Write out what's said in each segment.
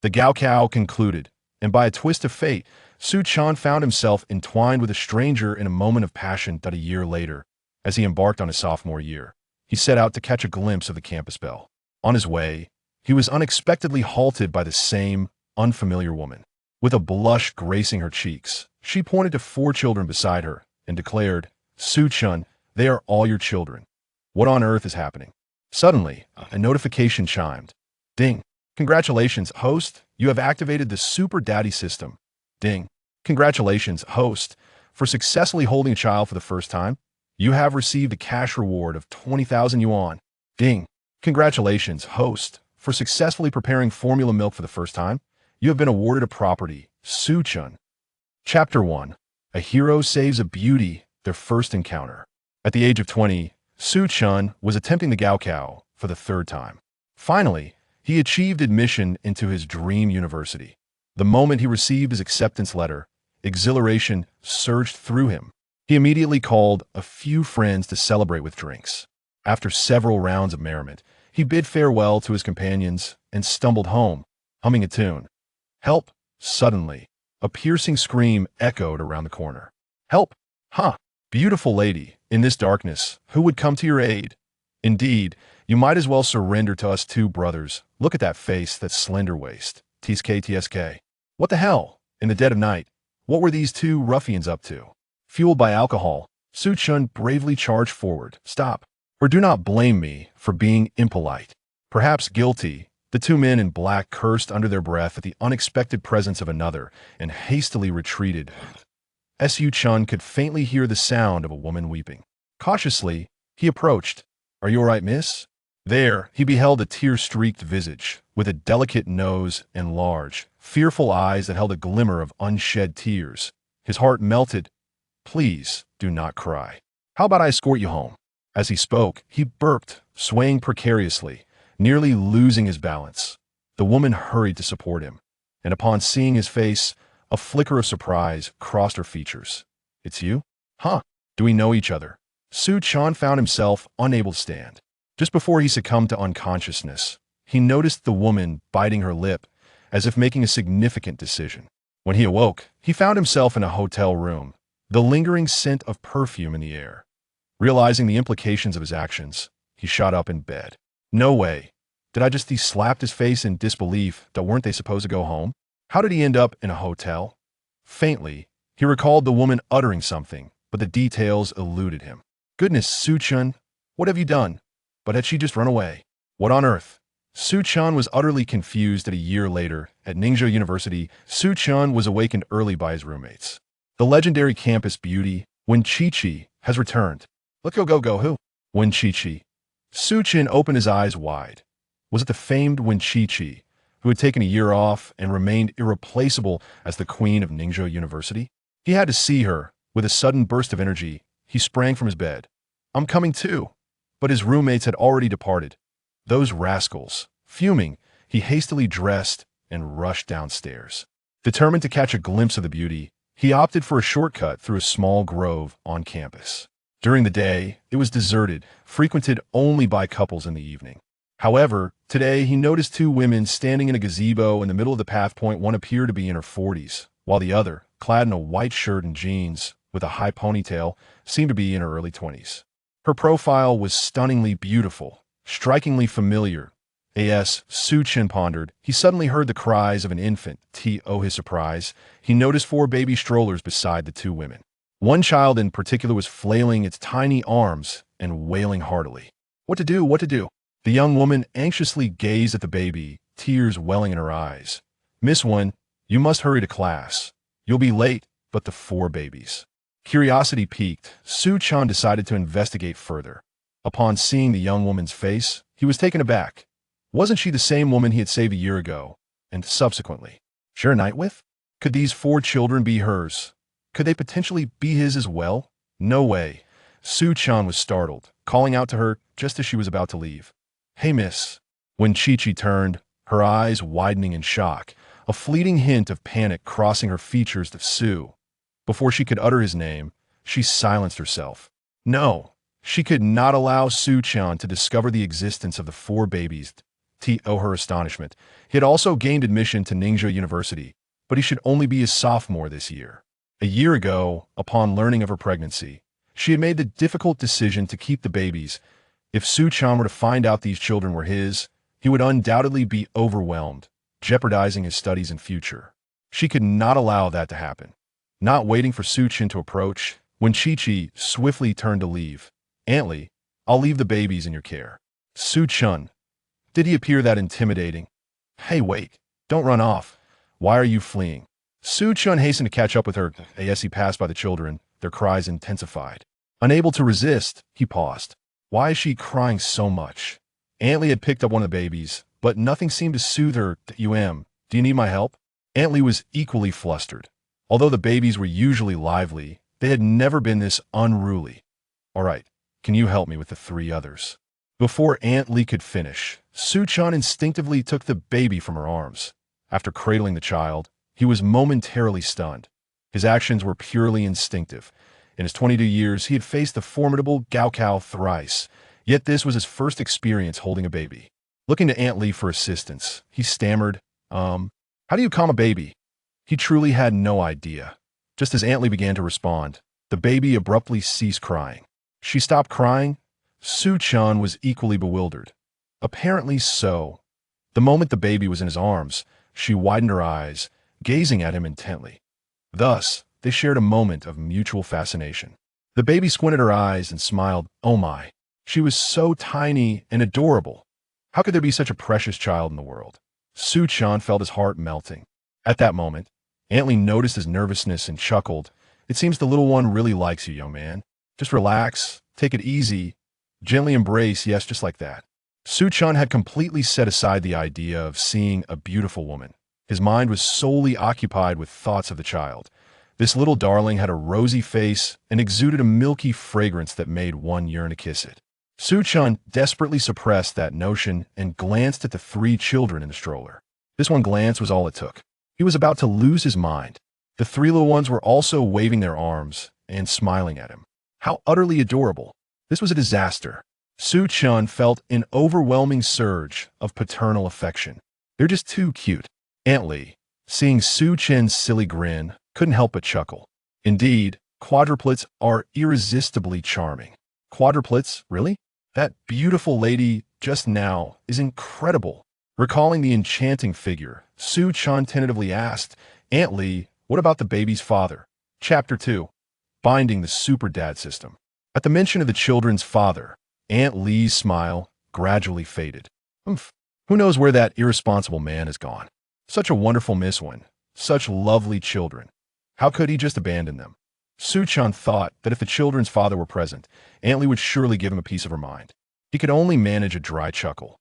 The Gaokao concluded, and by a twist of fate, Su Chan found himself entwined with a stranger in a moment of passion that a year later, as he embarked on his sophomore year, he set out to catch a glimpse of the campus belle. On his way, he was unexpectedly halted by the same unfamiliar woman. With a blush gracing her cheeks, she pointed to 4 children beside her and declared, "Su Chun, they are all your children. What on earth is happening?" Suddenly, a notification chimed. Ding. Congratulations, host. You have activated the Super Daddy system. Ding. Congratulations, host, for successfully holding a child for the first time. You have received a cash reward of 20,000 yuan. Ding. Congratulations, host, for successfully preparing formula milk for the first time. You have been awarded a property, Su Chun. Chapter 1. A hero saves a beauty, their first encounter. At the age of 20, Su Chun was attempting the Gaokao for the 3rd time. Finally, he achieved admission into his dream university. The moment he received his acceptance letter, exhilaration surged through him. He immediately called a few friends to celebrate with drinks. After several rounds of merriment, he bid farewell to his companions and stumbled home, humming a tune. Help! Suddenly, a piercing scream echoed around the corner. Help! Huh! Beautiful lady, in this darkness, who would come to your aid? Indeed, you might as well surrender to us 2 brothers. Look at that face, that slender waist. TSK. What the hell? In the dead of night, what were these 2 ruffians up to? Fueled by alcohol, Su Chun bravely charged forward. Stop, or do not blame me for being impolite. Perhaps guilty, the 2 men in black cursed under their breath at the unexpected presence of another and hastily retreated. Su Chun could faintly hear the sound of a woman weeping. Cautiously, he approached. Are you all right, miss? There, he beheld a tear-streaked visage, with a delicate nose and large, fearful eyes that held a glimmer of unshed tears. His heart melted. Please, do not cry. How about I escort you home? As he spoke, he burped, swaying precariously, nearly losing his balance. The woman hurried to support him, and upon seeing his face, a flicker of surprise crossed her features. It's you? Huh? Do we know each other? Su Chan found himself unable to stand. Just before he succumbed to unconsciousness, he noticed the woman biting her lip, as if making a significant decision. When he awoke, he found himself in a hotel room, the lingering scent of perfume in the air. Realizing the implications of his actions, he shot up in bed. No way. Did I just slapped his face in disbelief that weren't they supposed to go home? How did he end up in a hotel? Faintly, he recalled the woman uttering something, but the details eluded him. Goodness, Su Chun, what have you done? But had she just run away? What on earth? Su Chun was utterly confused that a year later, at Ningzhou University, Su Chun was awakened early by his roommates. The legendary campus beauty, Wen Qiqi, has returned. Let's go, who? Wen Qiqi. Su Chun opened his eyes wide. Was it the famed Wen Qiqi, who had taken a year off and remained irreplaceable as the queen of Ningzhou University? He had to see her. With a sudden burst of energy, he sprang from his bed. I'm coming too. But his roommates had already departed. Those rascals. Fuming, he hastily dressed and rushed downstairs. Determined to catch a glimpse of the beauty, he opted for a shortcut through a small grove on campus. During the day, it was deserted, frequented only by couples in the evening. However, today he noticed 2 women standing in a gazebo in the middle of the path. One appeared to be in her 40s, while the other, clad in a white shirt and jeans with a high ponytail, seemed to be in her early 20s. Her profile was stunningly beautiful, strikingly familiar. As Su Chun pondered, he suddenly heard the cries of an infant. To his surprise, he noticed 4 baby strollers beside the 2 women. One child in particular was flailing its tiny arms and wailing heartily. What to do? The young woman anxiously gazed at the baby, tears welling in her eyes. Miss Wen, you must hurry to class. You'll be late. But the 4 babies. Curiosity piqued, Su Chan decided to investigate further. Upon seeing the young woman's face, he was taken aback. Wasn't she the same woman he had saved a year ago, and subsequently share a night with? Could these 4 children be hers? Could they potentially be his as well? No way. Su Chan was startled, calling out to her just as she was about to leave. Hey, miss. When Qiqi turned, her eyes widening in shock, a fleeting hint of panic crossing her features to Su. Before she could utter his name, she silenced herself. No, she could not allow Su Chan to discover the existence of the 4 babies her astonishment. He had also gained admission to Ningxia University, but he should only be a sophomore this year. A year ago, upon learning of her pregnancy, she had made the difficult decision to keep the babies. If Su Chan were to find out these children were his, he would undoubtedly be overwhelmed, jeopardizing his studies and future. She could not allow that to happen. Not waiting for Su Chan to approach, when Chi-Chi swiftly turned to leave. "Aunt Lee, I'll leave the babies in your care." Su Chan. Did he appear that intimidating? "Hey, wait, don't run off. Why are you fleeing?" Su Chan hastened to catch up with her. As he passed by the children, their cries intensified. Unable to resist, he paused. Why is she crying so much? Aunt Lee had picked up one of the babies, but nothing seemed to soothe her. Do you need my help? Aunt Lee was equally flustered. Although the babies were usually lively, they had never been this unruly. All right, can you help me with the 3 others? Before Aunt Lee could finish, Su Chan instinctively took the baby from her arms. After cradling the child, he was momentarily stunned. His actions were purely instinctive. In his 22 years, he had faced the formidable Gaokao thrice, yet this was his first experience holding a baby. Looking to Aunt Lee for assistance, he stammered, how do you calm a baby? He truly had no idea. Just as Aunt Lee began to respond, the baby abruptly ceased crying. She stopped crying. Su Chan was equally bewildered. Apparently so. The moment the baby was in his arms, she widened her eyes, gazing at him intently. Thus, they shared a moment of mutual fascination. The baby squinted her eyes and smiled. Oh my. She was so tiny and adorable. How could there be such a precious child in the world? Su Chan felt his heart melting. At that moment, Aunt Lee noticed his nervousness and chuckled. It seems the little one really likes you, young man. Just relax, take it easy, gently embrace, yes, just like that. Su Chan had completely set aside the idea of seeing a beautiful woman. His mind was solely occupied with thoughts of the child. This little darling had a rosy face and exuded a milky fragrance that made one yearn to kiss it. Su Chan desperately suppressed that notion and glanced at the 3 children in the stroller. This one glance was all it took. He was about to lose his mind. The 3 little ones were also waving their arms and smiling at him. How utterly adorable. This was a disaster. Su Chan felt an overwhelming surge of paternal affection. They're just too cute. Aunt Lee, seeing Su Chan's silly grin, couldn't help but chuckle. Indeed, quadruplets are irresistibly charming. Quadruplets, really? That beautiful lady just now is incredible. Recalling the enchanting figure, Su Chan tentatively asked, Aunt Lee, what about the baby's father? Chapter 2. Binding the Super Dad System. At the mention of the children's father, Aunt Lee's smile gradually faded. Who knows where that irresponsible man has gone? Such a wonderful Miss Wen. Such lovely children. How could he just abandon them? Su Chan thought that if the children's father were present, Aunt Lee would surely give him a piece of her mind. He could only manage a dry chuckle.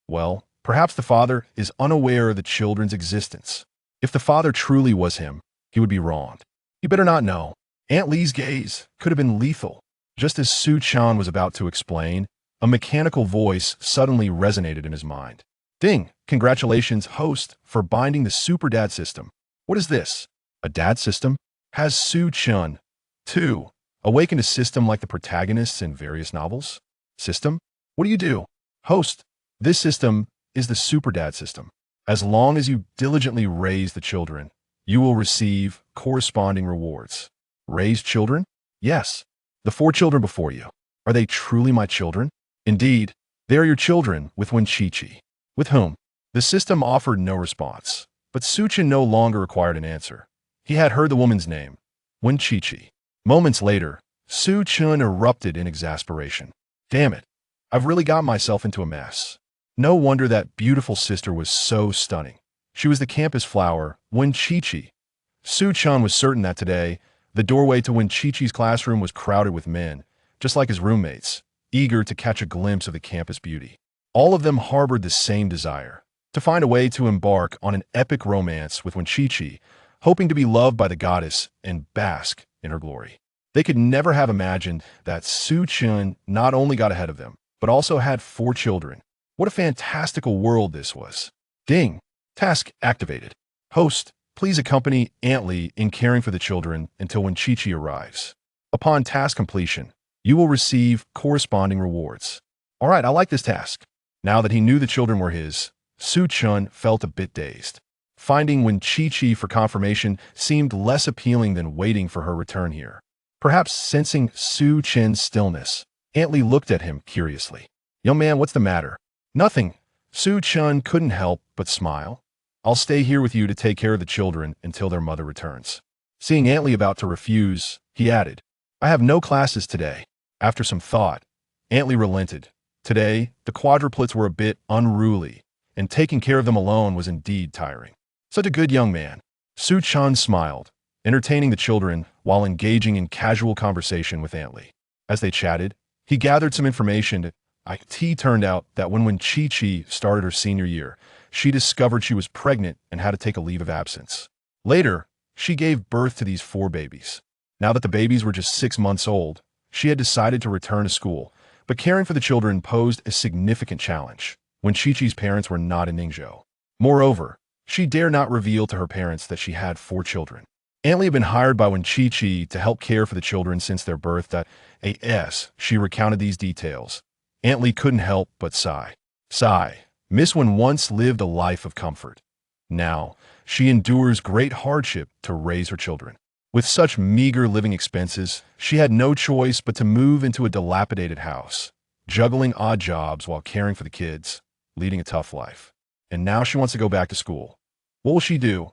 Well, perhaps the father is unaware of the children's existence. If the father truly was him, he would be wronged. He better not know. Aunt Lee's gaze could have been lethal. Just as Su Chan was about to explain, a mechanical voice suddenly resonated in his mind. Ding! Congratulations, host, for binding the Super Dad System. What is this? A dad system? Has Su Chan, too, awakened a system like the protagonists in various novels? System? What do you do? Host, this system is the Super Dad System. As long as you diligently raise the children, you will receive corresponding rewards. Raised children? Yes. The 4 children before you. Are they truly my children? Indeed, they are your children with Wen Chi-Chi. With whom? The system offered no response, but Su Chan no longer required an answer. He had heard the woman's name, Wen Chi-Chi. Moments later, Su Chan erupted in exasperation. Damn it, I've really got myself into a mess. No wonder that beautiful sister was so stunning. She was the campus flower, Wen Chi-Chi. Su Chan was certain that today, the doorway to Wen Chi-Chi's classroom was crowded with men, just like his roommates, eager to catch a glimpse of the campus beauty. All of them harbored the same desire, to find a way to embark on an epic romance with Wen Chi-Chi, hoping to be loved by the goddess and bask in her glory. They could never have imagined that Su Chan not only got ahead of them, but also had 4 children. What a fantastical world this was. Ding! Task activated. Host, please accompany Aunt Lee in caring for the children until Wen Chi-Chi arrives. Upon task completion, you will receive corresponding rewards. All right, I like this task. Now that he knew the children were his, Su Chun felt a bit dazed. Finding Wen Chi for confirmation seemed less appealing than waiting for her return here. Perhaps sensing Su Chen's stillness, Aunt Lee looked at him curiously. "Young man, what's the matter?" "Nothing." Su Chun couldn't help but smile. "I'll stay here with you to take care of the children until their mother returns." Seeing Aunt Lee about to refuse, he added, "I have no classes today." After some thought, Aunt Lee relented. Today, the quadruplets were a bit unruly, and taking care of them alone was indeed tiring. Such a good young man. Su Chun smiled, entertaining the children while engaging in casual conversation with Aunt Lee. As they chatted, he gathered some information. It turned out that when Chi started her senior year, she discovered she was pregnant and had to take a leave of absence. Later, she gave birth to these 4 babies. Now that the babies were just 6 months old, she had decided to return to school, but caring for the children posed a significant challenge when Chi-Chi's parents were not in Ningzhou. Moreover, she dare not reveal to her parents that she had 4 children. Aunt Lee had been hired by Wen Chi to help care for the children since their birth. As she recounted these details, Aunt Lee couldn't help but sigh. Miss Wen once lived a life of comfort. Now, she endures great hardship to raise her children. With such meager living expenses, she had no choice but to move into a dilapidated house, juggling odd jobs while caring for the kids, leading a tough life. And now she wants to go back to school. What will she do?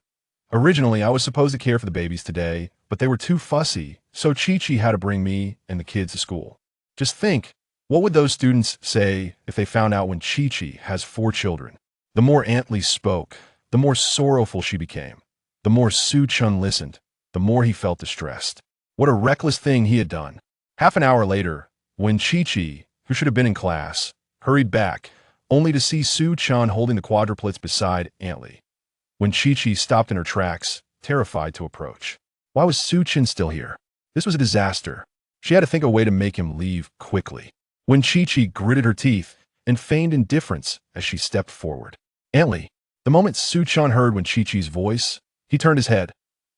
Originally, I was supposed to care for the babies today, but they were too fussy, so Chi-Chi had to bring me and the kids to school. Just think, what would those students say if they found out when Chi-Chi has 4 children? The more Aunt Lee spoke, the more sorrowful she became. The more Su Chun listened, the more he felt distressed. What a reckless thing he had done. Half an hour later, when Chi-Chi, who should have been in class, hurried back, only to see Su Chun holding the quadruplets beside Aunt Lee. When Chi-Chi stopped in her tracks, terrified to approach. Why was Su Chun still here? This was a disaster. She had to think a way to make him leave quickly. When Chi-Chi gritted her teeth and feigned indifference as she stepped forward. Aunt Lee. The moment Su Chun heard Wen Chi-Chi's voice, he turned his head.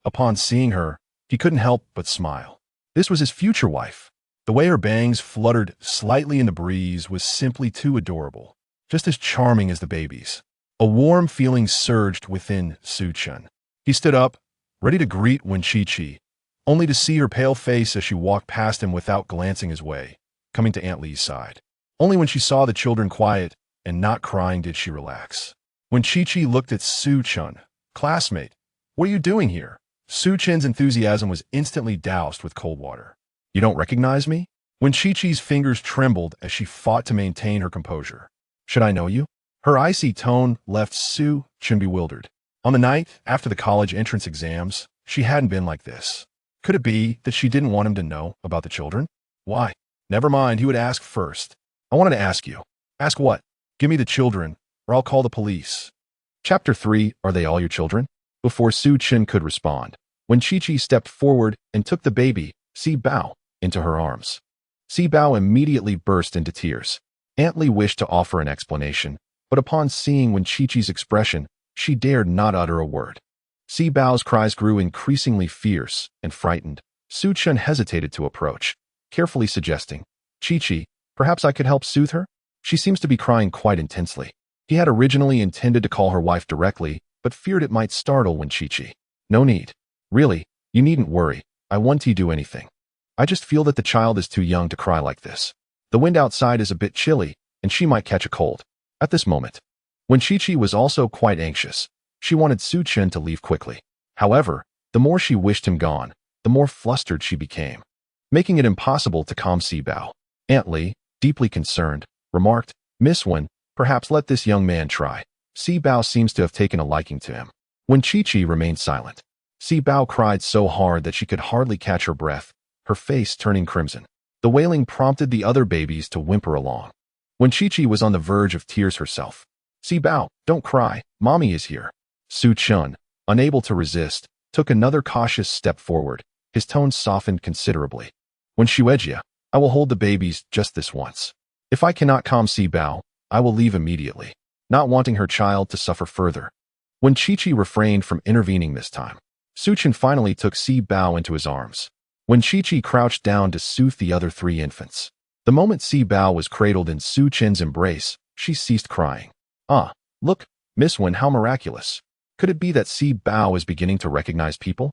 Upon seeing her, he couldn't help but smile. This was his future wife. The way her bangs fluttered slightly in the breeze was simply too adorable, just as charming as the babies. A warm feeling surged within Su Chun. He stood up, ready to greet Wen Chi-Chi, only to see her pale face as she walked past him without glancing his way, coming to Aunt Lee's side. Only when she saw the children quiet and not crying did she relax. When Chi-Chi looked at Su Chun, "Classmate, what are you doing here?" Su Chun's enthusiasm was instantly doused with cold water. "You don't recognize me?" When Chi-Chi's fingers trembled as she fought to maintain her composure. "Should I know you?" Her icy tone left Su Chun bewildered. On the night after the college entrance exams, she hadn't been like this. Could it be that she didn't want him to know about the children? Why? Never mind, he would ask first. "I wanted to ask you." "Ask what?" "Give me the children, or I'll call the police." Chapter 3, Are They All Your Children? Before Su Chun could respond, when Chi-Chi stepped forward and took the baby, Si Bao, into her arms. Si Bao immediately burst into tears. Aunt Lee wished to offer an explanation, but upon seeing Wen Chi-Chi's expression, she dared not utter a word. Si Bao's cries grew increasingly fierce and frightened. Su Chun hesitated to approach, carefully suggesting, "Chi-Chi, perhaps I could help soothe her? She seems to be crying quite intensely." He had originally intended to call her wife directly, but feared it might startle Wen Chi-Chi. "No need. Really, you needn't worry. I won't do anything. I just feel that the child is too young to cry like this. The wind outside is a bit chilly, and she might catch a cold." At this moment, Wen Chi-Chi was also quite anxious. She wanted Su Chun to leave quickly. However, the more she wished him gone, the more flustered she became, making it impossible to calm Si Bao. Aunt Lee, deeply concerned, remarked, "Miss Wen, perhaps let this young man try. Si Bao seems to have taken a liking to him." When Chi-Chi remained silent, Si Bao cried so hard that she could hardly catch her breath, her face turning crimson. The wailing prompted the other babies to whimper along. When Chi-Chi was on the verge of tears herself, "Si Bao, don't cry, mommy is here." Su Chun, unable to resist, took another cautious step forward, his tone softened considerably. "When Shuejia, I will hold the babies just this once. If I cannot calm Si Bao, I will leave immediately, not wanting her child to suffer further." When Chi-Chi refrained from intervening this time, Su Chun finally took Si Bao into his arms. When Chi-Chi crouched down to soothe the other 3 infants, the moment Si Bao was cradled in Su Chun's embrace, she ceased crying. "Ah, look, Miss Wen, how miraculous. Could it be that Si Bao is beginning to recognize people?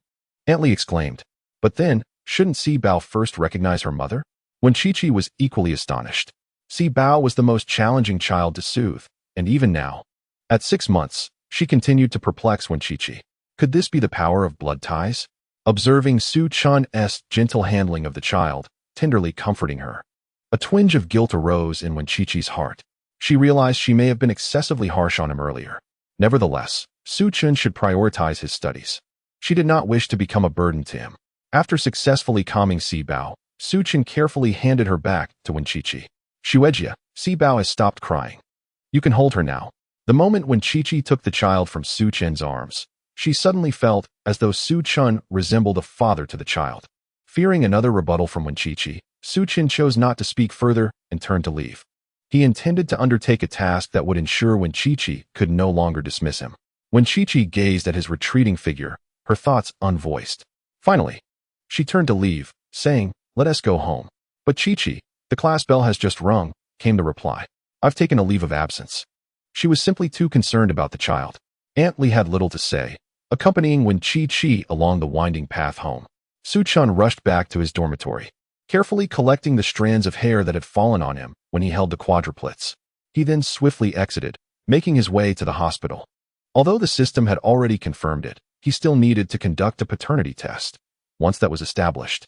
Aunt Li exclaimed. But then, shouldn't Si Bao first recognize her mother? Wen Qiqi was equally astonished. Si Bao was the most challenging child to soothe, and even now, at 6 months, she continued to perplex Wen Qiqi. Could this be the power of blood ties? Observing Su Chun's gentle handling of the child, tenderly comforting her, a twinge of guilt arose in Wen Qiqi's heart. She realized she may have been excessively harsh on him earlier. Nevertheless, Su Chun should prioritize his studies. She did not wish to become a burden to him. After successfully calming Si Bao, Su Chun carefully handed her back to Wen Qiqi. Xuejia, Si Bao has stopped crying. You can hold her now. The moment when Qiqi took the child from Su Chen's arms, she suddenly felt as though Su Chun resembled a father to the child. Fearing another rebuttal from Wen Qiqi, Su Chen chose not to speak further and turned to leave. He intended to undertake a task that would ensure Wen Qiqi could no longer dismiss him. Wen Qiqi gazed at his retreating figure, her thoughts unvoiced. Finally, she turned to leave, saying, "Let us go home." "But Qiqi, the class bell has just rung," came the reply. "I've taken a leave of absence." She was simply too concerned about the child. Aunt Li had little to say, accompanying Wen Qiqi along the winding path home. Su Chun rushed back to his dormitory, carefully collecting the strands of hair that had fallen on him when he held the quadruplets. He then swiftly exited, making his way to the hospital. Although the system had already confirmed it, he still needed to conduct a paternity test. Once that was established,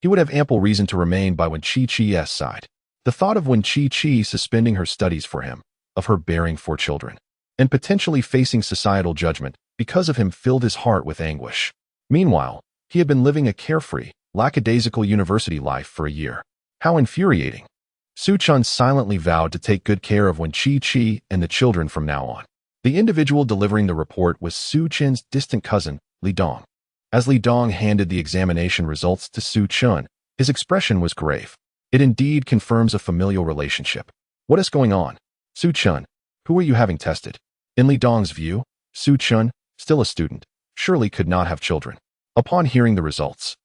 he would have ample reason to remain by Wen Qiqi's side. The thought of Wen Qiqi suspending her studies for him, of her bearing 4 children, and potentially facing societal judgment because of him filled his heart with anguish. Meanwhile, he had been living a carefree, lackadaisical university life for a year. How infuriating. Su Chun silently vowed to take good care of Wen Qiqi and the children from now on. The individual delivering the report was Su Chen's distant cousin, Li Dong. As Li Dong handed the examination results to Su Chun, his expression was grave. It indeed confirms a familial relationship. What is going on? Su Chun, who are you having tested? In Li Dong's view, Su Chun, still a student, surely could not have children. Upon hearing the results,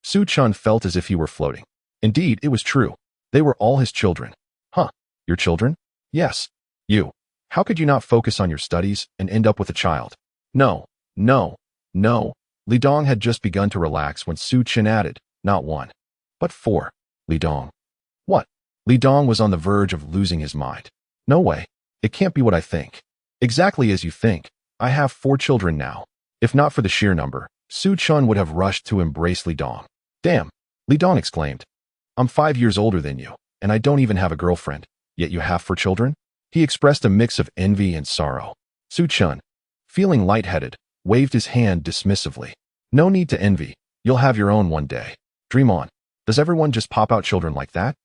Su Chun felt as if he were floating. Indeed, it was true. They were all his children. Huh? Your children? Yes. You. How could you not focus on your studies and end up with a child? No. Li Dong had just begun to relax when Su Chun added, not 1, but 4. Li Dong. What? Li Dong was on the verge of losing his mind. No way. It can't be what I think. Exactly as you think. I have 4 children now. If not for the sheer number, Su Chun would have rushed to embrace Li Dong. Damn, Li Dong exclaimed. I'm 5 years older than you, and I don't even have a girlfriend, yet you have 4 children? He expressed a mix of envy and sorrow. Su Chun, feeling lightheaded, waved his hand dismissively. No need to envy. You'll have your own one day. Dream on. Does everyone just pop out children like that?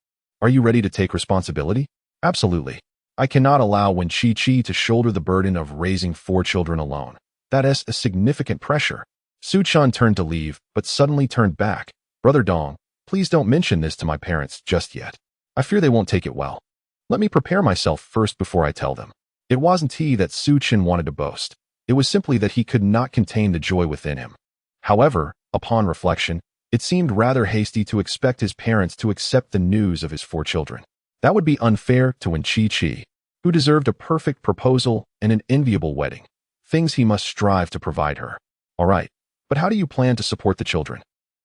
Are you ready to take responsibility? Absolutely. I cannot allow Wen Qiqi to shoulder the burden of raising 4 children alone. That is a significant pressure. Su Chun turned to leave, but suddenly turned back. Brother Dong, please don't mention this to my parents just yet. I fear they won't take it well. Let me prepare myself first before I tell them. It wasn't he that Su Chun wanted to boast. It was simply that he could not contain the joy within him. However, upon reflection, it seemed rather hasty to expect his parents to accept the news of his 4 children. That would be unfair to Wen Qiqi, who deserved a perfect proposal and an enviable wedding, things he must strive to provide her. All right, but how do you plan to support the children?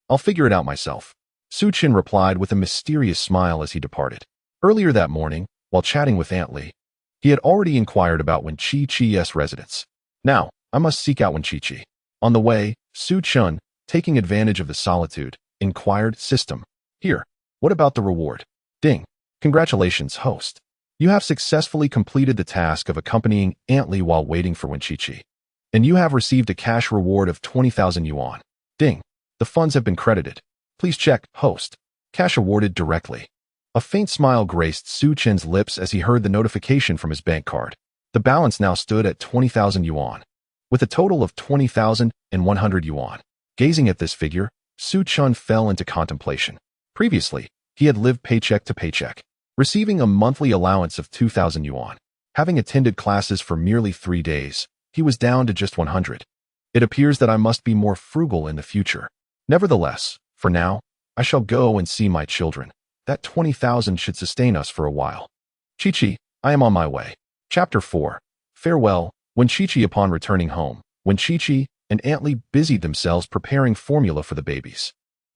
I'll figure it out myself. Su Chun replied with a mysterious smile as he departed. Earlier that morning, while chatting with Aunt Li, he had already inquired about Wen Qiqi's residence. Now, I must seek out Wen Qiqi. On the way, Su Chun, taking advantage of the solitude, inquired, System. Here, what about the reward? Ding. Congratulations, host. You have successfully completed the task of accompanying Aunt Li while waiting for Wen Qiqi, and you have received a cash reward of 20,000 yuan. Ding. The funds have been credited. Please check, host. Cash awarded directly. A faint smile graced Su Chen's lips as he heard the notification from his bank card. The balance now stood at 20,000 yuan, with a total of 20,100 yuan. Gazing at this figure, Su Chun fell into contemplation. Previously, he had lived paycheck to paycheck, receiving a monthly allowance of 2,000 yuan. Having attended classes for merely 3 days, he was down to just 100. It appears that I must be more frugal in the future. Nevertheless, for now, I shall go and see my children. That 20,000 should sustain us for a while. Qiqi, I am on my way. Chapter 4. Farewell, When Chi-Chi upon returning home, when Chi-Chi and Aunt Lee busied themselves preparing formula for the babies.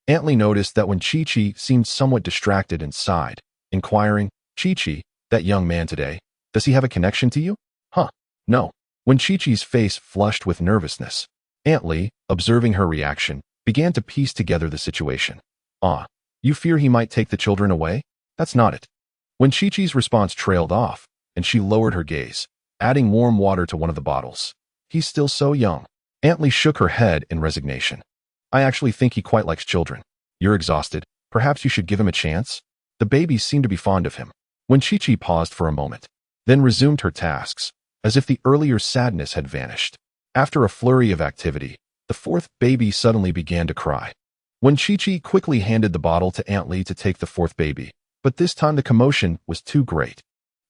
Aunt Lee noticed that when Chi-Chi seemed somewhat distracted and sighed, inquiring, Chi-Chi, that young man today, does he have a connection to you? Huh, no. When Chi-Chi's face flushed with nervousness, Aunt Lee, observing her reaction, began to piece together the situation. Ah, you fear he might take the children away? That's not it. When Chi-Chi's response trailed off, and she lowered her gaze, adding warm water to one of the bottles. He's still so young. Aunt Lee shook her head in resignation. I actually think he quite likes children. You're exhausted. Perhaps you should give him a chance? The babies seem to be fond of him. When Chi-Chi paused for a moment, then resumed her tasks, as if the earlier sadness had vanished. After a flurry of activity, the fourth baby suddenly began to cry. When Chi-Chi quickly handed the bottle to Aunt Lee to take the fourth baby, but this time the commotion was too great,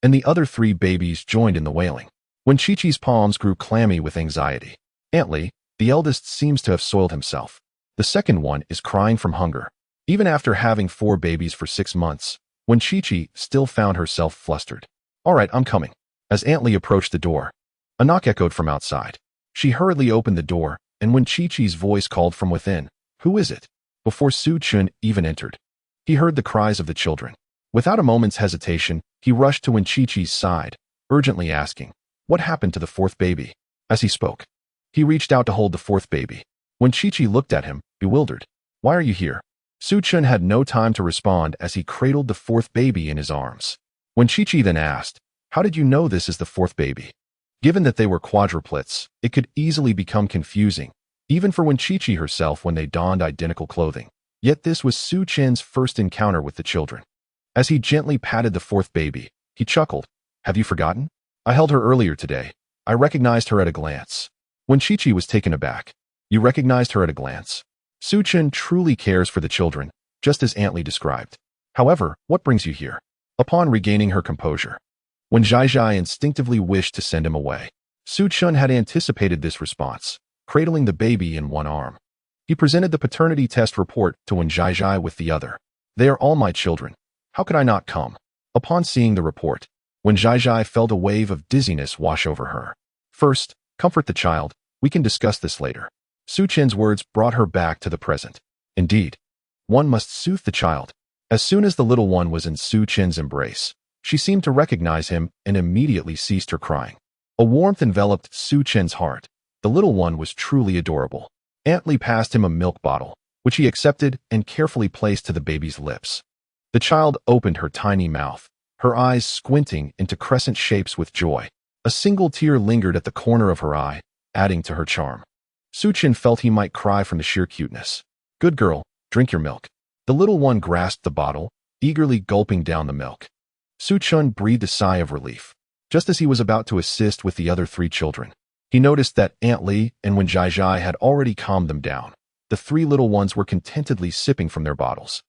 and the other three babies joined in the wailing. When Chi-Chi's palms grew clammy with anxiety, Aunt Lee, the eldest, seems to have soiled himself. The second one is crying from hunger. Even after having 4 babies for 6 months, when Chi-Chi still found herself flustered. All right, I'm coming. As Aunt Lee approached the door, a knock echoed from outside. She hurriedly opened the door, and when Chi-Chi's voice called from within, "Who is it?" Before Su Chun even entered, he heard the cries of the children. Without a moment's hesitation, he rushed to Chi-Chi's side, urgently asking, "What happened to the fourth baby?" As he spoke, he reached out to hold the fourth baby. When Chi-Chi looked at him, bewildered, "Why are you here?" Su Chun had no time to respond as he cradled the fourth baby in his arms. When Chi-Chi then asked, "How did you know this is the fourth baby?" Given that they were quadruplets, it could easily become confusing, even for when Chi-Chi herself when they donned identical clothing. Yet this was Su Chen's first encounter with the children. As he gently patted the fourth baby, he chuckled, "Have you forgotten? I held her earlier today. I recognized her at a glance." When Chi-Chi was taken aback, "You recognized her at a glance?" Su Chen truly cares for the children, just as Aunt Lee described. However, what brings you here? Upon regaining her composure, when Zhai Zhai instinctively wished to send him away, Su Chun had anticipated this response, cradling the baby in one arm. He presented the paternity test report to Wen Zhai Zhai with the other. "They are all my children. How could I not come?" Upon seeing the report, Wen Zhai Zhai felt a wave of dizziness wash over her. "First, comfort the child. We can discuss this later." Su Chen's words brought her back to the present. Indeed, one must soothe the child. As soon as the little one was in Su Chen's embrace, she seemed to recognize him and immediately ceased her crying. A warmth enveloped Su Chen's heart. The little one was truly adorable. Aunt Lee passed him a milk bottle, which he accepted and carefully placed to the baby's lips. The child opened her tiny mouth, her eyes squinting into crescent shapes with joy. A single tear lingered at the corner of her eye, adding to her charm. Su Chen felt he might cry from the sheer cuteness. "Good girl, drink your milk." The little one grasped the bottle, eagerly gulping down the milk. Su Chun breathed a sigh of relief. Just as he was about to assist with the other 3 children, he noticed that Aunt Lee and Wen Zhai Zhai had already calmed them down. The 3 little ones were contentedly sipping from their bottles,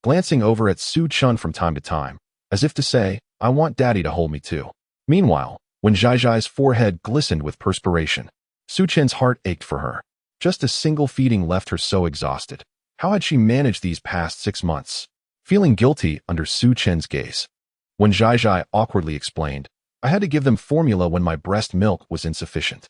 glancing over at Su Chun from time to time, as if to say, "I want Daddy to hold me too." Meanwhile, Wen Zhai Zhai's forehead glistened with perspiration. Su Chen's heart ached for her. Just a single feeding left her so exhausted. How had she managed these past 6 months? Feeling guilty under Su Chen's gaze, Wen Zhai Zhai awkwardly explained, "I had to give them formula when my breast milk was insufficient."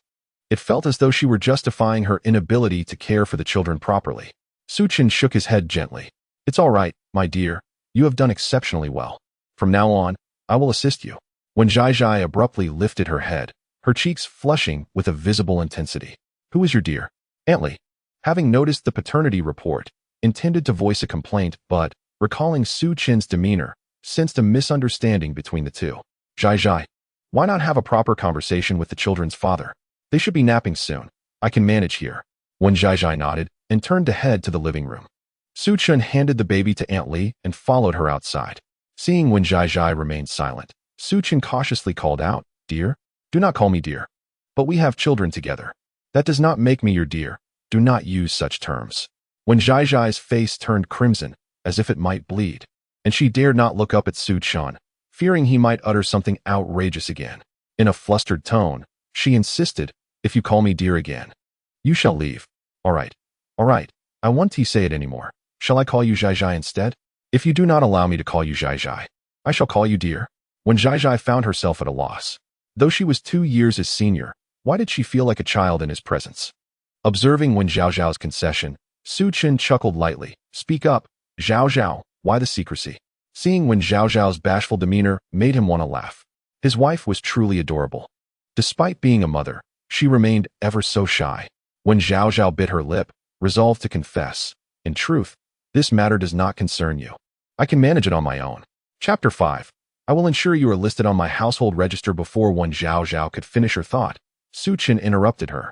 It felt as though she were justifying her inability to care for the children properly. Su Chen shook his head gently. "It's all right, my dear. You have done exceptionally well. From now on, I will assist you." When Zhai Zhai abruptly lifted her head, her cheeks flushing with a visible intensity. "Who is your dear?" Aunt Lee, having noticed the paternity report, intended to voice a complaint, but, recalling Su Chen's demeanor, sensed a misunderstanding between the two. "Zhai Zhai, why not have a proper conversation with the children's father? They should be napping soon. I can manage here." When Zhai Zhai nodded and turned to head to the living room, Su Chun handed the baby to Aunt Lee and followed her outside. Seeing Wen Zhai Zhai remained silent, Su Chun cautiously called out, "Dear? Do not call me dear. But we have children together. That does not make me your dear. Do not use such terms." When Zhai Zhai's face turned crimson, as if it might bleed, and she dared not look up at Su Chun, fearing he might utter something outrageous again. In a flustered tone, she insisted, "If you call me dear again, you shall leave." All right. I won't say it anymore. Shall I call you Zhai Zhai instead? If you do not allow me to call you Zhai Zhai, I shall call you dear." When Zhai Zhai found herself at a loss, though she was 2 years his senior, Why did she feel like a child in his presence? Observing Wen Zhaozhao's concession, Su Chen chuckled lightly. Speak up, Zhao Zhao, why the secrecy? Seeing Wen Zhaozhao's bashful demeanor made him want to laugh. His wife was truly adorable. Despite being a mother, she remained ever so shy. When Zhaozhao bit her lip, resolved to confess, in truth, this matter does not concern you. I can manage it on my own. Chapter 5. I will ensure you are listed on my household register. Before Wen Zhaozhao could finish her thought, Su Chen interrupted her.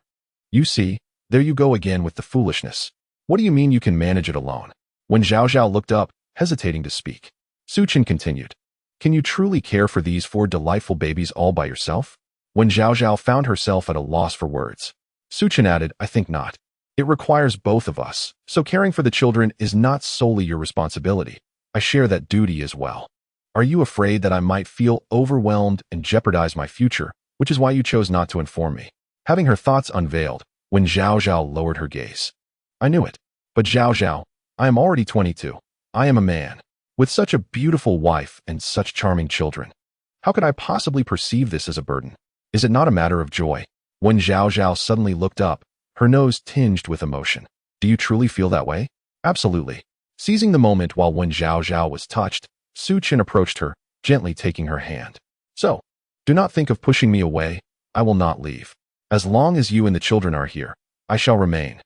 You see, there you go again with the foolishness. What do you mean you can manage it alone? When Zhaozhao looked up, hesitating to speak, Su Chen continued. Can you truly care for these 4 delightful babies all by yourself? When Zhaozhao found herself at a loss for words, Su Chen added, I think not. It requires both of us, so caring for the children is not solely your responsibility. I share that duty as well. Are you afraid that I might feel overwhelmed and jeopardize my future, which is why you chose not to inform me? Having her thoughts unveiled, when Zhaozhao lowered her gaze. I knew it. But Zhaozhao, I am already 22. I am a man, with such a beautiful wife and such charming children. How could I possibly perceive this as a burden? Is it not a matter of joy? When Zhaozhao suddenly looked up, her nose tinged with emotion. Do you truly feel that way? Absolutely. Seizing the moment while Wen Zhaozhao was touched, Su Chen approached her, gently taking her hand. So, do not think of pushing me away. I will not leave. As long as you and the children are here, I shall remain.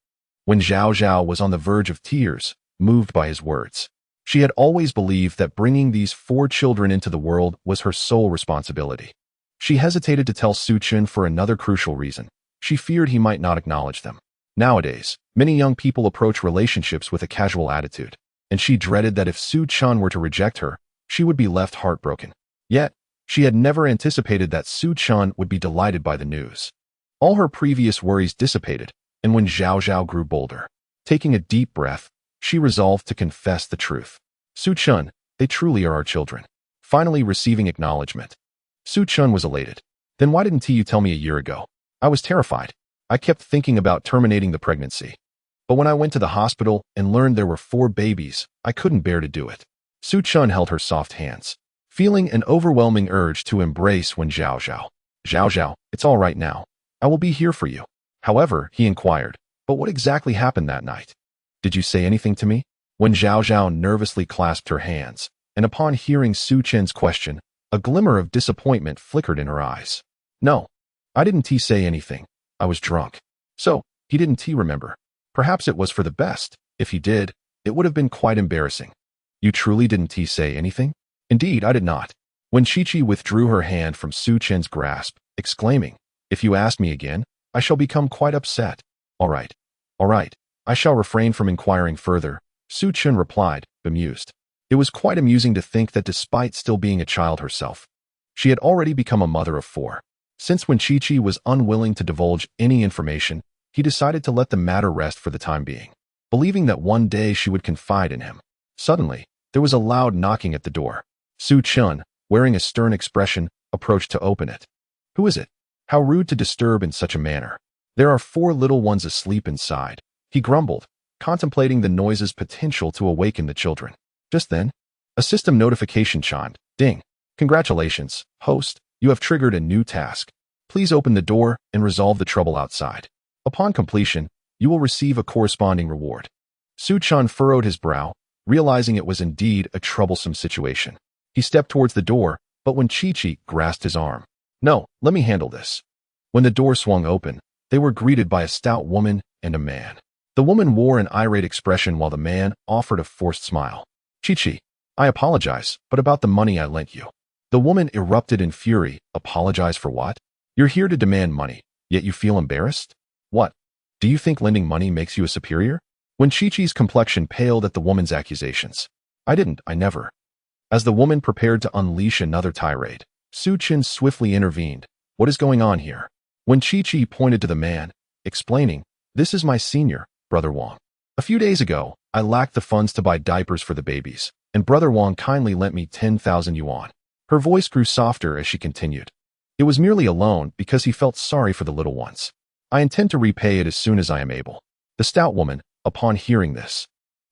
When Zhaozhao was on the verge of tears, moved by his words. She had always believed that bringing these 4 children into the world was her sole responsibility. She hesitated to tell Su Chen for another crucial reason. She feared he might not acknowledge them. Nowadays, many young people approach relationships with a casual attitude, and she dreaded that if Su Chen were to reject her, she would be left heartbroken. Yet, she had never anticipated that Su Chen would be delighted by the news. All her previous worries dissipated, and when Zhaozhao grew bolder, taking a deep breath, she resolved to confess the truth. Su Chen, they truly are our children. Finally receiving acknowledgement. Su Chen was elated. Then why didn't you tell me a year ago? I was terrified. I kept thinking about terminating the pregnancy. But when I went to the hospital and learned there were 4 babies, I couldn't bear to do it. Su Chen held her soft hands, feeling an overwhelming urge to embrace Wen Zhaozhao. Zhaozhao, it's all right now. I will be here for you. However, he inquired, but what exactly happened that night? Did you say anything to me? When Zhaozhao nervously clasped her hands, and upon hearing Su Chen's question, a glimmer of disappointment flickered in her eyes. No, I didn't say anything. I was drunk. So, he didn't remember. Perhaps it was for the best. If he did, it would have been quite embarrassing. You truly didn't say anything? Indeed, I did not. When Chi-Chi withdrew her hand from Su Chen's grasp, exclaiming, if you ask me again, I shall become quite upset. All right. I shall refrain from inquiring further, Su Chen replied, bemused. It was quite amusing to think that despite still being a child herself, she had already become a mother of 4. Since when Chi-Chi was unwilling to divulge any information, he decided to let the matter rest for the time being, believing that one day she would confide in him. Suddenly, there was a loud knocking at the door. Su Chen, wearing a stern expression, approached to open it. Who is it? How rude to disturb in such a manner. There are 4 little ones asleep inside, he grumbled, contemplating the noise's potential to awaken the children. Just then, a system notification chimed. Ding. Congratulations, host, you have triggered a new task. Please open the door and resolve the trouble outside. Upon completion, you will receive a corresponding reward. Su Chen furrowed his brow, realizing it was indeed a troublesome situation. He stepped towards the door, but when Chi-Chi grasped his arm. No, let me handle this. When the door swung open, they were greeted by a stout woman and a man. The woman wore an irate expression while the man offered a forced smile. Chi-Chi, I apologize, but about the money I lent you. The woman erupted in fury. Apologize for what? You're here to demand money, yet you feel embarrassed? What? Do you think lending money makes you a superior? When Chi-Chi's complexion paled at the woman's accusations. I never. As the woman prepared to unleash another tirade, Su Chen swiftly intervened. What is going on here? When Chi-Chi pointed to the man, explaining, this is my senior, Brother Wang. A few days ago, I lacked the funds to buy diapers for the babies, and Brother Wang kindly lent me 10,000 yuan. Her voice grew softer as she continued. It was merely a loan because he felt sorry for the little ones. I intend to repay it as soon as I am able. The stout woman, upon hearing this,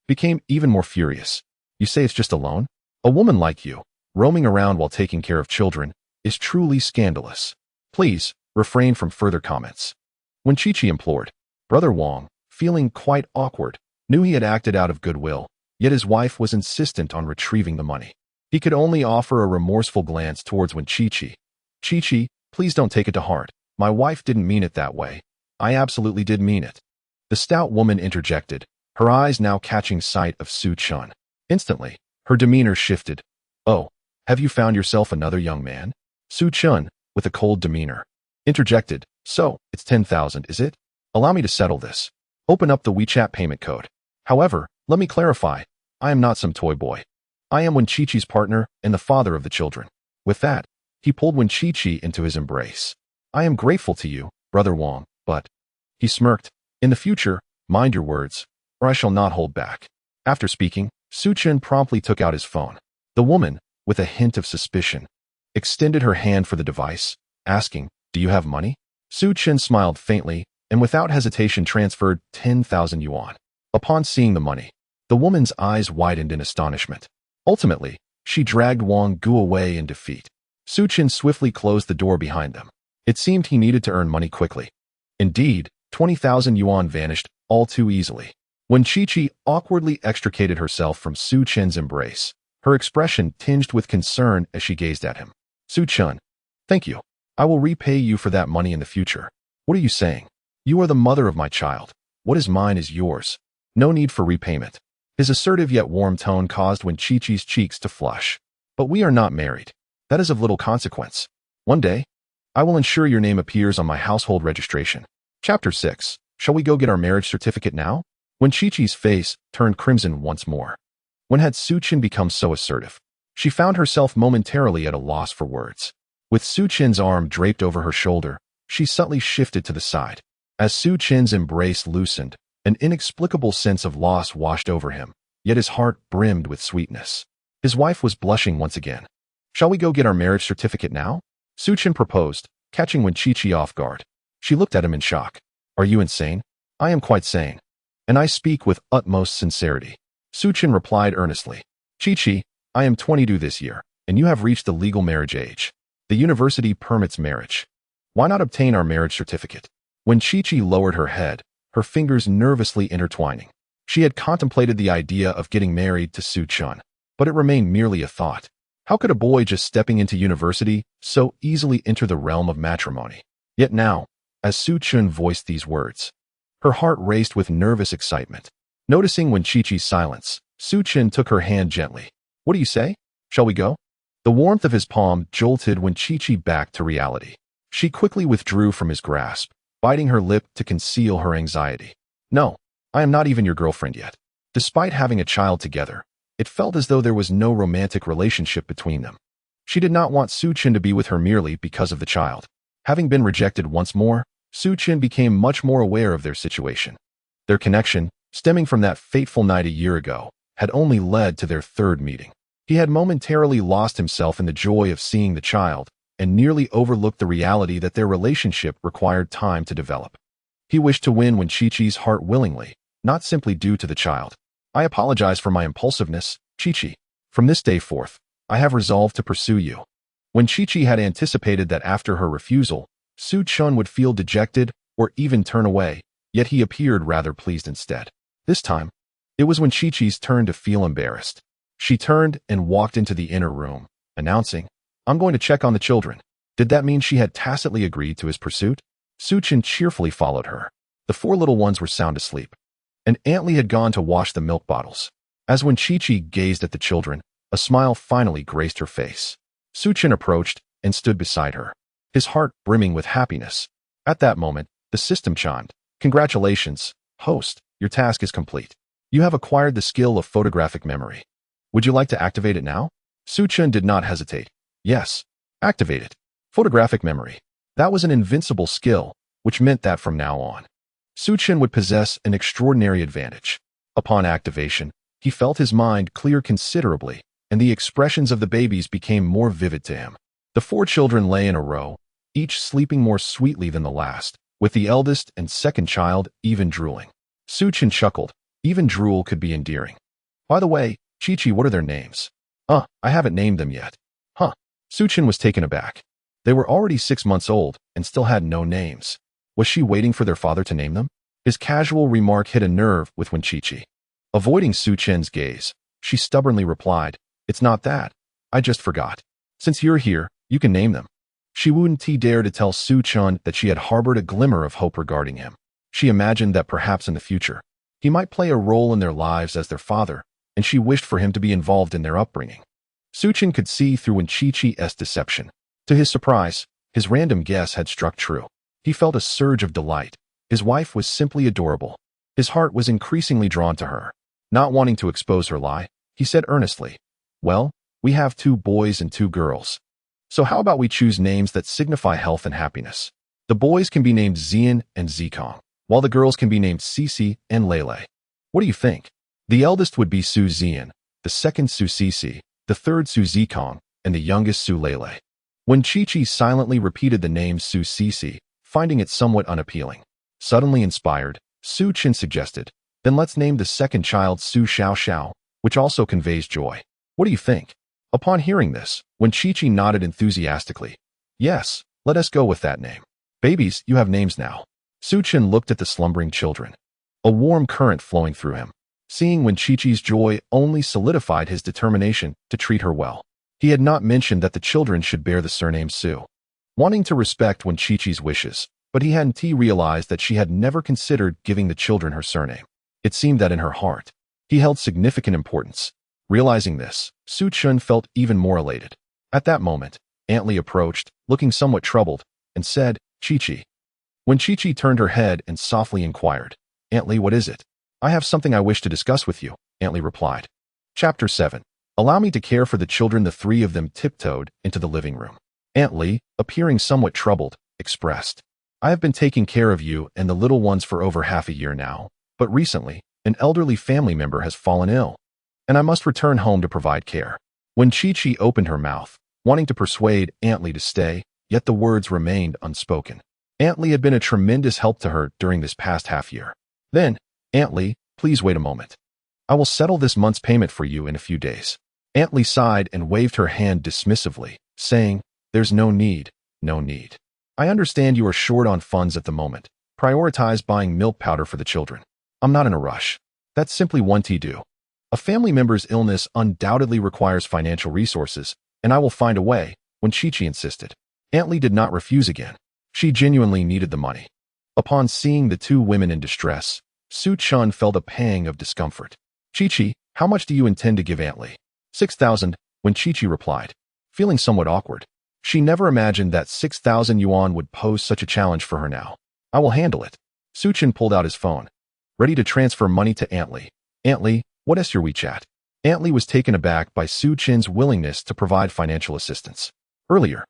became even more furious. You say it's just a loan? A woman like you, roaming around while taking care of children, is truly scandalous. Please, refrained from further comments. When Chi-Chi implored, Brother Wong, feeling quite awkward, knew he had acted out of goodwill, yet his wife was insistent on retrieving the money. He could only offer a remorseful glance towards when Chi-Chi. Chi-Chi, please don't take it to heart. My wife didn't mean it that way. I absolutely did mean it. The stout woman interjected, her eyes now catching sight of Su Chun. Instantly, her demeanor shifted. Oh, have you found yourself another young man? Su Chun, with a cold demeanor, interjected. So, it's 10,000, is it? Allow me to settle this. Open up the WeChat payment code. However, let me clarify. I am not some toy boy. I am Wen Chi-Chi's partner and the father of the children. With that, he pulled Wen Chi-Chi into his embrace. I am grateful to you, Brother Wong, but... He smirked. In the future, mind your words, or I shall not hold back. After speaking, Su Chun promptly took out his phone. The woman, with a hint of suspicion, extended her hand for the device, asking, Do you have money? Su Chun smiled faintly and without hesitation transferred 10,000 yuan. Upon seeing the money, the woman's eyes widened in astonishment. Ultimately, she dragged Wang Gu away in defeat. Su Chun swiftly closed the door behind them. It seemed he needed to earn money quickly. Indeed, 20,000 yuan vanished all too easily. When Chi-Chi awkwardly extricated herself from Su Chun's embrace, her expression tinged with concern as she gazed at him. Su Chun, thank you. I will repay you for that money in the future. What are you saying? You are the mother of my child. What is mine is yours. No need for repayment. His assertive yet warm tone caused Wen Chi-Chi's cheeks to flush. But we are not married. That is of little consequence. One day, I will ensure your name appears on my household registration. Chapter 6. Shall we go get our marriage certificate now? When Chi-Chi's face turned crimson once more. When had Su Chun become so assertive? She found herself momentarily at a loss for words. With Su Chun's arm draped over her shoulder, she subtly shifted to the side. As Su Chun's embrace loosened, an inexplicable sense of loss washed over him, yet his heart brimmed with sweetness. His wife was blushing once again. Shall we go get our marriage certificate now? Su Chun proposed, catching Wen Chi-Chi off guard. She looked at him in shock. Are you insane? I am quite sane. And I speak with utmost sincerity. Su Chun replied earnestly. Chi-Chi, I am 22 this year, and you have reached the legal marriage age. The university permits marriage. Why not obtain our marriage certificate? When Chi-Chi lowered her head, her fingers nervously intertwining, she had contemplated the idea of getting married to Su Chun, but it remained merely a thought. How could a boy just stepping into university so easily enter the realm of matrimony? Yet now, as Su Chun voiced these words, her heart raced with nervous excitement. Noticing Wen Chi-Chi's silence, Su Chun took her hand gently. What do you say? Shall we go? The warmth of his palm jolted Wen Chi-Chi back to reality. She quickly withdrew from his grasp, biting her lip to conceal her anxiety. No, I am not even your girlfriend yet. Despite having a child together, it felt as though there was no romantic relationship between them. She did not want Su Chun to be with her merely because of the child. Having been rejected once more, Su Chun became much more aware of their situation. Their connection, stemming from that fateful night a year ago, had only led to their third meeting. He had momentarily lost himself in the joy of seeing the child and nearly overlooked the reality that their relationship required time to develop. He wished to win Wen Chi-Chi's heart willingly, not simply due to the child. I apologize for my impulsiveness, Chi-Chi. From this day forth, I have resolved to pursue you. When Chi-Chi had anticipated that after her refusal, Su Chun would feel dejected or even turn away, yet he appeared rather pleased instead. This time, it was when Chi-Chi's turn to feel embarrassed. She turned and walked into the inner room, announcing, I'm going to check on the children. Did that mean she had tacitly agreed to his pursuit? Su Chun cheerfully followed her. The four little ones were sound asleep, and Aunt Lee had gone to wash the milk bottles. As when Chi-Chi gazed at the children, a smile finally graced her face. Su Chun approached and stood beside her, his heart brimming with happiness. At that moment, the system chimed. Congratulations, host, your task is complete. You have acquired the skill of photographic memory. Would you like to activate it now? Su Chun did not hesitate. Yes, activate it. Photographic memory. That was an invincible skill, which meant that from now on, Su Chun would possess an extraordinary advantage. Upon activation, he felt his mind clear considerably, and the expressions of the babies became more vivid to him. The four children lay in a row, each sleeping more sweetly than the last, with the eldest and second child even drooling. Su Chun chuckled. Even drool could be endearing. By the way, Chi-Chi, what are their names? I haven't named them yet. Huh. Su Chun was taken aback. They were already 6 months old and still had no names. Was she waiting for their father to name them? His casual remark hit a nerve with Wenqiqi. Avoiding Su Chen's gaze, she stubbornly replied, "It's not that. I just forgot. Since you're here, you can name them." She wouldn't dare to tell Su Chen that she had harbored a glimmer of hope regarding him. She imagined that perhaps in the future, he might play a role in their lives as their father, and she wished for him to be involved in their upbringing. Su Chen could see through Wenqiqi's deception. To his surprise, his random guess had struck true. He felt a surge of delight. His wife was simply adorable. His heart was increasingly drawn to her. Not wanting to expose her lie, he said earnestly, "Well, we have 2 boys and 2 girls. So how about we choose names that signify health and happiness? The boys can be named Xian and Zikong, while the girls can be named Cici and Lele. What do you think?" The eldest would be Su Xian, the second Su Cici, the third Su Zikong, and the youngest Su Lele. Wenqiqi silently repeated the name Su Cici, finding it somewhat unappealing. Suddenly inspired, Su Chen suggested, "Then let's name the second child Su Xiao Xiao, which also conveys joy. What do you think?" Upon hearing this, Wenqiqi nodded enthusiastically. "Yes, let us go with that name. Babies, you have names now." Su Chen looked at the slumbering children. A warm current flowing through him. Seeing Wenqiqi's joy only solidified his determination to treat her well. He had not mentioned that the children should bear the surname Su. Wanting to respect Wenqiqi's wishes, but he hadn't realized that she had never considered giving the children her surname. It seemed that in her heart, he held significant importance. Realizing this, Su Chen felt even more elated. At that moment, Aunt Li approached, looking somewhat troubled, and said, "Chi-Chi." When Chi-Chi turned her head and softly inquired, "Aunt Li, what is it?" "I have something I wish to discuss with you," Aunt Li replied. Chapter 7. Allow me to care for the children. The 3 of them tiptoed into the living room. Aunt Li, appearing somewhat troubled, expressed, "I have been taking care of you and the little ones for over half a year now, but recently, an elderly family member has fallen ill, and I must return home to provide care." When Chi-Chi opened her mouth, wanting to persuade Aunt Li to stay, yet the words remained unspoken. Aunt Li had been a tremendous help to her during this past half year. Then, "Aunt Li, please wait a moment. I will settle this month's payment for you in a few days." Aunt Li sighed and waved her hand dismissively, saying, "There's no need, no need. I understand you are short on funds at the moment. Prioritize buying milk powder for the children. I'm not in a rush. That's simply one to do. A family member's illness undoubtedly requires financial resources, and I will find a way," when Chi-Chi insisted. Aunt Li did not refuse again. She genuinely needed the money. Upon seeing the 2 women in distress, Su Chen felt a pang of discomfort. "Chi-Chi, how much do you intend to give Aunt Li?" 6,000, when Chi-Chi replied, feeling somewhat awkward. She never imagined that 6,000 yuan would pose such a challenge for her now. "I will handle it." Su Chen pulled out his phone, ready to transfer money to Aunt Li. "Aunt Li, what is your WeChat?" Aunt Li was taken aback by Su Chen's willingness to provide financial assistance. Earlier,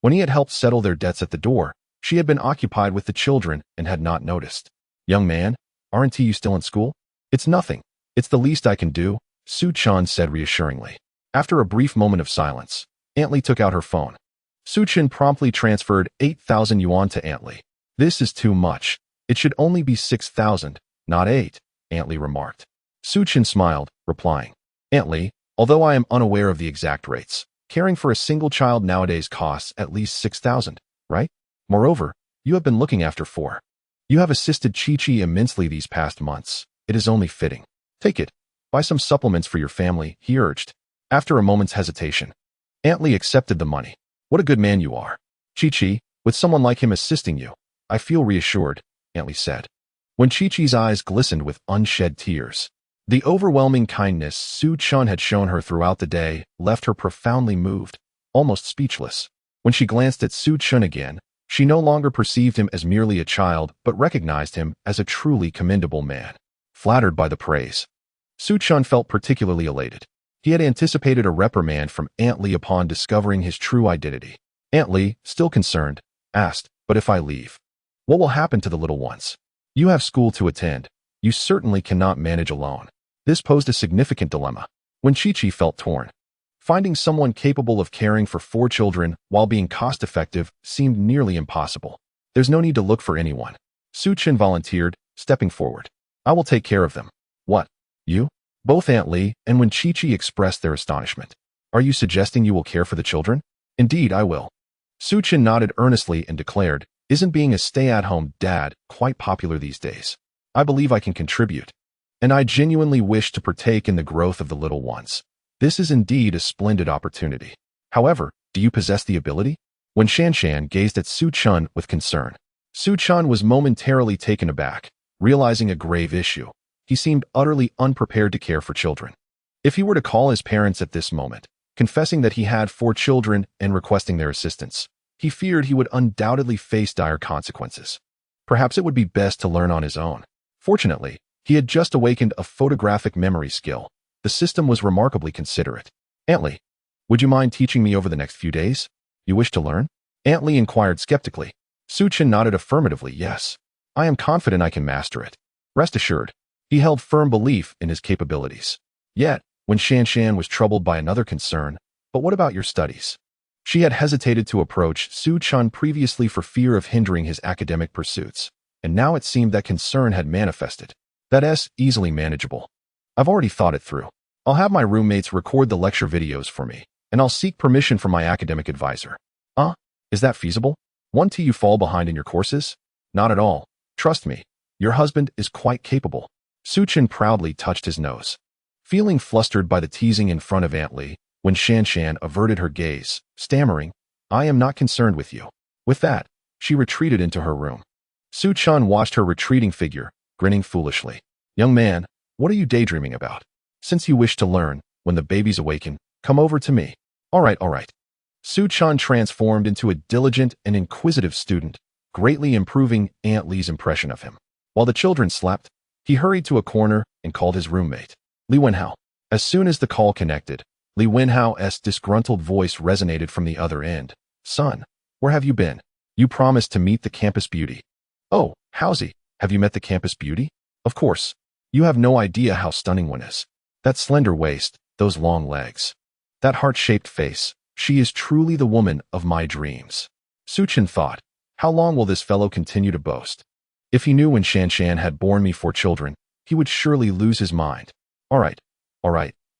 when he had helped settle their debts at the door, she had been occupied with the children and had not noticed. "Young man, aren't you still in school?" "It's nothing. It's the least I can do," Su Chen said reassuringly. After a brief moment of silence, Aunt Li took out her phone. Su Chen promptly transferred 8,000 yuan to Aunt Li. "This is too much. It should only be 6,000, not 8, Aunt Li remarked. Su Chen smiled, replying, "Aunt Li, although I am unaware of the exact rates, caring for a single child nowadays costs at least 6,000, right? Moreover, you have been looking after 4. You have assisted Chi-Chi immensely these past months. It is only fitting. Take it. Buy some supplements for your family," he urged. After a moment's hesitation, Aunt Li accepted the money. "What a good man you are. Chi-Chi, with someone like him assisting you, I feel reassured," Aunt Li said. When Chi-Chi's eyes glistened with unshed tears, the overwhelming kindness Su Chen had shown her throughout the day left her profoundly moved, almost speechless. When she glanced at Su Chen again, she no longer perceived him as merely a child but recognized him as a truly commendable man. Flattered by the praise, Su Chen felt particularly elated. He had anticipated a reprimand from Aunt Li upon discovering his true identity. Aunt Li, still concerned, asked, "But if I leave, what will happen to the little ones? You have school to attend. You certainly cannot manage alone." This posed a significant dilemma. When Chi-Chi felt torn. Finding someone capable of caring for 4 children while being cost-effective seemed nearly impossible. "There's no need to look for anyone," Su Chen volunteered, stepping forward. "I will take care of them." "What? You?" Both Aunt Li and when Chi-Chi expressed their astonishment. "Are you suggesting you will care for the children?" "Indeed, I will." Suchin nodded earnestly and declared, "Isn't being a stay-at-home dad quite popular these days? I believe I can contribute. And I genuinely wish to partake in the growth of the little ones. This is indeed a splendid opportunity. However, do you possess the ability?" When Shanshan gazed at Su Chun with concern, Su Chun was momentarily taken aback, realizing a grave issue. He seemed utterly unprepared to care for children. If he were to call his parents at this moment, confessing that he had 4 children and requesting their assistance, he feared he would undoubtedly face dire consequences. Perhaps it would be best to learn on his own. Fortunately, he had just awakened a photographic memory skill. The system was remarkably considerate. "Aunt Lee, would you mind teaching me over the next few days? You wish to learn?" Aunt Lee inquired skeptically. Suchin nodded affirmatively, "Yes. I am confident I can master it." Rest assured, he held firm belief in his capabilities. Yet, when Shanshan was troubled by another concern, "But what about your studies?" She had hesitated to approach Su Chun previously for fear of hindering his academic pursuits, and now it seemed that concern had manifested. "That's easily manageable. I've already thought it through. I'll have my roommates record the lecture videos for me, and I'll seek permission from my academic advisor." Is that feasible? Won't you fall behind in your courses? Not at all. Trust me, your husband is quite capable. Suchin proudly touched his nose. Feeling flustered by the teasing in front of Aunt Lee, when Shanshan averted her gaze, stammering, "I am not concerned with you." With that, she retreated into her room. Su Chun watched her retreating figure, grinning foolishly. "Young man, what are you daydreaming about? Since you wish to learn, when the babies awaken, come over to me." All right. Su Chun transformed into a diligent and inquisitive student, greatly improving Aunt Lee's impression of him. While the children slept, he hurried to a corner and called his roommate, Li Wenhao. As soon as the call connected, Li Wenhao's disgruntled voice resonated from the other end. "Son, where have you been? You promised to meet the campus beauty." "Oh, Howsy, have you met the campus beauty?" "Of course. You have no idea how stunning one is. That slender waist, those long legs, that heart-shaped face. She is truly the woman of my dreams." Suchin thought, "How long will this fellow continue to boast? If he knew when Shanshan had borne me 4 children, he would surely lose his mind." All right.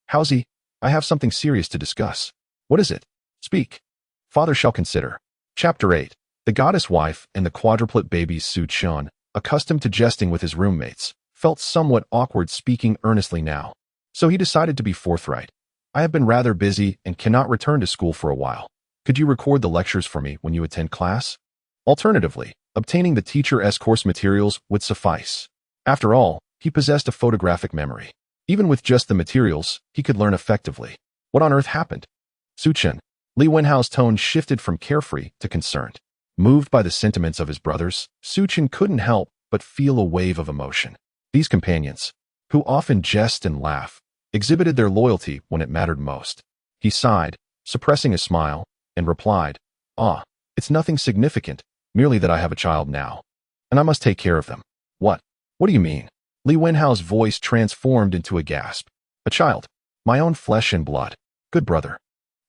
Howsy, I have something serious to discuss." "What is it? Speak." "Father shall consider." Chapter 8. The goddess wife and the quadruplet babies. Su Chun, accustomed to jesting with his roommates, felt somewhat awkward speaking earnestly now. So he decided to be forthright. "I have been rather busy and cannot return to school for a while. Could you record the lectures for me when you attend class? Alternatively, obtaining the teacher's course materials would suffice." After all, he possessed a photographic memory. Even with just the materials, he could learn effectively. What on earth happened? Suchin. Li Wenhao's tone shifted from carefree to concerned. Moved by the sentiments of his brothers, Suchin couldn't help but feel a wave of emotion. These companions, who often jest and laugh, exhibited their loyalty when it mattered most. He sighed, suppressing a smile, and replied, "It's nothing significant, merely that I have a child now, and I must take care of them." What do you mean?" Li Wenhao's voice transformed into a gasp. "A child? My own flesh and blood. Good brother.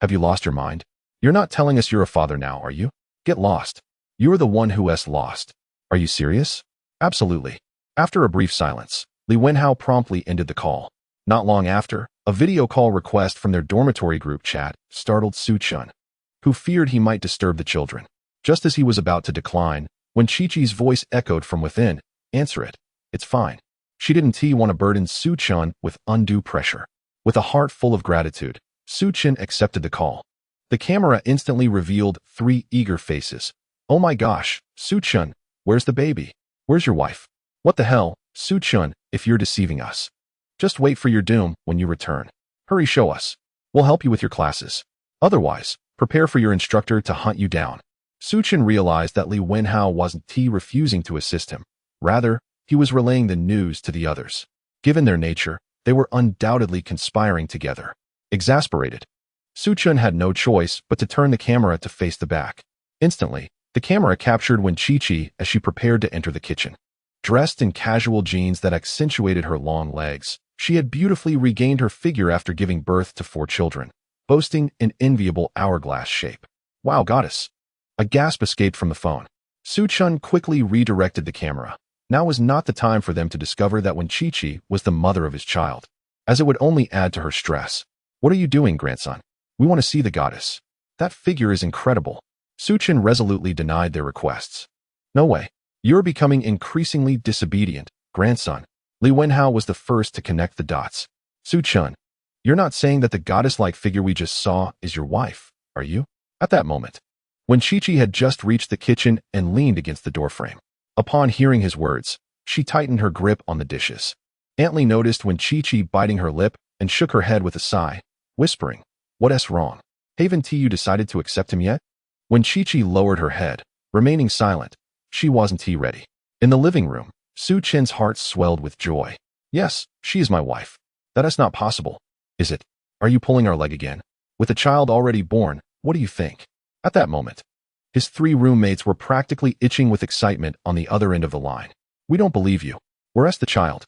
Have you lost your mind? You're not telling us you're a father now, are you? Get lost. You're the one who's lost. Are you serious?" "Absolutely." After a brief silence, Li Wenhao promptly ended the call. Not long after, a video call request from their dormitory group chat startled Su Chun, who feared he might disturb the children. Just as he was about to decline, when Chi-Chi's voice echoed from within, "Answer it. It's fine." She didn't want to burden Su Chun with undue pressure. With a heart full of gratitude, Su Chun accepted the call. The camera instantly revealed 3 eager faces. "Oh my gosh, Su Chun, where's the baby? Where's your wife? What the hell, Su Chun, if you're deceiving us? Just wait for your doom when you return. Hurry, show us. We'll help you with your classes. Otherwise, prepare for your instructor to hunt you down." Suchin realized that Li Wenhao wasn't refusing to assist him. Rather, he was relaying the news to the others. Given their nature, they were undoubtedly conspiring together. Exasperated, Suchin had no choice but to turn the camera to face the back. Instantly, the camera captured when Chi-Chi as she prepared to enter the kitchen. Dressed in casual jeans that accentuated her long legs, she had beautifully regained her figure after giving birth to 4 children, boasting an enviable hourglass shape. "Wow, goddess." A gasp escaped from the phone. Su Chun quickly redirected the camera. Now was not the time for them to discover that when Chi-Chi was the mother of his child, as it would only add to her stress. "What are you doing, grandson? We want to see the goddess. That figure is incredible." Su Chen resolutely denied their requests. No way. You're becoming increasingly disobedient, grandson. Li Wenhao was the first to connect the dots. Su Chen, you're not saying that the goddess-like figure we just saw is your wife, are you? At that moment, when Chi-Chi had just reached the kitchen and leaned against the doorframe. Upon hearing his words, she tightened her grip on the dishes. Aunt Li noticed when Chi-Chi biting her lip and shook her head with a sigh, whispering, "What's wrong? Haven't you decided to accept him yet?" When Chi-Chi lowered her head, remaining silent, she wasn't ready. In the living room, Su Chen's heart swelled with joy. Yes, she is my wife. That is not possible. Is it? Are you pulling our leg again? With a child already born, what do you think? At that moment, his 3 roommates were practically itching with excitement on the other end of the line. We don't believe you. Where's the child?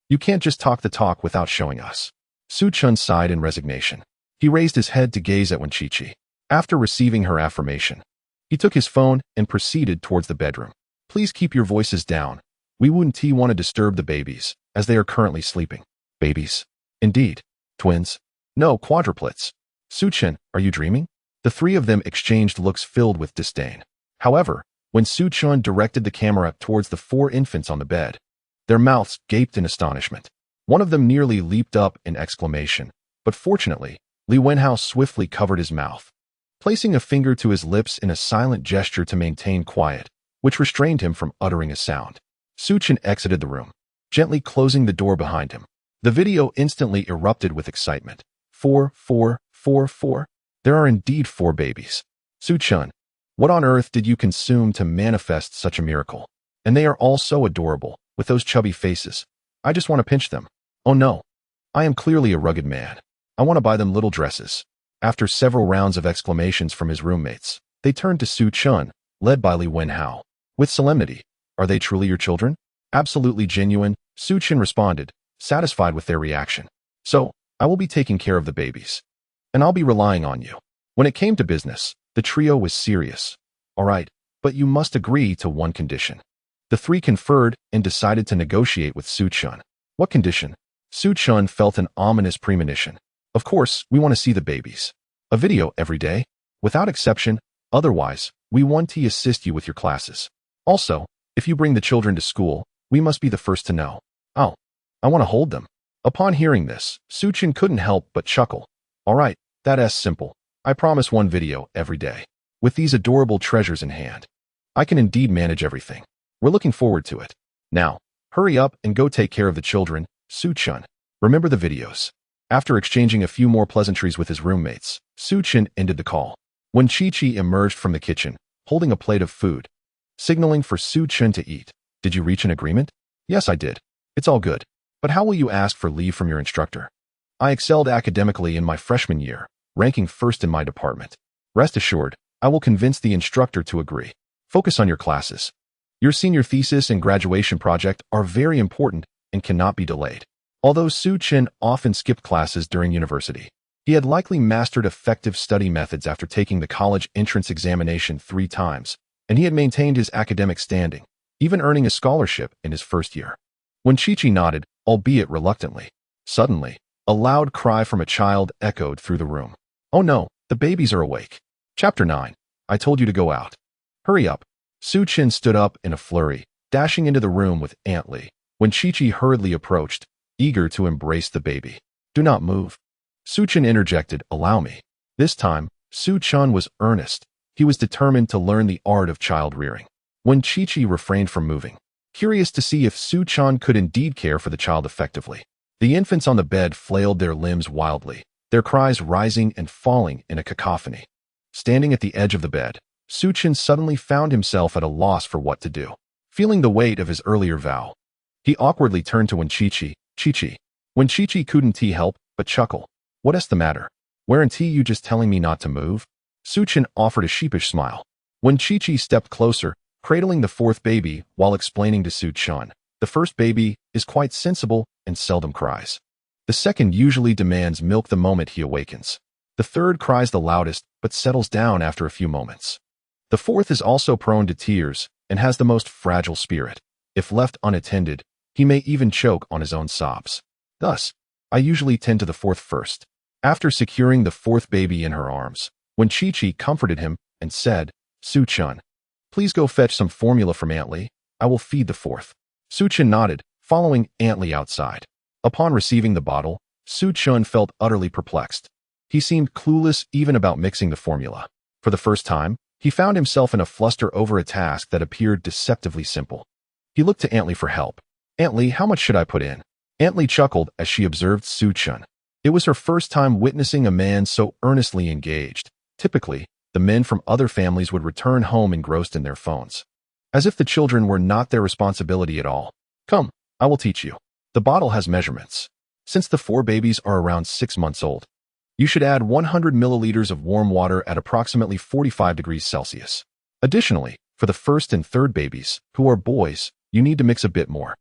You can't just talk the talk without showing us. Su Chen sighed in resignation. He raised his head to gaze at Wen Chi-Chi. After receiving her affirmation, he took his phone and proceeded towards the bedroom. Please keep your voices down. We wouldn't want to disturb the babies, as they are currently sleeping. Babies? Indeed. Twins? No, quadruplets. Su Chen, are you dreaming? The 3 of them exchanged looks filled with disdain. However, when Su Chen directed the camera towards the 4 infants on the bed, their mouths gaped in astonishment. One of them nearly leaped up in exclamation, but fortunately, Li Wenhao swiftly covered his mouth, placing a finger to his lips in a silent gesture to maintain quiet, which restrained him from uttering a sound. Su Chen exited the room, gently closing the door behind him. The video instantly erupted with excitement. 4, 4, 4, 4. There are indeed 4 babies. Su Chen, what on earth did you consume to manifest such a miracle? And they are all so adorable, with those chubby faces. I just want to pinch them. Oh no. I am clearly a rugged man. I want to buy them little dresses. After several rounds of exclamations from his roommates, they turned to Su Chen, led by Li Wenhao. With solemnity, are they truly your children? Absolutely genuine, Su Chen responded, satisfied with their reaction. So, I will be taking care of the babies. And I'll be relying on you. When it came to business, the trio was serious. All right, but you must agree to one condition. The 3 conferred and decided to negotiate with Su Chen. What condition? Su Chen felt an ominous premonition. Of course, we want to see the babies. A video every day, without exception, otherwise, we want to assist you with your classes. Also, if you bring the children to school, we must be the first to know. Oh, I want to hold them. Upon hearing this, Su Chen couldn't help but chuckle. All right, that's simple. I promise 1 video every day. With these adorable treasures in hand, I can indeed manage everything. We're looking forward to it. Now, hurry up and go take care of the children, Su Chen. Remember the videos. After exchanging a few more pleasantries with his roommates, Su Chen ended the call. When Chi-Chi emerged from the kitchen, holding a plate of food, signaling for Su Chen to eat. Did you reach an agreement? Yes, I did. It's all good. But how will you ask for leave from your instructor? I excelled academically in my freshman year, ranking first in my department. Rest assured, I will convince the instructor to agree. Focus on your classes. Your senior thesis and graduation project are very important and cannot be delayed. Although Su Chen often skipped classes during university, he had likely mastered effective study methods after taking the college entrance examination 3 times, and he had maintained his academic standing, even earning a scholarship in his first year. When Chi-Chi nodded, albeit reluctantly, suddenly, a loud cry from a child echoed through the room. Oh no, the babies are awake. Chapter 9. I told you to go out. Hurry up. Su Chen stood up in a flurry, dashing into the room with Aunt Li. When Chi-Chi hurriedly approached, eager to embrace the baby. Do not move. Su Chen interjected, allow me. This time, Su Chen was earnest. He was determined to learn the art of child rearing. When Chi-Chi refrained from moving, curious to see if Su Chen could indeed care for the child effectively, the infants on the bed flailed their limbs wildly, their cries rising and falling in a cacophony. Standing at the edge of the bed, Su Chen suddenly found himself at a loss for what to do. Feeling the weight of his earlier vow, he awkwardly turned to Chi-Chi. Chi-Chi. When Chi-Chi couldn't help but chuckle. What's the matter? Weren't you just telling me not to move? Su Chen offered a sheepish smile. When Chi-Chi stepped closer, cradling the 4th baby while explaining to Su Chen, the first baby is quite sensible and seldom cries. The second usually demands milk the moment he awakens. The third cries the loudest but settles down after a few moments. The 4th is also prone to tears and has the most fragile spirit. If left unattended, he may even choke on his own sobs. Thus, I usually tend to the 4th first. After securing the 4th baby in her arms, when Chi-Chi comforted him and said, Su-chun, please go fetch some formula from Aunt Lee. I will feed the fourth. Su-chun nodded, following Aunt Lee outside. Upon receiving the bottle, Su-chun felt utterly perplexed. He seemed clueless even about mixing the formula. For the first time, he found himself in a fluster over a task that appeared deceptively simple. He looked to Aunt Lee for help. Aunt Lee, how much should I put in? Aunt Lee chuckled as she observed Su-chun. It was her first time witnessing a man so earnestly engaged. Typically, the men from other families would return home engrossed in their phones, as if the children were not their responsibility at all. Come, I will teach you. The bottle has measurements. Since the 4 babies are around 6 months old, you should add 100 milliliters of warm water at approximately 45 degrees Celsius. Additionally, for the first and third babies, who are boys, you need to mix a bit more.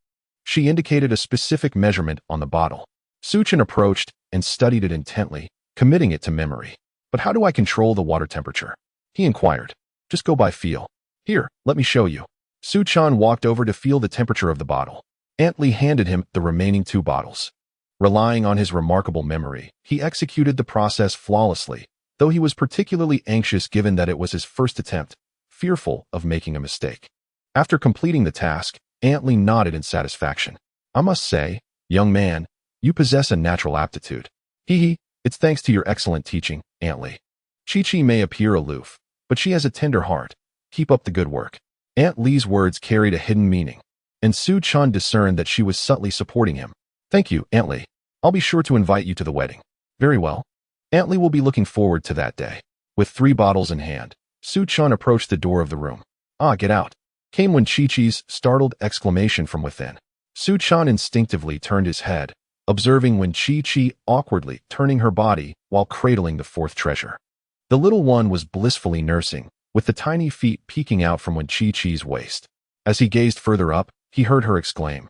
She indicated a specific measurement on the bottle. Su-chun approached and studied it intently, committing it to memory. But how do I control the water temperature? He inquired. Just go by feel. Here, let me show you. Su-chun walked over to feel the temperature of the bottle. Aunt Lee handed him the remaining 2 bottles. Relying on his remarkable memory, he executed the process flawlessly, though he was particularly anxious given that it was his first attempt, fearful of making a mistake. After completing the task, Aunt Lee nodded in satisfaction. I must say, young man, you possess a natural aptitude. Hee, it's thanks to your excellent teaching, Aunt Lee. Chi-Chi may appear aloof, but she has a tender heart. Keep up the good work. Aunt Lee's words carried a hidden meaning, and Su-chun discerned that she was subtly supporting him. Thank you, Aunt Lee. I'll be sure to invite you to the wedding. Very well. Aunt Lee will be looking forward to that day. With 3 bottles in hand, Su-chun approached the door of the room. Ah, get out, came when Chi-Chi's startled exclamation from within. Su-chun instinctively turned his head, observing when Chi-Chi awkwardly turning her body while cradling the 4th treasure. The little one was blissfully nursing, with the tiny feet peeking out from Chi-Chi's waist. As he gazed further up, he heard her exclaim,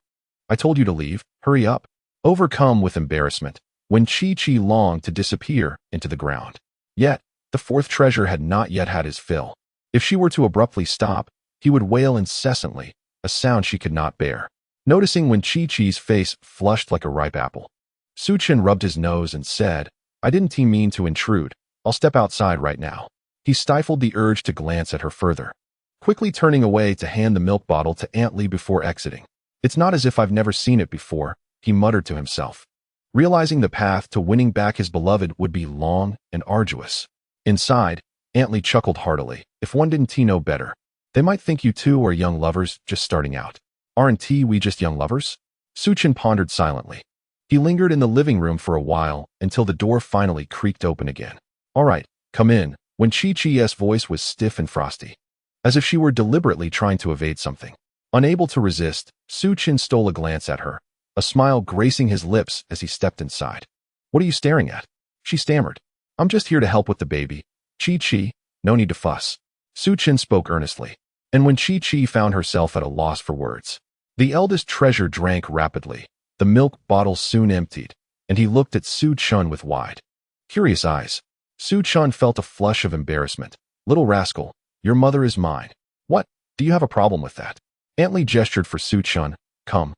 I told you to leave, hurry up. Overcome with embarrassment, when Chi-Chi longed to disappear into the ground. Yet, the 4th treasure had not yet had his fill. If she were to abruptly stop, he would wail incessantly, a sound she could not bear. Noticing when Chi-Chi's face flushed like a ripe apple, Su-chun rubbed his nose and said, I didn't mean to intrude. I'll step outside right now. He stifled the urge to glance at her further, quickly turning away to hand the milk bottle to Aunt Lee before exiting. It's not as if I've never seen it before, he muttered to himself, realizing the path to winning back his beloved would be long and arduous. Inside, Aunt Lee chuckled heartily. If one didn't know better, they might think you two are young lovers just starting out. Aren't we just young lovers? Su-chun pondered silently. He lingered in the living room for a while until the door finally creaked open again. All right, come in, when Chi-Chi's voice was stiff and frosty, as if she were deliberately trying to evade something. Unable to resist, Su-chun stole a glance at her, a smile gracing his lips as he stepped inside. What are you staring at? She stammered. I'm just here to help with the baby. Chi-Chi, no need to fuss. Su-chun spoke earnestly, and when Chi-Chi found herself at a loss for words, the eldest treasure drank rapidly. The milk bottle soon emptied, and he looked at Su-chun with wide, curious eyes. Su-chun felt a flush of embarrassment. Little rascal, your mother is mine. What? Do you have a problem with that? Aunt Lee gestured for Su-chun. Come.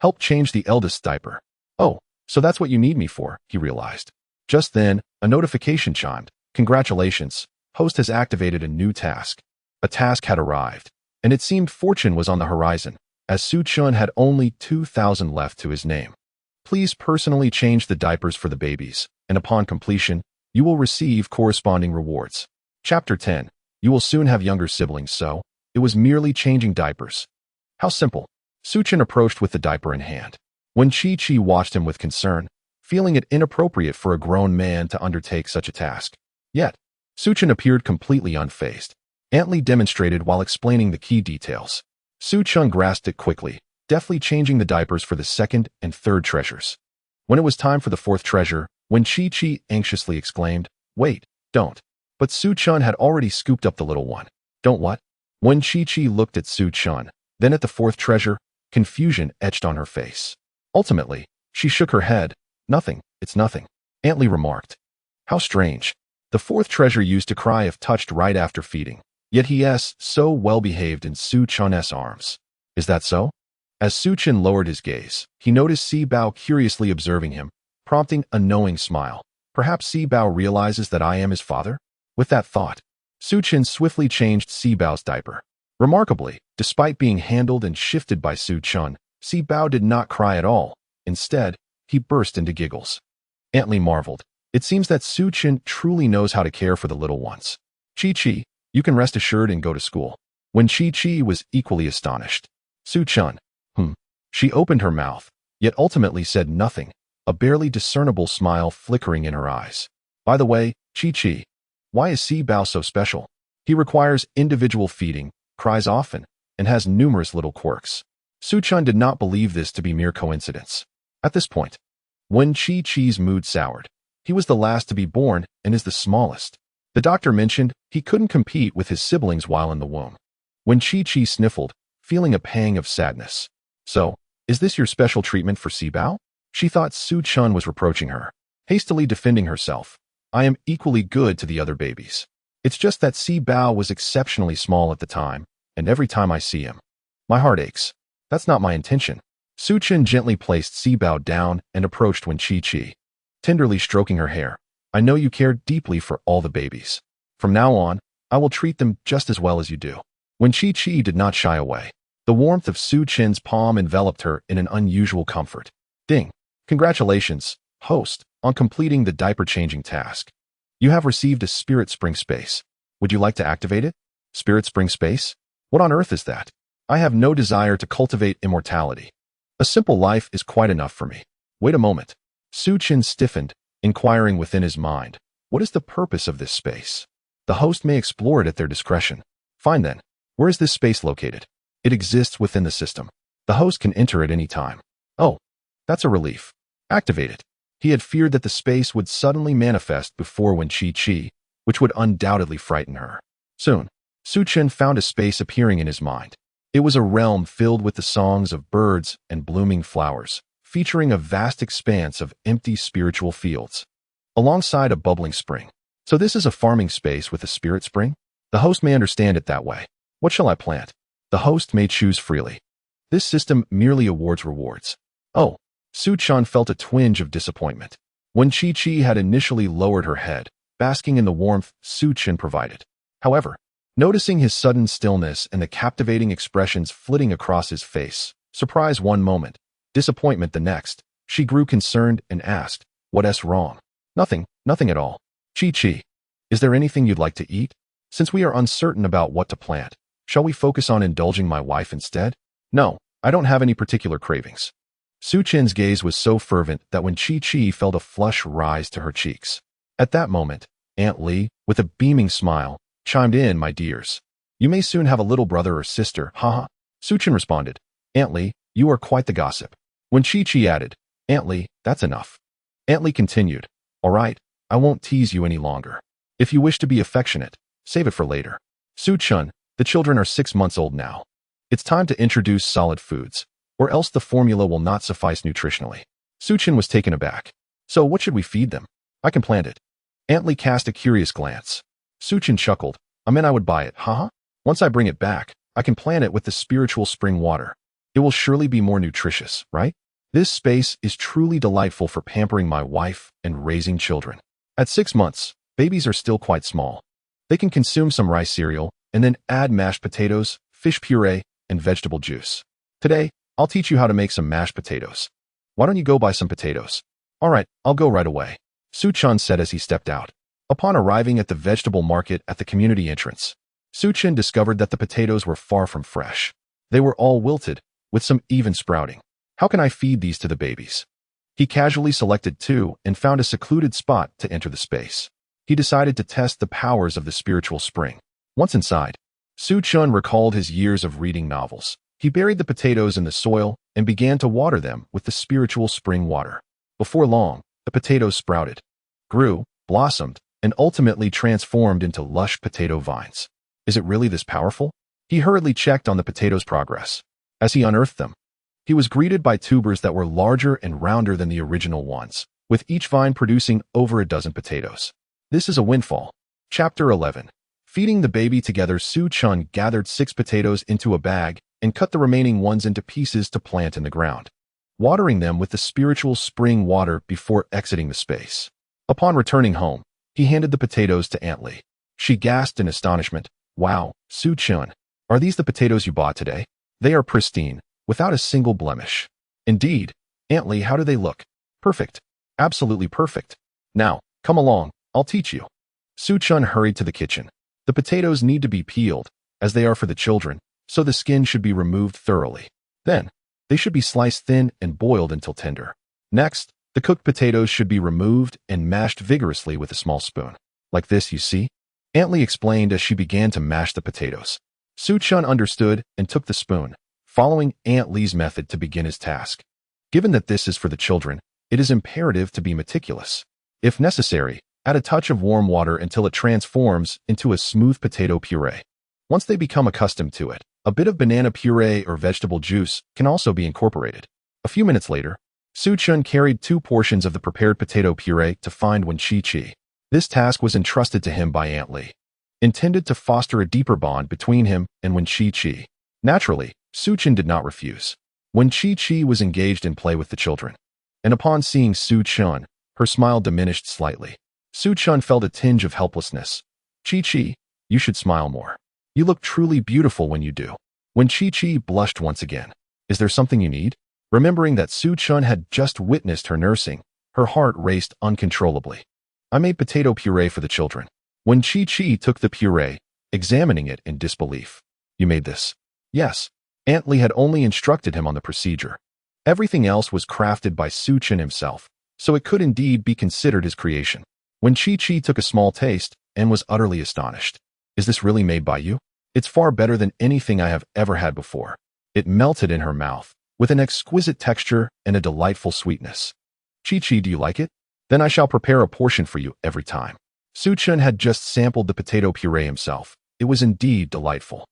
Help change the eldest's diaper. Oh, so that's what you need me for, he realized. Just then, a notification chimed. Congratulations, host has activated a new task. A task had arrived, and it seemed fortune was on the horizon, as Su-chun had only 2,000 left to his name. Please personally change the diapers for the babies, and upon completion, you will receive corresponding rewards. Chapter 10. You will soon have younger siblings, so it was merely changing diapers. How simple. Su-chun approached with the diaper in hand. When Chi-Chi watched him with concern, feeling it inappropriate for a grown man to undertake such a task. Yet, Su-chun appeared completely unfazed. Aunt Lee demonstrated while explaining the key details. Su-chun grasped it quickly, deftly changing the diapers for the 2nd and 3rd treasures. When it was time for the 4th treasure, when Chi-Chi anxiously exclaimed, Wait, don't. But Su-chun had already scooped up the little one. Don't what? When Chi-Chi looked at Su-chun, then at the 4th treasure, confusion etched on her face. Ultimately, she shook her head. Nothing, it's nothing. Aunt Lee remarked. How strange. The 4th treasure used to cry if touched right after feeding, yet he's so well-behaved in Su-chun's arms. Is that so? As Su-chun lowered his gaze, he noticed Si-bao curiously observing him, prompting a knowing smile. Perhaps Si-bao realizes that I am his father? With that thought, Su Chen swiftly changed Si Bao's diaper. Remarkably, despite being handled and shifted by Su Chen, Si Bao did not cry at all. Instead, he burst into giggles. Aunt Li marveled. It seems that Su Chen truly knows how to care for the little ones. Chi-Chi, you can rest assured and go to school. When Chi-Chi was equally astonished. Su Chen, She opened her mouth, yet ultimately said nothing, a barely discernible smile flickering in her eyes. By the way, Chi-Chi, why is Si Bao so special? He requires individual feeding, cries often, and has numerous little quirks. Su Chen did not believe this to be mere coincidence. At this point, when Chi-Chi's mood soured, he was the last to be born and is the smallest. The doctor mentioned he couldn't compete with his siblings while in the womb. When Chi-Chi sniffled, feeling a pang of sadness. So, is this your special treatment for Si Bao? She thought Su Chen was reproaching her. Hastily defending herself, I am equally good to the other babies. It's just that Si Bao was exceptionally small at the time, and every time I see him, my heart aches. That's not my intention. Su Chen gently placed Si Bao down and approached Wen Chi-Chi, tenderly stroking her hair. I know you care deeply for all the babies. From now on, I will treat them just as well as you do. Wen Chi-Chi did not shy away. The warmth of Su Chen's palm enveloped her in an unusual comfort. Ding! Congratulations, host, on completing the diaper-changing task. You have received a Spirit Spring Space. Would you like to activate it? Spirit Spring Space? What on earth is that? I have no desire to cultivate immortality. A simple life is quite enough for me. Wait a moment. Su Chen stiffened, inquiring within his mind. What is the purpose of this space? The host may explore it at their discretion. Fine then. Where is this space located? It exists within the system. The host can enter at any time. Oh, that's a relief. Activate it. He had feared that the space would suddenly manifest before Wen Chi-Chi, which would undoubtedly frighten her. Soon, Su Chen found a space appearing in his mind. It was a realm filled with the songs of birds and blooming flowers, featuring a vast expanse of empty spiritual fields, alongside a bubbling spring. So this is a farming space with a spirit spring? The host may understand it that way. What shall I plant? The host may choose freely. This system merely awards rewards. Oh, Su Chen felt a twinge of disappointment. When Chi-Chi had initially lowered her head, basking in the warmth Su Chen provided. However, noticing his sudden stillness and the captivating expressions flitting across his face, surprise one moment, disappointment the next, she grew concerned and asked, "What's wrong?" Nothing at all. Chi-Chi, is there anything you'd like to eat? Since we are uncertain about what to plant, shall we focus on indulging my wife instead? No, I don't have any particular cravings. Su Chen's gaze was so fervent that when Chi-Chi felt a flush rise to her cheeks. At that moment, Aunt Li, with a beaming smile, chimed in, "My dears, you may soon have a little brother or sister, haha." Su Chen responded, "Aunt Li, you are quite the gossip." When Chi-Chi added, "Aunt Li, that's enough." Aunt Li continued, "All right, I won't tease you any longer. If you wish to be affectionate, save it for later. Su Chen, the children are 6 months old now. It's time to introduce solid foods, or else the formula will not suffice nutritionally." Su Chen was taken aback. "So what should we feed them? I can plant it." Aunt Li cast a curious glance. Su Chen chuckled, "I meant I would buy it, haha. Once I bring it back, I can plant it with the spiritual spring water. It will surely be more nutritious, right? This space is truly delightful for pampering my wife and raising children." At 6 months, babies are still quite small. They can consume some rice cereal and then add mashed potatoes, fish puree, and vegetable juice. Today, I'll teach you how to make some mashed potatoes. Why don't you go buy some potatoes? All right, I'll go right away, Su Chen said as he stepped out. Upon arriving at the vegetable market at the community entrance, Su Chen discovered that the potatoes were far from fresh. They were all wilted, with some even sprouting. How can I feed these to the babies? He casually selected 2 and found a secluded spot to enter the space. He decided to test the powers of the spiritual spring. Once inside, Su Chen recalled his years of reading novels. He buried the potatoes in the soil and began to water them with the spiritual spring water. Before long, the potatoes sprouted, grew, blossomed, and ultimately transformed into lush potato vines. Is it really this powerful? He hurriedly checked on the potatoes' progress. As he unearthed them, he was greeted by tubers that were larger and rounder than the original ones, with each vine producing over a dozen potatoes. This is a windfall. Chapter 11. Feeding the baby together, Su Chen gathered 6 potatoes into a bag and cut the remaining ones into pieces to plant in the ground, watering them with the spiritual spring water before exiting the space. Upon returning home, he handed the potatoes to Aunt Li. She gasped in astonishment. Wow, Su-chun, are these the potatoes you bought today? They are pristine, without a single blemish. Indeed. Aunt Lee, how do they look? Perfect. Absolutely perfect. Now, come along, I'll teach you. Su-chun hurried to the kitchen. The potatoes need to be peeled, as they are for the children, so the skin should be removed thoroughly. Then, they should be sliced thin and boiled until tender. Next, the cooked potatoes should be removed and mashed vigorously with a small spoon. Like this, you see? Aunt Lee explained as she began to mash the potatoes. Su-chun understood and took the spoon, following Aunt Lee's method to begin his task. Given that this is for the children, it is imperative to be meticulous. If necessary, add a touch of warm water until it transforms into a smooth potato puree. Once they become accustomed to it, a bit of banana puree or vegetable juice can also be incorporated. A few minutes later, Su-chun carried 2 portions of the prepared potato puree to find Wen-chi-chi. This task was entrusted to him by Aunt Lee, intended to foster a deeper bond between him and Wen-chi-chi. Naturally, Su-chun did not refuse. Wen-chi-chi was engaged in play with the children, and upon seeing Su-chun, her smile diminished slightly. Su-chun felt a tinge of helplessness. Chi-chi, you should smile more. You look truly beautiful when you do. Wen-chi-chi blushed once again. Is there something you need? Remembering that Su-chun had just witnessed her nursing, her heart raced uncontrollably. I made potato puree for the children. Wen-chi-chi took the puree, examining it in disbelief. You made this? Yes. Aunt Lee had only instructed him on the procedure. Everything else was crafted by Su-chun himself, so it could indeed be considered his creation. Wen-chi-chi took a small taste and was utterly astonished. Is this really made by you? It's far better than anything I have ever had before. It melted in her mouth, with an exquisite texture and a delightful sweetness. Chi-chi, do you like it? Then I shall prepare a portion for you every time. Su-chun had just sampled the potato puree himself. It was indeed delightful.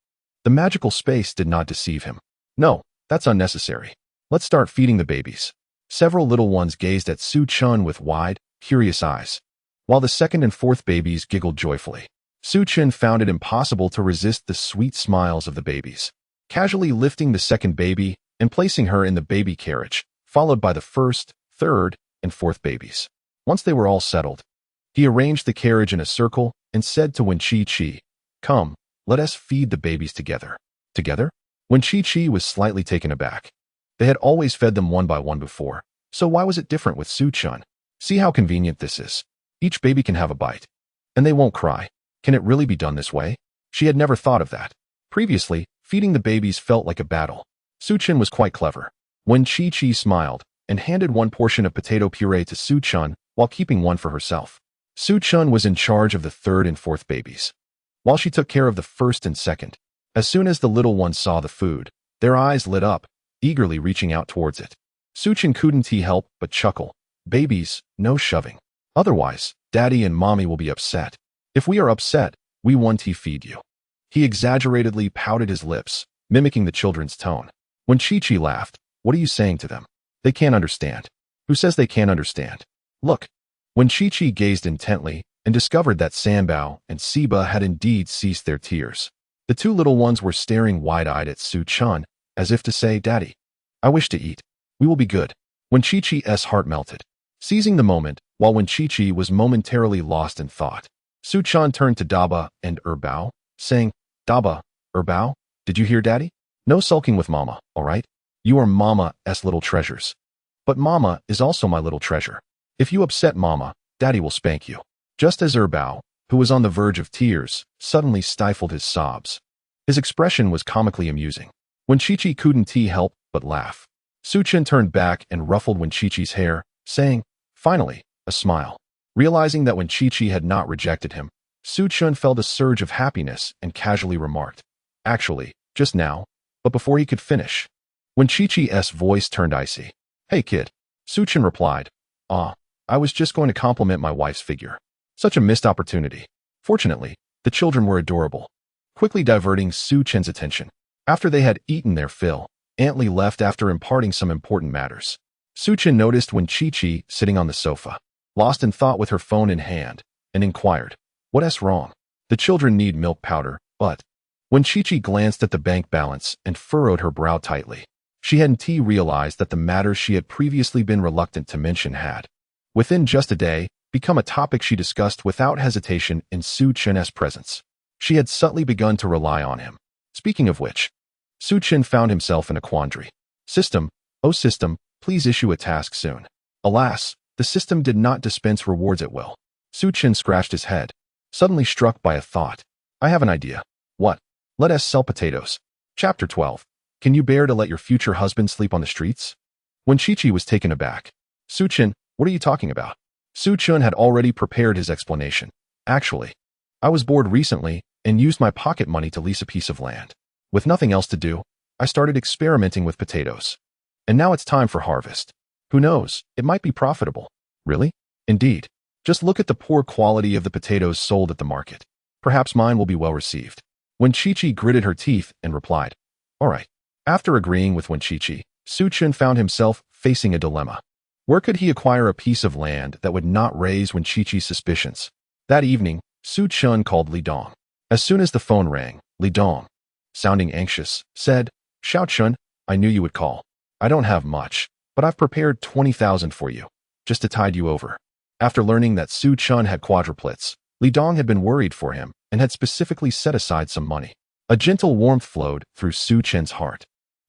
The magical space did not deceive him. No, that's unnecessary. Let's start feeding the babies. Several little ones gazed at Su-chun with wide, curious eyes, while the second and fourth babies giggled joyfully. Su-chun found it impossible to resist the sweet smiles of the babies. Casually lifting the second baby and placing her in the baby carriage, followed by the first, third, and fourth babies. Once they were all settled, he arranged the carriage in a circle and said to Wen-chi-chi, "Come, let us feed the babies together." Together? Wen-chi-chi was slightly taken aback. They had always fed them one by one before, so why was it different with Su-chun? See how convenient this is. Each baby can have a bite, and they won't cry. Can it really be done this way? She had never thought of that. Previously, feeding the babies felt like a battle. Su-chun was quite clever. Wen-chi-chi smiled and handed 1 portion of potato puree to Su-chun while keeping 1 for herself. Su-chun was in charge of the third and fourth babies, while she took care of the first and second. As soon as the little ones saw the food, their eyes lit up, eagerly reaching out towards it. Su-chun couldn't help but chuckle. Babies, no shoving. Otherwise, Daddy and Mommy will be upset. If we are upset, we want to feed you. He exaggeratedly pouted his lips, mimicking the children's tone. When Chi-chi laughed, what are you saying to them? They can't understand. Who says they can't understand? Look. When Chi-chi gazed intently and discovered that Sanbao and Siba had indeed ceased their tears, the 2 little ones were staring wide-eyed at Su-chun, as if to say, Daddy, I wish to eat. We will be good. When Chi-chi's heart melted, seizing the moment, while when Chi-chi was momentarily lost in thought, Su-chun turned to Daba and Bao, saying, Daba, Bao, did you hear Daddy? No sulking with Mama, all right? You are Mama's little treasures. But Mama is also my little treasure. If you upset Mama, Daddy will spank you. Just as Bao, who was on the verge of tears, suddenly stifled his sobs. His expression was comically amusing. When Chi-chi couldn't help but laugh, Su-chun turned back and ruffled when Chi-chi's hair, saying, finally, a smile. Realizing that when Chi-chi had not rejected him, Su-chun felt a surge of happiness and casually remarked, actually, just now, but before he could finish, when Chi-chi's voice turned icy. Hey kid, Su-chun replied, I was just going to compliment my wife's figure. Such a missed opportunity. Fortunately, the children were adorable. Quickly diverting Su-chun's attention. After they had eaten their fill, Aunt Lee left after imparting some important matters. Su-chun noticed when Chi-chi sitting on the sofa, lost in thought with her phone in hand, and inquired, what's wrong? The children need milk powder, but... When Chi-chi glanced at the bank balance and furrowed her brow tightly, she hadn't realized that the matters she had previously been reluctant to mention had, within just a day, become a topic she discussed without hesitation in Su Chen's presence. She had subtly begun to rely on him. Speaking of which, Su Chen found himself in a quandary. System, oh system, please issue a task soon. Alas, the system did not dispense rewards at will. Su Chen scratched his head, suddenly struck by a thought. I have an idea. What? Let us sell potatoes. Chapter 12. Can you bear to let your future husband sleep on the streets? When Chi-Chi was taken aback, Su Chen, what are you talking about? Su Chen had already prepared his explanation. Actually, I was bored recently and used my pocket money to lease a piece of land. With nothing else to do, I started experimenting with potatoes. And now it's time for harvest. Who knows, it might be profitable. Really? Indeed. Just look at the poor quality of the potatoes sold at the market. Perhaps mine will be well received. When Chi-Chi gritted her teeth and replied, all right. After agreeing with Chi-Chi, Su Chen found himself facing a dilemma. Where could he acquire a piece of land that would not raise Chi-Chi's suspicions? That evening, Su Chen called Li Dong. As soon as the phone rang, Li Dong, sounding anxious, said, Xiao Chen, I knew you would call. I don't have much, but I've prepared 20,000 for you, just to tide you over. After learning that Su Chen had quadruplets, Li Dong had been worried for him and had specifically set aside some money. A gentle warmth flowed through Su Chen's heart.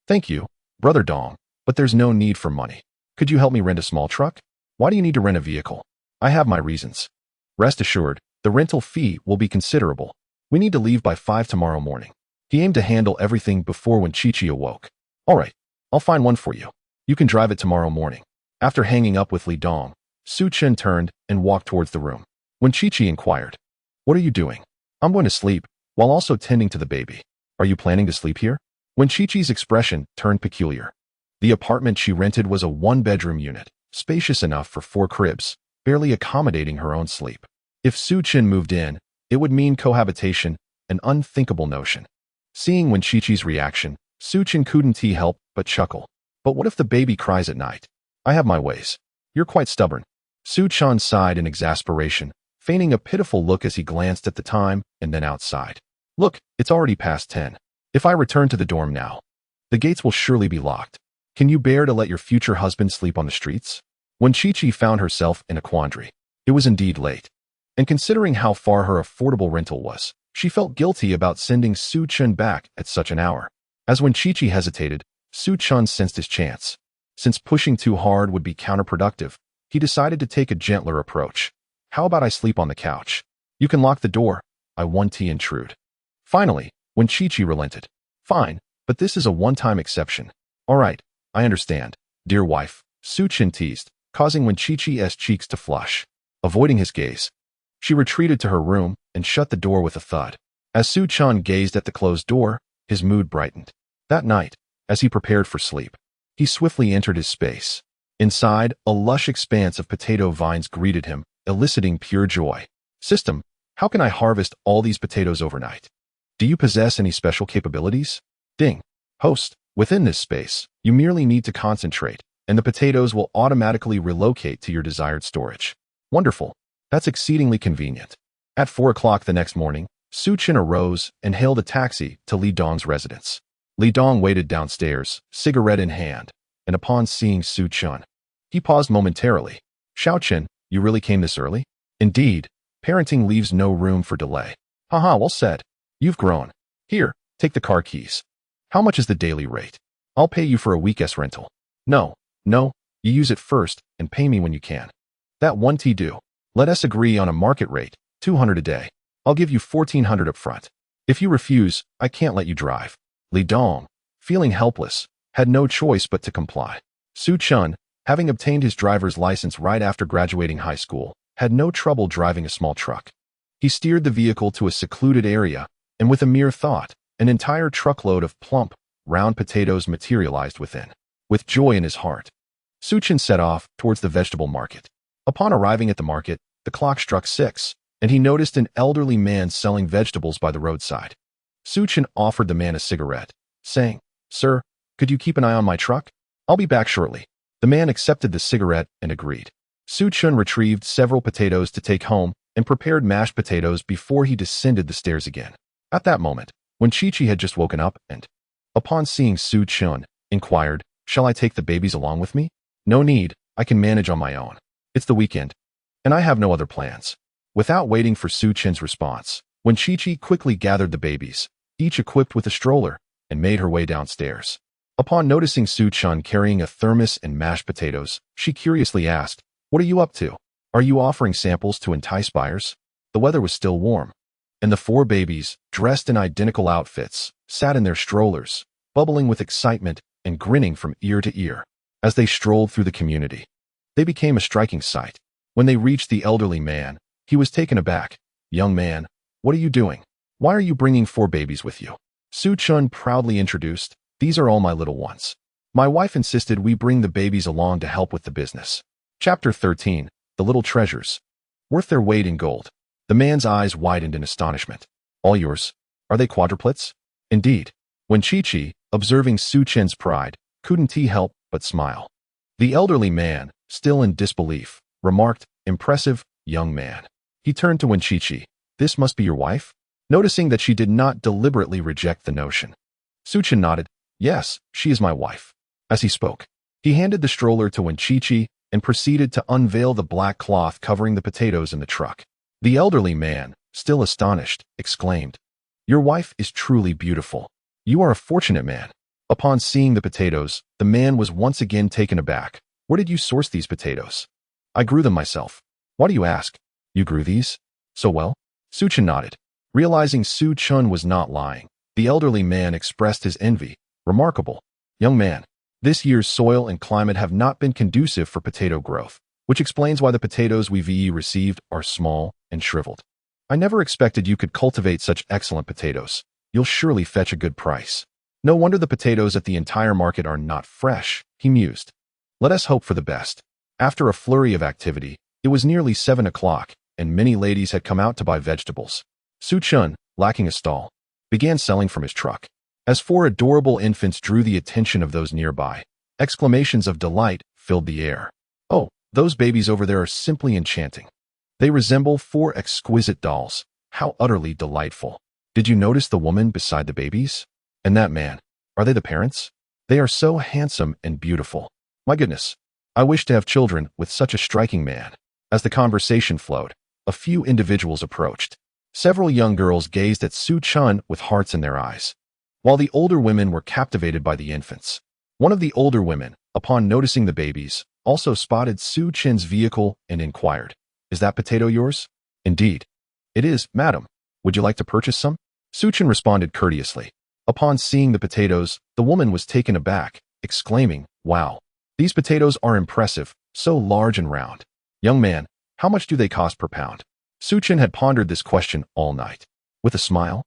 Thank you, Brother Dong, but there's no need for money. Could you help me rent a small truck? Why do you need to rent a vehicle? I have my reasons. Rest assured, the rental fee will be considerable. We need to leave by 5 tomorrow morning. He aimed to handle everything before when Chi-Chi awoke. All right, I'll find one for you. You can drive it tomorrow morning. After hanging up with Li Dong, Su Chen turned and walked towards the room. When Chi-Chi inquired, what are you doing? I'm going to sleep, while also tending to the baby. Are you planning to sleep here? When Chi-Chi's expression turned peculiar. The apartment she rented was a one-bedroom unit, spacious enough for 4 cribs, barely accommodating her own sleep. If Su Chen moved in, it would mean cohabitation, an unthinkable notion. Seeing when Chi-Chi's reaction, Su Chen couldn't help but chuckle. But what if the baby cries at night? I have my ways. You're quite stubborn. Su Chen sighed in exasperation, feigning a pitiful look as he glanced at the time and then outside. Look, it's already past 10. If I return to the dorm now, the gates will surely be locked. Can you bear to let your future husband sleep on the streets? When Chi-Chi found herself in a quandary, it was indeed late. And considering how far her affordable rental was, she felt guilty about sending Su Chen back at such an hour. As when Chi-Chi hesitated, Su Chen sensed his chance. Since pushing too hard would be counterproductive, he decided to take a gentler approach. How about I sleep on the couch? You can lock the door. I won't intrude. Finally, when Chi-Chi relented. Fine, but this is a one-time exception. All right, I understand, dear wife, Su Chen teased, causing when Chi-Chi's cheeks to flush. Avoiding his gaze, she retreated to her room and shut the door with a thud. As Su Chen gazed at the closed door, his mood brightened. That night, as he prepared for sleep, he swiftly entered his space. Inside, a lush expanse of potato vines greeted him, eliciting pure joy. System, how can I harvest all these potatoes overnight? Do you possess any special capabilities? Ding. Host, within this space, you merely need to concentrate, and the potatoes will automatically relocate to your desired storage. Wonderful. That's exceedingly convenient. At 4 o'clock the next morning, Su Chen arose and hailed a taxi to Li Dong's residence. Li Dong waited downstairs, cigarette in hand, and upon seeing Su Chen, he paused momentarily. Xiao Chen, you really came this early? Indeed, parenting leaves no room for delay. Haha, well said. You've grown. Here, take the car keys. How much is the daily rate? I'll pay you for a week's rental. No, you use it first and pay me when you can. That one do. Let us agree on a market rate, 200 a day. I'll give you 1,400 up front. If you refuse, I can't let you drive. Li Dong, feeling helpless, had no choice but to comply. Su Chen, having obtained his driver's license right after graduating high school, had no trouble driving a small truck. He steered the vehicle to a secluded area, and with a mere thought, an entire truckload of plump, round potatoes materialized within. With joy in his heart, Su Chen set off towards the vegetable market. Upon arriving at the market, the clock struck 6, and he noticed an elderly man selling vegetables by the roadside. Su Chen offered the man a cigarette, saying, Sir, could you keep an eye on my truck? I'll be back shortly. The man accepted the cigarette and agreed. Su Chen retrieved several potatoes to take home and prepared mashed potatoes before he descended the stairs again. At that moment, when Chi-Chi had just woken up and, upon seeing Su Chen, inquired, Shall I take the babies along with me? No need, I can manage on my own. It's the weekend. And I have no other plans. Without waiting for Su Chen's response, Wen Qiqi quickly gathered the babies, each equipped with a stroller, and made her way downstairs. Upon noticing Su Chen carrying a thermos and mashed potatoes, she curiously asked, "What are you up to? Are you offering samples to entice buyers?" The weather was still warm, and the four babies, dressed in identical outfits, sat in their strollers, bubbling with excitement and grinning from ear to ear. As they strolled through the community, they became a striking sight. When they reached the elderly man, he was taken aback. "Young man, what are you doing? Why are you bringing four babies with you?" Su Chen proudly introduced, "These are all my little ones. My wife insisted we bring the babies along to help with the business." Chapter 13. The Little Treasures. Worth their weight in gold. The man's eyes widened in astonishment. "All yours? Are they quadruplets?" "Indeed." When Qiqi, observing Su Chen's pride, couldn't he help but smile. The elderly man, still in disbelief, remarked, "Impressive, young man." He turned to Wen Qiqi. "This must be your wife?" Noticing that she did not deliberately reject the notion, Su Chen nodded. "Yes, she is my wife." As he spoke, he handed the stroller to Wen Qiqi and proceeded to unveil the black cloth covering the potatoes in the truck. The elderly man, still astonished, exclaimed, "Your wife is truly beautiful. You are a fortunate man." Upon seeing the potatoes, the man was once again taken aback. "Where did you source these potatoes?" "I grew them myself." "Why do you ask? You grew these? So well?" Su Chen nodded. Realizing Su Chen was not lying, the elderly man expressed his envy. "Remarkable. Young man, this year's soil and climate have not been conducive for potato growth, which explains why the potatoes we've received are small and shriveled. I never expected you could cultivate such excellent potatoes. You'll surely fetch a good price. No wonder the potatoes at the entire market are not fresh," he mused. "Let us hope for the best." After a flurry of activity, it was nearly 7 o'clock, and many ladies had come out to buy vegetables. Su Chen, lacking a stall, began selling from his truck. As four adorable infants drew the attention of those nearby, exclamations of delight filled the air. "Oh, those babies over there are simply enchanting. They resemble four exquisite dolls. How utterly delightful. Did you notice the woman beside the babies? And that man? Are they the parents? They are so handsome and beautiful. My goodness, I wish to have children with such a striking man." As the conversation flowed, a few individuals approached. Several young girls gazed at Su Chen with hearts in their eyes, while the older women were captivated by the infants. One of the older women, upon noticing the babies, also spotted Su Chen's vehicle and inquired, "Is that potato yours?" "Indeed. It is, madam. Would you like to purchase some?" Su Chen responded courteously. Upon seeing the potatoes, the woman was taken aback, exclaiming, "Wow, these potatoes are impressive, so large and round. Young man, how much do they cost per pound?" Su Chen had pondered this question all night. With a smile,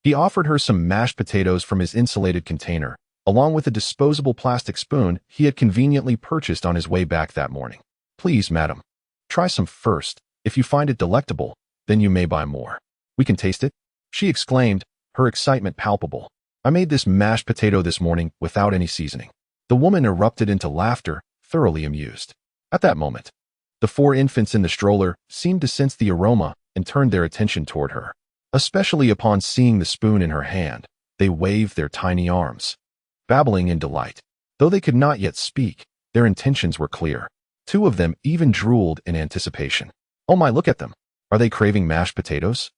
he offered her some mashed potatoes from his insulated container, along with a disposable plastic spoon he had conveniently purchased on his way back that morning. "Please, madam, try some first. If you find it delectable, then you may buy more. We can taste it?" she exclaimed, her excitement palpable. "I made this mashed potato this morning without any seasoning." The woman erupted into laughter, thoroughly amused. At that moment, the four infants in the stroller seemed to sense the aroma and turned their attention toward her. Especially upon seeing the spoon in her hand, they waved their tiny arms, babbling in delight. Though they could not yet speak, their intentions were clear. Two of them even drooled in anticipation. "Oh my, look at them. Are they craving mashed potatoes?"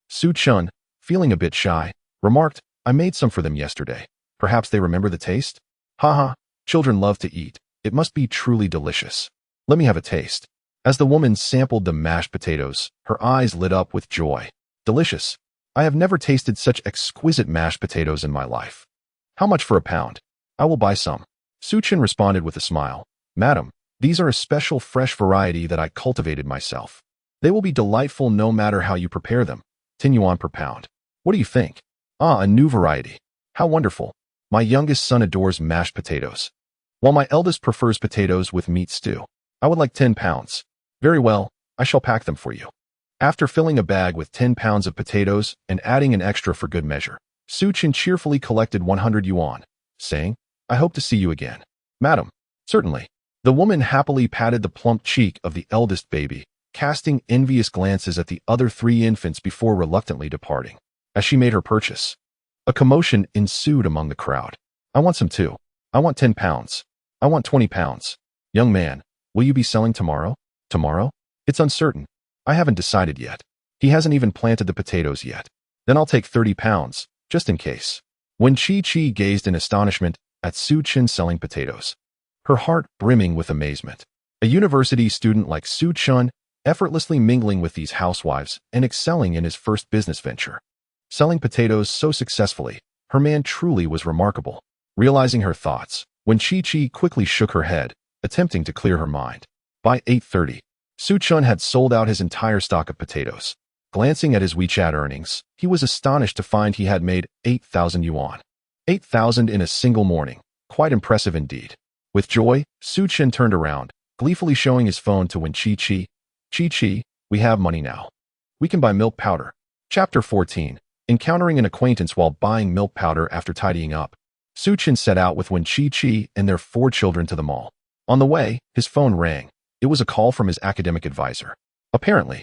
Su Chen, feeling a bit shy, remarked, "I made some for them yesterday. Perhaps they remember the taste?" "Haha, children love to eat. It must be truly delicious. Let me have a taste." As the woman sampled the mashed potatoes, her eyes lit up with joy. "Delicious. I have never tasted such exquisite mashed potatoes in my life. How much for a pound?" "I will buy some." Su Chen responded with a smile. "Madam, these are a special fresh variety that I cultivated myself. They will be delightful no matter how you prepare them. 10 yuan per pound. What do you think?" "Ah, a new variety. How wonderful. My youngest son adores mashed potatoes, while my eldest prefers potatoes with meat stew. I would like 10 pounds. "Very well, I shall pack them for you." After filling a bag with 10 pounds of potatoes and adding an extra for good measure, Su Chen cheerfully collected 100 yuan, saying, "I hope to see you again." "Madam, certainly." The woman happily patted the plump cheek of the eldest baby, casting envious glances at the other 3 infants before reluctantly departing. As she made her purchase, a commotion ensued among the crowd. "I want some too. I want 10 pounds. I want 20 pounds. Young man, will you be selling tomorrow?" "Tomorrow? It's uncertain. I haven't decided yet. He hasn't even planted the potatoes yet. Then I'll take 30 pounds, just in case. When Chi-Chi gazed in astonishment at Su Chen selling potatoes, her heart brimming with amazement. A university student like Su Chen, effortlessly mingling with these housewives and excelling in his first business venture. Selling potatoes so successfully, her man truly was remarkable. Realizing her thoughts, when Chi-Chi quickly shook her head, attempting to clear her mind. By 8:30, Su Chen had sold out his entire stock of potatoes. Glancing at his WeChat earnings, he was astonished to find he had made 8,000 yuan. 8,000 in a single morning. Quite impressive indeed. With joy, Su Chen turned around, gleefully showing his phone to Wen Chi-Chi. Chi-Chi, we have money now. We can buy milk powder. Chapter 14. Encountering an acquaintance while buying milk powder after tidying up. Su Chen set out with Wen Chi-Chi and their 4 children to the mall. On the way, his phone rang. It was a call from his academic advisor. Apparently,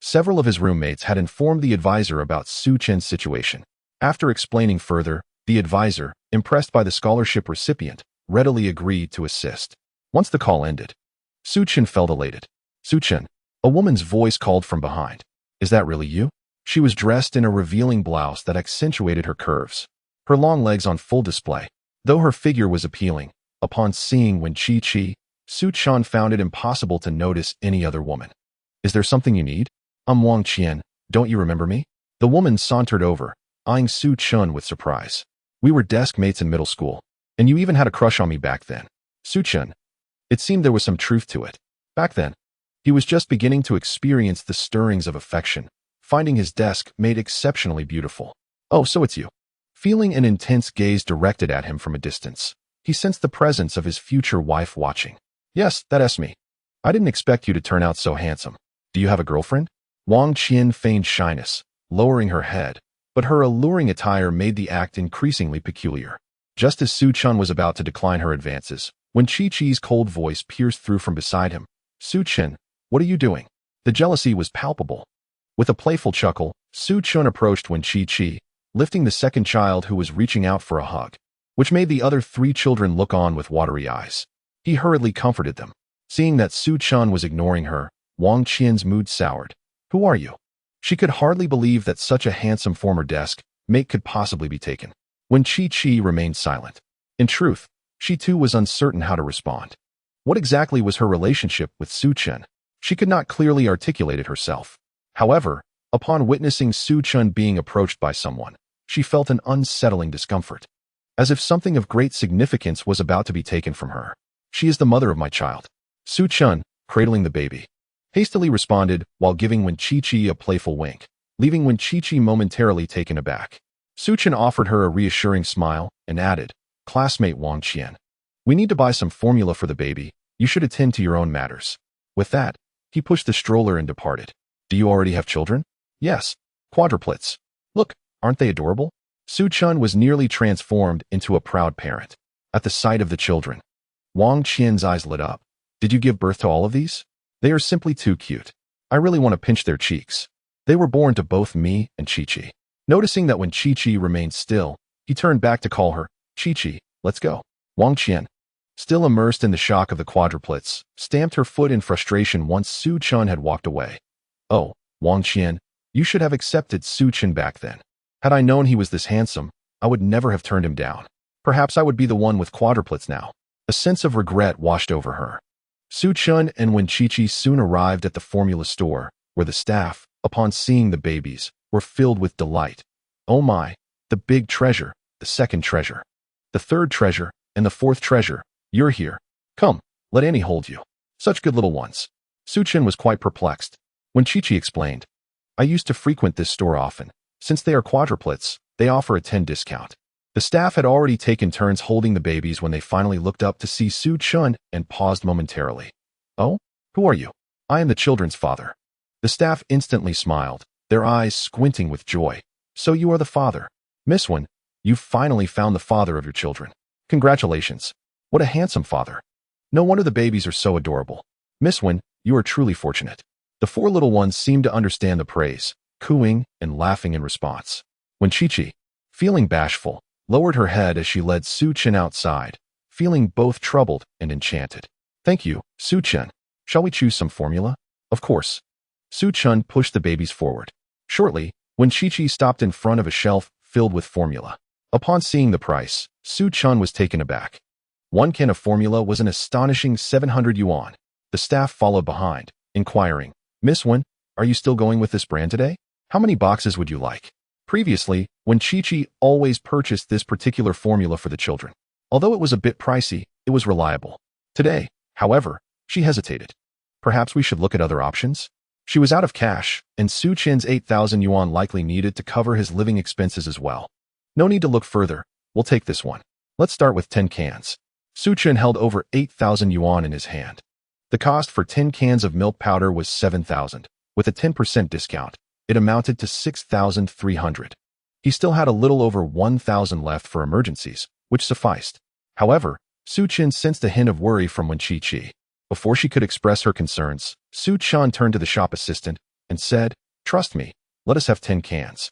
several of his roommates had informed the advisor about Su Chen's situation. After explaining further, the advisor, impressed by the scholarship recipient, readily agreed to assist. Once the call ended, Su Chen felt elated. Su Chen, a woman's voice called from behind. Is that really you? She was dressed in a revealing blouse that accentuated her curves, her long legs on full display. Though her figure was appealing, upon seeing Wen Chi-Chi, Su Chen found it impossible to notice any other woman. Is there something you need? I'm Wang Qian, don't you remember me? The woman sauntered over, eyeing Su Chen with surprise. We were desk mates in middle school, and you even had a crush on me back then. Su Chen. It seemed there was some truth to it. Back then, he was just beginning to experience the stirrings of affection, finding his desk made exceptionally beautiful. Oh, so it's you. Feeling an intense gaze directed at him from a distance, he sensed the presence of his future wife watching. Yes, that's me. I didn't expect you to turn out so handsome. Do you have a girlfriend? Wang Qian feigned shyness, lowering her head, but her alluring attire made the act increasingly peculiar. Just as Su Chen was about to decline her advances, when Chi-Chi's cold voice pierced through from beside him. Su Chen, what are you doing? The jealousy was palpable. With a playful chuckle, Su Chen approached Wen Chi-Chi, lifting the second child who was reaching out for a hug, which made the other 3 children look on with watery eyes. He hurriedly comforted them. Seeing that Su Chen was ignoring her, Wang Qian's mood soured. Who are you? She could hardly believe that such a handsome former desk mate could possibly be taken. When Chi-Chi remained silent. In truth, she too was uncertain how to respond. What exactly was her relationship with Su Chen? She could not clearly articulate it herself. However, upon witnessing Su Chen being approached by someone, she felt an unsettling discomfort, as if something of great significance was about to be taken from her. She is the mother of my child. Su Chen, cradling the baby, hastily responded while giving Wen Chi-Chi a playful wink, leaving Wen Chi-Chi momentarily taken aback. Su Chen offered her a reassuring smile and added, classmate Wang Qian, we need to buy some formula for the baby. You should attend to your own matters. With that, he pushed the stroller and departed. Do you already have children? Yes. Quadruplets. Look, aren't they adorable? Su Chen was nearly transformed into a proud parent. At the sight of the children, Wang Qian's eyes lit up. Did you give birth to all of these? They are simply too cute. I really want to pinch their cheeks. They were born to both me and Chi-Chi. Noticing that when Chi-Chi remained still, he turned back to call her, Chi-Chi, let's go. Wang Qian, still immersed in the shock of the quadruplets, stamped her foot in frustration once Su Chen had walked away. Oh, Wang Qian, you should have accepted Su Chen back then. Had I known he was this handsome, I would never have turned him down. Perhaps I would be the one with quadruplets now. A sense of regret washed over her. Su Chen and Wen Chi-Chi soon arrived at the formula store, where the staff, upon seeing the babies, were filled with delight. Oh my, the big treasure, the second treasure, the third treasure, and the fourth treasure. You're here. Come, let Annie hold you. Such good little ones. Su Chen was quite perplexed. When Chi-Chi explained, I used to frequent this store often. Since they are quadruplets, they offer a 10 discount. The staff had already taken turns holding the babies when they finally looked up to see Su Chen and paused momentarily. Oh, who are you? I am the children's father. The staff instantly smiled, their eyes squinting with joy. So you are the father. Miss Wen, you've finally found the father of your children. Congratulations. What a handsome father. No wonder the babies are so adorable. Miss Wen, you are truly fortunate. The 4 little ones seemed to understand the praise, cooing and laughing in response. When Chi-Chi, feeling bashful, lowered her head as she led Su Chen outside, feeling both troubled and enchanted. Thank you, Su Chen. Shall we choose some formula? Of course. Su Chun pushed the babies forward. Shortly, when Chi-Chi stopped in front of a shelf filled with formula. Upon seeing the price, Su Chun was taken aback. One can of formula was an astonishing 700 yuan. The staff followed behind, inquiring, "Miss Wen, are you still going with this brand today? How many boxes would you like?" Previously, when Chi-Chi always purchased this particular formula for the children. Although it was a bit pricey, it was reliable. Today, however, she hesitated. Perhaps we should look at other options? She was out of cash, and Su Chen's 8,000 yuan likely needed to cover his living expenses as well. No need to look further, we'll take this one. Let's start with 10 cans. Su Chen held over 8,000 yuan in his hand. The cost for 10 cans of milk powder was 7,000. With a 10% discount, it amounted to 6,300. He still had a little over 1,000 left for emergencies, which sufficed. However, Su Chen sensed a hint of worry from Wen Chi-Chi. Before she could express her concerns, Su Chen turned to the shop assistant and said, "Trust me, let us have 10 cans.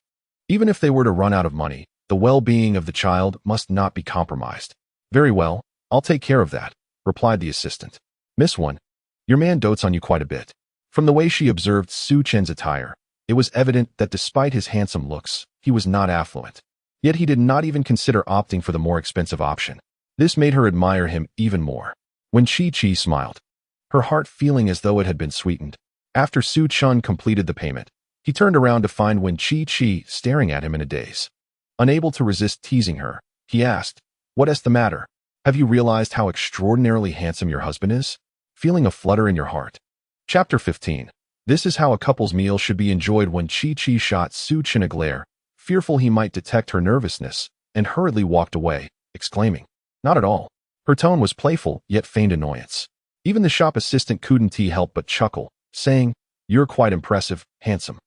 Even if they were to run out of money, the well-being of the child must not be compromised." "Very well, I'll take care of that," replied the assistant. "Miss Wen, your man dotes on you quite a bit." From the way she observed Su Chen's attire, it was evident that despite his handsome looks, he was not affluent. Yet he did not even consider opting for the more expensive option. This made her admire him even more. When Chi-Chi smiled, her heart feeling as though it had been sweetened. After Su Chen completed the payment, he turned around to find Wen Chi-Chi staring at him in a daze. Unable to resist teasing her, he asked, "What is the matter? Have you realized how extraordinarily handsome your husband is?" Feeling a flutter in your heart. Chapter 15. This is how a couple's meal should be enjoyed. When Chi-Chi shot Su Chen a glare, fearful he might detect her nervousness, and hurriedly walked away, exclaiming, "Not at all." Her tone was playful, yet feigned annoyance. Even the shop assistant couldn't help but chuckle, saying, "You're quite impressive, handsome.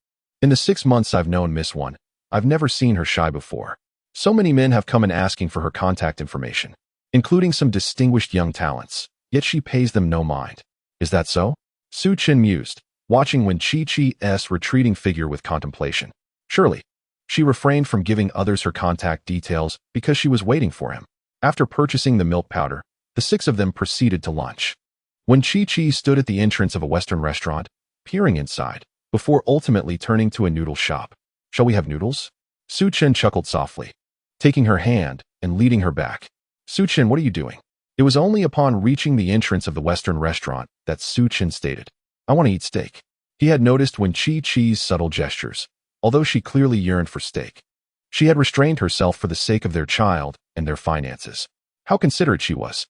In the 6 months I've known Miss Wen, I've never seen her shy before. So many men have come in asking for her contact information, including some distinguished young talents, yet she pays them no mind. Is that so?" Su Chen mused, watching Wen Chi-Chi's retreating figure with contemplation. Surely, she refrained from giving others her contact details because she was waiting for him. After purchasing the milk powder, the 6 of them proceeded to lunch. When Chi-Chi stood at the entrance of a Western restaurant, peering inside, before ultimately turning to a noodle shop. "Shall we have noodles?" Su Chen chuckled softly, taking her hand and leading her back. "Su Chen, what are you doing?" It was only upon reaching the entrance of the Western restaurant that Su Chen stated, "I want to eat steak." He had noticed Wen Chi-Chi's subtle gestures, although she clearly yearned for steak. She had restrained herself for the sake of their child and their finances. How considerate she was.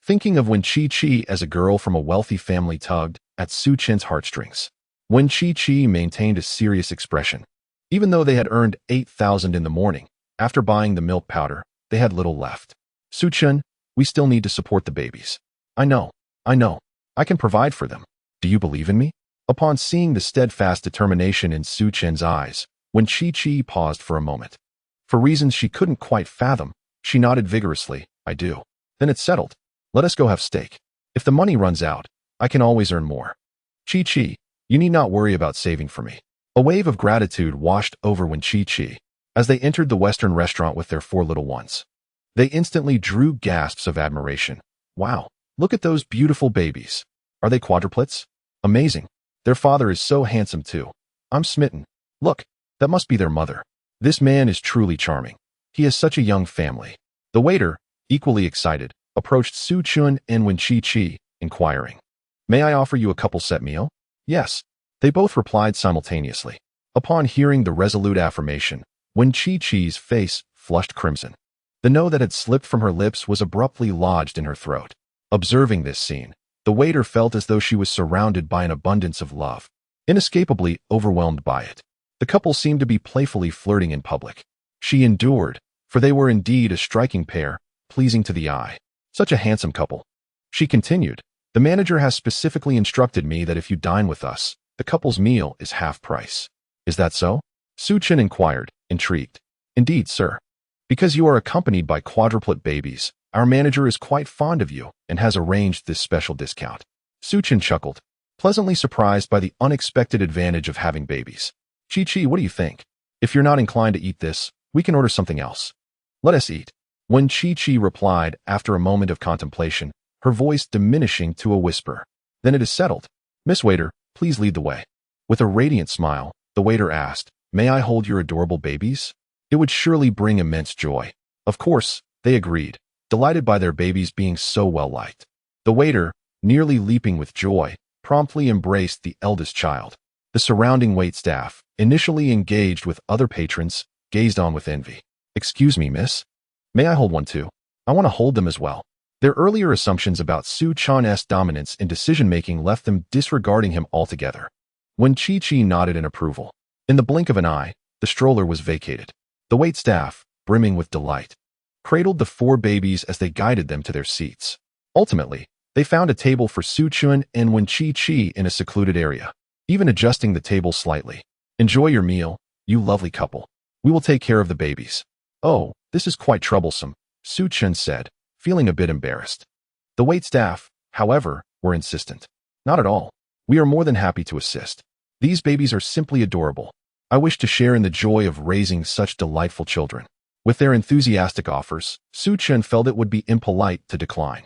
Thinking of Wen Chi-Chi as a girl from a wealthy family tugged at Su Chen's heartstrings. Wen Chi-Chi maintained a serious expression. Even though they had earned 8,000 in the morning, after buying the milk powder, they had little left. "Su Chen, we still need to support the babies." I know. I can provide for them. Do you believe in me?" Upon seeing the steadfast determination in Su Chen's eyes, Wen Chi-Chi paused for a moment. For reasons she couldn't quite fathom, she nodded vigorously, "I do." "Then it's settled. Let us go have steak. If the money runs out, I can always earn more. Chi-Chi, you need not worry about saving for me." A wave of gratitude washed over Wen Chi-Chi as they entered the Western restaurant with their 4 little ones. They instantly drew gasps of admiration. "Wow, look at those beautiful babies. Are they quadruplets? Amazing. Their father is so handsome too. I'm smitten. Look, that must be their mother. This man is truly charming. He has such a young family." The waiter, equally excited, approached Su Chen and Wen Chi-Chi, inquiring, "May I offer you a couple set meal?" "Yes." They both replied simultaneously. Upon hearing the resolute affirmation, Wen Chi-Chi's face flushed crimson. The no that had slipped from her lips was abruptly lodged in her throat. Observing this scene, the waiter felt as though she was surrounded by an abundance of love, inescapably overwhelmed by it. The couple seemed to be playfully flirting in public. She endured, for they were indeed a striking pair, pleasing to the eye. Such a handsome couple. She continued, "The manager has specifically instructed me that if you dine with us, the couple's meal is half price." "Is that so?" Su Chen inquired, intrigued. "Indeed, sir. Because you are accompanied by quadruplet babies, our manager is quite fond of you and has arranged this special discount." Su Chen chuckled, pleasantly surprised by the unexpected advantage of having babies. "Chi-Chi, what do you think? If you're not inclined to eat this, we can order something else." "Let us eat." When Chi-Chi replied after a moment of contemplation, her voice diminishing to a whisper. "Then it is settled. Miss Waiter, Please lead the way." With a radiant smile, the waiter asked, "May I hold your adorable babies? It would surely bring immense joy." Of course, they agreed, delighted by their babies being so well liked. The waiter, nearly leaping with joy, promptly embraced the eldest child. The surrounding waitstaff, initially engaged with other patrons, gazed on with envy. "Excuse me, miss. May I hold one too? I want to hold them as well." Their earlier assumptions about Su Chan's dominance in decision-making left them disregarding him altogether. When Chi-Chi nodded in approval, in the blink of an eye, the stroller was vacated. The waitstaff, brimming with delight, cradled the 4 babies as they guided them to their seats. Ultimately, they found a table for Su Chun and Wen Chi-Chi in a secluded area, even adjusting the table slightly. "Enjoy your meal, you lovely couple. We will take care of the babies." "Oh, this is quite troublesome," Su Chun said, feeling a bit embarrassed. The waitstaff, however, were insistent. "Not at all. We are more than happy to assist. These babies are simply adorable. I wish to share in the joy of raising such delightful children." With their enthusiastic offers, Su Chun felt it would be impolite to decline.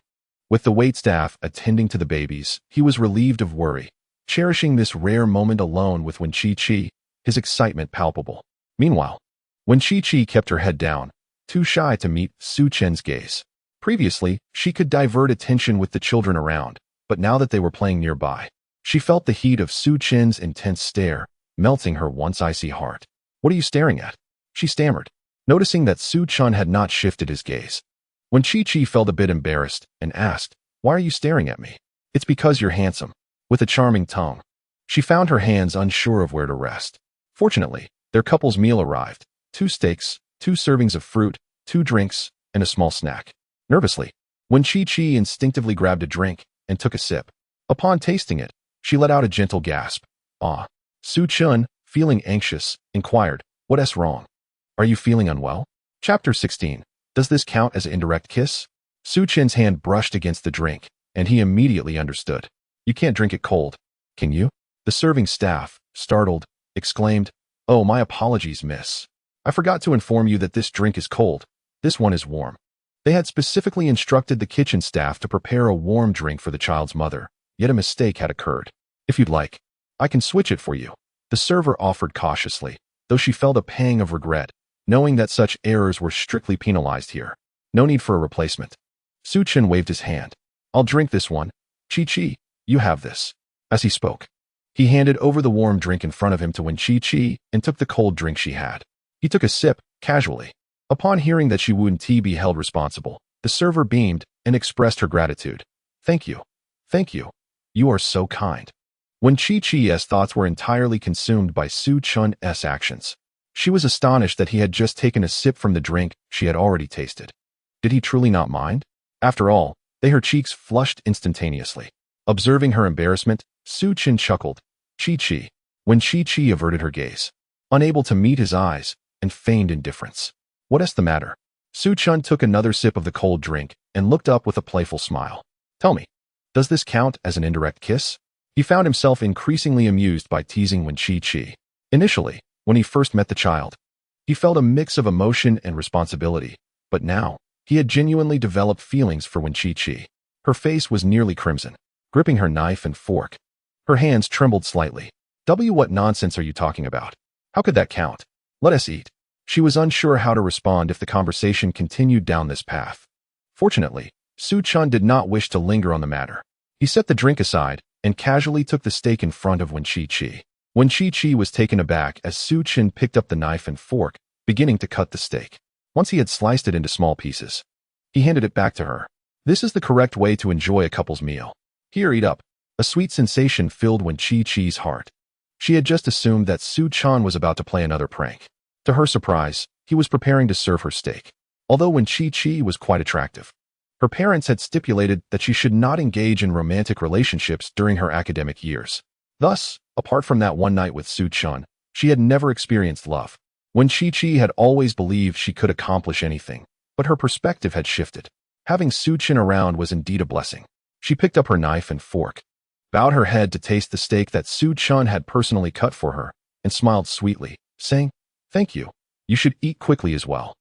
With the waitstaff attending to the babies, he was relieved of worry, cherishing this rare moment alone with Wen Chi-Chi, his excitement palpable. Meanwhile, Wen Chi-Chi kept her head down, too shy to meet Su Chen's gaze. Previously, she could divert attention with the children around, but now that they were playing nearby, she felt the heat of Su Chen's intense stare, melting her once icy heart. "What are you staring at?" she stammered, noticing that Su Chun had not shifted his gaze. When Chi-Chi felt a bit embarrassed and asked, "Why are you staring at me?" "It's because you're handsome." With a charming tongue, she found her hands unsure of where to rest. Fortunately, their couple's meal arrived: 2 steaks, 2 servings of fruit, 2 drinks, and a small snack. Nervously, Wen Chi-Chi instinctively grabbed a drink and took a sip. Upon tasting it, she let out a gentle gasp. "Ah." Su Chun, feeling anxious, inquired, "What's wrong? Are you feeling unwell?" Chapter 16. Does this count as an indirect kiss? Su Chen's hand brushed against the drink, and he immediately understood. "You can't drink it cold, can you?" The serving staff, startled, exclaimed, "Oh, my apologies, miss. I forgot to inform you that this drink is cold. This one is warm." They had specifically instructed the kitchen staff to prepare a warm drink for the child's mother, yet a mistake had occurred. "If you'd like, I can switch it for you," the server offered cautiously, though she felt a pang of regret, knowing that such errors were strictly penalized here. "No need for a replacement." Su Chun waved his hand. "I'll drink this one. Chi-Chi, you have this." As he spoke, he handed over the warm drink in front of him to Wen Chi-Chi and took the cold drink she had. He took a sip, casually. Upon hearing that she wouldn't be held responsible, the server beamed and expressed her gratitude. "Thank you. Thank you. You are so kind." When Chi-Chi's thoughts were entirely consumed by Su Chun's actions, she was astonished that he had just taken a sip from the drink she had already tasted. Did he truly not mind? After all, her cheeks flushed instantaneously. Observing her embarrassment, Su Chun chuckled. "Chi-Chi." When Chi-Chi averted her gaze, unable to meet his eyes, and feigned indifference. "What's the matter?" Su Chun took another sip of the cold drink and looked up with a playful smile. "Tell me, does this count as an indirect kiss?" He found himself increasingly amused by teasing Wen Chi-Chi. Initially, when he first met the child, he felt a mix of emotion and responsibility, but now, he had genuinely developed feelings for Wen Chi-Chi. Her face was nearly crimson, gripping her knife and fork. Her hands trembled slightly. What nonsense are you talking about? How could that count? Let us eat." She was unsure how to respond if the conversation continued down this path. Fortunately, Su Chun did not wish to linger on the matter. He set the drink aside and casually took the steak in front of Wen Chi-Chi. Wen Chi-Chi was taken aback as Su Chun picked up the knife and fork, beginning to cut the steak. Once he had sliced it into small pieces, he handed it back to her. "This is the correct way to enjoy a couple's meal. Here, eat up." A sweet sensation filled Wen Chi-Chi's heart. She had just assumed that Su Chun was about to play another prank. To her surprise, he was preparing to serve her steak. Although Wen Chi-Chi was quite attractive, her parents had stipulated that she should not engage in romantic relationships during her academic years. Thus, apart from that one night with Su Chun, she had never experienced love. Wen Chi-Chi had always believed she could accomplish anything, but her perspective had shifted. Having Su Chun around was indeed a blessing. She picked up her knife and fork, bowed her head to taste the steak that Su Chun had personally cut for her, and smiled sweetly, saying, "Thank you. You should eat quickly as well."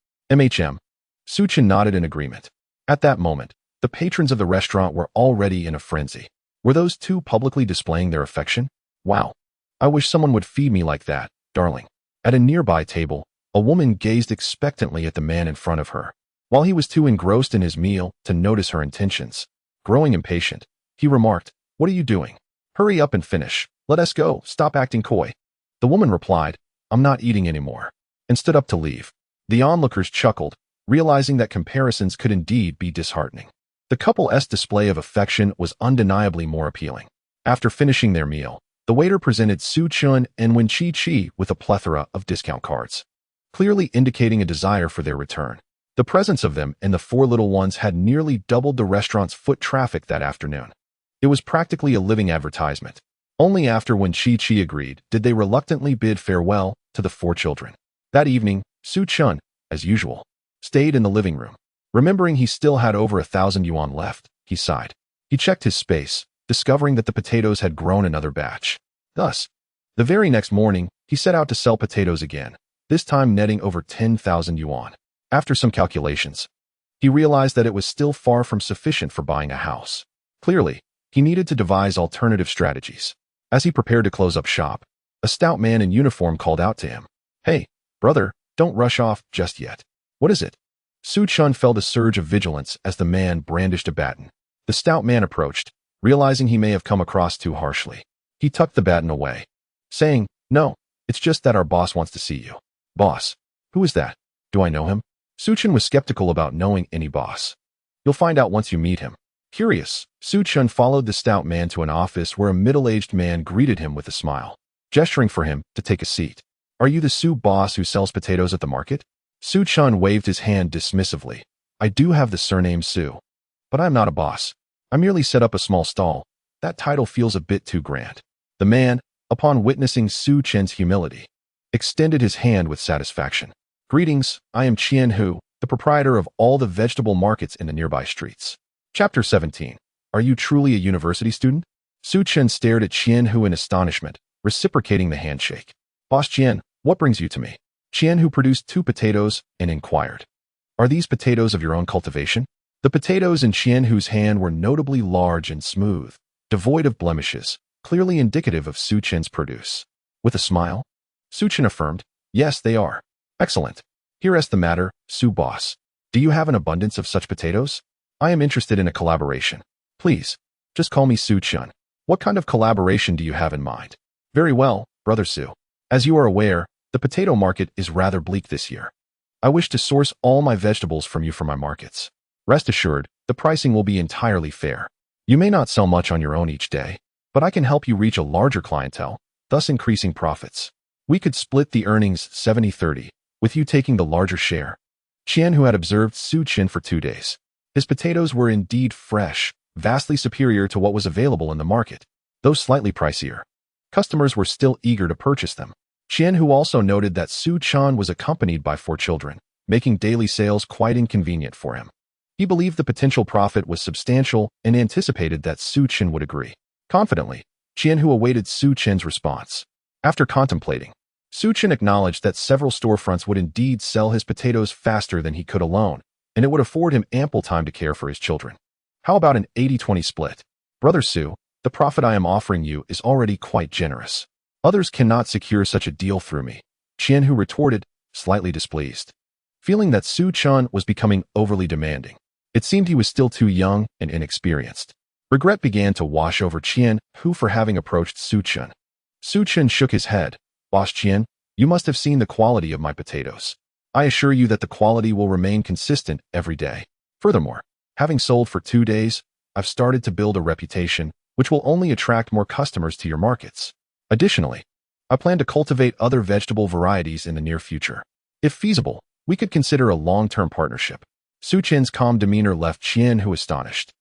Su Chun nodded in agreement. At that moment, the patrons of the restaurant were already in a frenzy. Were those two publicly displaying their affection? Wow. I wish someone would feed me like that, darling. At a nearby table, a woman gazed expectantly at the man in front of her. While he was too engrossed in his meal to notice her intentions, growing impatient, he remarked, "What are you doing? Hurry up and finish. Let us go. Stop acting coy." The woman replied, "I'm not eating anymore," and stood up to leave. The onlookers chuckled, realizing that comparisons could indeed be disheartening. The couple's display of affection was undeniably more appealing. After finishing their meal, the waiter presented Su Chun and Wen Chi Chi with a plethora of discount cards, clearly indicating a desire for their return. The presence of them and the four little ones had nearly doubled the restaurant's foot traffic that afternoon. It was practically a living advertisement. Only after Wen Chi Chi agreed did they reluctantly bid farewell to the four children. That evening, Su Chun, as usual, stayed in the living room. Remembering he still had over 1,000 yuan left, he sighed. He checked his space, discovering that the potatoes had grown another batch. Thus, the very next morning, he set out to sell potatoes again, this time netting over 10,000 yuan. After some calculations, he realized that it was still far from sufficient for buying a house. Clearly, he needed to devise alternative strategies. As he prepared to close up shop, a stout man in uniform called out to him, "Hey, brother, don't rush off just yet." "What is it?" Su Chun felt a surge of vigilance as the man brandished a baton. The stout man approached, realizing he may have come across too harshly. He tucked the baton away, saying, "No, it's just that our boss wants to see you." "Boss? Who is that? Do I know him?" Su Chun was skeptical about knowing any boss. "You'll find out once you meet him." Curious, Su Chun followed the stout man to an office where a middle-aged man greeted him with a smile, gesturing for him to take a seat. "Are you the Su boss who sells potatoes at the market?" Su Chun waved his hand dismissively. "I do have the surname Su, but I'm not a boss. I merely set up a small stall. That title feels a bit too grand." The man, upon witnessing Su Chen's humility, extended his hand with satisfaction. "Greetings, I am Qian Hu, the proprietor of all the vegetable markets in the nearby streets." Chapter 17. Are you truly a university student? Su Chen stared at Qian Hu in astonishment, reciprocating the handshake. "Boss Qian, what brings you to me?" Qian Hu produced 2 potatoes and inquired, "Are these potatoes of your own cultivation?" The potatoes in Qian Hu's hand were notably large and smooth, devoid of blemishes, clearly indicative of Su Chen's produce. With a smile, Su Chen affirmed, "Yes, they are." "Excellent. Here is the matter, Su boss. Do you have an abundance of such potatoes? I am interested in a collaboration. Please, just call me Su Chun. What kind of collaboration do you have in mind?" "Very well, brother Su. As you are aware, the potato market is rather bleak this year. I wish to source all my vegetables from you for my markets. Rest assured, the pricing will be entirely fair. You may not sell much on your own each day, but I can help you reach a larger clientele, thus increasing profits. We could split the earnings 70-30, with you taking the larger share." Qian, who had observed Su Chen for 2 days, his potatoes were indeed fresh, vastly superior to what was available in the market, though slightly pricier. Customers were still eager to purchase them. Qian, who also noted that Su Chan was accompanied by 4 children, making daily sales quite inconvenient for him. He believed the potential profit was substantial and anticipated that Su Chen would agree. Confidently, Qian Hu awaited Su Chen's response. After contemplating, Su Chen acknowledged that several storefronts would indeed sell his potatoes faster than he could alone, and it would afford him ample time to care for his children. "How about an 80-20 split? Brother Su, the profit I am offering you is already quite generous. Others cannot secure such a deal through me," Qian Hu retorted, slightly displeased. Feeling that Su Chun was becoming overly demanding, it seemed he was still too young and inexperienced. Regret began to wash over Qian Hu for having approached Su Chun. Su Chun shook his head. "Boss Qian, you must have seen the quality of my potatoes. I assure you that the quality will remain consistent every day. Furthermore, having sold for 2 days, I've started to build a reputation which will only attract more customers to your markets. Additionally, I plan to cultivate other vegetable varieties in the near future. If feasible, we could consider a long-term partnership." Su Chen's calm demeanor left Qian Hu astonished.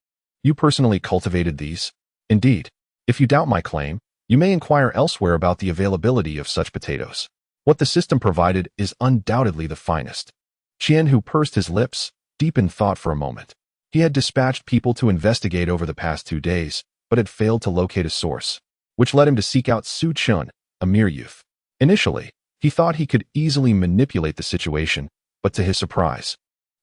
"You personally cultivated these?" "Indeed. If you doubt my claim, you may inquire elsewhere about the availability of such potatoes. What the system provided is undoubtedly the finest." Qian Hu pursed his lips, deep in thought for a moment. He had dispatched people to investigate over the past 2 days, but had failed to locate a source, which led him to seek out Su Chun, a mere youth. Initially, he thought he could easily manipulate the situation, but to his surprise,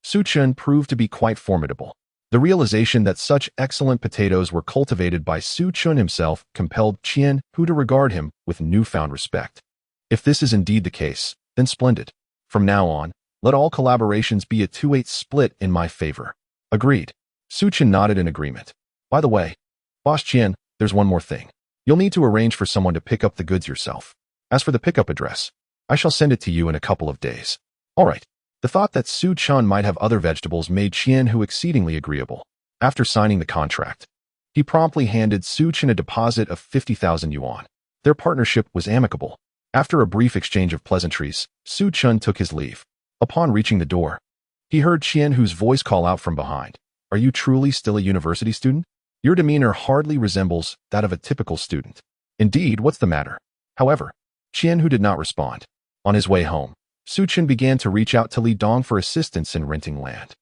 Su Chun proved to be quite formidable. The realization that such excellent potatoes were cultivated by Su Chun himself compelled Qian Hu to regard him with newfound respect. If this is indeed the case, then splendid. From now on, let all collaborations be a 2-8 split in my favor. Agreed. Su Chun nodded in agreement. By the way, Boss Qian, there's one more thing. You'll need to arrange for someone to pick up the goods yourself. As for the pickup address, I shall send it to you in a couple of days. All right. The thought that Su Chun might have other vegetables made Qian Hu exceedingly agreeable. After signing the contract, he promptly handed Su Chun a deposit of 50,000 yuan. Their partnership was amicable. After a brief exchange of pleasantries, Su Chun took his leave. Upon reaching the door, he heard Qian Hu's voice call out from behind. Are you truly still a university student? Your demeanor hardly resembles that of a typical student. Indeed, what's the matter? However, Qian Hu did not respond. On his way home, Su Chun began to reach out to Li Dong for assistance in renting land.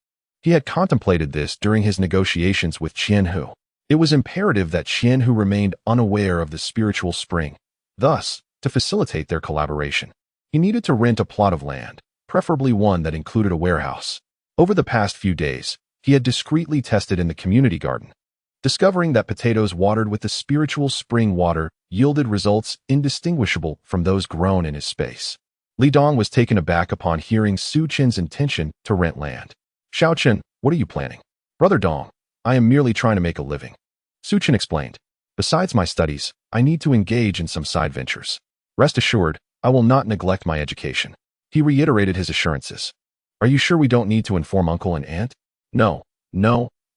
He had contemplated this during his negotiations with Qian Hu. It was imperative that Qian Hu remained unaware of the spiritual spring. Thus, to facilitate their collaboration, he needed to rent a plot of land, preferably one that included a warehouse. Over the past few days, he had discreetly tested in the community garden, discovering that potatoes watered with the spiritual spring water yielded results indistinguishable from those grown in his space. Li Dong was taken aback upon hearing Su Chen's intention to rent land. Xiao Chen, what are you planning? Brother Dong, I am merely trying to make a living. Su Chen explained. Besides my studies, I need to engage in some side ventures. Rest assured, I will not neglect my education. He reiterated his assurances. Are you sure we don't need to inform uncle and aunt? No,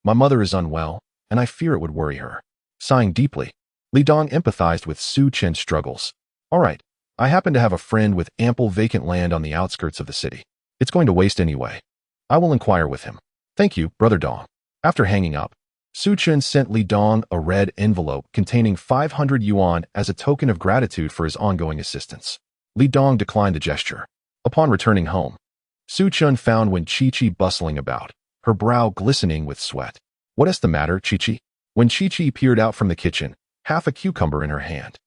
my mother is unwell, and I fear it would worry her. Sighing deeply, Li Dong empathized with Su Chen's struggles. All right. I happen to have a friend with ample vacant land on the outskirts of the city. It's going to waste anyway. I will inquire with him. Thank you, Brother Dong. After hanging up, Su Chun sent Li Dong a red envelope containing 500 yuan as a token of gratitude for his ongoing assistance. Li Dong declined the gesture. Upon returning home, Su Chun found Wen Chi-Chi bustling about, her brow glistening with sweat. What is the matter, Chi-Chi? When Chi-Chi peered out from the kitchen, half a cucumber in her hand.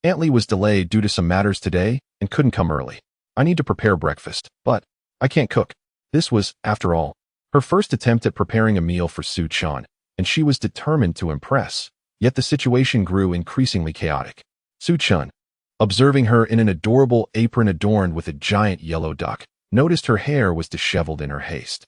Aunt Li was delayed due to some matters today and couldn't come early. I need to prepare breakfast, but I can't cook. This was, after all, her first attempt at preparing a meal for Su Chun, and she was determined to impress. Yet the situation grew increasingly chaotic. Su Chun, observing her in an adorable apron adorned with a giant yellow duck, noticed her hair was disheveled in her haste,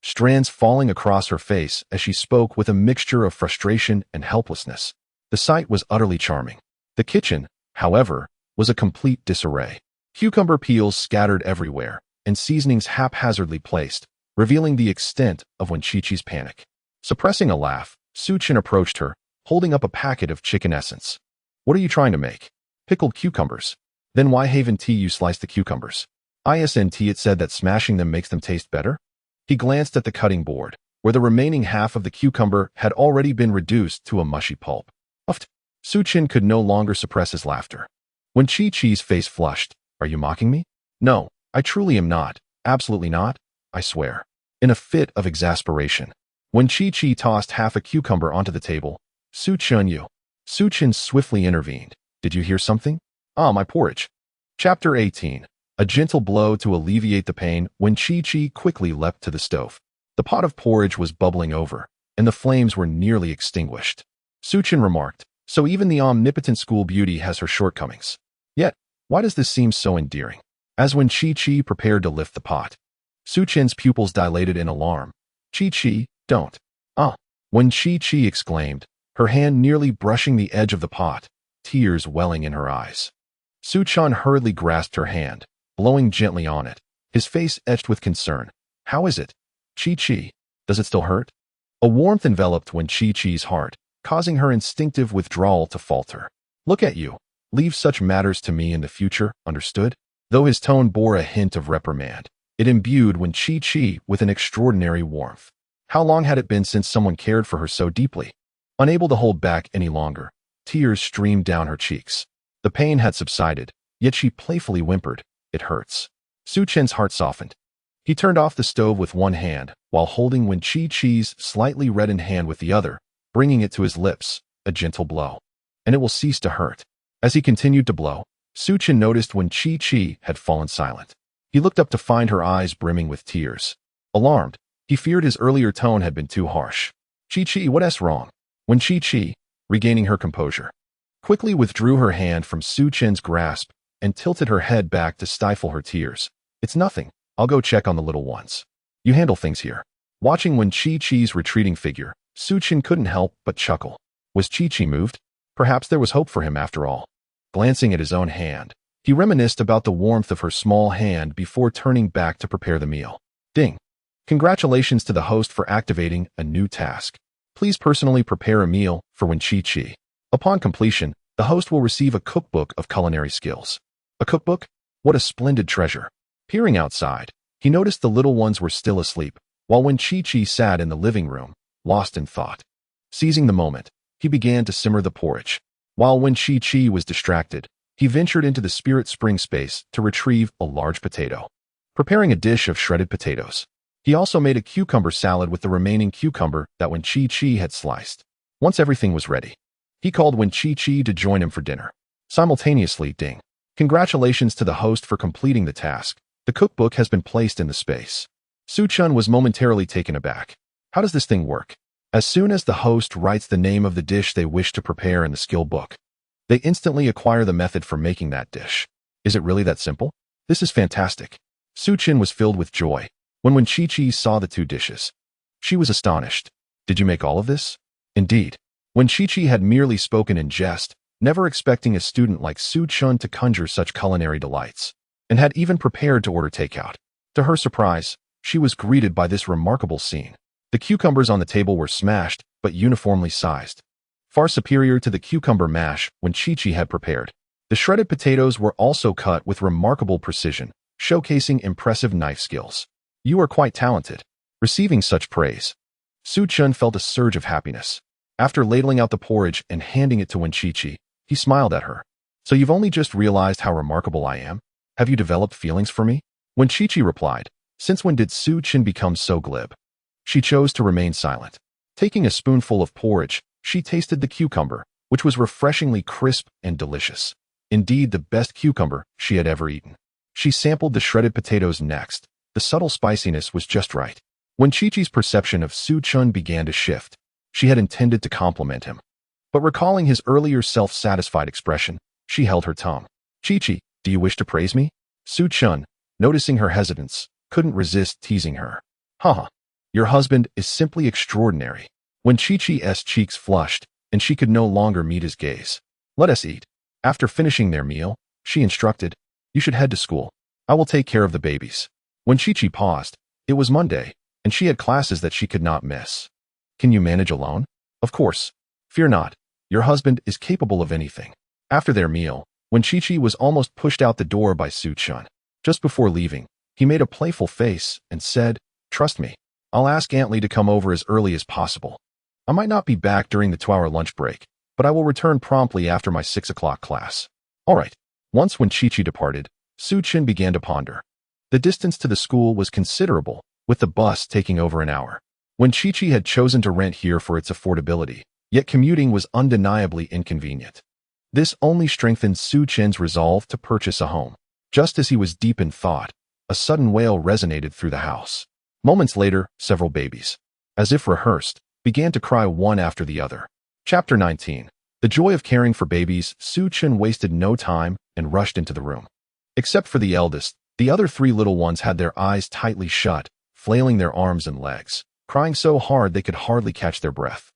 strands falling across her face as she spoke with a mixture of frustration and helplessness. The sight was utterly charming. The kitchen, however, was a complete disarray. Cucumber peels scattered everywhere, and seasonings haphazardly placed, revealing the extent of Wen Chi-Chi's panic. Suppressing a laugh, Su Chun approached her, holding up a packet of chicken essence. What are you trying to make? Pickled cucumbers. Then why haven't you sliced the cucumbers? Isn't it said that smashing them makes them taste better? He glanced at the cutting board, where the remaining half of the cucumber had already been reduced to a mushy pulp. Uffed. Su Chun could no longer suppress his laughter. When Chi-Chi's face flushed, are you mocking me? No, I truly am not. Absolutely not, I swear. In a fit of exasperation, when Chi-Chi tossed half a cucumber onto the table, Su Chun swiftly intervened. Did you hear something? Ah, my porridge. Chapter 18. A gentle blow to alleviate the pain when Chi-Chi quickly leapt to the stove. The pot of porridge was bubbling over, and the flames were nearly extinguished. Su Chun remarked, so even the omnipotent school beauty has her shortcomings. Yet, why does this seem so endearing? As when Chi-Chi prepared to lift the pot, Su Chun's pupils dilated in alarm. Chi-Chi, don't. Ah. When Chi-Chi exclaimed, her hand nearly brushing the edge of the pot, tears welling in her eyes. Su Chun hurriedly grasped her hand, blowing gently on it, his face etched with concern. How is it? Chi-Chi, does it still hurt? A warmth enveloped Wen Chi-Chi's heart, causing her instinctive withdrawal to falter. Look at you. Leave such matters to me in the future, understood? Though his tone bore a hint of reprimand, it imbued Wen Chi-Chi with an extraordinary warmth. How long had it been since someone cared for her so deeply? Unable to hold back any longer, tears streamed down her cheeks. The pain had subsided, yet she playfully whimpered, "It hurts." Su Chen's heart softened. He turned off the stove with one hand, while holding Wen Chi-Chi's slightly reddened hand with the other, bringing it to his lips, a gentle blow. And it will cease to hurt. As he continued to blow, Su Chen noticed when Chi-Chi had fallen silent. He looked up to find her eyes brimming with tears. Alarmed, he feared his earlier tone had been too harsh. Chi-Chi, what's wrong? When Chi-Chi, regaining her composure, quickly withdrew her hand from Su Chen's grasp and tilted her head back to stifle her tears. It's nothing. I'll go check on the little ones. You handle things here. Watching Wen Chi-Chi's retreating figure, Su Chen couldn't help but chuckle. Was Chi-Chi moved? Perhaps there was hope for him after all. Glancing at his own hand, he reminisced about the warmth of her small hand before turning back to prepare the meal. Ding. Congratulations to the host for activating a new task. Please personally prepare a meal for Wen Chi-Chi. Upon completion, the host will receive a cookbook of culinary skills. A cookbook? What a splendid treasure. Peering outside, he noticed the little ones were still asleep, while Wen Chi-Chi sat in the living room, lost in thought. Seizing the moment, he began to simmer the porridge. While Wen Chi-Chi was distracted, he ventured into the spirit spring space to retrieve a large potato. Preparing a dish of shredded potatoes, he also made a cucumber salad with the remaining cucumber that Wen Chi-Chi had sliced. Once everything was ready, he called Wen Chi-Chi to join him for dinner. Simultaneously, ding. Congratulations to the host for completing the task. The cookbook has been placed in the space. Su Chen was momentarily taken aback. How does this thing work? As soon as the host writes the name of the dish they wish to prepare in the skill book, they instantly acquire the method for making that dish. Is it really that simple? This is fantastic. Su Chen was filled with joy when Chi-Chi saw the two dishes. She was astonished. Did you make all of this? Indeed. When Chi-Chi had merely spoken in jest, never expecting a student like Su Chen to conjure such culinary delights, and had even prepared to order takeout. To her surprise, she was greeted by this remarkable scene. The cucumbers on the table were smashed, but uniformly sized, far superior to the cucumber mash when Chi-Chi had prepared. The shredded potatoes were also cut with remarkable precision, showcasing impressive knife skills. You are quite talented. Receiving such praise, Su Chen felt a surge of happiness. After ladling out the porridge and handing it to Wen Chi-Chi, he smiled at her. So you've only just realized how remarkable I am? Have you developed feelings for me? Wen Chi-Chi replied, since when did Su Chen become so glib? She chose to remain silent. Taking a spoonful of porridge, she tasted the cucumber, which was refreshingly crisp and delicious. Indeed, the best cucumber she had ever eaten. She sampled the shredded potatoes next. The subtle spiciness was just right. When Chi-Chi's perception of Su Chen began to shift, she had intended to compliment him. But recalling his earlier self-satisfied expression, she held her tongue. Chi-Chi, do you wish to praise me? Su Chen, noticing her hesitance, couldn't resist teasing her. Haha, your husband is simply extraordinary. When Chi-Chi's cheeks flushed, and she could no longer meet his gaze. Let us eat. After finishing their meal, she instructed, you should head to school. I will take care of the babies. When Chi-Chi paused, it was Monday, and she had classes that she could not miss. Can you manage alone? Of course. Fear not. Your husband is capable of anything. After their meal, when Chi-Chi was almost pushed out the door by Su Chen, just before leaving, he made a playful face and said, trust me, I'll ask Aunt Lee to come over as early as possible. I might not be back during the 2-hour lunch break, but I will return promptly after my 6 o'clock class. All right. Once when Chi-Chi departed, Su Chen began to ponder. The distance to the school was considerable, with the bus taking over an hour. When Chi-Chi had chosen to rent here for its affordability, yet commuting was undeniably inconvenient. This only strengthened Su Chen's resolve to purchase a home. Just as he was deep in thought, a sudden wail resonated through the house. Moments later, several babies, as if rehearsed, began to cry one after the other. Chapter 19. The joy of caring for babies. Su Chen wasted no time and rushed into the room. Except for the eldest, the other 3 little ones had their eyes tightly shut, flailing their arms and legs, crying so hard they could hardly catch their breath.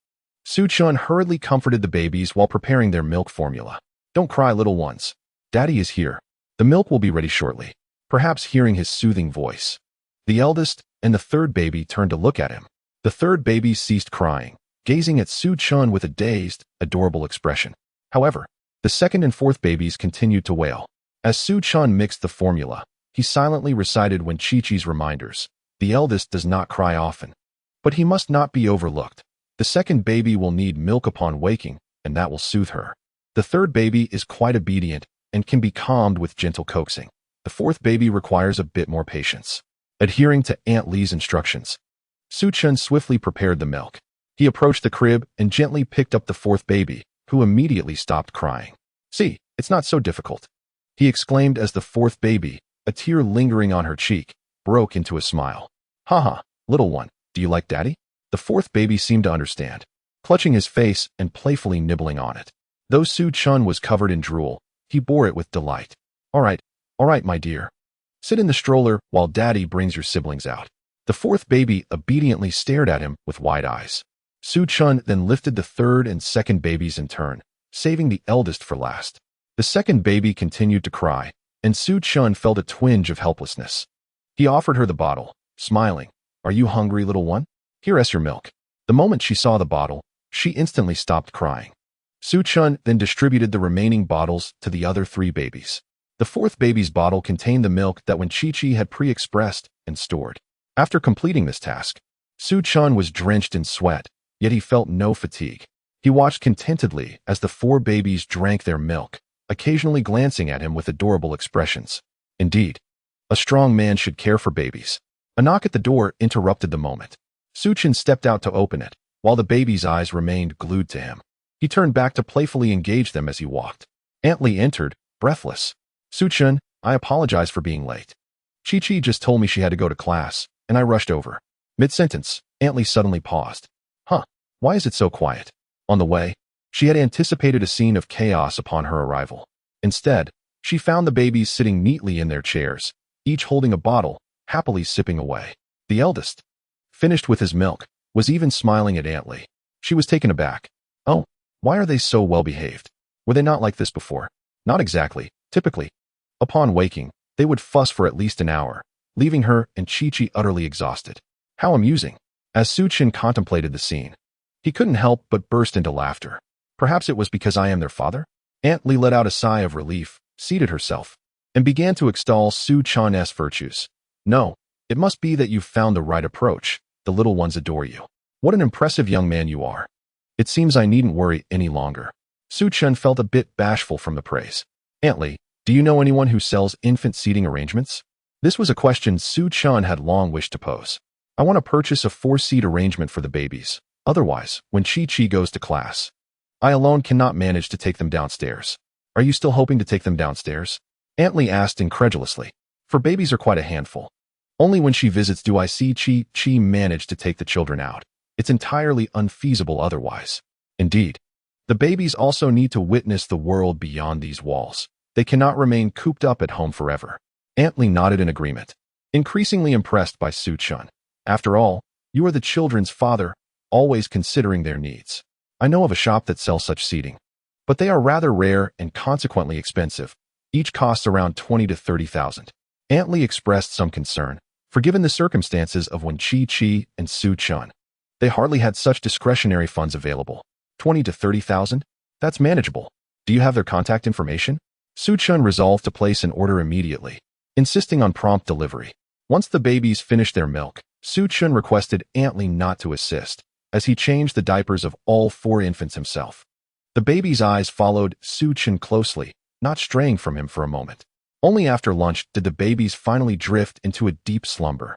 Su Chen hurriedly comforted the babies while preparing their milk formula. Don't cry, little ones. Daddy is here. The milk will be ready shortly. Perhaps hearing his soothing voice, the eldest and the 3rd baby turned to look at him. The 3rd baby ceased crying, gazing at Su Chen with a dazed, adorable expression. However, the 2nd and 4th babies continued to wail. As Su Chen mixed the formula, he silently recited Wen Chi-Chi's reminders. The eldest does not cry often, but he must not be overlooked. The 2nd baby will need milk upon waking, and that will soothe her. The 3rd baby is quite obedient and can be calmed with gentle coaxing. The 4th baby requires a bit more patience. Adhering to Aunt Lee's instructions, Su Chen swiftly prepared the milk. He approached the crib and gently picked up the 4th baby, who immediately stopped crying. See, it's not so difficult, he exclaimed as the 4th baby, a tear lingering on her cheek, broke into a smile. Haha, little one, do you like daddy? The fourth baby seemed to understand, clutching his face and playfully nibbling on it. Though Su Chun was covered in drool, he bore it with delight. All right, my dear. Sit in the stroller while Daddy brings your siblings out. The fourth baby obediently stared at him with wide eyes. Su Chun then lifted the third and second babies in turn, saving the eldest for last. The second baby continued to cry, and Su Chun felt a twinge of helplessness. He offered her the bottle, smiling. Are you hungry, little one? Here's your milk. The moment she saw the bottle, she instantly stopped crying. Su Chun then distributed the remaining bottles to the other three babies. The fourth baby's bottle contained the milk that Chi-Chi had pre-expressed and stored. After completing this task, Su Chun was drenched in sweat, yet he felt no fatigue. He watched contentedly as the four babies drank their milk, occasionally glancing at him with adorable expressions. Indeed, a strong man should care for babies. A knock at the door interrupted the moment. Su Chun stepped out to open it, while the babies' eyes remained glued to him. He turned back to playfully engage them as he walked. Aunt Lee entered, breathless. Su Chun, I apologize for being late. Chi-Chi just told me she had to go to class, and I rushed over. Mid-sentence, Aunt Lee suddenly paused. Huh, why is it so quiet? On the way, she had anticipated a scene of chaos upon her arrival. Instead, she found the babies sitting neatly in their chairs, each holding a bottle, happily sipping away. The eldest, finished with his milk, was even smiling at Aunt Lee. She was taken aback. Oh, why are they so well-behaved? Were they not like this before? Not exactly, typically. Upon waking, they would fuss for at least an hour, leaving her and Chi-Chi utterly exhausted. How amusing. As Su Chun contemplated the scene, he couldn't help but burst into laughter. Perhaps it was because I am their father? Aunt Lee let out a sigh of relief, seated herself, and began to extol Su Chun's virtues. No, it must be that you've found the right approach. The little ones adore you. What an impressive young man you are. It seems I needn't worry any longer. Su Chun felt a bit bashful from the praise. Aunt Lee, do you know anyone who sells infant seating arrangements? This was a question Su Chun had long wished to pose. I want to purchase a 4-seat arrangement for the babies. Otherwise, when Chi-Chi goes to class, I alone cannot manage to take them downstairs. Are you still hoping to take them downstairs? Aunt Lee asked incredulously. For babies are quite a handful. Only when she visits do I see Chi-Chi manage to take the children out. It's entirely unfeasible otherwise. Indeed, the babies also need to witness the world beyond these walls. They cannot remain cooped up at home forever. Aunt Lee nodded in agreement, increasingly impressed by Su Chun. After all, you are the children's father, always considering their needs. I know of a shop that sells such seating, but they are rather rare and consequently expensive. Each costs around 20 to 30,000. Aunt Lee expressed some concern, for given the circumstances of when Chi-Chi and Su Chun, they hardly had such discretionary funds available. 20 to 30,000? That's manageable. Do you have their contact information? Su Chun resolved to place an order immediately, insisting on prompt delivery. Once the babies finished their milk, Su Chun requested Aunt Lee not to assist, as he changed the diapers of all 4 infants himself. The baby's eyes followed Su Chun closely, not straying from him for a moment. Only after lunch did the babies finally drift into a deep slumber.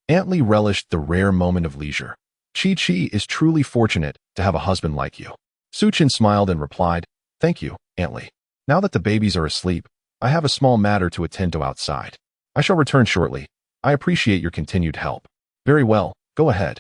Aunt Lee relished the rare moment of leisure. Chi-Chi is truly fortunate to have a husband like you. Su Chun smiled and replied, Thank you, Aunt Lee. Now that the babies are asleep, I have a small matter to attend to outside. I shall return shortly. I appreciate your continued help. Very well, go ahead.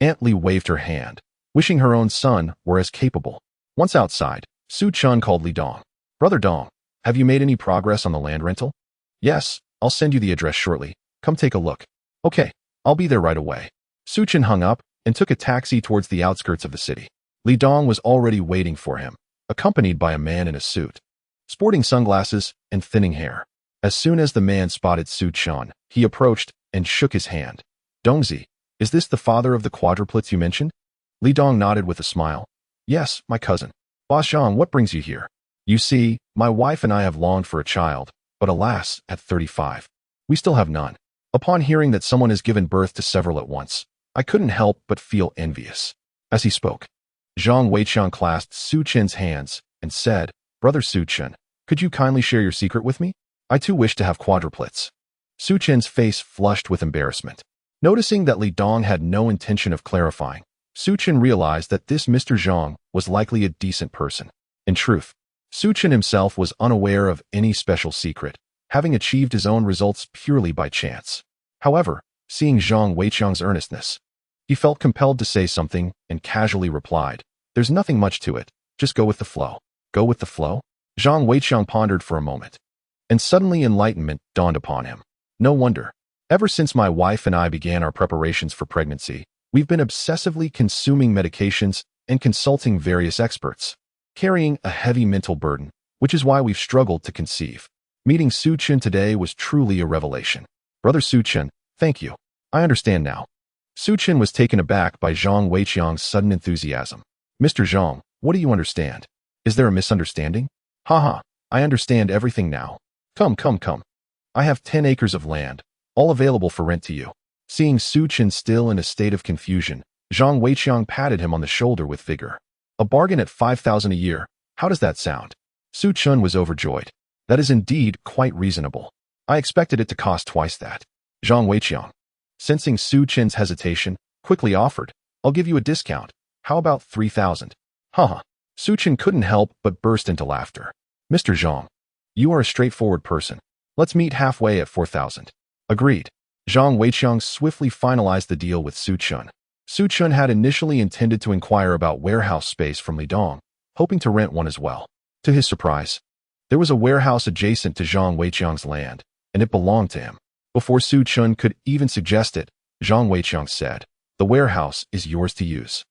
Aunt Lee waved her hand, wishing her own son were as capable. Once outside, Su Chun called Li Dong. Brother Dong, have you made any progress on the land rental? Yes, I'll send you the address shortly. Come take a look. Okay, I'll be there right away. Su Chun hung up and took a taxi towards the outskirts of the city. Li Dong was already waiting for him, accompanied by a man in a suit, sporting sunglasses and thinning hair. As soon as the man spotted Su Chun, he approached and shook his hand. Dongzi, is this the father of the quadruplets you mentioned? Li Dong nodded with a smile. Yes, my cousin. Boss Zhang, what brings you here? You see, my wife and I have longed for a child, but alas, at 35, we still have none. Upon hearing that someone has given birth to several at once, I couldn't help but feel envious. As he spoke, Zhang Weiqiang clasped Su Chun's hands and said, Brother Su Chun, could you kindly share your secret with me? I too wish to have quadruplets. Su Chun's face flushed with embarrassment. Noticing that Li Dong had no intention of clarifying, Su Chun realized that this Mr. Zhang was likely a decent person. In truth, Su Chun himself was unaware of any special secret, having achieved his own results purely by chance. However, seeing Zhang Weiqiang's earnestness, He felt compelled to say something and casually replied, "There's nothing much to it. Just go with the flow." Go with the flow? Zhang Weiqiang pondered for a moment, and suddenly enlightenment dawned upon him. No wonder. Ever since my wife and I began our preparations for pregnancy, we've been obsessively consuming medications and consulting various experts, carrying a heavy mental burden, which is why we've struggled to conceive. Meeting Su Chen today was truly a revelation. Brother Su Chen, thank you. I understand now. Su Chen was taken aback by Zhang Weiqiang's sudden enthusiasm. Mr. Zhang, what do you understand? Is there a misunderstanding? Haha, I understand everything now. Come. I have 10 acres of land, all available for rent to you. Seeing Su Chen still in a state of confusion, Zhang Weiqiang patted him on the shoulder with vigor. A bargain at 5,000 a year. How does that sound? Su Chen was overjoyed. That is indeed quite reasonable. I expected it to cost twice that. Zhang Weiqiang, sensing Su Chen's hesitation, quickly offered, I'll give you a discount. How about 3,000? Haha. Su Chen couldn't help but burst into laughter. Mr. Zhang, you are a straightforward person. Let's meet halfway at 4,000. Agreed. Zhang Weiqiang swiftly finalized the deal with Su Chen. Su Chen had initially intended to inquire about warehouse space from Li Dong, hoping to rent one as well. To his surprise, there was a warehouse adjacent to Zhang Weiqiang's land, and it belonged to him. Before Su Chen could even suggest it, Zhang Weiqiang said, "The warehouse is yours to use.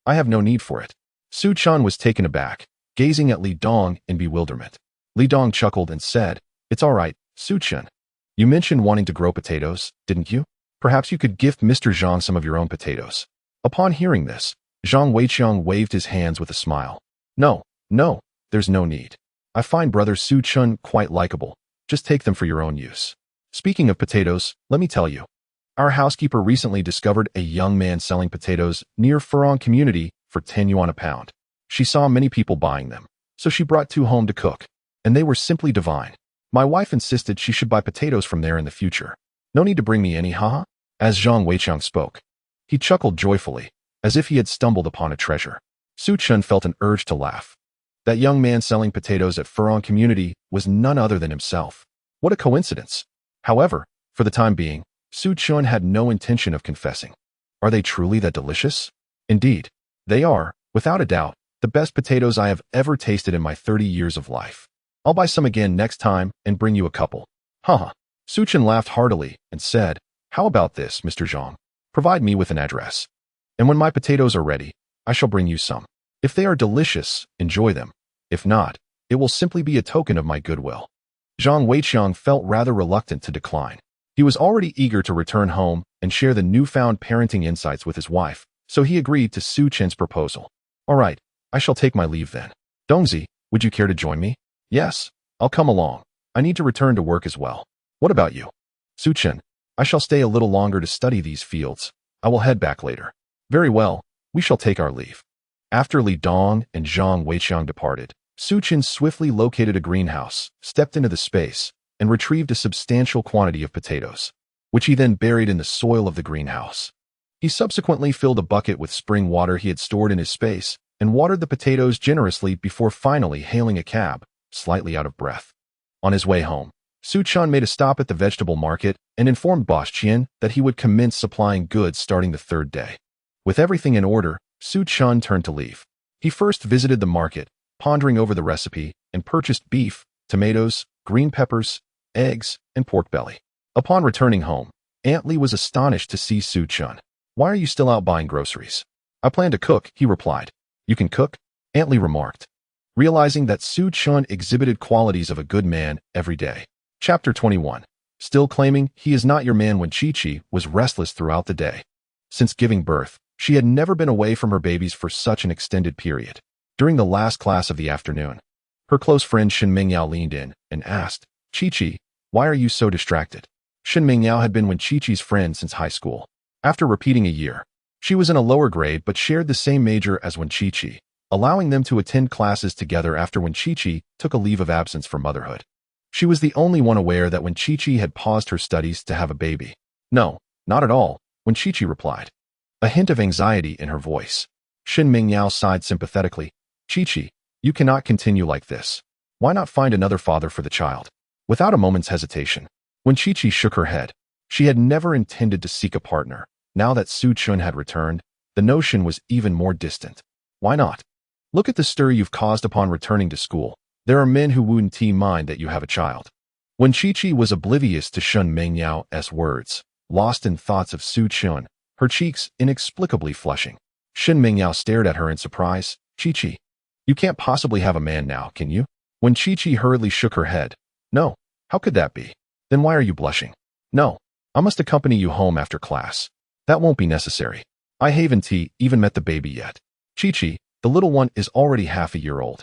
I have no need for it." Su Chen was taken aback, gazing at Li Dong in bewilderment. Li Dong chuckled and said, "It's all right, Su Chen. You mentioned wanting to grow potatoes, didn't you? Perhaps you could gift Mr. Zhang some of your own potatoes." Upon hearing this, Zhang Weiqiang waved his hands with a smile. No, there's no need. I find brother Su Chen quite likable. Just take them for your own use. Speaking of potatoes, let me tell you. Our housekeeper recently discovered a young man selling potatoes near Furong Community for 10 yuan a pound. She saw many people buying them, so she brought 2 home to cook, and they were simply divine. My wife insisted she should buy potatoes from there in the future. No need to bring me any, haha. As Zhang Weiqiang spoke, he chuckled joyfully, as if he had stumbled upon a treasure. Su Chen felt an urge to laugh. That young man selling potatoes at Furong Community was none other than himself. What a coincidence. However, for the time being, Su Chen had no intention of confessing. Are they truly that delicious? Indeed, they are, without a doubt, the best potatoes I have ever tasted in my 30 years of life. I'll buy some again next time and bring you a couple. Haha. Su Chen laughed heartily and said, How about this, Mr. Zhang? Provide me with an address. And when my potatoes are ready, I shall bring you some. If they are delicious, enjoy them. If not, it will simply be a token of my goodwill. Zhang Weiqiang felt rather reluctant to decline. He was already eager to return home and share the newfound parenting insights with his wife, so he agreed to Su Chen's proposal. All right, I shall take my leave then. Dongzi, would you care to join me? Yes, I'll come along. I need to return to work as well. What about you? Su Chen, I shall stay a little longer to study these fields. I will head back later. Very well, we shall take our leave. After Li Dong and Zhang Weiqiang departed, Su Chen swiftly located a greenhouse, stepped into the space, and retrieved a substantial quantity of potatoes, which he then buried in the soil of the greenhouse. He subsequently filled a bucket with spring water he had stored in his space and watered the potatoes generously before finally hailing a cab, slightly out of breath. On his way home, Su Chen made a stop at the vegetable market and informed Boss Qian that he would commence supplying goods starting the 3rd day. With everything in order, Su Chen turned to leave. He first visited the market, pondering over the recipe, and purchased beef, tomatoes, green peppers, eggs, and pork belly. Upon returning home, Aunt Li was astonished to see Su Chen. Why are you still out buying groceries? I plan to cook, he replied. You can cook? Aunt Li remarked, realizing that Su Chen exhibited qualities of a good man every day. Chapter 21. Still claiming he is not your man when Chi-Chi was restless throughout the day. Since giving birth, she had never been away from her babies for such an extended period. During the last class of the afternoon, her close friend Shen Mingyao leaned in and asked, Chi-Chi, why are you so distracted? Shen Mingyao had been Wen Chi-Chi's friend since high school. After repeating a year, she was in a lower grade but shared the same major as Wen Chi-Chi, allowing them to attend classes together after Wen Chi-Chi took a leave of absence for motherhood. She was the only one aware that Wen Chi-Chi had paused her studies to have a baby. No, not at all, Wen Chi-Chi replied, a hint of anxiety in her voice. Shen Mingyao sighed sympathetically. Chi-Chi, you cannot continue like this. Why not find another father for the child? Without a moment's hesitation, Wen Chi-Chi shook her head. She had never intended to seek a partner, Now that Su Chun had returned, the notion was even more distant. Why not? Look at the stir you've caused upon returning to school. There are men who wouldn't mind that you have a child. When Chi-Chi was oblivious to Shun Mengyao's words, lost in thoughts of Su Chun, her cheeks inexplicably flushing. Shin Mengyao stared at her in surprise. Chi-Chi, you can't possibly have a man now, can you? When Chi-Chi hurriedly shook her head. No, how could that be? Then why are you blushing? No, I must accompany you home after class. That won't be necessary. I haven't even met the baby yet. Chi-Chi, the little one is already half a year old.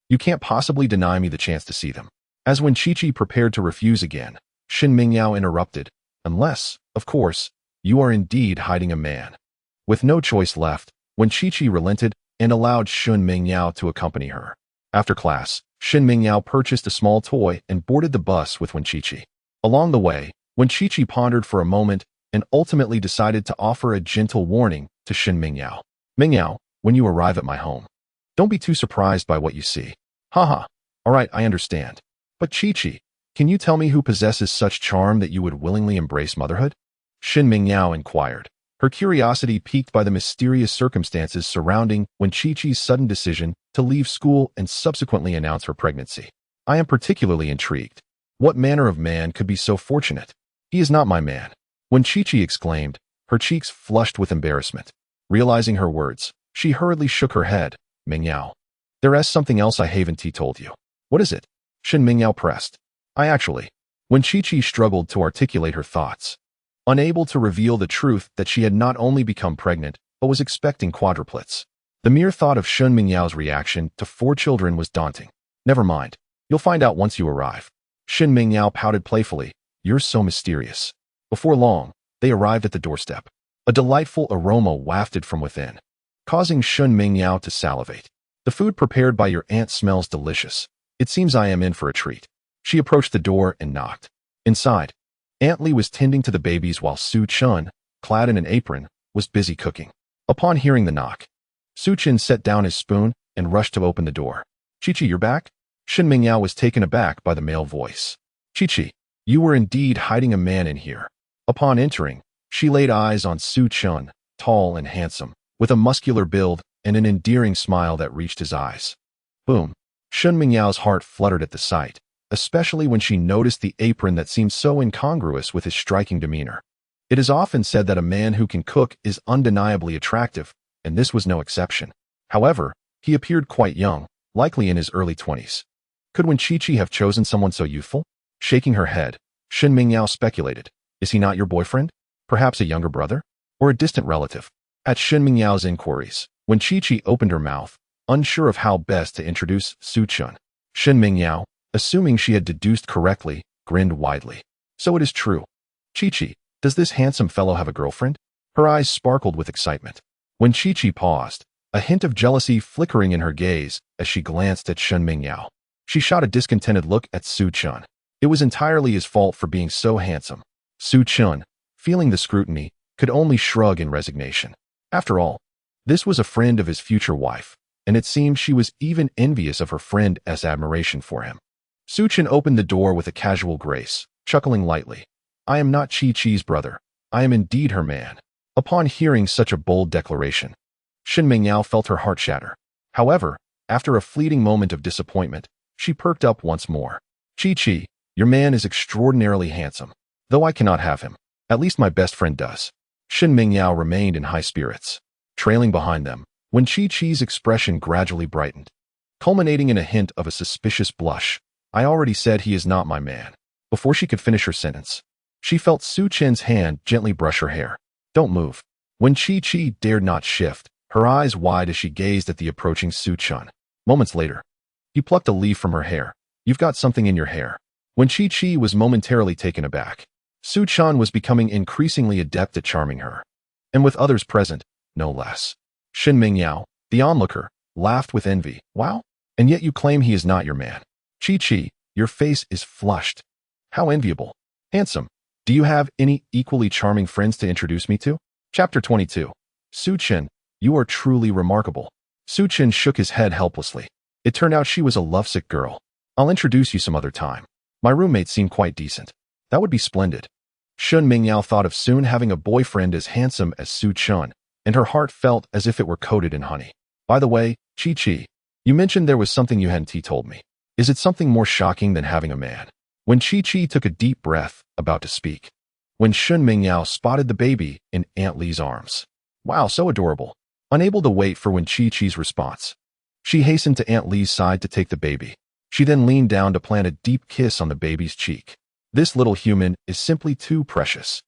You can't possibly deny me the chance to see them. As when Chi-Chi prepared to refuse again, Shin Mengyao interrupted. Unless, of course, you are indeed hiding a man. With no choice left, when Chi-Chi relented and allowed Shin Mengyao to accompany her. After class, Shin Mengyao purchased a small toy and boarded the bus with Wen Chi-Chi. Along the way, Wen Chi-Chi pondered for a moment and ultimately decided to offer a gentle warning to Shin Mengyao. Mengyao, when you arrive at my home, don't be too surprised by what you see. Haha, alright, I understand. But Chi-Chi, can you tell me who possesses such charm that you would willingly embrace motherhood? Shin Mengyao inquired, her curiosity piqued by the mysterious circumstances surrounding Wen Chi-Chi's sudden decision to leave school and subsequently announce her pregnancy. I am particularly intrigued. What manner of man could be so fortunate? He is not my man. Wen Chi-Chi exclaimed, her cheeks flushed with embarrassment. Realizing her words, she hurriedly shook her head. Mengyao, there is something else I haven't told you. What is it? Shin Mengyao pressed. When Chi-Chi struggled to articulate her thoughts, unable to reveal the truth that she had not only become pregnant, but was expecting quadruplets. The mere thought of Shin Mengyao's reaction to 4 children was daunting. Never mind. You'll find out once you arrive. Shin Mengyao pouted playfully. You're so mysterious. Before long, they arrived at the doorstep. A delightful aroma wafted from within, causing Shin Mengyao to salivate. The food prepared by your aunt smells delicious. It seems I am in for a treat. She approached the door and knocked. Inside, Aunt Li was tending to the babies while Su Chun, clad in an apron, was busy cooking. Upon hearing the knock, Su Chun set down his spoon and rushed to open the door. Chi-Chi, you're back? Shin Mengyao was taken aback by the male voice. Chi-Chi, you were indeed hiding a man in here. Upon entering, she laid eyes on Su Chun, tall and handsome, with a muscular build and an endearing smile that reached his eyes. Boom. Shin Mengyao's heart fluttered at the sight, especially when she noticed the apron that seemed so incongruous with his striking demeanor. It is often said that a man who can cook is undeniably attractive, and this was no exception. However, he appeared quite young, likely in his early 20s. Could Wen Chi-Chi have chosen someone so youthful? Shaking her head, Shin Mengyao speculated. Is he not your boyfriend? Perhaps a younger brother? Or a distant relative? At Shin Mengyao's inquiries, Wen Chi-Chi opened her mouth, unsure of how best to introduce Su Chun. Shin Mengyao, assuming she had deduced correctly, grinned widely. So it is true. Chi-Chi, does this handsome fellow have a girlfriend? Her eyes sparkled with excitement. When Chi-Chi paused, a hint of jealousy flickering in her gaze as she glanced at Shin Mengyao. She shot a discontented look at Su Chun. It was entirely his fault for being so handsome. Su Chun, feeling the scrutiny, could only shrug in resignation. After all, this was a friend of his future wife, and it seemed she was even envious of her friend's admiration for him. Su Chun opened the door with a casual grace, chuckling lightly. I am not Chi-Chi's brother. I am indeed her man. Upon hearing such a bold declaration, Shin Mengyao felt her heart shatter. However, after a fleeting moment of disappointment, she perked up once more. Chi-Chi, your man is extraordinarily handsome. Though I cannot have him, at least my best friend does. Shin Mengyao remained in high spirits. Trailing behind them, when Chi-Chi's expression gradually brightened, culminating in a hint of a suspicious blush. I already said he is not my man. Before she could finish her sentence, she felt Su Chen's hand gently brush her hair. Don't move. When Chi-Chi dared not shift, her eyes wide as she gazed at the approaching Su Chun. Moments later, he plucked a leaf from her hair. You've got something in your hair. When Chi-Chi was momentarily taken aback, Su Chun was becoming increasingly adept at charming her. And with others present, no less. Shin Mengyao, the onlooker, laughed with envy. Wow, and yet you claim he is not your man. Chi-Chi, your face is flushed. How enviable. Handsome. Do you have any equally charming friends to introduce me to? Chapter 22. Su Chun, you are truly remarkable. Su Chun shook his head helplessly. It turned out she was a lovesick girl. I'll introduce you some other time. My roommate seemed quite decent. That would be splendid. Shun Mingyao thought of soon having a boyfriend as handsome as Su Chun, and her heart felt as if it were coated in honey. By the way, Chi, you mentioned there was something you hadn't told me. Is it something more shocking than having a man? When Chi took a deep breath, about to speak, when Shun Mingyao spotted the baby in Aunt Li's arms. Wow, so adorable. Unable to wait for when Chi's response, she hastened to Aunt Li's side to take the baby. She then leaned down to plant a deep kiss on the baby's cheek. This little human is simply too precious.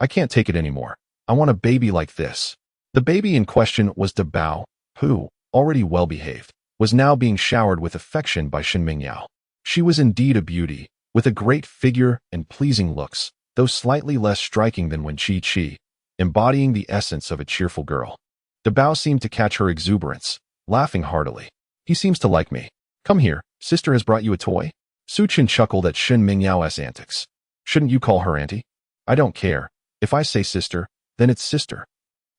I can't take it anymore. I want a baby like this. The baby in question was Dabao, who, already well-behaved, was now being showered with affection by Shun Mingyao. She was indeed a beauty, with a great figure and pleasing looks, though slightly less striking than when Chi, embodying the essence of a cheerful girl. Dabao seemed to catch her exuberance, laughing heartily. He seems to like me. Come here, sister has brought you a toy? Su Chen chuckled at Shun Mingyao's antics. Shouldn't you call her auntie? I don't care. If I say sister, then it's sister.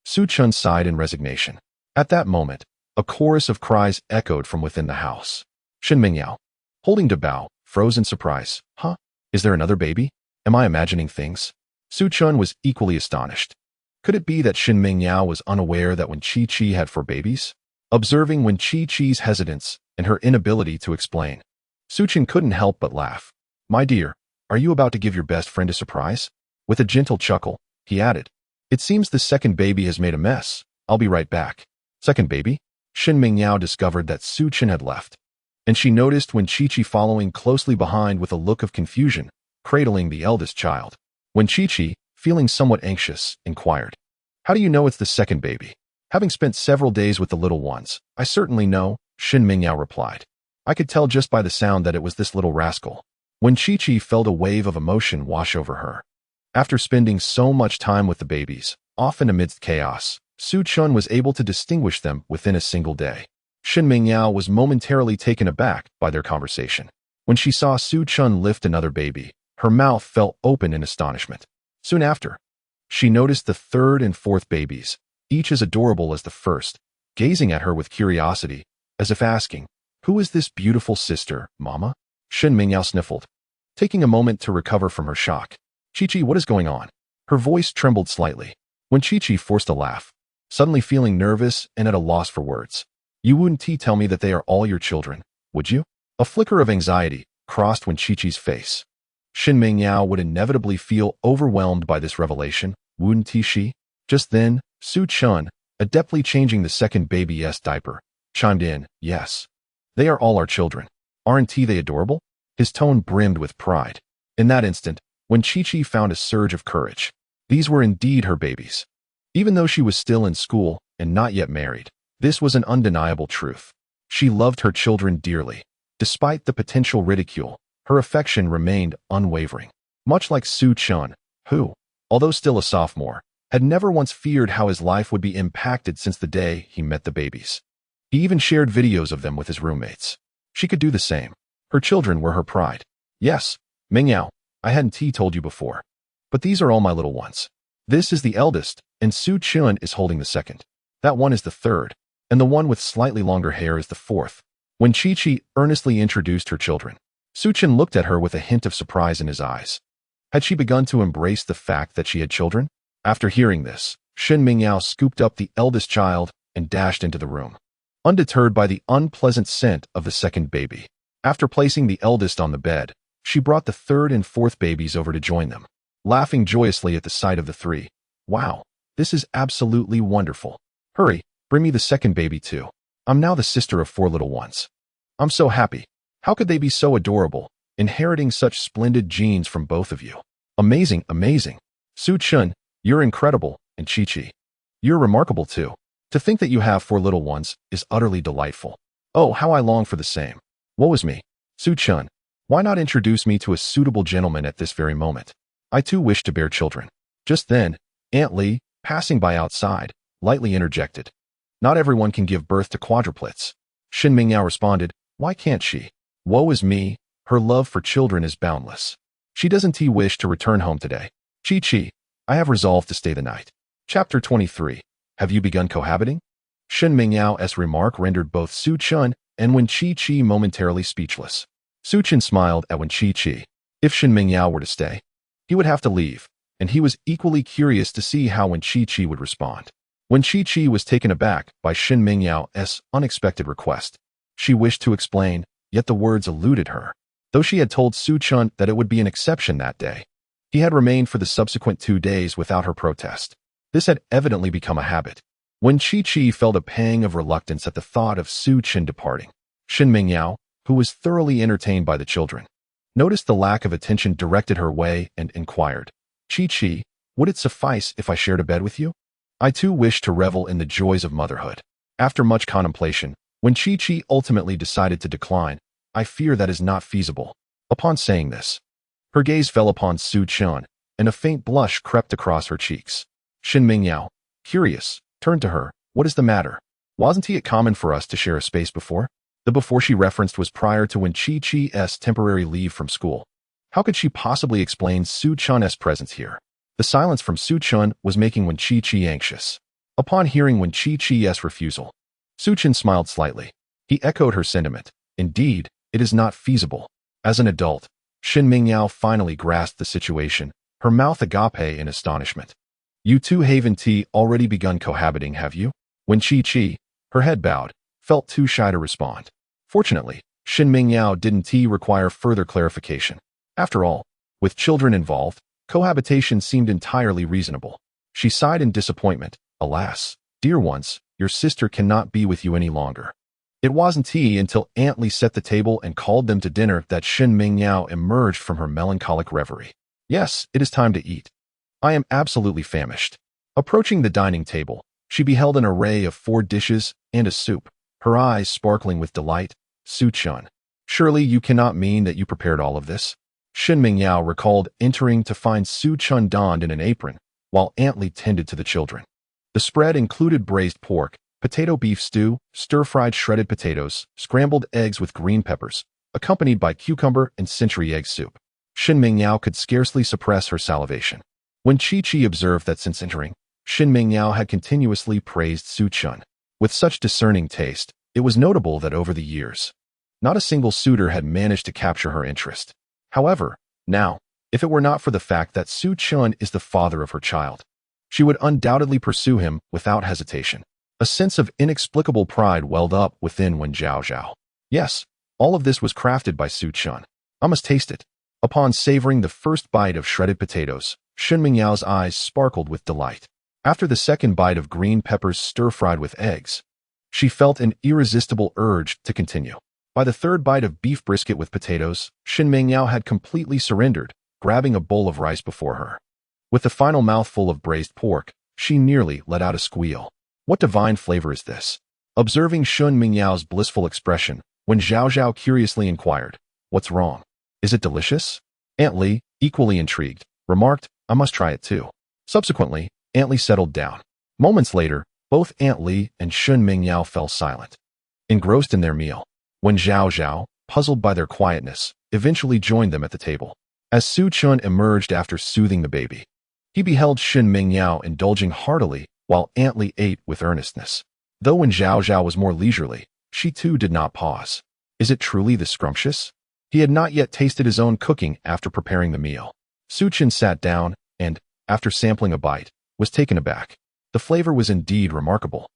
Su Chun sighed in resignation. At that moment, a chorus of cries echoed from within the house. Shun Mingyao, holding Dabao, froze in surprise. Huh? Is there another baby? Am I imagining things? Su Chun was equally astonished. Could it be that Shun Mingyao was unaware that when Chi had 4 babies? Observing when Chi's hesitance and her inability to explain, Su Chun couldn't help but laugh. My dear, are you about to give your best friend a surprise? With a gentle chuckle, he added, it seems the second baby has made a mess. I'll be right back. Second baby? Shun Mingyao discovered that Su Chun had left, and she noticed when Chi following closely behind with a look of confusion, cradling the eldest child. When Chi, feeling somewhat anxious, inquired, how do you know it's the second baby? Having spent several days with the little ones, I certainly know, Shun Mingyao replied. I could tell just by the sound that it was this little rascal. When Chi felt a wave of emotion wash over her. After spending so much time with the babies, often amidst chaos, Su Chun was able to distinguish them within a single day. Shun Mingyao was momentarily taken aback by their conversation. When she saw Su Chun lift another baby, her mouth fell open in astonishment. Soon after, she noticed the third and fourth babies, each as adorable as the first, gazing at her with curiosity, as if asking, who is this beautiful sister, Mama? Shun Mingyao sniffled, taking a moment to recover from her shock. Chi, what is going on? Her voice trembled slightly. When Chi forced a laugh, suddenly feeling nervous and at a loss for words. You wouldn't tell me that they are all your children, would you? A flicker of anxiety crossed when Chi's face. Shun Mingyao would inevitably feel overwhelmed by this revelation, wouldn't she? Just then, Su Chun, adeptly changing the second baby's diaper, chimed in, yes. They are all our children. Aren't they adorable? His tone brimmed with pride. In that instant, when Chi found a surge of courage, these were indeed her babies. Even though she was still in school and not yet married, this was an undeniable truth. She loved her children dearly. Despite the potential ridicule, her affection remained unwavering. Much like Su Chun, who, although still a sophomore, had never once feared how his life would be impacted since the day he met the babies. He even shared videos of them with his roommates. She could do the same. Her children were her pride. Yes, Mingyao, I hadn't told you before. But these are all my little ones. This is the eldest, and Su Chun is holding the second. That one is the third, and the one with slightly longer hair is the fourth. When Chi earnestly introduced her children, Su Chun looked at her with a hint of surprise in his eyes. Had she begun to embrace the fact that she had children? After hearing this, Shun Mingyao scooped up the eldest child and dashed into the room, undeterred by the unpleasant scent of the second baby. After placing the eldest on the bed, she brought the third and fourth babies over to join them, laughing joyously at the sight of the 3. Wow, this is absolutely wonderful. Hurry, bring me the second baby too. I'm now the sister of 4 little ones. I'm so happy. How could they be so adorable, inheriting such splendid genes from both of you? Amazing, amazing. Su Chun, you're incredible, and Chi, you're remarkable too. To think that you have 4 little ones is utterly delightful. Oh, how I long for the same. Woe is me. Su Chun, why not introduce me to a suitable gentleman at this very moment? I too wish to bear children. Just then, Aunt Li, passing by outside, lightly interjected. Not everyone can give birth to quadruplets. Shun Mingyao responded, why can't she? Woe is me, her love for children is boundless. She doesn't wish to return home today. Chi, I have resolved to stay the night. Chapter 23. Have you begun cohabiting? Shun Mingyao's remark rendered both Su Chun and Wen Chi momentarily speechless. Su Chun smiled at Wen Chi. If Shun Mingyao were to stay, he would have to leave, and he was equally curious to see how Wen Chi would respond. Wen Chi was taken aback by Shin Mingyao's unexpected request. She wished to explain, yet the words eluded her. Though she had told Su Chun that it would be an exception that day, he had remained for the subsequent 2 days without her protest. This had evidently become a habit. Wen Chi felt a pang of reluctance at the thought of Su Chun departing. Shin Mingyao, who was thoroughly entertained by the children, noticed the lack of attention directed her way and inquired, Chi, would it suffice if I shared a bed with you? I too wish to revel in the joys of motherhood. After much contemplation, when Chi ultimately decided to decline, I fear that is not feasible. Upon saying this, her gaze fell upon Su Chun, and a faint blush crept across her cheeks. Shin Mingyao, curious, turned to her. What is the matter? Wasn't it common for us to share a space before? The before she referenced was prior to when Chi-Chi's temporary leave from school. How could she possibly explain Su Chun's presence here? The silence from Su Chun was making Wen Chi anxious. Upon hearing Wen Chi's refusal, Su Chun smiled slightly. He echoed her sentiment. Indeed, it is not feasible. As an adult, Shin Mingyao finally grasped the situation, her mouth agape in astonishment. You two haven't already begun cohabiting, have you? When Chi, her head bowed, felt too shy to respond. Fortunately, Shin Mingyao didn't require further clarification. After all, with children involved, cohabitation seemed entirely reasonable. She sighed in disappointment. Alas, dear ones, your sister cannot be with you any longer. It wasn't until Aunt Lee set the table and called them to dinner that Shin Mingyao emerged from her melancholic reverie. Yes, it is time to eat. I am absolutely famished. Approaching the dining table, she beheld an array of 4 dishes and a soup, her eyes sparkling with delight. Su Chun, surely you cannot mean that you prepared all of this? Shin Mingyao recalled entering to find Su Chun donned in an apron, while Aunt Lee tended to the children. The spread included braised pork, potato beef stew, stir-fried shredded potatoes, scrambled eggs with green peppers, accompanied by cucumber and century egg soup. Shin Mingyao could scarcely suppress her salivation. When Chi observed that since entering, Shin Mingyao had continuously praised Su Chun. With such discerning taste, it was notable that over the years, not a single suitor had managed to capture her interest. However, now, if it were not for the fact that Su Chun is the father of her child, she would undoubtedly pursue him without hesitation. A sense of inexplicable pride welled up within Wen Zhao. Yes, all of this was crafted by Su Chun. I must taste it. Upon savoring the first bite of shredded potatoes, Shin Mingyao's eyes sparkled with delight. After the second bite of green peppers stir-fried with eggs, she felt an irresistible urge to continue. By the third bite of beef brisket with potatoes, Shin Mingyao had completely surrendered, grabbing a bowl of rice before her. With the final mouthful of braised pork, she nearly let out a squeal. What divine flavor is this? Observing Shin Mingyao's blissful expression, Wen Zhao curiously inquired, What's wrong? Is it delicious? Aunt Lee, equally intrigued, remarked, I must try it too. Subsequently, Aunt Lee settled down. Moments later, both Aunt Lee and Shin Mingyao fell silent, engrossed in their meal. Wen Zhao, puzzled by their quietness, eventually joined them at the table. As Su Chun emerged after soothing the baby, he beheld Shin Mingyao indulging heartily while Aunt Lee ate with earnestness. Though Wen Zhao was more leisurely, she too did not pause. Is it truly this scrumptious? He had not yet tasted his own cooking after preparing the meal. Su Chun sat down and, after sampling a bite, was taken aback. The flavor was indeed remarkable.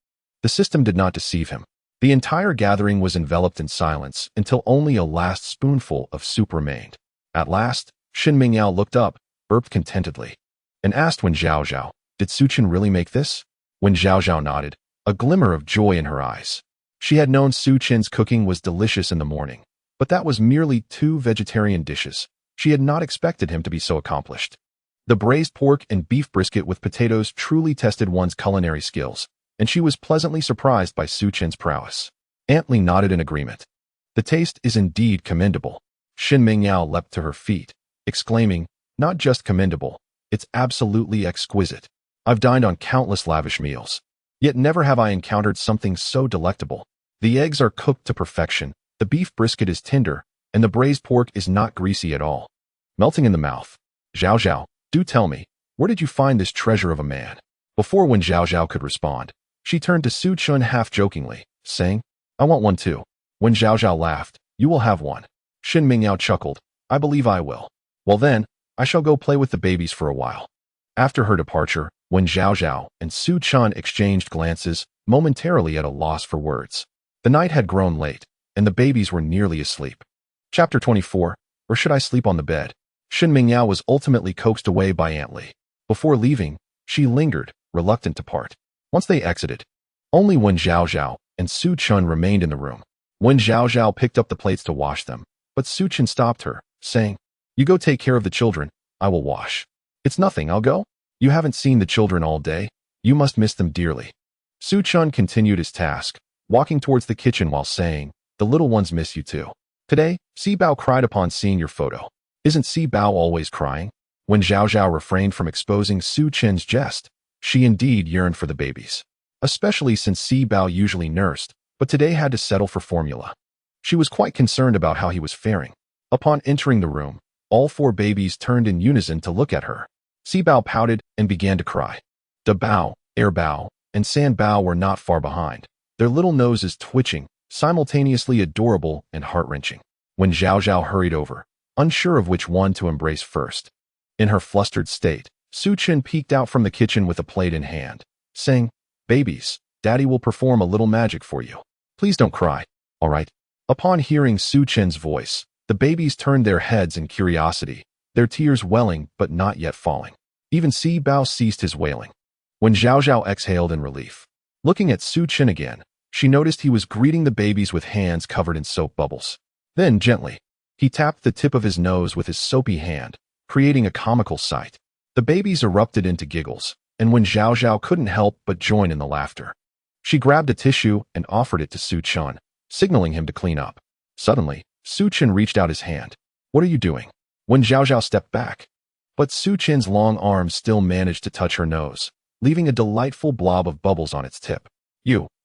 The system did not deceive him. The entire gathering was enveloped in silence until only a last spoonful of soup remained. At last, Shin Mingyao looked up, burped contentedly, and asked Wen Zhao, Did Su Chun really make this? Wen Zhao nodded, a glimmer of joy in her eyes. She had known Su Chun's cooking was delicious in the morning, but that was merely 2 vegetarian dishes. She had not expected him to be so accomplished. The braised pork and beef brisket with potatoes truly tested one's culinary skills, and she was pleasantly surprised by Su Chun's prowess. Aunt Lee nodded in agreement. The taste is indeed commendable. Shin Mingyao leapt to her feet, exclaiming, Not just commendable, it's absolutely exquisite. I've dined on countless lavish meals, yet never have I encountered something so delectable. The eggs are cooked to perfection, the beef brisket is tender, and the braised pork is not greasy at all. Melting in the mouth. Zhao, do tell me, where did you find this treasure of a man? Before Wen Zhao could respond, she turned to Su Chun half-jokingly, saying, I want one too. Wen Zhao laughed, You will have one. Shin Mingyao chuckled, I believe I will. Well then, I shall go play with the babies for a while. After her departure, Wen Zhaozhao and Su Chun exchanged glances, momentarily at a loss for words. The night had grown late, and the babies were nearly asleep. Chapter 24, or should I sleep on the bed? Shen Mingyao was ultimately coaxed away by Aunt Li. Before leaving, she lingered, reluctant to part. Once they exited, only Wen Zhaozhao and Su Chun remained in the room. Wen Zhaozhao picked up the plates to wash them, but Su Chun stopped her, saying, "You go take care of the children, I will wash." "It's nothing, I'll go." "You haven't seen the children all day. You must miss them dearly." Su Chun continued his task, walking towards the kitchen while saying, "The little ones miss you too. Today, Si Bao cried upon seeing your photo. Isn't Si Bao always crying?" When Zhao Zhao refrained from exposing Su Chen's jest, she indeed yearned for the babies, especially since Si Bao usually nursed, but today had to settle for formula. She was quite concerned about how he was faring. Upon entering the room, all four babies turned in unison to look at her. Si Bao pouted and began to cry. Da Bao, Air Bao, and San Bao were not far behind, their little noses twitching, simultaneously adorable and heart-wrenching. When Zhao Zhao hurried over, unsure of which one to embrace first. In her flustered state, Su Chen peeked out from the kitchen with a plate in hand, saying, "Babies, Daddy will perform a little magic for you. Please don't cry, all right?" Upon hearing Su Chen's voice, the babies turned their heads in curiosity, their tears welling but not yet falling. Even Si Bao ceased his wailing. When Zhao Zhao exhaled in relief, looking at Su Chen again, she noticed he was greeting the babies with hands covered in soap bubbles. Then, gently, he tapped the tip of his nose with his soapy hand, creating a comical sight. The babies erupted into giggles, and when Zhao Zhao couldn't help but join in the laughter. She grabbed a tissue and offered it to Su Chun, signaling him to clean up. Suddenly, Su Chun reached out his hand. "What are you doing?" When Zhao Zhao stepped back. But Su Chen's long arms still managed to touch her nose, leaving a delightful blob of bubbles on its tip.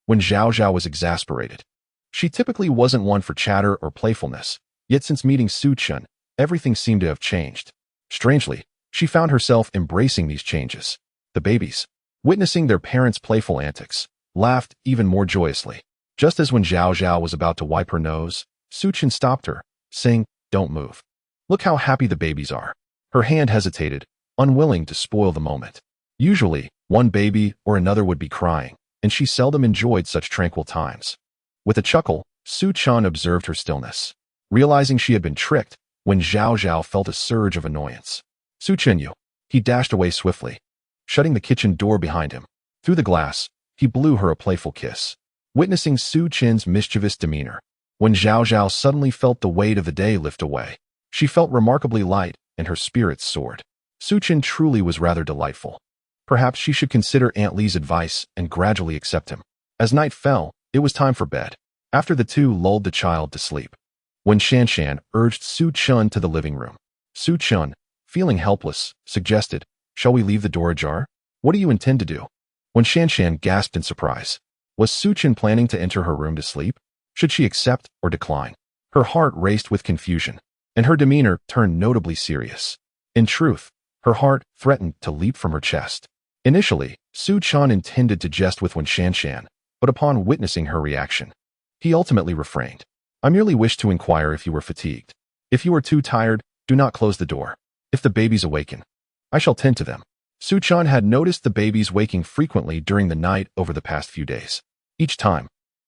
When Zhao Zhao was exasperated. She typically wasn't one for chatter or playfulness, yet since meeting Su Chun, everything seemed to have changed. Strangely, she found herself embracing these changes. The babies, witnessing their parents' playful antics, laughed even more joyously. Just as when Zhao Zhao was about to wipe her nose, Su Chun stopped her, saying, "Don't move. Look how happy the babies are." Her hand hesitated, unwilling to spoil the moment. Usually, one baby or another would be crying, and she seldom enjoyed such tranquil times. With a chuckle, Su Chun observed her stillness. Realizing she had been tricked, when Zhao Zhao felt a surge of annoyance. "Su Chun, you." He dashed away swiftly, shutting the kitchen door behind him. Through the glass, he blew her a playful kiss. Witnessing Su Chen's mischievous demeanor, when Zhao Zhao suddenly felt the weight of the day lift away, she felt remarkably light and her spirits soared. Su Chen truly was rather delightful. Perhaps she should consider Aunt Li's advice and gradually accept him. As night fell, it was time for bed. After the two lulled the child to sleep, when Shanshan urged Su Chun to the living room. Su Chun, feeling helpless, suggested, "Shall we leave the door ajar? What do you intend to do?" When Shanshan gasped in surprise. Was Su Chun planning to enter her room to sleep? Should she accept or decline? Her heart raced with confusion, and her demeanor turned notably serious. In truth, her heart threatened to leap from her chest. Initially, Su Chun intended to jest with Wen Shanshan, but upon witnessing her reaction, he ultimately refrained. "I merely wished to inquire if you were fatigued. If you are too tired, do not close the door. If the babies awaken, I shall tend to them." Su Chun had noticed the babies waking frequently during the night over the past few days. Each time,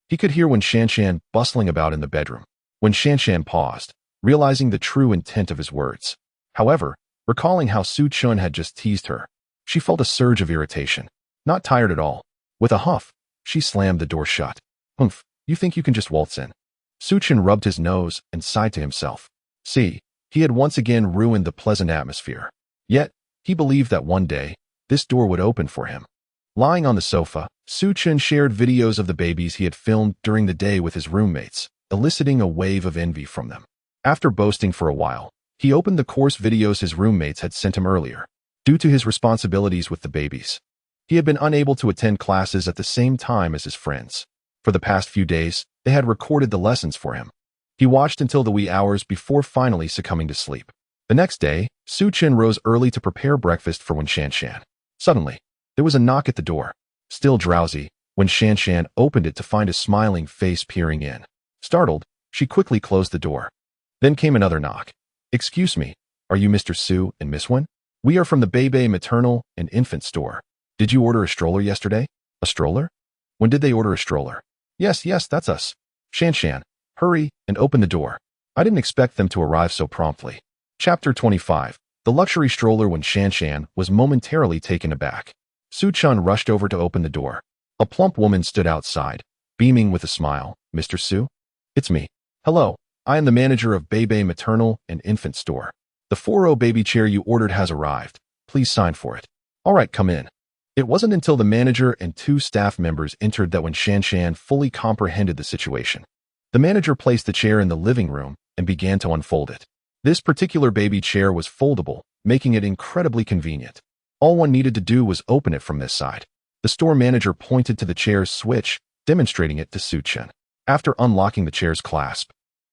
he could hear Wen Shanshan bustling about in the bedroom. When Shanshan paused, realizing the true intent of his words. However, recalling how Su Chun had just teased her, she felt a surge of irritation. Not tired at all. With a huff, she slammed the door shut. "Humph, you think you can just waltz in?" Su Chun rubbed his nose and sighed to himself. See, he had once again ruined the pleasant atmosphere. Yet, he believed that one day, this door would open for him. Lying on the sofa, Su Chun shared videos of the babies he had filmed during the day with his roommates, eliciting a wave of envy from them. After boasting for a while, he opened the course videos his roommates had sent him earlier. Due to his responsibilities with the babies, he had been unable to attend classes at the same time as his friends. For the past few days, they had recorded the lessons for him. He watched until the wee hours before finally succumbing to sleep. The next day, Su Chen rose early to prepare breakfast for Wen Shanshan. Suddenly, there was a knock at the door. Still drowsy, Wen Shanshan opened it to find a smiling face peering in. Startled, she quickly closed the door. Then came another knock. "Excuse me, are you Mr. Su and Miss Wen?" We are from the Bebe Maternal and Infant Store. Did you order a stroller yesterday? A stroller? When did they order a stroller? Yes, that's us. Shan, hurry and open the door. I didn't expect them to arrive so promptly. Chapter 25. The luxury stroller. When Shan was momentarily taken aback, Su-chan rushed over to open the door. A plump woman stood outside, beaming with a smile. Mr. Su? It's me. Hello, I am the manager of Bebe Maternal and Infant Store. The 4-row baby chair you ordered has arrived. Please sign for it. All right, come in. It wasn't until the manager and 2 staff members entered that when Shan fully comprehended the situation. The manager placed the chair in the living room and began to unfold it. This particular baby chair was foldable, making it incredibly convenient. All one needed to do was open it from this side. The store manager pointed to the chair's switch, demonstrating it to Su-chan. After unlocking the chair's clasp,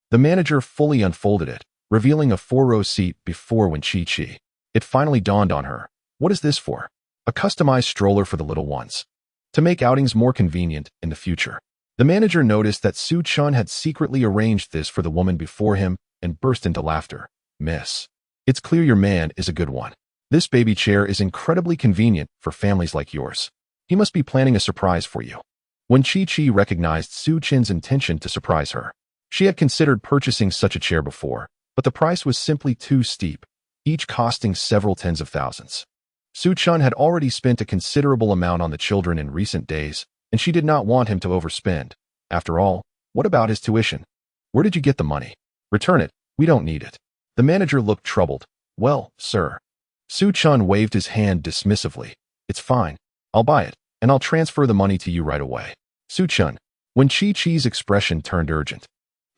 the manager fully unfolded it, revealing a 4-row seat before when Chi-Chi. It finally dawned on her. What is this for? A customized stroller for the little ones. To make outings more convenient in the future. The manager noticed that Su-chan had secretly arranged this for the woman before him and burst into laughter. Miss, it's clear your man is a good one. This baby chair is incredibly convenient for families like yours. He must be planning a surprise for you. When Chi-Chi recognized Su-chan's intention to surprise her, she had considered purchasing such a chair before, but the price was simply too steep, each costing several tens of thousands. Su-chan had already spent a considerable amount on the children in recent days, and she did not want him to overspend. After all, what about his tuition? Where did you get the money? Return it, we don't need it. The manager looked troubled. Well, sir. Su-chan waved his hand dismissively. It's fine. I'll buy it, and I'll transfer the money to you right away. Su-chan. When Chi-Chi's expression turned urgent.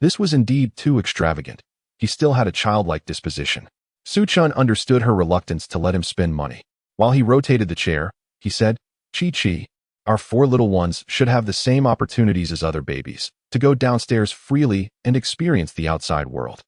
This was indeed too extravagant. He still had a childlike disposition. Su-chan understood her reluctance to let him spend money. While he rotated the chair, he said, Chi-Chi, our 4 little ones should have the same opportunities as other babies, to go downstairs freely and experience the outside world.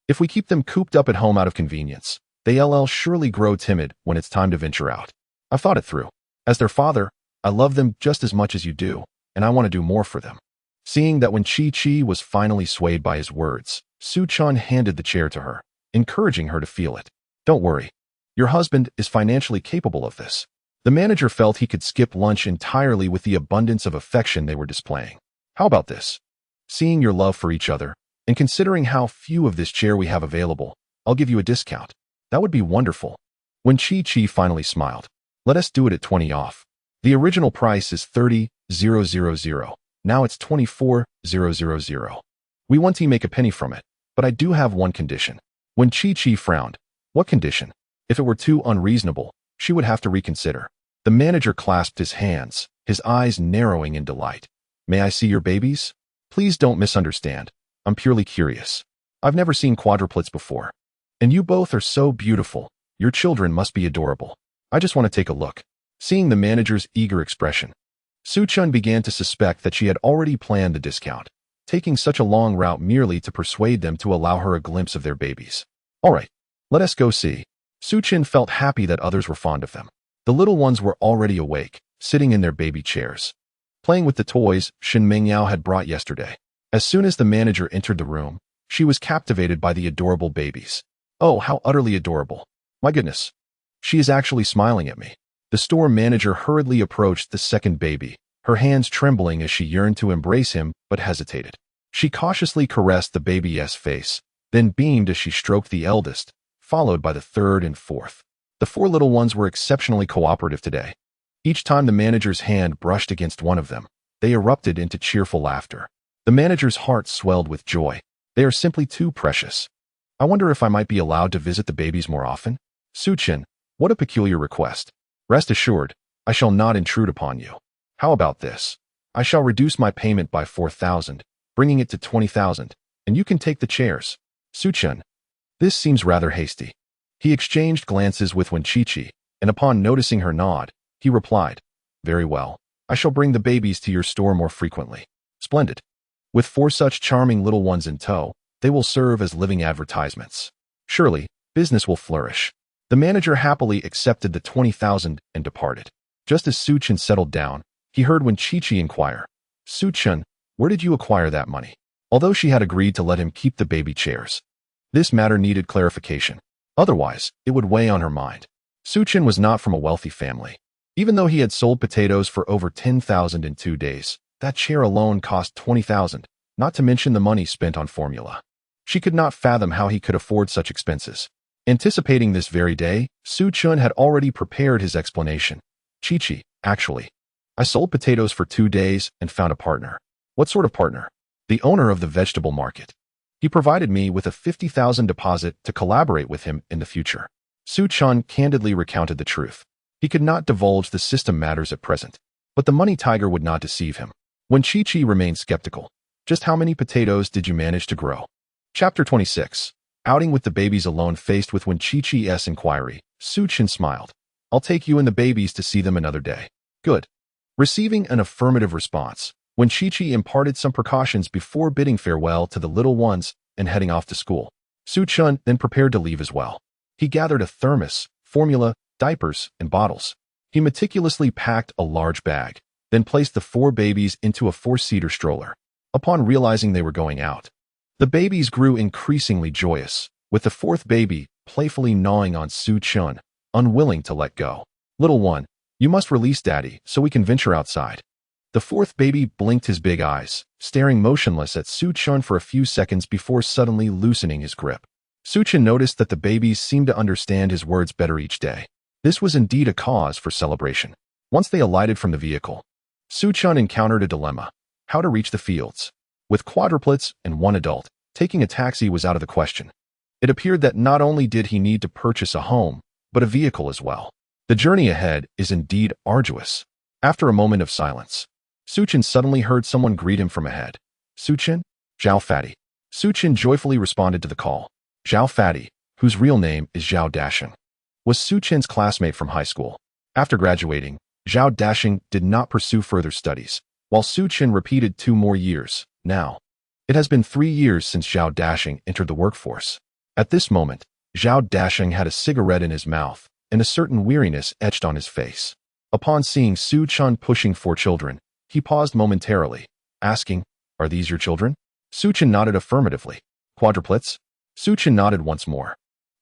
If we keep them cooped up at home out of convenience, they'll surely grow timid when it's time to venture out. I've thought it through. As their father, I love them just as much as you do, and I want to do more for them. Seeing that when Chi-Chi was finally swayed by his words, Su-chan handed the chair to her, encouraging her to feel it. Don't worry. Your husband is financially capable of this. The manager felt he could skip lunch entirely with the abundance of affection they were displaying. How about this? Seeing your love for each other, and considering how few of this chair we have available, I'll give you a discount. That would be wonderful. When Chi-Chi finally smiled, let us do it at 20 off. The original price is 30,000. Now it's 24,000. We want to make a penny from it, but I do have one condition. When Chi-Chi frowned, what condition? If it were too unreasonable, she would have to reconsider. The manager clasped his hands, his eyes narrowing in delight. May I see your babies? Please don't misunderstand. I'm purely curious. I've never seen quadruplets before. And you both are so beautiful. Your children must be adorable. I just want to take a look. Seeing the manager's eager expression, Su-chan began to suspect that she had already planned the discount, taking such a long route merely to persuade them to allow her a glimpse of their babies. All right, let us go see. Su-chan felt happy that others were fond of them. The little ones were already awake, sitting in their baby chairs, playing with the toys Shin Mingyao had brought yesterday. As soon as the manager entered the room, she was captivated by the adorable babies. Oh, how utterly adorable. My goodness. She is actually smiling at me. The store manager hurriedly approached the second baby, her hands trembling as she yearned to embrace him but hesitated. She cautiously caressed the baby's face, then beamed as she stroked the eldest, followed by the third and fourth. The 4 little ones were exceptionally cooperative today. Each time the manager's hand brushed against one of them, they erupted into cheerful laughter. The manager's heart swelled with joy. They are simply too precious. I wonder if I might be allowed to visit the babies more often? Su-chan, what a peculiar request. Rest assured, I shall not intrude upon you. How about this? I shall reduce my payment by 4,000, bringing it to 20,000, and you can take the chairs. Su-chan, this seems rather hasty. He exchanged glances with Chi-Chi, and upon noticing her nod, he replied, Very well. I shall bring the babies to your store more frequently. Splendid. With 4 such charming little ones in tow, they will serve as living advertisements. Surely, business will flourish. The manager happily accepted the 20,000 and departed. Just as Su-chan settled down, he heard Chi-Chi inquire, Su-chan, where did you acquire that money? Although she had agreed to let him keep the baby chairs, this matter needed clarification. Otherwise, it would weigh on her mind. Su Chen was not from a wealthy family. Even though he had sold potatoes for over 10,000 in 2 days, that chair alone cost 20,000, not to mention the money spent on formula. She could not fathom how he could afford such expenses. Anticipating this very day, Su Chen had already prepared his explanation. Chi-Chi, actually. I sold potatoes for 2 days and found a partner. What sort of partner? The owner of the vegetable market. He provided me with a 50,000 deposit to collaborate with him in the future. Su Chen candidly recounted the truth. He could not divulge the system matters at present, but the money tiger would not deceive him. When Chi-Chi remained skeptical, just how many potatoes did you manage to grow? Chapter 26. Outing with the babies alone. Faced with when Chi-Chi's inquiry, Su Chen smiled. I'll take you and the babies to see them another day. Good. Receiving an affirmative response, when Chi-Chi imparted some precautions before bidding farewell to the little ones and heading off to school, Su Chen then prepared to leave as well. He gathered a thermos, formula, diapers, and bottles. He meticulously packed a large bag, then placed the 4 babies into a 4-seater stroller. Upon realizing they were going out, the babies grew increasingly joyous, with the 4th baby playfully gnawing on Su Chen, unwilling to let go. Little one, you must release Daddy so we can venture outside. The 4th baby blinked his big eyes, staring motionless at Su Chen for a few seconds before suddenly loosening his grip. Su Chen noticed that the babies seemed to understand his words better each day. This was indeed a cause for celebration. Once they alighted from the vehicle, Su Chen encountered a dilemma: how to reach the fields. With quadruplets and 1 adult, taking a taxi was out of the question. It appeared that not only did he need to purchase a home, but a vehicle as well. The journey ahead is indeed arduous. After a moment of silence, Su Chen suddenly heard someone greet him from ahead. Su Chen? Zhao Fatty. Su Chen joyfully responded to the call. Zhao Fatty, whose real name is Zhao Dashing, was Su Chen's classmate from high school. After graduating, Zhao Dashing did not pursue further studies, while Su Chen repeated 2 more years. Now, it has been 3 years since Zhao Dashing entered the workforce. At this moment, Zhao Dashing had a cigarette in his mouth, and a certain weariness etched on his face. Upon seeing Su Chen pushing 4 children, he paused momentarily, asking, Are these your children? Su Chen nodded affirmatively. Quadruplets? Su Chen nodded once more.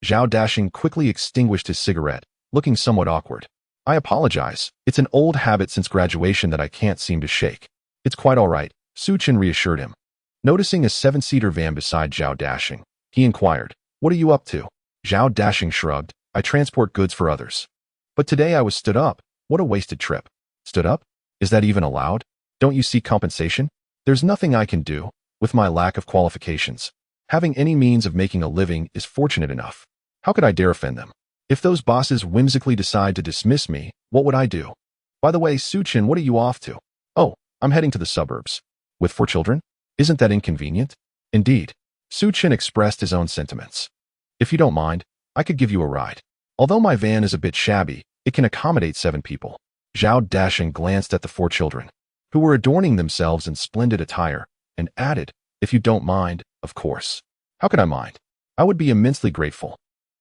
Zhao Dashing quickly extinguished his cigarette, looking somewhat awkward. I apologize. It's an old habit since graduation that I can't seem to shake. It's quite all right, Su Chen reassured him. Noticing a 7-seater van beside Zhao Dashing, he inquired, What are you up to? Zhao Dashing shrugged. I transport goods for others. But today I was stood up. What a wasted trip. Stood up? Is that even allowed? Don't you seek compensation? There's nothing I can do, with my lack of qualifications. Having any means of making a living is fortunate enough. How could I dare offend them? If those bosses whimsically decide to dismiss me, what would I do? By the way, Su Chen, what are you off to? Oh, I'm heading to the suburbs. With 4 children? Isn't that inconvenient? Indeed. Su Chen expressed his own sentiments. If you don't mind, I could give you a ride. Although my van is a bit shabby, it can accommodate 7 people. Zhao Dashing glanced at the 4 children, who were adorning themselves in splendid attire, and added, If you don't mind, of course. How could I mind? I would be immensely grateful.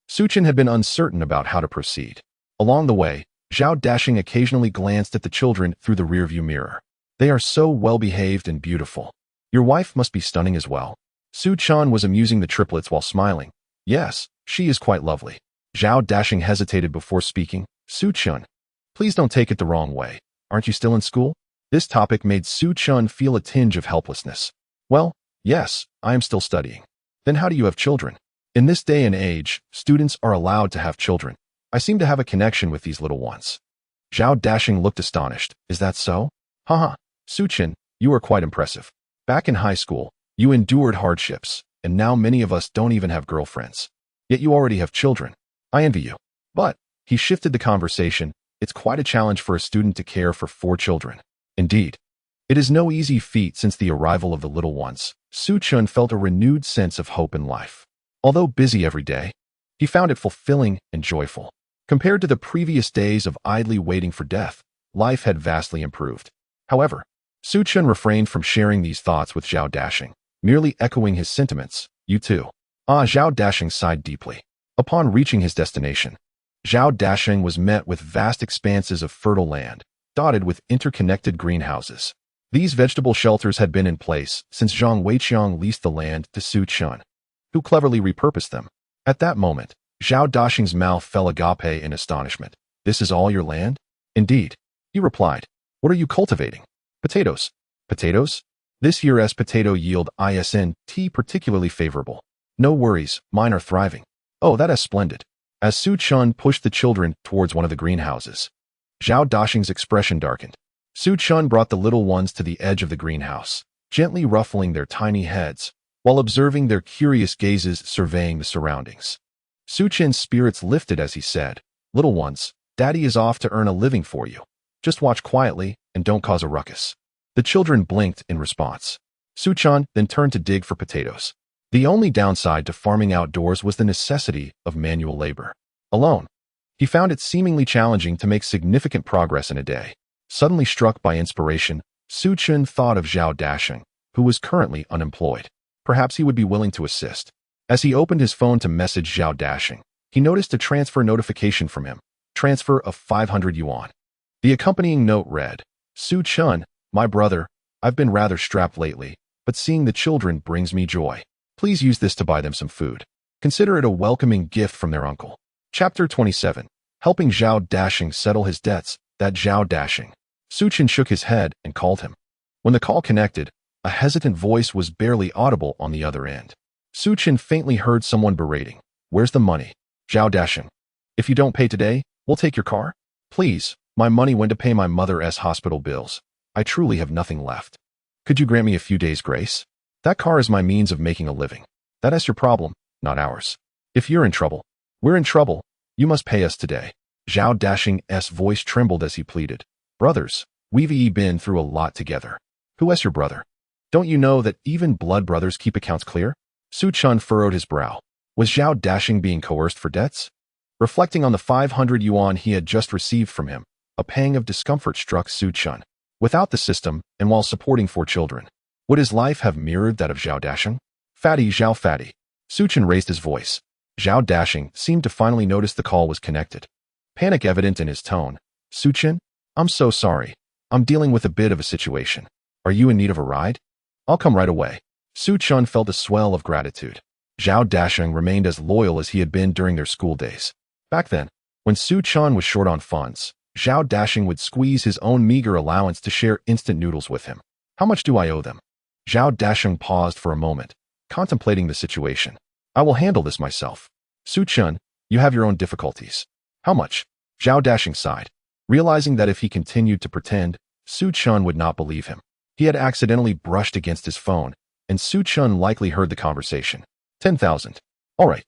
Su Chen had been uncertain about how to proceed. Along the way, Zhao Dashing occasionally glanced at the children through the rearview mirror. They are so well-behaved and beautiful. Your wife must be stunning as well. Su Chen was amusing the triplets while smiling. Yes, she is quite lovely. Zhao Dashing hesitated before speaking. Su Chen, please don't take it the wrong way. Aren't you still in school? This topic made Su Chen feel a tinge of helplessness. Well, yes, I am still studying. Then how do you have children? In this day and age, students are allowed to have children. I seem to have a connection with these little ones. Zhao Dashing looked astonished. Is that so? Haha, Su Chen, you are quite impressive. Back in high school, you endured hardships, and now many of us don't even have girlfriends. Yet you already have children. I envy you. But, he shifted the conversation, it's quite a challenge for a student to care for 4 children. Indeed. It is no easy feat. Since the arrival of the little ones, Su Chen felt a renewed sense of hope in life. Although busy every day, he found it fulfilling and joyful. Compared to the previous days of idly waiting for death, life had vastly improved. However, Su Chen refrained from sharing these thoughts with Zhao Dashing, merely echoing his sentiments. You too. Zhao Dashing sighed deeply. Upon reaching his destination, Zhao Dashing was met with vast expanses of fertile land, dotted with interconnected greenhouses. These vegetable shelters had been in place since Zhang Weiqiang leased the land to Su Chen, who cleverly repurposed them. At that moment, Zhao Dashing's mouth fell agape in astonishment. This is all your land? Indeed. He replied. What are you cultivating? Potatoes. Potatoes? This year's potato yield isn't particularly favorable. No worries, mine are thriving. Oh, that is splendid. As Su Chun pushed the children towards one of the greenhouses, Zhao Dashing's expression darkened. Su Chun brought the little ones to the edge of the greenhouse, gently ruffling their tiny heads, while observing their curious gazes surveying the surroundings. Su Chun's spirits lifted as he said, Little ones, Daddy is off to earn a living for you. Just watch quietly and don't cause a ruckus. The children blinked in response. Su Chun then turned to dig for potatoes. The only downside to farming outdoors was the necessity of manual labor. Alone, he found it seemingly challenging to make significant progress in a day. Suddenly struck by inspiration, Su Chun thought of Zhao Dashing, who was currently unemployed. Perhaps he would be willing to assist. As he opened his phone to message Zhao Dashing, he noticed a transfer notification from him. Transfer of 500 yuan. The accompanying note read, Su Chun, my brother, I've been rather strapped lately, but seeing the children brings me joy. Please use this to buy them some food. Consider it a welcoming gift from their uncle. Chapter 27. Helping Zhao Dashing settle his debts. That Zhao Dashing. Su Chun shook his head and called him. When the call connected, a hesitant voice was barely audible on the other end. Su Chun faintly heard someone berating. Where's the money? Zhao Dashing. If you don't pay today, we'll take your car. Please, my money went to pay my mother's hospital bills. I truly have nothing left. Could you grant me a few days' grace? That car is my means of making a living. That is your problem, not ours. If you're in trouble, we're in trouble. You must pay us today. Zhao Dashing's voice trembled as he pleaded. Brothers, we've been through a lot together. Who is your brother? Don't you know that even blood brothers keep accounts clear? Su Chun furrowed his brow. Was Zhao Dashing being coerced for debts? Reflecting on the 500 yuan he had just received from him, a pang of discomfort struck Su Chun. Without the system, and while supporting 4 children, would his life have mirrored that of Zhao Dashing? Fatty Zhao Fatty. Su Chun raised his voice. Zhao Dashing seemed to finally notice the call was connected. Panic evident in his tone. Su Chun, I'm so sorry. I'm dealing with a bit of a situation. Are you in need of a ride? I'll come right away. Su Chun felt a swell of gratitude. Zhao Dashing remained as loyal as he had been during their school days. Back then, when Su Chun was short on funds, Zhao Dashing would squeeze his own meager allowance to share instant noodles with him. How much do I owe them? Zhao Dashing paused for a moment, contemplating the situation. I will handle this myself. Su Chun, you have your own difficulties. How much? Zhao Dashing sighed, realizing that if he continued to pretend, Su Chun would not believe him. He had accidentally brushed against his phone, and Su Chun likely heard the conversation. 10,000. All right.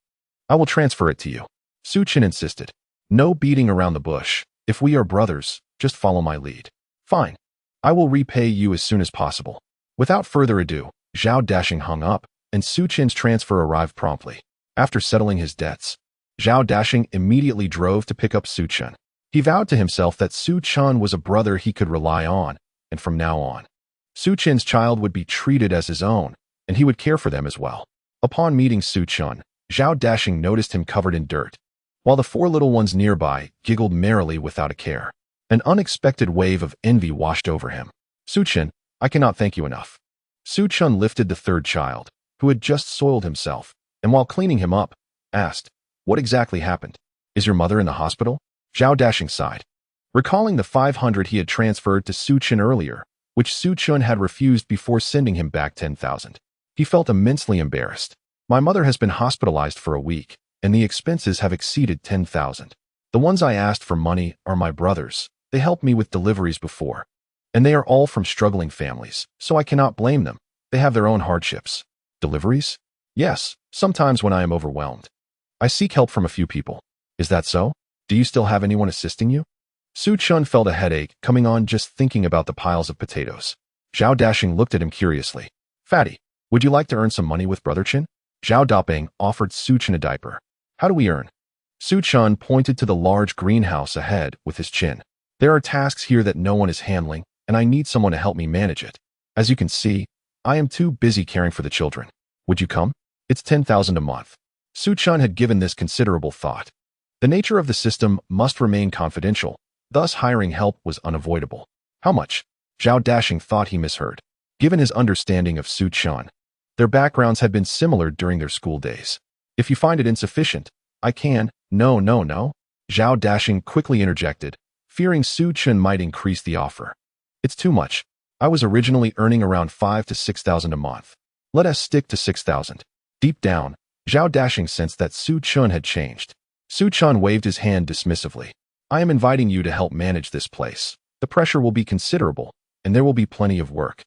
I will transfer it to you. Su Chun insisted. No beating around the bush. If we are brothers, just follow my lead. Fine. I will repay you as soon as possible. Without further ado, Zhao Dashing hung up, and Su Chun's transfer arrived promptly. After settling his debts, Zhao Dashing immediately drove to pick up Su Chun. He vowed to himself that Su Chun was a brother he could rely on, and from now on, Su Chun's child would be treated as his own, and he would care for them as well. Upon meeting Su Chun, Zhao Dashing noticed him covered in dirt, while the 4 little ones nearby giggled merrily without a care. An unexpected wave of envy washed over him. Su Chun, I cannot thank you enough. Su Chun lifted the 3rd child, who had just soiled himself, and while cleaning him up, asked, What exactly happened? Is your mother in the hospital? Zhao Dashing sighed, recalling the 500 he had transferred to Su Chun earlier, which Su Chun had refused before sending him back 10,000. He felt immensely embarrassed. My mother has been hospitalized for a week, and the expenses have exceeded 10,000. The ones I asked for money are my brothers. They helped me with deliveries before, and they are all from struggling families, so I cannot blame them. They have their own hardships. Deliveries? Yes, sometimes when I am overwhelmed. I seek help from a few people. Is that so? Do you still have anyone assisting you? Su Chun felt a headache coming on just thinking about the piles of potatoes. Zhao Dashing looked at him curiously. Fatty, would you like to earn some money with Brother Chin? Zhao Daping offered Su Chun a diaper. How do we earn? Su Chun pointed to the large greenhouse ahead with his chin. There are tasks here that no one is handling, and I need someone to help me manage it. As you can see, I am too busy caring for the children. Would you come? It's 10,000 a month. Su Chun had given this considerable thought. The nature of the system must remain confidential, thus hiring help was unavoidable. How much? Zhao Dashing thought he misheard. Given his understanding of Su Chun, their backgrounds had been similar during their school days. If you find it insufficient, I can. No, no, no. Zhao Dashing quickly interjected, fearing Su Chen might increase the offer. It's too much. I was originally earning around 5,000 to 6,000 a month. Let us stick to 6,000. Deep down, Zhao Dashing sensed that Su Chen had changed. Su Chen waved his hand dismissively. I am inviting you to help manage this place. The pressure will be considerable, and there will be plenty of work.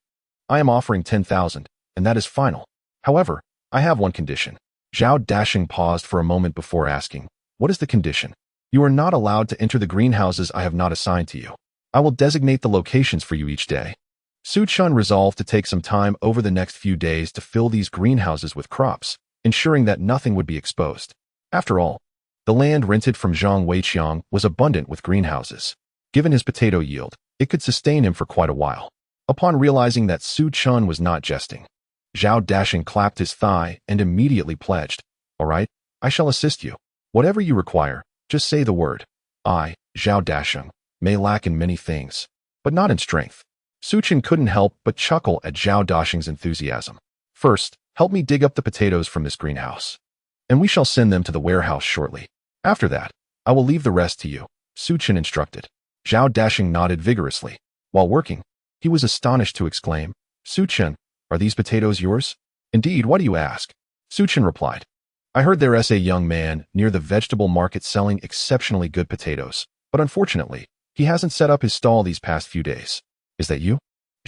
I am offering 10,000, and that is final. However, I have one condition. Zhao Dashing paused for a moment before asking, what is the condition? You are not allowed to enter the greenhouses I have not assigned to you. I will designate the locations for you each day. Su Chen resolved to take some time over the next few days to fill these greenhouses with crops, ensuring that nothing would be exposed. After all, the land rented from Zhang Weiqiang was abundant with greenhouses. Given his potato yield, it could sustain him for quite a while. Upon realizing that Su Chen was not jesting, Zhao Dashing clapped his thigh and immediately pledged, all right, I shall assist you. Whatever you require, just say the word. I, Zhao Dashing, may lack in many things, but not in strength. Su Chen couldn't help but chuckle at Zhao Dashing's enthusiasm. First, help me dig up the potatoes from this greenhouse, and we shall send them to the warehouse shortly. After that, I will leave the rest to you, Su Chen instructed. Zhao Dashing nodded vigorously. While working, he was astonished to exclaim, Su Chen, are these potatoes yours? Indeed, why do you ask? Su Chen replied, I heard there's a young man near the vegetable market selling exceptionally good potatoes, but unfortunately, he hasn't set up his stall these past few days. Is that you?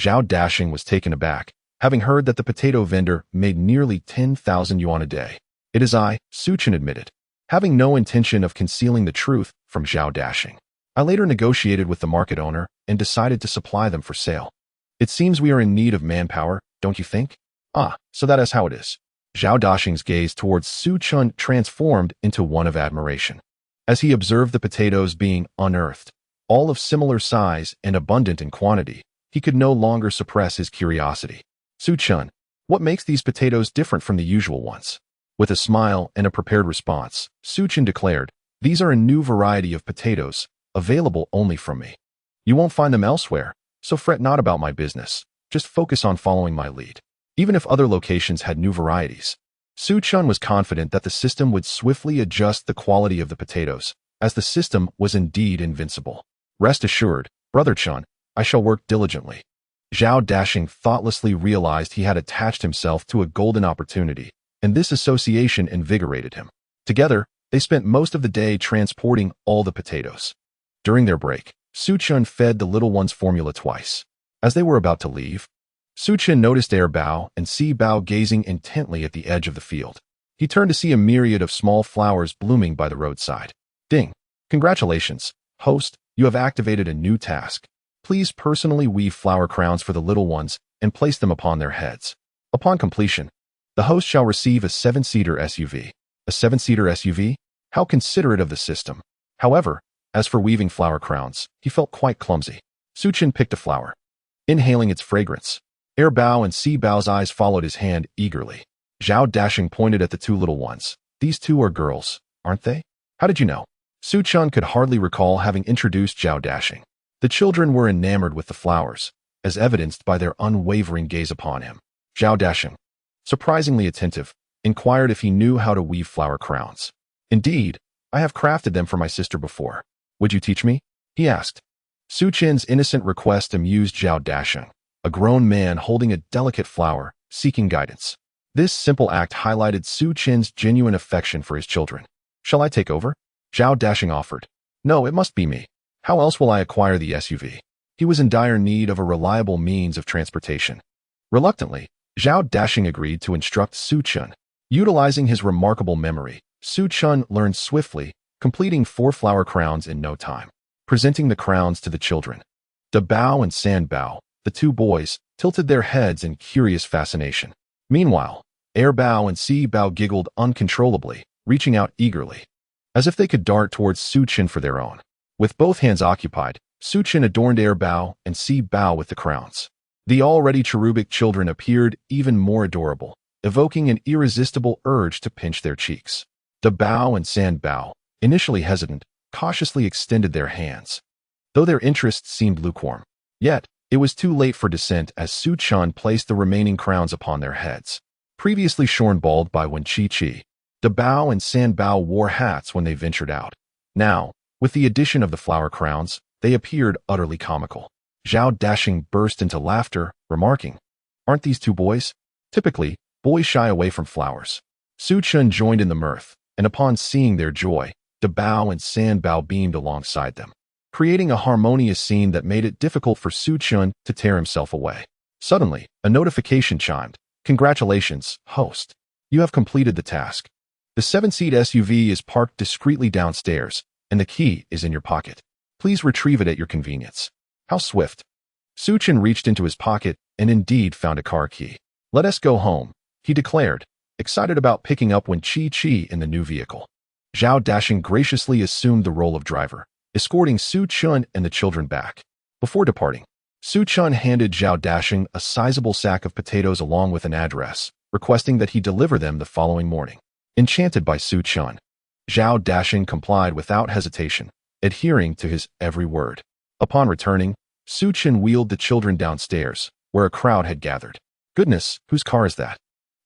Zhao Dashing was taken aback, having heard that the potato vendor made nearly 10,000 yuan a day. It is I, Su Chen admitted, having no intention of concealing the truth from Zhao Dashing. I later negotiated with the market owner and decided to supply them for sale. It seems we are in need of manpower, don't you think? Ah, so that is how it is. Zhao Dashing's gaze towards Su Chen transformed into one of admiration. As he observed the potatoes being unearthed, all of similar size and abundant in quantity, he could no longer suppress his curiosity. Su Chen, what makes these potatoes different from the usual ones? With a smile and a prepared response, Su Chen declared, these are a new variety of potatoes, available only from me. You won't find them elsewhere, so fret not about my business. Just focus on following my lead. Even if other locations had new varieties, Su Chen was confident that the system would swiftly adjust the quality of the potatoes, as the system was indeed invincible. Rest assured, Brother Chen, I shall work diligently. Zhao Dashing thoughtlessly realized he had attached himself to a golden opportunity, and this association invigorated him. Together, they spent most of the day transporting all the potatoes. During their break, Su Chen fed the little ones formula twice. As they were about to leave, Su Chen noticed Air Bao and Si Bao gazing intently at the edge of the field. He turned to see a myriad of small flowers blooming by the roadside. Ding! Congratulations, host, you have activated a new task. Please personally weave flower crowns for the little ones and place them upon their heads. Upon completion, the host shall receive a 7-seater SUV. A 7-seater SUV? How considerate of the system. However, as for weaving flower crowns, he felt quite clumsy. Su Chen picked a flower, inhaling its fragrance. Air Bao and Si Bao's eyes followed his hand eagerly. Zhao Dashing pointed at the two little ones. These two are girls, aren't they? How did you know? Su Chen could hardly recall having introduced Zhao Dashing. The children were enamored with the flowers, as evidenced by their unwavering gaze upon him. Zhao Dashing, surprisingly attentive, inquired if he knew how to weave flower crowns. Indeed, I have crafted them for my sister before. Would you teach me? He asked. Su Chen's innocent request amused Zhao Dashing, a grown man holding a delicate flower, seeking guidance. This simple act highlighted Su Chen's genuine affection for his children. Shall I take over? Zhao Dashing offered. No, it must be me. How else will I acquire the SUV? He was in dire need of a reliable means of transportation. Reluctantly, Zhao Dashing agreed to instruct Su Chen. Utilizing his remarkable memory, Su Chen learned swiftly, completing 4 flower crowns in no time. Presenting the crowns to the children, Da Bao and San Bao, the two boys, tilted their heads in curious fascination. Meanwhile, Air Bao and Si Bao giggled uncontrollably, reaching out eagerly, as if they could dart towards Su Chen for their own. With both hands occupied, Su Chen adorned Air Bao and Si Bao with the crowns. The already cherubic children appeared even more adorable, evoking an irresistible urge to pinch their cheeks. Da Bao and San Bao, initially hesitant, cautiously extended their hands, though their interest seemed lukewarm. Yet, it was too late for dissent as Su Chen placed the remaining crowns upon their heads. Previously shorn bald by Wen Chi Chi, De Bao and San Bao wore hats when they ventured out. Now, with the addition of the flower crowns, they appeared utterly comical. Zhao Dashing burst into laughter, remarking, "Aren't these two boys? Typically, boys shy away from flowers." Su Chun joined in the mirth, and upon seeing their joy, De Bao and San Bao beamed alongside them, creating a harmonious scene that made it difficult for Su Chun to tear himself away. Suddenly, a notification chimed. "Congratulations, host. You have completed the task. The 7-seat SUV is parked discreetly downstairs, and the key is in your pocket. Please retrieve it at your convenience." How swift. Su Chun reached into his pocket and indeed found a car key. "Let us go home," he declared, excited about picking up Wen Chi in the new vehicle. Zhao Dashing graciously assumed the role of driver, escorting Su Chun and the children back. Before departing, Su Chun handed Zhao Dashing a sizable sack of potatoes along with an address, requesting that he deliver them the following morning. Enchanted by Su Chun, Zhao Dashing complied without hesitation, adhering to his every word. Upon returning, Su Chun wheeled the children downstairs, where a crowd had gathered. "Goodness, whose car is that?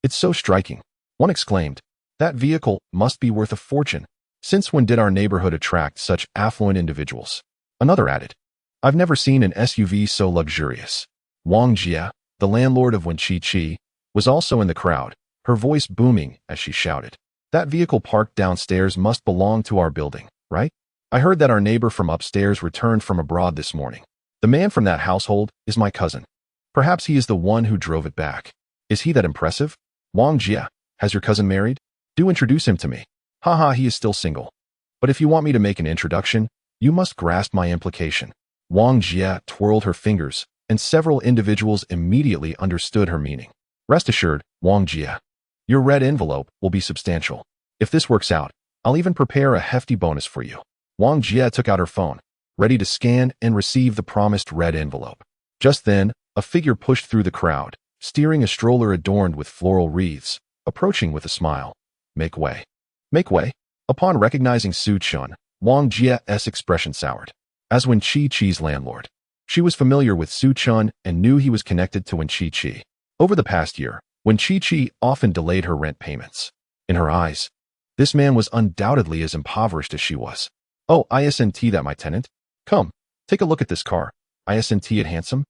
It's so striking," one exclaimed. "That vehicle must be worth a fortune. Since when did our neighborhood attract such affluent individuals?" Another added, "I've never seen an SUV so luxurious." Wang Jia, the landlord of Wen Chi, was also in the crowd, her voice booming as she shouted, "That vehicle parked downstairs must belong to our building, right? I heard that our neighbor from upstairs returned from abroad this morning. The man from that household is my cousin. Perhaps he is the one who drove it back. Is he that impressive? Wang Jia, has your cousin married? Do introduce him to me." "Haha, he is still single. But if you want me to make an introduction, you must grasp my implication." Wang Jia twirled her fingers, and several individuals immediately understood her meaning. "Rest assured, Wang Jia, your red envelope will be substantial. If this works out, I'll even prepare a hefty bonus for you." Wang Jia took out her phone, ready to scan and receive the promised red envelope. Just then, a figure pushed through the crowd, steering a stroller adorned with floral wreaths, approaching with a smile. "Make way. Make way." Upon recognizing Su Chun, Wang Jia's expression soured. As Wen Chi's landlord, she was familiar with Su Chun and knew he was connected to Wen Chi. Over the past year, Wen Chi often delayed her rent payments. In her eyes, this man was undoubtedly as impoverished as she was. "Oh, isn't that my tenant? Come, take a look at this car. Isn't it handsome?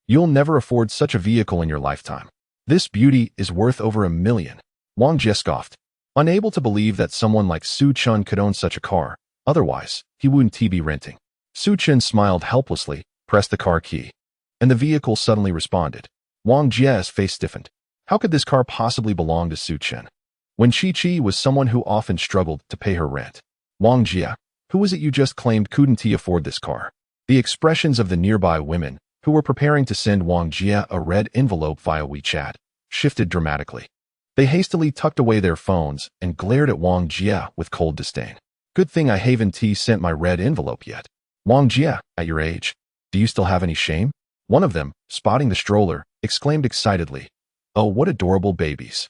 You'll never afford such a vehicle in your lifetime. This beauty is worth over $1 million. Wang Jia scoffed, unable to believe that someone like Su Chun could own such a car. Otherwise, he wouldn't be renting. Su Chun smiled helplessly, pressed the car key, and the vehicle suddenly responded. Wang Jia's face stiffened. How could this car possibly belong to Su Chun? Wen Chi was someone who often struggled to pay her rent. "Wang Jia, who was it you just claimed couldn't afford this car?" The expressions of the nearby women, who were preparing to send Wang Jia a red envelope via WeChat, shifted dramatically. They hastily tucked away their phones and glared at Wang Jia with cold disdain. "Good thing I haven't sent my red envelope yet. Wang Jia, at your age, do you still have any shame?" One of them, spotting the stroller, exclaimed excitedly, "Oh, what adorable babies.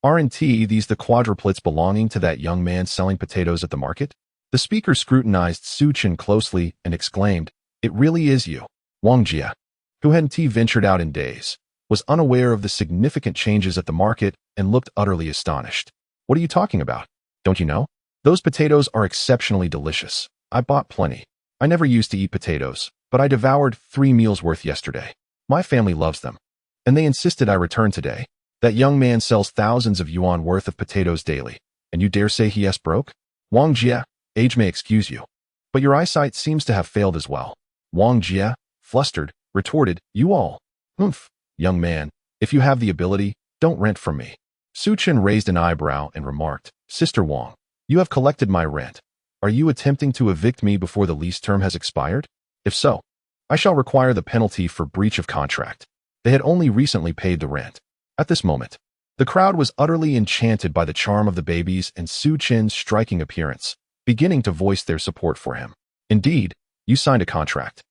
Aren't these the quadruplets belonging to that young man selling potatoes at the market?" The speaker scrutinized Su Chun closely and exclaimed, "It really is you." Wang Jia, who hadn't ventured out in days, was unaware of the significant changes at the market and looked utterly astonished. "What are you talking about? Don't you know? Those potatoes are exceptionally delicious. I bought plenty. I never used to eat potatoes, but I devoured 3 meals worth yesterday. My family loves them, and they insisted I return today. That young man sells thousands of yuan worth of potatoes daily, and you dare say he is broke? Wang Jia, age may excuse you, but your eyesight seems to have failed as well." Wang Jia, flustered, retorted, "You all. Humph, young man, if you have the ability, don't rent from me." Su Chun raised an eyebrow and remarked, "Sister Wang, you have collected my rent. Are you attempting to evict me before the lease term has expired? If so, I shall require the penalty for breach of contract." They had only recently paid the rent. At this moment, the crowd was utterly enchanted by the charm of the babies and Su Chun's striking appearance, beginning to voice their support for him. "Indeed, you signed a contract.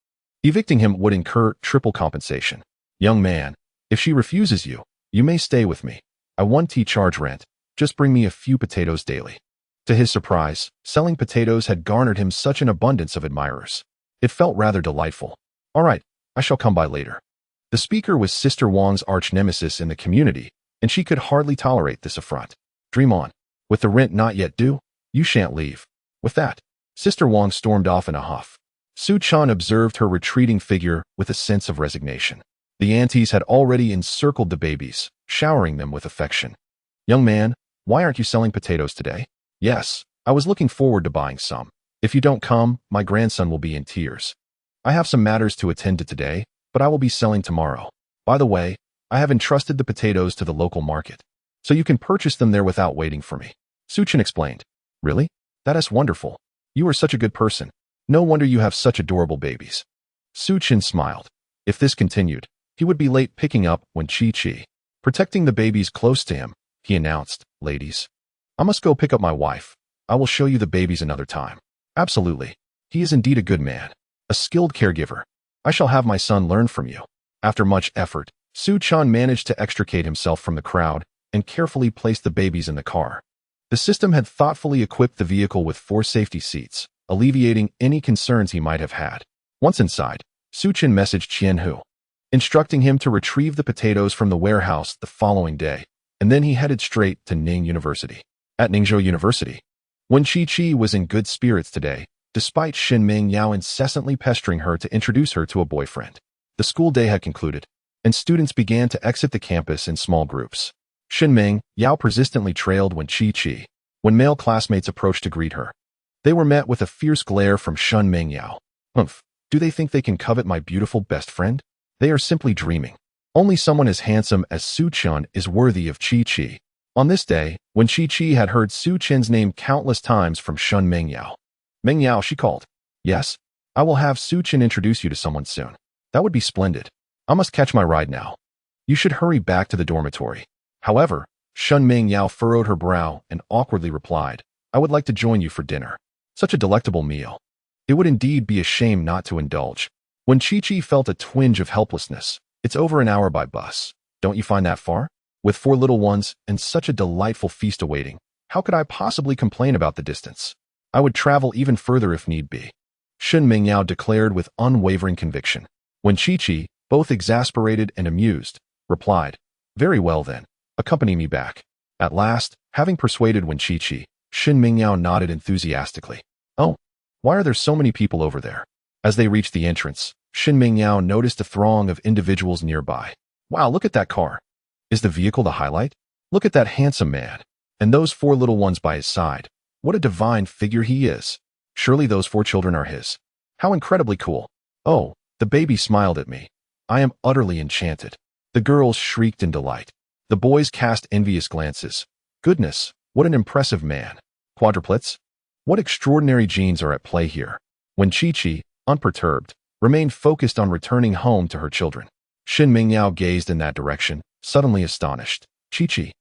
Evicting him would incur triple compensation. Young man, if she refuses you, you may stay with me. I won't charge rent. Just bring me a few potatoes daily." To his surprise, selling potatoes had garnered him such an abundance of admirers. It felt rather delightful. "All right, I shall come by later." The speaker was Sister Wang's arch-nemesis in the community, and she could hardly tolerate this affront. "Dream on. With the rent not yet due, you shan't leave. With that, Sister Wang stormed off in a huff. Su Chan observed her retreating figure with a sense of resignation. The aunties had already encircled the babies, showering them with affection. Young man, why aren't you selling potatoes today? Yes, I was looking forward to buying some. If you don't come, my grandson will be in tears. I have some matters to attend to today, but I will be selling tomorrow. By the way, I have entrusted the potatoes to the local market, so you can purchase them there without waiting for me. Su Chan explained. Really? That is wonderful. You are such a good person. No wonder you have such adorable babies. Su Chan smiled. If this continued, he would be late picking up when Chi-Chi. Protecting the babies close to him, he announced, ladies, I must go pick up my wife. I will show you the babies another time. Absolutely. He is indeed a good man. A skilled caregiver. I shall have my son learn from you. After much effort, Su Chan managed to extricate himself from the crowd and carefully placed the babies in the car. The system had thoughtfully equipped the vehicle with 4 safety seats, alleviating any concerns he might have had. Once inside, Su Chan messaged Qian Hu, instructing him to retrieve the potatoes from the warehouse the following day, and then he headed straight to Ning University. At Ningzhou University, when Chi-Chi was in good spirits today, despite Shen Ming Yao incessantly pestering her to introduce her to a boyfriend. The school day had concluded, and students began to exit the campus in small groups. Shen Ming Yao persistently trailed when male classmates approached to greet her. They were met with a fierce glare from Shen Ming Yao. Humph, do they think they can covet my beautiful best friend? They are simply dreaming. Only someone as handsome as Su Chan is worthy of Chi-Chi. On this day, when Chi-Chi had heard Su Chan's name countless times from Shen Ming Yao. Ming Yao, she called. Yes, I will have Su Chan introduce you to someone soon. That would be splendid. I must catch my ride now. You should hurry back to the dormitory. However, Shen Ming Yao furrowed her brow and awkwardly replied, I would like to join you for dinner. Such a delectable meal. It would indeed be a shame not to indulge. When Chi-Chi felt a twinge of helplessness, it's over an hour by bus. Don't you find that far? With 4 little ones and such a delightful feast awaiting, how could I possibly complain about the distance? I would travel even further if need be. Shen Ming Yao declared with unwavering conviction. When Chi-Chi, both exasperated and amused, replied, Very well then, accompany me back. At last, having persuaded Wen Chi-Chi, Shen Ming Yao nodded enthusiastically. Oh, why are there so many people over there? As they reached the entrance, Shen Ming Yao noticed a throng of individuals nearby. Wow, look at that car. Is the vehicle the highlight? Look at that handsome man. And those 4 little ones by his side. What a divine figure he is. Surely those 4 children are his. How incredibly cool. Oh, the baby smiled at me. I am utterly enchanted. The girls shrieked in delight. The boys cast envious glances. Goodness, what an impressive man. Quadruplets? What extraordinary genes are at play here? When Chi-Chi, unperturbed, remained focused on returning home to her children. Shen Ming Yao gazed in that direction, suddenly astonished. Chi-Chi.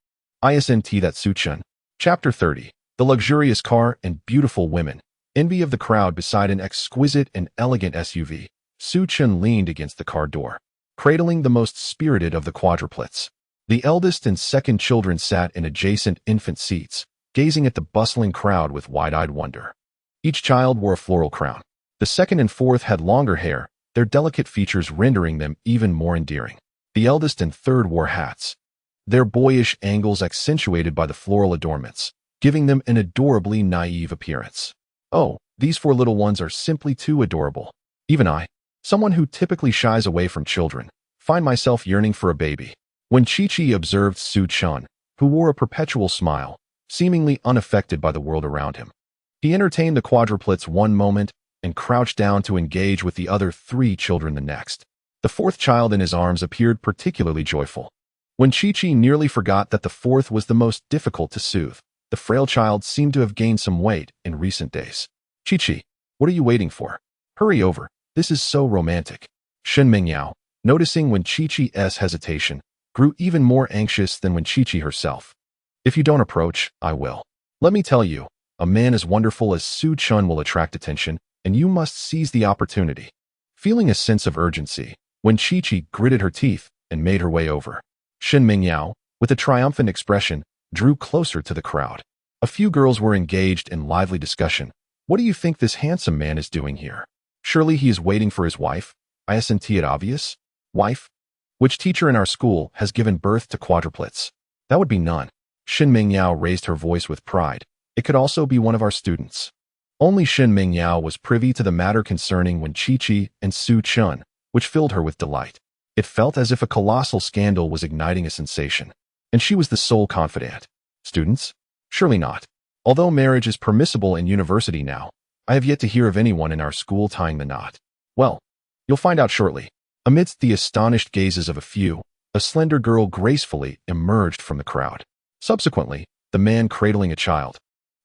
Isn't that Su Chan? Chapter 30. The luxurious car and beautiful women. Envy of the crowd beside an exquisite and elegant SUV. Su Chan leaned against the car door, cradling the most spirited of the quadruplets. The eldest and second children sat in adjacent infant seats, gazing at the bustling crowd with wide-eyed wonder. Each child wore a floral crown. The second and fourth had longer hair, their delicate features rendering them even more endearing. The eldest and third wore hats, their boyish angles accentuated by the floral adornments, giving them an adorably naive appearance. Oh, these 4 little ones are simply too adorable. Even I, someone who typically shies away from children, find myself yearning for a baby. When Chi-Chi observed Su Chan, who wore a perpetual smile, seemingly unaffected by the world around him, he entertained the quadruplets one moment and crouched down to engage with the other 3 children the next. The 4th child in his arms appeared particularly joyful. When Chi-Chi nearly forgot that the 4th was the most difficult to soothe, the frail child seemed to have gained some weight in recent days. Chi-Chi, what are you waiting for? Hurry over, this is so romantic. Shen Ming Yao, noticing when Chi-Chi's hesitation, grew even more anxious than when Chi-Chi herself. If you don't approach, I will. Let me tell you, a man as wonderful as Su Chan will attract attention, and you must seize the opportunity. Feeling a sense of urgency, when Chi-Chi gritted her teeth and made her way over, Shen Ming Yao, with a triumphant expression, drew closer to the crowd. A few girls were engaged in lively discussion. What do you think this handsome man is doing here? Surely he is waiting for his wife. Isn't it obvious? Wife? Which teacher in our school has given birth to quadruplets? That would be none. Shin Mingyao raised her voice with pride. It could also be one of our students. Only Shin Mingyao was privy to the matter concerning Wen Qiqi and Su Chun, which filled her with delight. It felt as if a colossal scandal was igniting a sensation. And she was the sole confidant. Students? Surely not. Although marriage is permissible in university now, I have yet to hear of anyone in our school tying the knot. Well, you'll find out shortly. Amidst the astonished gazes of a few, a slender girl gracefully emerged from the crowd. Subsequently, the man cradling a child,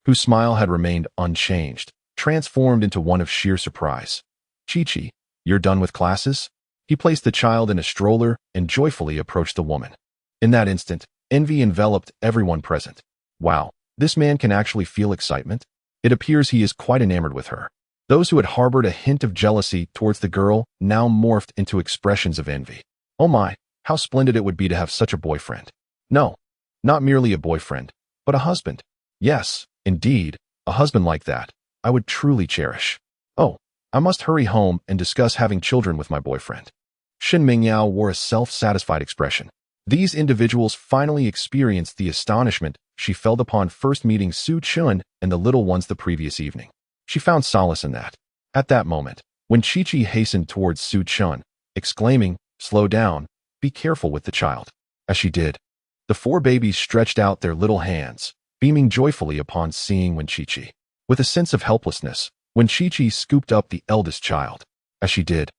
whose smile had remained unchanged, transformed into one of sheer surprise. Qiqi, you're done with classes? He placed the child in a stroller and joyfully approached the woman. In that instant, envy enveloped everyone present. Wow, this man can actually feel excitement? It appears he is quite enamored with her. Those who had harbored a hint of jealousy towards the girl now morphed into expressions of envy. Oh my, how splendid it would be to have such a boyfriend. No, not merely a boyfriend, but a husband. Yes, indeed, a husband like that, I would truly cherish. Oh, I must hurry home and discuss having children with my boyfriend. Shin Mingyao wore a self-satisfied expression. These individuals finally experienced the astonishment she felt upon first meeting Su Chun and the little ones the previous evening. She found solace in that. At that moment, when Qiqi hastened towards Su Chun, exclaiming, "Slow down, be careful with the child." As she did, the four babies stretched out their little hands, beaming joyfully upon seeing Wen Qiqi. With a sense of helplessness, Wen Qiqi scooped up the eldest child. As she did,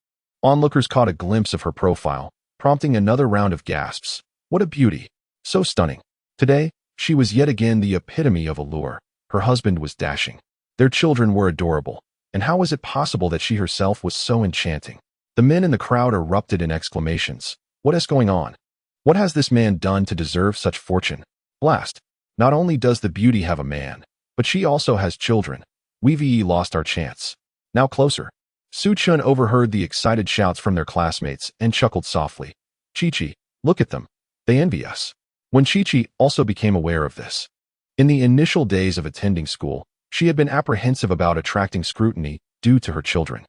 onlookers caught a glimpse of her profile, prompting another round of gasps. What a beauty! So stunning. Today, she was yet again the epitome of allure. Her husband was dashing. Their children were adorable. And how was it possible that she herself was so enchanting? The men in the crowd erupted in exclamations. What is going on? What has this man done to deserve such fortune? Blast! Not only does the beauty have a man, but she also has children. We've lost our chance. Now closer. Su Chun overheard the excited shouts from their classmates and chuckled softly. Qiqi, look at them. They envy us. Wen Qiqi also became aware of this. In the initial days of attending school, she had been apprehensive about attracting scrutiny due to her children,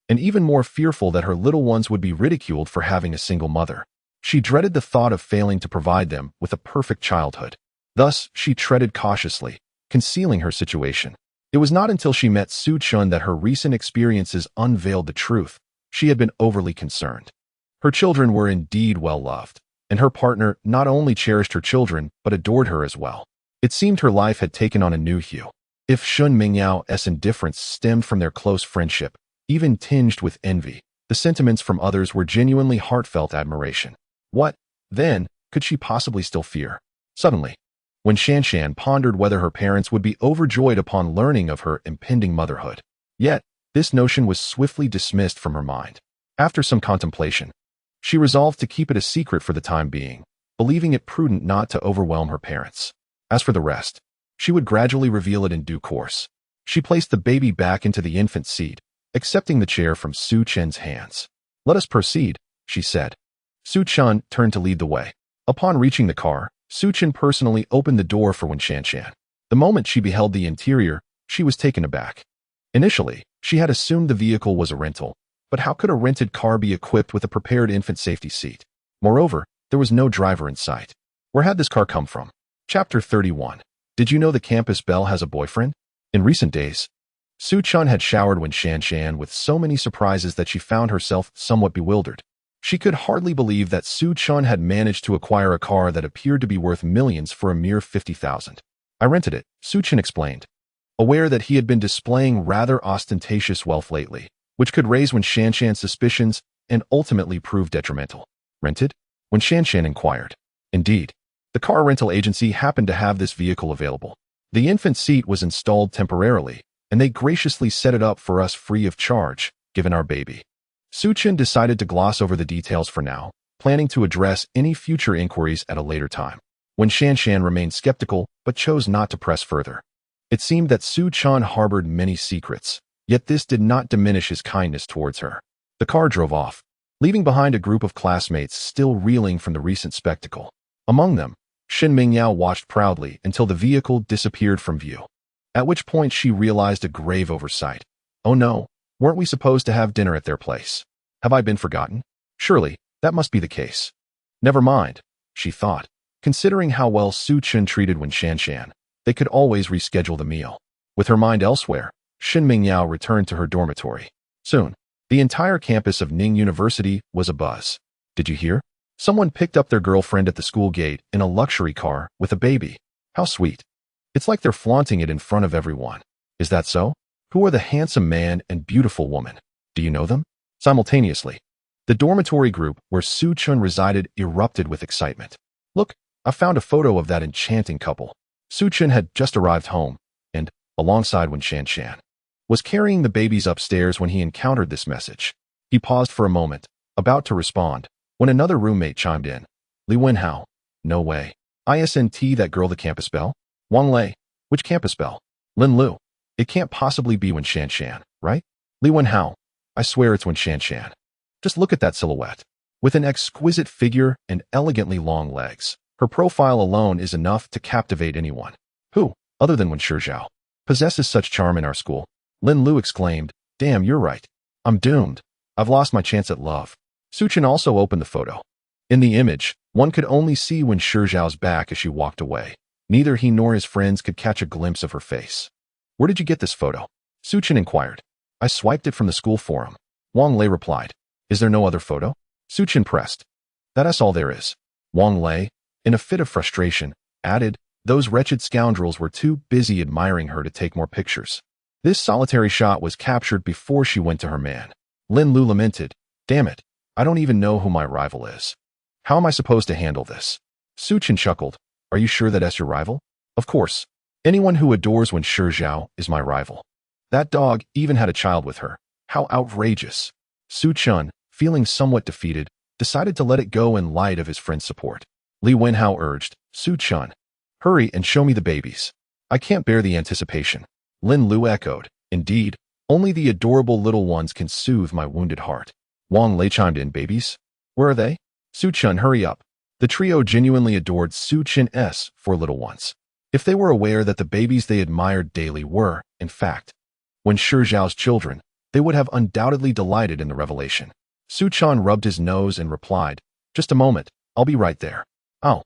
and even more fearful that her little ones would be ridiculed for having a single mother. She dreaded the thought of failing to provide them with a perfect childhood. Thus, she treaded cautiously, concealing her situation. It was not until she met Su Chun that her recent experiences unveiled the truth. She had been overly concerned. Her children were indeed well loved, and her partner not only cherished her children, but adored her as well. It seemed her life had taken on a new hue. If Shin Mingyao's indifference stemmed from their close friendship, even tinged with envy, the sentiments from others were genuinely heartfelt admiration. What, then, could she possibly still fear? Suddenly, when Shanshan pondered whether her parents would be overjoyed upon learning of her impending motherhood. Yet, this notion was swiftly dismissed from her mind. After some contemplation, she resolved to keep it a secret for the time being, believing it prudent not to overwhelm her parents. As for the rest, she would gradually reveal it in due course. She placed the baby back into the infant seat, accepting the chair from Su Chen's hands. "Let us proceed," she said. Su Chen turned to lead the way. Upon reaching the car, Su Chen personally opened the door for Wen Shanshan. The moment she beheld the interior, she was taken aback. Initially, she had assumed the vehicle was a rental, but how could a rented car be equipped with a prepared infant safety seat? Moreover, there was no driver in sight. Where had this car come from? Chapter 31. Did you know the campus belle has a boyfriend? In recent days, Su Chen had showered Wen Shanshan with so many surprises that she found herself somewhat bewildered. She could hardly believe that Su Chen had managed to acquire a car that appeared to be worth millions for a mere 50,000. I rented it, Su Chen explained, aware that he had been displaying rather ostentatious wealth lately, which could raise Wen Shanshan's suspicions and ultimately prove detrimental. Rented? Wen Shanshan inquired. Indeed. The car rental agency happened to have this vehicle available. The infant seat was installed temporarily, and they graciously set it up for us free of charge, given our baby. Su Chen decided to gloss over the details for now, planning to address any future inquiries at a later time. Wen Shanshan remained skeptical, but chose not to press further. It seemed that Su Chen harbored many secrets, yet this did not diminish his kindness towards her. The car drove off, leaving behind a group of classmates still reeling from the recent spectacle. Among them, Shin Mingyao watched proudly until the vehicle disappeared from view, at which point she realized a grave oversight. Oh no, weren't we supposed to have dinner at their place? Have I been forgotten? Surely, that must be the case. Never mind, she thought. Considering how well Su Chen treated Wen Shanshan, they could always reschedule the meal. With her mind elsewhere, Shin Mingyao returned to her dormitory. Soon, the entire campus of Ning University was abuzz. Did you hear? Someone picked up their girlfriend at the school gate in a luxury car with a baby. How sweet. It's like they're flaunting it in front of everyone. Is that so? Who are the handsome man and beautiful woman? Do you know them? Simultaneously, the dormitory group where Su Chun resided erupted with excitement. Look, I found a photo of that enchanting couple. Su Chun had just arrived home and, alongside Wen Shanshan, was carrying the babies upstairs when he encountered this message. He paused for a moment, about to respond, when another roommate chimed in. Li Wenhao. No way. ISNT that girl the campus belle? Wang Lei. Which campus belle? Lin Lu. It can't possibly be Wen Shanshan, right? Li Wenhao. I swear it's Wen Shanshan. Just look at that silhouette. With an exquisite figure and elegantly long legs, her profile alone is enough to captivate anyone. Who, other than Wen Shizhao, possesses such charm in our school? Lin Lu exclaimed. Damn, you're right. I'm doomed. I've lost my chance at love. Su Chen also opened the photo. In the image, one could only see Wen Shizhao's back as she walked away. Neither he nor his friends could catch a glimpse of her face. Where did you get this photo? Su Chen inquired. I swiped it from the school forum. Wang Lei replied. Is there no other photo? Su Chen pressed. That's all there is. Wang Lei, in a fit of frustration, added, those wretched scoundrels were too busy admiring her to take more pictures. This solitary shot was captured before she went to her man. Lin Lu lamented. Damn it, I don't even know who my rival is. How am I supposed to handle this? Su Chen chuckled. Are you sure that's your rival? Of course. Anyone who adores Wen Shizhao is my rival. That dog even had a child with her. How outrageous. Su Chen, feeling somewhat defeated, decided to let it go in light of his friend's support. Li Wenhao urged, Su Chen, hurry and show me the babies. I can't bear the anticipation. Lin Lu echoed, indeed, only the adorable little ones can soothe my wounded heart. Wang Lei chimed in, babies? Where are they? Su Chen, hurry up. The trio genuinely adored Su Chen's four little ones. If they were aware that the babies they admired daily were, in fact, Wen Shizhao's children, they would have undoubtedly delighted in the revelation. Su Chen rubbed his nose and replied, just a moment, I'll be right there. Oh,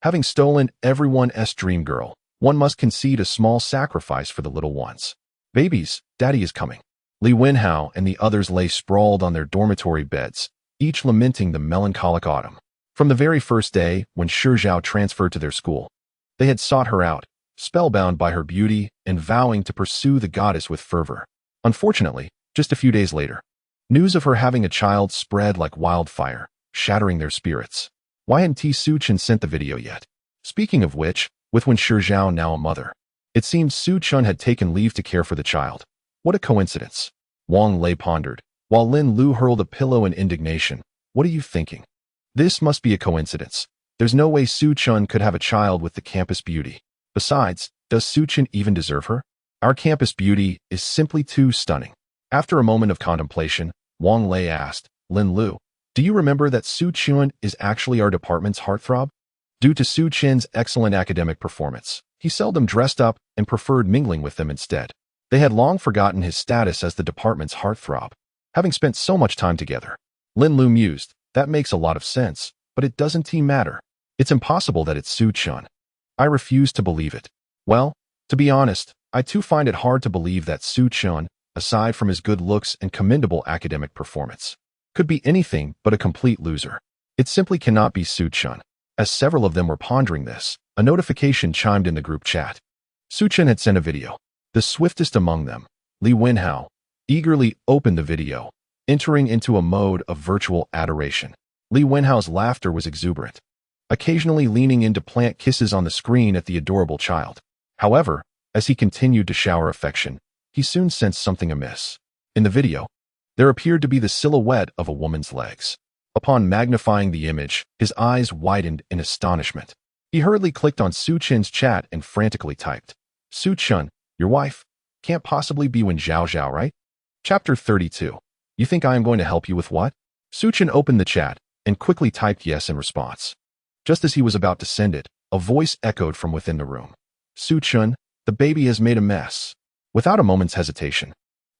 having stolen everyone's dream girl, one must concede a small sacrifice for the little ones. Babies, daddy is coming. Li Wenhao and the others lay sprawled on their dormitory beds, each lamenting the melancholic autumn. From the very first day when Shizhao transferred to their school, they had sought her out, spellbound by her beauty and vowing to pursue the goddess with fervor. Unfortunately, just a few days later, news of her having a child spread like wildfire, shattering their spirits. Why hadn't Su Chen sent the video yet? Speaking of which, with Wen Shizhao now a mother, it seemed Su Chen had taken leave to care for the child. What a coincidence. Wang Lei pondered, while Lin Lu hurled a pillow in indignation. What are you thinking? This must be a coincidence. There's no way Su Chen could have a child with the campus beauty. Besides, does Su Chen even deserve her? Our campus beauty is simply too stunning. After a moment of contemplation, Wang Lei asked, Lin Lu, do you remember that Su Chen is actually our department's heartthrob? Due to Su Chen's excellent academic performance, he seldom dressed up and preferred mingling with them instead. They had long forgotten his status as the department's heartthrob. Having spent so much time together, Lin Lu mused, that makes a lot of sense, but it doesn't matter. It's impossible that it's Su Chen. I refuse to believe it. Well, to be honest, I too find it hard to believe that Su Chen, aside from his good looks and commendable academic performance, could be anything but a complete loser. It simply cannot be Su Chen. As several of them were pondering this, a notification chimed in the group chat. Su Chen had sent a video. The swiftest among them, Li Wenhao, eagerly opened the video, entering into a mode of virtual adoration. Li Wenhao's laughter was exuberant, occasionally leaning in to plant kisses on the screen at the adorable child. However, as he continued to shower affection, he soon sensed something amiss. In the video, there appeared to be the silhouette of a woman's legs. Upon magnifying the image, his eyes widened in astonishment. He hurriedly clicked on Su Chen's chat and frantically typed, Su Chen, your wife, can't possibly be Wen Zhaozhao, right? Chapter 32. You think I am going to help you with what? Su Chen opened the chat and quickly typed yes in response. Just as he was about to send it, a voice echoed from within the room. Su Chen, the baby has made a mess. Without a moment's hesitation,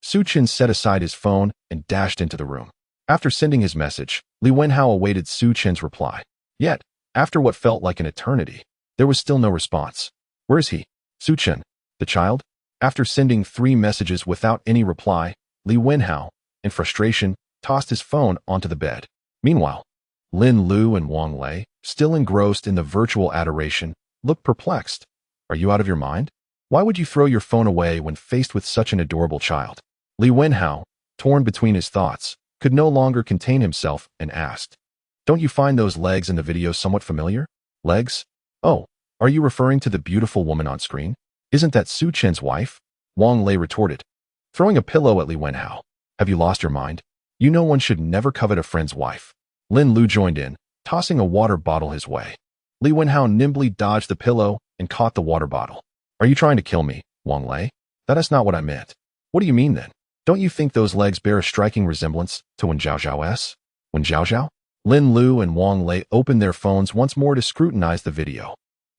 Su Chen set aside his phone and dashed into the room. After sending his message, Li Wenhao awaited Su Chen's reply. Yet, After what felt like an eternity, there was still no response. Where is he? Su-chen, the child? After sending 3 messages without any reply, Li Wenhao, in frustration, tossed his phone onto the bed. Meanwhile, Lin Lu and Wang Lei, still engrossed in the virtual adoration, looked perplexed. Are you out of your mind? Why would you throw your phone away when faced with such an adorable child? Li Wenhao, torn between his thoughts, could no longer contain himself and asked, Don't you find those legs in the video somewhat familiar? Legs? Oh, are you referring to the beautiful woman on screen? Isn't that Su Chen's wife? Wang Lei retorted, throwing a pillow at Li Wenhao. Have you lost your mind? You know one should never covet a friend's wife. Lin Lu joined in, tossing a water bottle his way. Li Wenhao nimbly dodged the pillow and caught the water bottle. Are you trying to kill me, Wang Lei? That is not what I meant. What do you mean then? Don't you think those legs bear a striking resemblance to Wen Zhao's? Wen Zhao? Lin Lu and Wang Lei opened their phones once more to scrutinize the video.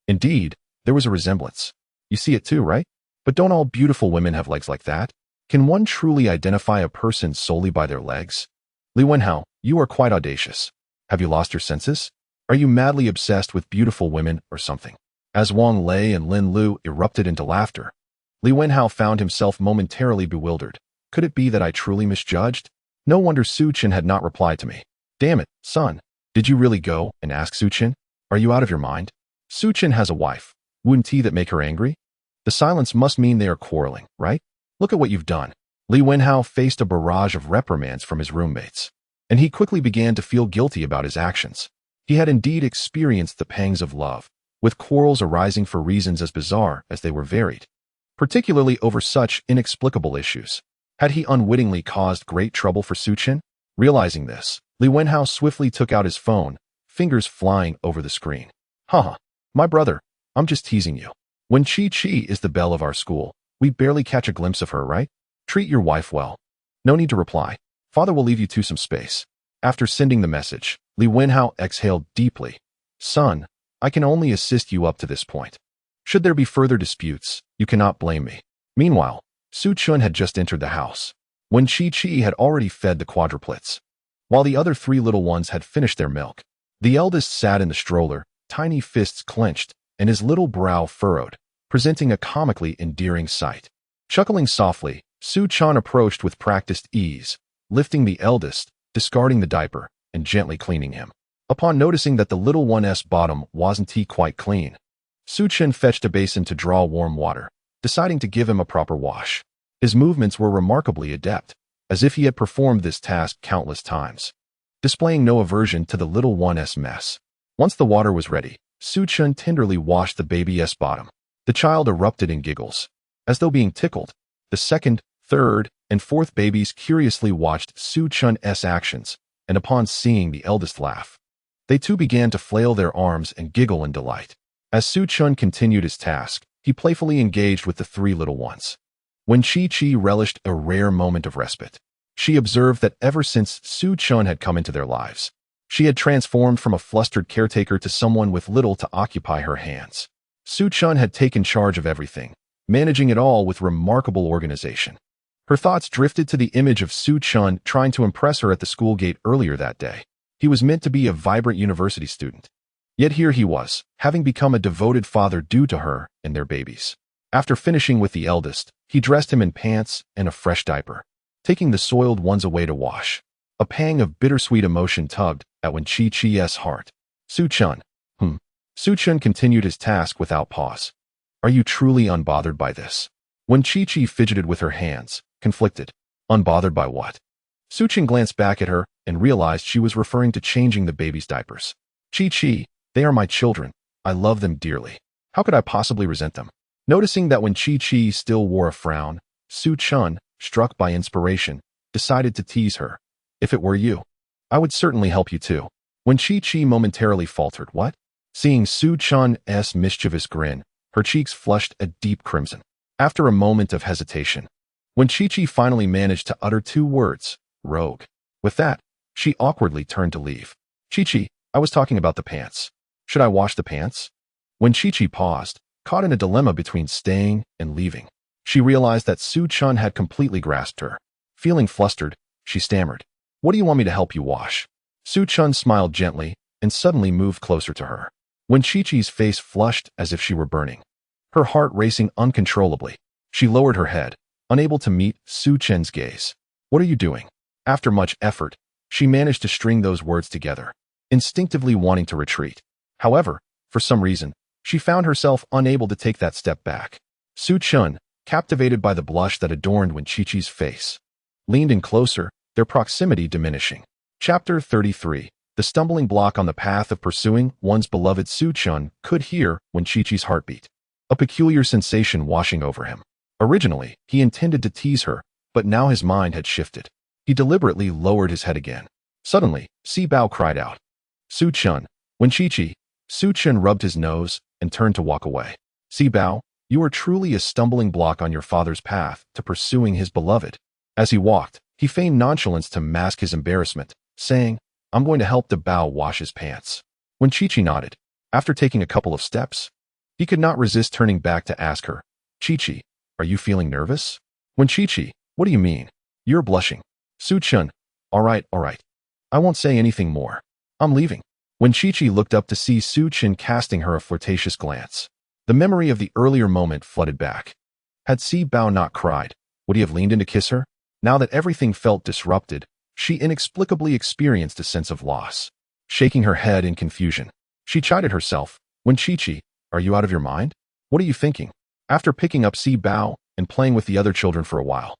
Indeed, there was a resemblance. You see it too, right? But don't all beautiful women have legs like that? Can one truly identify a person solely by their legs? Li Wenhao, you are quite audacious. Have you lost your senses? Are you madly obsessed with beautiful women or something? As Wang Lei and Lin Lu erupted into laughter, Li Wenhao found himself momentarily bewildered. Could it be that I truly misjudged? No wonder Su Chen had not replied to me. Damn it, son. Did you really go and ask Su Chen? Are you out of your mind? Su Chen has a wife. Wouldn't that make her angry? The silence must mean they are quarreling, right? Look at what you've done. Li Wenhao faced a barrage of reprimands from his roommates, and he quickly began to feel guilty about his actions. He had indeed experienced the pangs of love, with quarrels arising for reasons as bizarre as they were varied, particularly over such inexplicable issues. Had he unwittingly caused great trouble for Su Chen? Realizing this, Li Wenhao swiftly took out his phone, fingers flying over the screen. Haha, my brother, I'm just teasing you. When Chi-Chi is the belle of our school, we barely catch a glimpse of her, right? Treat your wife well. No need to reply. Father will leave you to some space. After sending the message, Li Wenhao exhaled deeply. Son, I can only assist you up to this point. Should there be further disputes, you cannot blame me. Meanwhile, Su Chun had just entered the house, when Chi-Chi had already fed the quadruplets. While the other 3 little ones had finished their milk, the eldest sat in the stroller, tiny fists clenched, and his little brow furrowed, presenting a comically endearing sight. Chuckling softly, Su Chan approached with practiced ease, lifting the eldest, discarding the diaper, and gently cleaning him. Upon noticing that the little one's bottom wasn't quite clean, Su Chen fetched a basin to draw warm water, deciding to give him a proper wash. His movements were remarkably adept, as if he had performed this task countless times, displaying no aversion to the little one's mess. Once the water was ready, Su Chen tenderly washed the baby's bottom. The child erupted in giggles. As though being tickled, the 2nd, 3rd, and 4th babies curiously watched Su Chun's actions, and upon seeing the eldest laugh, they too began to flail their arms and giggle in delight. As Su Chun continued his task, he playfully engaged with the 3 little ones. When Chi-Chi relished a rare moment of respite, she observed that ever since Su Chun had come into their lives, she had transformed from a flustered caretaker to someone with little to occupy her hands. Su Chun had taken charge of everything, managing it all with remarkable organization. Her thoughts drifted to the image of Su Chun trying to impress her at the school gate earlier that day. He was meant to be a vibrant university student. Yet here he was, having become a devoted father due to her and their babies. After finishing with the eldest, he dressed him in pants and a fresh diaper, taking the soiled ones away to wash. A pang of bittersweet emotion tugged at Chi-Chi's heart. Su Chun. Su Chun continued his task without pause. Are you truly unbothered by this? When Chi-Chi fidgeted with her hands, conflicted. Unbothered by what? Su Chun glanced back at her and realized she was referring to changing the baby's diapers. Chi-Chi, they are my children. I love them dearly. How could I possibly resent them? Noticing that when Chi-Chi still wore a frown, Su Chun, struck by inspiration, decided to tease her. If it were you, I would certainly help you too. When Chi-Chi momentarily faltered, what? Seeing Su Chun's mischievous grin, her cheeks flushed a deep crimson. After a moment of hesitation, when Chi-Chi finally managed to utter 2 words, rogue. With that, she awkwardly turned to leave. Chi-Chi, I was talking about the pants. Should I wash the pants? When Chi-Chi paused, caught in a dilemma between staying and leaving, she realized that Su Chun had completely grasped her. Feeling flustered, she stammered, What do you want me to help you wash? Su Chun smiled gently and suddenly moved closer to her. When Chi-Chi's face flushed as if she were burning, her heart racing uncontrollably, she lowered her head, unable to meet Su Chen's gaze. "What are you doing?" After much effort, she managed to string those words together, instinctively wanting to retreat. However, for some reason, she found herself unable to take that step back. Su Chen, captivated by the blush that adorned Chi-Chi's face, leaned in closer, their proximity diminishing. Chapter 33. The stumbling block on the path of pursuing one's beloved. Su Chen could hear Chi-Chi's heartbeat, a peculiar sensation washing over him. Originally, he intended to tease her, but now his mind had shifted. He deliberately lowered his head again. Suddenly, Si Bao cried out, "Su Chen!" When Chi-Chi, Su Chen rubbed his nose and turned to walk away. "Si Bao, you are truly a stumbling block on your father's path to pursuing his beloved." As he walked, he feigned nonchalance to mask his embarrassment, saying, "I'm going to help the Bao wash his pants." When Chi-Chi nodded, after taking a couple of steps, he could not resist turning back to ask her, "Chi-Chi, are you feeling nervous?" When Chi-Chi, "What do you mean? You're blushing." Su Chen, all right. I won't say anything more. I'm leaving." When Chi-Chi looked up to see Su Chen casting her a flirtatious glance, the memory of the earlier moment flooded back. Had Si Bao not cried, would he have leaned in to kiss her? Now that everything felt disrupted, she inexplicably experienced a sense of loss. Shaking her head in confusion, she chided herself. When Chi-Chi, are you out of your mind? What are you thinking? After picking up Si Bao and playing with the other children for a while,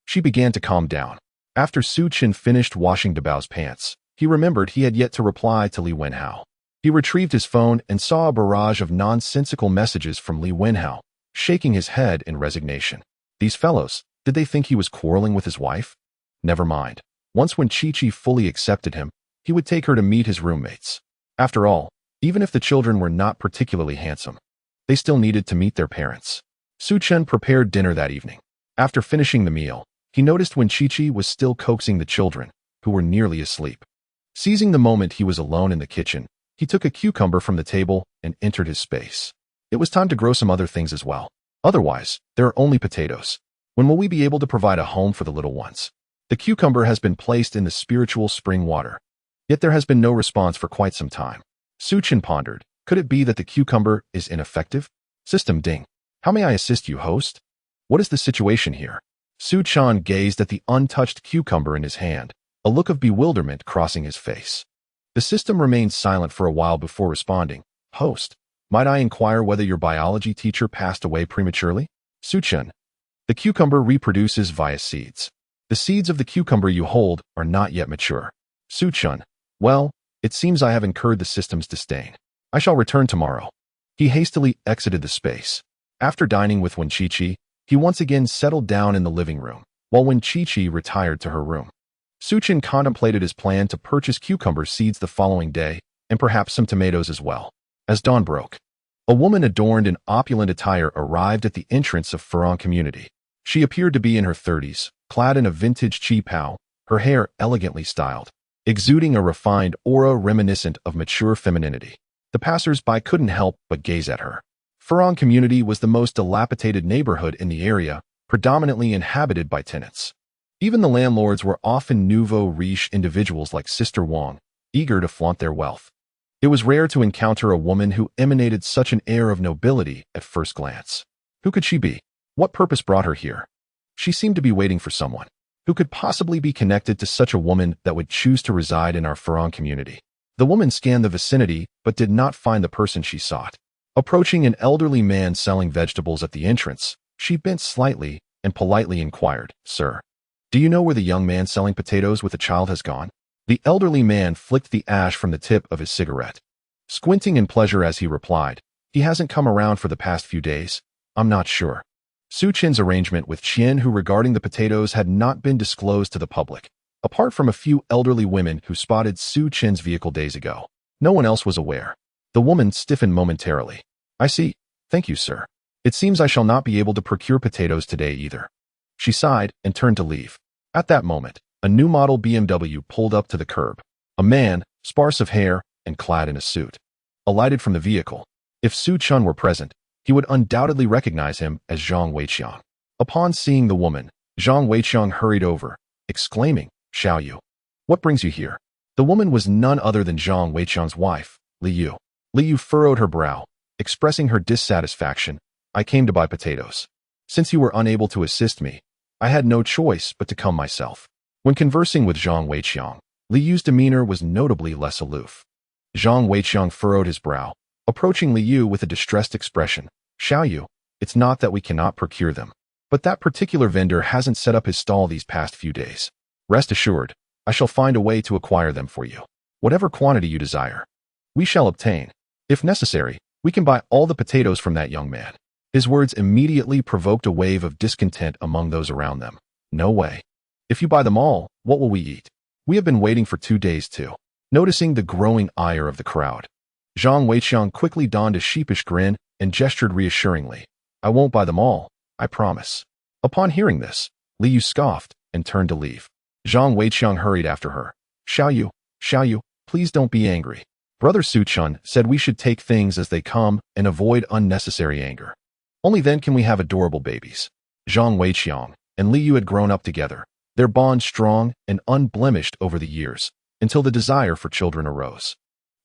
she began to calm down. After Su Chen finished washing De Bao's pants, he remembered he had yet to reply to Li Wenhao. He retrieved his phone and saw a barrage of nonsensical messages from Li Wenhao, shaking his head in resignation. These fellows, did they think he was quarreling with his wife? Never mind. Once when Chi-Chi fully accepted him, he would take her to meet his roommates. After all, even if the children were not particularly handsome, they still needed to meet their parents. Su Chen prepared dinner that evening. After finishing the meal, he noticed when Chi-Chi was still coaxing the children, who were nearly asleep. Seizing the moment he was alone in the kitchen, he took a cucumber from the table and entered his space. It was time to grow some other things as well. Otherwise, there are only potatoes. When will we be able to provide a home for the little ones? The cucumber has been placed in the spiritual spring water. Yet there has been no response for quite some time. Su Chen pondered, could it be that the cucumber is ineffective? System ding. How may I assist you, host? What is the situation here? Su Chen gazed at the untouched cucumber in his hand, a look of bewilderment crossing his face. The system remained silent for a while before responding. Host, might I inquire whether your biology teacher passed away prematurely? Su Chen, the cucumber reproduces via seeds. The seeds of the cucumber you hold are not yet mature. Su Chen, well, it seems I have incurred the system's disdain. I shall return tomorrow. He hastily exited the space. After dining with Chi-Chi, he once again settled down in the living room, while Chi-Chi retired to her room. Su Chen contemplated his plan to purchase cucumber seeds the following day, and perhaps some tomatoes as well. As dawn broke, a woman adorned in opulent attire arrived at the entrance of Furong community. She appeared to be in her 30s, clad in a vintage chi pao, her hair elegantly styled, exuding a refined aura reminiscent of mature femininity. The passers-by couldn't help but gaze at her. Furong community was the most dilapidated neighborhood in the area, predominantly inhabited by tenants. Even the landlords were often nouveau riche individuals like Sister Wang, eager to flaunt their wealth. It was rare to encounter a woman who emanated such an air of nobility at first glance. Who could she be? What purpose brought her here? She seemed to be waiting for someone. Who could possibly be connected to such a woman that would choose to reside in our Furong community? The woman scanned the vicinity but did not find the person she sought. Approaching an elderly man selling vegetables at the entrance, she bent slightly and politely inquired, "Sir, do you know where the young man selling potatoes with a child has gone?" The elderly man flicked the ash from the tip of his cigarette, squinting in pleasure as he replied, "He hasn't come around for the past few days. I'm not sure." Su Chen's arrangement with Qian Hu regarding the potatoes had not been disclosed to the public. Apart from a few elderly women who spotted Su Chen's vehicle days ago, no one else was aware. The woman stiffened momentarily. "I see. Thank you, sir. It seems I shall not be able to procure potatoes today either." She sighed and turned to leave. At that moment, a new model BMW pulled up to the curb. A man, sparse of hair and clad in a suit, alighted from the vehicle. If Su Chen were present, he would undoubtedly recognize him as Zhang Weiqiang. Upon seeing the woman, Zhang Weiqiang hurried over, exclaiming, "Xiao Yu, what brings you here?" The woman was none other than Zhang Weiqiang's wife, Li Yu. Li Yu furrowed her brow, expressing her dissatisfaction. I came to buy potatoes. Since you were unable to assist me, I had no choice but to come myself. When conversing with Zhang Weiqiang, Li Yu's demeanor was notably less aloof. Zhang Weiqiang furrowed his brow, approaching Li Yu with a distressed expression. Xiao Yu, it's not that we cannot procure them, but that particular vendor hasn't set up his stall these past few days. Rest assured, I shall find a way to acquire them for you. Whatever quantity you desire, we shall obtain. If necessary, we can buy all the potatoes from that young man. His words immediately provoked a wave of discontent among those around them. No way. If you buy them all, what will we eat? We have been waiting for 2 days too. Noticing the growing ire of the crowd, Zhang Weiqiang quickly donned a sheepish grin and gestured reassuringly. I won't buy them all, I promise. Upon hearing this, Li Yu scoffed and turned to leave. Zhang Weiqiang hurried after her. Xiao Yu, please don't be angry. Brother Su Chun said we should take things as they come and avoid unnecessary anger. Only then can we have adorable babies. Zhang Weiqiang and Li Yu had grown up together, their bond strong and unblemished over the years, until the desire for children arose.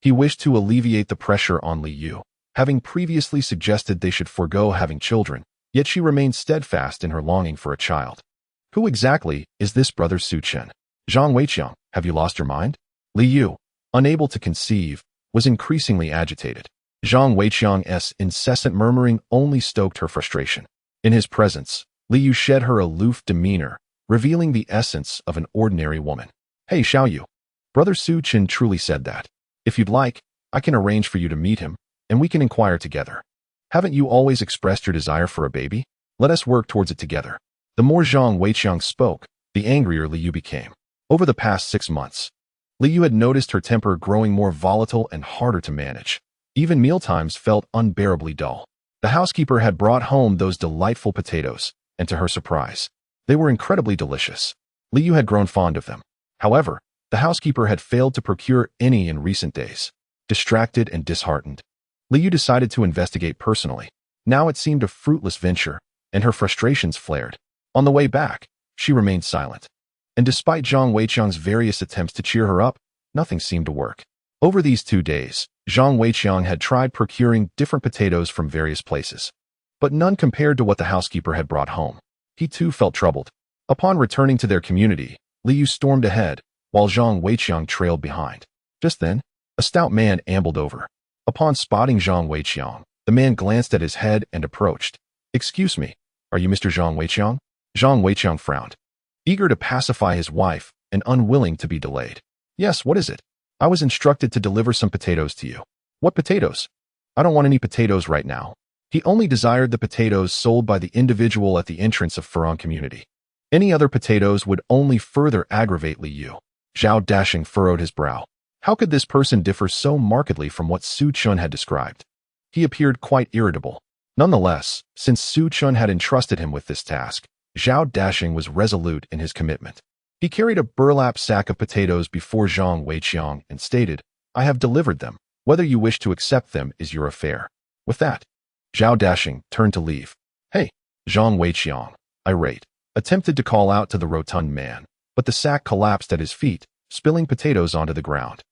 He wished to alleviate the pressure on Li Yu, having previously suggested they should forego having children, yet she remained steadfast in her longing for a child. Who exactly is this brother Su Chen? Zhang Weiqiang, have you lost your mind? Li Yu, unable to conceive, was increasingly agitated. Zhang Weiqiang's incessant murmuring only stoked her frustration. In his presence, Li Yu shed her aloof demeanor, revealing the essence of an ordinary woman. Hey Xiao Yu, Brother Su Chen truly said that. If you'd like, I can arrange for you to meet him, and we can inquire together. Haven't you always expressed your desire for a baby? Let us work towards it together. The more Zhang Weiqiang spoke, the angrier Li Yu became. Over the past 6 months, Li Yu had noticed her temper growing more volatile and harder to manage. Even mealtimes felt unbearably dull. The housekeeper had brought home those delightful potatoes, and to her surprise, they were incredibly delicious. Li Yu had grown fond of them. However, the housekeeper had failed to procure any in recent days. Distracted and disheartened, Li Yu decided to investigate personally. Now it seemed a fruitless venture, and her frustrations flared. On the way back, she remained silent. And despite Zhang Weiqiang's various attempts to cheer her up, nothing seemed to work. Over these 2 days, Zhang Weiqiang had tried procuring different potatoes from various places, but none compared to what the housekeeper had brought home. He too felt troubled. Upon returning to their community, Li Yu stormed ahead, while Zhang Weiqiang trailed behind. Just then, a stout man ambled over. Upon spotting Zhang Weiqiang, the man glanced at his head and approached. Excuse me, are you Mr. Zhang Weiqiang? Zhang Weiqiang frowned, eager to pacify his wife and unwilling to be delayed. Yes, what is it? I was instructed to deliver some potatoes to you. What potatoes? I don't want any potatoes right now. He only desired the potatoes sold by the individual at the entrance of Furong community. Any other potatoes would only further aggravate Li Yu. Zhao Dashing furrowed his brow. How could this person differ so markedly from what Su Chun had described? He appeared quite irritable. Nonetheless, since Su Chun had entrusted him with this task, Zhao Dashing was resolute in his commitment. He carried a burlap sack of potatoes before Zhang Weiqiang and stated, I have delivered them. Whether you wish to accept them is your affair. With that, Zhao Dashing turned to leave. Hey, Zhang Weiqiang, irate, attempted to call out to the rotund man, but the sack collapsed at his feet, spilling potatoes onto the ground.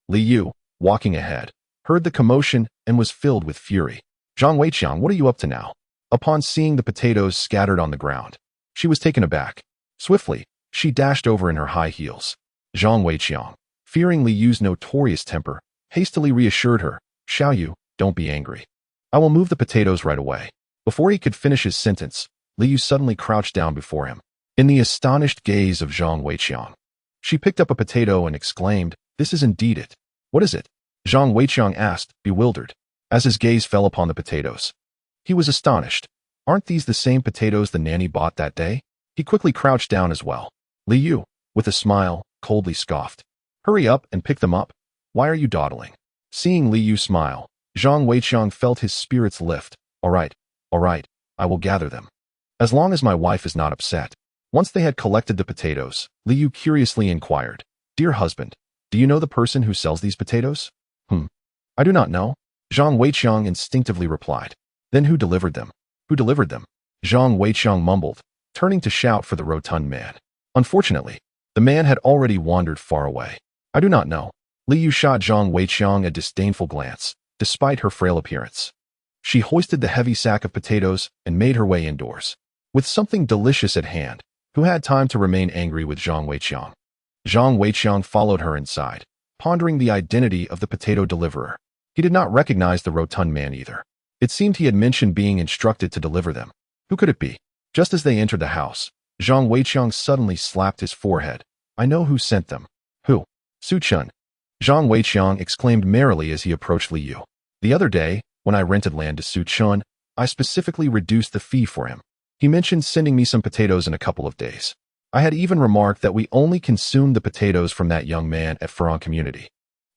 Li Yu, walking ahead, heard the commotion and was filled with fury. Zhang Weiqiang, what are you up to now? Upon seeing the potatoes scattered on the ground, she was taken aback. Swiftly, she dashed over in her high heels. Zhang Weiqiang, fearing Li Yu's notorious temper, hastily reassured her, Xiao Yu, don't be angry. I will move the potatoes right away. Before he could finish his sentence, Li Yu suddenly crouched down before him. In the astonished gaze of Zhang Weiqiang, she picked up a potato and exclaimed, this is indeed it. What is it? Zhang Weiqiang asked, bewildered, as his gaze fell upon the potatoes. He was astonished. Aren't these the same potatoes the nanny bought that day? He quickly crouched down as well. Li Yu, with a smile, coldly scoffed. Hurry up and pick them up. Why are you dawdling? Seeing Li Yu smile, Zhang Weiqiang felt his spirits lift. All right, I will gather them. As long as my wife is not upset. Once they had collected the potatoes, Li Yu curiously inquired, Dear husband, do you know the person who sells these potatoes? I do not know. Zhang Weiqiang instinctively replied. Then who delivered them? Who delivered them? Zhang Weiqiang mumbled, turning to shout for the rotund man. Unfortunately, the man had already wandered far away. I do not know. Li Yu shot Zhang Weiqiang a disdainful glance, despite her frail appearance. She hoisted the heavy sack of potatoes and made her way indoors. With something delicious at hand, who had time to remain angry with Zhang Weiqiang? Zhang Weiqiang followed her inside, pondering the identity of the potato deliverer. He did not recognize the rotund man either. It seemed he had mentioned being instructed to deliver them. Who could it be? Just as they entered the house, Zhang Weiqiang suddenly slapped his forehead. I know who sent them. Who? Su Chun. Zhang Weiqiang exclaimed merrily as he approached Li Yu. The other day, when I rented land to Su Chun, I specifically reduced the fee for him. He mentioned sending me some potatoes in a couple of days. I had even remarked that we only consumed the potatoes from that young man at Farang Community.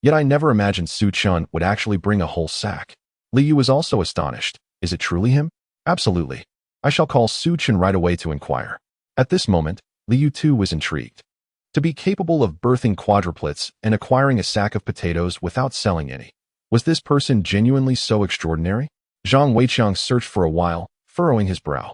Yet I never imagined Su Chun would actually bring a whole sack. Li Yu was also astonished. Is it truly him? Absolutely. I shall call Su Chun right away to inquire. At this moment, Li Yu too was intrigued. To be capable of birthing quadruplets and acquiring a sack of potatoes without selling any. Was this person genuinely so extraordinary? Zhang Weiqiang searched for a while, furrowing his brow.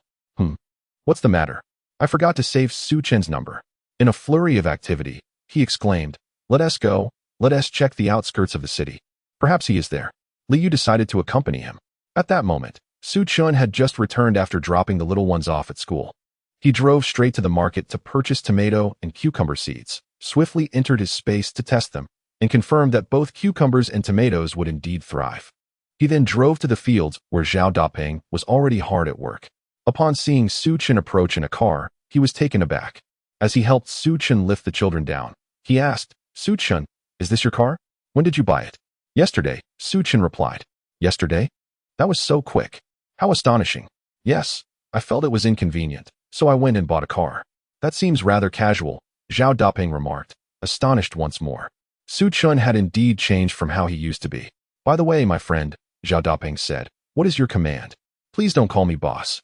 What's the matter? I forgot to save Su Chen's number. In a flurry of activity, he exclaimed, let us go, let us check the outskirts of the city. Perhaps he is there. Li Yu decided to accompany him. At that moment, Su Chun had just returned after dropping the little ones off at school. He drove straight to the market to purchase tomato and cucumber seeds, swiftly entered his space to test them, and confirmed that both cucumbers and tomatoes would indeed thrive. He then drove to the fields where Zhao Dapeng was already hard at work. Upon seeing Su Chun approach in a car, he was taken aback. As he helped Su Chun lift the children down, he asked, Su Chun, is this your car? When did you buy it? Yesterday, Su Chun replied. Yesterday? That was so quick. How astonishing. Yes, I felt it was inconvenient, so I went and bought a car. That seems rather casual, Zhao Dapeng remarked, astonished once more. Su Chun had indeed changed from how he used to be. By the way, my friend, Zhao Dapeng said, what is your command? Please don't call me boss.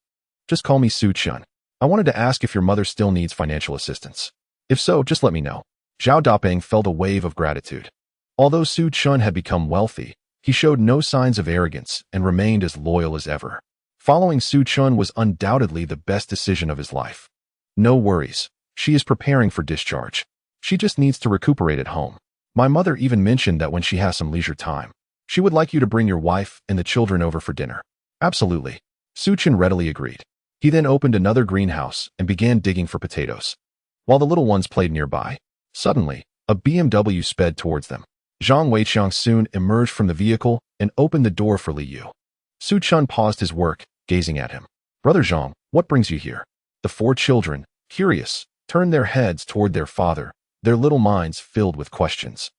Just call me Su Chun. I wanted to ask if your mother still needs financial assistance. If so, just let me know. Zhao Dapeng felt a wave of gratitude. Although Su Chun had become wealthy, he showed no signs of arrogance and remained as loyal as ever. Following Su Chun was undoubtedly the best decision of his life. No worries. She is preparing for discharge. She just needs to recuperate at home. My mother even mentioned that when she has some leisure time, she would like you to bring your wife and the children over for dinner. Absolutely. Su Chun readily agreed. He then opened another greenhouse and began digging for potatoes. While the little ones played nearby, suddenly, a BMW sped towards them. Zhang Weiqiang soon emerged from the vehicle and opened the door for Li Yu. Su Chun paused his work, gazing at him. Brother Zhang, what brings you here? The four children, curious, turned their heads toward their father, their little minds filled with questions.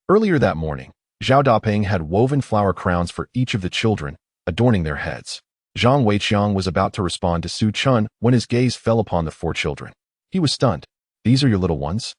Earlier that morning, Zhao Dapeng had woven flower crowns for each of the children, adorning their heads. Zhang Weiqiang was about to respond to Su Chun when his gaze fell upon the four children. He was stunned. These are your little ones?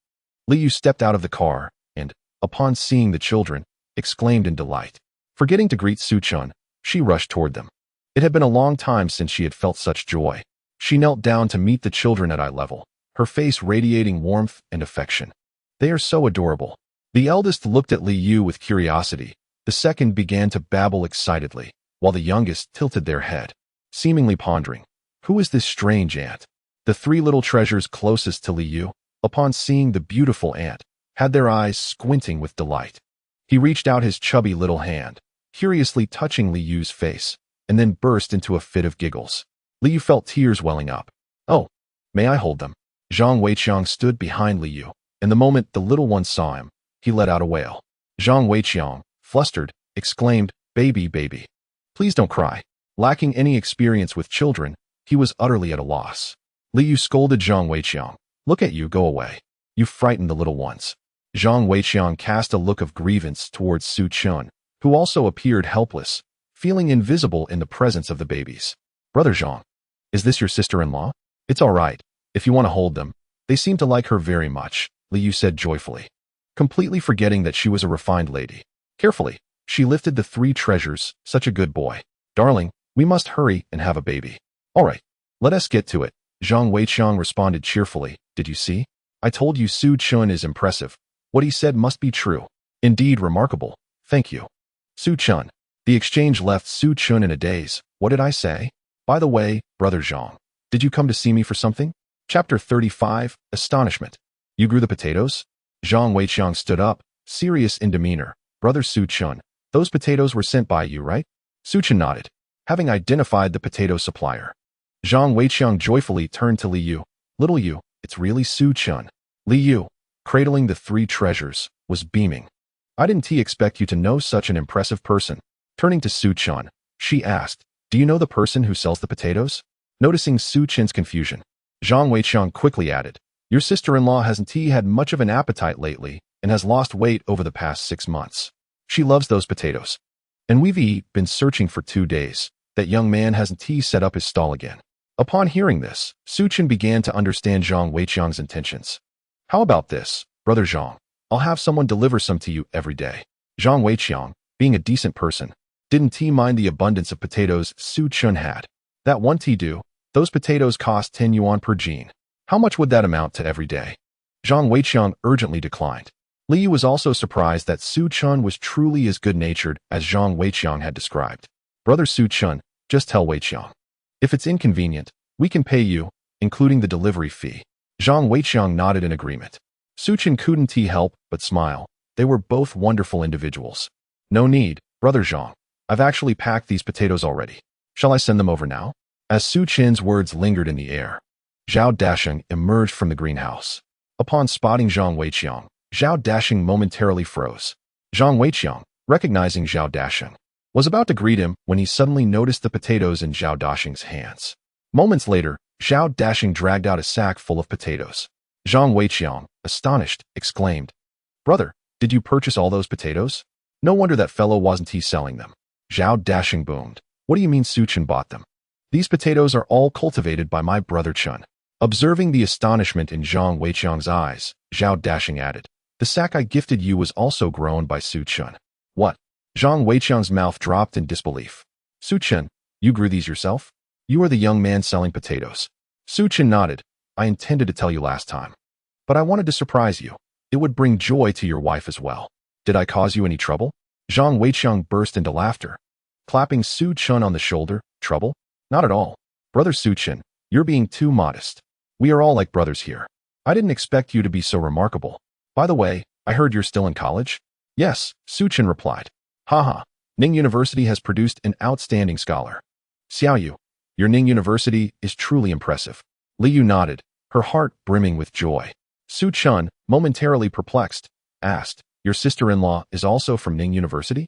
Li Yu stepped out of the car and, upon seeing the children, exclaimed in delight. Forgetting to greet Su Chun, she rushed toward them. It had been a long time since she had felt such joy. She knelt down to meet the children at eye level, her face radiating warmth and affection. They are so adorable. The eldest looked at Li Yu with curiosity. The second began to babble excitedly, while the youngest tilted their head, seemingly pondering. Who is this strange ant? The three little treasures closest to Li Yu, upon seeing the beautiful ant, had their eyes squinting with delight. He reached out his chubby little hand, curiously touching Li Yu's face, and then burst into a fit of giggles. Li Yu felt tears welling up. Oh, may I hold them? Zhang Weiqiang stood behind Li Yu, and the moment the little one saw him, he let out a wail. Zhang Weiqiang, flustered, exclaimed, Baby, baby. Please don't cry. Lacking any experience with children, he was utterly at a loss. Li Yu scolded Zhang Weiqiang. Look at you, go away. You frightened the little ones. Zhang Weiqiang cast a look of grievance towards Su Chun, who also appeared helpless, feeling invisible in the presence of the babies. Brother Zhang, is this your sister-in-law? It's all right, if you want to hold them. They seem to like her very much, Li Yu said joyfully, completely forgetting that she was a refined lady. Carefully, she lifted the three treasures, such a good boy. Darling, we must hurry and have a baby. All right, let us get to it, Zhang Weiqiang responded cheerfully. Did you see? I told you Su Chun is impressive. What he said must be true. Indeed remarkable. Thank you. Su Chun. The exchange left Su Chun in a daze. What did I say? By the way, Brother Zhang, did you come to see me for something? Chapter 35, Astonishment. You grew the potatoes? Zhang Weiqiang stood up, serious in demeanor. Brother Su Chun, those potatoes were sent by you, right? Su Chun nodded, having identified the potato supplier. Zhang Weiqiang joyfully turned to Li Yu. Little Yu, it's really Su Chun. Li Yu, cradling the three treasures, was beaming. I didn't expect you to know such an impressive person. Turning to Su Chun, she asked, do you know the person who sells the potatoes? Noticing Su Chin's confusion, Zhang Weiqiang quickly added, your sister-in-law hasn't had much of an appetite lately and has lost weight over the past 6 months. She loves those potatoes. And we've been searching for 2 days. That young man hasn't set up his stall again. Upon hearing this, Su Chin began to understand Zhang Weiqiang's intentions. How about this, Brother Zhang? I'll have someone deliver some to you every day. Zhang Weiqiang, being a decent person, didn't mind the abundance of potatoes Su Chun had. That won't do. Those potatoes cost 10 yuan per jean. How much would that amount to every day? Zhang Weiqiang urgently declined. Li Yu was also surprised that Su Chun was truly as good-natured as Zhang Weiqiang had described. Brother Su Chun, just tell Weiqiang. If it's inconvenient, we can pay you, including the delivery fee. Zhang Weiqiang nodded in agreement. Su Chun couldn't help but smile. They were both wonderful individuals. No need, Brother Zhang. I've actually packed these potatoes already. Shall I send them over now? As Su Chin's words lingered in the air, Zhao Dasheng emerged from the greenhouse. Upon spotting Zhang Weiqiang, Zhao Dasheng momentarily froze. Zhang Weiqiang, recognizing Zhao Dasheng, was about to greet him when he suddenly noticed the potatoes in Zhao Dasheng's hands. Moments later, Zhao Dasheng dragged out a sack full of potatoes. Zhang Weiqiang, astonished, exclaimed, Brother, did you purchase all those potatoes? No wonder that fellow wasn't selling them. Zhao Dasheng boomed. What do you mean Su Chun bought them? These potatoes are all cultivated by my brother Chun. Observing the astonishment in Zhang Weiqiang's eyes, Zhao Dasheng added, the sack I gifted you was also grown by Su Chun. What? Zhang Weiqiang's mouth dropped in disbelief. Su Chun, you grew these yourself? You are the young man selling potatoes. Su Chun nodded. I intended to tell you last time, but I wanted to surprise you. It would bring joy to your wife as well. Did I cause you any trouble? Zhang Weiqiang burst into laughter, clapping Su Chun on the shoulder. Trouble? Not at all. Brother Su Chun, you're being too modest. We are all like brothers here. I didn't expect you to be so remarkable. By the way, I heard you're still in college? Yes, Su Chun replied. Haha, Ning University has produced an outstanding scholar. Xiao Yu, your Ning University is truly impressive. Li Yu nodded, her heart brimming with joy. Su Chun, momentarily perplexed, asked, your sister-in-law is also from Ning University?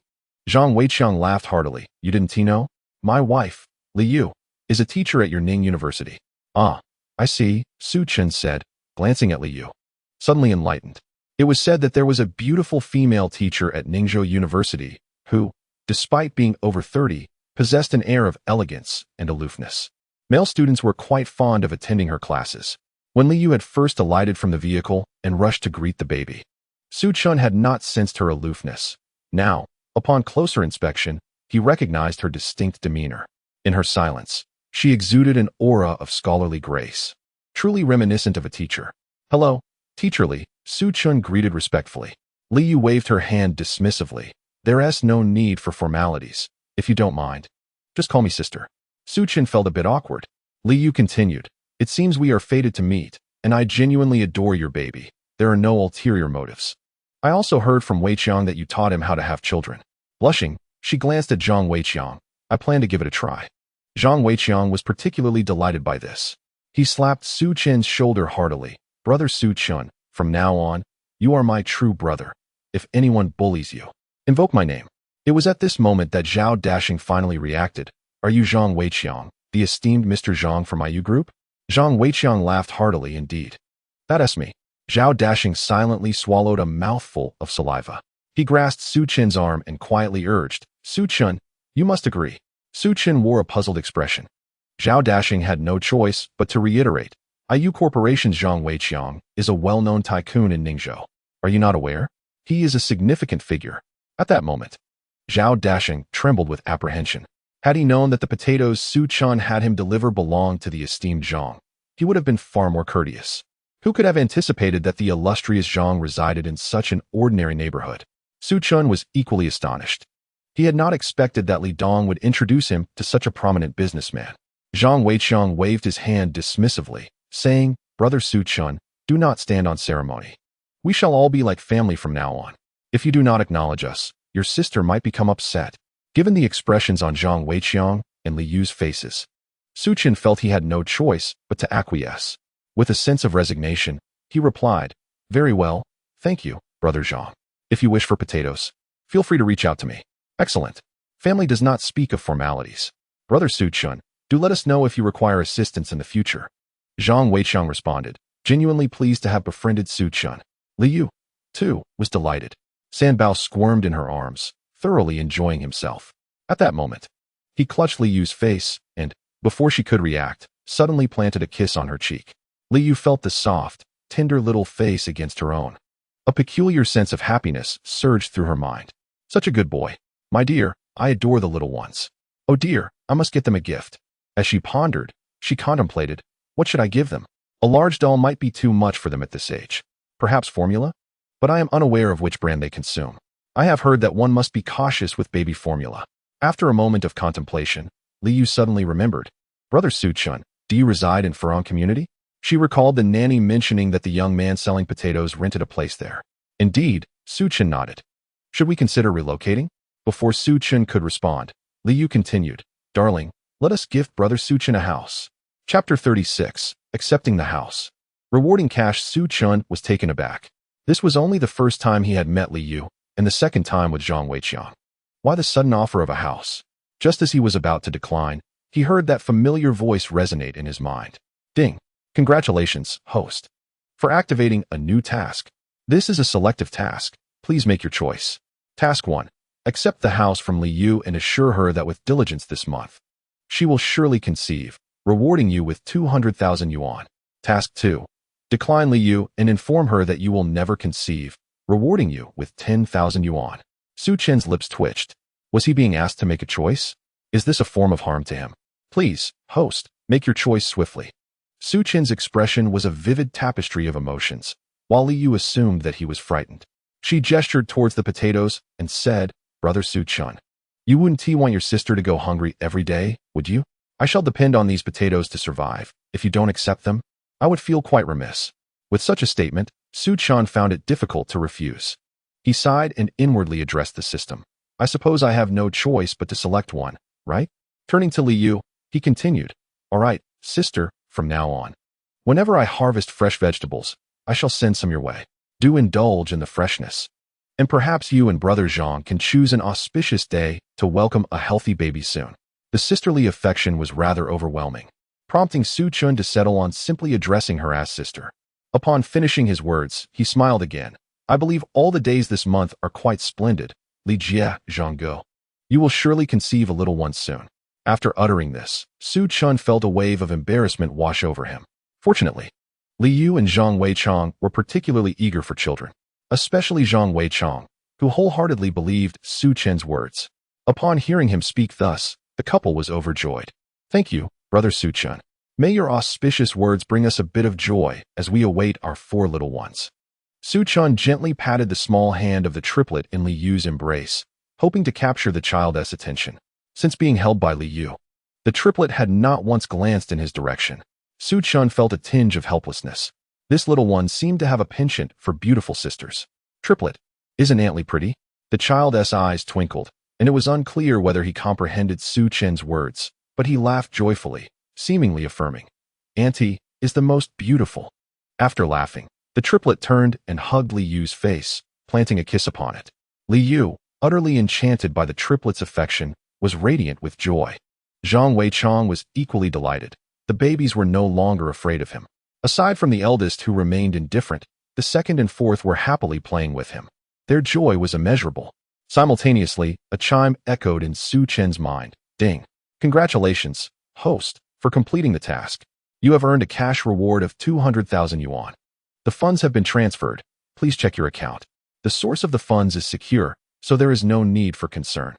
Zhang Weiqiang laughed heartily. You didn't know? My wife, Li Yu, is a teacher at your Ning University. Ah, I see, Su Chun said, glancing at Li Yu. Suddenly enlightened. It was said that there was a beautiful female teacher at Ningzhou University who, despite being over 30, possessed an air of elegance and aloofness. Male students were quite fond of attending her classes. When Li Yu had first alighted from the vehicle and rushed to greet the baby, Su Chun had not sensed her aloofness. Now, upon closer inspection, he recognized her distinct demeanor. In her silence, she exuded an aura of scholarly grace, truly reminiscent of a teacher. Hello, Teacher Li, Su Chun greeted respectfully. Li Yu waved her hand dismissively. There's no need for formalities, if you don't mind. Just call me sister. Su Chun felt a bit awkward. Li Yu continued. It seems we are fated to meet, and I genuinely adore your baby. There are no ulterior motives. I also heard from Weiqiang that you taught him how to have children. Blushing, she glanced at Zhang Weiqiang. I plan to give it a try. Zhang Weiqiang was particularly delighted by this. He slapped Su Chin's shoulder heartily. Brother Su Chun, from now on, you are my true brother. If anyone bullies you, invoke my name. It was at this moment that Zhao Dasheng finally reacted. Are you Zhang Weiqiang, the esteemed Mr. Zhang from IU Group? Zhang Weiqiang laughed heartily indeed. That's me. Zhao Dasheng silently swallowed a mouthful of saliva. He grasped Su Chin's arm and quietly urged, Su Chun, you must agree. Su Chin wore a puzzled expression. Zhao Dasheng had no choice but to reiterate. IU Corporation's Zhang Weiqiang is a well-known tycoon in Ningzhou. Are you not aware? He is a significant figure. At that moment, Zhao Dasheng trembled with apprehension. Had he known that the potatoes Su Chun had him deliver belonged to the esteemed Zhang, he would have been far more courteous. Who could have anticipated that the illustrious Zhang resided in such an ordinary neighborhood? Su Chun was equally astonished. He had not expected that Li Dong would introduce him to such a prominent businessman. Zhang Weiqiang waved his hand dismissively, saying, Brother Su Chun, do not stand on ceremony. We shall all be like family from now on. If you do not acknowledge us, your sister might become upset. Given the expressions on Zhang Weiqiang and Li Yu's faces, Su Chen felt he had no choice but to acquiesce. With a sense of resignation, he replied, "Very well, thank you, Brother Zhang. If you wish for potatoes, feel free to reach out to me." Excellent. Family does not speak of formalities. Brother Su Chen, do let us know if you require assistance in the future. Zhang Weiqiang responded, genuinely pleased to have befriended Su Chen. Li Yu, too, was delighted. Sanbao squirmed in her arms, thoroughly enjoying himself. At that moment, he clutched Li Yu's face and, before she could react, suddenly planted a kiss on her cheek. Li Yu felt the soft, tender little face against her own. A peculiar sense of happiness surged through her mind. Such a good boy. My dear, I adore the little ones. Oh dear, I must get them a gift. As she pondered, she contemplated, what should I give them? A large doll might be too much for them at this age. Perhaps formula? But I am unaware of which brand they consume. I have heard that one must be cautious with baby formula. After a moment of contemplation, Li Yu suddenly remembered. Brother Su Chen, do you reside in Furong community? She recalled the nanny mentioning that the young man selling potatoes rented a place there. Indeed, Su Chen nodded. Should we consider relocating? Before Su Chen could respond, Li Yu continued, Darling, let us gift Brother Su Chen a house. Chapter 36, Accepting the House. Rewarding cash, Su Chen was taken aback. This was only the first time he had met Li Yu, and the second time with Zhang Weiqiang. Why the sudden offer of a house? Just as he was about to decline, he heard that familiar voice resonate in his mind. Ding. Congratulations, host, for activating a new task. This is a selective task. Please make your choice. Task 1. Accept the house from Li Yu and assure her that with diligence this month, she will surely conceive, rewarding you with 200,000 yuan. Task 2. Decline Li Yu and inform her that you will never conceive, rewarding you with 10,000 yuan. Su Chen's lips twitched. Was he being asked to make a choice? Is this a form of harm to him? Please, host, make your choice swiftly. Su Chen's expression was a vivid tapestry of emotions, while Li Yu assumed that he was frightened. She gestured towards the potatoes and said, Brother Su Chen, you wouldn't want your sister to go hungry every day, would you? I shall depend on these potatoes to survive. If you don't accept them, I would feel quite remiss. With such a statement, Su Chen found it difficult to refuse. He sighed and inwardly addressed the system. I suppose I have no choice but to select one, right? Turning to Li Yu, he continued, All right, sister, from now on, whenever I harvest fresh vegetables, I shall send some your way. Do indulge in the freshness. And perhaps you and Brother Zhang can choose an auspicious day to welcome a healthy baby soon. The sisterly affection was rather overwhelming, prompting Su Chen to settle on simply addressing her as sister. Upon finishing his words, he smiled again. I believe all the days this month are quite splendid, Li Jie Zhangguo. You will surely conceive a little one soon. After uttering this, Su Chen felt a wave of embarrassment wash over him. Fortunately, Li Yu and Zhang Weiqiang were particularly eager for children, especially Zhang Weiqiang, who wholeheartedly believed Su Chen's words. Upon hearing him speak thus, the couple was overjoyed. Thank you, Brother Su Chen. May your auspicious words bring us a bit of joy as we await our 4 little ones. Su Chen gently patted the small hand of the triplet in Li Yu's embrace, hoping to capture the child's attention. Since being held by Li Yu, the triplet had not once glanced in his direction. Su Chen felt a tinge of helplessness. This little one seemed to have a penchant for beautiful sisters. Triplet, isn't Auntie pretty? The child's eyes twinkled, and it was unclear whether he comprehended Su Chen's words, but he laughed joyfully, seemingly affirming, Auntie is the most beautiful. After laughing, the triplet turned and hugged Li Yu's face, planting a kiss upon it. Li Yu, utterly enchanted by the triplet's affection, was radiant with joy. Zhang Weiqiang was equally delighted. The babies were no longer afraid of him. Aside from the eldest who remained indifferent, the second and fourth were happily playing with him. Their joy was immeasurable. Simultaneously, a chime echoed in Su Chen's mind. Ding. Congratulations, host, for completing the task. You have earned a cash reward of 200,000 yuan. The funds have been transferred. Please check your account. The source of the funds is secure, so there is no need for concern.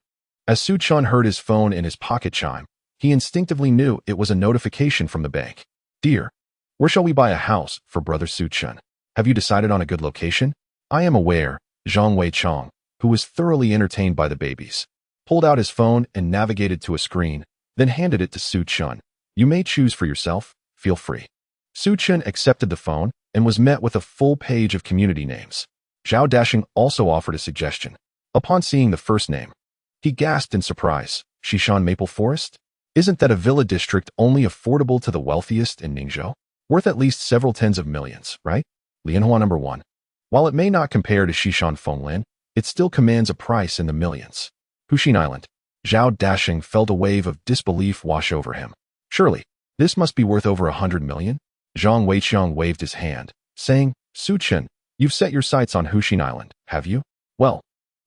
As Su Chen heard his phone in his pocket chime, he instinctively knew it was a notification from the bank. Dear, where shall we buy a house for Brother Su Chen? Have you decided on a good location? I am aware, Zhang Weiqiang, who was thoroughly entertained by the babies, pulled out his phone and navigated to a screen, then handed it to Su Chen. You may choose for yourself, feel free. Su Chen accepted the phone and was met with a full page of community names. Zhao Dashing also offered a suggestion. Upon seeing the first name, he gasped in surprise. Xishan Maple Forest? Isn't that a villa district only affordable to the wealthiest in Ningzhou? Worth at least several tens of millions, right? Lianhua number 1. While it may not compare to Xishan Fenglin, it still commands a price in the millions. Huxin Island. Zhao Dashing felt a wave of disbelief wash over him. Surely, this must be worth over 100 million? Zhang Weiqiang waved his hand, saying, Su Chen, you've set your sights on Huxin Island, have you? Well,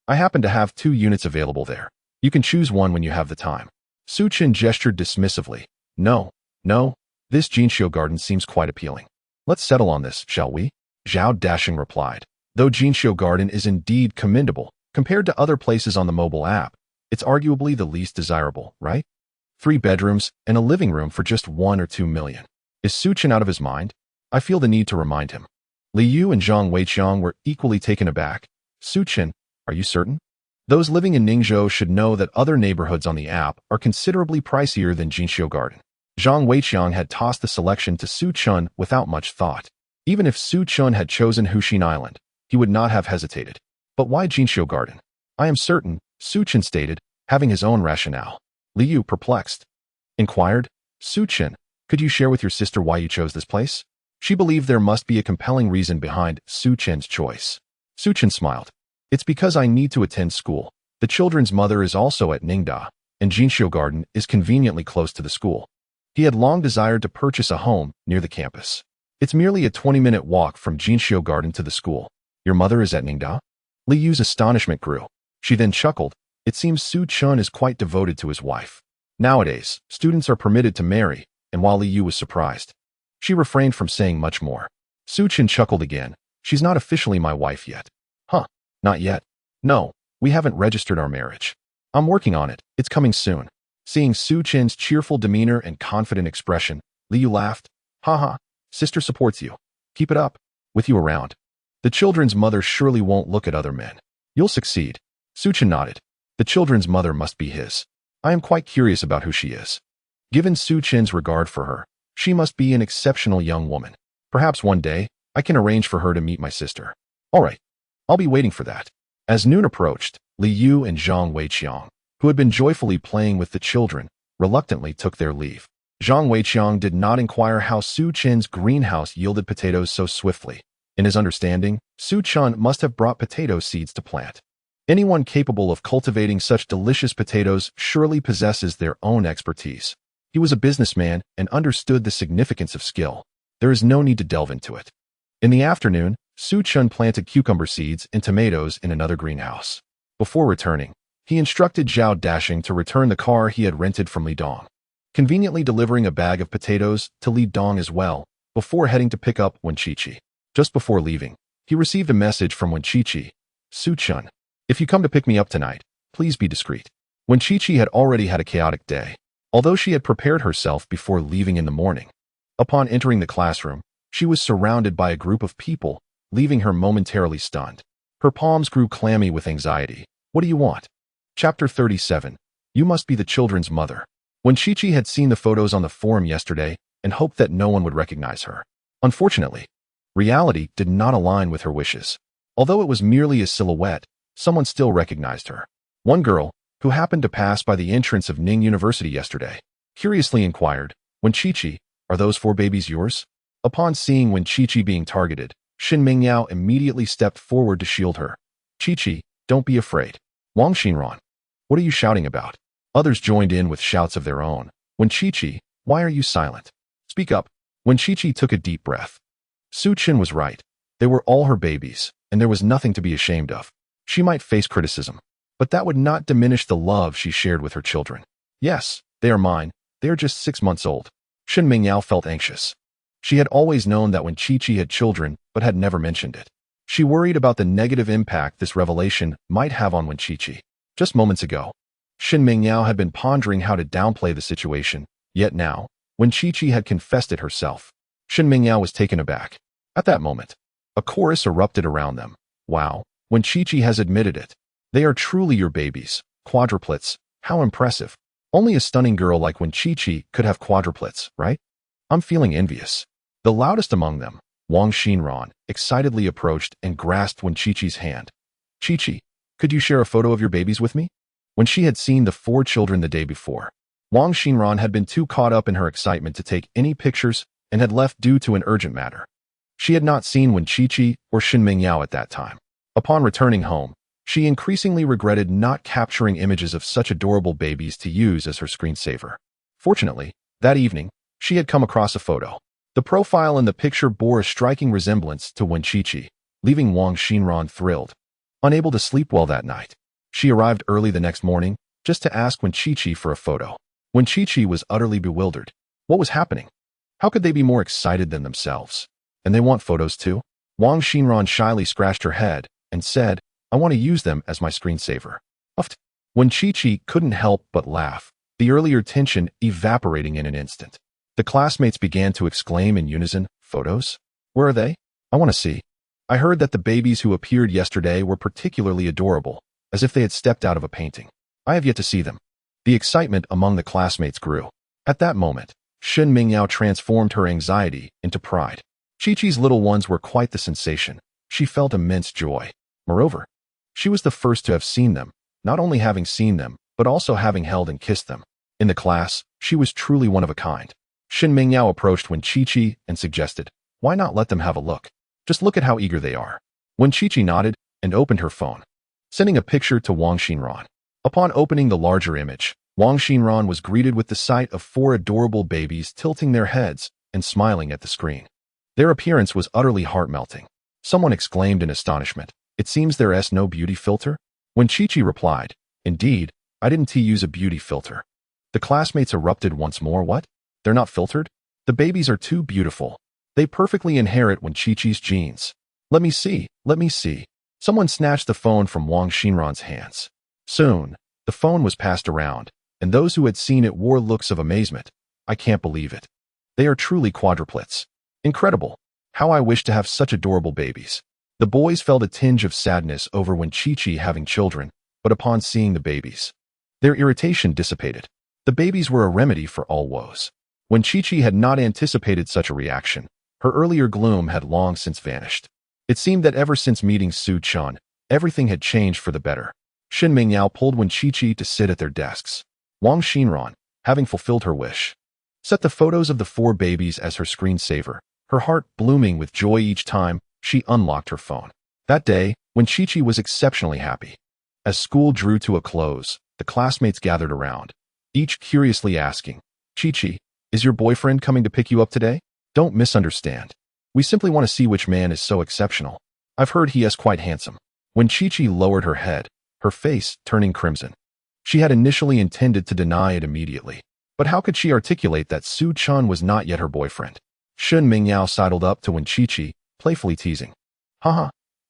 I happen to have 2 units available there. You can choose one when you have the time. Su Chen gestured dismissively. No, this Jinxiu garden seems quite appealing. Let's settle on this, shall we? Zhao Dashing replied. Though Jinxiu garden is indeed commendable, compared to other places on the mobile app, it's arguably the least desirable, right? 3 bedrooms and a living room for just 1 or 2 million. Is Su Chen out of his mind? I feel the need to remind him. Li Yu and Zhang Weiqiang were equally taken aback. Su Chen, are you certain? Those living in Ningzhou should know that other neighborhoods on the app are considerably pricier than Jinxiu Garden. Zhang Weiqiang had tossed the selection to Su Chen without much thought. Even if Su Chen had chosen Huxin Island, he would not have hesitated. But why Jinxiu Garden? I am certain, Su Chen stated, having his own rationale. Li Yu, perplexed, inquired, Su Chen, could you share with your sister why you chose this place? She believed there must be a compelling reason behind Su Chen's choice. Su Chen smiled. It's because I need to attend school. The children's mother is also at Ningda, and Jinxiu Garden is conveniently close to the school. He had long desired to purchase a home near the campus. It's merely a 20-minute walk from Jinxiu Garden to the school. Your mother is at Ningda? Li Yu's astonishment grew. She then chuckled. It seems Su Chen is quite devoted to his wife. Nowadays, students are permitted to marry, and while Li Yu was surprised, she refrained from saying much more. Su Chen chuckled again. She's not officially my wife yet. Huh, not yet. No, we haven't registered our marriage. I'm working on it. It's coming soon. Seeing Su Chen's cheerful demeanor and confident expression, Li Yu laughed. Haha, sister supports you. Keep it up. With you around, the children's mother surely won't look at other men. You'll succeed. Su Chen nodded. The children's mother must be his. I am quite curious about who she is. Given Su Chen's regard for her, she must be an exceptional young woman. Perhaps one day, I can arrange for her to meet my sister. All right, I'll be waiting for that. As noon approached, Li Yu and Zhang Weiqiang, who had been joyfully playing with the children, reluctantly took their leave. Zhang Weiqiang did not inquire how Su Chen's greenhouse yielded potatoes so swiftly. In his understanding, Su Chen must have brought potato seeds to plant. Anyone capable of cultivating such delicious potatoes surely possesses their own expertise. He was a businessman and understood the significance of skill. There is no need to delve into it. In the afternoon, Su Chen planted cucumber seeds and tomatoes in another greenhouse. Before returning, he instructed Zhao Dashing to return the car he had rented from Li Dong, conveniently delivering a bag of potatoes to Li Dong as well, before heading to pick up Wen Qiqi. Just before leaving, he received a message from Wen Qiqi. Su Chen, if you come to pick me up tonight, please be discreet. Wen Qiqi had already had a chaotic day, although she had prepared herself before leaving in the morning. Upon entering the classroom, she was surrounded by a group of people, leaving her momentarily stunned. Her palms grew clammy with anxiety. What do you want? Chapter 37. You must be the children's mother. Wen Qiqi had seen the photos on the forum yesterday and hoped that no one would recognize her. Unfortunately, reality did not align with her wishes. Although it was merely a silhouette, someone still recognized her. One girl, who happened to pass by the entrance of Ning University yesterday, curiously inquired, Wen Qiqi, are those 4 babies yours? Upon seeing Wen Qiqi being targeted, Shin Mingyao immediately stepped forward to shield her. Qiqi, don't be afraid. Wang Xinran, what are you shouting about? Others joined in with shouts of their own. Wen Qiqi, why are you silent? Speak up. Wen Qiqi took a deep breath. Su Chen was right. They were all her babies, and there was nothing to be ashamed of. She might face criticism, but that would not diminish the love she shared with her children. Yes, they are mine. They are just 6 months old. Shin Mingyao felt anxious. She had always known that Wen Qiqi had children, but had never mentioned it. She worried about the negative impact this revelation might have on Wen Qiqi. Just moments ago, Shin Mingyao had been pondering how to downplay the situation, yet now, Wen Qiqi had confessed it herself. Shin Mingyao was taken aback. At that moment, a chorus erupted around them. Wow, Wen Qiqi has admitted it. They are truly your babies, quadruplets. How impressive. Only a stunning girl like Wen Qiqi could have quadruplets, right? I'm feeling envious. The loudest among them, Wang Xinran excitedly approached and grasped Wen Qiqi's hand. Qiqi, could you share a photo of your babies with me? When she had seen the 4 children the day before, Wang Xinran had been too caught up in her excitement to take any pictures and had left due to an urgent matter. She had not seen Wen Qiqi or Shen Mingyao at that time. Upon returning home, she increasingly regretted not capturing images of such adorable babies to use as her screensaver. Fortunately, that evening, she had come across a photo. The profile in the picture bore a striking resemblance to Wen Qiqi, leaving Wang Xinran thrilled. Unable to sleep well that night, she arrived early the next morning just to ask Wen Qiqi for a photo. Wen Qiqi was utterly bewildered. What was happening? How could they be more excited than themselves? And they want photos too? Wang Xinran shyly scratched her head and said, I want to use them as my screensaver. Uffed. Wen Qiqi couldn't help but laugh, the earlier tension evaporating in an instant. The classmates began to exclaim in unison, photos? Where are they? I want to see. I heard that the babies who appeared yesterday were particularly adorable, as if they had stepped out of a painting. I have yet to see them. The excitement among the classmates grew. At that moment, Shen Mingyao transformed her anxiety into pride. Qiqi's little ones were quite the sensation. She felt immense joy. Moreover, she was the first to have seen them, not only having seen them, but also having held and kissed them. In the class, she was truly one of a kind. Shen Mingyao approached Wen Qiqi and suggested, why not let them have a look? Just look at how eager they are. Wen Qiqi nodded and opened her phone, sending a picture to Wang Xinran. Upon opening the larger image, Wang Xinran was greeted with the sight of 4 adorable babies tilting their heads and smiling at the screen. Their appearance was utterly heart-melting. Someone exclaimed in astonishment, it seems there's no beauty filter? Wen Qiqi replied, indeed, I didn't use a beauty filter. The classmates erupted once more. What? They're not filtered? The babies are too beautiful. They perfectly inherit Wen Qiqi's genes. Let me see, let me see. Someone snatched the phone from Wang Xinran's hands. Soon, the phone was passed around, and those who had seen it wore looks of amazement. I can't believe it. They are truly quadruplets. Incredible. How I wish to have such adorable babies. The boys felt a tinge of sadness over Wen Qiqi having children, but upon seeing the babies, their irritation dissipated. The babies were a remedy for all woes. Wen Qiqi had not anticipated such a reaction. Her earlier gloom had long since vanished. It seemed that ever since meeting Su Chan, everything had changed for the better. Shen Mingyao pulled Wen Qiqi to sit at their desks. Wang Xinran, having fulfilled her wish, set the photos of the 4 babies as her screensaver, her heart blooming with joy each time she unlocked her phone. That day, Wen Qiqi was exceptionally happy. As school drew to a close, the classmates gathered around, each curiously asking, Qiqi, is your boyfriend coming to pick you up today? Don't misunderstand. We simply want to see which man is so exceptional. I've heard he is quite handsome. Wen Qiqi lowered her head, her face turning crimson. She had initially intended to deny it immediately. But how could she articulate that Su Chan was not yet her boyfriend? Shen Mingyao sidled up to Wen Qiqi, playfully teasing. Haha.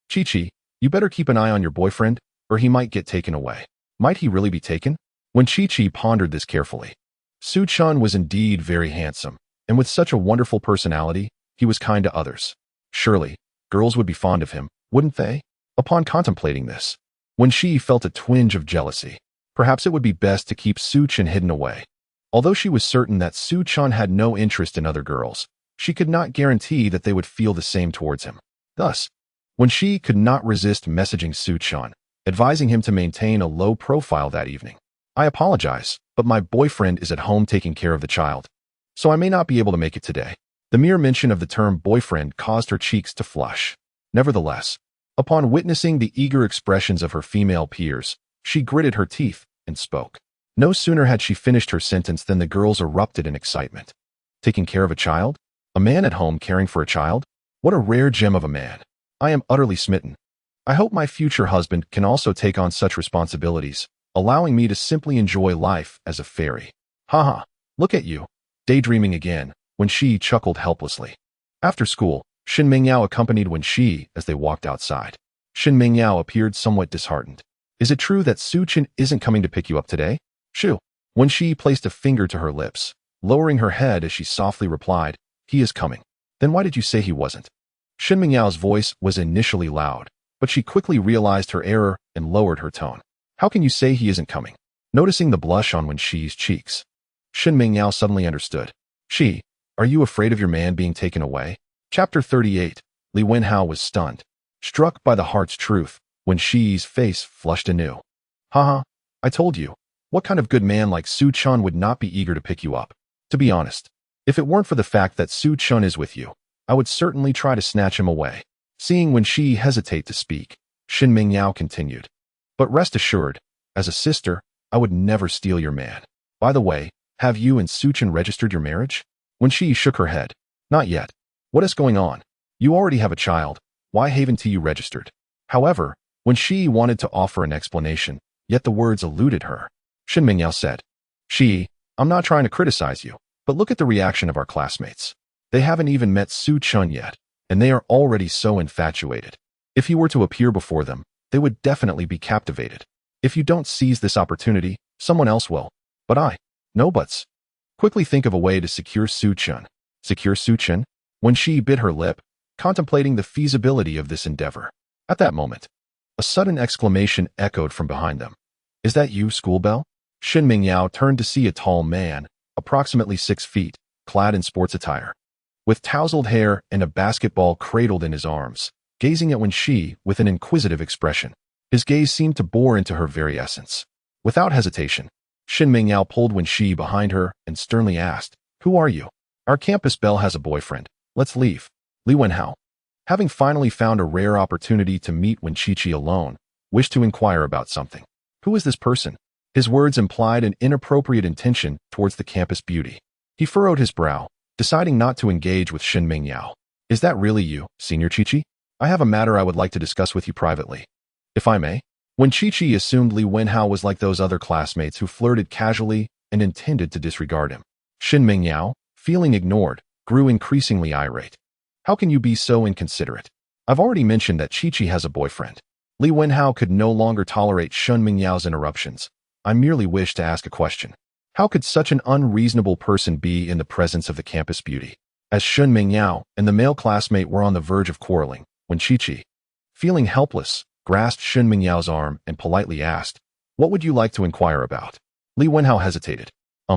Qiqi, you better keep an eye on your boyfriend, or he might get taken away. Might he really be taken? Wen Qiqi pondered this carefully. Su Chan was indeed very handsome, and with such a wonderful personality, he was kind to others. Surely, girls would be fond of him, wouldn't they? Upon contemplating this, Wen Qi felt a twinge of jealousy. Perhaps it would be best to keep Su Chan hidden away. Although she was certain that Su Chan had no interest in other girls, she could not guarantee that they would feel the same towards him. Thus, Wen Qi could not resist messaging Su Chan, advising him to maintain a low profile that evening. I apologize, but my boyfriend is at home taking care of the child, so I may not be able to make it today. The mere mention of the term boyfriend caused her cheeks to flush. Nevertheless, upon witnessing the eager expressions of her female peers, she gritted her teeth and spoke. No sooner had she finished her sentence than the girls erupted in excitement. Taking care of a child? A man at home caring for a child? What a rare gem of a man. I am utterly smitten. I hope my future husband can also take on such responsibilities, allowing me to simply enjoy life as a fairy. Haha, look at you, daydreaming again, Wen Qi chuckled helplessly. After school, Shen Mingyao accompanied Wen Qi as they walked outside. Shen Mingyao appeared somewhat disheartened. Is it true that Su Chan isn't coming to pick you up today? Shoo. Wen Qi placed a finger to her lips, lowering her head as she softly replied, he is coming. Then why did you say he wasn't? Shen Mingyao's voice was initially loud, but she quickly realized her error and lowered her tone. How can you say he isn't coming? Noticing the blush on Wen Qi's cheeks, Shen Mingyao suddenly understood. Qi, are you afraid of your man being taken away? Chapter 38. Li Wenhao was stunned, struck by the heart's truth, when Shi's face flushed anew. Haha, I told you. What kind of good man like Su Chun would not be eager to pick you up? To be honest, if it weren't for the fact that Su Chun is with you, I would certainly try to snatch him away. Seeing when Shi hesitate to speak, Shin Mingyao continued. But rest assured, as a sister, I would never steal your man. By the way, have you and Su Chun registered your marriage? When Shi shook her head. Not yet. What is going on? You already have a child. Why haven't you registered? However, when Shi wanted to offer an explanation, yet the words eluded her. Shin Mingyao said, Shi, I'm not trying to criticize you, but look at the reaction of our classmates. They haven't even met Su Chun yet, and they are already so infatuated. If you were to appear before them, they would definitely be captivated. If you don't seize this opportunity, someone else will. But no buts. Quickly think of a way to secure Su Chun. Secure Su Chun? When Shi bit her lip, contemplating the feasibility of this endeavor. At that moment, a sudden exclamation echoed from behind them. Is that you, Schoolbell? Shin Mingyao turned to see a tall man, approximately 6 feet, clad in sports attire, with tousled hair and a basketball cradled in his arms, gazing at Wen Shi with an inquisitive expression. His gaze seemed to bore into her very essence. Without hesitation, Shin Mingyao pulled Wen Shi behind her and sternly asked, Who are you? Our campus belle has a boyfriend. Let's leave. Li Wenhao, having finally found a rare opportunity to meet Wen Qiqi alone, wished to inquire about something. Who is this person? His words implied an inappropriate intention towards the campus beauty. He furrowed his brow, deciding not to engage with Shin Mingyao. Is that really you, Senior Qiqi? I have a matter I would like to discuss with you privately. If I may? When Qiqi assumed Li Wenhao was like those other classmates who flirted casually and intended to disregard him. Shin Mingyao, feeling ignored, grew increasingly irate. How can you be so inconsiderate? I've already mentioned that Qiqi has a boyfriend. Li Wenhao could no longer tolerate Shin Mingyao's interruptions. I merely wish to ask a question. How could such an unreasonable person be in the presence of the campus beauty? As Shin Mingyao and the male classmate were on the verge of quarreling, when Qiqi, feeling helpless, grasped Shin Mingyao's arm and politely asked, What would you like to inquire about? Li Wenhao hesitated.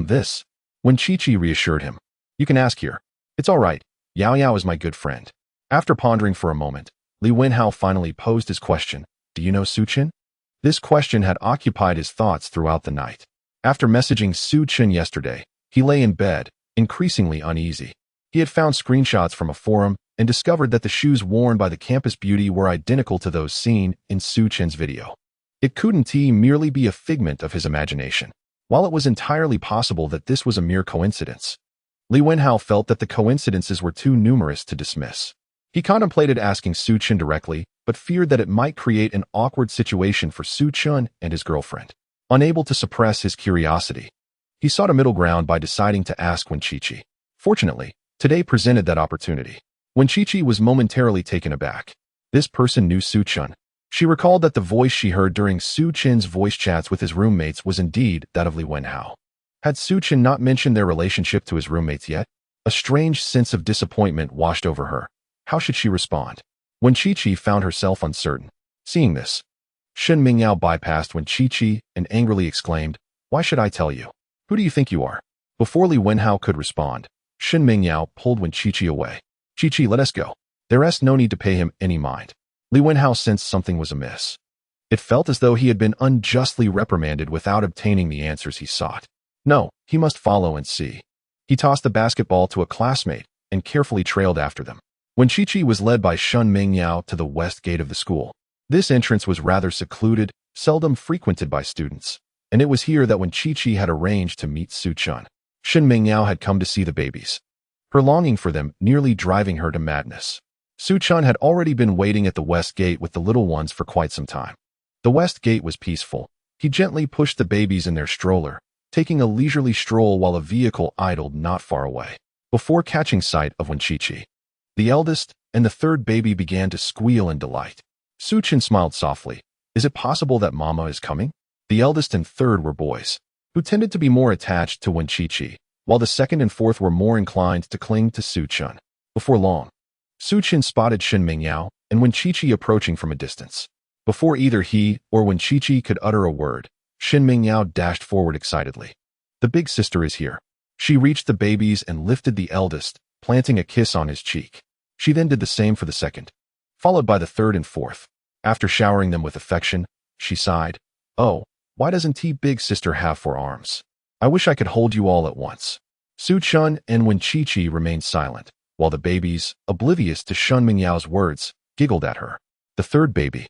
This. When Qiqi reassured him. You can ask here. It's all right. Yao Yao is my good friend. After pondering for a moment, Li Wenhao finally posed his question. Do you know Su Chun? This question had occupied his thoughts throughout the night. After messaging Su Chun yesterday, he lay in bed, increasingly uneasy. He had found screenshots from a forum and discovered that the shoes worn by the campus beauty were identical to those seen in Su Chun's video. It couldn't merely be a figment of his imagination. While it was entirely possible that this was a mere coincidence, Li Wenhao felt that the coincidences were too numerous to dismiss. He contemplated asking Su Chun directly, but feared that it might create an awkward situation for Su Chun and his girlfriend. Unable to suppress his curiosity, he sought a middle ground by deciding to ask Wen Qiqi. Fortunately, today presented that opportunity. Wen Qiqi was momentarily taken aback. This person knew Su Chun. She recalled that the voice she heard during Su Chun's voice chats with his roommates was indeed that of Li Wenhao. Had Su Chun not mentioned their relationship to his roommates yet? A strange sense of disappointment washed over her. How should she respond? Wen Qiqi found herself uncertain. Seeing this, Shin Mingyao bypassed Wen Qiqi and angrily exclaimed, Why should I tell you? Who do you think you are? Before Li Wenhao could respond, Shin Mingyao pulled Wen Qiqi away. Qiqi, let us go. There's no need to pay him any mind. Li Wenhao sensed something was amiss. It felt as though he had been unjustly reprimanded without obtaining the answers he sought. No, he must follow and see. He tossed the basketball to a classmate and carefully trailed after them. Wen Qiqi was led by Shin Mingyao to the west gate of the school. This entrance was rather secluded, seldom frequented by students, and it was here that Wen Qiqi had arranged to meet Su Chun. Shin Mingyao had come to see the babies, her longing for them nearly driving her to madness. Su Chun had already been waiting at the west gate with the little ones for quite some time. The west gate was peaceful. He gently pushed the babies in their stroller, taking a leisurely stroll while a vehicle idled not far away. Before catching sight of Wen Qiqi, the eldest and the third baby began to squeal in delight. Su Chun smiled softly. Is it possible that Mama is coming? The eldest and third were boys, who tended to be more attached to Wen Qiqi, while the second and fourth were more inclined to cling to Su Chun. Before long, Su Chun spotted Shin Mingyao and Wen Qiqi approaching from a distance. Before either he or Wen Qiqi could utter a word, Shin Mingyao dashed forward excitedly. The big sister is here. She reached the babies and lifted the eldest, planting a kiss on his cheek. She then did the same for the second, followed by the third and fourth. After showering them with affection, she sighed, "Oh, why doesn't T big sister have 4 arms? I wish I could hold you all at once." Su Chun and Wen Chi remained silent, while the babies, oblivious to Shun Mingyao's words, giggled at her. The third baby,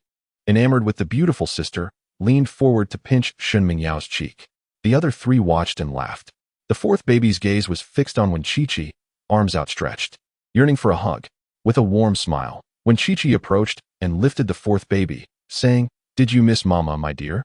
enamored with the beautiful sister, leaned forward to pinch Shun Mingyao's cheek. The other 3 watched and laughed. The fourth baby's gaze was fixed on Wen Chi, arms outstretched, yearning for a hug. With a warm smile, Wen Chi approached and lifted the fourth baby, saying, "Did you miss Mama, my dear?"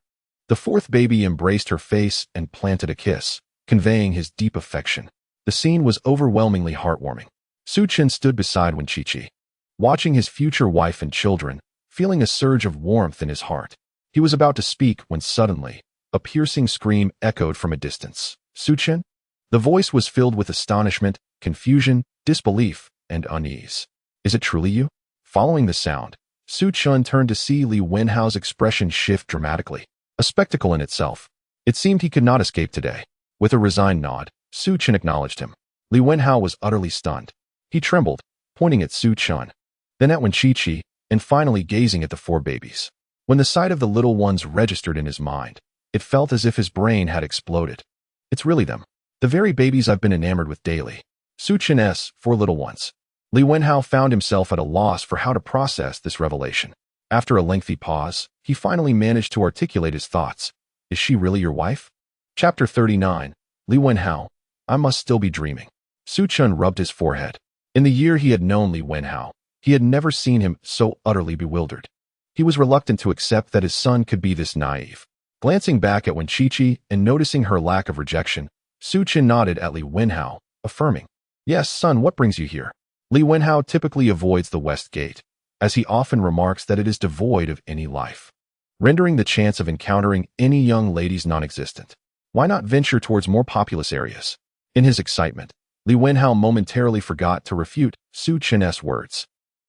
The fourth baby embraced her face and planted a kiss, conveying his deep affection. The scene was overwhelmingly heartwarming. Su Chen stood beside Wen Chi, watching his future wife and children, feeling a surge of warmth in his heart. He was about to speak when suddenly, a piercing scream echoed from a distance. "Su Chen?" The voice was filled with astonishment, confusion, disbelief, and unease. "Is it truly you?" Following the sound, Su Chun turned to see Li Wenhao's expression shift dramatically. A spectacle in itself. It seemed he could not escape today. With a resigned nod, Su Chun acknowledged him. Li Wenhao was utterly stunned. He trembled, pointing at Su Chun, then at Wen Chi, and finally gazing at the 4 babies. When the sight of the little ones registered in his mind, it felt as if his brain had exploded. It's really them. The very babies I've been enamored with daily. Su Chun's 4 little ones. Li Wenhao found himself at a loss for how to process this revelation. After a lengthy pause, he finally managed to articulate his thoughts. "Is she really your wife?" Chapter 39. Li Wenhao. I must still be dreaming. Su Chun rubbed his forehead. In the year he had known Li Wenhao, he had never seen him so utterly bewildered. He was reluctant to accept that his son could be this naive. Glancing back at Wen Chi and noticing her lack of rejection, Su Chun nodded at Li Wenhao, affirming, "Yes, son, what brings you here?" Li Wenhao typically avoids the West Gate, as he often remarks that it is devoid of any life, rendering the chance of encountering any young ladies non-existent. Why not venture towards more populous areas? In his excitement, Li Wenhao momentarily forgot to refute Su Chun's words.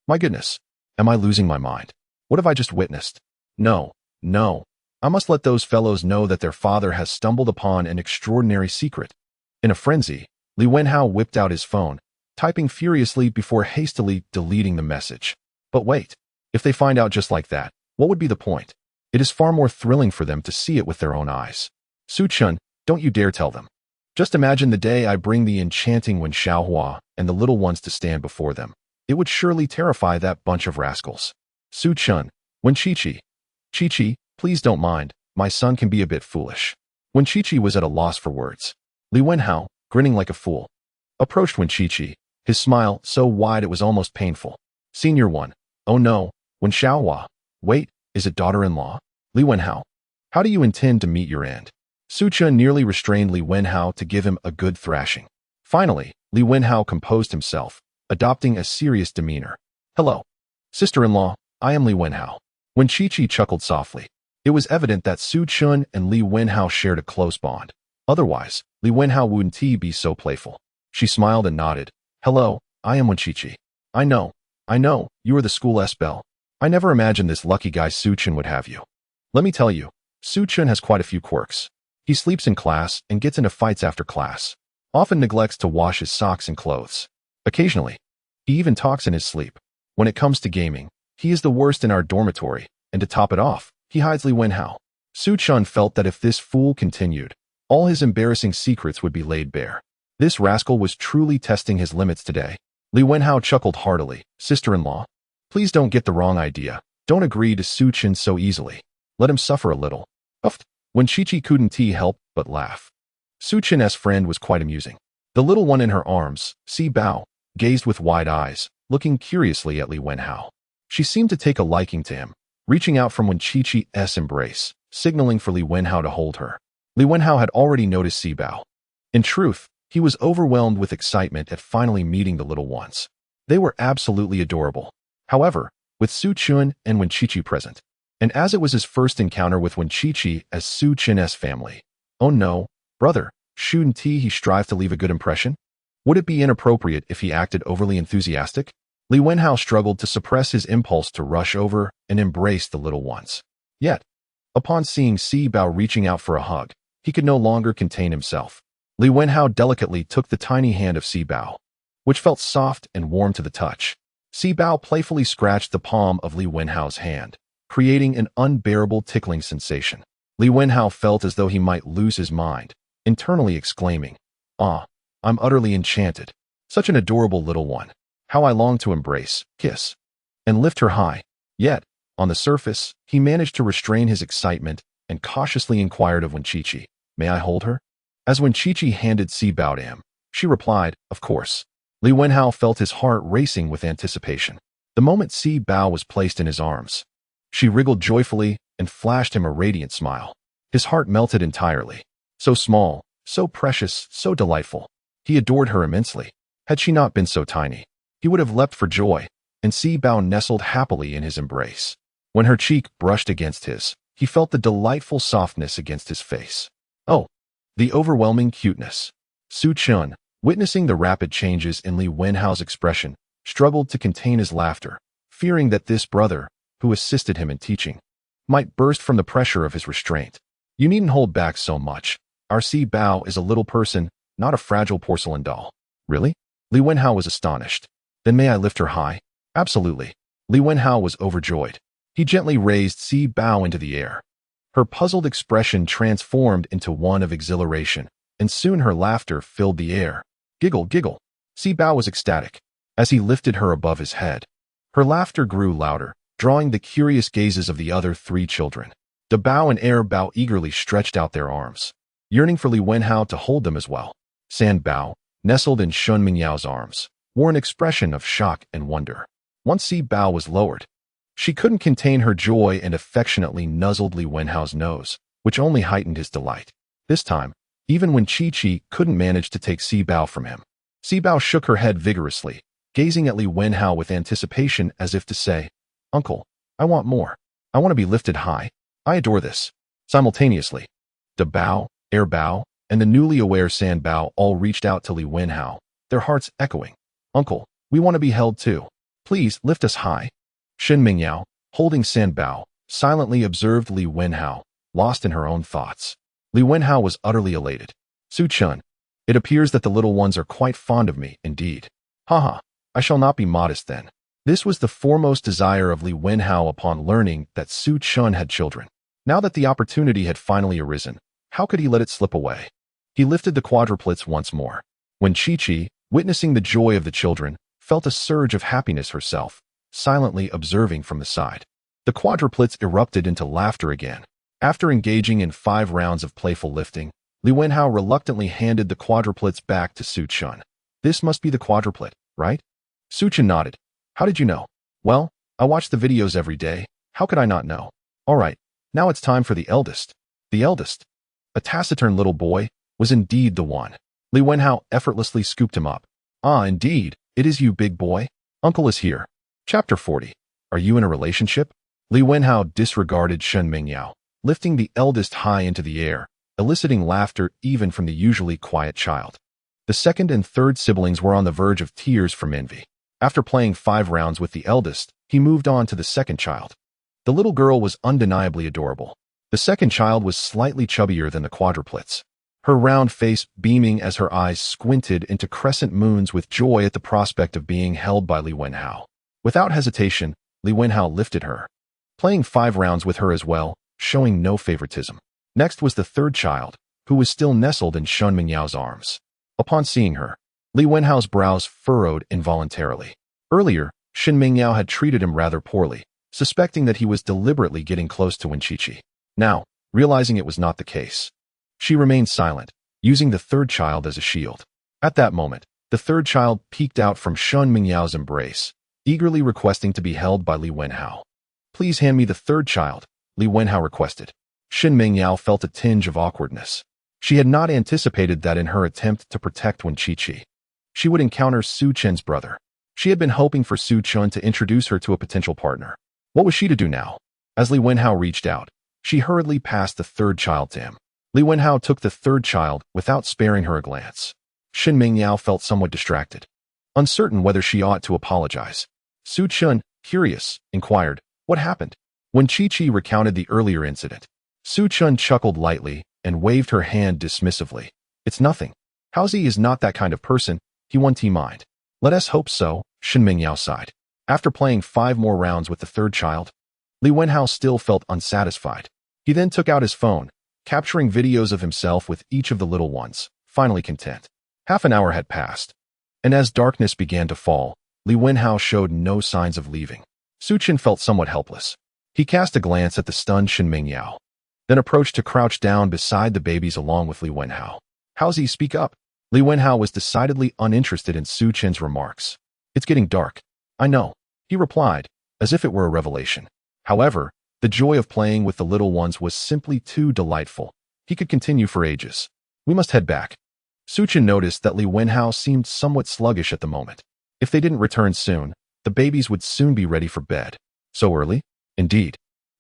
"My goodness, am I losing my mind? What have I just witnessed? No, no. I must let those fellows know that their father has stumbled upon an extraordinary secret." In a frenzy, Li Wenhao whipped out his phone, typing furiously before hastily deleting the message. But wait, if they find out just like that, what would be the point? It is far more thrilling for them to see it with their own eyes. "Su Chun, don't you dare tell them. Just imagine the day I bring the enchanting Wen Xiaohua and the little ones to stand before them. It would surely terrify that bunch of rascals." Su Chun, Wen Chi, please don't mind, my son can be a bit foolish. Wen Chi was at a loss for words. Li Wenhao, grinning like a fool, approached Wen Chi, his smile so wide it was almost painful. "Senior one, oh no, Wen Xiaohua, wait, is it daughter-in-law? Li Wenhao, how do you intend to meet your end?" Su Chun nearly restrained Li Wenhao to give him a good thrashing. Finally, Li Wenhao composed himself, adopting a serious demeanor. "Hello, sister-in-law, I am Li Wenhao." Wen Chi chuckled softly. It was evident that Su Chun and Li Wenhao shared a close bond. Otherwise, Li Wenhao wouldn't be so playful. She smiled and nodded. "Hello, I am Wen Chi. I know, you are the school belle. I never imagined this lucky guy Su Chun would have you. Let me tell you, Su Chun has quite a few quirks. He sleeps in class and gets into fights after class. Often neglects to wash his socks and clothes. Occasionally, he even talks in his sleep. When it comes to gaming, he is the worst in our dormitory, and to top it off, he hides Li Wenhao." Su Chun felt that if this fool continued, all his embarrassing secrets would be laid bare. This rascal was truly testing his limits today. Li Wenhao chuckled heartily. "Sister-in-law, please don't get the wrong idea. Don't agree to Su Chun so easily. Let him suffer a little." Uffed. Wen Chi couldn't help but laugh. Su Chun's friend was quite amusing. The little one in her arms, Si Bao, gazed with wide eyes, looking curiously at Li Wenhao. She seemed to take a liking to him, reaching out from Wen Chi's embrace, signaling for Li Wenhao to hold her. Li Wenhao had already noticed Si Bao. In truth, he was overwhelmed with excitement at finally meeting the little ones. They were absolutely adorable. However, with Su Chun and Wen Chi present, and as it was his first encounter with Wen Chi as Su Chun's family, oh no, brother, shouldn't he strive to leave a good impression? Would it be inappropriate if he acted overly enthusiastic? Li Wenhao struggled to suppress his impulse to rush over and embrace the little ones. Yet, upon seeing Si Bao reaching out for a hug, he could no longer contain himself. Li Wenhao delicately took the tiny hand of Si Bao, which felt soft and warm to the touch. Si Bao playfully scratched the palm of Li Wenhao's hand, creating an unbearable tickling sensation. Li Wenhao felt as though he might lose his mind, internally exclaiming, "Ah, I'm utterly enchanted. Such an adorable little one. How I long to embrace, kiss, and lift her high." Yet, on the surface, he managed to restrain his excitement and cautiously inquired of Wenqiqi, "May I hold her?" As Wenqiqi handed Si Bao to him, she replied, "Of course." Li Wenhao felt his heart racing with anticipation. The moment Si Bao was placed in his arms, she wriggled joyfully and flashed him a radiant smile. His heart melted entirely. So small, so precious, so delightful. He adored her immensely. Had she not been so tiny, he would have leapt for joy, and Si Bao nestled happily in his embrace. When her cheek brushed against his, he felt the delightful softness against his face. Oh, the overwhelming cuteness. Su Chun, witnessing the rapid changes in Li Wenhao's expression, struggled to contain his laughter, fearing that this brother, who assisted him in teaching, might burst from the pressure of his restraint. "You needn't hold back so much. Our Si Bao is a little person, not a fragile porcelain doll." "Really?" Li Wenhao was astonished. "Then may I lift her high?" "Absolutely." Li Wenhao was overjoyed. He gently raised Si Bao into the air. Her puzzled expression transformed into one of exhilaration, and soon her laughter filled the air. "Giggle, giggle." Si Bao was ecstatic. As he lifted her above his head, her laughter grew louder, drawing the curious gazes of the other 3 children. Da Bao and Er Bao eagerly stretched out their arms, yearning for Li Wenhao to hold them as well. San Bao, nestled in Shun Mingyao's arms, wore an expression of shock and wonder. Once Si Bao was lowered, she couldn't contain her joy and affectionately nuzzled Li Wenhao's nose, which only heightened his delight. This time, even when Chi couldn't manage to take Si Bao from him. Si Bao shook her head vigorously, gazing at Li Wenhao with anticipation as if to say, "Uncle, I want more. I want to be lifted high. I adore this." Simultaneously, Da Bao, Er Bao, and the newly aware San Bao all reached out to Li Wenhao, their hearts echoing, "Uncle, we want to be held too. Please lift us high." Shen Mingyao, holding San Bao, silently observed Li Wenhao, lost in her own thoughts. Li Wenhao was utterly elated. "Su Chun, it appears that the little ones are quite fond of me, indeed. Haha, I shall not be modest then." This was the foremost desire of Li Wenhao upon learning that Su Chun had children. Now that the opportunity had finally arisen, how could he let it slip away? He lifted the quadruplets once more. When Chi, witnessing the joy of the children, felt a surge of happiness herself, silently observing from the side. The quadruplets erupted into laughter again. After engaging in 5 rounds of playful lifting, Li Wenhao reluctantly handed the quadruplets back to Su Chun. "This must be the quadruplet, right?" Su Chun nodded. "How did you know?" "Well, I watch the videos every day. How could I not know?" "All right, now it's time for the eldest." The eldest, a taciturn little boy, was indeed the one. Li Wenhao effortlessly scooped him up. "Ah, indeed, it is you, big boy. Uncle is here." Chapter 40. Are you in a relationship? Li Wenhao disregarded Shen Mingyao, lifting the eldest high into the air, eliciting laughter even from the usually quiet child. The second and third siblings were on the verge of tears from envy. After playing 5 rounds with the eldest, he moved on to the second child. The little girl was undeniably adorable. The second child was slightly chubbier than the quadruplets, her round face beaming as her eyes squinted into crescent moons with joy at the prospect of being held by Li Wenhao. Without hesitation, Li Wenhao lifted her, playing 5 rounds with her as well, showing no favoritism. Next was the third child, who was still nestled in Shun Mingyao's arms. Upon seeing her, Li Wenhao's brows furrowed involuntarily. Earlier, Shen Mingyao had treated him rather poorly, suspecting that he was deliberately getting close to Wenqiqi. Now, realizing it was not the case, she remained silent, using the third child as a shield. At that moment, the third child peeked out from Shun Mingyao's embrace, eagerly requesting to be held by Li Wenhao. "Please hand me the third child," Li Wenhao requested. Shen Mingyao felt a tinge of awkwardness. She had not anticipated that in her attempt to protect Wenqiqi, she would encounter Su Chen's brother. She had been hoping for Su Chun to introduce her to a potential partner. What was she to do now? As Li Wenhao reached out, she hurriedly passed the third child to him. Li Wenhao took the third child without sparing her a glance. Shen Mingyao felt somewhat distracted, uncertain whether she ought to apologize. Su Chun, curious, inquired, "What happened?" When Chi recounted the earlier incident, Su Chun chuckled lightly and waved her hand dismissively. "It's nothing. Haozi is not that kind of person, he won't mind." "Let us hope so," Shen Mingyao sighed. After playing 5 more rounds with the third child, Li Wenhao still felt unsatisfied. He then took out his phone, capturing videos of himself with each of the little ones, finally content. Half an hour had passed, and as darkness began to fall, Li Wenhao showed no signs of leaving. Su Chen felt somewhat helpless. He cast a glance at the stunned Shen Mingyao, then approached to crouch down beside the babies along with Li Wenhao. "How's speak up?" Li Wenhao was decidedly uninterested in Su Chen's remarks. "It's getting dark." "I know," he replied, as if it were a revelation. However, the joy of playing with the little ones was simply too delightful. He could continue for ages. "We must head back." Su Chen noticed that Li Wenhao seemed somewhat sluggish at the moment. If they didn't return soon, the babies would soon be ready for bed. So early? Indeed.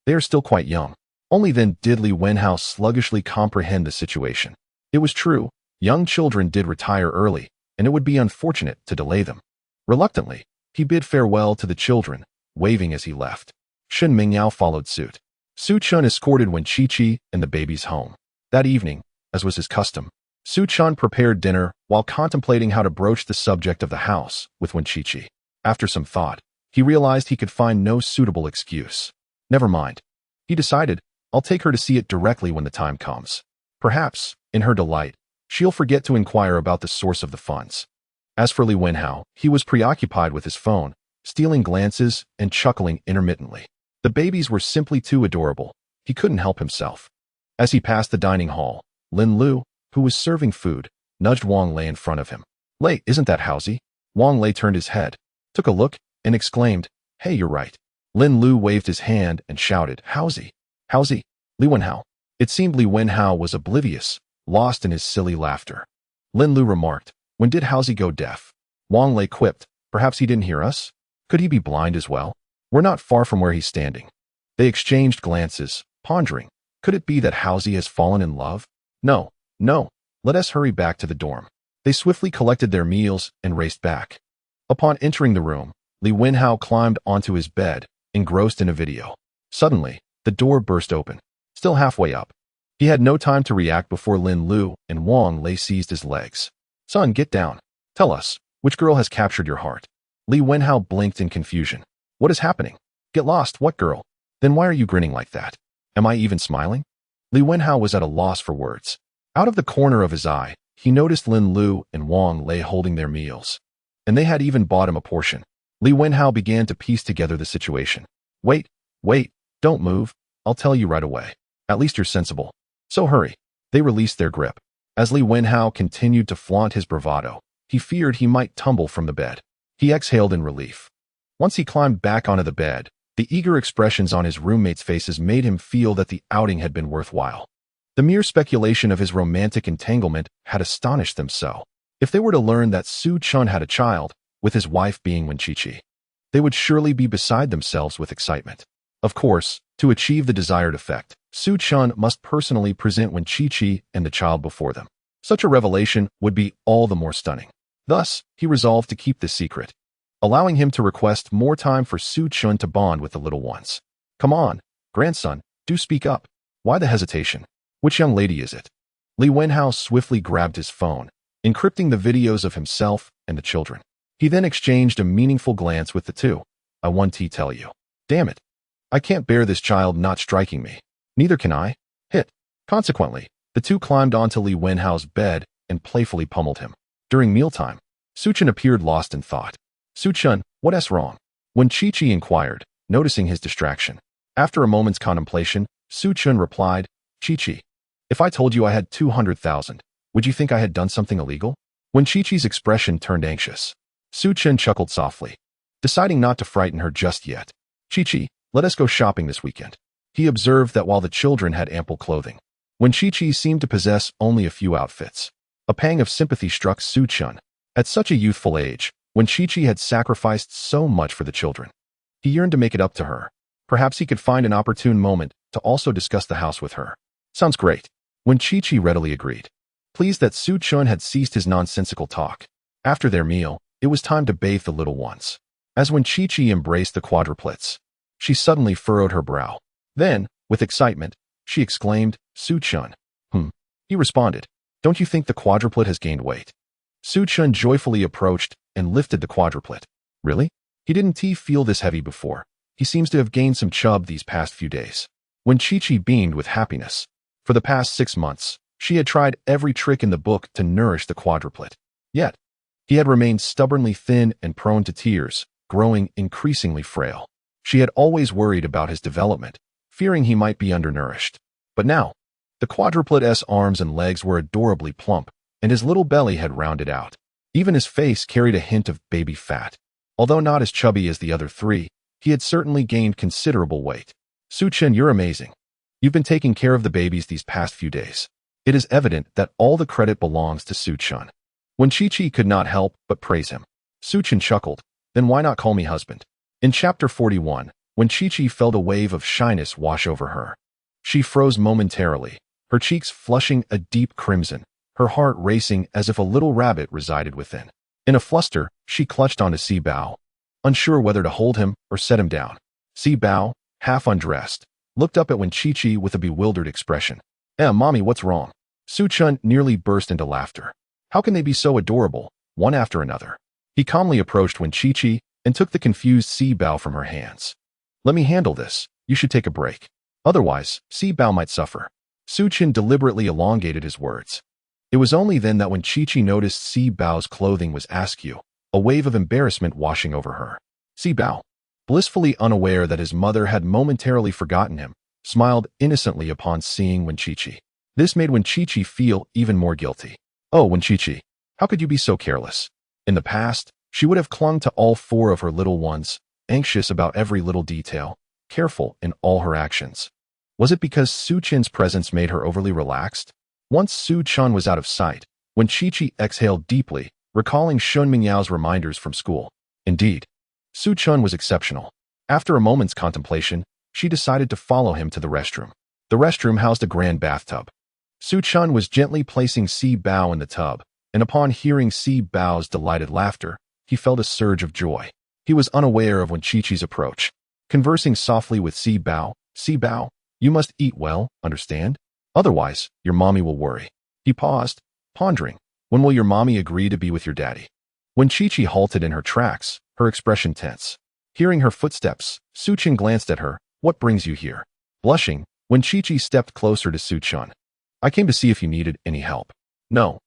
They are still quite young. Only then did Li Wenhao sluggishly comprehend the situation. It was true, young children did retire early, and it would be unfortunate to delay them. Reluctantly, he bid farewell to the children, waving as he left. Shen Mingyao followed suit. Su Chen escorted Wen Qiqi and the babies home. That evening, as was his custom, Su Chen prepared dinner while contemplating how to broach the subject of the house with Wen Qiqi. After some thought, he realized he could find no suitable excuse. Never mind. He decided, I'll take her to see it directly when the time comes. Perhaps, in her delight, she'll forget to inquire about the source of the funds. As for Li Wenhao, he was preoccupied with his phone, stealing glances and chuckling intermittently. The babies were simply too adorable. He couldn't help himself. As he passed the dining hall, Lin Lu, who was serving food, nudged Wang Lei in front of him. "Lei, isn't that Hausie?" Wang Lei turned his head, took a look, and exclaimed, "Hey, you're right." Lin Lu waved his hand and shouted, "Hausie! Hausie! Li Wenhao!" It seemed Li Wenhao was oblivious, lost in his silly laughter. Lin Lu remarked, "When did Hausie go deaf?" Wang Lei quipped, "Perhaps he didn't hear us? Could he be blind as well? We're not far from where he's standing." They exchanged glances, pondering, could it be that Hausie has fallen in love? No, let us hurry back to the dorm. They swiftly collected their meals and raced back. Upon entering the room, Li Wenhao climbed onto his bed, engrossed in a video. Suddenly, the door burst open. Still halfway up. He had no time to react before Lin Lu and Wang Lei seized his legs. "Son, get down. Tell us, which girl has captured your heart?" Li Wenhao blinked in confusion. "What is happening? Get lost, what girl? Then why are you grinning like that? Am I even smiling?" Li Wenhao was at a loss for words. Out of the corner of his eye, he noticed Lin Lu and Wang Lei holding their meals. And they had even bought him a portion. Li Wenhao began to piece together the situation. Wait, don't move. I'll tell you right away. At least you're sensible. So hurry." They released their grip. As Li Wenhao continued to flaunt his bravado, he feared he might tumble from the bed. He exhaled in relief. Once he climbed back onto the bed, the eager expressions on his roommates' faces made him feel that the outing had been worthwhile. The mere speculation of his romantic entanglement had astonished them so. If they were to learn that Su Chen had a child, with his wife being Wen Qiqi, they would surely be beside themselves with excitement. Of course, to achieve the desired effect, Su Chen must personally present Wen Qiqi and the child before them. Such a revelation would be all the more stunning. Thus, he resolved to keep this secret, allowing him to request more time for Su Chen to bond with the little ones. "Come on, grandson, do speak up. Why the hesitation? Which young lady is it?" Li Wenhao swiftly grabbed his phone, encrypting the videos of himself and the children. He then exchanged a meaningful glance with the two. "I want to tell you. Damn it. I can't bear this child not striking me. Neither can I. Hit." Consequently, the two climbed onto Li Wenhao's bed and playfully pummeled him. During mealtime, Su Chen appeared lost in thought. "Su Chen, what's wrong?" Wen Qiqi inquired, noticing his distraction. After a moment's contemplation, Su Chen replied, "Qiqi, if I told you I had 200,000, would you think I had done something illegal?" Wen Qiqi's expression turned anxious. Su Chen chuckled softly, deciding not to frighten her just yet. "Qiqi, let us go shopping this weekend." He observed that while the children had ample clothing, Wen Qiqi seemed to possess only a few outfits. A pang of sympathy struck Su Chen. At such a youthful age, Wen Qiqi had sacrificed so much for the children. He yearned to make it up to her. Perhaps he could find an opportune moment to also discuss the house with her. "Sounds great." Wen Qiqi readily agreed, pleased that Su Chen had ceased his nonsensical talk. After their meal, it was time to bathe the little ones. As Wen Qiqi embraced the quadruplets, she suddenly furrowed her brow. Then, with excitement, she exclaimed, "Su Chen." He responded, "Don't you think the quadruplet has gained weight?" Su Chen joyfully approached and lifted the quadruplet. "Really? He didn't feel this heavy before. He seems to have gained some chub these past few days. When Chi-Chi beamed with happiness. For the past 6 months, she had tried every trick in the book to nourish the quadruplet. Yet, he had remained stubbornly thin and prone to tears, growing increasingly frail. She had always worried about his development, fearing he might be undernourished. But now, the quadruplet's arms and legs were adorably plump, and his little belly had rounded out. Even his face carried a hint of baby fat. Although not as chubby as the other 3, he had certainly gained considerable weight. Su-Chen, you're amazing. You've been taking care of the babies these past few days. It is evident that all the credit belongs to Su-Chen. When Chi-Chi could not help but praise him, Su-Chen chuckled, then why not call me husband? In chapter 41, when Chi-Chi felt a wave of shyness wash over her, she froze momentarily, her cheeks flushing a deep crimson, her heart racing as if a little rabbit resided within. In a fluster, she clutched onto Si Bao, unsure whether to hold him or set him down. Si Bao, half undressed, looked up at Wen Chi-Chi with a bewildered expression. Mommy, what's wrong? Su-Chen nearly burst into laughter. How can they be so adorable, one after another? He calmly approached Wen Chi-Chi and took the confused Si Bao from her hands. Let me handle this. You should take a break. Otherwise, Si Bao might suffer. Su-Chen deliberately elongated his words. It was only then that when Chi-Chi noticed Si Bao's clothing was askew, a wave of embarrassment washing over her. Si Bao, blissfully unaware that his mother had momentarily forgotten him, smiled innocently upon seeing Wen Chi-Chi. This made Wen Chi-Chi feel even more guilty. Oh, Wen Chi-Chi, how could you be so careless? In the past, she would have clung to all 4 of her little ones, anxious about every little detail, careful in all her actions. Was it because Su-Chen's presence made her overly relaxed? Once Su-Chen was out of sight, Wen Chi-Chi exhaled deeply, recalling Shun Mingyao's reminders from school. Indeed, Su-Chen was exceptional. After a moment's contemplation, she decided to follow him to the restroom. The restroom housed a grand bathtub. Su-Chen was gently placing Si Bao in the tub, and upon hearing Si Bao's delighted laughter, he felt a surge of joy. He was unaware of Wen Chi-Chi's approach. Conversing softly with Si Bao, you must eat well, understand? Otherwise, your mommy will worry. He paused, pondering. When will your mommy agree to be with your daddy? When Chi-Chi halted in her tracks, her expression tense. Hearing her footsteps, Su-Chen glanced at her. What brings you here? Blushing, when Chi-Chi stepped closer to Su-Chen. I came to see if you needed any help. No.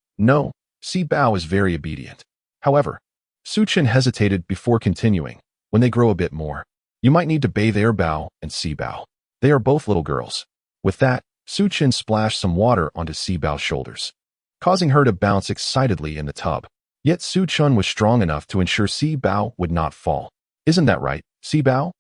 Si Bao is very obedient. However, Su-Chen hesitated before continuing. When they grow a bit more, you might need to bathe Bao and Si Bao. They are both little girls. With that, Su-Chen splashed some water onto Si Bao's shoulders, causing her to bounce excitedly in the tub. Yet Su-Chen was strong enough to ensure Si Bao would not fall. Isn't that right, Si Bao?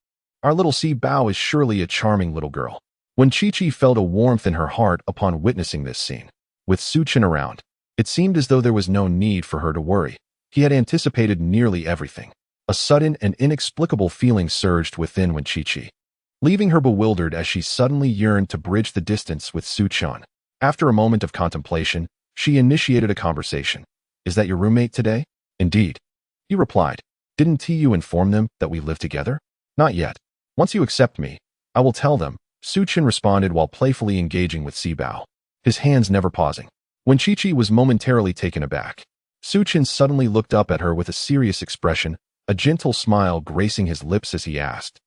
Our little Si Bao is surely a charming little girl. When Chi-Chi felt a warmth in her heart upon witnessing this scene. With Su-Chen around, it seemed as though there was no need for her to worry. He had anticipated nearly everything. A sudden and inexplicable feeling surged within Wen Chi-Chi, leaving her bewildered as she suddenly yearned to bridge the distance with Su-Chen. After a moment of contemplation, she initiated a conversation. Is that your roommate today? Indeed. He replied. Didn't you inform them that we live together? Not yet. Once you accept me, I will tell them, Su-Chen responded while playfully engaging with Si Bao, his hands never pausing. When Chi-Chi was momentarily taken aback, Su-Chen suddenly looked up at her with a serious expression, a gentle smile gracing his lips as he asked,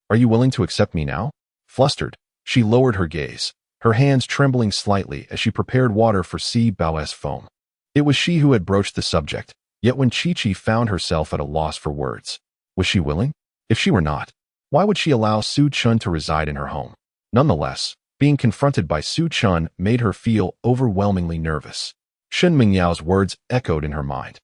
Are you willing to accept me now? Flustered, she lowered her gaze, her hands trembling slightly as she prepared water for Si Bao's foam. It was she who had broached the subject, yet when Chi-Chi found herself at a loss for words. Was she willing? If she were not, why would she allow Su-Chen to reside in her home? Nonetheless, being confronted by Su-Chen made her feel overwhelmingly nervous. Shun Mingyao's words echoed in her mind,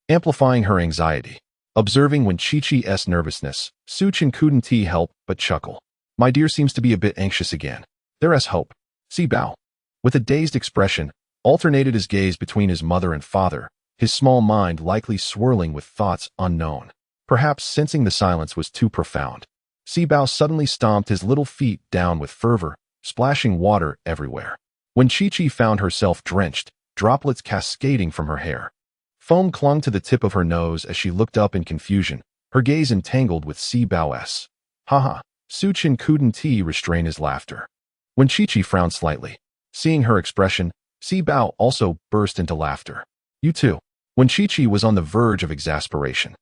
amplifying her anxiety. Observing Wen Chi-Chi's nervousness, Su-Chen couldn't help but chuckle. My dear seems to be a bit anxious again. There's hope. Si Bao, with a dazed expression, alternated his gaze between his mother and father, his small mind likely swirling with thoughts unknown. Perhaps sensing the silence was too profound, Si Bao suddenly stomped his little feet down with fervor, splashing water everywhere. When Chi-Chi found herself drenched, droplets cascading from her hair. Foam clung to the tip of her nose as she looked up in confusion, her gaze entangled with Si Bao's. Haha, Su-Chen couldn't restrain his laughter. When Chi-Chi frowned slightly, seeing her expression, Si Bao also burst into laughter. You too. When Chi-Chi was on the verge of exasperation.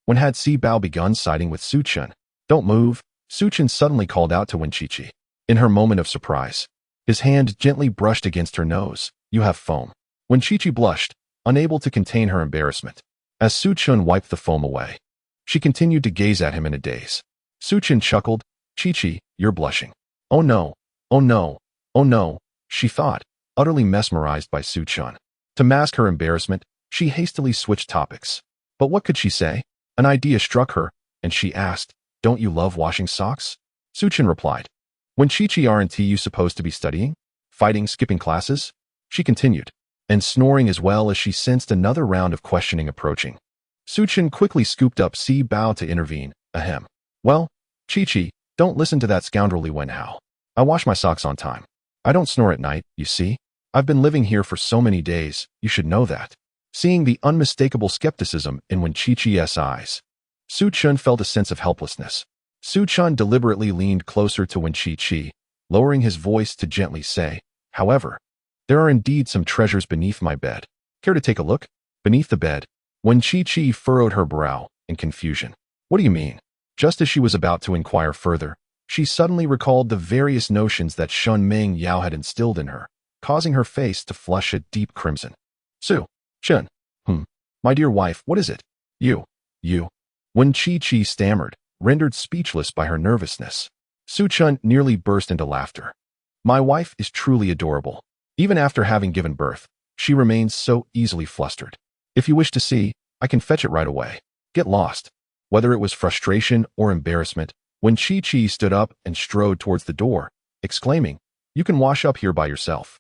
When had Si Bao begun siding with Su Chen? Don't move, Su Chen suddenly called out to Wen Qiqi. In her moment of surprise, his hand gently brushed against her nose. You have foam. Wen Qiqi blushed, unable to contain her embarrassment. As Su Chen wiped the foam away, she continued to gaze at him in a daze. Su Chen chuckled. Qiqi, you're blushing. Oh no, oh no, oh no, she thought, utterly mesmerized by Su Chen. To mask her embarrassment, she hastily switched topics. But what could she say? An idea struck her, and she asked, don't you love washing socks? Su Chen replied. When Qiqi aren't you supposed to be studying? Fighting, skipping classes? She continued, and snoring as well as she sensed another round of questioning approaching. Su Chen quickly scooped up Si Bao to intervene. Ahem. Well, Qiqi, don't listen to that scoundrelly Wen Hao. I wash my socks on time. I don't snore at night, you see? I've been living here for so many days, you should know that. Seeing the unmistakable skepticism in Wen Qiqi's eyes, Su Chen felt a sense of helplessness. Su Chen deliberately leaned closer to Wen Qiqi, lowering his voice to gently say, however, there are indeed some treasures beneath my bed. Care to take a look? Beneath the bed, Wen Qiqi furrowed her brow in confusion. What do you mean? Just as she was about to inquire further, she suddenly recalled the various notions that Shun Ming Yao had instilled in her, causing her face to flush a deep crimson. Su Chen. My dear wife, what is it? You. Wen Qiqi stammered, rendered speechless by her nervousness. Su Chen nearly burst into laughter. My wife is truly adorable. Even after having given birth, she remains so easily flustered. If you wish to see, I can fetch it right away. Get lost. Whether it was frustration or embarrassment, Wen Qiqi stood up and strode towards the door, exclaiming, you can wash up here by yourself.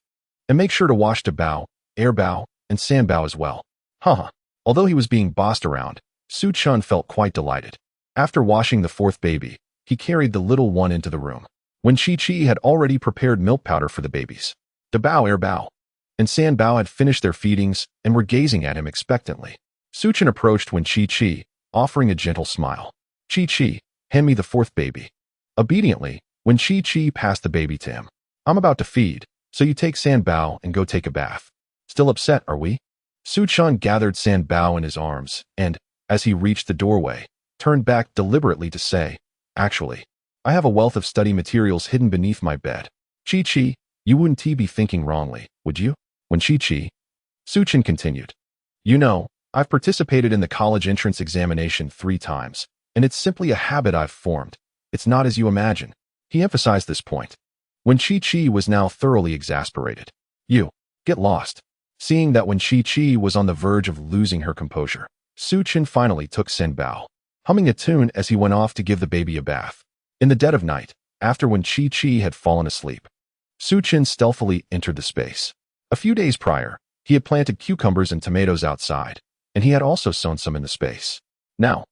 And make sure to wash to Bao, Air Bao, and San Bao as well. Haha. Although he was being bossed around, Su Chen felt quite delighted. After washing the fourth baby, he carried the little one into the room. Wen Qiqi had already prepared milk powder for the babies. Da Bao, Air Bao, and San Bao had finished their feedings and were gazing at him expectantly. Su Chen approached Wen Qiqi, offering a gentle smile. Qiqi, hand me the fourth baby. Obediently, Wen Qiqi passed the baby to him. I'm about to feed, so you take San Bao and go take a bath. Still upset, are we? Su Chen gathered San Bao in his arms and, as he reached the doorway, turned back deliberately to say, actually, I have a wealth of study materials hidden beneath my bed. Qiqi, you wouldn't be thinking wrongly, would you? When Qiqi, Su Chen continued. You know, I've participated in the college entrance examination 3 times, and it's simply a habit I've formed. It's not as you imagine. He emphasized this point. When Qiqi was now thoroughly exasperated. You, get lost. Seeing that Wen Qiqi was on the verge of losing her composure, Su Chen finally took San Bao, humming a tune as he went off to give the baby a bath. In the dead of night, after Wen Qiqi had fallen asleep, Su Chen stealthily entered the space. A few days prior, he had planted cucumbers and tomatoes outside, and he had also sown some in the space. Now,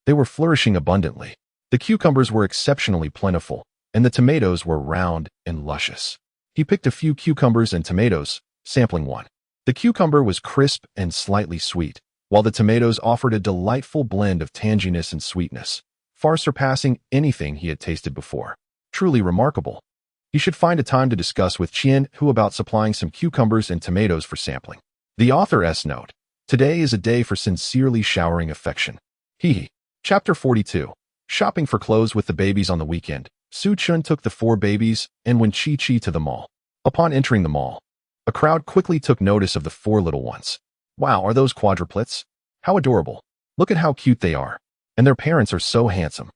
they were flourishing abundantly. The cucumbers were exceptionally plentiful, and the tomatoes were round and luscious. He picked a few cucumbers and tomatoes, sampling one. The cucumber was crisp and slightly sweet, while the tomatoes offered a delightful blend of tanginess and sweetness, far surpassing anything he had tasted before. Truly remarkable. He should find a time to discuss with Qian Hu about supplying some cucumbers and tomatoes for sampling. The author's note. Today is a day for sincerely showering affection. Hee. Chapter 42. Shopping for clothes with the babies on the weekend. Su Chen took the 4 babies and Wen Qiqi to the mall. Upon entering the mall, a crowd quickly took notice of the 4 little ones. Wow, are those quadruplets? How adorable. Look at how cute they are. And their parents are so handsome.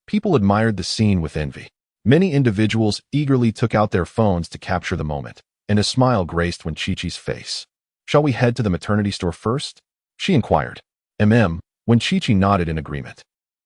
People admired the scene with envy. Many individuals eagerly took out their phones to capture the moment, and a smile graced Wen Qiqi's face. Shall we head to the maternity store first? She inquired. Wen Qiqi nodded in agreement.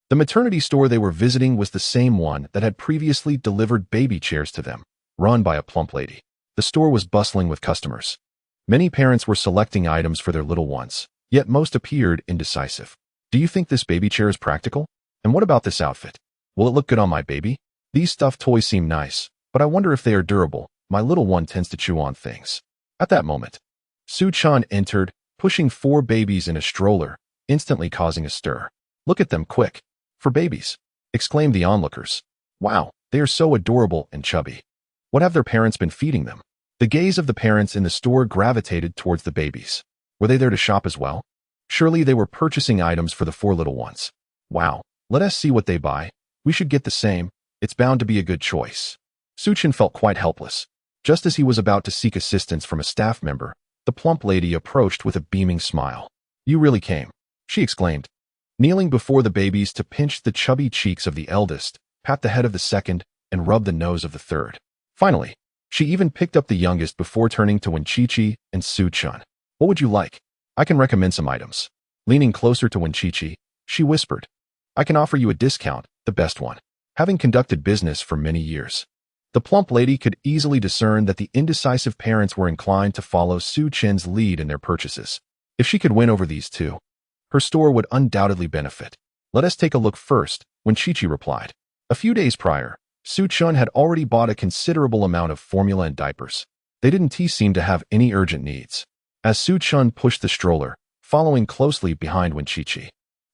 The maternity store they were visiting was the same one that had previously delivered baby chairs to them, run by a plump lady. The store was bustling with customers. Many parents were selecting items for their little ones, yet most appeared indecisive. Do you think this baby chair is practical? And what about this outfit? Will it look good on my baby? These stuffed toys seem nice, but I wonder if they are durable. My little one tends to chew on things. At that moment, Su Chen entered, pushing 4 babies in a stroller, instantly causing a stir. Look at them quick. For babies, exclaimed the onlookers. Wow, they are so adorable and chubby. What have their parents been feeding them? The gaze of the parents in the store gravitated towards the babies. Were they there to shop as well? Surely they were purchasing items for the 4 little ones. Wow, let us see what they buy. We should get the same. It's bound to be a good choice. Suchin felt quite helpless. Just as he was about to seek assistance from a staff member, the plump lady approached with a beaming smile. You really came, she exclaimed. Kneeling before the babies to pinch the chubby cheeks of the eldest, pat the head of the second, and rub the nose of the third. Finally, she even picked up the youngest before turning to Wenqiqi and Suchun. What would you like? I can recommend some items. Leaning closer to Wenqiqi, she whispered. I can offer you a discount, the best one. Having conducted business for many years. The plump lady could easily discern that the indecisive parents were inclined to follow Suchin's lead in their purchases. If she could win over these two, her store would undoubtedly benefit. Let us take a look first, Wenqiqi replied. A few days prior, Suchun had already bought a considerable amount of formula and diapers. They didn't seem to have any urgent needs. As Suchun pushed the stroller, following closely behind Wenqiqi,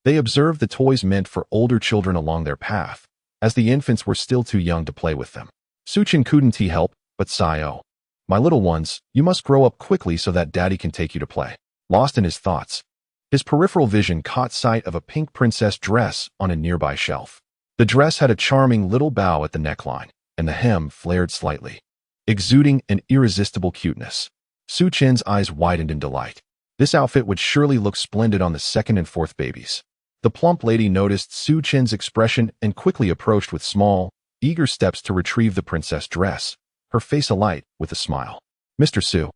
they observed the toys meant for older children along their path, as the infants were still too young to play with them. Suchin couldn't help but sigh. Oh, my little ones, you must grow up quickly so that daddy can take you to play. Lost in his thoughts, his peripheral vision caught sight of a pink princess dress on a nearby shelf. The dress had a charming little bow at the neckline, and the hem flared slightly, exuding an irresistible cuteness. Suchin's eyes widened in delight. This outfit would surely look splendid on the second and fourth babies. The plump lady noticed Suchin's expression and quickly approached with small, eager steps to retrieve the princess dress, her face alight with a smile. Mr. Su,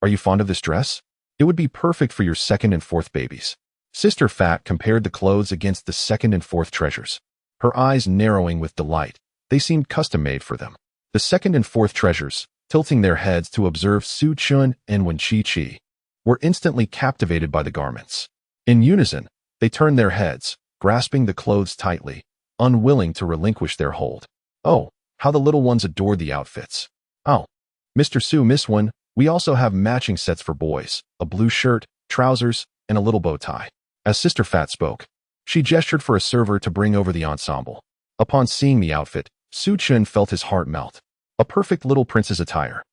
are you fond of this dress? It would be perfect for your second and fourth babies. Sister Fat compared the clothes against the second and fourth treasures, her eyes narrowing with delight. They seemed custom-made for them. The second and fourth treasures, tilting their heads to observe Suchun and Wenqiqi, were instantly captivated by the garments. In unison, they turned their heads, grasping the clothes tightly, unwilling to relinquish their hold. Oh, how the little ones adored the outfits. Oh, Mr. Su, Miss Wen, we also have matching sets for boys, a blue shirt, trousers, and a little bow tie. As Sister Fat spoke, she gestured for a server to bring over the ensemble. Upon seeing the outfit, Suchun felt his heart melt. A perfect little prince's attire.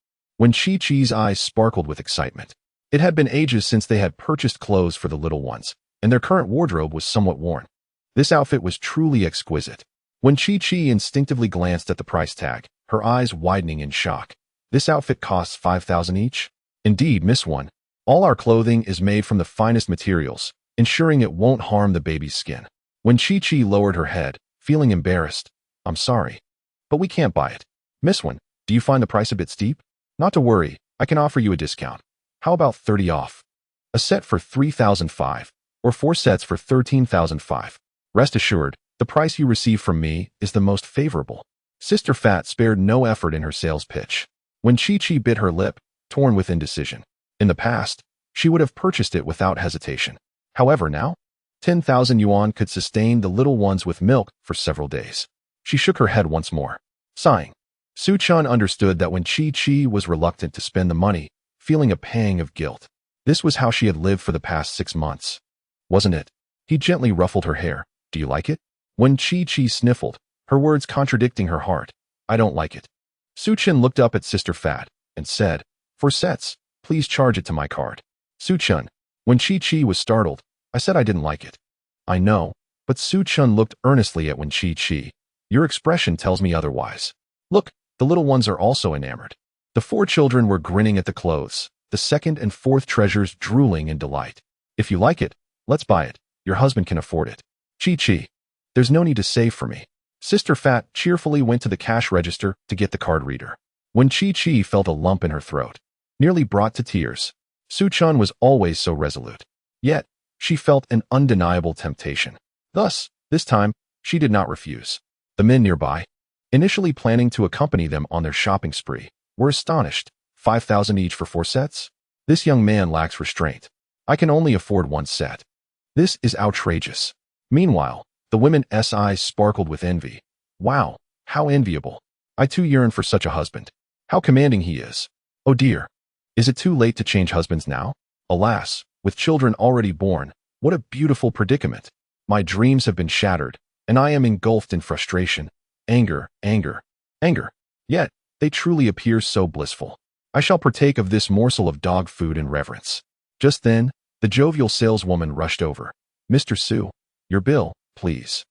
Wenqiqi's eyes sparkled with excitement. It had been ages since they had purchased clothes for the little ones, and their current wardrobe was somewhat worn. This outfit was truly exquisite. Wenqiqi instinctively glanced at the price tag, her eyes widening in shock. This outfit costs 5,000 each? Indeed, Miss Wen. All our clothing is made from the finest materials, ensuring it won't harm the baby's skin. Wenqiqi lowered her head, feeling embarrassed. I'm sorry, but we can't buy it. Miss Wen, do you find the price a bit steep? Not to worry, I can offer you a discount. How about 30 off? A set for 3,005, or 4 sets for 13,005. Rest assured, the price you receive from me is the most favorable. Sister Fat spared no effort in her sales pitch. Wenqiqi bit her lip, torn with indecision. In the past, she would have purchased it without hesitation. However, now, 10,000 yuan could sustain the little ones with milk for several days. She shook her head once more, sighing. Suchun understood that Wenqiqi was reluctant to spend the money, feeling a pang of guilt. This was how she had lived for the past 6 months. Wasn't it? He gently ruffled her hair. Do you like it? Wenqiqi sniffled, her words contradicting her heart. I don't like it. Suchun looked up at Sister Fat and said, 4 sets, please charge it to my card. Suchun. Wenqiqi was startled. I said I didn't like it. I know, but Suchun looked earnestly at Wenqiqi. Your expression tells me otherwise. Look, the little ones are also enamored. The 4 children were grinning at the clothes, the second and fourth treasures drooling in delight. If you like it, let's buy it. Your husband can afford it. Chi. There's no need to save for me. Sister Fat cheerfully went to the cash register to get the card reader. Wenqiqi felt a lump in her throat, nearly brought to tears. Suchun was always so resolute. Yet, she felt an undeniable temptation. Thus, this time, she did not refuse. The men nearby, initially planning to accompany them on their shopping spree, were astonished. 5,000 each for 4 sets? This young man lacks restraint. I can only afford 1 set. This is outrageous. Meanwhile, the women's eyes sparkled with envy. Wow, how enviable. I too yearn for such a husband. How commanding he is. Oh dear. Is it too late to change husbands now? Alas, with children already born, what a beautiful predicament. My dreams have been shattered, and I am engulfed in frustration, anger. Yet, they truly appear so blissful. I shall partake of this morsel of dog food in reverence. Just then, the jovial saleswoman rushed over. Mr. Su, your bill, please.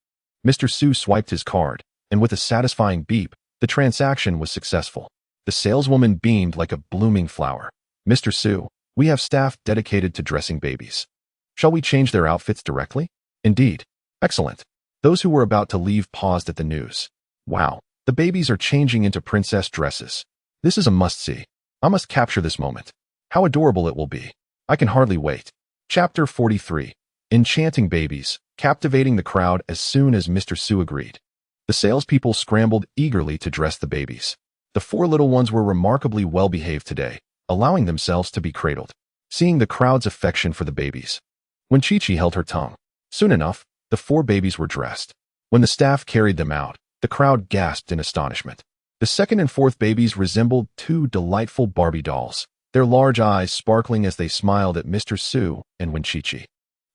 Mr. Su swiped his card, and with a satisfying beep, the transaction was successful. The saleswoman beamed like a blooming flower. Mr. Su, we have staff dedicated to dressing babies. Shall we change their outfits directly? Indeed. Excellent. Those who were about to leave paused at the news. Wow, the babies are changing into princess dresses. This is a must-see. I must capture this moment. How adorable it will be. I can hardly wait. Chapter 43. Enchanting babies, captivating the crowd as soon as Mr. Su agreed. The salespeople scrambled eagerly to dress the babies. The 4 little ones were remarkably well-behaved today, allowing themselves to be cradled. Seeing the crowd's affection for the babies, when Chi-Chi held her tongue. Soon enough, the 4 babies were dressed. When the staff carried them out, the crowd gasped in astonishment. The 2nd and 4th babies resembled 2 delightful Barbie dolls, their large eyes sparkling as they smiled at Mr. Su and when Chi-Chi.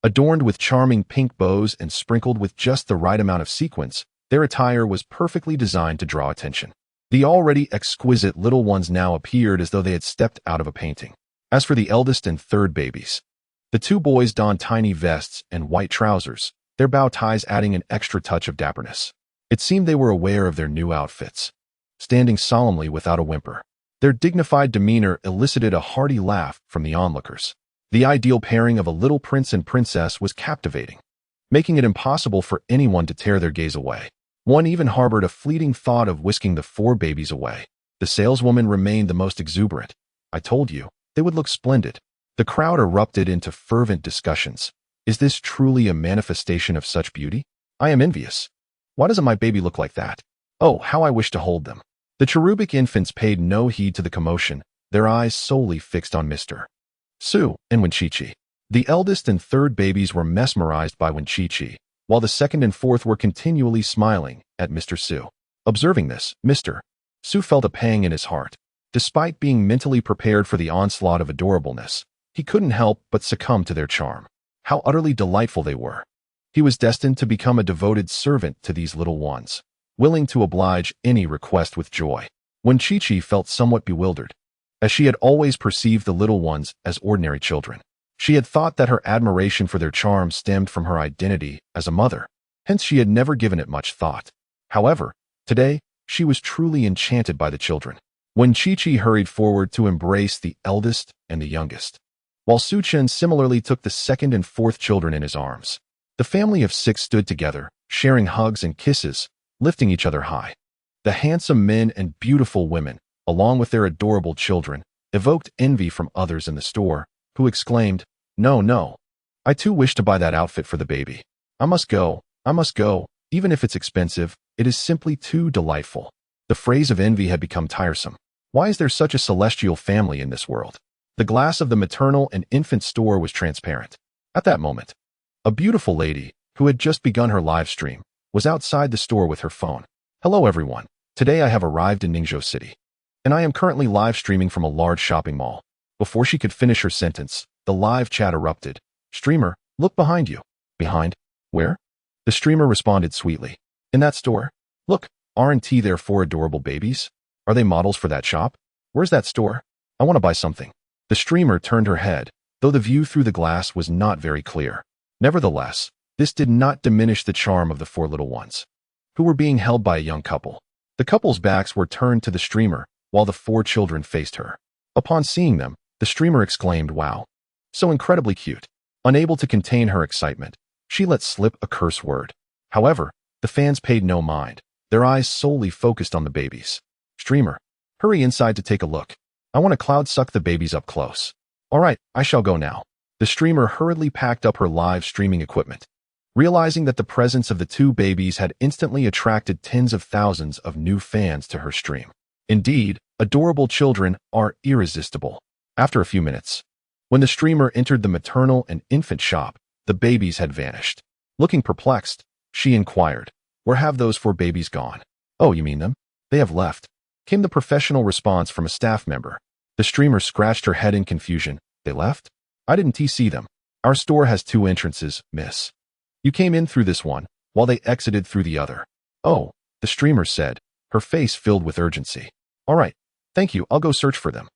Adorned with charming pink bows and sprinkled with just the right amount of sequins, their attire was perfectly designed to draw attention. The already exquisite little ones now appeared as though they had stepped out of a painting. As for the eldest and 3rd babies, the 2 boys donned tiny vests and white trousers, their bow ties adding an extra touch of dapperness. It seemed they were aware of their new outfits. Standing solemnly without a whimper, their dignified demeanor elicited a hearty laugh from the onlookers. The ideal pairing of a little prince and princess was captivating, making it impossible for anyone to tear their gaze away. One even harbored a fleeting thought of whisking the 4 babies away. The saleswoman remained the most exuberant. I told you, they would look splendid. The crowd erupted into fervent discussions. Is this truly a manifestation of such beauty? I am envious. Why doesn't my baby look like that? Oh, how I wish to hold them. The cherubic infants paid no heed to the commotion, their eyes solely fixed on Mr. Su and when Chi-Chi. The eldest and 3rd babies were mesmerized by when Chi-Chi, while the 2nd and 4th were continually smiling at Mr. Su. Observing this, Mr. Su felt a pang in his heart. Despite being mentally prepared for the onslaught of adorableness, he couldn't help but succumb to their charm. How utterly delightful they were. He was destined to become a devoted servant to these little ones, willing to oblige any request with joy. When Chi-Chi felt somewhat bewildered, as she had always perceived the little ones as ordinary children. She had thought that her admiration for their charm stemmed from her identity as a mother, hence she had never given it much thought. However, today, she was truly enchanted by the children. When Chi-Chi hurried forward to embrace the eldest and the youngest, while Su-Chen similarly took the 2nd and 4th children in his arms. The family of 6 stood together, sharing hugs and kisses, lifting each other high. The handsome men and beautiful women, along with their adorable children, evoked envy from others in the store, who exclaimed, "No, no. I too wish to buy that outfit for the baby. I must go, even if it's expensive, it is simply too delightful." The phrase of envy had become tiresome. Why is there such a celestial family in this world? The glass of the maternal and infant store was transparent. At that moment, a beautiful lady, who had just begun her live stream, was outside the store with her phone. "Hello everyone. Today I have arrived in Ningzhou City, and I am currently live streaming from a large shopping mall." Before she could finish her sentence, the live chat erupted. "Streamer, look behind you." "Behind? Where?" The streamer responded sweetly. "In that store. Look, aren't there 4 adorable babies? Are they models for that shop? Where's that store? I want to buy something." The streamer turned her head, though the view through the glass was not very clear. Nevertheless, this did not diminish the charm of the 4 little ones, who were being held by a young couple. The couple's backs were turned to the streamer, while the 4 children faced her. Upon seeing them, the streamer exclaimed, "Wow, so incredibly cute." Unable to contain her excitement, she let slip a curse word. However, the fans paid no mind, their eyes solely focused on the babies. "Streamer, hurry inside to take a look. I want to cloud suck the babies up close." "All right, I shall go now." The streamer hurriedly packed up her live streaming equipment, realizing that the presence of the 2 babies had instantly attracted tens of thousands of new fans to her stream. Indeed, adorable children are irresistible. After a few minutes, when the streamer entered the maternal and infant shop, the babies had vanished. Looking perplexed, she inquired, "Where have those 4 babies gone?" "Oh, you mean them? They have left," came the professional response from a staff member. The streamer scratched her head in confusion. "They left? I didn't see them. Our store has 2 entrances, miss. You came in through this one, while they exited through the other." "Oh," the streamer said, her face filled with urgency. "All right, thank you, I'll go search for them."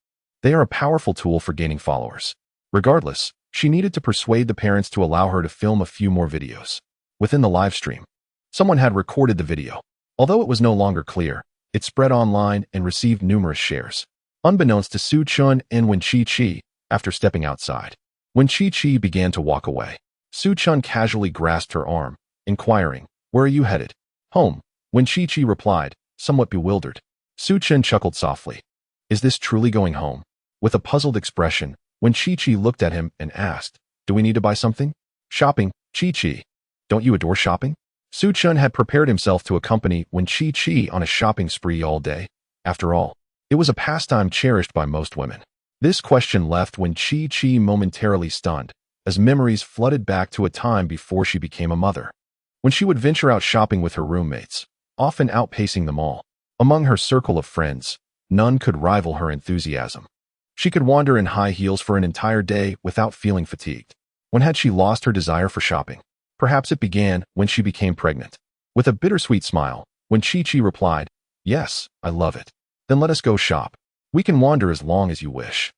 They are a powerful tool for gaining followers. Regardless, she needed to persuade the parents to allow her to film a few more videos. Within the live stream, someone had recorded the video. Although it was no longer clear, it spread online and received numerous shares. Unbeknownst to Su Chun and Wen Chi, after stepping outside, Wen Chi began to walk away. Su Chun casually grasped her arm, inquiring, "Where are you headed?" "Home," Wen Chi replied, somewhat bewildered. Su Chun chuckled softly. "Is this truly going home?" With a puzzled expression, Wen Chi looked at him and asked, "Do we need to buy something?" "Shopping, Chi. Don't you adore shopping?" Su Chun had prepared himself to accompany Wen Chi on a shopping spree all day. After all, it was a pastime cherished by most women. This question left Wen Chi momentarily stunned, as memories flooded back to a time before she became a mother, when she would venture out shopping with her roommates, often outpacing them all. Among her circle of friends, none could rival her enthusiasm. She could wander in high heels for an entire day without feeling fatigued. When had she lost her desire for shopping? Perhaps it began when she became pregnant. With a bittersweet smile, Wen Chi replied, "Yes, I love it. Then let us go shop. We can wander as long as you wish.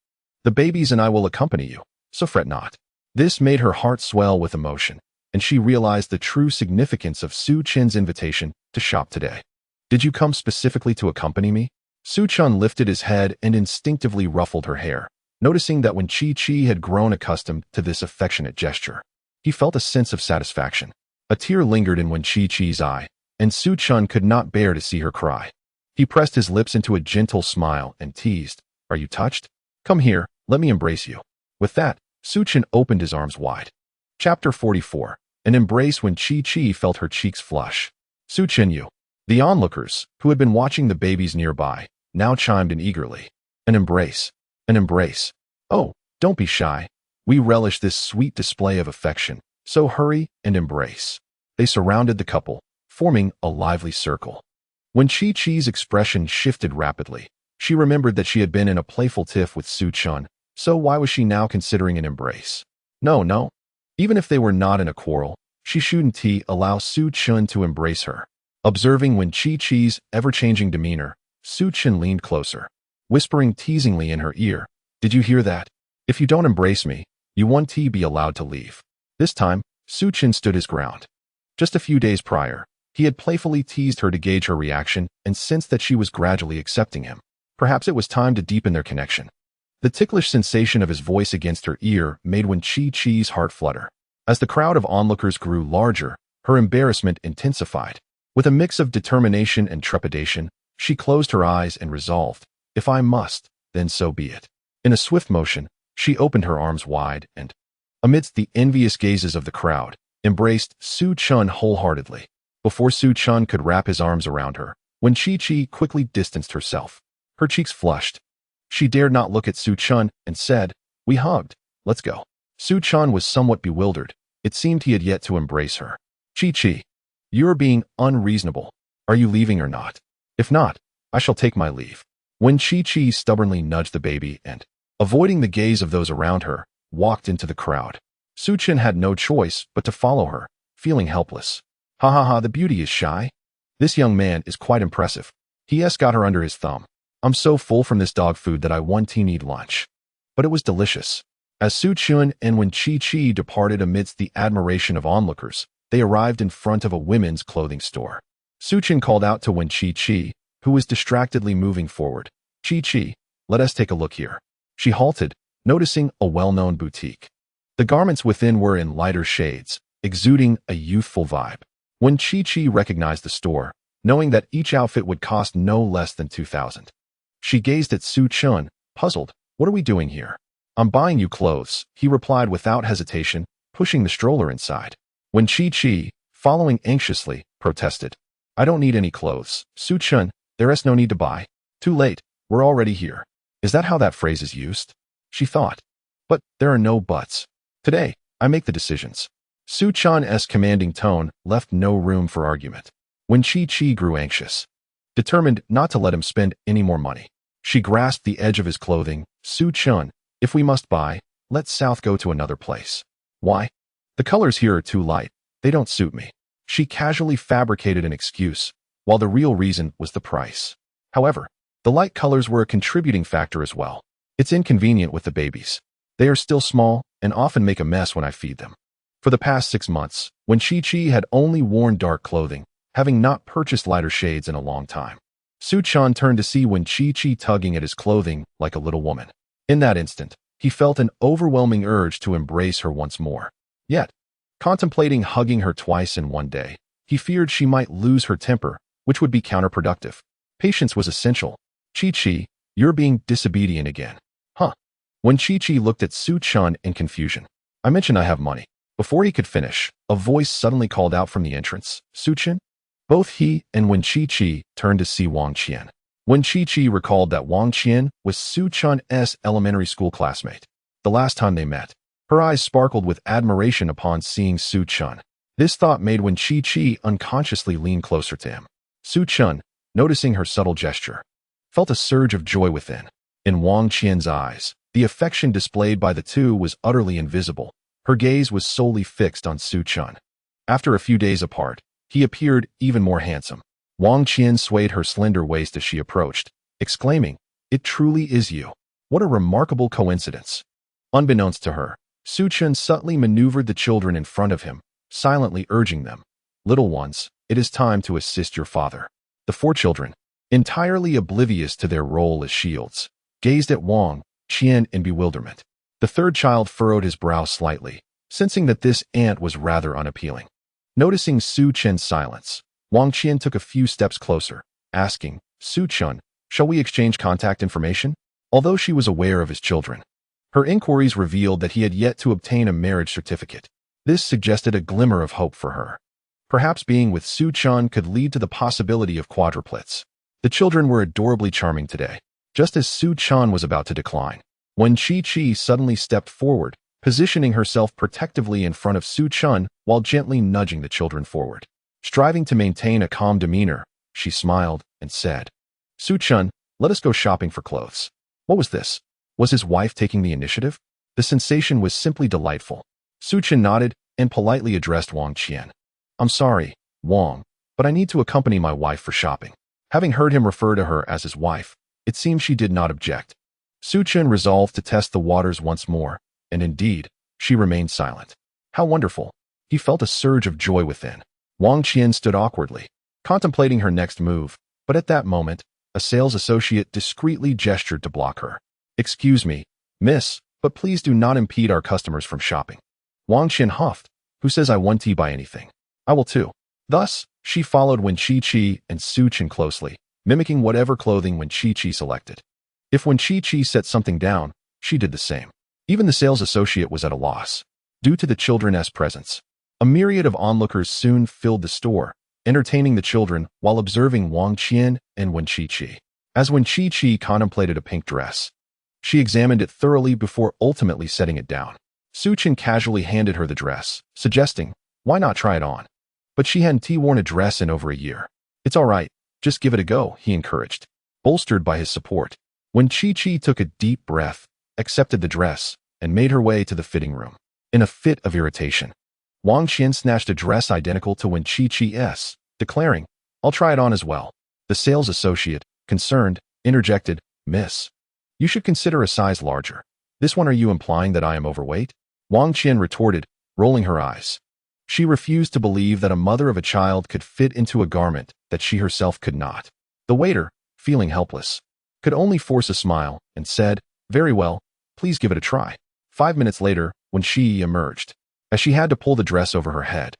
The babies and I will accompany you, so fret not." This made her heart swell with emotion, and she realized the true significance of Su Chun's invitation to shop today. "Did you come specifically to accompany me?" Su Chun lifted his head and instinctively ruffled her hair, noticing that Wen Chi had grown accustomed to this affectionate gesture. He felt a sense of satisfaction. A tear lingered in Wen Chi's eye, and Su Chun could not bear to see her cry. He pressed his lips into a gentle smile and teased, "Are you touched? Come here, let me embrace you." With that, Su Chun opened his arms wide. Chapter 44. An embrace. When Chi felt her cheeks flush. "Su Chun, you." The onlookers, who had been watching the babies nearby, now chimed in eagerly. "An embrace. An embrace. Oh, don't be shy. We relish this sweet display of affection, so hurry and embrace." They surrounded the couple, forming a lively circle. When Chi's expression shifted rapidly, she remembered that she had been in a playful tiff with Su Chun, so why was she now considering an embrace? No. Even if they were not in a quarrel, she shouldn't allow Su Chun to embrace her. Observing Wen Chi's ever-changing demeanor, Su Chun leaned closer, whispering teasingly in her ear, "Did you hear that? If you don't embrace me, you won't be allowed to leave." This time, Su Chun stood his ground. Just a few days prior, he had playfully teased her to gauge her reaction and sensed that she was gradually accepting him. Perhaps it was time to deepen their connection. The ticklish sensation of his voice against her ear made Wen Chi's heart flutter. As the crowd of onlookers grew larger, her embarrassment intensified. With a mix of determination and trepidation, she closed her eyes and resolved, "If I must, then so be it." In a swift motion, she opened her arms wide and, amidst the envious gazes of the crowd, embraced Su Chun wholeheartedly. Before Su Chun could wrap his arms around her, Wen Chi quickly distanced herself. Her cheeks flushed. She dared not look at Su Chun and said, "We hugged. Let's go." Su Chun was somewhat bewildered. It seemed he had yet to embrace her. Chi, you are being unreasonable. Are you leaving or not? If not, I shall take my leave." When Chi stubbornly nudged the baby and, avoiding the gaze of those around her, walked into the crowd. Su Chun had no choice but to follow her, feeling helpless. Ha, the beauty is shy. This young man is quite impressive. He got her under his thumb. I'm so full from this dog food that I need lunch. But it was delicious. As Su Chun and Wen Chi departed amidst the admiration of onlookers, they arrived in front of a women's clothing store. Su Chun called out to Wen Chi, who was distractedly moving forward, "Chi, let us take a look here." She halted, noticing a well-known boutique. The garments within were in lighter shades, exuding a youthful vibe. When Chi recognized the store, knowing that each outfit would cost no less than 2,000. She gazed at Su Chun, puzzled. "What are we doing here?" "I'm buying you clothes," he replied without hesitation, pushing the stroller inside. When Chi, following anxiously, protested, "I don't need any clothes, Su Chun, there's no need to buy. Too late, we're already here." Is that how that phrase is used? She thought. But there are no buts. Today, I make the decisions. Su Chun's commanding tone left no room for argument. When Chi grew anxious, determined not to let him spend any more money, she grasped the edge of his clothing. "Su Chun, if we must buy, let's south go to another place." "Why?" "The colors here are too light. They don't suit me." She casually fabricated an excuse, while the real reason was the price. However, the light colors were a contributing factor as well. "It's inconvenient with the babies. They are still small and often make a mess when I feed them." For the past 6 months, when Chi-Chi had only worn dark clothing, having not purchased lighter shades in a long time, Su-chan turned to see Wen Chi-Chi tugging at his clothing like a little woman. In that instant, he felt an overwhelming urge to embrace her once more. Yet, contemplating hugging her twice in one day, he feared she might lose her temper, which would be counterproductive. Patience was essential. Chi-Chi, you're being disobedient again. Huh? When Chi-Chi looked at Su-chan in confusion. I mentioned I have money. Before he could finish, a voice suddenly called out from the entrance. Su-chan? Both he and Wen Chi-Chi turned to see Wang Qian. Wen Chi-Chi recalled that Wang Qian was Su-chan's elementary school classmate. The last time they met, her eyes sparkled with admiration upon seeing Su-chan. This thought made Wen Chi-Chi unconsciously lean closer to him. Su-chan, noticing her subtle gesture, felt a surge of joy within. In Wang Qian's eyes, the affection displayed by the two was utterly invisible. Her gaze was solely fixed on Su-chan. After a few days apart, he appeared even more handsome. Wang Qian swayed her slender waist as she approached, exclaiming, "It truly is you. What a remarkable coincidence." Unbeknownst to her, Su-chan subtly maneuvered the children in front of him, silently urging them, "Little ones, it is time to assist your father." The 4 children, entirely oblivious to their role as shields, gazed at Wang Qian in bewilderment. The 3rd child furrowed his brow slightly, sensing that this aunt was rather unappealing. Noticing Su-chan's silence, Wang Qian took a few steps closer, asking, "Su-chan, shall we exchange contact information?" Although she was aware of his children, her inquiries revealed that he had yet to obtain a marriage certificate. This suggested a glimmer of hope for her. Perhaps being with Su-chan could lead to the possibility of quadruplets. The children were adorably charming today. Just as Su-chan was about to decline, when Chi-Chi suddenly stepped forward, positioning herself protectively in front of Su-chan while gently nudging the children forward. Striving to maintain a calm demeanor, she smiled and said, "Su-chan, let us go shopping for clothes." What was this? Was his wife taking the initiative? The sensation was simply delightful. Su-chan nodded and politely addressed Wang Qian. "I'm sorry, Wang, but I need to accompany my wife for shopping." Having heard him refer to her as his wife, it seemed she did not object. Su-chan resolved to test the waters once more, and indeed, she remained silent. How wonderful! He felt a surge of joy within. Wang Qian stood awkwardly, contemplating her next move, but at that moment, a sales associate discreetly gestured to block her. "Excuse me, miss, but please do not impede our customers from shopping." Wang Qian huffed. "Who says I want to buy anything? I will too." Thus, she followed Wen Chi-Chi and Su-chan closely, mimicking whatever clothing Wen Chi-Chi selected. If Wen Chi-Chi set something down, she did the same. Even the sales associate was at a loss. Due to the children's presence, a myriad of onlookers soon filled the store, entertaining the children while observing Wang Qian and Wen Chi-Chi. As Wen Chi-Chi contemplated a pink dress, she examined it thoroughly before ultimately setting it down. Su-chan casually handed her the dress, suggesting, "Why not try it on?" But she hadn't worn a dress in over a year. "It's all right, just give it a go," he encouraged. Bolstered by his support, Wen Chi-Chi took a deep breath, accepted the dress, and made her way to the fitting room. In a fit of irritation, Wang Qian snatched a dress identical to Wen Chi-Chi's, declaring, "I'll try it on as well." The sales associate, concerned, interjected, "Miss, you should consider a size larger. This one, are you implying that I am overweight?" Wang Qian retorted, rolling her eyes. She refused to believe that a mother of a child could fit into a garment that she herself could not. The waiter, feeling helpless, could only force a smile and said, "Very well, please give it a try." 5 minutes later, when she emerged, as she had to pull the dress over her head,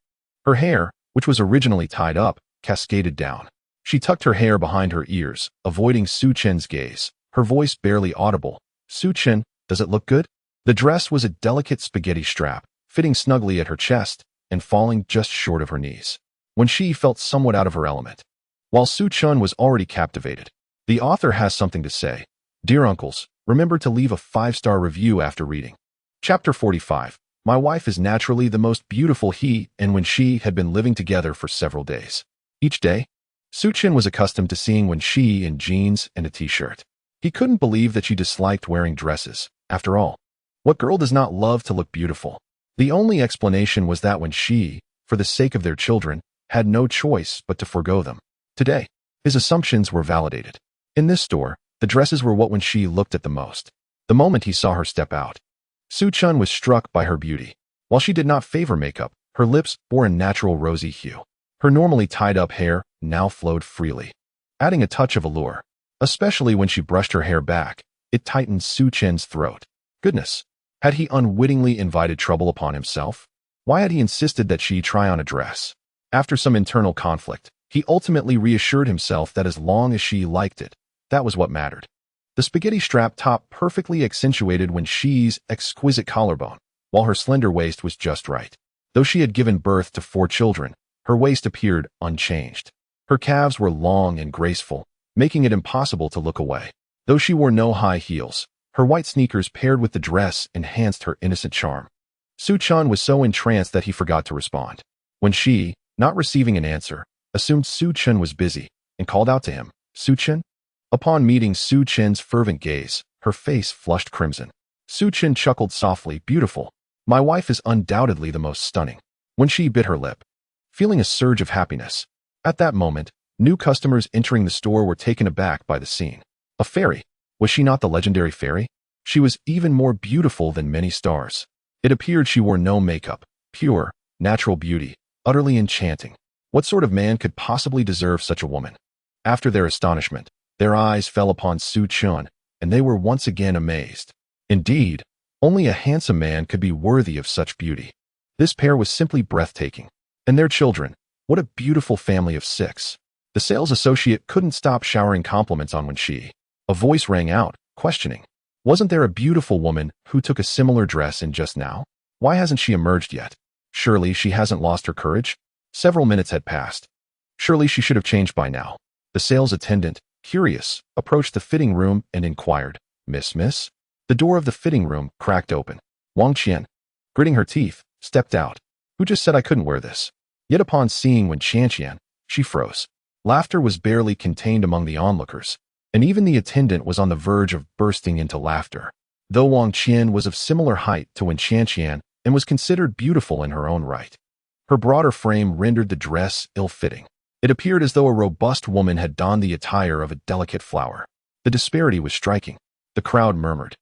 her hair, which was originally tied up, cascaded down. She tucked her hair behind her ears, avoiding Su-chan's gaze, her voice barely audible. "Su-chan, does it look good?" The dress was a delicate spaghetti strap, fitting snugly at her chest and falling just short of her knees. When she felt somewhat out of her element, while Su-chan was already captivated. The author has something to say. Dear uncles, remember to leave a 5-star review after reading. Chapter 45. My wife is naturally the most beautiful. He and Wen Shi had been living together for several days. Each day, Su-chan was accustomed to seeing Wen Shi in jeans and a t-shirt. He couldn't believe that she disliked wearing dresses. After all, what girl does not love to look beautiful? The only explanation was that Wen Shi, for the sake of their children, had no choice but to forego them. Today, his assumptions were validated. In this store, the dresses were what Wen Shi looked at the most. The moment he saw her step out, Su-chan was struck by her beauty. While she did not favor makeup, her lips bore a natural rosy hue. Her normally tied-up hair now flowed freely, adding a touch of allure. Especially when she brushed her hair back, it tightened Su Chen's throat. Goodness, had he unwittingly invited trouble upon himself? Why had he insisted that she try on a dress? After some internal conflict, he ultimately reassured himself that as long as she liked it, that was what mattered. The spaghetti strap top perfectly accentuated Wen Shi's exquisite collarbone, while her slender waist was just right. Though she had given birth to 4 children, her waist appeared unchanged. Her calves were long and graceful, making it impossible to look away. Though she wore no high heels, her white sneakers paired with the dress enhanced her innocent charm. Su Chen was so entranced that he forgot to respond. When she, not receiving an answer, assumed Su Chen was busy and called out to him, "Su Chen?" Upon meeting Su Chen's fervent gaze, her face flushed crimson. Su Chen chuckled softly, "Beautiful. My wife is undoubtedly the most stunning." When she bit her lip, feeling a surge of happiness. At that moment, new customers entering the store were taken aback by the scene. A fairy? Was she not the legendary fairy? She was even more beautiful than many stars. It appeared she wore no makeup, pure, natural beauty, utterly enchanting. What sort of man could possibly deserve such a woman? After their astonishment, their eyes fell upon Su Chen, and they were once again amazed. Indeed, only a handsome man could be worthy of such beauty. This pair was simply breathtaking. And their children, what a beautiful family of 6. The sales associate couldn't stop showering compliments on Wen Shi. A voice rang out, questioning. Wasn't there a beautiful woman who took a similar dress in just now? Why hasn't she emerged yet? Surely she hasn't lost her courage? Several minutes had passed. Surely she should have changed by now. The sales attendant, curious, approached the fitting room and inquired, Miss? The door of the fitting room cracked open. Wang Qian, gritting her teeth, stepped out. Who just said I couldn't wear this? Yet upon seeing Wen Qian, she froze. Laughter was barely contained among the onlookers, and even the attendant was on the verge of bursting into laughter. Though Wang Qian was of similar height to Wen Qian and was considered beautiful in her own right, her broader frame rendered the dress ill-fitting. It appeared as though a robust woman had donned the attire of a delicate flower. The disparity was striking. The crowd murmured,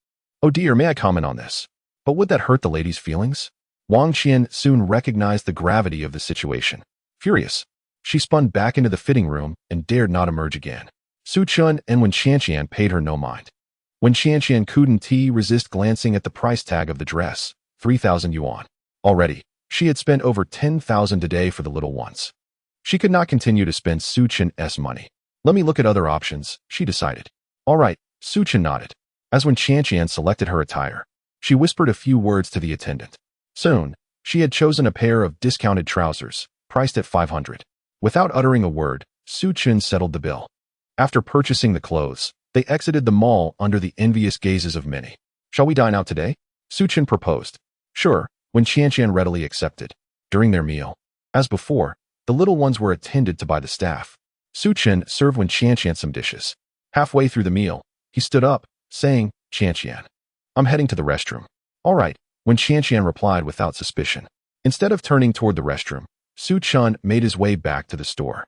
"Oh dear, may I comment on this? But would that hurt the lady's feelings?" Wang Qian soon recognized the gravity of the situation. Furious, she spun back into the fitting room and dared not emerge again. Su Chen and Wen Qian paid her no mind. Wen Qian couldn't resist glancing at the price tag of the dress, 3,000 yuan. Already, she had spent over 10,000 a day for the little ones. She could not continue to spend Su Chen's money. Let me look at other options, she decided. All right, Su Chen nodded. As Wen Qian selected her attire, she whispered a few words to the attendant. Soon, she had chosen a pair of discounted trousers, priced at 500. Without uttering a word, Su Chen settled the bill. After purchasing the clothes, they exited the mall under the envious gazes of many. Shall we dine out today? Su Chen proposed. Sure, Wen Qian readily accepted. During their meal, as before, the little ones were attended to by the staff. Su Chen served Wen Qian some dishes. Halfway through the meal, he stood up, saying, Qian, I'm heading to the restroom. All right, Wen Qian replied without suspicion. Instead of turning toward the restroom, Su Chen made his way back to the store.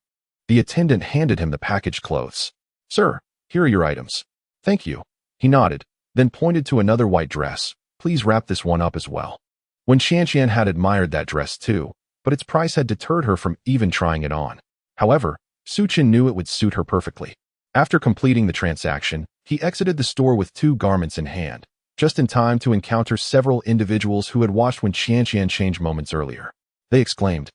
The attendant handed him the packaged clothes. Sir, here are your items. Thank you. He nodded, then pointed to another white dress. Please wrap this one up as well. Wen Qian had admired that dress too, but its price had deterred her from even trying it on. However, Su Chen knew it would suit her perfectly. After completing the transaction, he exited the store with 2 garments in hand, just in time to encounter several individuals who had watched Wen Qian change moments earlier. They exclaimed,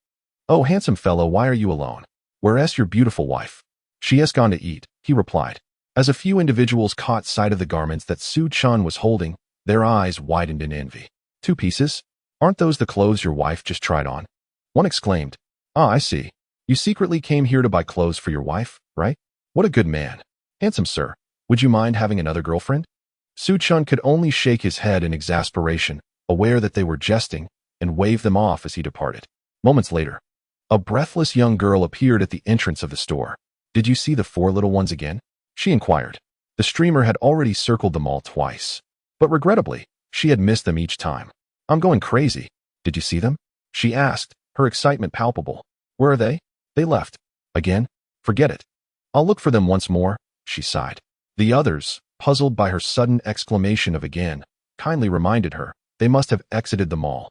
Oh, handsome fellow, why are you alone? Where's your beautiful wife? She has gone to eat, he replied. As a few individuals caught sight of the garments that Su Chen was holding, their eyes widened in envy. 2 pieces? Aren't those the clothes your wife just tried on? One exclaimed, Ah, I see. You secretly came here to buy clothes for your wife, right? What a good man. Handsome sir, would you mind having another girlfriend? Su Chen could only shake his head in exasperation, aware that they were jesting, and waved them off as he departed. Moments later, a breathless young girl appeared at the entrance of the store. Did you see the 4 little ones again? She inquired. The streamer had already circled them all twice, but regrettably, she had missed them each time. I'm going crazy. Did you see them? She asked, her excitement palpable. Where are they? They left. Again? Forget it. I'll look for them once more, she sighed. The others, puzzled by her sudden exclamation of again, kindly reminded her they must have exited the mall.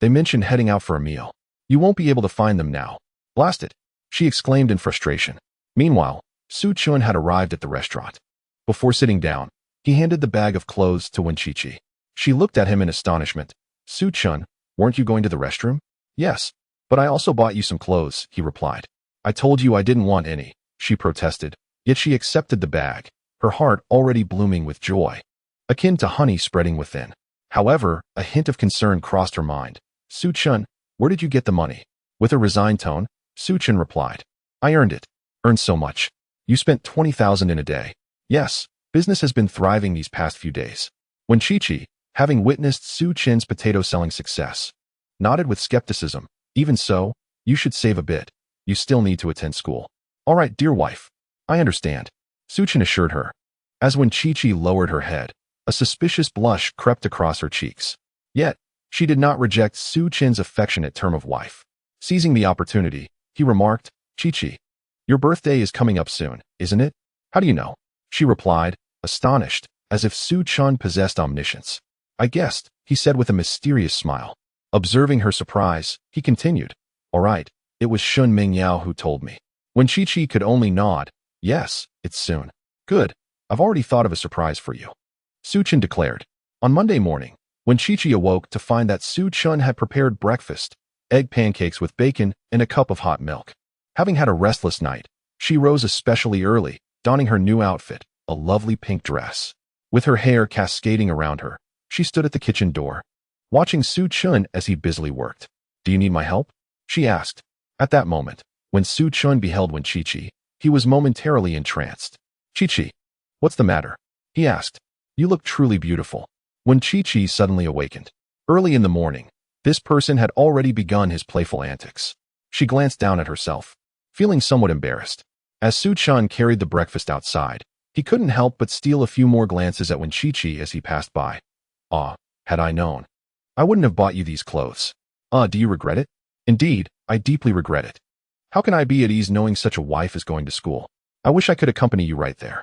They mentioned heading out for a meal. You won't be able to find them now. Blast it, she exclaimed in frustration. Meanwhile, Su Chun had arrived at the restaurant. Before sitting down, he handed the bag of clothes to Wenqiqi. She looked at him in astonishment. Su Chun, weren't you going to the restroom? Yes, but I also bought you some clothes, he replied. I told you I didn't want any, she protested, yet she accepted the bag, her heart already blooming with joy, akin to honey spreading within. However, a hint of concern crossed her mind. Su Chun, where did you get the money? With a resigned tone, Su Chun replied. I earned it. Earned so much. You spent 20,000 in a day. Yes, business has been thriving these past few days. Wenqiqi, having witnessed Su Chin's potato-selling success, nodded with skepticism. Even so, you should save a bit. You still need to attend school. All right, dear wife. I understand, Su Chin assured her. As Wenqiqi lowered her head, a suspicious blush crept across her cheeks. Yet, she did not reject Su Chin's affectionate term of wife. Seizing the opportunity, he remarked, Chi-Chi, your birthday is coming up soon, isn't it? How do you know? She replied, astonished, as if Su Chun possessed omniscience. I guessed, he said with a mysterious smile. Observing her surprise, he continued, all right, it was Shun Mingyao who told me. Wenqiqi could only nod. Yes, it's soon. Good, I've already thought of a surprise for you, Su Chun declared. On Monday morning, Wenqiqi awoke to find that Su Chun had prepared breakfast, egg pancakes with bacon and a cup of hot milk. Having had a restless night, she rose especially early, donning her new outfit, a lovely pink dress. With her hair cascading around her, she stood at the kitchen door, watching Su Chun as he busily worked. Do you need my help? She asked. At that moment, when Su Chun beheld Wenqiqi, he was momentarily entranced. Chi-Chi, what's the matter? He asked. You look truly beautiful. Wenqiqi suddenly awakened. Early in the morning, this person had already begun his playful antics. She glanced down at herself, feeling somewhat embarrassed. As Su Chun carried the breakfast outside, he couldn't help but steal a few more glances at Wenqiqi as he passed by. Ah, had I known. I wouldn't have bought you these clothes. Do you regret it? Indeed, I deeply regret it. How can I be at ease knowing such a wife is going to school? I wish I could accompany you right there.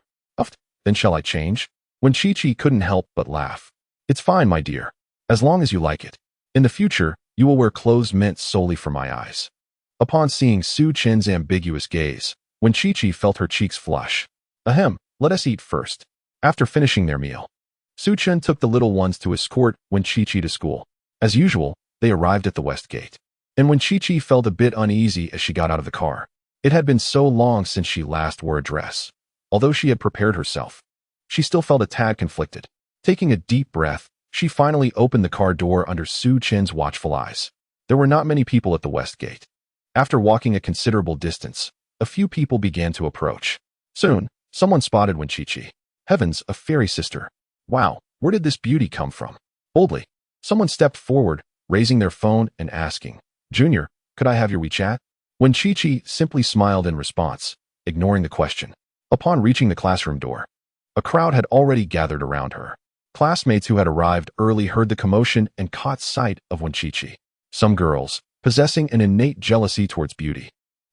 Then shall I change? Wenqiqi couldn't help but laugh. It's fine, my dear, as long as you like it. In the future, you will wear clothes meant solely for my eyes. Upon seeing Su Chin's ambiguous gaze, Wenqiqi felt her cheeks flush. Ahem, let us eat first. After finishing their meal, Su Chin took the little ones to escort Wenqiqi to school. As usual, they arrived at the west gate. And Wenqiqi felt a bit uneasy as she got out of the car. It had been so long since she last wore a dress. Although she had prepared herself, she still felt a tad conflicted. Taking a deep breath, she finally opened the car door under Su Chin's watchful eyes. There were not many people at the west gate. After walking a considerable distance, a few people began to approach. Soon, someone spotted Wenqiqi. Heavens, a fairy sister. Wow, where did this beauty come from? Boldly, someone stepped forward, raising their phone and asking, Junior, could I have your WeChat? Wenqiqi simply smiled in response, ignoring the question. Upon reaching the classroom door, a crowd had already gathered around her. Classmates who had arrived early heard the commotion and caught sight of Wenqiqi. Some girls, possessing an innate jealousy towards beauty,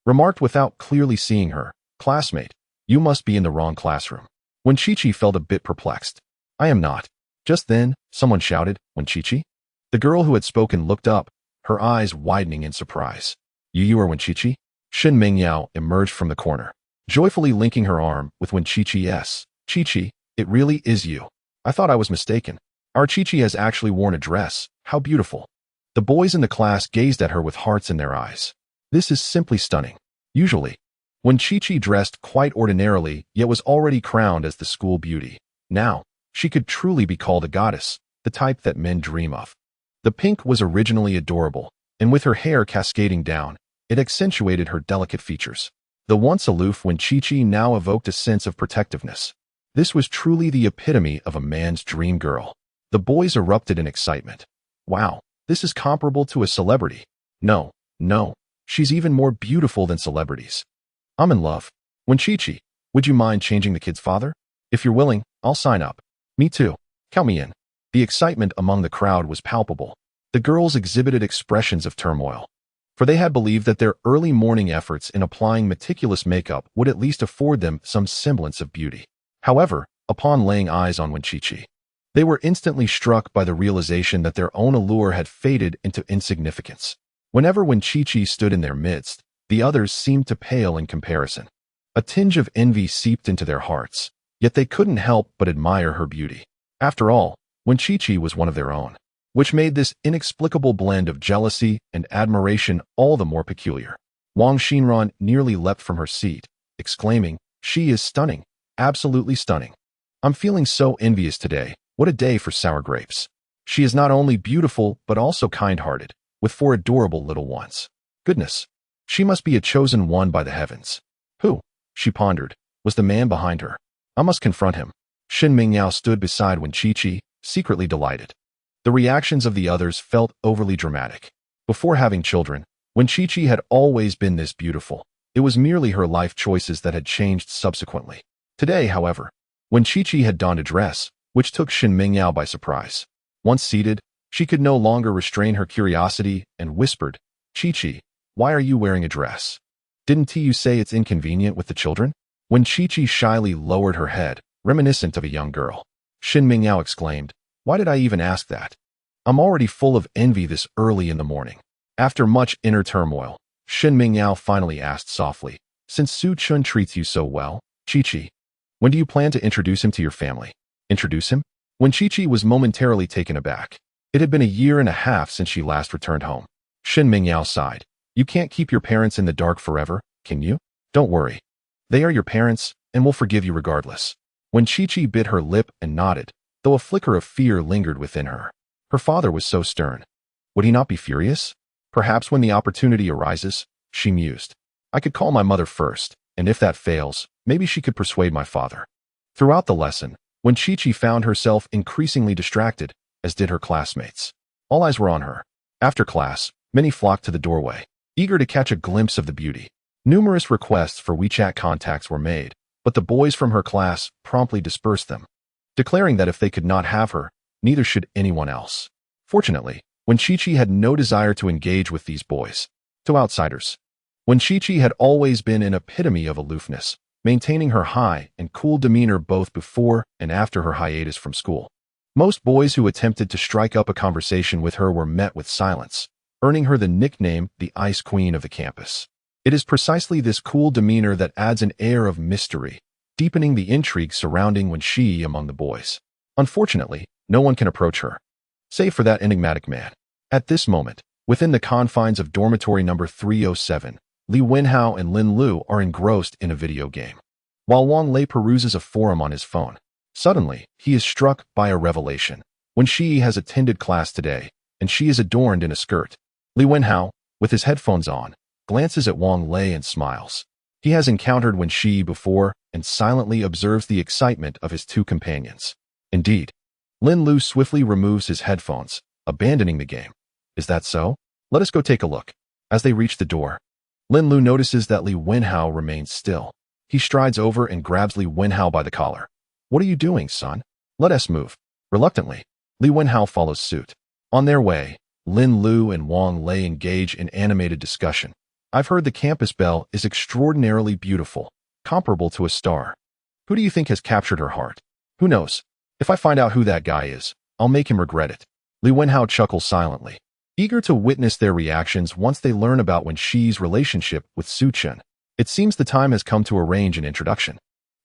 remarked without clearly seeing her, Classmate, you must be in the wrong classroom. Wenqiqi felt a bit perplexed. I am not. Just then, someone shouted, Wenqiqi? The girl who had spoken looked up, her eyes widening in surprise. You are Wenqiqi? Shin Mingyao emerged from the corner, joyfully linking her arm with Wenqiqi's. Chi-Chi, it really is you. I thought I was mistaken. Our Chi-Chi has actually worn a dress. How beautiful. The boys in the class gazed at her with hearts in their eyes. This is simply stunning. Usually, Wenqiqi dressed quite ordinarily, yet was already crowned as the school beauty. Now, she could truly be called a goddess, the type that men dream of. The pink was originally adorable, and with her hair cascading down, it accentuated her delicate features. The once aloof Wenqiqi now evoked a sense of protectiveness. This was truly the epitome of a man's dream girl. The boys erupted in excitement. Wow, this is comparable to a celebrity. No, she's even more beautiful than celebrities. I'm in love. Wenqiqi, would you mind changing the kid's father? If you're willing, I'll sign up. Me too. Count me in. The excitement among the crowd was palpable. The girls exhibited expressions of turmoil, for they had believed that their early morning efforts in applying meticulous makeup would at least afford them some semblance of beauty. However, upon laying eyes on Wenqiqi, They were instantly struck by the realization that their own allure had faded into insignificance. Whenever Chi stood in their midst, the others seemed to pale in comparison. A tinge of envy seeped into their hearts, yet they couldn't help but admire her beauty. After all, Chi was one of their own, which made this inexplicable blend of jealousy and admiration all the more peculiar. Wang Xinran nearly leapt from her seat, exclaiming, "She is stunning, absolutely stunning. I'm feeling so envious today. What a day for sour grapes. She is not only beautiful but also kind-hearted, with 4 adorable little ones. Goodness, she must be a chosen one by the heavens." Who, she pondered, was the man behind her? I must confront him. Shen Mingyao stood beside Chi, secretly delighted. The reactions of the others felt overly dramatic. Before having children, Chi had always been this beautiful. It was merely her life choices that had changed subsequently. Today, however, Chi had donned a dress, which took Shen Mingyao by surprise. Once seated, she could no longer restrain her curiosity and whispered, "Chi, why are you wearing a dress? Didn't you say it's inconvenient with the children?" Chi shyly lowered her head, reminiscent of a young girl. Shen Mingyao exclaimed, "Why did I even ask that? I'm already full of envy this early in the morning." After much inner turmoil, Shen Mingyao finally asked softly, "Since Su Chun treats you so well, Chi, when do you plan to introduce him to your family?" Introduce him? Chi was momentarily taken aback. It had been 1.5 years since she last returned home. Shen Mingyao sighed. "You can't keep your parents in the dark forever, can you? Don't worry. They are your parents, and will forgive you regardless." Chi bit her lip and nodded, though a flicker of fear lingered within her. Her father was so stern. Would he not be furious? Perhaps when the opportunity arises, she mused. I could call my mother first, and if that fails, maybe she could persuade my father. Throughout the lesson, Chi found herself increasingly distracted, as did her classmates. All eyes were on her. After class, many flocked to the doorway, eager to catch a glimpse of the beauty. Numerous requests for WeChat contacts were made, but the boys from her class promptly dispersed them, declaring that if they could not have her, neither should anyone else. Fortunately, Chi had no desire to engage with these boys. To outsiders, Chi had always been an epitome of aloofness, maintaining her high and cool demeanor both before and after her hiatus from school. Most boys who attempted to strike up a conversation with her were met with silence, earning her the nickname the Ice Queen of the campus. It is precisely this cool demeanor that adds an air of mystery, deepening the intrigue surrounding Chi among the boys. Unfortunately, no one can approach her, save for that enigmatic man. At this moment, within the confines of dormitory number 307, Li Wenhao and Lin Lu are engrossed in a video game. While Wang Lei peruses a forum on his phone, suddenly, he is struck by a revelation. Chi has attended class today, and she is adorned in a skirt. Li Wenhao, with his headphones on, glances at Wang Lei and smiles. He has encountered Chi before and silently observes the excitement of his 2 companions. Indeed, Lin Lu swiftly removes his headphones, abandoning the game. Is that so? Let us go take a look. As they reach the door, Lin Lu notices that Li Wenhao remains still. He strides over and grabs Li Wenhao by the collar. What are you doing, son? Let us move. Reluctantly, Li Wenhao follows suit. On their way, Lin Lu and Wang Lei engage in animated discussion. I've heard the campus belle is extraordinarily beautiful, comparable to a star. Who do you think has captured her heart? Who knows? If I find out who that guy is, I'll make him regret it. Li Wenhao chuckles silently, eager to witness their reactions once they learn about Chi's relationship with Su Chen. It seems the time has come to arrange an introduction.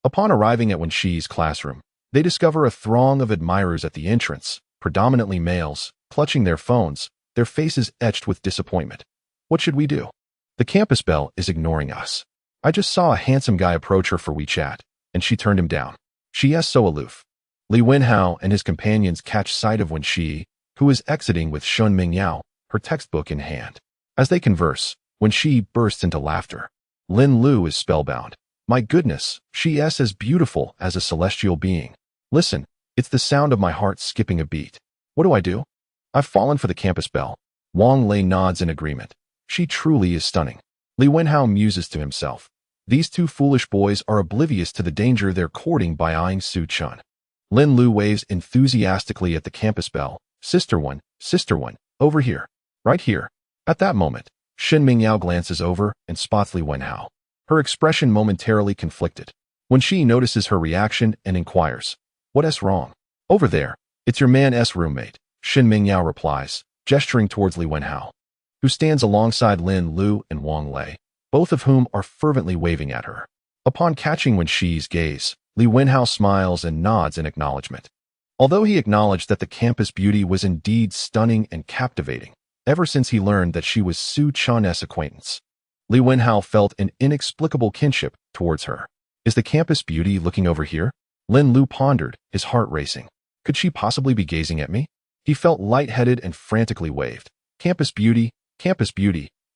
Upon arriving at Chi's classroom, they discover a throng of admirers at the entrance, predominantly males, clutching their phones, their faces etched with disappointment. What should we do? The campus belle is ignoring us. I just saw a handsome guy approach her for WeChat, and she turned him down. She is so aloof. Li Wenhao and his companions catch sight of Chi, who is exiting with Shen Mingyao, her textbook in hand. As they converse, Chi bursts into laughter. Lin Lu is spellbound. My goodness, she is as beautiful as a celestial being. Listen, it's the sound of my heart skipping a beat. What do I do? I've fallen for the campus belle. Wang Lei nods in agreement. She truly is stunning. Li Wenhao muses to himself. These 2 foolish boys are oblivious to the danger they're courting by eyeing Su Chun. Lin Lu waves enthusiastically at the campus belle. Sister one, over here. Right here. At that moment, Shen Mingyao glances over and spots Li Wenhao. Her expression momentarily conflicted. Chi notices her reaction and inquires, "What is wrong?" Over there, It's your man's roommate, Shin Mingyao replies, gesturing towards Li Wenhao, who stands alongside Lin Lu and Wang Lei, both of whom are fervently waving at her. Upon catching Wen Shi's gaze, Li Wenhao smiles and nods in acknowledgement. Although he acknowledged that the campus beauty was indeed stunning and captivating, ever since he learned that she was Su Chan's acquaintance, Li Wenhao felt an inexplicable kinship towards her. Is the campus beauty looking over here? Lin Lu pondered, his heart racing. Could she possibly be gazing at me? He felt lightheaded and frantically waved. Campus beauty,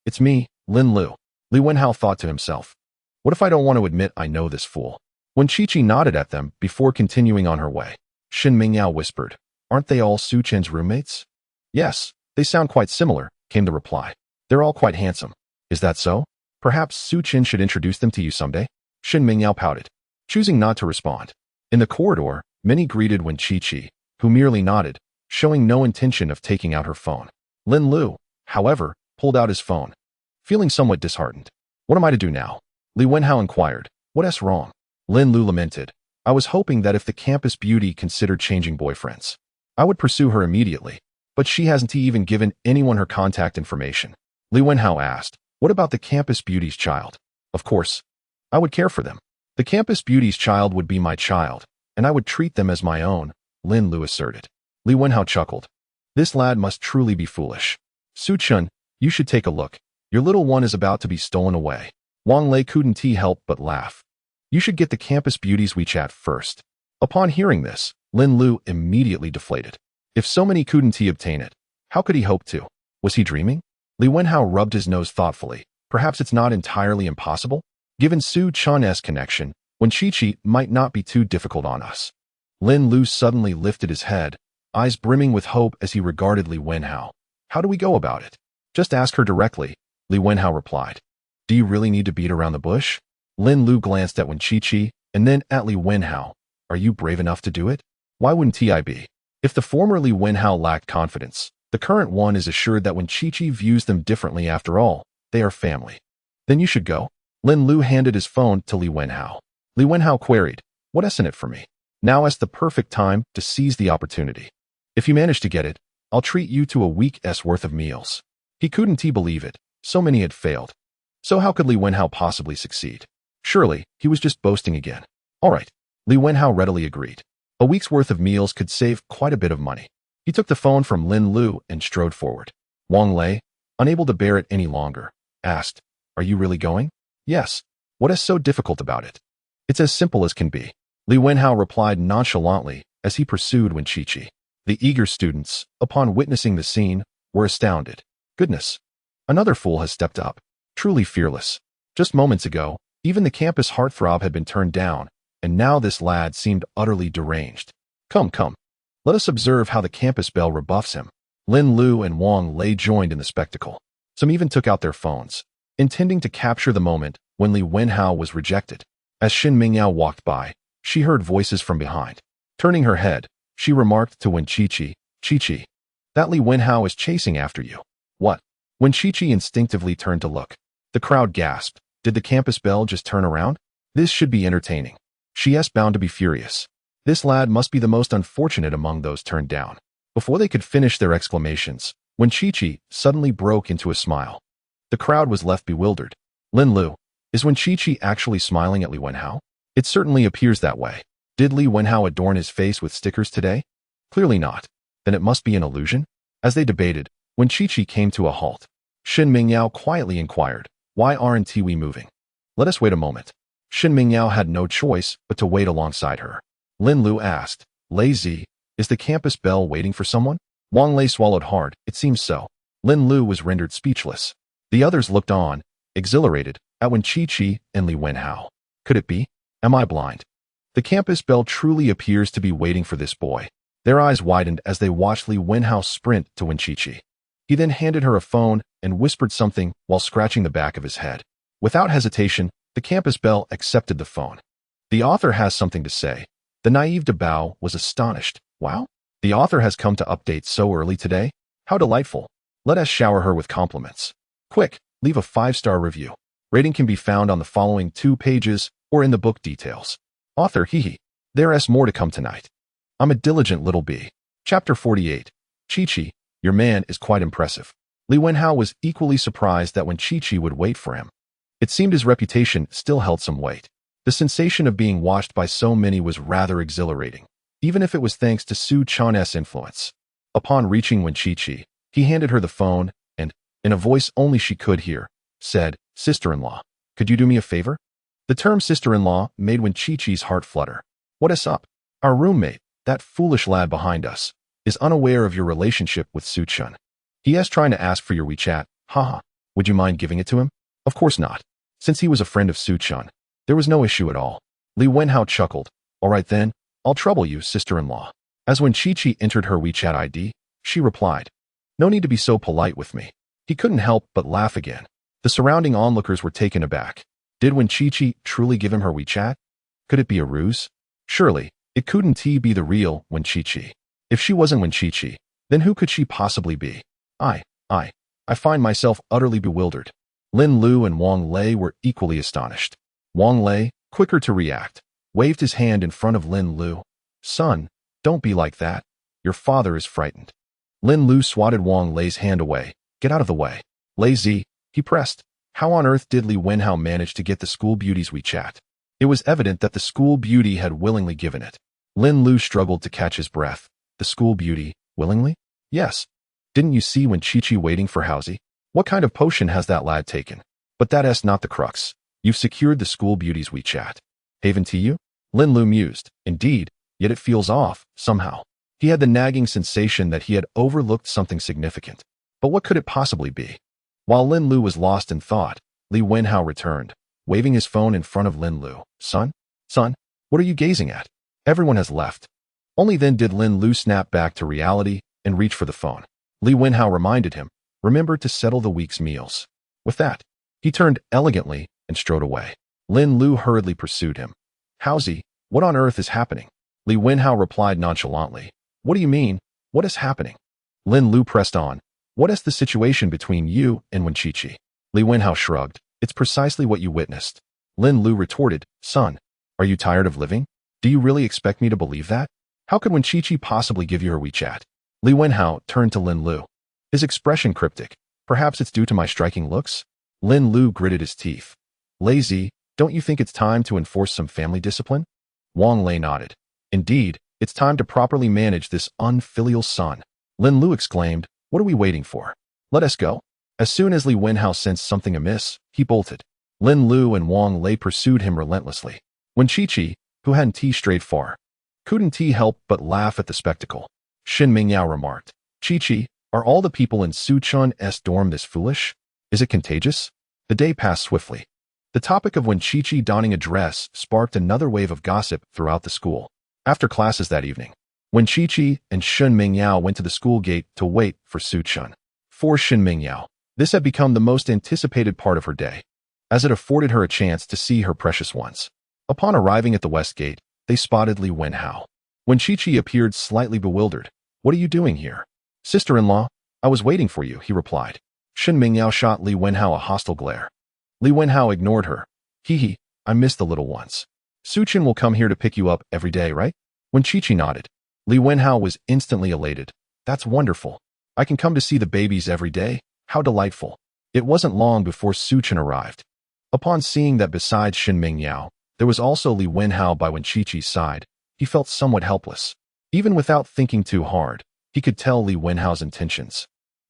it's me, Lin Lu. Li Wenhao thought to himself. What if I don't want to admit I know this fool? When Chi-Chi nodded at them before continuing on her way, Shin Mingyao whispered, aren't they all Su Chen's roommates? Yes, they sound quite similar, came the reply. They're all quite handsome. Is that so? Perhaps Su Chen should introduce them to you someday? Shin Mingyao pouted, choosing not to respond. In the corridor, many greeted Wen Chi-Chi, who merely nodded, showing no intention of taking out her phone. Lin Lu, however, pulled out his phone, feeling somewhat disheartened. What am I to do now? Li Wenhao inquired. What's wrong? Lin Lu lamented. I was hoping that if the campus beauty considered changing boyfriends, I would pursue her immediately, but she hasn't even given anyone her contact information. Li Wenhao asked, what about the campus beauty's child? Of course, I would care for them. The campus beauty's child would be my child, and I would treat them as my own, Lin Lu asserted. Li Wenhao chuckled. This lad must truly be foolish. Su Chen, you should take a look. Your little one is about to be stolen away. Wang Lei couldn't help but laugh. You should get the campus beauty's WeChat first. Upon hearing this, Lin Lu immediately deflated. If so many couldn't obtain it, how could he hope to? Was he dreaming? Li Wenhao rubbed his nose thoughtfully. Perhaps it's not entirely impossible? Given Su Chan's connection, Wen Chi-Chi might not be too difficult on us. Lin Lu suddenly lifted his head, eyes brimming with hope as he regarded Li Wenhao. How do we go about it? Just ask her directly, Li Wenhao replied. Do you really need to beat around the bush? Lin Lu glanced at Wen Chi-Chi and then at Li Wenhao. Are you brave enough to do it? Why wouldn't I be? If the former Li Wenhao lacked confidence, the current one is assured that Wen Chi-Chi views them differently after all. They are family. Then you should go. Lin Lu handed his phone to Li Wenhao. Li Wenhao queried, what's in it for me? Now is the perfect time to seize the opportunity. If you manage to get it, I'll treat you to a week's worth of meals. He couldn't believe it. So many had failed. So how could Li Wenhao possibly succeed? Surely, he was just boasting again. All right. Li Wenhao readily agreed. A week's worth of meals could save quite a bit of money. He took the phone from Lin Lu and strode forward. Wang Lei, unable to bear it any longer, asked, are you really going? Yes. What is so difficult about it? It's as simple as can be. Li Wenhao replied nonchalantly as he pursued Wen Chi-Chi. The eager students, upon witnessing the scene, were astounded. Goodness. Another fool has stepped up. Truly fearless. Just moments ago, even the campus heartthrob had been turned down, and now this lad seemed utterly deranged. Come. Let us observe how the campus belle rebuffs him. Lin Lu and Wang Lei joined in the spectacle. Some even took out their phones, intending to capture the moment when Li Wenhao was rejected. As Shin Mingyao walked by, she heard voices from behind. Turning her head, she remarked to Wen Chi-Chi, Chi-Chi, that Li Wenhao is chasing after you. What? Wen Chi-Chi instinctively turned to look. The crowd gasped. Did the campus belle just turn around? This should be entertaining. She's bound to be furious. This lad must be the most unfortunate among those turned down. Before they could finish their exclamations, Wen Chi-Chi suddenly broke into a smile. The crowd was left bewildered. Lin Lu, is Wen Chi-Chi actually smiling at Li Wenhao? It certainly appears that way. Did Li Wenhao adorn his face with stickers today? Clearly not. Then it must be an illusion? As they debated, Wen Chi-Chi came to a halt. Shin Mingyao quietly inquired, why aren't we moving? Let us wait a moment. Shin Mingyao had no choice but to wait alongside her. Lin Lu asked, Lazy, is the campus belle waiting for someone? Wang Lei swallowed hard. It seems so. Lin Lu was rendered speechless. The others looked on, exhilarated, at Wen Chi-Chi and Li Wenhao. Could it be? Am I blind? The campus belle truly appears to be waiting for this boy. Their eyes widened as they watched Li Wenhao sprint to Wen Chi-Chi. He then handed her a phone and whispered something while scratching the back of his head. Without hesitation, the campus belle accepted the phone. The author has something to say. The naive Dabao was astonished. Wow? The author has come to update so early today? How delightful. Let us shower her with compliments. Quick, leave a 5-star review. Rating can be found on the following 2 pages or in the book details. Author, There is more to come tonight. I'm a diligent little bee. Chapter 48. Chi-Chi, your man is quite impressive. Li Wenhao was equally surprised that when Chi-Chi would wait for him, it seemed his reputation still held some weight. The sensation of being watched by so many was rather exhilarating, even if it was thanks to Su Chan's influence. Upon reaching Wen Chi-Chi, he handed her the phone and, in a voice only she could hear, said, "Sister-in-law, could you do me a favor?" The term sister-in-law made Wen Chi-Chi's heart flutter. "What is up? Our roommate, that foolish lad behind us, is unaware of your relationship with Su Chan. He is trying to ask for your WeChat. Haha. Would you mind giving it to him?" "Of course not. Since he was a friend of Su Chan, there was no issue at all." Li Wenhao chuckled. "All right then, I'll trouble you, sister-in-law." As when Chi-Chi entered her WeChat ID, she replied, "No need to be so polite with me." He couldn't help but laugh again. The surrounding onlookers were taken aback. Did Wen Chi-Chi truly give him her WeChat? Could it be a ruse? Surely, it couldn't be the real Wen Chi-Chi. If she wasn't Wen Chi-Chi, then who could she possibly be? I find myself utterly bewildered. Lin Lu and Wang Lei were equally astonished. Wang Lei, quicker to react, waved his hand in front of Lin Lu. "Son, don't be like that. Your father is frightened." Lin Lu swatted Wang Lei's hand away. "Get out of the way." "Lazy," he pressed. How on earth did Li Wenhao manage to get the school beauty's WeChat? It was evident that the school beauty had willingly given it. Lin Lu struggled to catch his breath. The school beauty, willingly? Yes. Didn't you see when Chi-Chi waiting for Hausi? What kind of potion has that lad taken? But that's not the crux. You've secured the school beauty's WeChat. Haven't you? Lin Lu mused. Indeed, yet it feels off, somehow. He had the nagging sensation that he had overlooked something significant. But what could it possibly be? While Lin Lu was lost in thought, Li Wenhao returned, waving his phone in front of Lin Lu. Son, what are you gazing at? Everyone has left." Only then did Lin Lu snap back to reality and reach for the phone. Li Wenhao reminded him, "Remember to settle the week's meals." With that, he turned elegantly and strode away. Lin Lu hurriedly pursued him. "Hausi, what on earth is happening?" Li Wenhao replied nonchalantly. "What do you mean? What is happening?" Lin Lu pressed on. "What is the situation between you and Wen Chi-Chi?" Li Wenhao shrugged. "It's precisely what you witnessed." Lin Lu retorted, "Son, are you tired of living? Do you really expect me to believe that? How could Wen Chi-Chi possibly give you her WeChat?" Li Wenhao turned to Lin Lu. His expression cryptic. "Perhaps it's due to my striking looks?" Lin Lu gritted his teeth. "Lazy, don't you think it's time to enforce some family discipline?" Wang Lei nodded. "Indeed, it's time to properly manage this unfilial son." Lin Lu exclaimed, "What are we waiting for? Let us go." As soon as Li Wenhao sensed something amiss, he bolted. Lin Lu and Wang Lei pursued him relentlessly. When Chi-Chi, who hadn't strayed far, couldn't help but laugh at the spectacle. Shin Mingyao remarked, "Chi-Chi, are all the people in Su Chan's dorm this foolish? Is it contagious?" The day passed swiftly. The topic of when Chi-Chi donning a dress sparked another wave of gossip throughout the school. After classes that evening, when Chi-Chi and Shin Mingyao went to the school gate to wait for Su Chan. For Shin Mingyao, this had become the most anticipated part of her day, as it afforded her a chance to see her precious ones. Upon arriving at the west gate, they spotted Li Wenhao. When Chi-Chi appeared slightly bewildered, "What are you doing here?" "Sister-in-law, I was waiting for you," he replied. Shin Mingyao shot Li Wenhao a hostile glare. Li Wenhao ignored her. "Hee, I miss the little ones. Su Chan will come here to pick you up every day, right?" When Chi-Chi nodded, Li Wenhao was instantly elated. "That's wonderful. I can come to see the babies every day. How delightful." It wasn't long before Su Chan arrived. Upon seeing that besides Shin Mingyao, there was also Li Wenhao by Wen Chi-Chi's side, he felt somewhat helpless. Even without thinking too hard, he could tell Li Wenhao's intentions.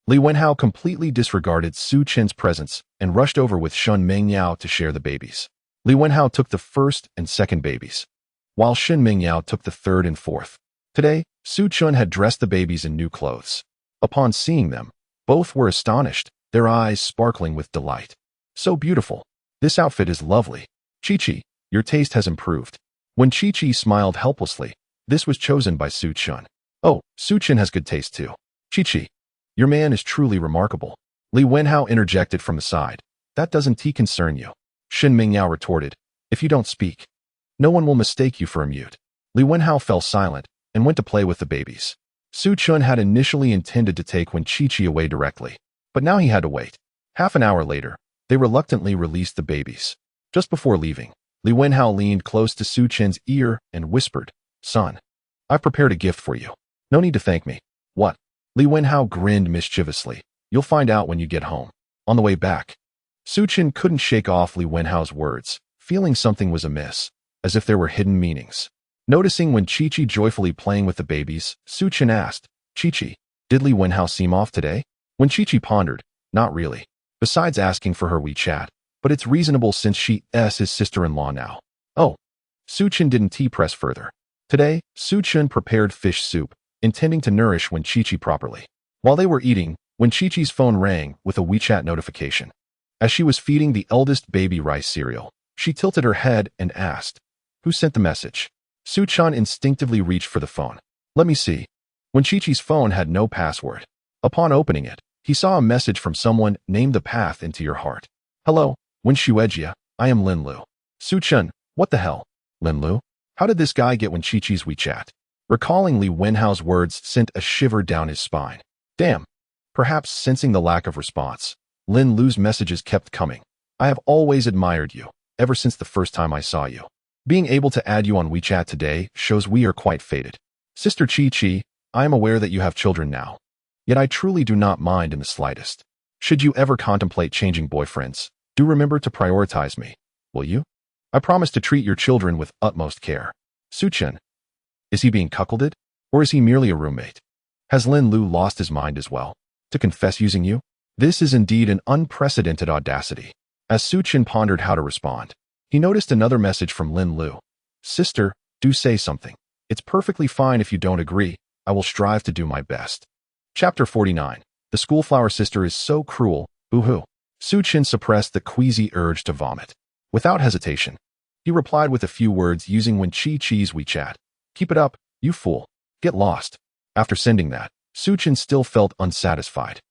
Li Wenhao completely disregarded Su Chen's presence and rushed over with Shin Mingyao to share the babies. Li Wenhao took the first and second babies, while Shin Mingyao took the third and fourth. Today, Su Chan had dressed the babies in new clothes. Upon seeing them, both were astonished, their eyes sparkling with delight. "So beautiful. This outfit is lovely. Chi-Chi, your taste has improved." When Chi-Chi smiled helplessly, this was chosen by Su Chan. "Oh, Su Chan has good taste too. Chi-Chi, your man is truly remarkable." Li Wenhao interjected from the side. "That doesn't concern you." Shin Mingyao retorted, "If you don't speak, no one will mistake you for a mute." Li Wenhao fell silent and went to play with the babies. Su Chan had initially intended to take Wen Chi-Chi away directly, but now he had to wait. Half an hour later, they reluctantly released the babies. Just before leaving, Li Wenhao leaned close to Su Chen's ear and whispered, "Son, I've prepared a gift for you." No need to thank me. What? Li Wenhao grinned mischievously. You'll find out when you get home. On the way back, Suchin couldn't shake off Li Wenhao's words, feeling something was amiss, as if there were hidden meanings. Noticing when Chi-Chi joyfully playing with the babies, Suchin asked, Chi-Chi, did Li Wenhao seem off today? When Chi-Chi pondered, not really. Besides asking for her WeChat, but it's reasonable since she's his sister-in-law now. Oh. Suchin didn't press further. Today, Suchin prepared fish soup, intending to nourish when Chi-Chi properly. While they were eating, when Chi-Chi's phone rang with a WeChat notification. As she was feeding the eldest baby rice cereal, she tilted her head and asked, who sent the message? Suchan instinctively reached for the phone. Let me see. When Chi-Chi's phone had no password. Upon opening it, he saw a message from someone named The Path into Your Heart. Hello, Wen Shuejia, I am Lin Lu. Suchan, what the hell? Lin Lu? How did this guy get when Chi-Chi's WeChat? Recalling Li Wenhao's words sent a shiver down his spine. Damn. Perhaps sensing the lack of response, Lin Lu's messages kept coming. I have always admired you, ever since the first time I saw you. Being able to add you on WeChat today shows we are quite fated. Sister Chi-Chi, I am aware that you have children now. Yet I truly do not mind in the slightest. Should you ever contemplate changing boyfriends, do remember to prioritize me. Will you? I promise to treat your children with utmost care. Suchin. Is he being cuckolded? Or is he merely a roommate? Has Lin Lu lost his mind as well? To confess using you? This is indeed an unprecedented audacity. As Suchin pondered how to respond, he noticed another message from Lin Lu. Sister, do say something. It's perfectly fine if you don't agree. I will strive to do my best. Chapter 49. The schoolflower sister is so cruel. Boo-hoo. Suchin suppressed the queasy urge to vomit. Without hesitation, he replied with a few words using Wen Chi-Chi's WeChat. Keep it up, you fool. Get lost. After sending that, Suchin still felt unsatisfied.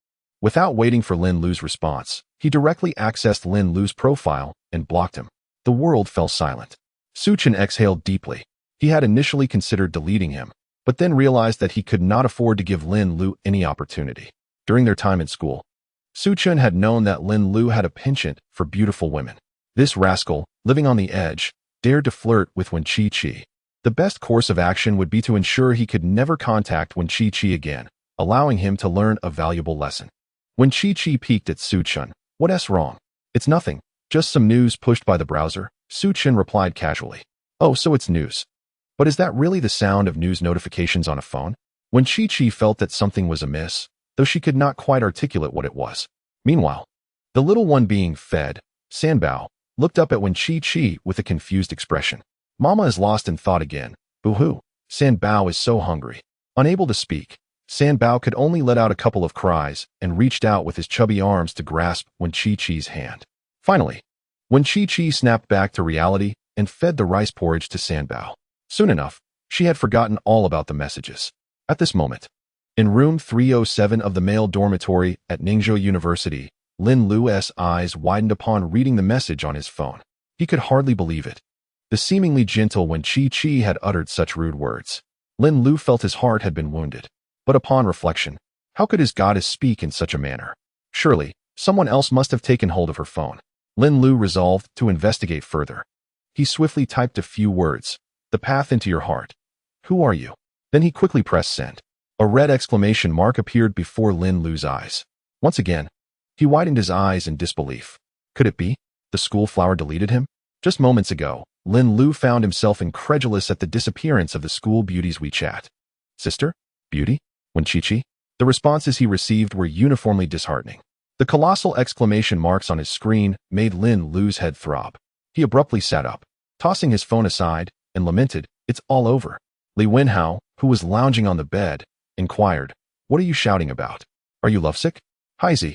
Without waiting for Lin Lu's response, he directly accessed Lin Lu's profile and blocked him. The world fell silent. Suchin exhaled deeply. He had initially considered deleting him, but then realized that he could not afford to give Lin Lu any opportunity. During their time in school, Suchin had known that Lin Lu had a penchant for beautiful women. This rascal, living on the edge, dared to flirt with Wen Chi-Chi. The best course of action would be to ensure he could never contact Wen Chi-Chi again, allowing him to learn a valuable lesson. When Chi-Chi peeked at Suchin, what's wrong? It's nothing, just some news pushed by the browser, Suchin replied casually. Oh, so it's news. But is that really the sound of news notifications on a phone? When Chi-Chi felt that something was amiss, though she could not quite articulate what it was. Meanwhile, the little one being fed, Sanbao, looked up at Wen Chi-Chi with a confused expression. Mama is lost in thought again. Boo-hoo. Sanbao is so hungry. Unable to speak, Sanbao could only let out a couple of cries and reached out with his chubby arms to grasp Wen Chi-Chi's hand. Finally, Wen Chi-Chi snapped back to reality and fed the rice porridge to Sanbao. Soon enough, she had forgotten all about the messages. At this moment, in room 307 of the male dormitory at Ningzhou University, Lin Lu's eyes widened upon reading the message on his phone. He could hardly believe it. The seemingly gentle Wen Chi-Chi had uttered such rude words. Lin Lu felt his heart had been wounded. But upon reflection, how could his goddess speak in such a manner? Surely, someone else must have taken hold of her phone. Lin Lu resolved to investigate further. He swiftly typed a few words. The path into your heart. Who are you? Then he quickly pressed send. A red exclamation mark appeared before Lin Lu's eyes. Once again, he widened his eyes in disbelief. Could it be? The schoolflower deleted him? Just moments ago, Lin Lu found himself incredulous at the disappearance of the school beauty's WeChat. Sister? Beauty? Wen Chi-Chi? The responses he received were uniformly disheartening. The colossal exclamation marks on his screen made Lin Lu's head throb. He abruptly sat up, tossing his phone aside, and lamented, it's all over. Li Wenhao, who was lounging on the bed, inquired, what are you shouting about? Are you lovesick? Heizi.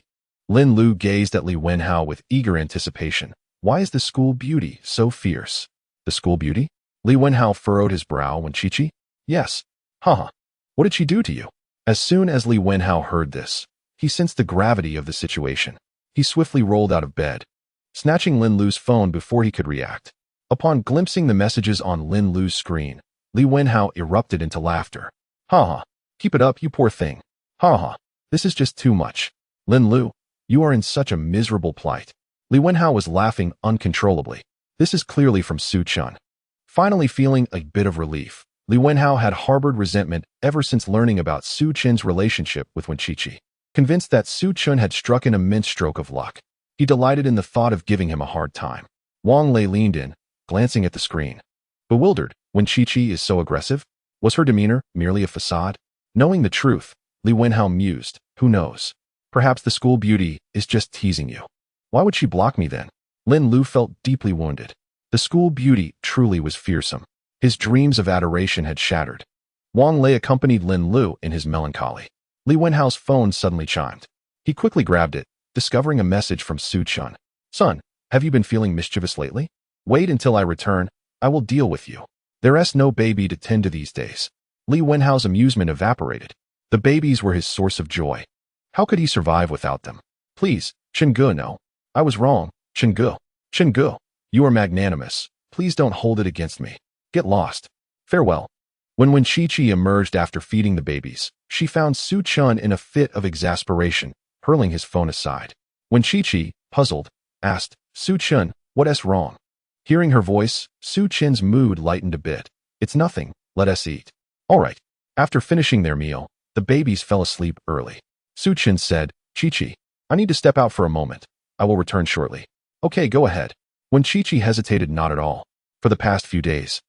Lin Lu gazed at Li Wenhao with eager anticipation. Why is the school beauty so fierce? The school beauty? Li Wenhao furrowed his brow when Chi-Chi? Yes. Haha. What did she do to you? As soon as Li Wenhao heard this, he sensed the gravity of the situation. He swiftly rolled out of bed, snatching Lin Lu's phone before he could react. Upon glimpsing the messages on Lin Lu's screen, Li Wenhao erupted into laughter. Ha. Keep it up, you poor thing. Ha. This is just too much. Lin Lu, you are in such a miserable plight. Li Wenhao was laughing uncontrollably. This is clearly from Suchin. Finally feeling a bit of relief, Li Wenhao had harbored resentment ever since learning about Su Chen's relationship with Wenqiqi. Convinced that Su Chen had struck an immense stroke of luck, he delighted in the thought of giving him a hard time. Wang Lei leaned in, glancing at the screen. Bewildered, Wenqiqi is so aggressive? Was her demeanor merely a facade? Knowing the truth, Li Wenhao mused, who knows? Perhaps the school beauty is just teasing you. Why would she block me then? Lin Lu felt deeply wounded. The school beauty truly was fearsome. His dreams of adoration had shattered. Wang Lei accompanied Lin Lu in his melancholy. Li Wenhao's phone suddenly chimed. He quickly grabbed it, discovering a message from Su Chen. Son, have you been feeling mischievous lately? Wait until I return, I will deal with you. There's no baby to tend to these days. Li Wenhao's amusement evaporated. The babies were his source of joy. How could he survive without them? Please, Chengge, no. I was wrong, Chengge. Chengge, you are magnanimous. Please don't hold it against me. Get lost. Farewell. When Wenqiqi emerged after feeding the babies, she found Su Chen in a fit of exasperation, hurling his phone aside. Wenqiqi, puzzled, asked, Su Chen, what's wrong? Hearing her voice, Su Chen's mood lightened a bit. It's nothing, let us eat. All right. After finishing their meal, the babies fell asleep early. Su Chen said, Chi-Chi, I need to step out for a moment. I will return shortly. Okay, go ahead. When Chi-Chi hesitated not at all. For the past few days,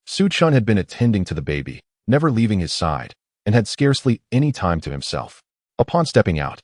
Su Chen had been attending to the baby, never leaving his side, and had scarcely any time to himself. Upon stepping out,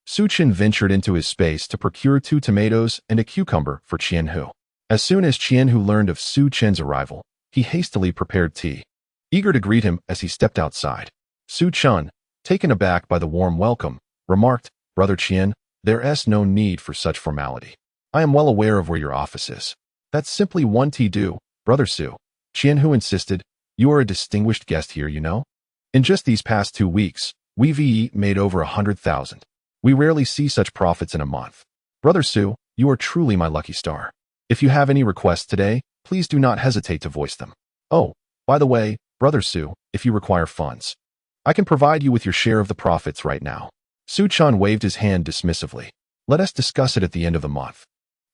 Su Chen ventured into his space to procure 2 tomatoes and a cucumber for Qianhu. As soon as Qianhu learned of Su Chen's arrival, he hastily prepared tea. Eager to greet him as he stepped outside, Su Chen, taken aback by the warm welcome, remarked, Brother Qian, there's no need for such formality. I am well aware of where your office is. That's simply one tea due, Brother Su. Qianhu insisted, you are a distinguished guest here, you know? In just these past 2 weeks, we've made over 100,000. We rarely see such profits in a month. Brother Su, you are truly my lucky star. If you have any requests today, please do not hesitate to voice them. Oh, by the way, Brother Su, if you require funds, I can provide you with your share of the profits right now. Su Chen waved his hand dismissively. Let us discuss it at the end of the month.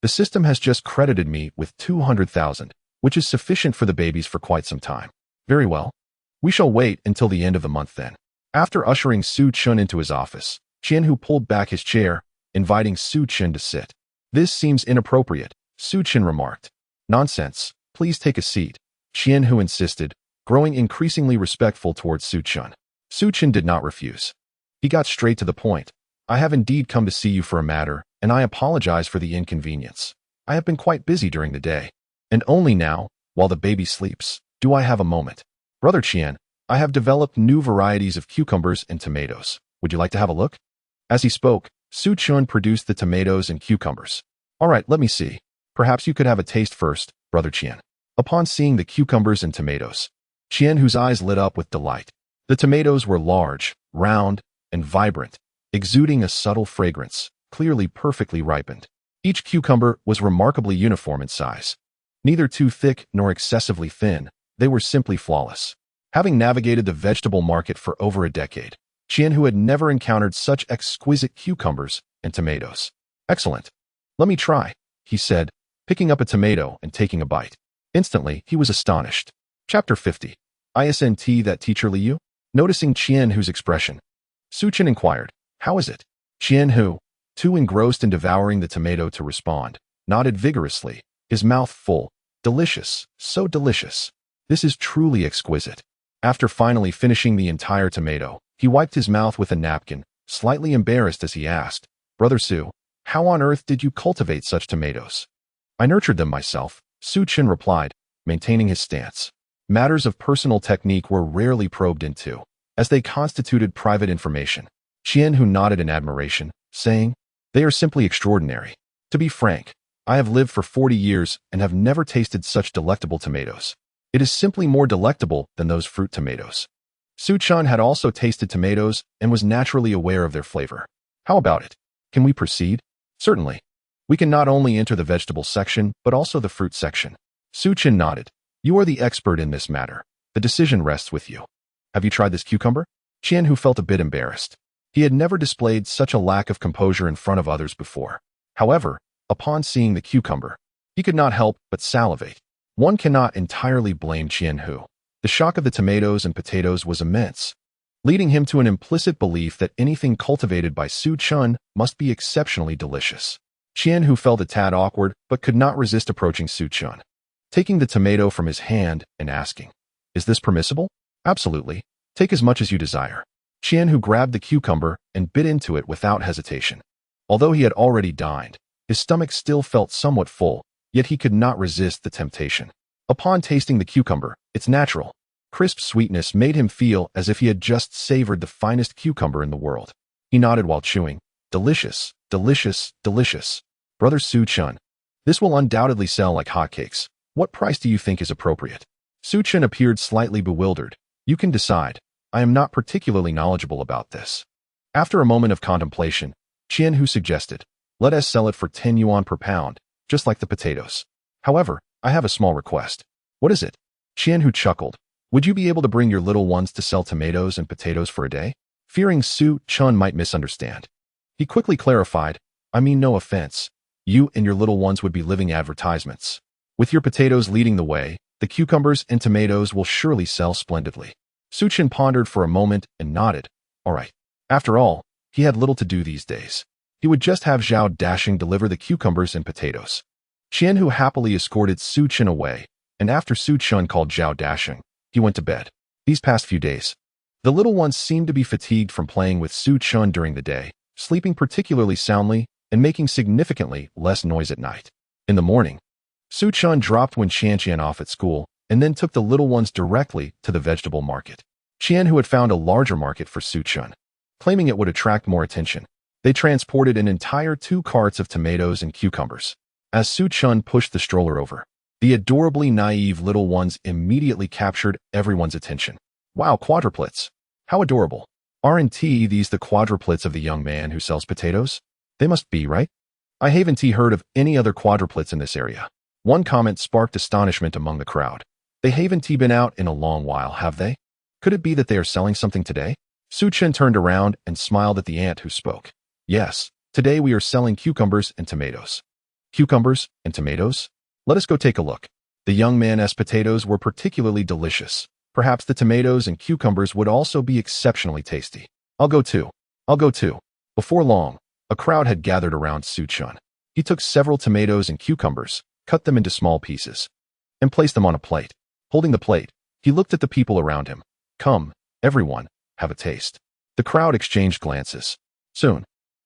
The system has just credited me with 200,000, which is sufficient for the babies for quite some time. Very well. We shall wait until the end of the month then. After ushering Su Chen into his office, Qianhu pulled back his chair, inviting Su Chen to sit. This seems inappropriate, Su Chen remarked. Nonsense, please take a seat, Qianhu insisted, growing increasingly respectful towards Su Chen. Su Chen did not refuse. He got straight to the point. I have indeed come to see you for a matter, and I apologize for the inconvenience. I have been quite busy during the day, and only now, while the baby sleeps, do I have a moment. Brother Qian, I have developed new varieties of cucumbers and tomatoes. Would you like to have a look? As he spoke, Su Chen produced the tomatoes and cucumbers. All right, let me see. Perhaps you could have a taste first, Brother Qian. Upon seeing the cucumbers and tomatoes, Qianhu's eyes lit up with delight. The tomatoes were large, round, and vibrant, exuding a subtle fragrance, clearly perfectly ripened. Each cucumber was remarkably uniform in size. Neither too thick nor excessively thin, they were simply flawless. Having navigated the vegetable market for over a decade, Qianhu had never encountered such exquisite cucumbers and tomatoes. Excellent. Let me try, he said, picking up a tomato and taking a bite. Instantly, he was astonished. Chapter 50. ISNT that teacher Liu? Noticing Qianhu's expression, Su Chen inquired, how is it? Qianhu, too engrossed in devouring the tomato to respond, nodded vigorously, his mouth full. Delicious, so delicious. This is truly exquisite. After finally finishing the entire tomato, he wiped his mouth with a napkin, slightly embarrassed as he asked, Brother Su, how on earth did you cultivate such tomatoes? I nurtured them myself, Su Chen replied, maintaining his stance. Matters of personal technique were rarely probed into, as they constituted private information. Qianhu nodded in admiration, saying, they are simply extraordinary. To be frank, I have lived for 40 years and have never tasted such delectable tomatoes. It is simply more delectable than those fruit tomatoes. Su Chen had also tasted tomatoes and was naturally aware of their flavor. How about it? Can we proceed? Certainly. We can not only enter the vegetable section, but also the fruit section. Su Chen nodded. You are the expert in this matter. The decision rests with you. Have you tried this cucumber? Qianhu felt a bit embarrassed. He had never displayed such a lack of composure in front of others before. However, upon seeing the cucumber, he could not help but salivate. One cannot entirely blame Qianhu. The shock of the tomatoes and potatoes was immense, leading him to an implicit belief that anything cultivated by Su Chun must be exceptionally delicious. Qian, who felt a tad awkward but could not resist approaching Su Chun, taking the tomato from his hand and asking, "Is this permissible?" "Absolutely. Take as much as you desire." Qian, who grabbed the cucumber and bit into it without hesitation. Although he had already dined, his stomach still felt somewhat full, yet he could not resist the temptation. Upon tasting the cucumber, its natural, crisp sweetness made him feel as if he had just savored the finest cucumber in the world. He nodded while chewing. "Delicious, delicious, delicious. Brother Su Chun, this will undoubtedly sell like hotcakes. What price do you think is appropriate?" Su Chun appeared slightly bewildered. "You can decide. I am not particularly knowledgeable about this." After a moment of contemplation, Qian Hu suggested, "Let us sell it for 10 yuan per pound, just like the potatoes. However, I have a small request." "What is it?" Qian Hu chuckled. "Would you be able to bring your little ones to sell tomatoes and potatoes for a day?" Fearing Su Chun might misunderstand, he quickly clarified, "I mean no offense. You and your little ones would be living advertisements. With your potatoes leading the way, the cucumbers and tomatoes will surely sell splendidly." Su Chun pondered for a moment and nodded. All right. After all, he had little to do these days. He would just have Zhao Dashing deliver the cucumbers and potatoes. Qian Hu happily escorted Su Chun away, and after Su Chun called Zhao Dashing, he went to bed. These past few days, the little ones seemed to be fatigued from playing with Su Chun during the day, sleeping particularly soundly and making significantly less noise at night. In the morning, Su Chun dropped Wen Qianqian off at school and then took the little ones directly to the vegetable market. Qian, who had found a larger market for Su Chun, claiming it would attract more attention, they transported an entire 2 carts of tomatoes and cucumbers. As Su Chun pushed the stroller over, the adorably naive little ones immediately captured everyone's attention. "Wow, quadruplets! How adorable! Aren't these the quadruplets of the young man who sells potatoes? They must be, right? I haven't heard of any other quadruplets in this area." One comment sparked astonishment among the crowd. "They haven't been out in a long while, have they? Could it be that they are selling something today?" Su Chun turned around and smiled at the aunt who spoke. "Yes, today we are selling cucumbers and tomatoes." "Cucumbers and tomatoes? Let us go take a look." The young man's potatoes were particularly delicious. Perhaps the tomatoes and cucumbers would also be exceptionally tasty. I'll go too. Before long, a crowd had gathered around Su Chun. He took several tomatoes and cucumbers, cut them into small pieces, and placed them on a plate. Holding the plate, he looked at the people around him. "Come, everyone, have a taste." The crowd exchanged glances. Soon,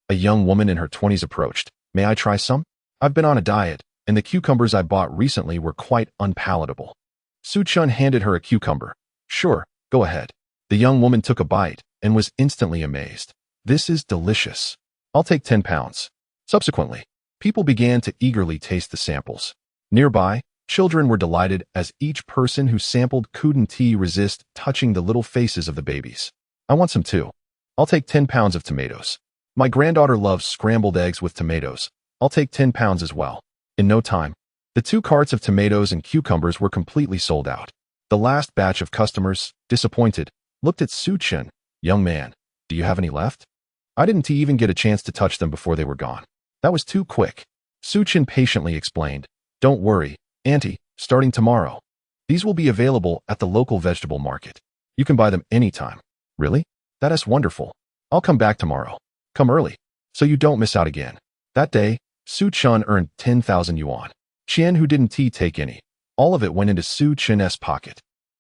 a young woman in her 20s approached. "May I try some? I've been on a diet, and the cucumbers I bought recently were quite unpalatable." Su Chun handed her a cucumber. "Sure, go ahead." The young woman took a bite and was instantly amazed. "This is delicious. I'll take 10 pounds. Subsequently, people began to eagerly taste the samples. Nearby, children were delighted as each person who sampled couldn't resist touching the little faces of the babies. "I want some too. I'll take 10 pounds of tomatoes. My granddaughter loves scrambled eggs with tomatoes. I'll take 10 pounds as well." In no time, the 2 carts of tomatoes and cucumbers were completely sold out. The last batch of customers, disappointed, looked at Su Chun. "Young man, do you have any left?" "I didn't even get a chance to touch them before they were gone. That was too quick." Su Chun patiently explained. "Don't worry, Auntie, starting tomorrow, these will be available at the local vegetable market. You can buy them anytime." "Really? That is wonderful. I'll come back tomorrow. Come early, so you don't miss out again." That day, Su Chun earned 10,000 yuan. Qian, who didn't take any. All of it went into Su Chun's pocket.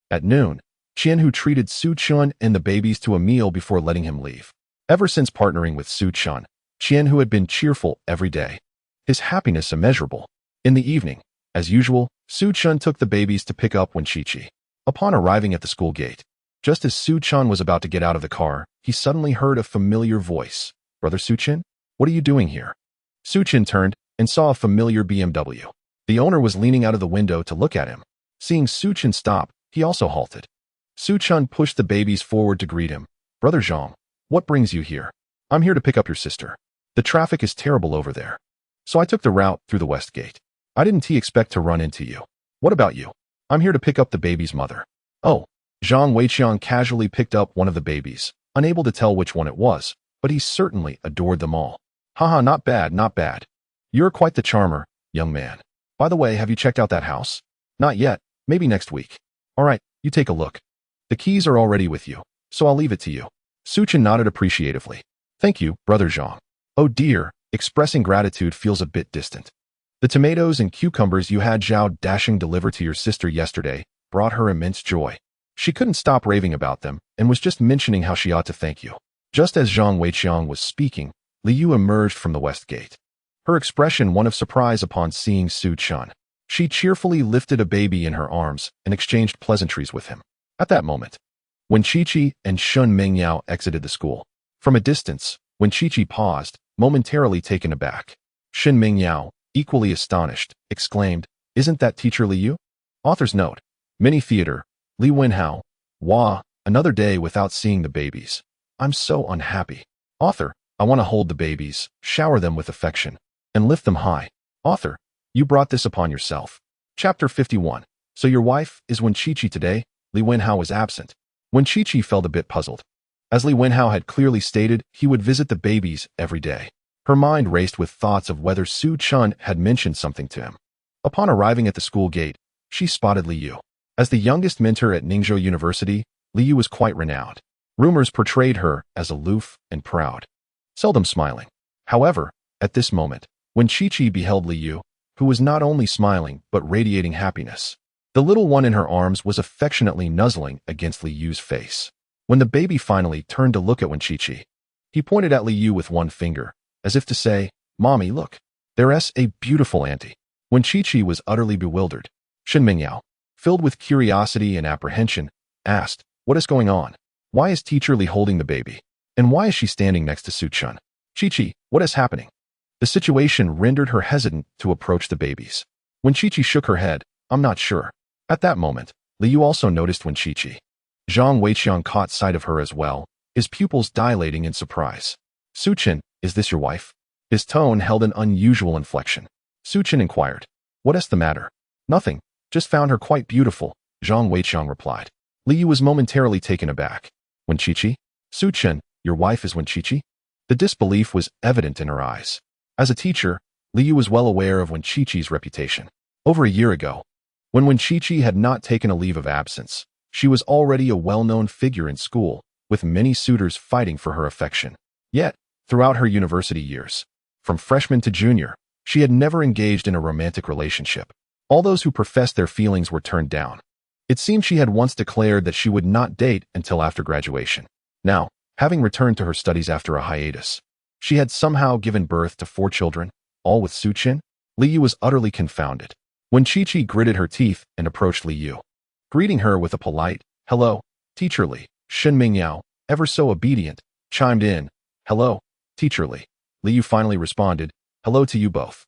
At noon, Qian, who treated Su Chun and the babies to a meal before letting him leave. Ever since partnering with Su Chun, Qian, who had been cheerful every day, his happiness immeasurable. In the evening, as usual, Su Chun took the babies to pick up Wen Qiqi. Upon arriving at the school gate, just as Su Chun was about to get out of the car, he suddenly heard a familiar voice. "Brother Su Chun, what are you doing here?" Su Chun turned and saw a familiar BMW. The owner was leaning out of the window to look at him. Seeing Su Chun stop, he also halted. Su Chun pushed the babies forward to greet him. "Brother Zhang, what brings you here?" "I'm here to pick up your sister. The traffic is terrible over there, so I took the route through the west gate. I didn't expect to run into you. What about you?" "I'm here to pick up the baby's mother." "Oh." Zhang Weiqiang casually picked up one of the babies, unable to tell which one it was, but he certainly adored them all. "Haha, not bad, not bad. You're quite the charmer, young man. By the way, have you checked out that house?" "Not yet, maybe next week." "All right, You take a look. The keys are already with you, so I'll leave it to you. Suchin nodded appreciatively. Thank you, Brother Zhang. Oh dear, expressing gratitude feels a bit distant. The tomatoes and cucumbers you had Zhao Dashing deliver to your sister yesterday brought her immense joy. She couldn't stop raving about them and was just mentioning how she ought to thank you. Just as Zhang Weiqiang was speaking, Li Yu emerged from the west gate. Her expression one of surprise upon seeing Su Chun. She cheerfully lifted a baby in her arms and exchanged pleasantries with him. At that moment, when Chi-Chi and Shun Mingyao exited the school, from a distance, when Chi-Chi paused, momentarily taken aback, Shin Mingyao, equally astonished, exclaimed, "Isn't that Teacher Li Yu?" Author's note. Mini Theater. Li Wenhao. Wah, another day without seeing the babies. I'm so unhappy. Author. I want to hold the babies, shower them with affection, and lift them high. Author. You brought this upon yourself. Chapter 51. So your wife is when Chi-Chi today? Li Wenhao was absent. When Chi-Chi felt a bit puzzled. As Li Wenhao had clearly stated, he would visit the babies every day. Her mind raced with thoughts of whether Su Chun had mentioned something to him. Upon arriving at the school gate, she spotted Li Yu. As the youngest mentor at Ningzhou University, Li Yu was quite renowned. Rumors portrayed her as aloof and proud, seldom smiling. However, at this moment, when Chi-Chi beheld Li Yu, who was not only smiling but radiating happiness, the little one in her arms was affectionately nuzzling against Li Yu's face. When the baby finally turned to look at Wen Chi-Chi, he pointed at Li Yu with one finger, as if to say, "Mommy, look. There's a beautiful auntie." When Chi-Chi was utterly bewildered, Shin Mingyao, filled with curiosity and apprehension, asked, "What is going on? Why is Teacher Li holding the baby? And why is she standing next to Su Chun? Chi-Chi, what is happening?" The situation rendered her hesitant to approach the babies. When Chi-Chi shook her head, "I'm not sure." At that moment, Li Yu also noticed when Chi-Chi. Zhang Weiqiang caught sight of her as well, his pupils dilating in surprise. "Su Chun, is this your wife?" His tone held an unusual inflection. Su Chun inquired. "What is the matter?" "Nothing. Just found her quite beautiful," Zhang Weiqiang replied. Li Yu was momentarily taken aback. "Wen Chi-Chi? Su Chun, your wife is Wen Chi-Chi?" The disbelief was evident in her eyes. As a teacher, Li Yu was well aware of Wen Chi-Chi's reputation. Over a year ago, when Wen Chi-Chi had not taken a leave of absence, she was already a well-known figure in school, with many suitors fighting for her affection. Yet, throughout her university years, from freshman to junior, she had never engaged in a romantic relationship. All those who professed their feelings were turned down. It seemed she had once declared that she would not date until after graduation. Now, having returned to her studies after a hiatus, she had somehow given birth to 4 children, all with Su Chun. Li Yu was utterly confounded. When Chi-Chi gritted her teeth and approached Li Yu, greeting her with a polite, "Hello, Teacher Li," Shin Mingyao, ever so obedient, chimed in, "Hello, Teacher Li." Li Yu finally responded, "Hello to you both."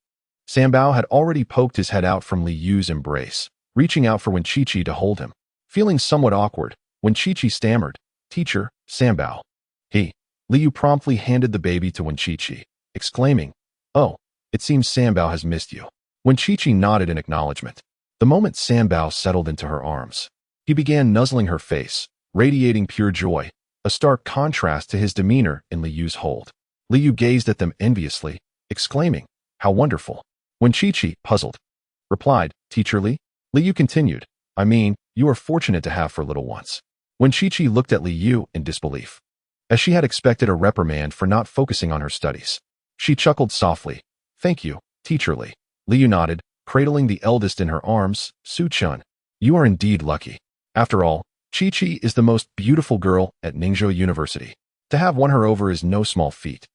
Sanbao had already poked his head out from Li Yu's embrace, reaching out for Wen Chi-Chi to hold him. Feeling somewhat awkward, Wen Chi-Chi stammered, "Teacher, Sanbao." Li Yu promptly handed the baby to Wen Chi-Chi, exclaiming, "Oh, it seems Sanbao has missed you." Wen Chi-Chi nodded in acknowledgement. The moment Sanbao settled into her arms, he began nuzzling her face, radiating pure joy, a stark contrast to his demeanor in Li Yu's hold. Li Yu gazed at them enviously, exclaiming, "How wonderful." When Chi-Chi, puzzled, replied, "Teacher Li?" Li Yu continued, "I mean, you are fortunate to have 4 little ones." When Chi-Chi looked at Li Yu in disbelief, as she had expected a reprimand for not focusing on her studies, she chuckled softly, "Thank you, Teacher Li." Li Yu nodded, cradling the eldest in her arms, "Su Chun, you are indeed lucky. After all, Chi-Chi is the most beautiful girl at Ningzhou University. To have won her over is no small feat."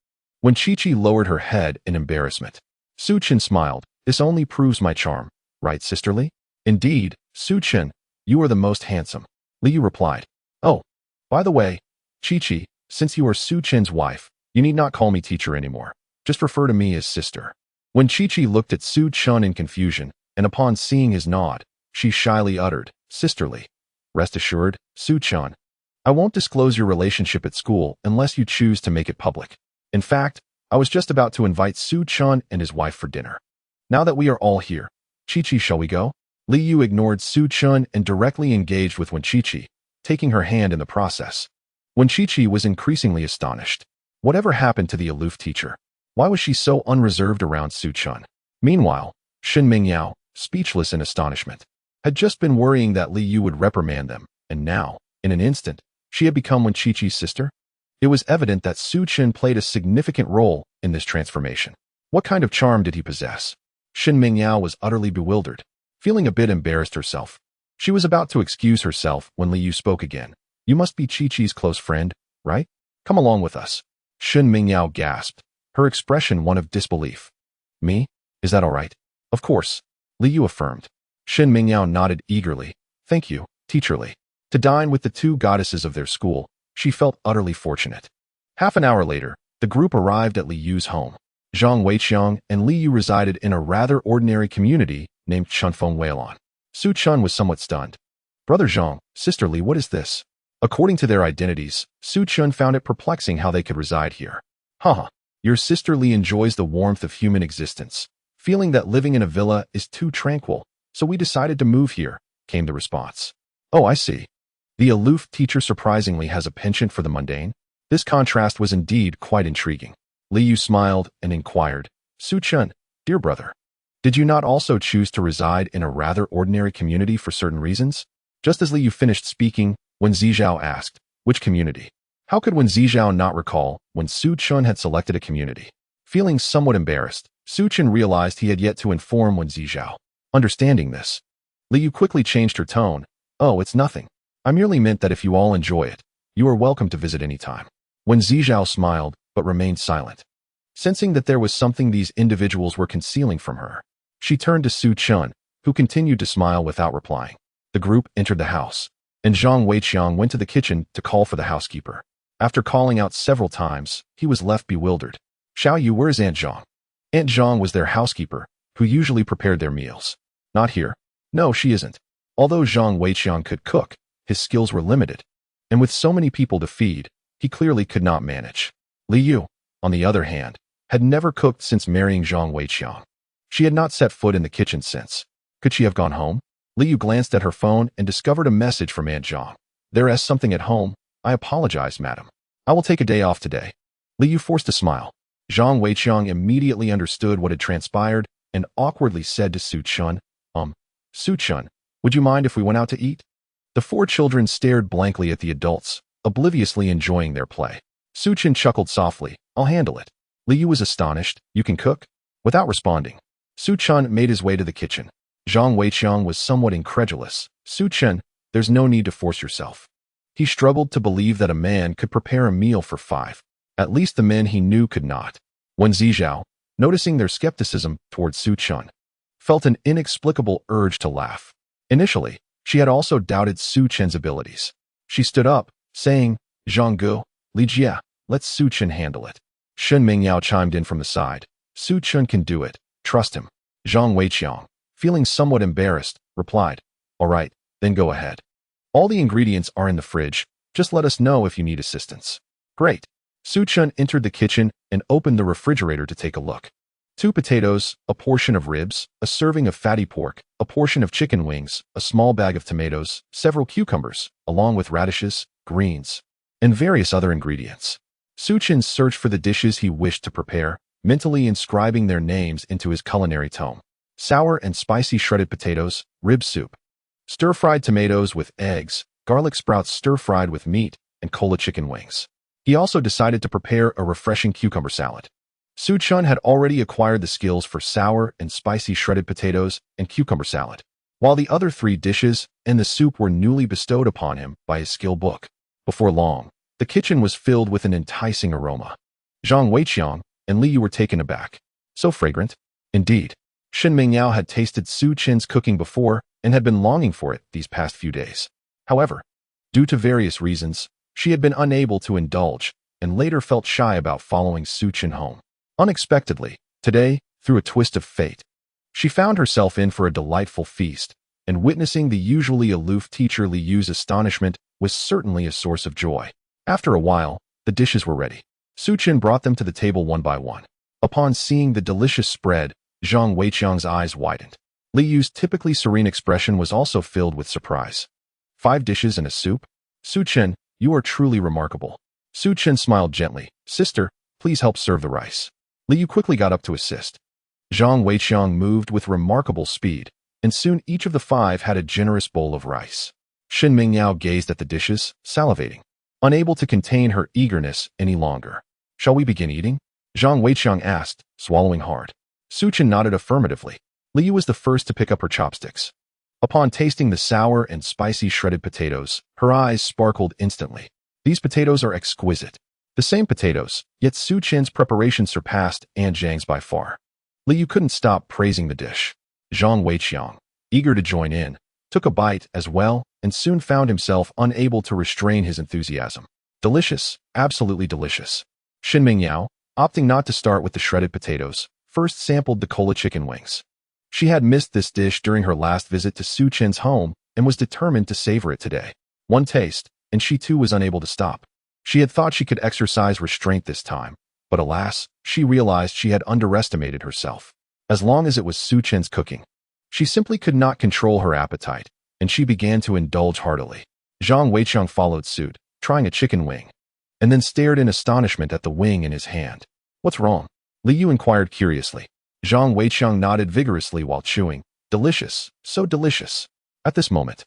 When Chi-Chi lowered her head in embarrassment, Su Chun smiled, "This only proves my charm, right, Sister Li?" "Indeed, Su Chun, you are the most handsome," Li Yu replied. "Oh, by the way, Chi-Chi, since you are Su Chun's wife, you need not call me teacher anymore. Just refer to me as sister." When Chi-Chi looked at Su Chun in confusion, and upon seeing his nod, she shyly uttered, "Sisterly." "Rest assured, Su Chun, I won't disclose your relationship at school unless you choose to make it public. In fact, I was just about to invite Su Chun and his wife for dinner. Now that we are all here, Chi-Chi, shall we go?" Li Yu ignored Su Chun and directly engaged with Wen Chi-Chi, taking her hand in the process. Wen Chi-Chi was increasingly astonished. Whatever happened to the aloof teacher? Why was she so unreserved around Su Chun? Meanwhile, Shin Mingyao, speechless in astonishment, had just been worrying that Li Yu would reprimand them, and now, in an instant, she had become Wen Qiqi's sister? It was evident that Su Chen played a significant role in this transformation. What kind of charm did he possess? Shin Mingyao was utterly bewildered, feeling a bit embarrassed herself. She was about to excuse herself when Li Yu spoke again. You must be Qiqi's close friend, right? Come along with us. Shin Mingyao gasped, her expression one of disbelief. Me? Is that all right? Of course, Li Yu affirmed. Shin Mingyao nodded eagerly. Thank you, Teacher Li. To dine with the two goddesses of their school, she felt utterly fortunate. Half an hour later, the group arrived at Li Yu's home. Zhang Weiqiang and Li Yu resided in a rather ordinary community named Chunfeng Weilon. Su Chun was somewhat stunned. Brother Zhang, Sister Li, what is this? According to their identities, Su Chun found it perplexing how they could reside here. Haha, your sister Li enjoys the warmth of human existence, feeling that living in a villa is too tranquil, so we decided to move here, came the response. Oh, I see. The aloof teacher surprisingly has a penchant for the mundane. This contrast was indeed quite intriguing. Li Yu smiled and inquired, Su Chun, dear brother, did you not also choose to reside in a rather ordinary community for certain reasons? Just as Li Yu finished speaking, Wen Zizhao asked, which community? How could Wen Zizhao not recall when Su Chun had selected a community? Feeling somewhat embarrassed, Su Chun realized he had yet to inform Wen Zizhao. Understanding this, Li Yu quickly changed her tone. Oh, it's nothing. I merely meant that if you all enjoy it, you are welcome to visit any time. Wen Zizhao smiled, but remained silent. Sensing that there was something these individuals were concealing from her, she turned to Su Chun, who continued to smile without replying. The group entered the house, and Zhang Weiqiang went to the kitchen to call for the housekeeper. After calling out several times, he was left bewildered. Xiao Yu, where's Aunt Zhang? Aunt Zhang was their housekeeper, who usually prepared their meals. Not here. No, she isn't. Although Zhang Weiqiang could cook, his skills were limited, and with so many people to feed, he clearly could not manage. Li Yu, on the other hand, had never cooked since marrying Zhang Weiqiang. She had not set foot in the kitchen since. Could she have gone home? Li Yu glanced at her phone and discovered a message from Aunt Zhang. There is something at home. I apologize, madam. I will take a day off today. Li Yu forced a smile. Zhang Weiqiang immediately understood what had transpired and awkwardly said to Su Chun, Su Chun, would you mind if we went out to eat? The four children stared blankly at the adults, obliviously enjoying their play. Su Chun chuckled softly. I'll handle it. Li Yu was astonished. You can cook? Without responding, Su Chun made his way to the kitchen. Zhang Weiqiang was somewhat incredulous. Su Chun, there's no need to force yourself. He struggled to believe that a man could prepare a meal for five. At least the men he knew could not. Wen Zizhao, noticing their skepticism towards Su Chun, felt an inexplicable urge to laugh. Initially, she had also doubted Su Chen's abilities. She stood up, saying, Zhang Gu, Li Jia, let Su Chen handle it. Shen Mingyao chimed in from the side. Su Chen can do it. Trust him. Zhang Weiqiang, feeling somewhat embarrassed, replied, all right, then go ahead. All the ingredients are in the fridge. Just let us know if you need assistance. Great. Su Chen entered the kitchen and opened the refrigerator to take a look. 2 potatoes, a portion of ribs, a serving of fatty pork, a portion of chicken wings, a small bag of tomatoes, several cucumbers, along with radishes, greens, and various other ingredients. Su Chen searched for the dishes he wished to prepare, mentally inscribing their names into his culinary tome. Sour and spicy shredded potatoes, rib soup, stir-fried tomatoes with eggs, garlic sprouts stir-fried with meat, and cola chicken wings. He also decided to prepare a refreshing cucumber salad. Su Chun had already acquired the skills for sour and spicy shredded potatoes and cucumber salad, while the other 3 dishes and the soup were newly bestowed upon him by his skill book. Before long, the kitchen was filled with an enticing aroma. Zhang Weiqiang and Li Yu were taken aback. So fragrant. Indeed, Shen Mingyao had tasted Su Chen's cooking before and had been longing for it these past few days. However, due to various reasons, she had been unable to indulge and later felt shy about following Su Chen home. Unexpectedly, today, through a twist of fate, she found herself in for a delightful feast, and witnessing the usually aloof teacher Li Yu's astonishment was certainly a source of joy. After a while, the dishes were ready. Su Chen brought them to the table one by one. Upon seeing the delicious spread, Zhang Weiqiang's eyes widened. Li Yu's typically serene expression was also filled with surprise. 5 dishes and a soup? Su Chen, you are truly remarkable. Su Chen smiled gently. Sister, please help serve the rice. Li Yu quickly got up to assist. Zhang Weiqiang moved with remarkable speed, and soon each of the five had a generous bowl of rice. Shen Mingyao gazed at the dishes, salivating, unable to contain her eagerness any longer. Shall we begin eating? Zhang Weiqiang asked, swallowing hard. Su Chen nodded affirmatively. Liu was the first to pick up her chopsticks. Upon tasting the sour and spicy shredded potatoes, her eyes sparkled instantly. These potatoes are exquisite. The same potatoes, yet Su Chen's preparation surpassed Aunt Zhang's by far. Liu couldn't stop praising the dish. Zhang Weiqiang, eager to join in, took a bite as well and soon found himself unable to restrain his enthusiasm. Delicious, absolutely delicious. Shen Mingyao, opting not to start with the shredded potatoes, first sampled the cola chicken wings. She had missed this dish during her last visit to Su Chen's home and was determined to savor it today. One taste, and she too was unable to stop. She had thought she could exercise restraint this time, but alas, she realized she had underestimated herself. As long as it was Su Chen's cooking, she simply could not control her appetite, and she began to indulge heartily. Zhang Weiqiang followed suit, trying a chicken wing, and then stared in astonishment at the wing in his hand. What's wrong? Liu inquired curiously. Zhang Weiqiang nodded vigorously while chewing. Delicious, so delicious. At this moment,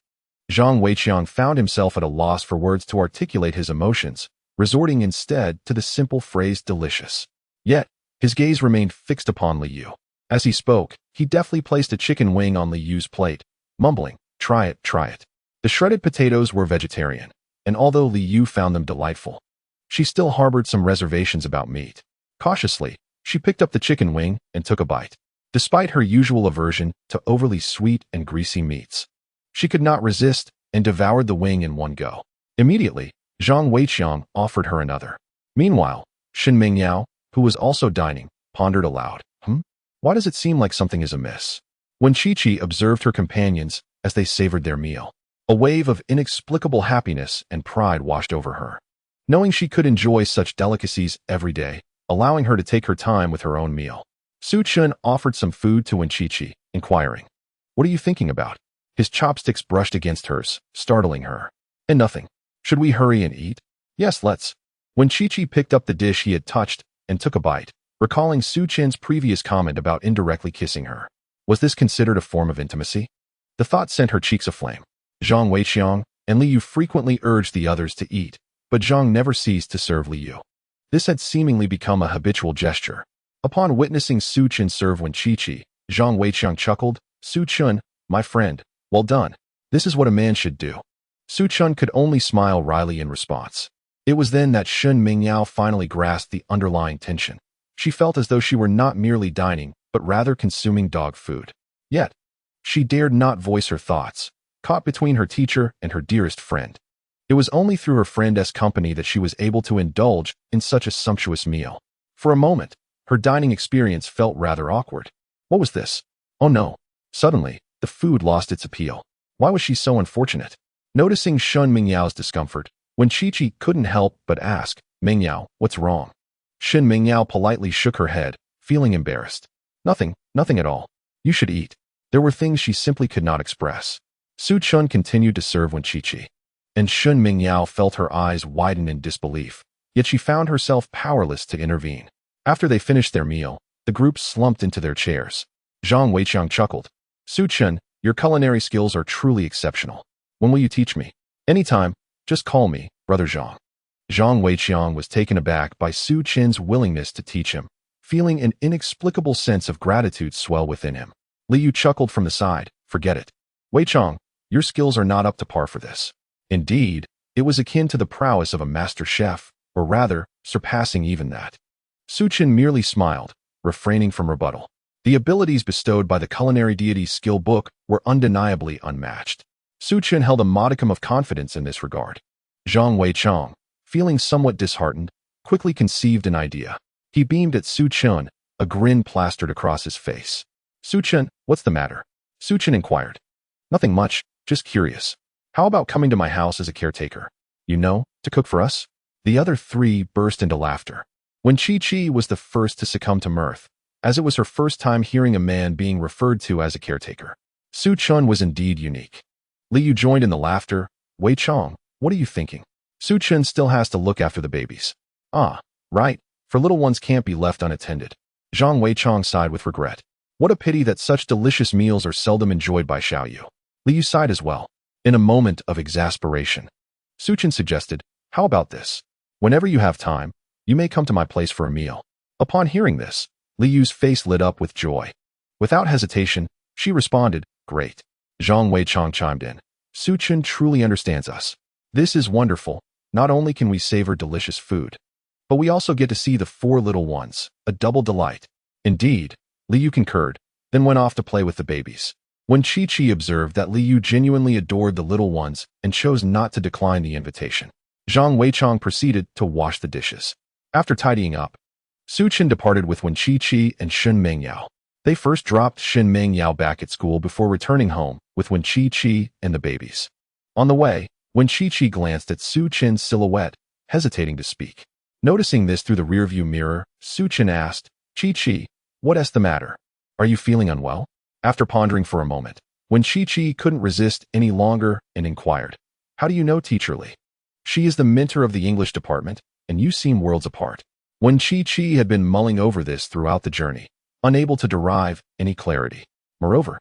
Zhang Weiqiang found himself at a loss for words to articulate his emotions, resorting instead to the simple phrase delicious. Yet, his gaze remained fixed upon Liu. As he spoke, he deftly placed a chicken wing on Liu's plate, mumbling, try it, try it. The shredded potatoes were vegetarian, and although Liu found them delightful, she still harbored some reservations about meat. Cautiously, she picked up the chicken wing and took a bite. Despite her usual aversion to overly sweet and greasy meats, she could not resist and devoured the wing in one go. Immediately, Zhang Weiqiang offered her another. Meanwhile, Shen Mingyao, who was also dining, pondered aloud. Why does it seem like something is amiss? When Chi-Chi observed her companions as they savored their meal, a wave of inexplicable happiness and pride washed over her. Knowing she could enjoy such delicacies every day, allowing her to take her time with her own meal, Su Chen offered some food to Chi-Chi, inquiring, "What are you thinking about?" His chopsticks brushed against hers, startling her. "And nothing. Should we hurry and eat?" "Yes, let's." When Chi-Chi picked up the dish he had touched and took a bite, recalling Su Chen's previous comment about indirectly kissing her. Was this considered a form of intimacy? The thought sent her cheeks aflame. Zhang Weiqiang and Liu frequently urged the others to eat, but Zhang never ceased to serve Liu. This had seemingly become a habitual gesture. Upon witnessing Su Chen serve Chi-Chi, Zhang Weiqiang chuckled, "Su Chen, my friend, well done. This is what a man should do." Su Chen could only smile wryly in response. It was then that Shen Mingyao finally grasped the underlying tension. She felt as though she were not merely dining, but rather consuming dog food. Yet, she dared not voice her thoughts, caught between her teacher and her dearest friend. It was only through her friend's company that she was able to indulge in such a sumptuous meal. For a moment, her dining experience felt rather awkward. What was this? Oh no. Suddenly, the food lost its appeal. Why was she so unfortunate? Noticing Shen Mingyao's discomfort, Chi-Chi couldn't help but ask, "Mingyao, what's wrong?" Shen Mingyao politely shook her head, feeling embarrassed. Nothing at all. You should eat." There were things she simply could not express. Su Chen continued to serve Chi-Chi, and Shen Mingyao felt her eyes widen in disbelief, yet she found herself powerless to intervene. After they finished their meal, the group slumped into their chairs. Zhang Weiqiang chuckled. "Su Chen, your culinary skills are truly exceptional. When will you teach me?" "Anytime, just call me, Brother Zhang." Zhang Weiqiang was taken aback by Su Chen's willingness to teach him, feeling an inexplicable sense of gratitude swell within him. Liu chuckled from the side, "Forget it. Weiqiang, your skills are not up to par for this." Indeed, it was akin to the prowess of a master chef, or rather, surpassing even that. Su Chen merely smiled, refraining from rebuttal. The abilities bestowed by the culinary deity's skill book were undeniably unmatched. Su Chen held a modicum of confidence in this regard. Zhang Weiqiang, feeling somewhat disheartened, quickly conceived an idea. He beamed at Su Chen, a grin plastered across his face. "Su Chen, what's the matter?" Su Chen inquired. "Nothing much, just curious. How about coming to my house as a caretaker? To cook for us?" The other three burst into laughter. Chi-Chi was the first to succumb to mirth, as it was her first time hearing a man being referred to as a caretaker. Su Chen was indeed unique. Liu joined in the laughter. "Weiqiang, what are you thinking? Su Chen still has to look after the babies." "Ah, right, for little ones can't be left unattended." Zhang Weiqiang sighed with regret. What a pity that such delicious meals are seldom enjoyed by Xiaoyu. Li Yu sighed as well. In a moment of exasperation, Su Chen suggested, how about this? Whenever you have time, you may come to my place for a meal. Upon hearing this, Li Yu's face lit up with joy. Without hesitation, she responded, great. Zhang Weichong chimed in. Su Chen truly understands us. This is wonderful. Not only can we savor delicious food, but we also get to see the 4 little ones, a double delight. Indeed, Li Yu concurred, then went off to play with the babies. When Chi-Chi observed that Li Yu genuinely adored the little ones and chose not to decline the invitation, Zhang Weichong proceeded to wash the dishes. After tidying up, Su Chen departed with Wen Chi-Chi and Shen Mengyao. They first dropped Shen Mengyao back at school before returning home with Wen Chi-Chi and the babies. On the way, Wen Chi-Chi glanced at Su Chen's silhouette, hesitating to speak. Noticing this through the rearview mirror, Su Chen asked, Chi-Chi, what's the matter? Are you feeling unwell? After pondering for a moment, Wen Chi-Chi couldn't resist any longer and inquired, how do you know Teacher Li? She is the mentor of the English department, and you seem worlds apart. Wen Chi-Chi had been mulling over this throughout the journey, unable to derive any clarity. Moreover,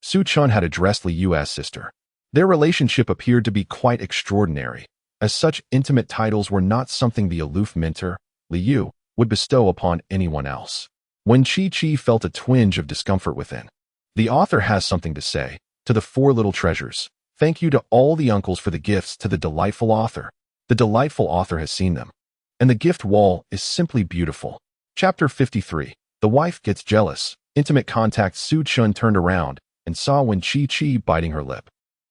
Su Chen had addressed Li Yu as sister. Their relationship appeared to be quite extraordinary, as such intimate titles were not something the aloof mentor, Li Yu, would bestow upon anyone else. When Chi-Chi felt a twinge of discomfort within. The author has something to say. To the 4 little treasures, thank you to all the uncles for the gifts to the delightful author. The delightful author has seen them. And the gift wall is simply beautiful. Chapter 53. The wife gets jealous. Intimate contact. Su Chen turned around and saw Wen Chi-Chi biting her lip.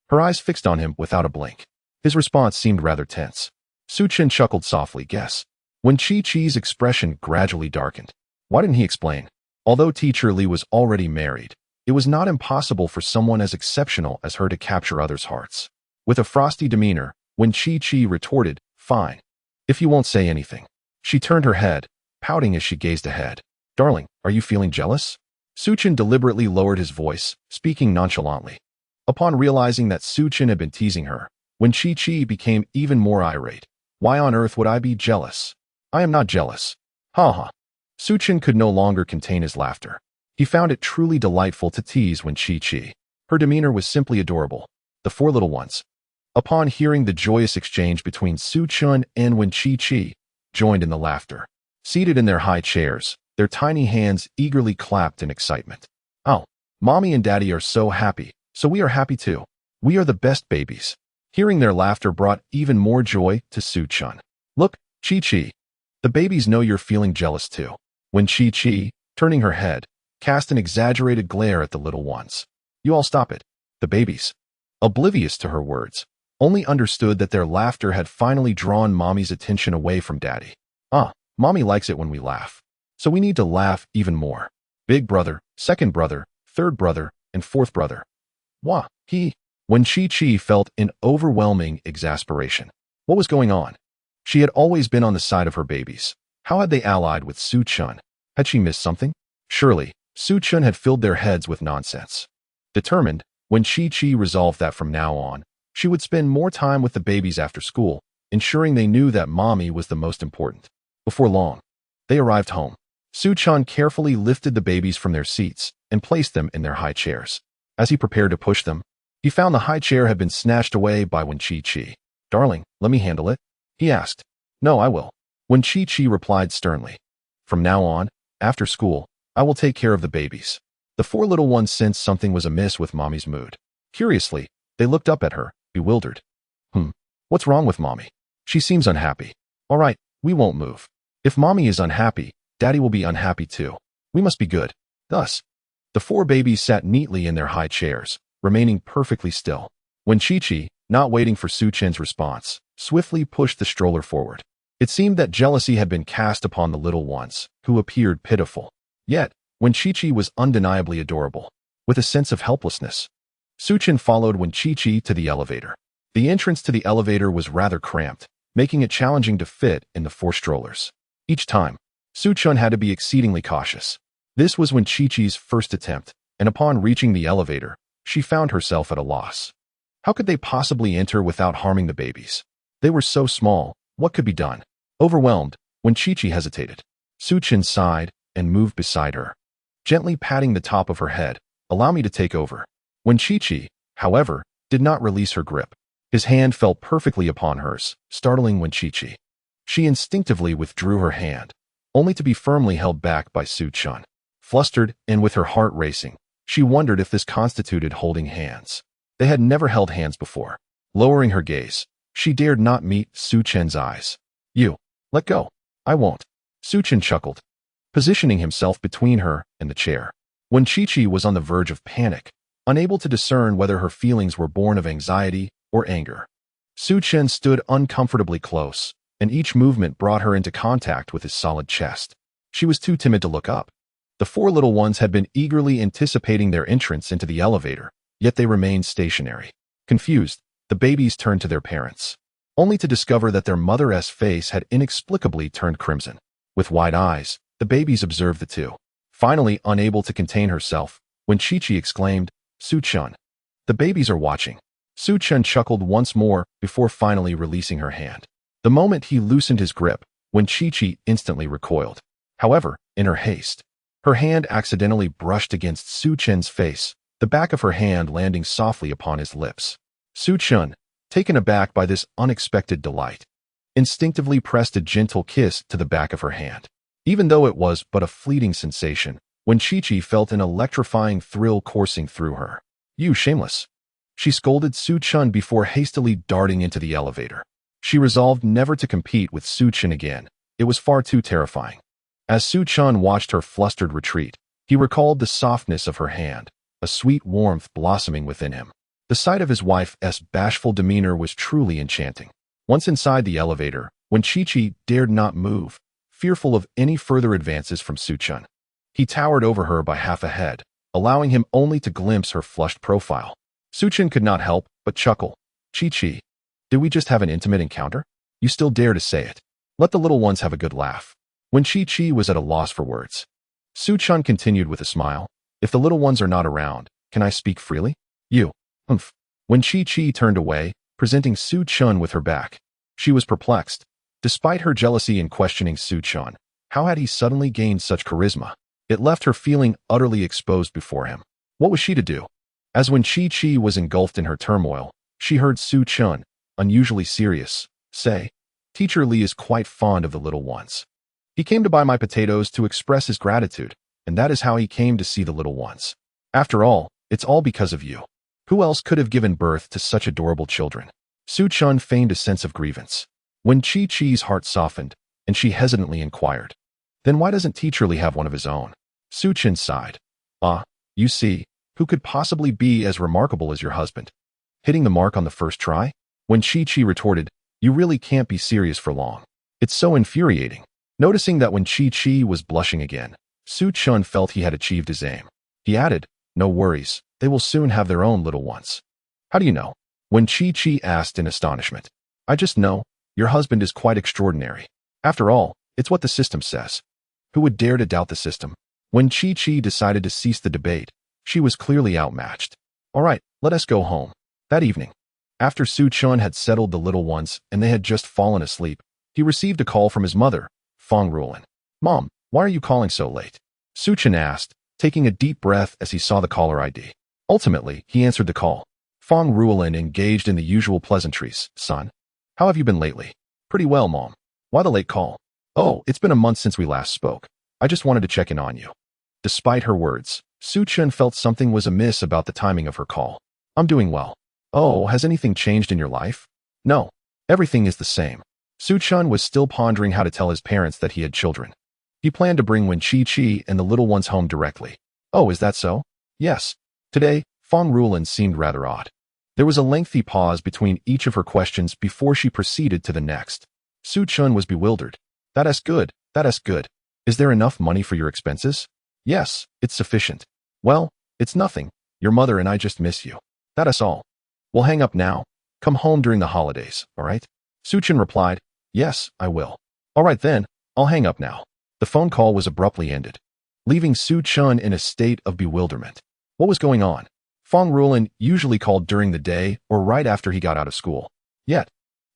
Her eyes fixed on him without a blink. His response seemed rather tense. Su Chen chuckled softly, guess. When Chi-Chi's expression gradually darkened. Why didn't he explain? Although Teacher Li was already married, it was not impossible for someone as exceptional as her to capture others' hearts. With a frosty demeanor, when Chi-Chi retorted, fine. If you won't say anything. She turned her head, pouting as she gazed ahead. Darling, are you feeling jealous? Su Chen deliberately lowered his voice, speaking nonchalantly. Upon realizing that Su Chen had been teasing her, when Chi-Chi became even more irate. Why on earth would I be jealous? I am not jealous. Ha ha. Su Chen could no longer contain his laughter. He found it truly delightful to tease Wen Chi-Chi. Her demeanor was simply adorable. The 4 little ones, upon hearing the joyous exchange between Su Chen and Wen Chi-Chi, joined in the laughter. Seated in their high chairs, their tiny hands eagerly clapped in excitement. Oh, Mommy and Daddy are so happy, so we are happy too. We are the best babies. Hearing their laughter brought even more joy to Su Chen. Look, Chi-Chi. The babies know you're feeling jealous too. When Chi-Chi, turning her head, cast an exaggerated glare at the little ones. You all stop it. The babies, oblivious to her words, only understood that their laughter had finally drawn Mommy's attention away from Daddy. Mommy likes it when we laugh. So we need to laugh even more. Big brother, second brother, third brother, and fourth brother. Wah, he. When Chi-Chi felt an overwhelming exasperation. What was going on? She had always been on the side of her babies. How had they allied with Su Chen? Had she missed something? Surely, Su Chen had filled their heads with nonsense. Determined, when Chi-Chi resolved that from now on, she would spend more time with the babies after school, ensuring they knew that Mommy was the most important. Before long, they arrived home. Su Chen carefully lifted the babies from their seats and placed them in their high chairs. As he prepared to push them, he found the high chair had been snatched away by Wen Chi-Chi. Darling, let me handle it? He asked. No, I will. Wen Chi-Chi replied sternly. From now on, after school, I will take care of the babies. The 4 little ones sensed something was amiss with Mommy's mood. Curiously, they looked up at her, bewildered. What's wrong with Mommy? She seems unhappy. All right, we won't move. If Mommy is unhappy, Daddy will be unhappy too. We must be good. Thus, the 4 babies sat neatly in their high chairs, remaining perfectly still. When Chi-Chi, not waiting for Su Chen's response, swiftly pushed the stroller forward. It seemed that jealousy had been cast upon the little ones, who appeared pitiful. Yet, when Chi-Chi was undeniably adorable, with a sense of helplessness. Su Chen followed Wen Chi-Chi to the elevator. The entrance to the elevator was rather cramped, making it challenging to fit in the 4 strollers. Each time, Su Chen had to be exceedingly cautious. This was Wen Chi-Chi's first attempt, and upon reaching the elevator, she found herself at a loss. How could they possibly enter without harming the babies? They were so small, what could be done? Overwhelmed, Wen Chi-Chi hesitated. Su Chen sighed and moved beside her. gently patting the top of her head. Allow me to take over. When Chi-Chi, however, did not release her grip, his hand fell perfectly upon hers, startling when Chi-Chi. She instinctively withdrew her hand, only to be firmly held back by Su-Chun. Flustered and with her heart racing, she wondered if this constituted holding hands. They had never held hands before. Lowering her gaze, she dared not meet Su-Chen's eyes. You, let go. I won't. Su-Chen chuckled, positioning himself between her and the chair. When Chi-Chi was on the verge of panic, unable to discern whether her feelings were born of anxiety or anger, Su-Chen stood uncomfortably close, and each movement brought her into contact with his solid chest. She was too timid to look up. The four little ones had been eagerly anticipating their entrance into the elevator, yet they remained stationary. Confused, the babies turned to their parents, only to discover that their mother's face had inexplicably turned crimson. With wide eyes, the babies observed the two. Finally, unable to contain herself, when Chi-Chi exclaimed, Su-Chun. The babies are watching. Su-Chun chuckled once more before finally releasing her hand. The moment he loosened his grip, when Chi-Chi instantly recoiled. However, in her haste, her hand accidentally brushed against Su-Chen's face, the back of her hand landing softly upon his lips. Su-Chun, taken aback by this unexpected delight, instinctively pressed a gentle kiss to the back of her hand. Even though it was but a fleeting sensation, when Chi-Chi felt an electrifying thrill coursing through her. You shameless! She scolded Su-Chun before hastily darting into the elevator. She resolved never to compete with Su-Chun again. It was far too terrifying. As Su-Chun watched her flustered retreat, he recalled the softness of her hand, a sweet warmth blossoming within him. The sight of his wife's bashful demeanor was truly enchanting. Once inside the elevator, when Chi-Chi dared not move, fearful of any further advances from Su-Chun, he towered over her by half a head, allowing him only to glimpse her flushed profile. Su-Chun could not help but chuckle. Chi-Chi, did we just have an intimate encounter? You still dare to say it. Let the little ones have a good laugh. When Chi-Chi was at a loss for words, Su-Chun continued with a smile. If the little ones are not around, can I speak freely? You. When Chi-Chi turned away, presenting Su-Chun with her back, she was perplexed. Despite her jealousy in questioning Su-Chun, how had he suddenly gained such charisma? It left her feeling utterly exposed before him. What was she to do? As when Chi-Chi was engulfed in her turmoil, she heard Su-Chun, unusually serious, say, Teacher Li is quite fond of the little ones. He came to buy my potatoes to express his gratitude, and that is how he came to see the little ones. After all, it's all because of you. Who else could have given birth to such adorable children? Su-Chun feigned a sense of grievance. When Chi-Chi's heart softened, and she hesitantly inquired, then why doesn't Teacher Li have one of his own? Su-Chun sighed. You see, who could possibly be as remarkable as your husband? Hitting the mark on the first try? When Chi-Chi retorted, you really can't be serious for long. It's so infuriating. Noticing that when Chi-Chi was blushing again, Su-Chun felt he had achieved his aim. He added, no worries, they will soon have their own little ones. How do you know? When Chi-Chi asked in astonishment. I just know, your husband is quite extraordinary. After all, it's what the system says. Who would dare to doubt the system? When Chi-Chi decided to cease the debate, she was clearly outmatched. All right, let us go home. That evening, after Su-Chun had settled the little ones and they had just fallen asleep, he received a call from his mother, Fong Ruolin. Mom, why are you calling so late? Su-Chun asked, taking a deep breath as he saw the caller ID. Ultimately, he answered the call. Fong Ruolin engaged in the usual pleasantries. Son, how have you been lately? Pretty well, Mom. Why the late call? Oh, it's been a month since we last spoke. I just wanted to check in on you. Despite her words, Su-Chun felt something was amiss about the timing of her call. I'm doing well. Oh, has anything changed in your life? No, everything is the same. Su-Chun was still pondering how to tell his parents that he had children. He planned to bring Wen-Chi and the little ones home directly. Oh, is that so? Yes. Today, Fong Ruolin seemed rather odd. There was a lengthy pause between each of her questions before she proceeded to the next. Su-Chun was bewildered. That is good. That is good. Is there enough money for your expenses? Yes, it's sufficient. Well, it's nothing. Your mother and I just miss you. That is all. We'll hang up now. Come home during the holidays, all right? Su-Chun replied, yes, I will. All right then, I'll hang up now. The phone call was abruptly ended, leaving Su-Chun in a state of bewilderment. What was going on? Fong Ruolin usually called during the day or right after he got out of school. Yet,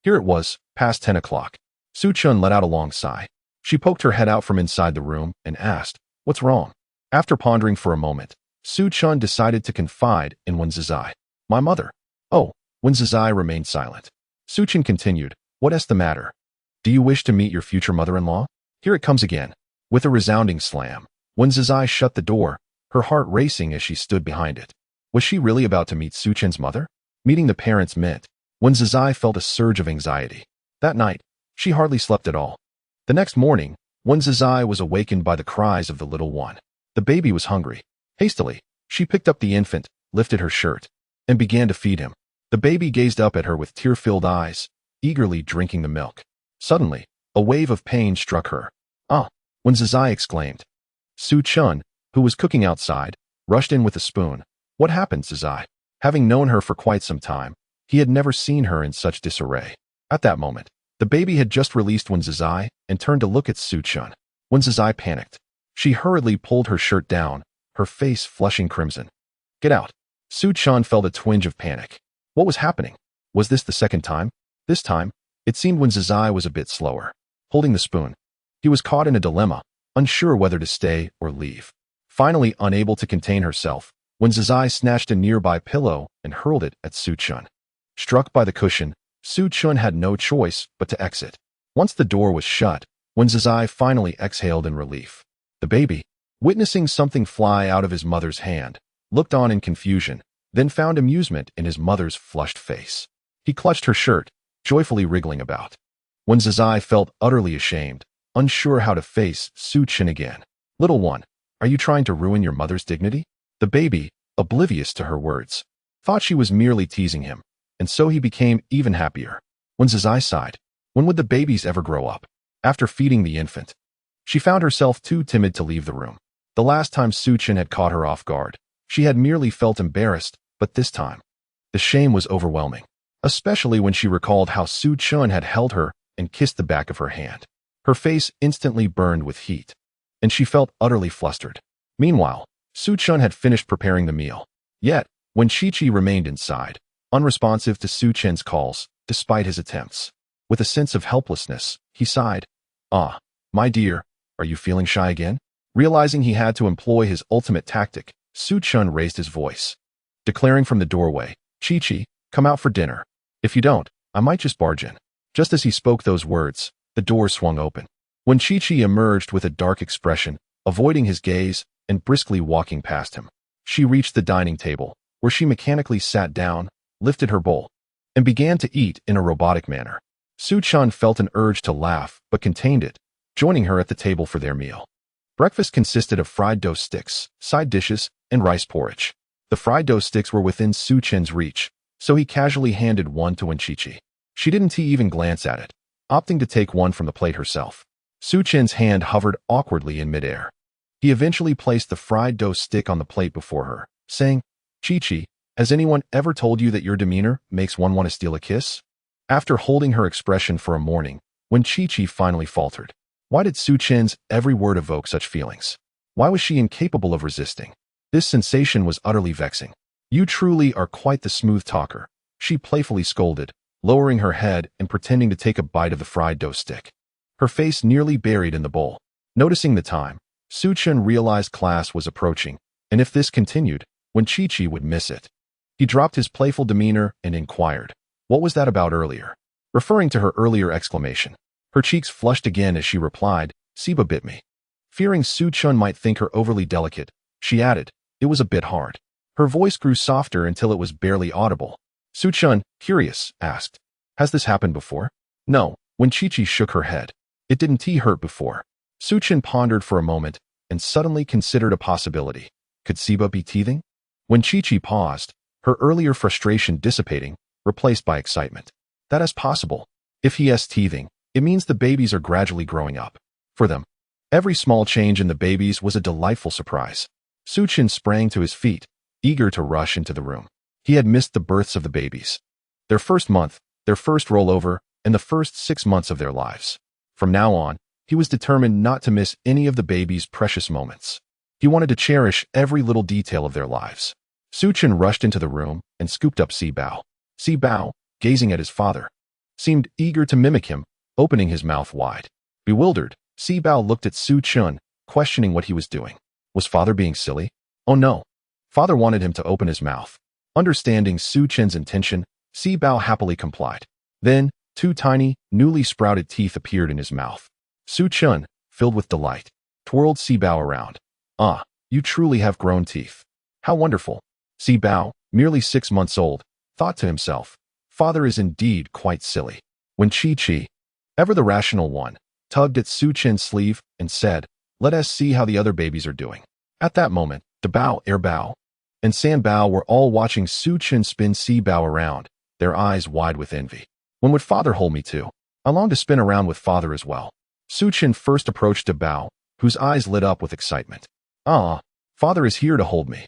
here it was, past 10 o'clock. Su-Chun let out a long sigh. She poked her head out from inside the room and asked, what's wrong? After pondering for a moment, Su Chun decided to confide in Wen Zizai. My mother. Oh, Wen Zizai remained silent. Su Chun continued, what's the matter? Do you wish to meet your future mother-in-law? Here it comes again. With a resounding slam, Wen Zizai shut the door, her heart racing as she stood behind it. Was she really about to meet Su Chen's mother? Meeting the parents meant, Wen Zizai felt a surge of anxiety. That night, she hardly slept at all. The next morning, Wen Zizai was awakened by the cries of the little one. The baby was hungry. Hastily, she picked up the infant, lifted her shirt, and began to feed him. The baby gazed up at her with tear-filled eyes, eagerly drinking the milk. Suddenly, a wave of pain struck her. Ah! Wen Zizai exclaimed. Su Chun, who was cooking outside, rushed in with a spoon. What happened, Zizai? Having known her for quite some time, he had never seen her in such disarray. At that moment, the baby had just released Wen Zizai and turned to look at Su Chun. Wen Zizai panicked. She hurriedly pulled her shirt down, her face flushing crimson. Get out. Su Chun felt a twinge of panic. What was happening? Was this the second time? This time, it seemed Wen Zizai was a bit slower. Holding the spoon, he was caught in a dilemma, unsure whether to stay or leave. Finally, unable to contain herself, Wen Zizai snatched a nearby pillow and hurled it at Su Chun. Struck by the cushion, Su Chun had no choice but to exit. Once the door was shut, Wen Zizai finally exhaled in relief. The baby, witnessing something fly out of his mother's hand, looked on in confusion, then found amusement in his mother's flushed face. He clutched her shirt, joyfully wriggling about. Wen Zizai felt utterly ashamed, unsure how to face Su Chun again. Little one, are you trying to ruin your mother's dignity? The baby, oblivious to her words, thought she was merely teasing him, and so he became even happier. Wen Zizai sighed. When would the babies ever grow up? After feeding the infant, she found herself too timid to leave the room. The last time Su Chun had caught her off guard, she had merely felt embarrassed, but this time, the shame was overwhelming, especially when she recalled how Su Chun had held her and kissed the back of her hand. Her face instantly burned with heat, and she felt utterly flustered. Meanwhile, Su Chun had finished preparing the meal. Yet, when Chi-Chi remained inside, unresponsive to Su Chen's calls, despite his attempts, with a sense of helplessness, he sighed. Ah, my dear, are you feeling shy again? Realizing he had to employ his ultimate tactic, Su Chun raised his voice, declaring from the doorway, Chi-Chi, come out for dinner. If you don't, I might just barge in. Just as he spoke those words, the door swung open. When Chi-Chi emerged with a dark expression, avoiding his gaze and briskly walking past him, she reached the dining table, where she mechanically sat down, lifted her bowl, and began to eat in a robotic manner. Su Chun felt an urge to laugh, but contained it, joining her at the table for their meal. Breakfast consisted of fried dough sticks, side dishes, and rice porridge. The fried dough sticks were within Su Chen's reach, so he casually handed one to Wen Chi-Chi. She didn't even glance at it, opting to take one from the plate herself. Su Chen's hand hovered awkwardly in midair. He eventually placed the fried dough stick on the plate before her, saying, Chi-Chi, has anyone ever told you that your demeanor makes one want to steal a kiss? After holding her expression for a morning, when Chi-Chi finally faltered, why did Su Chen's every word evoke such feelings? Why was she incapable of resisting? This sensation was utterly vexing. You truly are quite the smooth talker, she playfully scolded, lowering her head and pretending to take a bite of the fried dough stick. Her face nearly buried in the bowl. Noticing the time, Su Chun realized class was approaching, and if this continued, Wen Chi-Chi would miss it. He dropped his playful demeanor and inquired, what was that about earlier? Referring to her earlier exclamation. Her cheeks flushed again as she replied, Siba bit me. Fearing Su Chun might think her overly delicate, she added, it was a bit hard. Her voice grew softer until it was barely audible. Su Chun, curious, asked, has this happened before? No, Wen Chi-Chi shook her head. It didn't hurt before. Su Chun pondered for a moment and suddenly considered a possibility. Could Siba be teething? When Chi-Chi paused, her earlier frustration dissipating, replaced by excitement. That is possible. If he is teething, it means the babies are gradually growing up. For them, every small change in the babies was a delightful surprise. Su Chun sprang to his feet, eager to rush into the room. He had missed the births of the babies. Their first month, their first rollover, and the first 6 months of their lives. From now on, he was determined not to miss any of the babies' precious moments. He wanted to cherish every little detail of their lives. Su Chun rushed into the room and scooped up Si Bao. Si Bao, gazing at his father, seemed eager to mimic him, opening his mouth wide. Bewildered, Si Bao looked at Su Chun, questioning what he was doing. Was father being silly? Oh no. Father wanted him to open his mouth. Understanding Su Chen's intention, Si Bao happily complied. Then, two tiny, newly sprouted teeth appeared in his mouth. Su Chen, filled with delight, twirled Si Bao around. Ah, you truly have grown teeth. How wonderful. Si Bao, merely 6 months old, thought to himself, father is indeed quite silly. When Chi, ever the rational one, tugged at Su Chen's sleeve and said, let us see how the other babies are doing. At that moment, the Bao, Air Bao, and San Bao were all watching Su Chen spin Si Bao around, their eyes wide with envy. When would father hold me to? I long to spin around with father as well. Su Chen first approached the Bao, whose eyes lit up with excitement. Ah, father is here to hold me,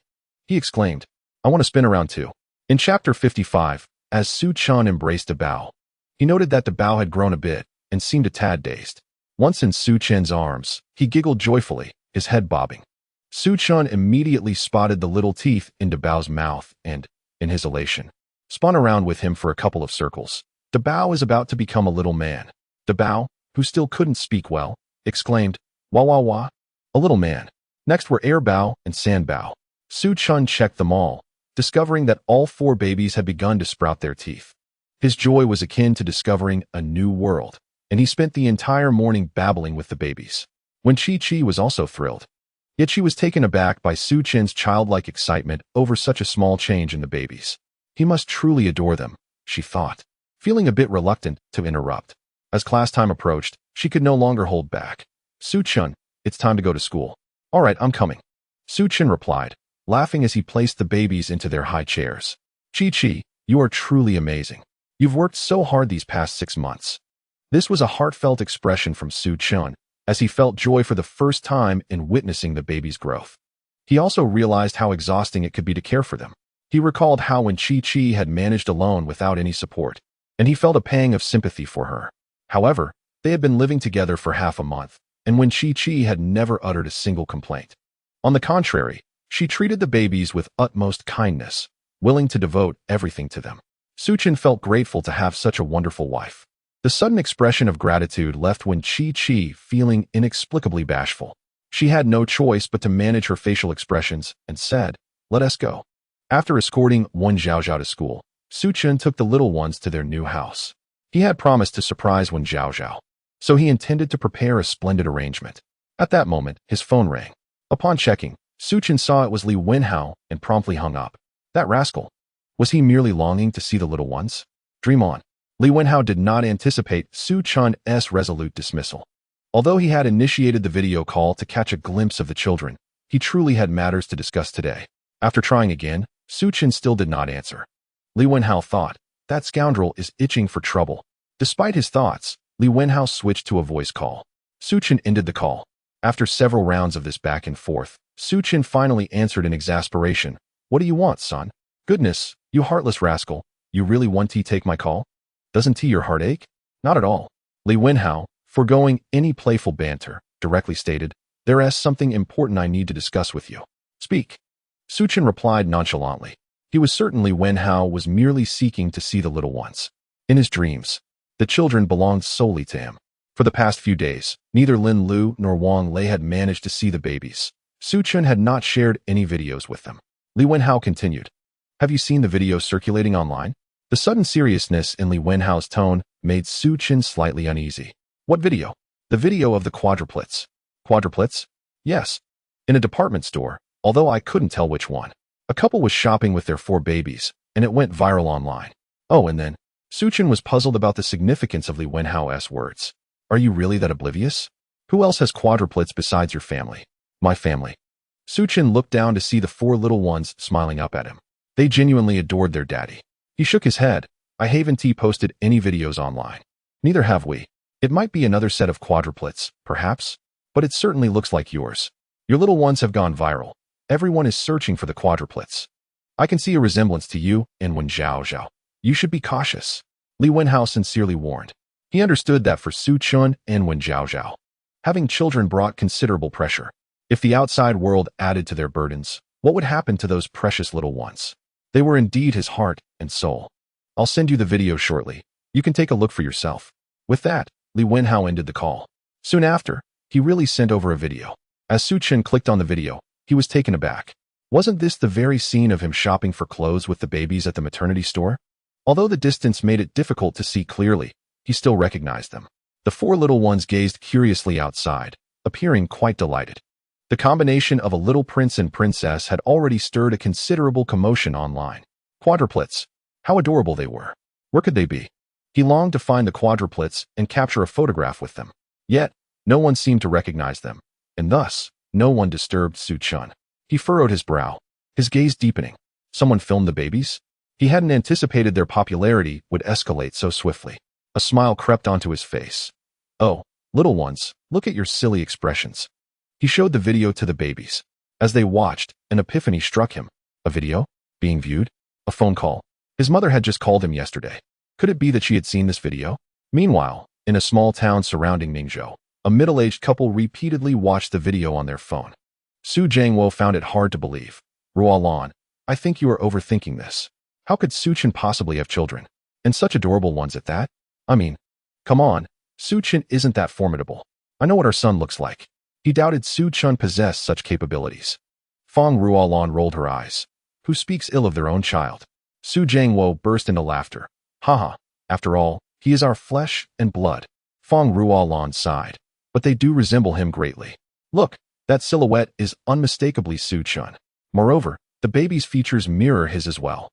he exclaimed. I want to spin around too. In chapter 55, as Su Chen embraced the Bao, he noted that the Bao had grown a bit and seemed a tad dazed. Once in Su Chen's arms, he giggled joyfully, his head bobbing. Su Chen immediately spotted the little teeth in the Bao's mouth and, in his elation, spun around with him for a couple of circles. The Bao is about to become a little man. The Bao, who still couldn't speak well, exclaimed, wah wah wah, a little man. Next were Air Bao and San Bao. Su Chen checked them all, discovering that all 4 babies had begun to sprout their teeth. His joy was akin to discovering a new world, and he spent the entire morning babbling with the babies. When Chi was also thrilled. Yet she was taken aback by Su Chen's childlike excitement over such a small change in the babies. He must truly adore them, she thought, feeling a bit reluctant to interrupt. As class time approached, she could no longer hold back. Su Chen, it's time to go to school. All right, I'm coming. Su Chen replied, laughing as he placed the babies into their high chairs. Chi, you are truly amazing. You've worked so hard these past 6 months. This was a heartfelt expression from Su Chen, as he felt joy for the first time in witnessing the baby's growth. He also realized how exhausting it could be to care for them. He recalled how when Chi had managed alone without any support, and he felt a pang of sympathy for her. However, they had been living together for half a month, and when Chi had never uttered a single complaint. On the contrary, she treated the babies with utmost kindness, willing to devote everything to them. Su Chen felt grateful to have such a wonderful wife. The sudden expression of gratitude left when Chi feeling inexplicably bashful. She had no choice but to manage her facial expressions and said, let us go. After escorting Wen Zhaozhao to school, Su Chen took the little ones to their new house. He had promised to surprise Wen Zhaozhao, so he intended to prepare a splendid arrangement. At that moment, his phone rang. Upon checking, Su Chen saw it was Li Wenhao and promptly hung up. That rascal. Was he merely longing to see the little ones? Dream on. Li Wenhao did not anticipate Su Chen's resolute dismissal. Although he had initiated the video call to catch a glimpse of the children, he truly had matters to discuss today. After trying again, Su Chen still did not answer. Li Wenhao thought, that scoundrel is itching for trouble. Despite his thoughts, Li Wenhao switched to a voice call. Su Chen ended the call. After several rounds of this back and forth, Su Chen finally answered in exasperation. What do you want, son? Goodness, you heartless rascal, you really want to take my call? Doesn't your heart ache? Not at all. Li Wenhao, foregoing any playful banter, directly stated, there is something important I need to discuss with you. Speak. Su Chen replied nonchalantly. He was certain Li Wenhao was merely seeking to see the little ones. In his dreams, the children belonged solely to him. For the past few days, neither Lin Lu nor Wang Lei had managed to see the babies. Su Chen had not shared any videos with them. Li Wenhao continued. Have you seen the videos circulating online? The sudden seriousness in Li Wenhao's tone made Su Chen slightly uneasy. What video? The video of the quadruplets. Quadruplets? Yes. In a department store, although I couldn't tell which one. A couple was shopping with their 4 babies, and it went viral online. Oh, and then, Su Chen was puzzled about the significance of Li Wenhao's words. Are you really that oblivious? Who else has quadruplets besides your family? My family. Su Chen looked down to see the 4 little ones smiling up at him. They genuinely adored their daddy. He shook his head. I haven't posted any videos online. Neither have we. It might be another set of quadruplets, perhaps, but it certainly looks like yours. Your little ones have gone viral. Everyone is searching for the quadruplets. I can see a resemblance to you and Wen Zhaozhao. You should be cautious. Li Wenhao sincerely warned. He understood that for Su Chen and Wen Zhaozhao, having children brought considerable pressure. If the outside world added to their burdens, what would happen to those precious little ones? They were indeed his heart and soul. I'll send you the video shortly. You can take a look for yourself. With that, Li Wenhao ended the call. Soon after, he really sent over a video. As Su Chen clicked on the video, He was taken aback. Wasn't this the very scene of him shopping for clothes with the babies at the maternity store? Although the distance made it difficult to see clearly, he still recognized them. The four little ones gazed curiously outside, appearing quite delighted. The combination of a little prince and princess had already stirred a considerable commotion online. Quadruplets. How adorable they were. Where could they be? He longed to find the quadruplets and capture a photograph with them. Yet, no one seemed to recognize them, and thus, no one disturbed Su-chun. He furrowed his brow, his gaze deepening. Someone filmed the babies? He hadn't anticipated their popularity would escalate so swiftly. A smile crept onto his face. Oh, little ones, look at your silly expressions. He showed the video to the babies. As they watched, an epiphany struck him. A video? Being viewed? A phone call? His mother had just called him yesterday. Could it be that she had seen this video? Meanwhile, in a small town surrounding Ningzhou, a middle-aged couple repeatedly watched the video on their phone. Su Jiangwo found it hard to believe. Ruolan, I think you are overthinking this. How could Su-chun possibly have children? And such adorable ones at that? I mean, come on, Su-chun isn't that formidable. I know what our son looks like. He doubted Su-chun possessed such capabilities. Fong Ruolan rolled her eyes. Who speaks ill of their own child? Su Jiangwo burst into laughter. Haha, after all, he is our flesh and blood. Fong Ruolan sighed. But they do resemble him greatly. Look, that silhouette is unmistakably Su-chun. Moreover, the baby's features mirror his as well.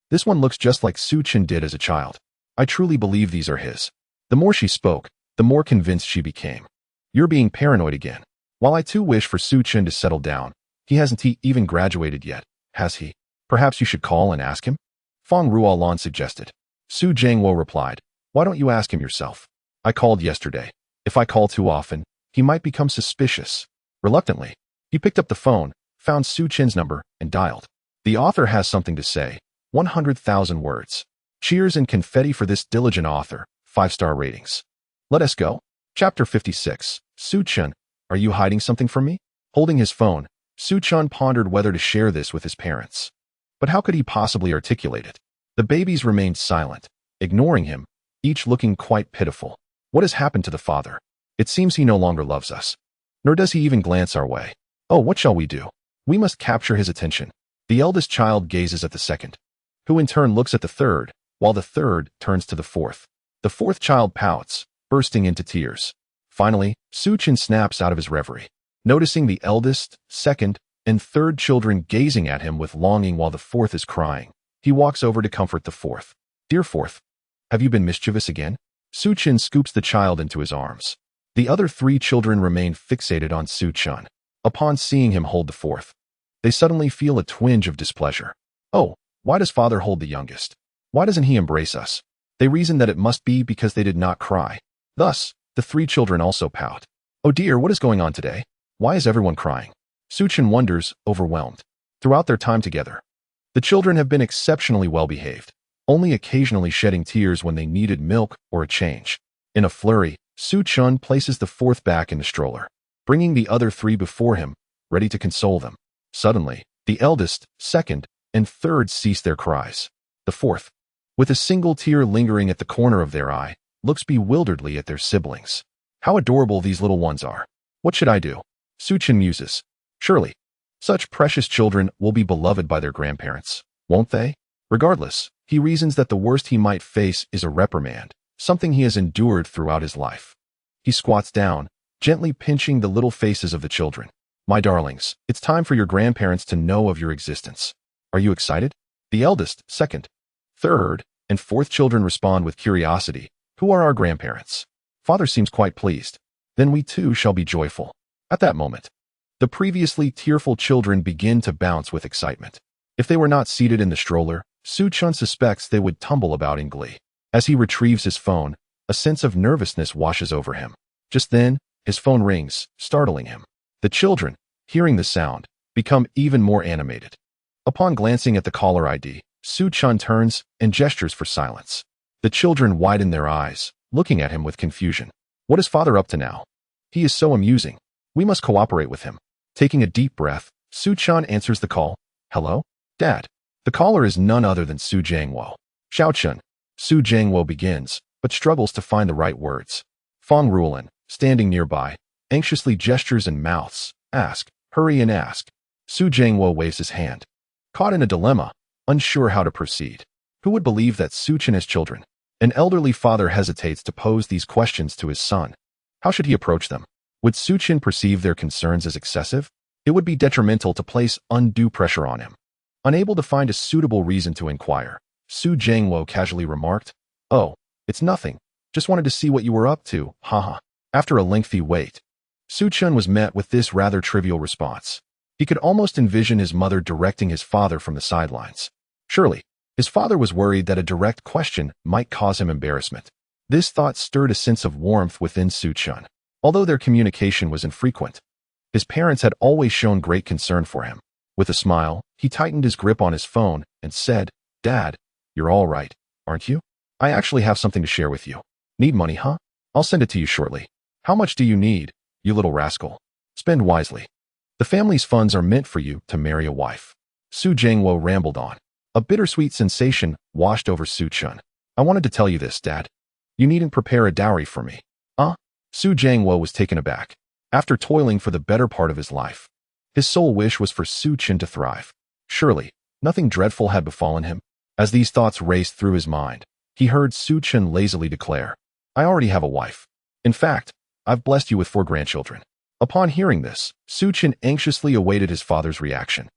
This one looks just like Su-chun did as a child. I truly believe these are his. The more she spoke, the more convinced she became. You're being paranoid again. While I too wish for Su-chun to settle down, he hasn't even graduated yet, has he? Perhaps you should call and ask him? Fong Ruolan suggested. Su Jiangwo replied, why don't you ask him yourself? I called yesterday. If I call too often, he might become suspicious. Reluctantly, he picked up the phone, found Su-chun's number, and dialed. The author has something to say. 100,000 words. Cheers and confetti for this diligent author. 5-star ratings. Let us go. Chapter 56. Su-chun, are you hiding something from me? Holding his phone, Su-chun pondered whether to share this with his parents. But how could he possibly articulate it? The babies remained silent, ignoring him, each looking quite pitiful. What has happened to the father? It seems he no longer loves us. Nor does he even glance our way. Oh, what shall we do? We must capture his attention. The eldest child gazes at the second, who in turn looks at the third, while the third turns to the fourth. The fourth child pouts, bursting into tears. Finally, Su-chun snaps out of his reverie. Noticing the eldest, second, and third children gazing at him with longing while the fourth is crying, he walks over to comfort the fourth. Dear fourth, have you been mischievous again? Su-chun scoops the child into his arms. The other three children remain fixated on Su-chun. Upon seeing him hold the fourth, they suddenly feel a twinge of displeasure. Oh, why does father hold the youngest? Why doesn't he embrace us? They reason that it must be because they did not cry. Thus, the three children also pout. Oh dear, what is going on today? Why is everyone crying? Su-chun wonders, overwhelmed. Throughout their time together, the children have been exceptionally well behaved, only occasionally shedding tears when they needed milk or a change. In a flurry, Su-chun places the fourth back in the stroller, bringing the other three before him, ready to console them. Suddenly, the eldest, second, and third cease their cries. The fourth, with a single tear lingering at the corner of their eye, looks bewilderedly at their siblings. How adorable these little ones are. What should I do? Su-chun muses. Surely, such precious children will be beloved by their grandparents, won't they? Regardless, he reasons that the worst he might face is a reprimand, something he has endured throughout his life. He squats down, gently pinching the little faces of the children. My darlings, it's time for your grandparents to know of your existence. Are you excited? The eldest, second, third, and fourth children respond with curiosity. Who are our grandparents? Father seems quite pleased. Then we too shall be joyful. At that moment, the previously tearful children begin to bounce with excitement. If they were not seated in the stroller, Su-chun suspects they would tumble about in glee. As he retrieves his phone, a sense of nervousness washes over him. Just then, his phone rings, startling him. The children, hearing the sound, become even more animated. Upon glancing at the caller ID, Su-chun turns and gestures for silence. The children widen their eyes, looking at him with confusion. What is father up to now? He is so amusing. We must cooperate with him. Taking a deep breath, Su-chun answers the call. Hello? Dad. The caller is none other than Su Jiangwo. Xiao-chun. Su Jiangwo begins, but struggles to find the right words. Fong Ruolan, standing nearby, anxiously gestures and mouths. Ask. Hurry and ask. Su Jiangwo waves his hand, caught in a dilemma, unsure how to proceed. Who would believe that Suchin has children? An elderly father hesitates to pose these questions to his son. How should he approach them? Would Suchin perceive their concerns as excessive? It would be detrimental to place undue pressure on him. Unable to find a suitable reason to inquire, Su Jiangwo casually remarked, "Oh, it's nothing. Just wanted to see what you were up to, haha." After a lengthy wait, Suchin was met with this rather trivial response. He could almost envision his mother directing his father from the sidelines. Surely, his father was worried that a direct question might cause him embarrassment. This thought stirred a sense of warmth within Suchin. Although their communication was infrequent, his parents had always shown great concern for him. With a smile, he tightened his grip on his phone and said, "Dad, you're all right, aren't you? I actually have something to share with you. Need money, huh? I'll send it to you shortly. How much do you need, you little rascal? Spend wisely. The family's funds are meant for you to marry a wife." Su Jiangwo rambled on. A bittersweet sensation washed over Suchin. "I wanted to tell you this, Dad. You needn't prepare a dowry for me." Su Jiangwo was taken aback. After toiling for the better part of his life, his sole wish was for Suchin to thrive. Surely, nothing dreadful had befallen him. As these thoughts raced through his mind, he heard Suchin lazily declare, "I already have a wife. In fact, I've blessed you with 4 grandchildren." Upon hearing this, Suchin anxiously awaited his father's reaction,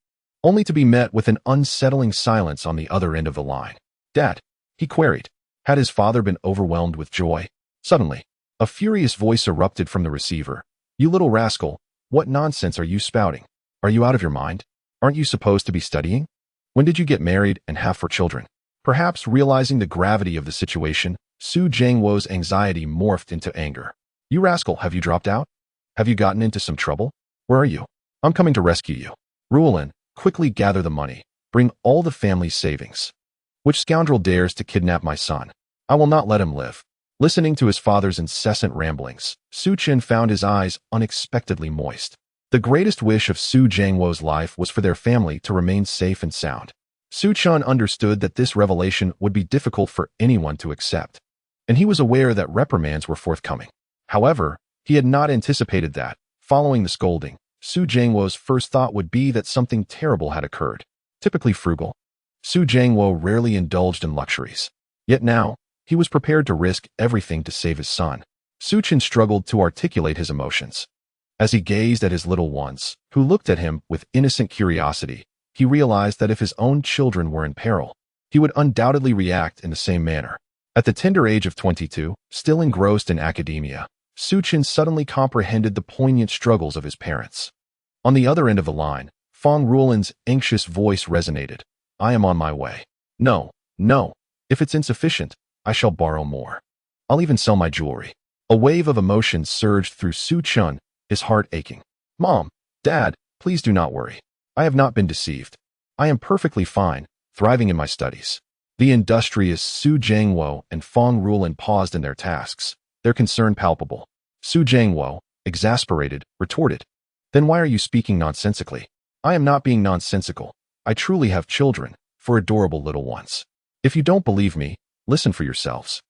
only to be met with an unsettling silence on the other end of the line. "Dad," he queried. Had his father been overwhelmed with joy? Suddenly, a furious voice erupted from the receiver. "You little rascal, what nonsense are you spouting? Are you out of your mind? Aren't you supposed to be studying? When did you get married and have 4 children?" Perhaps realizing the gravity of the situation, Su Jiangwo's anxiety morphed into anger. "You rascal, have you dropped out? Have you gotten into some trouble? Where are you? I'm coming to rescue you. Ruolin, quickly gather the money. Bring all the family's savings. Which scoundrel dares to kidnap my son? I will not let him live." Listening to his father's incessant ramblings, Suchin found his eyes unexpectedly moist. The greatest wish of Su Jiangwo's life was for their family to remain safe and sound. Suchin understood that this revelation would be difficult for anyone to accept, and he was aware that reprimands were forthcoming. However, he had not anticipated that, following the scolding, Su Jiangwo's first thought would be that something terrible had occurred. Typically frugal, Su Jiangwo rarely indulged in luxuries. Yet now, he was prepared to risk everything to save his son. Suchin struggled to articulate his emotions. As he gazed at his little ones, who looked at him with innocent curiosity, he realized that if his own children were in peril, he would undoubtedly react in the same manner. At the tender age of 22, still engrossed in academia, Suchin suddenly comprehended the poignant struggles of his parents. On the other end of the line, Fong Ruolin's anxious voice resonated. "I am on my way. No, no. If it's insufficient, I shall borrow more. I'll even sell my jewelry." A wave of emotion surged through Suchin, his heart aching. "Mom, Dad, please do not worry. I have not been deceived. I am perfectly fine, thriving in my studies." The industrious Su Jiangwo and Fong Ruolin paused in their tasks, their concern palpable. Su Jiangwo, exasperated, retorted, "Then why are you speaking nonsensically?" "I am not being nonsensical. I truly have children, 4 adorable little ones. If you don't believe me, listen for yourselves."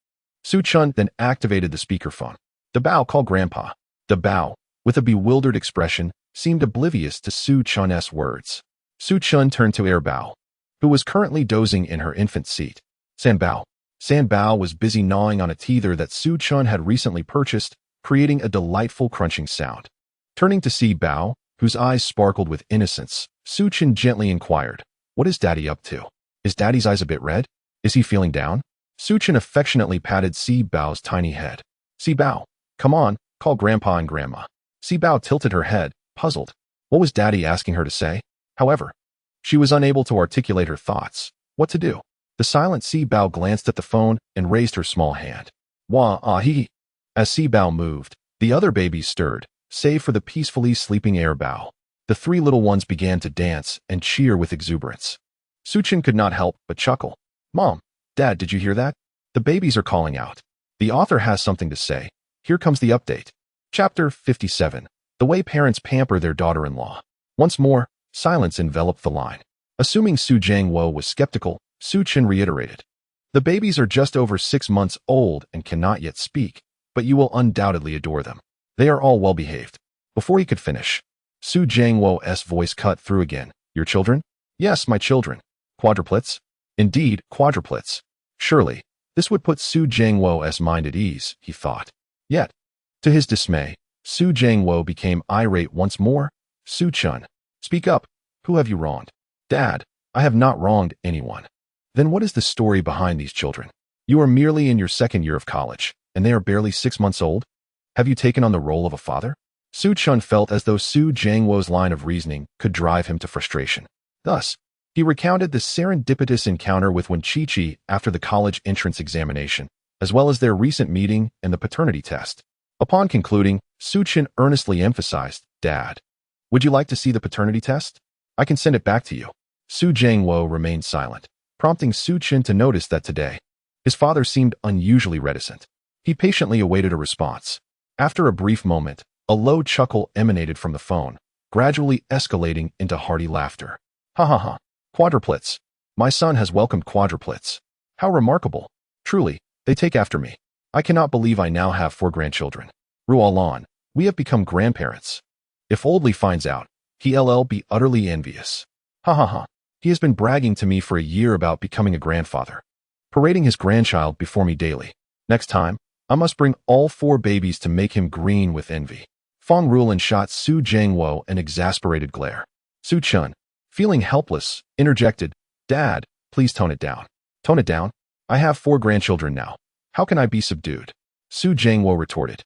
Suchin then activated the speakerphone. "The Bao, call Grandpa." The Bao, with a bewildered expression, seemed oblivious to Suchin's words. Suchin turned to Bao, who was currently dozing in her infant seat. Sanbao. Sanbao was busy gnawing on a teether that Suchin had recently purchased, creating a delightful crunching sound. Turning to see Bao, whose eyes sparkled with innocence, Suchin gently inquired, "What is Daddy up to? Is Daddy's eyes a bit red? Is he feeling down?" Suchin affectionately patted Si Bao's tiny head. "Si Bao, come on, call Grandpa and Grandma." Si Bao tilted her head, puzzled. What was Daddy asking her to say? However, she was unable to articulate her thoughts. What to do? The silent Si Bao glanced at the phone and raised her small hand. "Wah-ah-hee." As Si Bao moved, the other babies stirred, save for the peacefully sleeping Bao. The 3 little ones began to dance and cheer with exuberance. Suchin could not help but chuckle. "Mom, Dad, did you hear that? The babies are calling out. The author has something to say. Here comes the update." Chapter 57. The Way Parents Pamper Their Daughter-in-Law. Once more, silence enveloped the line. Assuming Su Jiangwo was skeptical, Suchin reiterated, "The babies are just over 6 months old and cannot yet speak, but you will undoubtedly adore them. They are all well behaved." Before he could finish, Su Jiangwo's voice cut through again. Your children? Yes, my children. Quadruplets? Indeed, quadruplets. Surely, this would put Su Jiangwo's mind at ease, he thought. Yet, to his dismay, Su Jiangwo became irate once more. Su Chun, speak up. Who have you wronged? Dad, I have not wronged anyone. Then what is the story behind these children? You are merely in your second year of college, and they are barely 6 months old? Have you taken on the role of a father? Su Chun felt as though Su Jiangwo's line of reasoning could drive him to frustration. Thus, he recounted the serendipitous encounter with Wen Qiqi after the college entrance examination, as well as their recent meeting and the paternity test. Upon concluding, Su Chun earnestly emphasized, Dad, would you like to see the paternity test? I can send it back to you. Su Jiangwo remained silent, prompting Su Chun to notice that today, his father seemed unusually reticent. He patiently awaited a response. After a brief moment, a low chuckle emanated from the phone, gradually escalating into hearty laughter. Ha ha ha. Quadruplets. My son has welcomed quadruplets. How remarkable. Truly, they take after me. I cannot believe I now have 4 grandchildren. Rualan, we have become grandparents. If Oldly finds out, he'll be utterly envious. Ha ha ha. He has been bragging to me for a year about becoming a grandfather, parading his grandchild before me daily. Next time, I must bring all 4 babies to make him green with envy. Fong Rulan shot Su Jiangwo an exasperated glare. Su Chun, feeling helpless, interjected, Dad, please tone it down. Tone it down? I have 4 grandchildren now. How can I be subdued? Su Jiangwo retorted.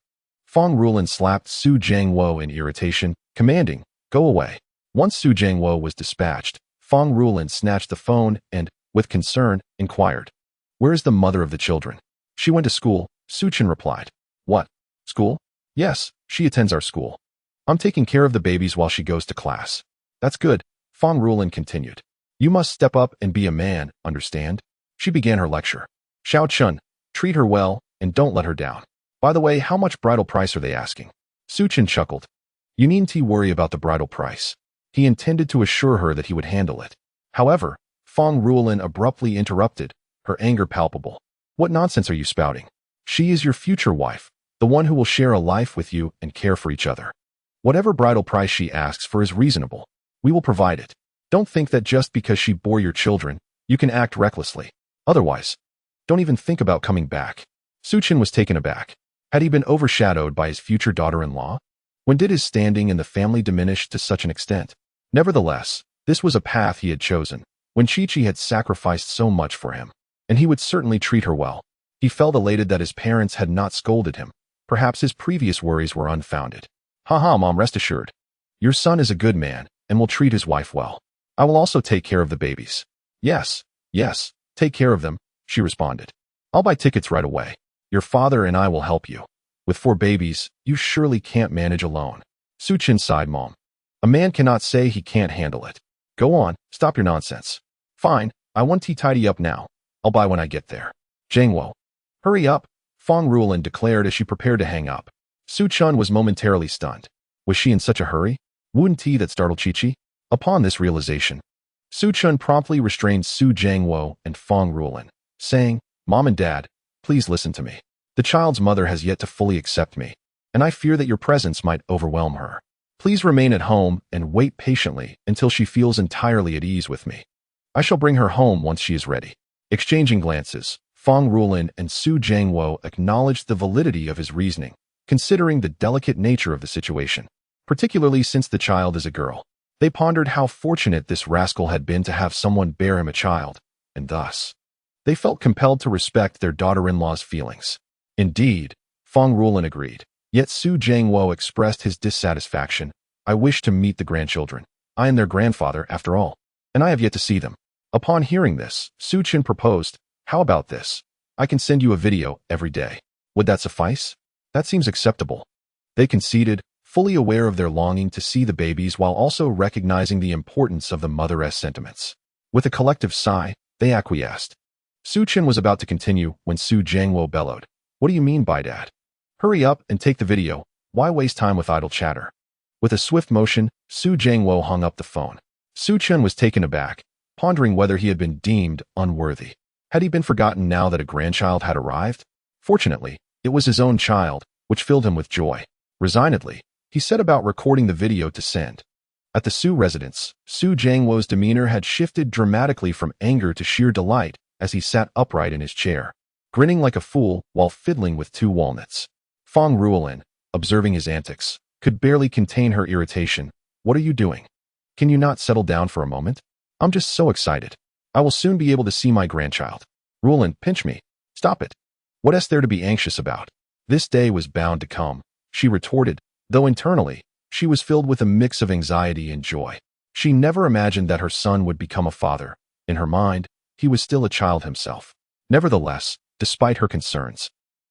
Fong Rulan slapped Su Jiangwo in irritation, commanding, go away. Once Su Jiangwo was dispatched, Fong Rulan snatched the phone and, with concern, inquired, where is the mother of the children? She went to school, Su Chun replied. What? School? Yes, she attends our school. I'm taking care of the babies while she goes to class. That's good, Fong Rulan continued. You must step up and be a man, understand? She began her lecture. Xiao Chun, treat her well, and don't let her down. By the way, how much bridal price are they asking? Su Chun chuckled. You needn't worry about the bridal price. He intended to assure her that he would handle it. However, Fong Rulan abruptly interrupted, her anger palpable. What nonsense are you spouting? She is your future wife, the one who will share a life with you and care for each other. Whatever bridal price she asks for is reasonable. We will provide it. Don't think that just because she bore your children, you can act recklessly. Otherwise, don't even think about coming back. Su Chun was taken aback. Had he been overshadowed by his future daughter-in-law? When did his standing in the family diminish to such an extent? Nevertheless, this was a path he had chosen, when Qiqi had sacrificed so much for him, and he would certainly treat her well. He felt elated that his parents had not scolded him. Perhaps his previous worries were unfounded. Ha, Mom, rest assured. Your son is a good man, and will treat his wife well. I will also take care of the babies. Yes, take care of them, she responded. I'll buy tickets right away. Your father and I will help you. With 4 babies, you surely can't manage alone. Su Chun sighed, Mom. A man cannot say he can't handle it. Go on, stop your nonsense. Fine, I want to tidy up now. I'll buy when I get there. Jiangwo. Hurry up, Fong Rulan declared as she prepared to hang up. Su Chun was momentarily stunned. Was she in such a hurry? Wouldn't he that startled Qiqi? Upon this realization, Su Chun promptly restrained Su Jiangwo and Fong Rulan, saying, Mom and Dad, please listen to me. The child's mother has yet to fully accept me, and I fear that your presence might overwhelm her. Please remain at home and wait patiently until she feels entirely at ease with me. I shall bring her home once she is ready. Exchanging glances, Fong Rulan and Su Jiangwo acknowledged the validity of his reasoning, considering the delicate nature of the situation, particularly since the child is a girl. They pondered how fortunate this rascal had been to have someone bear him a child, and thus, they felt compelled to respect their daughter-in-law's feelings. Indeed, Fong Rulan agreed. Yet Su Jiangwo expressed his dissatisfaction. I wish to meet the grandchildren. I am their grandfather, after all, and I have yet to see them. Upon hearing this, Su Chun proposed, how about this? I can send you a video every day. Would that suffice? That seems acceptable. They conceded, fully aware of their longing to see the babies while also recognizing the importance of the mother's sentiments. With a collective sigh, they acquiesced. Su Chun was about to continue when Su Jiangwo bellowed. What do you mean by that? Hurry up and take the video. Why waste time with idle chatter? With a swift motion, Su Jiangwo hung up the phone. Su Chun was taken aback, pondering whether he had been deemed unworthy. Had he been forgotten now that a grandchild had arrived? Fortunately, it was his own child, which filled him with joy. Resignedly, he set about recording the video to send. At the Su residence, Su Jiangwo's demeanor had shifted dramatically from anger to sheer delight as he sat upright in his chair, grinning like a fool while fiddling with 2 walnuts. Fong Ruolin, observing his antics, could barely contain her irritation. What are you doing? Can you not settle down for a moment? I'm just so excited. I will soon be able to see my grandchild. Ruolin, pinch me. Stop it. What is there to be anxious about? This day was bound to come, she retorted, though internally, she was filled with a mix of anxiety and joy. She never imagined that her son would become a father. In her mind, he was still a child himself. Nevertheless, despite her concerns,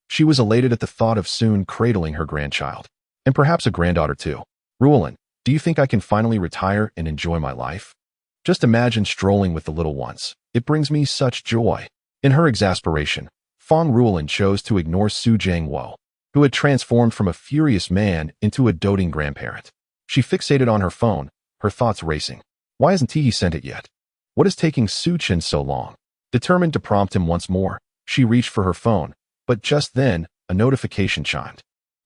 she was elated at the thought of soon cradling her grandchild. And perhaps a granddaughter too. Ruolin, do you think I can finally retire and enjoy my life? Just imagine strolling with the little ones. It brings me such joy. In her exasperation, Fong Ruolin chose to ignore Su Jiangwo, who had transformed from a furious man into a doting grandparent. She fixated on her phone, her thoughts racing. Why hasn't he sent it yet? What is taking Su Chen so long? Determined to prompt him once more, she reached for her phone, but just then, a notification chimed.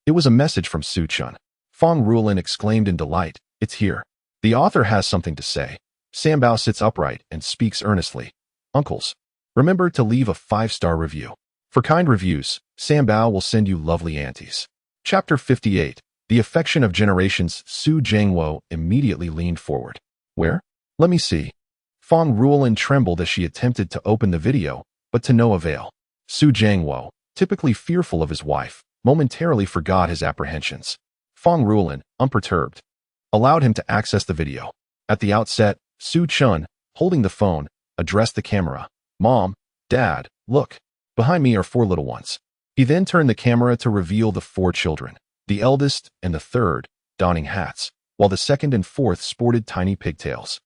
It was a message from Su Chen. Fong Ruolin exclaimed in delight, "It's here." The author has something to say. Sanbao sits upright and speaks earnestly. Uncles, remember to leave a 5-star review. For kind reviews, Sanbao will send you lovely aunties. Chapter 58. The Affection of Generations. Su Jiangwo immediately leaned forward. Where? Let me see. Fong Ruolin trembled as she attempted to open the video, but to no avail. Su Jiangwo, typically fearful of his wife, momentarily forgot his apprehensions. Fong Ruolin, unperturbed, allowed him to access the video. At the outset, Su Chen, holding the phone, addressed the camera. Mom, Dad, look. Behind me are 4 little ones. He then turned the camera to reveal the 4 children, the eldest and the third, donning hats, while the second and fourth sported tiny pigtails.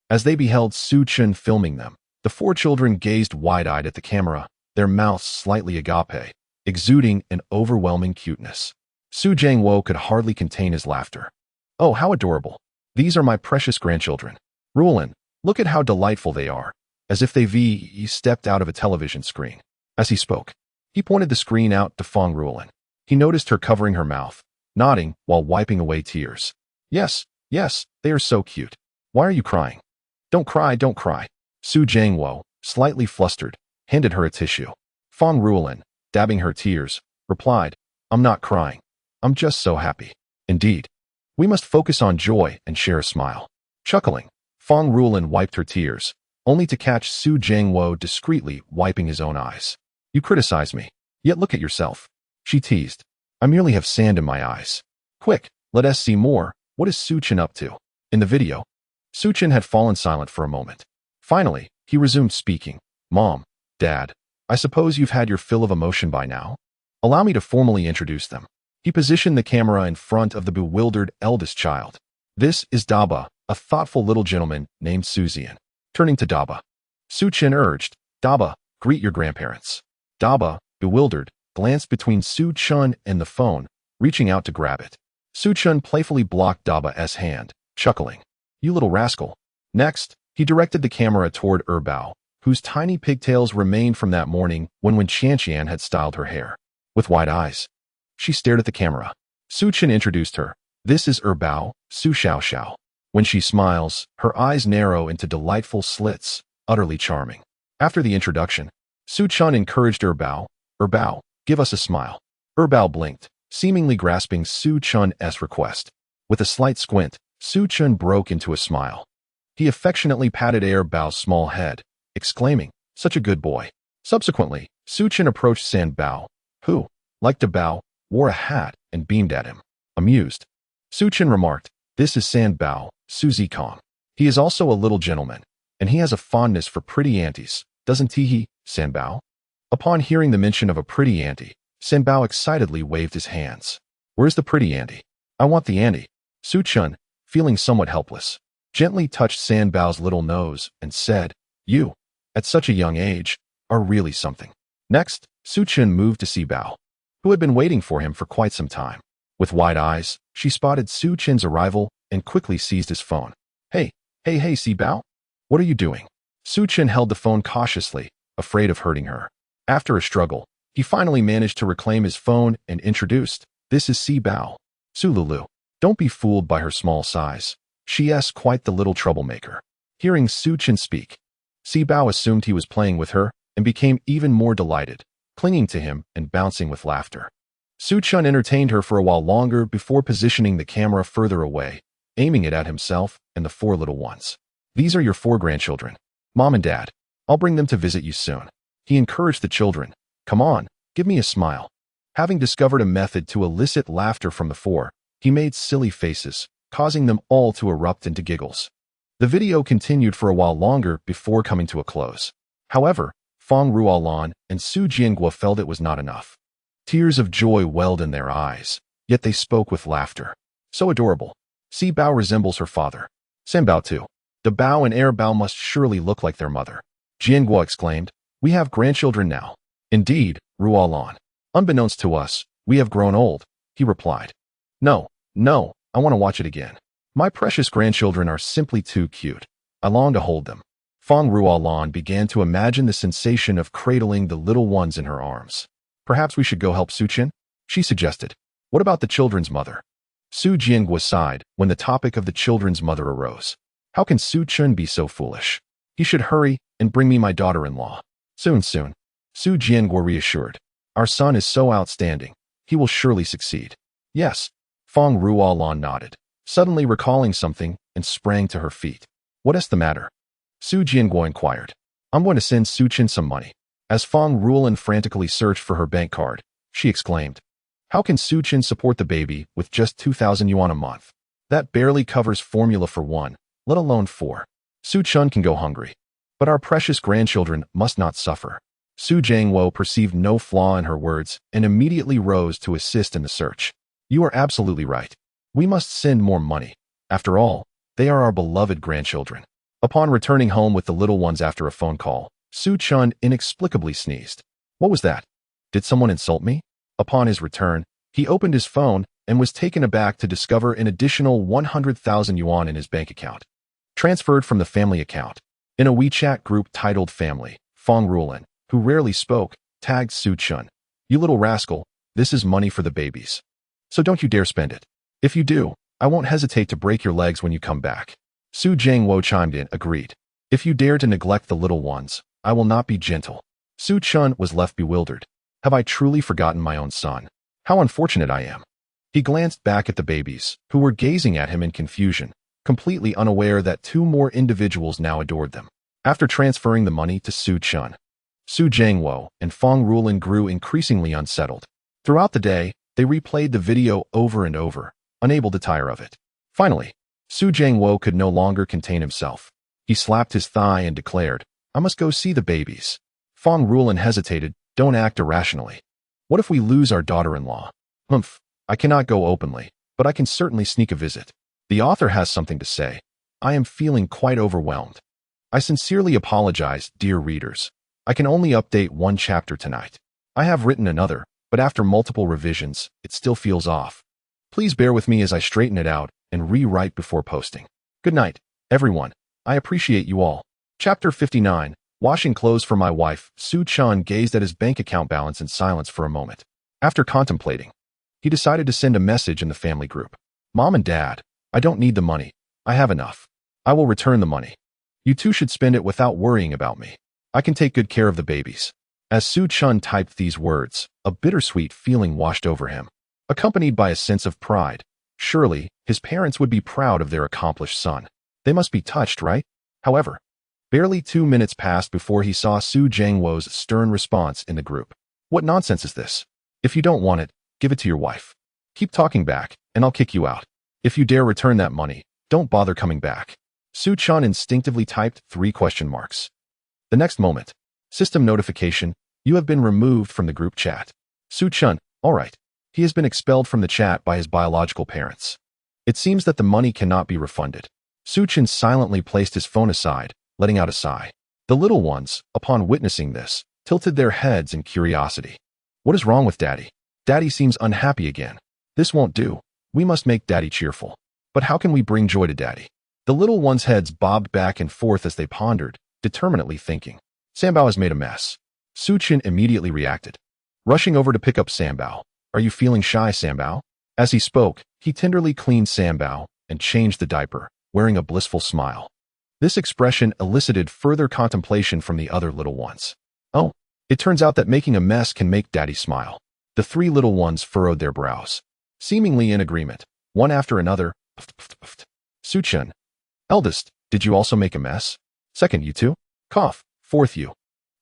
As they beheld Su Chen filming them, the 4 children gazed wide-eyed at the camera, their mouths slightly agape, exuding an overwhelming cuteness. Su Jiangwo could hardly contain his laughter. Oh, how adorable. These are my precious grandchildren. Ruolin, look at how delightful they are, as if they stepped out of a television screen. As he spoke, he pointed the screen out to Fong Ruolin. He noticed her covering her mouth, nodding while wiping away tears. Yes, they are so cute. Why are you crying? Don't cry. Su Jiangwo, slightly flustered, handed her a tissue. Fong Ruolin, dabbing her tears, replied, I'm not crying. I'm just so happy. Indeed. We must focus on joy and share a smile. Chuckling, Fong Ruolin wiped her tears, only to catch Su Jiangwo discreetly wiping his own eyes. You criticize me, yet look at yourself. She teased. I merely have sand in my eyes. Quick, let us see more. What is Su Chen up to? In the video, Su Chen had fallen silent for a moment. Finally, he resumed speaking. Mom, Dad, I suppose you've had your fill of emotion by now. Allow me to formally introduce them. He positioned the camera in front of the bewildered eldest child. This is Daba, a thoughtful little gentleman named Suzian. Turning to Daba, Su Chen urged, Daba, greet your grandparents. Daba, bewildered, glanced between Su Chen and the phone, reaching out to grab it. Su Chen playfully blocked Daba's hand, chuckling. You little rascal. Next, he directed the camera toward Bao, whose tiny pigtails remained from that morning when Qianqian had styled her hair. With wide eyes, she stared at the camera. Su Chen introduced her. This is Bao, Su Xiaoxiao. When she smiles, her eyes narrow into delightful slits, utterly charming. After the introduction, Su Chen encouraged Bao, give us a smile. Bao blinked, seemingly grasping Su Chen's request. With a slight squint, Su Chen broke into a smile. He affectionately patted Bao's small head, exclaiming, such a good boy. Subsequently, Su Chen approached Sanbao, who, like Bao, wore a hat and beamed at him. Amused, Su Chen remarked, this is Sanbao, Su Zikong. He is also a little gentleman, and he has a fondness for pretty aunties, doesn't he, Sanbao? Upon hearing the mention of a pretty auntie, Sanbao excitedly waved his hands. Where's the pretty auntie? I want the auntie. Su Chen, feeling somewhat helpless, gently touched Sanbao's little nose and said, you, at such a young age, are really something. Next, Su Chen moved to Bao, who had been waiting for him for quite some time. With wide eyes, she spotted Su Chen's arrival and quickly seized his phone. Hey, Bao? What are you doing? Su Chen held the phone cautiously, afraid of hurting her. After a struggle, he finally managed to reclaim his phone and introduced, this is Bao. Su Lulu. Don't be fooled by her small size. She's quite the little troublemaker. Hearing Su Chen speak, Si Bao assumed he was playing with her and became even more delighted, clinging to him and bouncing with laughter. Su Chen entertained her for a while longer before positioning the camera further away, aiming it at himself and the 4 little ones. These are your 4 grandchildren. Mom and Dad. I'll bring them to visit you soon. He encouraged the children. Come on, give me a smile. Having discovered a method to elicit laughter from the 4, he made silly faces, causing them all to erupt into giggles. The video continued for a while longer before coming to a close. However, Feng Ruolan and Su Jianguo felt it was not enough. Tears of joy welled in their eyes, yet they spoke with laughter. So adorable. Si Bao resembles her father. San Bao too. The Bao and Air Bao must surely look like their mother. Jianguo exclaimed, we have grandchildren now. Indeed, Ruolan. Unbeknownst to us, we have grown old, he replied. No, I want to watch it again. My precious grandchildren are simply too cute. I long to hold them. Feng Ruolan began to imagine the sensation of cradling the little ones in her arms. Perhaps we should go help Su Chen? She suggested. What about the children's mother? Su Jianguo sighed when the topic of the children's mother arose. How can Su Chen be so foolish? He should hurry and bring me my daughter-in-law. Soon. Su Jianguo reassured. Our son is so outstanding. He will surely succeed. Yes. Feng Ruolan nodded, suddenly recalling something, and sprang to her feet. What is the matter? Su Jianguo inquired. I'm going to send Su Chen some money. As Feng Ruolan frantically searched for her bank card, she exclaimed. How can Su Chen support the baby with just 2,000 yuan a month? That barely covers formula for 1, let alone 4. Su Chen can go hungry. But our precious grandchildren must not suffer. Su Jianguo perceived no flaw in her words and immediately rose to assist in the search. You are absolutely right. We must send more money. After all, they are our beloved grandchildren. Upon returning home with the little ones after a phone call, Su Chen inexplicably sneezed. What was that? Did someone insult me? Upon his return, he opened his phone and was taken aback to discover an additional 100,000 yuan in his bank account, transferred from the family account. In a WeChat group titled Family, Feng Ruolan, who rarely spoke, tagged Su Chen. You little rascal, this is money for the babies. So don't you dare spend it. If you do, I won't hesitate to break your legs when you come back. Su Jianguo chimed in, agreed. If you dare to neglect the little ones, I will not be gentle. Su Chen was left bewildered. Have I truly forgotten my own son? How unfortunate I am. He glanced back at the babies, who were gazing at him in confusion, completely unaware that 2 more individuals now adored them. After transferring the money to Su Chen, Su Jianguo and Feng Ruolan grew increasingly unsettled. Throughout the day, they replayed the video over and over, unable to tire of it. Finally, Su Jianguo could no longer contain himself. He slapped his thigh and declared, I must go see the babies. Feng Ruolan hesitated. Don't act irrationally. What if we lose our daughter-in-law? Humph, I cannot go openly, but I can certainly sneak a visit. The author has something to say. I am feeling quite overwhelmed. I sincerely apologize, dear readers. I can only update 1 chapter tonight. I have written another, but after multiple revisions, it still feels off. Please bear with me as I straighten it out and rewrite before posting. Good night, everyone. I appreciate you all. Chapter 59. Washing clothes for my wife. Su Chen gazed at his bank account balance in silence for a moment. After contemplating, he decided to send a message in the family group. Mom and Dad, I don't need the money. I have enough. I will return the money. You two should spend it without worrying about me. I can take good care of the babies. As Su Chen typed these words, a bittersweet feeling washed over him, accompanied by a sense of pride. Surely, his parents would be proud of their accomplished son. They must be touched, right? However, barely 2 minutes passed before he saw Su Jianguo's stern response in the group. What nonsense is this? If you don't want it, give it to your wife. Keep talking back, and I'll kick you out. If you dare return that money, don't bother coming back. Su Chen instinctively typed 3 question marks. The next moment, system notification, you have been removed from the group chat. Su Chen, all right. He has been expelled from the chat by his biological parents. It seems that the money cannot be refunded. Su Chen silently placed his phone aside, letting out a sigh. The little ones, upon witnessing this, tilted their heads in curiosity. What is wrong with Daddy? Daddy seems unhappy again. This won't do. We must make Daddy cheerful. But how can we bring joy to Daddy? The little ones' heads bobbed back and forth as they pondered, determinately thinking. Sanbao has made a mess. Su Chen immediately reacted, rushing over to pick up Sanbao. Are you feeling shy, Sanbao? As he spoke, he tenderly cleaned Sanbao and changed the diaper, wearing a blissful smile. This expression elicited further contemplation from the other little ones. Oh, it turns out that making a mess can make Daddy smile. The three little ones furrowed their brows, seemingly in agreement, one after another. Suchun, eldest, did you also make a mess? Second, you two. Cough. Fourth, you.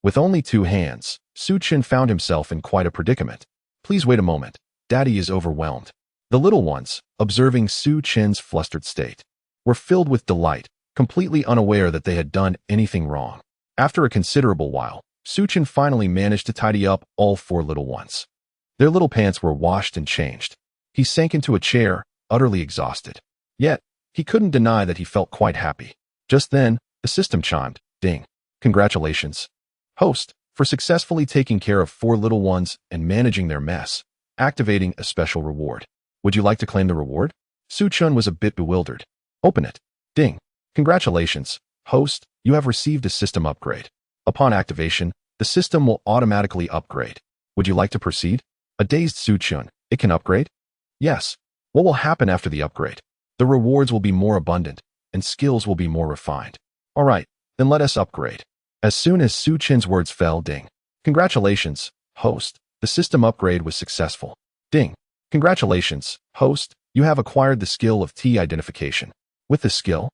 With only 2 hands, Suchun found himself in quite a predicament. Please wait a moment. Daddy is overwhelmed. The little ones, observing Suchun's flustered state, were filled with delight, completely unaware that they had done anything wrong. After a considerable while, Suchun finally managed to tidy up all 4 little ones. Their little pants were washed and changed. He sank into a chair, utterly exhausted. Yet, he couldn't deny that he felt quite happy. Just then, the system chimed. Ding. Congratulations, host, for successfully taking care of 4 little ones and managing their mess, activating a special reward. Would you like to claim the reward? Suchun was a bit bewildered. Open it. Ding. Congratulations, host, you have received a system upgrade. Upon activation, the system will automatically upgrade. Would you like to proceed? A dazed Suchun. It can upgrade? Yes. What will happen after the upgrade? The rewards will be more abundant, and skills will be more refined. All right, then let us upgrade. As soon as Suchun's words fell, ding. Congratulations, host, the system upgrade was successful. Ding. Congratulations, host, you have acquired the skill of tea identification. With the skill,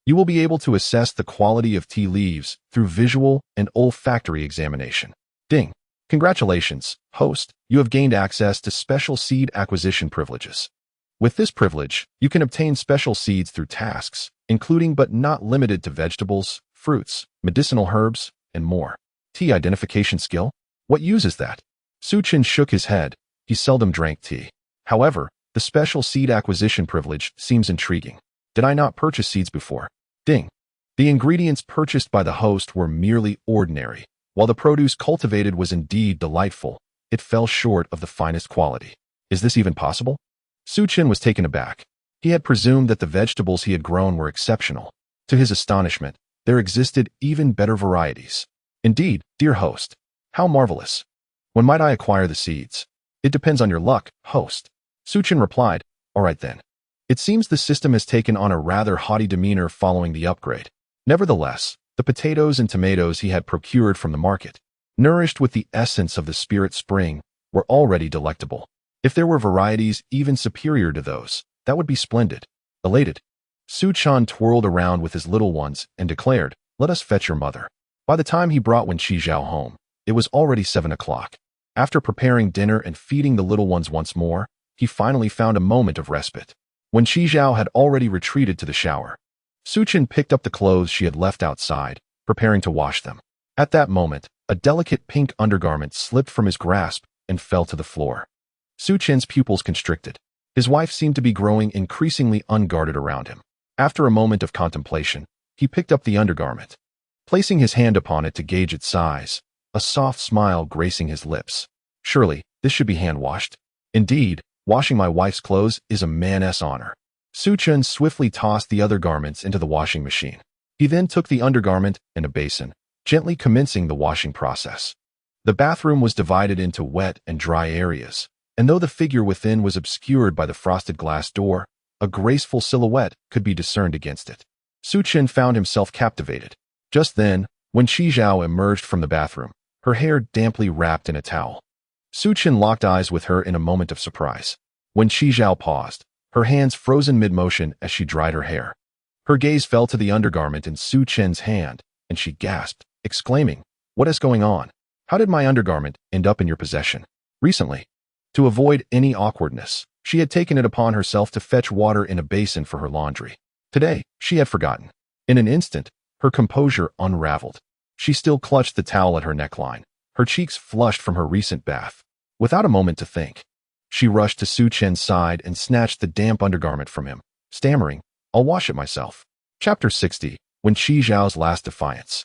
you will be able to assess the quality of tea leaves through visual and olfactory examination. Ding. Congratulations, host, you have gained access to special seed acquisition privileges. With this privilege, you can obtain special seeds through tasks, including but not limited to vegetables, fruits, medicinal herbs, and more. Tea identification skill? What use is that? Suchun shook his head. He seldom drank tea. However, the special seed acquisition privilege seems intriguing. Did I not purchase seeds before? Ding. The ingredients purchased by the host were merely ordinary. While the produce cultivated was indeed delightful, it fell short of the finest quality. Is this even possible? Suchun was taken aback. He had presumed that the vegetables he had grown were exceptional. To his astonishment, there existed even better varieties. Indeed, dear host. How marvelous. When might I acquire the seeds? It depends on your luck, host. Suchun replied, all right then. It seems the system has taken on a rather haughty demeanor following the upgrade. Nevertheless, the potatoes and tomatoes he had procured from the market, nourished with the essence of the spirit spring, were already delectable. If there were varieties even superior to those, that would be splendid. Elated, Suchun twirled around with his little ones and declared, let us fetch your mother. By the time he brought Wen Qizhao home, it was already 7 o'clock. After preparing dinner and feeding the little ones once more, he finally found a moment of respite. Wen Qizhao had already retreated to the shower. Suchun picked up the clothes she had left outside, preparing to wash them. At that moment, a delicate pink undergarment slipped from his grasp and fell to the floor. Suchun's pupils constricted. His wife seemed to be growing increasingly unguarded around him. After a moment of contemplation, he picked up the undergarment. Placing his hand upon it to gauge its size, a soft smile gracing his lips. Surely, this should be hand-washed. Indeed, washing my wife's clothes is a man's honor. Suchun swiftly tossed the other garments into the washing machine. He then took the undergarment and a basin, gently commencing the washing process. The bathroom was divided into wet and dry areas, and though the figure within was obscured by the frosted glass door, a graceful silhouette could be discerned against it. Suchun found himself captivated. Just then, when Qizhao emerged from the bathroom, her hair damply wrapped in a towel. Suchun locked eyes with her in a moment of surprise. When Qizhao paused, her hands frozen mid-motion as she dried her hair. Her gaze fell to the undergarment in Suchun's hand, and she gasped, exclaiming, what is going on? How did my undergarment end up in your possession? Recently, to avoid any awkwardness, she had taken it upon herself to fetch water in a basin for her laundry. Today, she had forgotten. In an instant, her composure unraveled. She still clutched the towel at her neckline, her cheeks flushed from her recent bath. Without a moment to think, she rushed to Suchun's side and snatched the damp undergarment from him, stammering, I'll wash it myself. Chapter 60, Wen Qizhao's Last Defiance.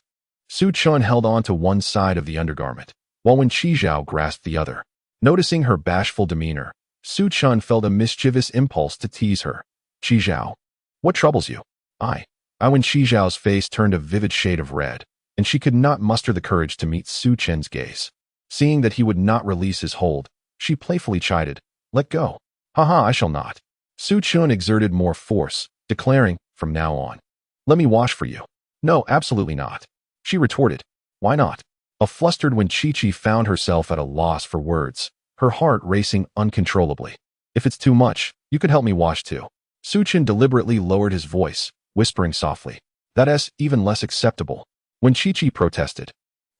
Suchun held on to one side of the undergarment, while Wen Qizhao grasped the other. Noticing her bashful demeanor, Suchun felt a mischievous impulse to tease her. Qizhao, what troubles you? Wen Qizhao's face turned a vivid shade of red, and she could not muster the courage to meet Suchun's gaze. Seeing that he would not release his hold, she playfully chided, let go. Haha, I shall not. Suchun exerted more force, declaring, from now on. Let me wash for you. No, absolutely not. She retorted. Why not? Flustered when Chi-Chi found herself at a loss for words, her heart racing uncontrollably. If it's too much, you could help me wash too. Su-Chin deliberately lowered his voice, whispering softly. That's even less acceptable. When Chi-Chi protested,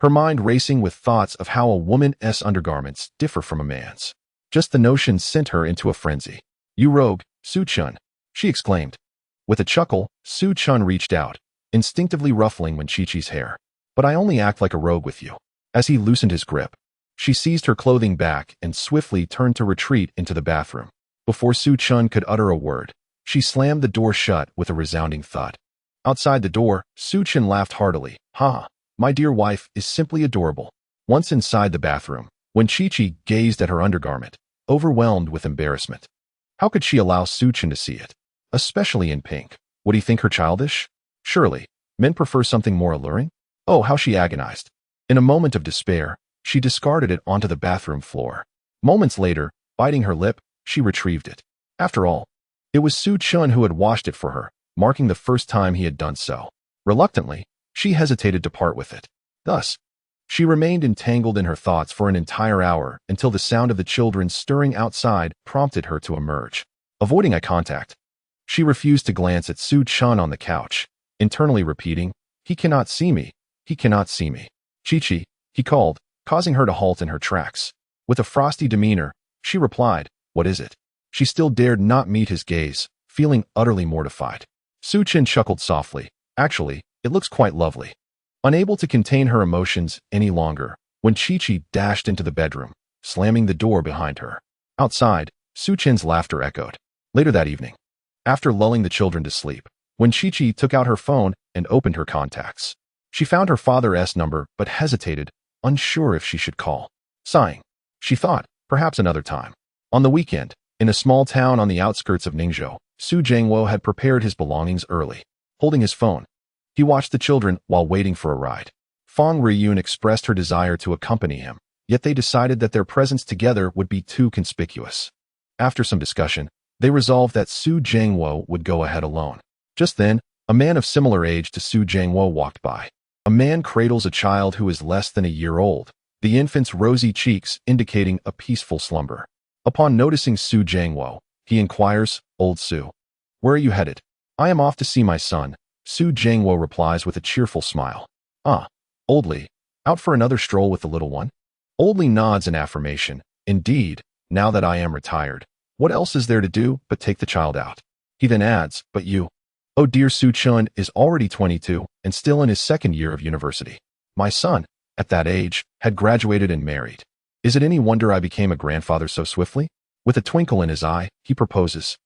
her mind racing with thoughts of how a woman's undergarments differ from a man's. Just the notion sent her into a frenzy. You rogue, Su-Chun, she exclaimed. With a chuckle, Su-Chun reached out, instinctively ruffling Chi-Chi's hair. But I only act like a rogue with you. As he loosened his grip, she seized her clothing back and swiftly turned to retreat into the bathroom. Before Su-Chun could utter a word, she slammed the door shut with a resounding thud. Outside the door, Su-Chun laughed heartily. Ha! My dear wife is simply adorable. Once inside the bathroom, when Chi-Chi gazed at her undergarment, overwhelmed with embarrassment. How could she allow Su-Chun to see it? Especially in pink. Would he think her childish? Surely, men prefer something more alluring? Oh, how she agonized. In a moment of despair, she discarded it onto the bathroom floor. Moments later, biting her lip, she retrieved it. After all, it was Su-Chun who had washed it for her, marking the first time he had done so. Reluctantly, she hesitated to part with it. Thus, she remained entangled in her thoughts for an entire hour until the sound of the children stirring outside prompted her to emerge. Avoiding eye contact, she refused to glance at Su-Chun on the couch, internally repeating, He cannot see me. He cannot see me. Chi-Chi, he called, causing her to halt in her tracks. With a frosty demeanor, she replied, What is it? She still dared not meet his gaze, feeling utterly mortified. Su-Chin chuckled softly. Actually, it looks quite lovely. Unable to contain her emotions any longer, when Chi-Chi dashed into the bedroom, slamming the door behind her. Outside, Su-Chin's laughter echoed. Later that evening, after lulling the children to sleep, when Chi-Chi took out her phone and opened her contacts, she found her father's number but hesitated, unsure if she should call. Sighing, she thought, perhaps another time. On the weekend, in a small town on the outskirts of Ningzhou, Su Jiangwo had prepared his belongings early. Holding his phone, he watched the children while waiting for a ride. Fang Riyun expressed her desire to accompany him, yet they decided that their presence together would be too conspicuous. After some discussion, they resolved that Su Jiangwo would go ahead alone. Just then, a man of similar age to Su Jiangwo walked by. A man cradles a child who is less than a year old, the infant's rosy cheeks indicating a peaceful slumber. Upon noticing Su Jiangwo, he inquires, Old Su, where are you headed? I am off to see my son, Su Jiangwo replies with a cheerful smile. Ah, Old Li, out for another stroll with the little one? Old Li nods in affirmation. Indeed, now that I am retired, what else is there to do but take the child out? He then adds, but you, oh dear, Su-Chun is already 22 and still in his second year of university. My son, at that age, had graduated and married. Is it any wonder I became a grandfather so swiftly? With a twinkle in his eye, he proposes.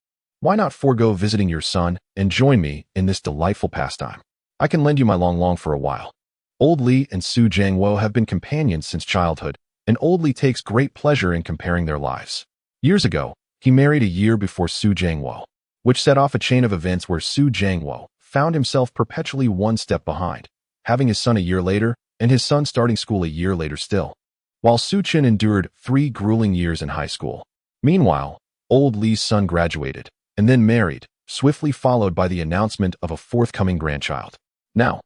Why not forego visiting your son and join me in this delightful pastime? I can lend you my long for a while. Old Li and Su Jiangwo have been companions since childhood, and Old Li takes great pleasure in comparing their lives. Years ago, he married a year before Su Jiangwo, which set off a chain of events where Su Jiangwo found himself perpetually one step behind, having his son a year later and his son starting school a year later still, while Su-Chin endured 3 grueling years in high school. Meanwhile, Old Li's son graduated and then married, swiftly followed by the announcement of a forthcoming grandchild. Now,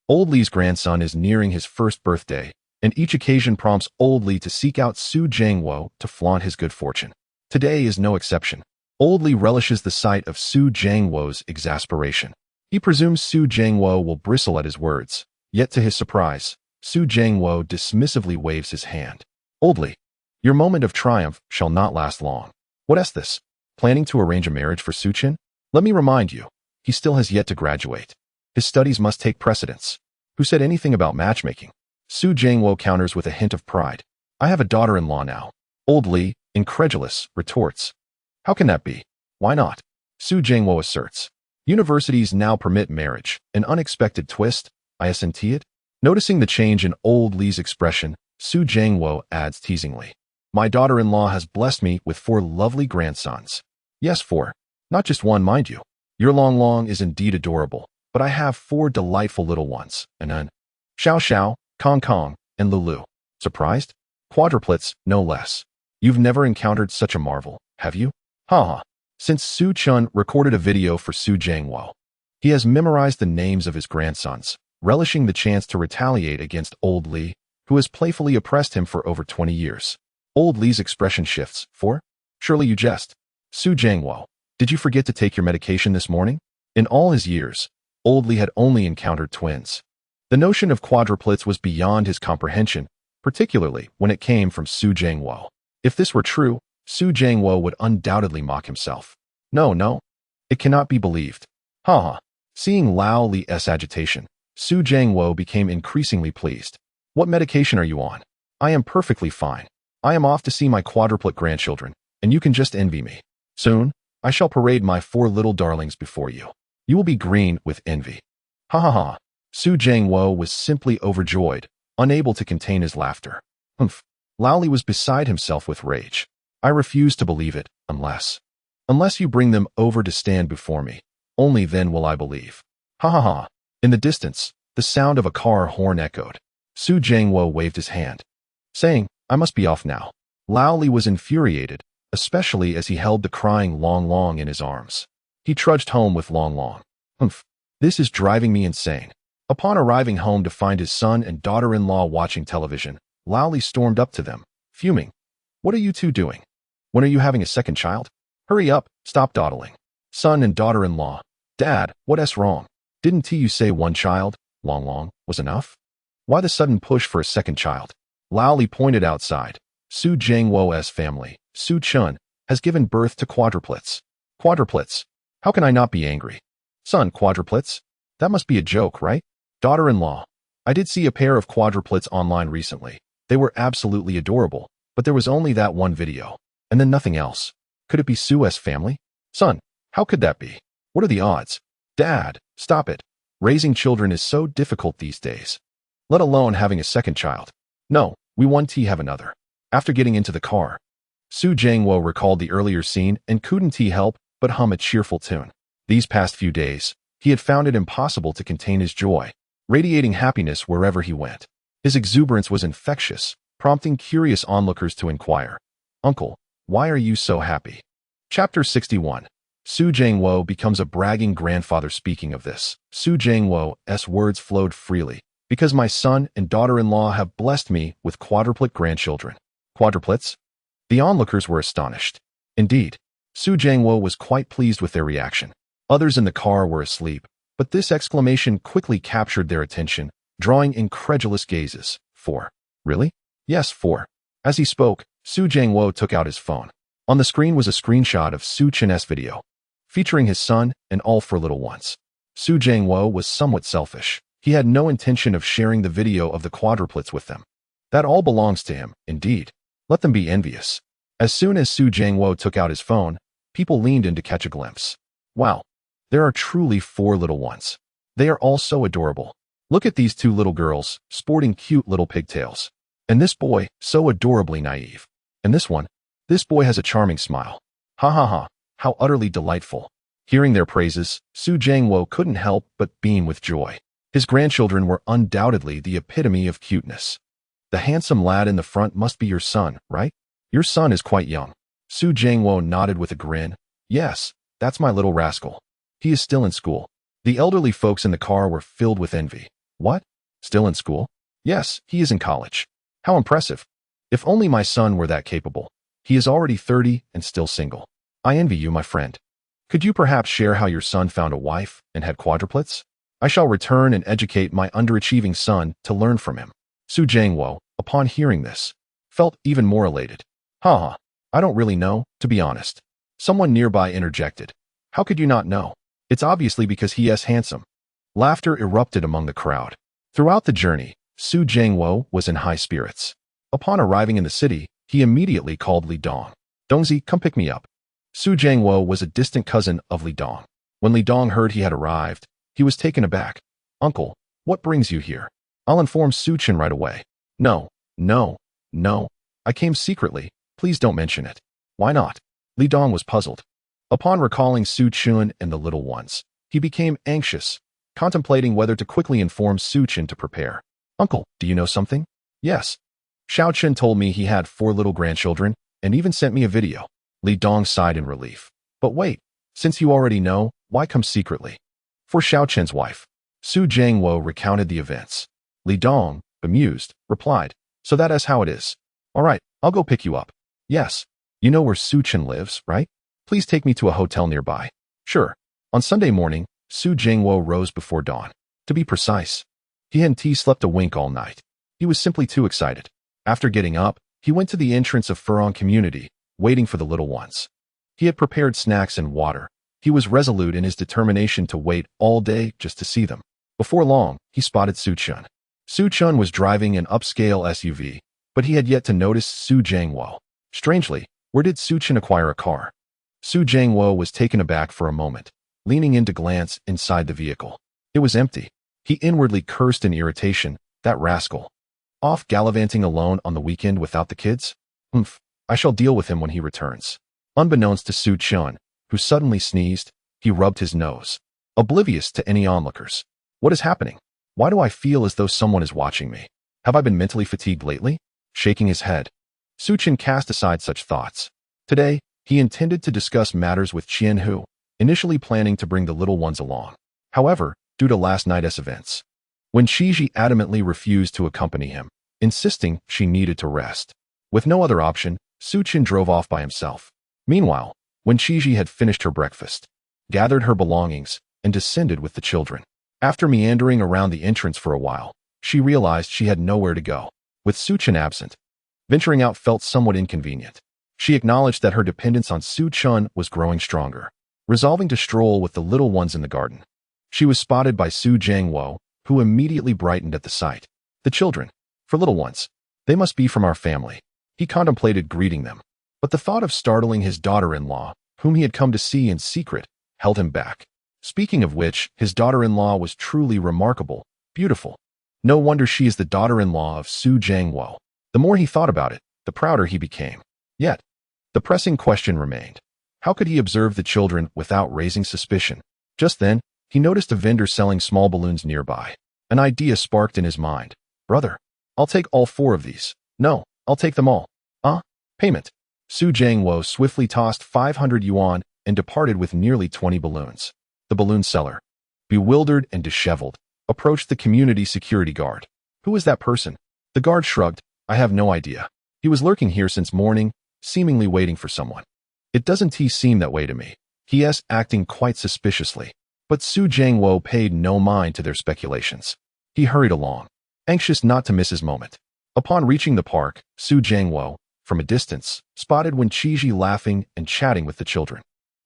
Old Li's grandson is nearing his first birthday, and each occasion prompts Old Li to seek out Su Jiangwo to flaunt his good fortune. Today is no exception. Old Li relishes the sight of Su Jiangwo's exasperation. He presumes Su Jiangwo will bristle at his words, yet to his surprise, Su Jiangwo dismissively waves his hand. Old Li, your moment of triumph shall not last long. What is this? Planning to arrange a marriage for Su-Chin? Let me remind you, he still has yet to graduate. His studies must take precedence. Who said anything about matchmaking? Su Jiangwo counters with a hint of pride. I have a daughter-in-law now. Old Li, incredulous, retorts. How can that be? Why not? Su Jiangwo asserts. Universities now permit marriage. An unexpected twist, isn't it? Noticing the change in Old Li's expression, Su Jiangwo adds teasingly. My daughter-in-law has blessed me with 4 lovely grandsons. Yes, 4. Not just one, mind you. Your Long is indeed adorable, but I have 4 delightful little ones, and Xiao Xiao, Kong Kong, and Lulu. Surprised? Quadruplets, no less. You've never encountered such a marvel, have you? Haha. Since Su-Chun recorded a video for Su Jiangwo, He has memorized the names of his grandsons, relishing the chance to retaliate against old Li, who has playfully oppressed him for over 20 years. Old Li's expression shifts. For? Surely you jest. Su Jiangwo, did you forget to take your medication this morning? In all his years, old Li had only encountered twins. The notion of quadruplets was beyond his comprehension, particularly when it came from Su Jiangwo. If this were true, Su Jiangwo would undoubtedly mock himself. No, it cannot be believed. Ha. Seeing Lao Li's agitation, Su Jiangwo became increasingly pleased. What medication are you on? I am perfectly fine. I am off to see my quadruplet grandchildren, and you can just envy me. Soon, I shall parade my 4 little darlings before you. You will be green with envy. Ha. Su Jiangwo was simply overjoyed, unable to contain his laughter. Humph. Lao Li was beside himself with rage. I refuse to believe it, unless you bring them over to stand before me. Only then will I believe. Ha. In the distance, the sound of a car horn echoed. Su Jiangwo waved his hand, saying, I must be off now. Lao Li was infuriated, especially as he held the crying Long Long in his arms. He trudged home with Long Long. Humph. This is driving me insane. Upon arriving home to find his son and daughter-in-law watching television, Lao Li stormed up to them, fuming. What are you two doing? When are you having a second child? Hurry up, stop dawdling. Son and daughter-in-law. Dad, what's wrong? Didn't you say 1 child, Long Long, was enough? Why the sudden push for a second child? Lao Li pointed outside. Su Jiangwo's family, Su Chun, has given birth to quadruplets. Quadruplets? How can I not be angry? Son, quadruplets? That must be a joke, right? Daughter-in-law. I did see a pair of quadruplets online recently. They were absolutely adorable, but there was only that one video, and then nothing else. Could it be Su's family? Son, how could that be? What are the odds? Dad, stop it. Raising children is so difficult these days. Let alone having a second child. No, we want to have another. After getting into the car, Su Jiangwo recalled the earlier scene and couldn't help but hum a cheerful tune. These past few days, he had found it impossible to contain his joy, radiating happiness wherever he went. His exuberance was infectious, prompting curious onlookers to inquire, Uncle, why are you so happy? Chapter 61. Su Jiangwo becomes a bragging grandfather. Speaking of this, Su Jiangwo's words flowed freely, because my son and daughter-in-law have blessed me with quadruplet grandchildren. Quadruplets? The onlookers were astonished. Indeed, Su Jiangwo was quite pleased with their reaction. Others in the car were asleep, but this exclamation quickly captured their attention, drawing incredulous gazes. 4. Really? Yes, 4. As he spoke, Su Jiangwo took out his phone. On the screen was a screenshot of Su Chen's video, featuring his son and all 4 little ones. Su Jiangwo was somewhat selfish. He had no intention of sharing the video of the quadruplets with them. That all belongs to him, indeed. Let them be envious. As soon as Su Jiangwo took out his phone, people leaned in to catch a glimpse. Wow. There are truly 4 little ones. They are all so adorable. Look at these 2 little girls, sporting cute little pigtails. And this boy, so adorably naive. And this boy has a charming smile. Ha. How utterly delightful. Hearing their praises, Su Jiangwo couldn't help but beam with joy. His grandchildren were undoubtedly the epitome of cuteness. The handsome lad in the front must be your son, right? Your son is quite young. Su Jiangwo nodded with a grin. Yes, that's my little rascal. He is still in school. The elderly folks in the car were filled with envy. What? Still in school? Yes, he is in college. How impressive. If only my son were that capable. He is already 30 and still single. I envy you, my friend. Could you perhaps share how your son found a wife and had quadruplets? I shall return and educate my underachieving son to learn from him. Su Jiangwo, upon hearing this, felt even more elated. Ha. I don't really know, to be honest. Someone nearby interjected. How could you not know? It's obviously because he is handsome. Laughter erupted among the crowd. Throughout the journey, Su Jiangwo was in high spirits. Upon arriving in the city, he immediately called Li Dong. Dongzi, come pick me up. Su Jiangwo was a distant cousin of Li Dong. When Li Dong heard he had arrived, he was taken aback. Uncle, what brings you here? I'll inform Su Chen right away. No. I came secretly. Please don't mention it. Why not? Li Dong was puzzled. Upon recalling Su Chen and the little ones, he became anxious, contemplating whether to quickly inform Su Chen to prepare. Uncle, do you know something? Yes. Xiao Chen told me he had 4 little grandchildren and even sent me a video. Li Dong sighed in relief. But wait, since you already know, why come secretly? for Xiaochen's wife. Su Jiangwo recounted the events. Li Dong, bemused, replied, "So that is how it is. All right, I'll go pick you up." "Yes. You know where Su Chen lives, right? Please take me to a hotel nearby." "Sure." On Sunday morning, Su Jiangwo rose before dawn. To be precise, he hadn't slept a wink all night. He was simply too excited. After getting up, he went to the entrance of Furong Community, waiting for the little ones. He had prepared snacks and water. He was resolute in his determination to wait all day just to see them. Before long, he spotted Su Chen. Su Chen was driving an upscale SUV, but he had yet to notice Su Jiangwo. Strangely, where did Su Chen acquire a car? Su Jiangwo was taken aback for a moment, leaning in to glance inside the vehicle. It was empty. He inwardly cursed in irritation. That rascal. Off gallivanting alone on the weekend without the kids? I shall deal with him when he returns. Unbeknownst to Su Chen, who suddenly sneezed, he rubbed his nose, oblivious to any onlookers. What is happening? Why do I feel as though someone is watching me? Have I been mentally fatigued lately? Shaking his head, Su Chen cast aside such thoughts. Today, he intended to discuss matters with Qian Hu, initially planning to bring the little ones along. However, due to last night's events, when Shiji adamantly refused to accompany him, insisting she needed to rest. With no other option, Su Chen drove off by himself. Meanwhile, when Shiji had finished her breakfast, gathered her belongings, and descended with the children. After meandering around the entrance for a while, she realized she had nowhere to go. With Su Chen absent, venturing out felt somewhat inconvenient. She acknowledged that her dependence on Su Chen was growing stronger. Resolving to stroll with the little ones in the garden, she was spotted by Su Jiangwo, who immediately brightened at the sight. The children, for little ones, they must be from our family. He contemplated greeting them, but the thought of startling his daughter-in-law, whom he had come to see in secret, held him back. Speaking of which, his daughter-in-law was truly remarkable, beautiful. No wonder she is the daughter-in-law of Su Jiangwo. The more he thought about it, the prouder he became. Yet, the pressing question remained. How could he observe the children without raising suspicion? Just then, he noticed a vendor selling small balloons nearby. An idea sparked in his mind. "Brother, I'll take all 4 of these. No, I'll take them all." Payment. Su Jiangwo swiftly tossed 500 yuan and departed with nearly 20 balloons. The balloon seller, bewildered and disheveled, approached the community security guard. "Who is that person?" The guard shrugged. "I have no idea. He was lurking here since morning, seemingly waiting for someone." "It doesn't seem that way to me," he acting quite suspiciously. But Su Jiangwo paid no mind to their speculations. He hurried along, anxious not to miss his moment. Upon reaching the park, Su Jiangwo, from a distance, spotted Wen Qiji laughing and chatting with the children.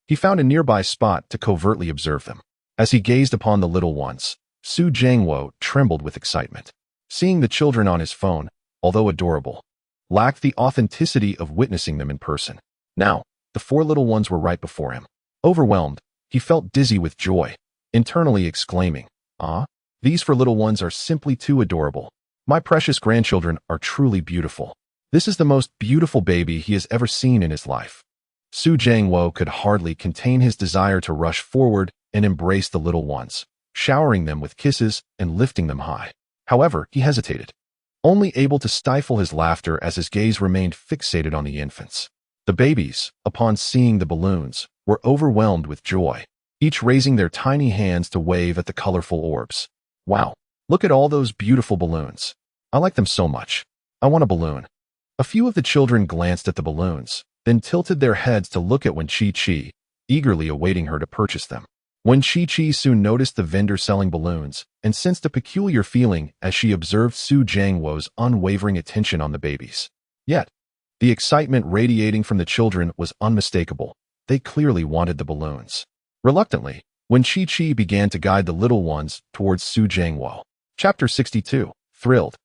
He found a nearby spot to covertly observe them. As he gazed upon the little ones, Su Jiangwo trembled with excitement. Seeing the children on his phone, although adorable, lacked the authenticity of witnessing them in person. Now, the 4 little ones were right before him. Overwhelmed, he felt dizzy with joy, internally exclaiming, "These 4 little ones are simply too adorable. My precious grandchildren are truly beautiful." This is the most beautiful baby he has ever seen in his life. Su Jiangwo could hardly contain his desire to rush forward and embrace the little ones, showering them with kisses and lifting them high. However, he hesitated, only able to stifle his laughter as his gaze remained fixated on the infants. The babies, upon seeing the balloons, were overwhelmed with joy, each raising their tiny hands to wave at the colorful orbs. "Wow, look at all those beautiful balloons. I like them so much. I want a balloon." A few of the children glanced at the balloons, then tilted their heads to look at Wen Qiji, eagerly awaiting her to purchase them. Wen Qiji soon noticed the vendor selling balloons and sensed a peculiar feeling as she observed Su Jiangwo's unwavering attention on the babies. Yet, the excitement radiating from the children was unmistakable. They clearly wanted the balloons. Reluctantly, Wen Qiji began to guide the little ones towards Su Jiangwo. Chapter 62. Thrilled.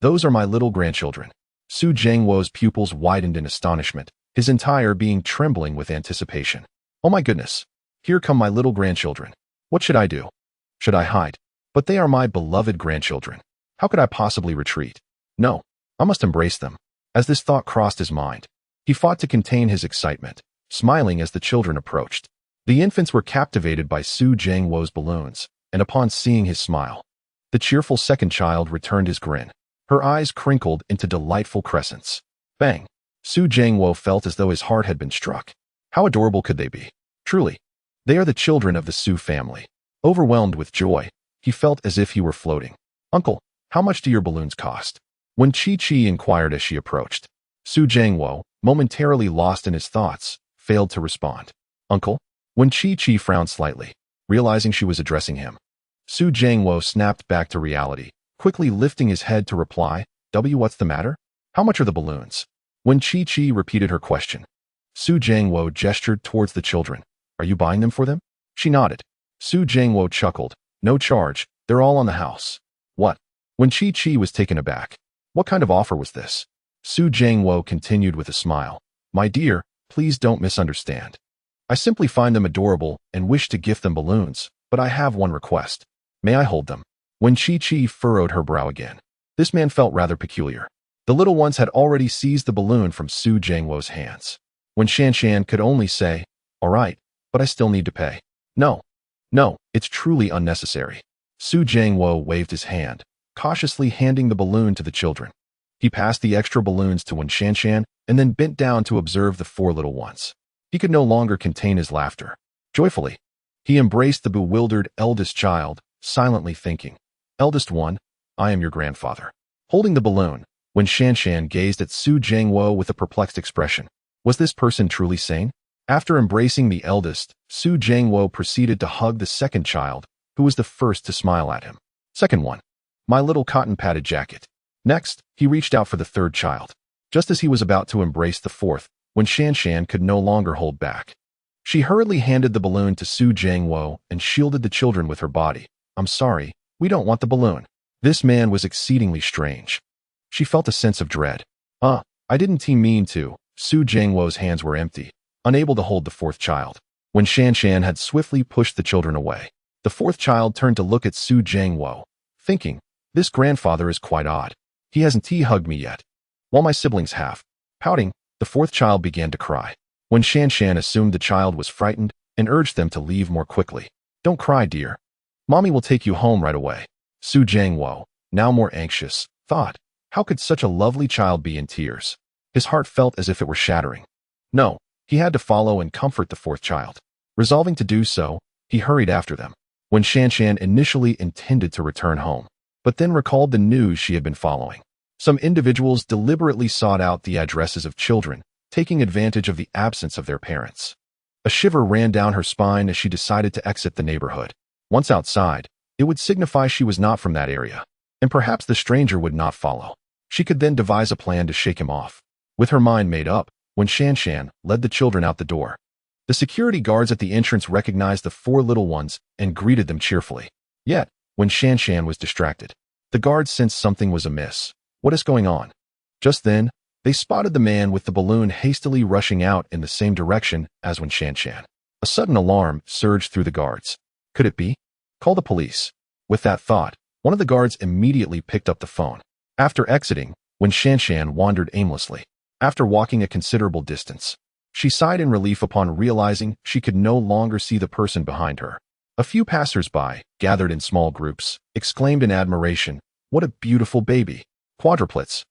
"Those are my little grandchildren." Su Jiangwo's pupils widened in astonishment, his entire being trembling with anticipation. "Oh my goodness, here come my little grandchildren. What should I do? Should I hide? But they are my beloved grandchildren. How could I possibly retreat? No, I must embrace them." As this thought crossed his mind, he fought to contain his excitement, smiling as the children approached. The infants were captivated by Su Jiangwo's balloons, and upon seeing his smile, the cheerful second child returned his grin. Her eyes crinkled into delightful crescents. Bang! Su Jiangwo felt as though his heart had been struck. How adorable could they be? Truly, they are the children of the Su family. Overwhelmed with joy, he felt as if he were floating. "Uncle, how much do your balloons cost?" When Chi-Chi inquired as she approached. Su Jiangwo, momentarily lost in his thoughts, failed to respond. "Uncle?" When Chi-Chi frowned slightly, realizing she was addressing him. Su Jiangwo snapped back to reality, quickly lifting his head to reply, What's the matter? How much are the balloons?" When Chi-Chi repeated her question, Su Jiangwo gestured towards the children. "Are you buying them for them?" She nodded. Su Jiangwo chuckled. "No charge, they're all on the house." "What?" When Chi-Chi was taken aback. What kind of offer was this? Su Jiangwo continued with a smile. "My dear, please don't misunderstand. I simply find them adorable and wish to gift them balloons, but I have one request. May I hold them?" When Chi-Chi furrowed her brow again. This man felt rather peculiar. The little ones had already seized the balloon from Su Jiangwo's hands. When Shanshan could only say, "All right, but I still need to pay." No, it's truly unnecessary." Su Jiangwo waved his hand, cautiously handing the balloon to the children. He passed the extra balloons to Wen Shanshan and then bent down to observe the four little ones. He could no longer contain his laughter. Joyfully, he embraced the bewildered eldest child, silently thinking, "Eldest one, I am your grandfather." Holding the balloon, Wen Shanshan gazed at Su Jiangwo with a perplexed expression. Was this person truly sane? After embracing the eldest, Su Jiangwo proceeded to hug the second child, who was the first to smile at him. "Second one, my little cotton-padded jacket." Next, he reached out for the third child. Just as he was about to embrace the fourth, when Shanshan could no longer hold back. She hurriedly handed the balloon to Su Jiangwo and shielded the children with her body. "I'm sorry, we don't want the balloon." This man was exceedingly strange. She felt a sense of dread. I didn't mean to." Su Jiangwo's hands were empty, unable to hold the fourth child. When Shanshan had swiftly pushed the children away, the fourth child turned to look at Su Jiangwo, thinking, "This grandfather is quite odd. He hasn't hugged me yet, while my siblings have." Pouting, the fourth child began to cry. When Shanshan assumed the child was frightened and urged them to leave more quickly. "Don't cry, dear. Mommy will take you home right away." Su Jiangwo, now more anxious, thought, how could such a lovely child be in tears? His heart felt as if it were shattering. No, he had to follow and comfort the fourth child. Resolving to do so, he hurried after them. When Shanshan initially intended to return home, but then recalled the news she had been following. Some individuals deliberately sought out the addresses of children, taking advantage of the absence of their parents. A shiver ran down her spine as she decided to exit the neighborhood. Once outside, it would signify she was not from that area, and perhaps the stranger would not follow. She could then devise a plan to shake him off. With her mind made up, when Shanshan led the children out the door, the security guards at the entrance recognized the four little ones and greeted them cheerfully. Yet, when Shanshan was distracted, the guards sensed something was amiss. What is going on? Just then, they spotted the man with the balloon hastily rushing out in the same direction as when Shanshan. A sudden alarm surged through the guards. Could it be? Call the police. With that thought, one of the guards immediately picked up the phone. After exiting, when Shanshan wandered aimlessly. After walking a considerable distance, she sighed in relief upon realizing she could no longer see the person behind her. A few passers-by, gathered in small groups, exclaimed in admiration, "What a beautiful baby! Quadruplets!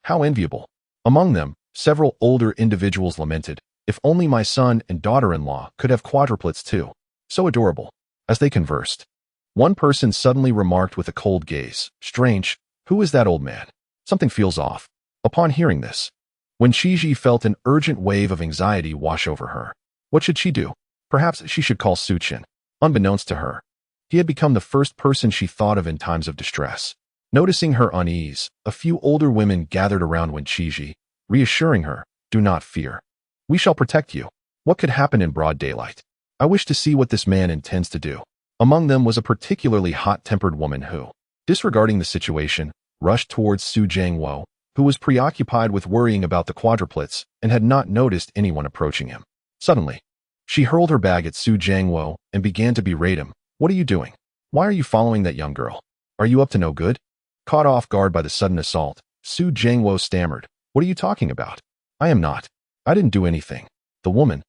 How enviable!" Among them, several older individuals lamented, "If only my son and daughter-in-law could have quadruplets too. So adorable." As they conversed, one person suddenly remarked with a cold gaze, "Strange, who is that old man? Something feels off." Upon hearing this, when Shiji felt an urgent wave of anxiety wash over her. What should she do? Perhaps she should call Suchin. Unbeknownst to her, he had become the first person she thought of in times of distress. Noticing her unease, a few older women gathered around Wenchiji, reassuring her, "Do not fear. We shall protect you. What could happen in broad daylight? I wish to see what this man intends to do." Among them was a particularly hot-tempered woman who, disregarding the situation, rushed towards Su Jiangwo, who was preoccupied with worrying about the quadruplets and had not noticed anyone approaching him. Suddenly, she hurled her bag at Su Jiangwo and began to berate him. "What are you doing? Why are you following that young girl? Are you up to no good?" Caught off guard by the sudden assault, Su Jiangwo stammered, "What are you talking about? I am not. I didn't do anything." The woman,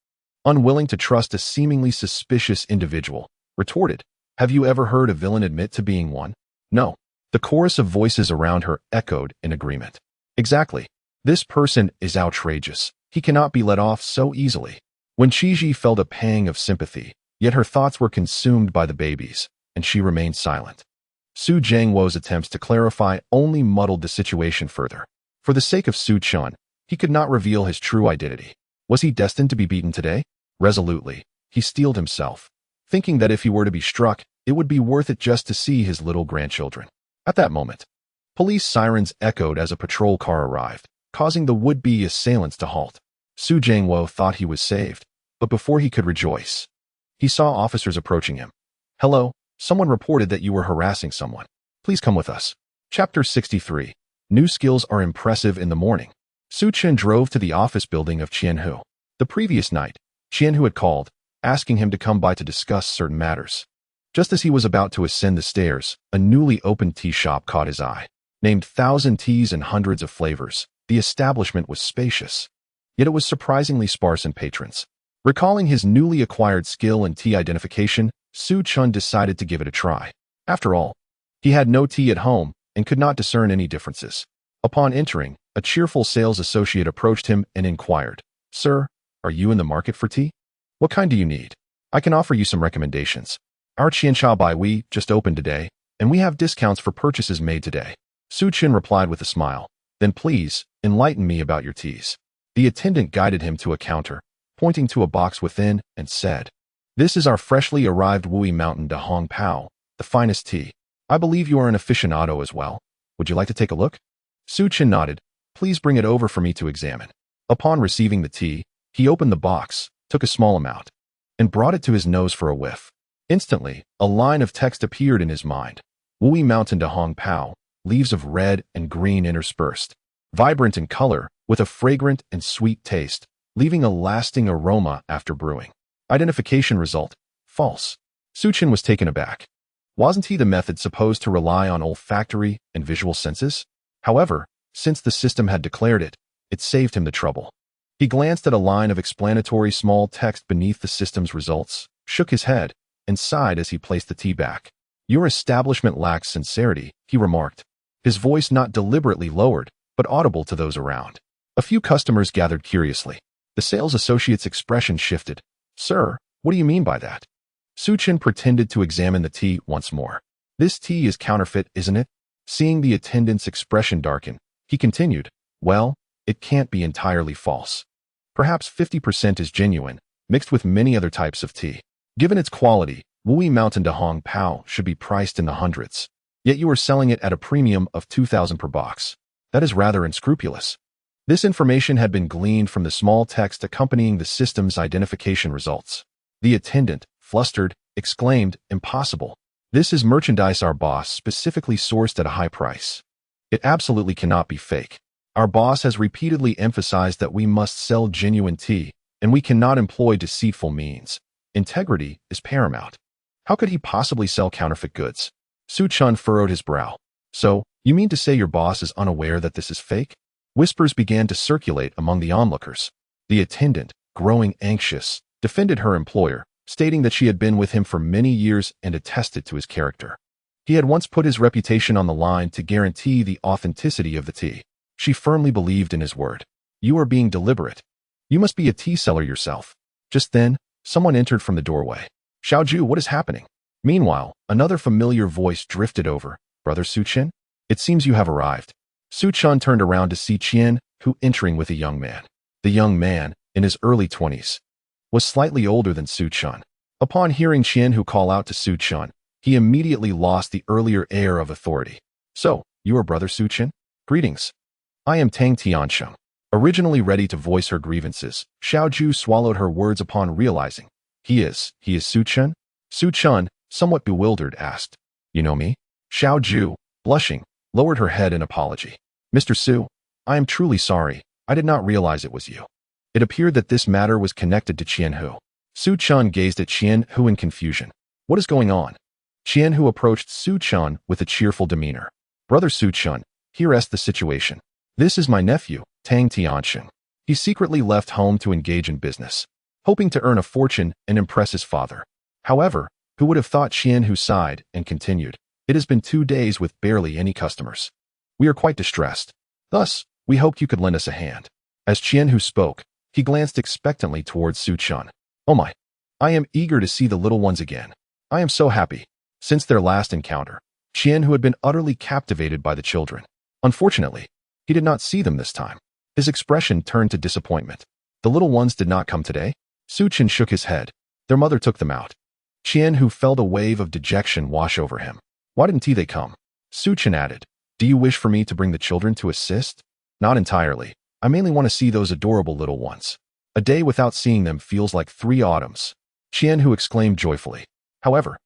unwilling to trust a seemingly suspicious individual, retorted, "Have you ever heard a villain admit to being one?" "No." The chorus of voices around her echoed in agreement. "Exactly. This person is outrageous. He cannot be let off so easily." When Chiji felt a pang of sympathy, Yet her thoughts were consumed by the babies, and she remained silent. Su Jiangwo's attempts to clarify only muddled the situation further. For the sake of Su Chun, he could not reveal his true identity. Was he destined to be beaten today? Resolutely, he steeled himself, thinking that if he were to be struck, it would be worth it just to see his little grandchildren. At that moment, police sirens echoed as a patrol car arrived, causing the would-be assailants to halt. Su Jiangwo thought he was saved, but before he could rejoice, he saw officers approaching him. "Hello, someone reported that you were harassing someone. Please come with us." Chapter 63. New skills are impressive in the morning. Su Chen drove to the office building of Qianhu. The previous night, Qianhu had called, asking him to come by to discuss certain matters. Just as he was about to ascend the stairs, a newly opened tea shop caught his eye. Named 1,000 Teas and hundreds of flavors, the establishment was spacious. Yet it was surprisingly sparse in patrons. Recalling his newly acquired skill in tea identification, Su Chun decided to give it a try. After all, he had no tea at home and could not discern any differences. Upon entering, a cheerful sales associate approached him and inquired, "Sir, are you in the market for tea? What kind do you need? I can offer you some recommendations. Our Qiancha Bai Wei just opened today, and we have discounts for purchases made today." Su Chen replied with a smile, "Then please, enlighten me about your teas." The attendant guided him to a counter, pointing to a box within, and said, "This is our freshly arrived Wui Mountain de Hong Pao, the finest tea. I believe you are an aficionado as well. Would you like to take a look?" Su Chen nodded. "Please bring it over for me to examine." Upon receiving the tea, he opened the box, took a small amount, and brought it to his nose for a whiff. Instantly, a line of text appeared in his mind. Wui Mountain de Hong Pao, leaves of red and green interspersed. Vibrant in color, with a fragrant and sweet taste, leaving a lasting aroma after brewing. Identification result: false. Su Chen was taken aback. Wasn't he the method supposed to rely on olfactory and visual senses? However, since the system had declared it, it saved him the trouble. He glanced at a line of explanatory small text beneath the system's results, shook his head, and sighed as he placed the tea back. "Your establishment lacks sincerity," he remarked, his voice not deliberately lowered, but audible to those around. A few customers gathered curiously. The sales associate's expression shifted. "Sir, what do you mean by that?" Su Chen pretended to examine the tea once more. "This tea is counterfeit, isn't it?" Seeing the attendant's expression darken, he continued, "Well, it can't be entirely false. Perhaps 50% is genuine, mixed with many other types of tea. Given its quality, Wui Mountain de Hong Pao should be priced in the hundreds. Yet you are selling it at a premium of 2,000 per box. That is rather unscrupulous." This information had been gleaned from the small text accompanying the system's identification results. The attendant, flustered, exclaimed, "Impossible. This is merchandise our boss specifically sourced at a high price. It absolutely cannot be fake. Our boss has repeatedly emphasized that we must sell genuine tea, and we cannot employ deceitful means. Integrity is paramount. How could he possibly sell counterfeit goods?" Su Chun furrowed his brow. "So, you mean to say your boss is unaware that this is fake?" Whispers began to circulate among the onlookers. The attendant, growing anxious, defended her employer, stating that she had been with him for many years and attested to his character. He had once put his reputation on the line to guarantee the authenticity of the tea. She firmly believed in his word. "You are being deliberate. You must be a tea seller yourself." Just then, someone entered from the doorway. "Xiaoju, what is happening?" Meanwhile, another familiar voice drifted over. "Brother Su Chen? It seems you have arrived." Su Chun turned around to see Qian, who entering with a young man. The young man, in his early 20s, was slightly older than Su Chun. Upon hearing Qian call out to Su Chun, he immediately lost the earlier air of authority. "So, you are brother Su Chen? Greetings. I am Tang Tiansheng." Originally ready to voice her grievances, Xiaoju swallowed her words upon realizing. He is Su Chen?" Su Chun, somewhat bewildered, asked, "You know me?" Xiaoju, blushing, lowered her head in apology. "Mr. Su, I am truly sorry. I did not realize it was you." It appeared that this matter was connected to Qianhu. Su Chun gazed at Qianhu in confusion. "What is going on?" Qianhu approached Su Chun with a cheerful demeanor. "Brother Su Chun, here is the situation. This is my nephew, Tang Tiansheng. He secretly left home to engage in business, hoping to earn a fortune and impress his father. However, who would have thought?" Qianhu sighed and continued, "It has been 2 days with barely any customers. We are quite distressed. Thus, we hoped you could lend us a hand." As Qianhu spoke, he glanced expectantly towards Su Chun. "Oh my, I am eager to see the little ones again. I am so happy. Since their last encounter, Qian, who had been utterly captivated by the children. Unfortunately, he did not see them this time. His expression turned to disappointment. The little ones did not come today? Su Chen shook his head. Their mother took them out. Qian, who felt a wave of dejection wash over him. Why didn't they come? Su Chen added. Do you wish for me to bring the children to assist? Not entirely. I mainly want to see those adorable little ones. A day without seeing them feels like 3 autumns. Qian, who exclaimed joyfully. However,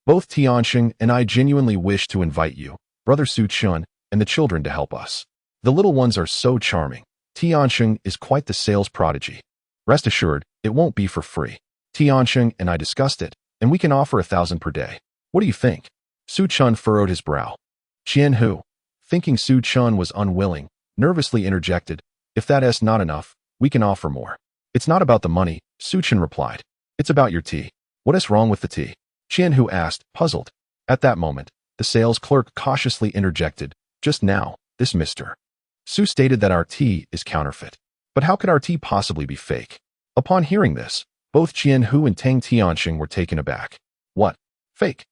both Tianxing and I genuinely wish to invite you, Brother Su Chen, and the children to help us. The little ones are so charming. Tianxing is quite the sales prodigy. Rest assured, it won't be for free. Tianxing and I discussed it, and we can offer 1,000 per day. What do you think? Su Chen furrowed his brow. Qian, who, thinking Su Chen was unwilling, nervously interjected, if that is not enough, we can offer more. It's not about the money, Su Chen replied. It's about your tea. What is wrong with the tea? Qian, who asked, puzzled. At that moment, the sales clerk cautiously interjected, just now, this Mr. Su stated that our tea is counterfeit. But how could our tea possibly be fake? Upon hearing this, both Qian Hu and Tang Tianxing were taken aback. What? Fake?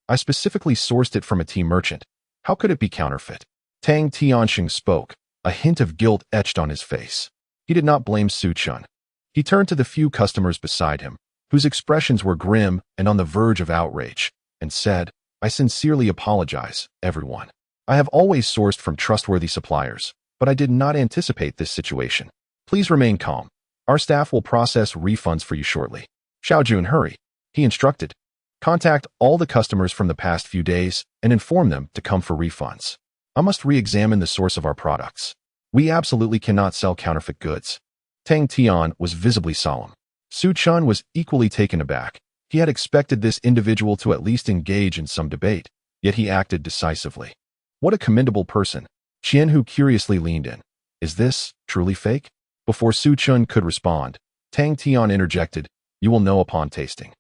I specifically sourced it from a tea merchant. How could it be counterfeit? Tang Tianxing spoke, a hint of guilt etched on his face. He did not blame Su Chen. He turned to the few customers beside him, whose expressions were grim and on the verge of outrage, and said, I sincerely apologize, everyone. I have always sourced from trustworthy suppliers, but I did not anticipate this situation. Please remain calm. Our staff will process refunds for you shortly. Xiaojun, hurry. He instructed. Contact all the customers from the past few days and inform them to come for refunds. I must re-examine the source of our products. We absolutely cannot sell counterfeit goods. Tang Tian was visibly solemn. Su Chen was equally taken aback. He had expected this individual to at least engage in some debate, yet he acted decisively. What a commendable person. Qian, who curiously leaned in. Is this truly fake? Before Su Chen could respond, Tang Tian interjected, you will know upon tasting.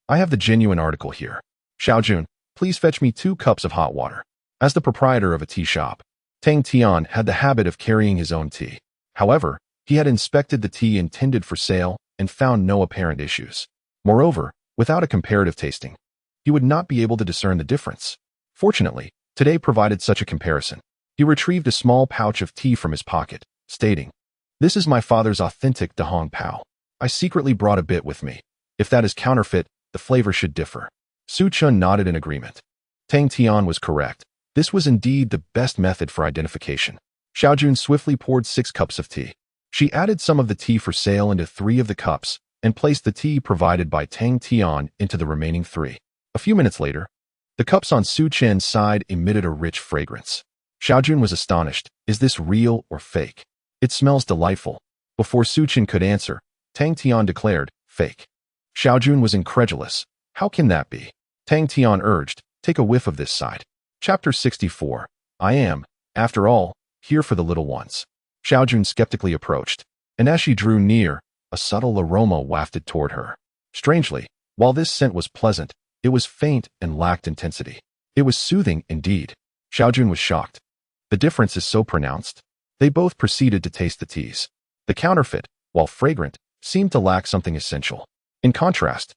I have the genuine article here. Xiaojun, please fetch me 2 cups of hot water. As the proprietor of a tea shop, Tang Tian had the habit of carrying his own tea. However, he had inspected the tea intended for sale and found no apparent issues. Moreover, without a comparative tasting, he would not be able to discern the difference. Fortunately, today provided such a comparison. He retrieved a small pouch of tea from his pocket, stating, This is my father's authentic Dahong Pao. I secretly brought a bit with me. If that is counterfeit, the flavor should differ. Su Chen nodded in agreement. Tang Tian was correct. This was indeed the best method for identification. Xiaojun swiftly poured 6 cups of tea. She added some of the tea for sale into 3 of the cups and placed the tea provided by Tang Tian into the remaining 3. A few minutes later, the cups on Su Chen's side emitted a rich fragrance. Xiaojun was astonished. Is this real or fake? It smells delightful. Before Su Chen could answer, Tang Tian declared, fake. Xiaojun was incredulous. How can that be? Tang Tian urged, take a whiff of this side. Chapter 64. I am, after all, here for the little ones. Xiaojun skeptically approached, and as she drew near, a subtle aroma wafted toward her. Strangely, while this scent was pleasant, it was faint and lacked intensity. It was soothing indeed. Xiaojun was shocked. The difference is so pronounced. They both proceeded to taste the teas. The counterfeit, while fragrant, seemed to lack something essential. In contrast,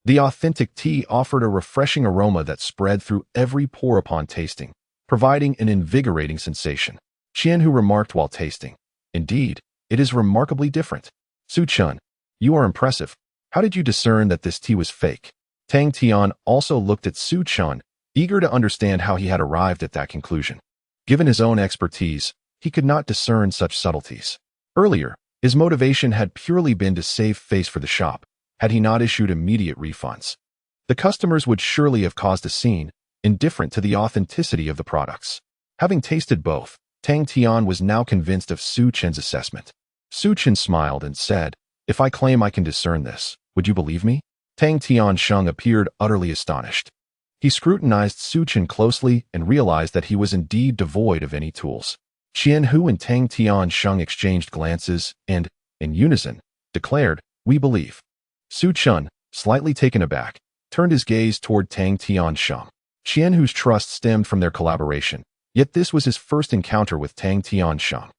the authentic tea offered a refreshing aroma that spread through every pore upon tasting, providing an invigorating sensation. Qian, who remarked while tasting, indeed, it is remarkably different. Su Chen, you are impressive. How did you discern that this tea was fake? Tang Tian also looked at Su Chen, eager to understand how he had arrived at that conclusion. Given his own expertise, he could not discern such subtleties. Earlier, his motivation had purely been to save face for the shop, had he not issued immediate refunds. The customers would surely have caused a scene, indifferent to the authenticity of the products. Having tasted both, Tang Tian was now convinced of Su Chen's assessment. Su Chen smiled and said, if I claim I can discern this, would you believe me? Tang Tianxing appeared utterly astonished. He scrutinized Su Chen closely and realized that he was indeed devoid of any tools. Qian Hu and Tang Tianxing exchanged glances and, in unison, declared, we believe. Su Chen, slightly taken aback, turned his gaze toward Tang Tianxing. Qian Hu's trust stemmed from their collaboration, yet this was his first encounter with Tang Tianxing.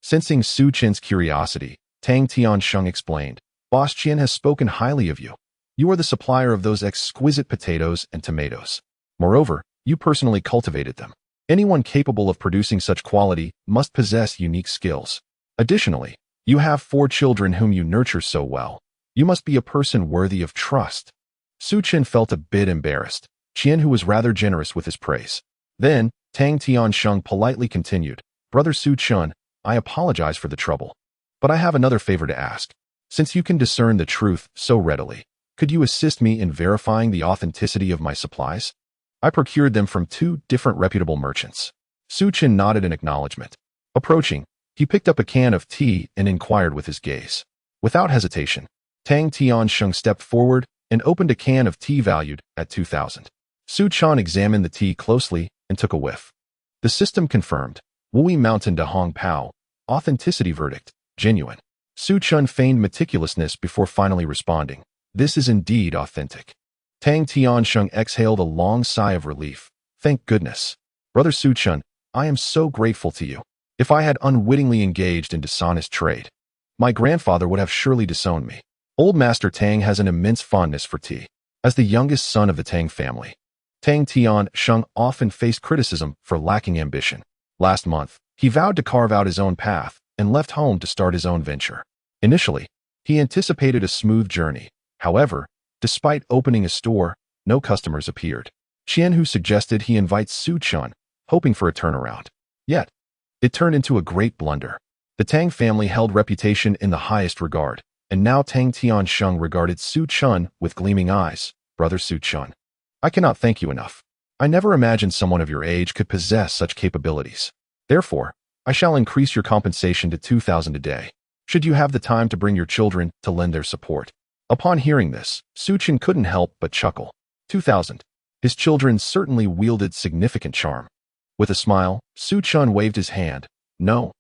Sensing Su Chen's curiosity, Tang Tianxing explained, Boss Qian has spoken highly of you. You are the supplier of those exquisite potatoes and tomatoes. Moreover, you personally cultivated them. Anyone capable of producing such quality must possess unique skills. Additionally, you have 4 children whom you nurture so well. You must be a person worthy of trust. Su Chen felt a bit embarrassed. Qian, who was rather generous with his praise. Then, Tang Tiansheng politely continued, Brother Su Chen, I apologize for the trouble. But I have another favor to ask. Since you can discern the truth so readily, could you assist me in verifying the authenticity of my supplies? I procured them from 2 different reputable merchants. Su Chen nodded in acknowledgement. Approaching, he picked up a can of tea and inquired with his gaze. Without hesitation, Tang Tiansheng stepped forward and opened a can of tea valued at 2,000. Su Chen examined the tea closely and took a whiff. The system confirmed. Wui Mountain de Hong Pao. Authenticity verdict. Genuine. Su Chen feigned meticulousness before finally responding. This is indeed authentic. Tang Tiansheng exhaled a long sigh of relief. Thank goodness. Brother Su Chen, I am so grateful to you. If I had unwittingly engaged in dishonest trade, my grandfather would have surely disowned me. Old Master Tang has an immense fondness for tea. As the youngest son of the Tang family, Tang Tiansheng often faced criticism for lacking ambition. Last month, he vowed to carve out his own path and left home to start his own venture. Initially, he anticipated a smooth journey. However, despite opening a store, no customers appeared. Qian Hu suggested he invite Su Chen, hoping for a turnaround. Yet, it turned into a great blunder. The Tang family held reputation in the highest regard, and now Tang Tiansheng regarded Su Chen with gleaming eyes. Brother Su Chen, I cannot thank you enough. I never imagined someone of your age could possess such capabilities. Therefore, I shall increase your compensation to 2,000 a day, should you have the time to bring your children to lend their support. Upon hearing this, Su Chen couldn't help but chuckle. 2,000. His children certainly wielded significant charm. With a smile, Su Chen waved his hand. No,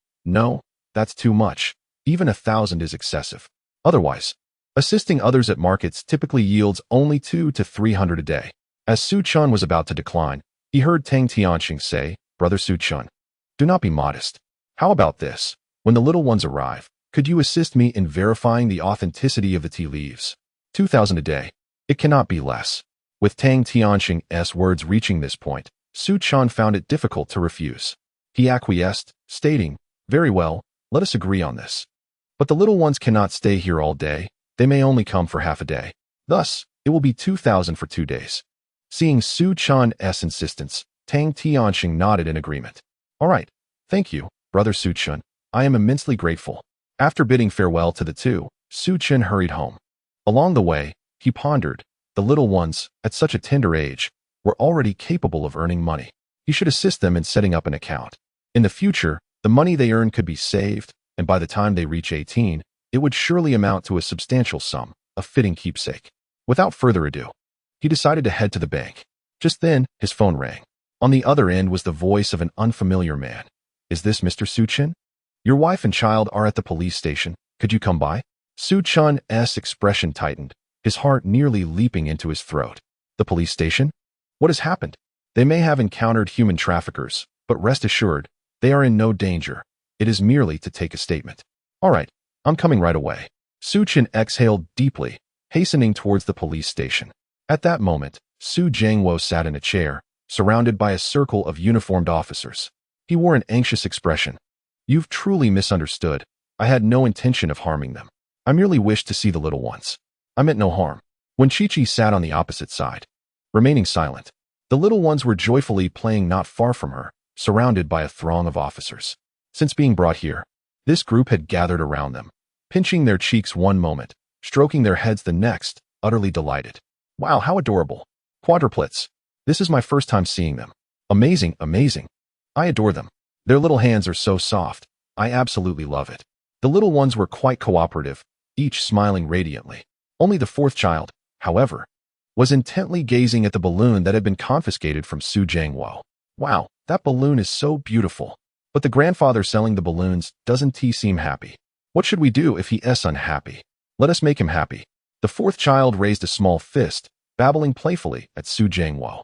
that's too much. Even 1,000 is excessive. Otherwise, assisting others at markets typically yields only 200 to 300 a day. As Su Chen was about to decline, he heard Tang Tianxing say, Brother Su Chen, do not be modest. How about this? When the little ones arrive, could you assist me in verifying the authenticity of the tea leaves? 2,000 a day. It cannot be less. With Tang Tianxing's words reaching this point, Su Chen found it difficult to refuse. He acquiesced, stating, very well, let us agree on this. But the little ones cannot stay here all day. They may only come for half a day. Thus, it will be 2,000 for 2 days. Seeing Su Chen's insistence, Tang Tianxing nodded in agreement. All right, thank you, Brother Su Chen. I am immensely grateful. After bidding farewell to the 2, Su Chen hurried home. Along the way, he pondered, the little ones, at such a tender age, were already capable of earning money. He should assist them in setting up an account. In the future, the money they earn could be saved, and by the time they reach 18, it would surely amount to a substantial sum, a fitting keepsake. Without further ado, he decided to head to the bank. Just then, his phone rang. On the other end was the voice of an unfamiliar man. Is this Mr. Su Chen? Your wife and child are at the police station. Could you come by? Su Chen's expression tightened, his heart nearly leaping into his throat. The police station? What has happened? They may have encountered human traffickers, but rest assured, they are in no danger. It is merely to take a statement. All right, I'm coming right away. Su Chen exhaled deeply, hastening towards the police station. At that moment, Su Jiangwo sat in a chair, surrounded by a circle of uniformed officers. He wore an anxious expression. You've truly misunderstood. I had no intention of harming them. I merely wished to see the little ones. I meant no harm. When Chi-Chi sat on the opposite side, remaining silent, the little ones were joyfully playing not far from her, surrounded by a throng of officers. Since being brought here, this group had gathered around them, pinching their cheeks one moment, stroking their heads the next, utterly delighted. Wow, how adorable. Quadruplets. This is my first time seeing them. Amazing, amazing. I adore them. Their little hands are so soft. I absolutely love it. The little ones were quite cooperative, each smiling radiantly. Only the 4th child, however, was intently gazing at the balloon that had been confiscated from Su Jiangwo. Wow, that balloon is so beautiful. But the grandfather selling the balloons doesn't he seem happy? What should we do if he is unhappy? Let us make him happy. The 4th child raised a small fist, babbling playfully at Su Jiangwo.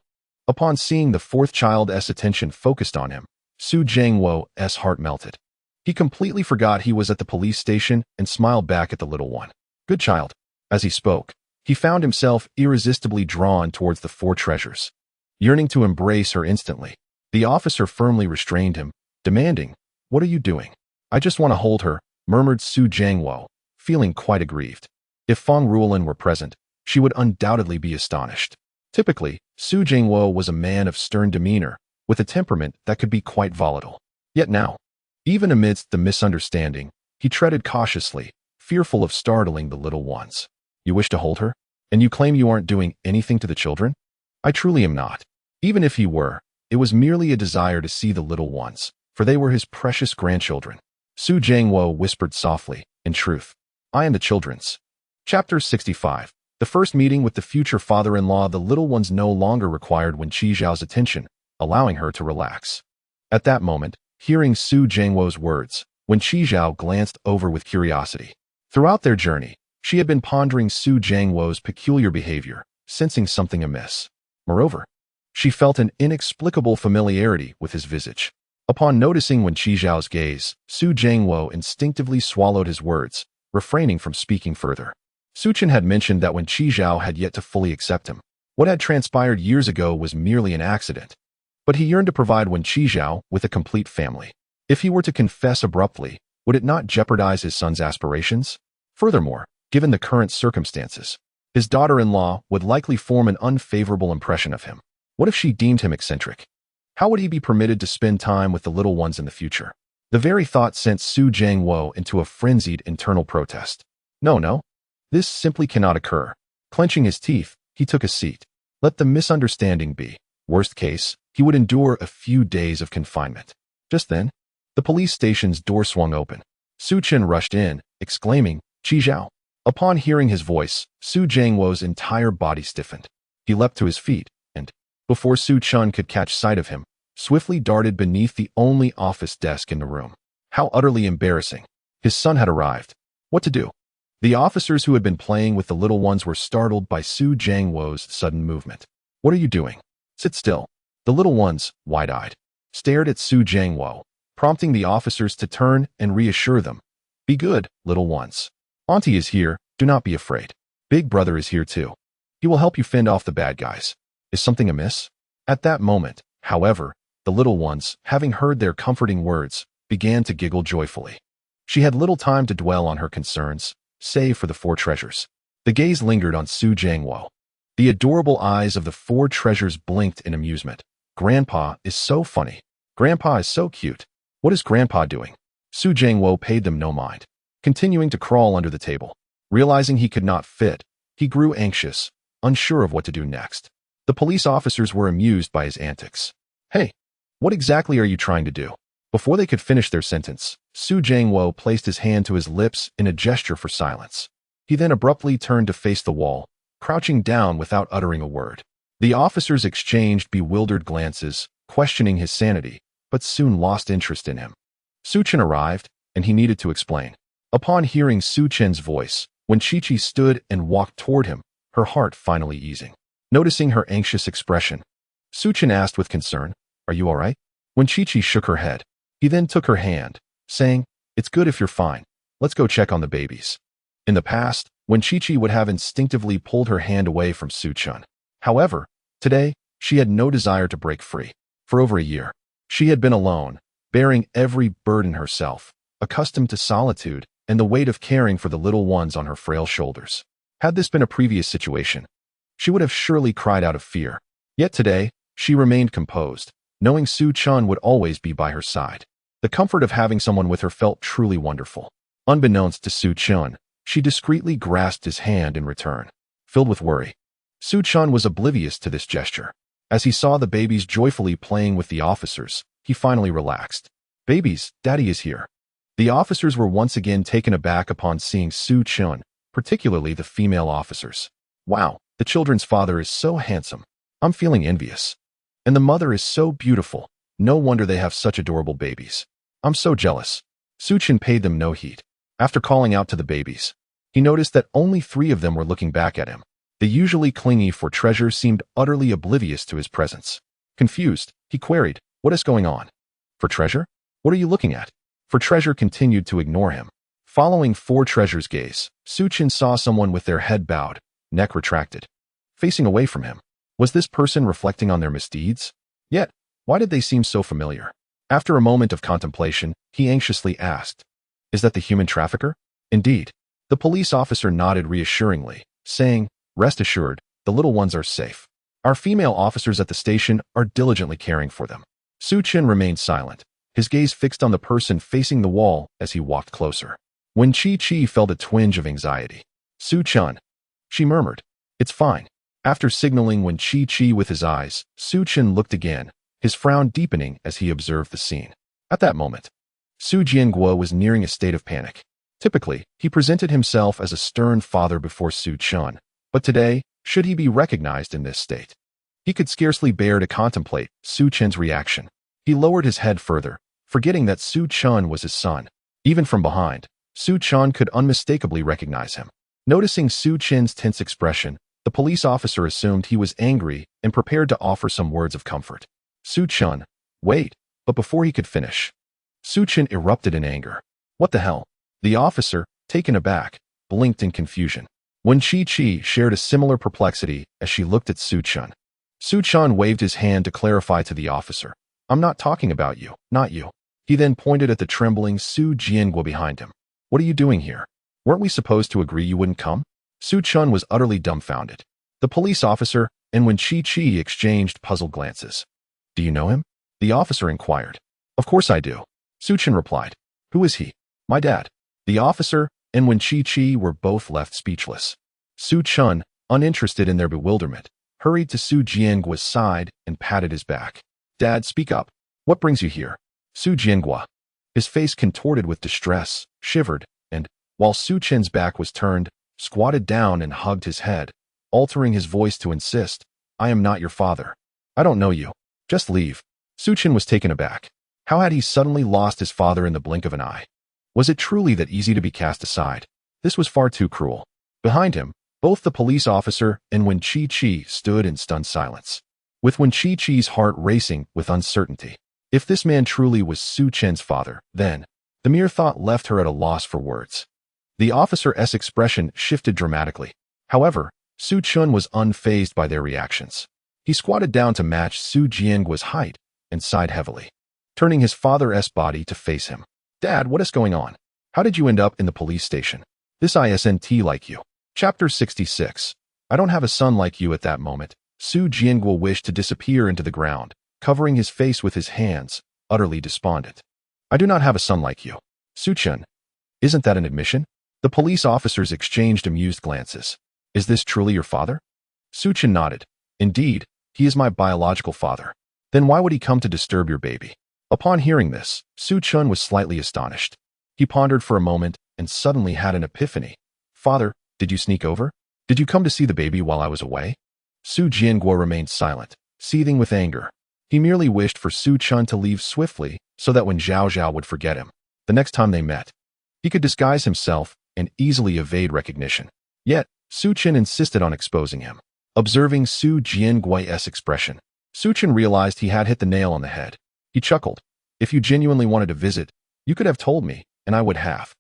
Upon seeing the 4th child's attention focused on him, Su Jiangwo's heart melted. He completely forgot he was at the police station and smiled back at the little one. Good child. As he spoke, He found himself irresistibly drawn towards the four treasures, yearning to embrace her instantly. The officer firmly restrained him, demanding, "What are you doing?" "I just want to hold her," murmured Su Jiangwo, feeling quite aggrieved. If Feng Ruolin were present, she would undoubtedly be astonished. Typically, Su Jiangwo was a man of stern demeanor, with a temperament that could be quite volatile. Yet now, even amidst the misunderstanding, he treaded cautiously, fearful of startling the little ones. "You wish to hold her? And you claim you aren't doing anything to the children?" "I truly am not. Even if he were, it was merely a desire to see the little ones, for they were his precious grandchildren." Su Jiangwo whispered softly, "In truth, I am the children's." Chapter 65. The first meeting with the future father-in-law. The little ones no longer required Wen Qizhao's attention, allowing her to relax. At that moment, hearing Su Jiangwo's words, Wen Qizhao glanced over with curiosity. Throughout their journey, she had been pondering Su Jiangwo's peculiar behavior, sensing something amiss. Moreover, she felt an inexplicable familiarity with his visage. Upon noticing Wen Qizhao's gaze, Su Jiangwo instinctively swallowed his words, refraining from speaking further. Su Chen had mentioned that Wen Qizhao had yet to fully accept him. What had transpired years ago was merely an accident. But he yearned to provide Wen Qizhao with a complete family. If he were to confess abruptly, would it not jeopardize his son's aspirations? Furthermore, given the current circumstances, his daughter-in-law would likely form an unfavorable impression of him. What if she deemed him eccentric? How would he be permitted to spend time with the little ones in the future? The very thought sent Su Jiangwo into a frenzied internal protest. No. This simply cannot occur. Clenching his teeth, he took a seat. Let the misunderstanding be. Worst case, he would endure a few days of confinement. Just then, the police station's door swung open. Su Chen rushed in, exclaiming, "Qizhao." Upon hearing his voice, Su Jiangwo's entire body stiffened. He leapt to his feet, and, before Su Chen could catch sight of him, swiftly darted beneath the only office desk in the room. How utterly embarrassing. His son had arrived. What to do? The officers who had been playing with the little ones were startled by Su Jiangwo's sudden movement. "What are you doing? Sit still." The little ones, wide-eyed, stared at Su Jiangwo, prompting the officers to turn and reassure them. "Be good, little ones. Auntie is here, do not be afraid. Big brother is here too. He will help you fend off the bad guys. Is something amiss?" At that moment, however, the little ones, having heard their comforting words, began to giggle joyfully. She had little time to dwell on her concerns, save for the four treasures. The gaze lingered on Su Jiangwo. The adorable eyes of the four treasures blinked in amusement. "Grandpa is so funny. Grandpa is so cute. What is Grandpa doing?" Su Jiangwo paid them no mind, continuing to crawl under the table. Realizing he could not fit, he grew anxious, unsure of what to do next. The police officers were amused by his antics. "Hey, what exactly are you trying to do?" Before they could finish their sentence, Su Jiangwo placed his hand to his lips in a gesture for silence. He then abruptly turned to face the wall, crouching down without uttering a word. The officers exchanged bewildered glances, questioning his sanity, but soon lost interest in him. Su Chen arrived, and he needed to explain. Upon hearing Su Chen's voice, when Chi-Chi stood and walked toward him, her heart finally easing. Noticing her anxious expression, Su Chen asked with concern, "Are you all right?" When Chi-Chi shook her head, he then took her hand, saying, "It's good if you're fine. Let's go check on the babies." In the past, when Chi-Chi would have instinctively pulled her hand away from Su Chen. However, today, she had no desire to break free. For over a year, she had been alone, bearing every burden herself, accustomed to solitude and the weight of caring for the little ones on her frail shoulders. Had this been a previous situation, she would have surely cried out of fear. Yet today, she remained composed, knowing Su Chen would always be by her side. The comfort of having someone with her felt truly wonderful. Unbeknownst to Su Chen, she discreetly grasped his hand in return. Filled with worry, Su Chen was oblivious to this gesture. As he saw the babies joyfully playing with the officers, he finally relaxed. "Babies, Daddy is here." The officers were once again taken aback upon seeing Su Chen, particularly the female officers. "Wow, the children's father is so handsome. I'm feeling envious. And the mother is so beautiful. No wonder they have such adorable babies. I'm so jealous." Su Chen paid them no heed. After calling out to the babies, he noticed that only 3 of them were looking back at him. The usually clingy for treasure seemed utterly oblivious to his presence. Confused, he queried, "What is going on? For treasure? What are you looking at?" For treasure continued to ignore him. Following four treasures' gaze, Su Chen saw someone with their head bowed, neck retracted. Facing away from him. Was this person reflecting on their misdeeds? Yet, why did they seem so familiar? After a moment of contemplation, he anxiously asked, "Is that the human trafficker?" "Indeed." The police officer nodded reassuringly, saying, "Rest assured, the little ones are safe. Our female officers at the station are diligently caring for them." Su Chen remained silent, his gaze fixed on the person facing the wall as he walked closer. Wen Chi felt a twinge of anxiety. "Su Chen," she murmured. "It's fine." After signaling Wen Chi with his eyes, Su Chen looked again, his frown deepening as he observed the scene. At that moment, Su Jianguo was nearing a state of panic. Typically, he presented himself as a stern father before Su Chen, but today, should he be recognized in this state? He could scarcely bear to contemplate Su Chen's reaction. He lowered his head further, forgetting that Su Chen was his son. Even from behind, Su Chen could unmistakably recognize him. Noticing Su Chen's tense expression, the police officer assumed he was angry and prepared to offer some words of comfort. Su Chen, wait, but before he could finish, Su Chen erupted in anger. What the hell? The officer, taken aback, blinked in confusion. Wen Chi shared a similar perplexity as she looked at Su Chen. Su Chen waved his hand to clarify to the officer, "I'm not talking about you, not you." He then pointed at the trembling Su Jianguo behind him. "What are you doing here? Weren't we supposed to agree you wouldn't come?" Su Chen was utterly dumbfounded. The police officer and Wen Chi exchanged puzzled glances. "Do you know him?" the officer inquired. "Of course I do," Su Chen replied. "Who is he?" "My dad." The officer and Wen Chi were both left speechless. Su Chen, uninterested in their bewilderment, hurried to Su Jianguo's side and patted his back. "Dad, speak up. What brings you here?" Su Jianguo, his face contorted with distress, shivered, and, while Su Chen's back was turned, squatted down and hugged his head, altering his voice to insist, "I am not your father. I don't know you. Just leave." Su Chen was taken aback. How had he suddenly lost his father in the blink of an eye? Was it truly that easy to be cast aside? This was far too cruel. Behind him, both the police officer and Wen Chi stood in stunned silence, with Wen Chi's heart racing with uncertainty. If this man truly was Su Chen's father, then the mere thought left her at a loss for words. The officer's expression shifted dramatically. However, Su Chen was unfazed by their reactions. He squatted down to match Su Jianguo's height and sighed heavily, turning his father's body to face him. "Dad, what is going on? How did you end up in the police station? This isn't like you." Chapter 66. I don't have a son like you. At that moment, Su Jianguo wished to disappear into the ground, covering his face with his hands, utterly despondent. "I do not have a son like you." "Su Chen, isn't that an admission?" The police officers exchanged amused glances. "Is this truly your father?" Su Chen nodded. "Indeed, he is my biological father." "Then why would he come to disturb your baby?" Upon hearing this, Su Chen was slightly astonished. He pondered for a moment and suddenly had an epiphany. "Father, did you sneak over? Did you come to see the baby while I was away?" Su Jianguo remained silent, seething with anger. He merely wished for Su Chen to leave swiftly so that when Zhao Zhao would forget him, the next time they met, he could disguise himself and easily evade recognition. Yet, Su Chen insisted on exposing him. Observing Su Jianguo's expression, Su Chen realized he had hit the nail on the head. He chuckled. "If you genuinely wanted to visit, you could have told me, and I would have."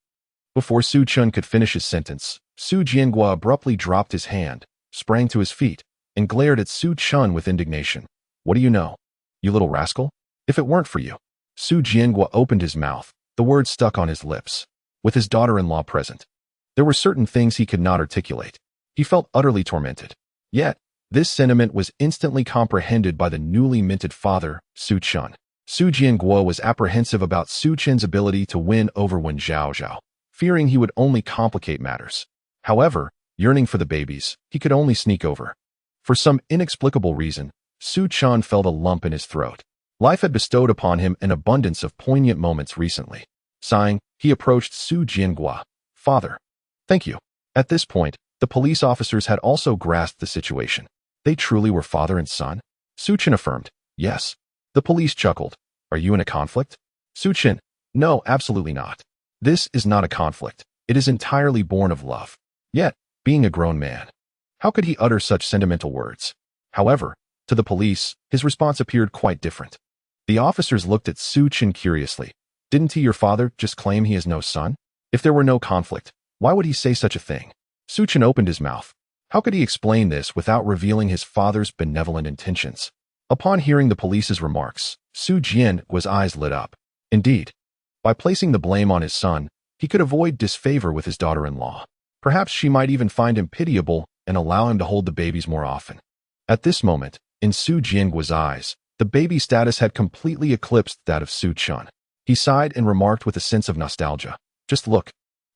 Before Su Chen could finish his sentence, Su Jianguo abruptly dropped his hand, sprang to his feet, and glared at Su Chen with indignation. "What do you know? You little rascal? If it weren't for you." Su Jianguo opened his mouth, the words stuck on his lips. With his daughter-in-law present, there were certain things he could not articulate. He felt utterly tormented. Yet, this sentiment was instantly comprehended by the newly minted father, Su Chen. Su Jianguo was apprehensive about Su Chen's ability to win over Wen Zhao Zhao, fearing he would only complicate matters. However, yearning for the babies, he could only sneak over. For some inexplicable reason, Su Chen felt a lump in his throat. Life had bestowed upon him an abundance of poignant moments recently. Sighing, he approached Su Jianguo. "Father." "Thank you." At this point, the police officers had also grasped the situation. They truly were father and son? Su Chen affirmed, "Yes." The police chuckled. "Are you in a conflict?" Su Chen, "No, absolutely not. This is not a conflict. It is entirely born of love." Yet, being a grown man, how could he utter such sentimental words? However, to the police, his response appeared quite different. The officers looked at Su Chen curiously. "Didn't he, your father, just claim he has no son? If there were no conflict, why would he say such a thing?" Su Chen opened his mouth. How could he explain this without revealing his father's benevolent intentions? Upon hearing the police's remarks, Su Jian's eyes lit up. Indeed, by placing the blame on his son, he could avoid disfavor with his daughter-in-law. Perhaps she might even find him pitiable and allow him to hold the babies more often. At this moment, in Su Jian's eyes, the baby status had completely eclipsed that of Su Chun. He sighed and remarked with a sense of nostalgia, "Just look.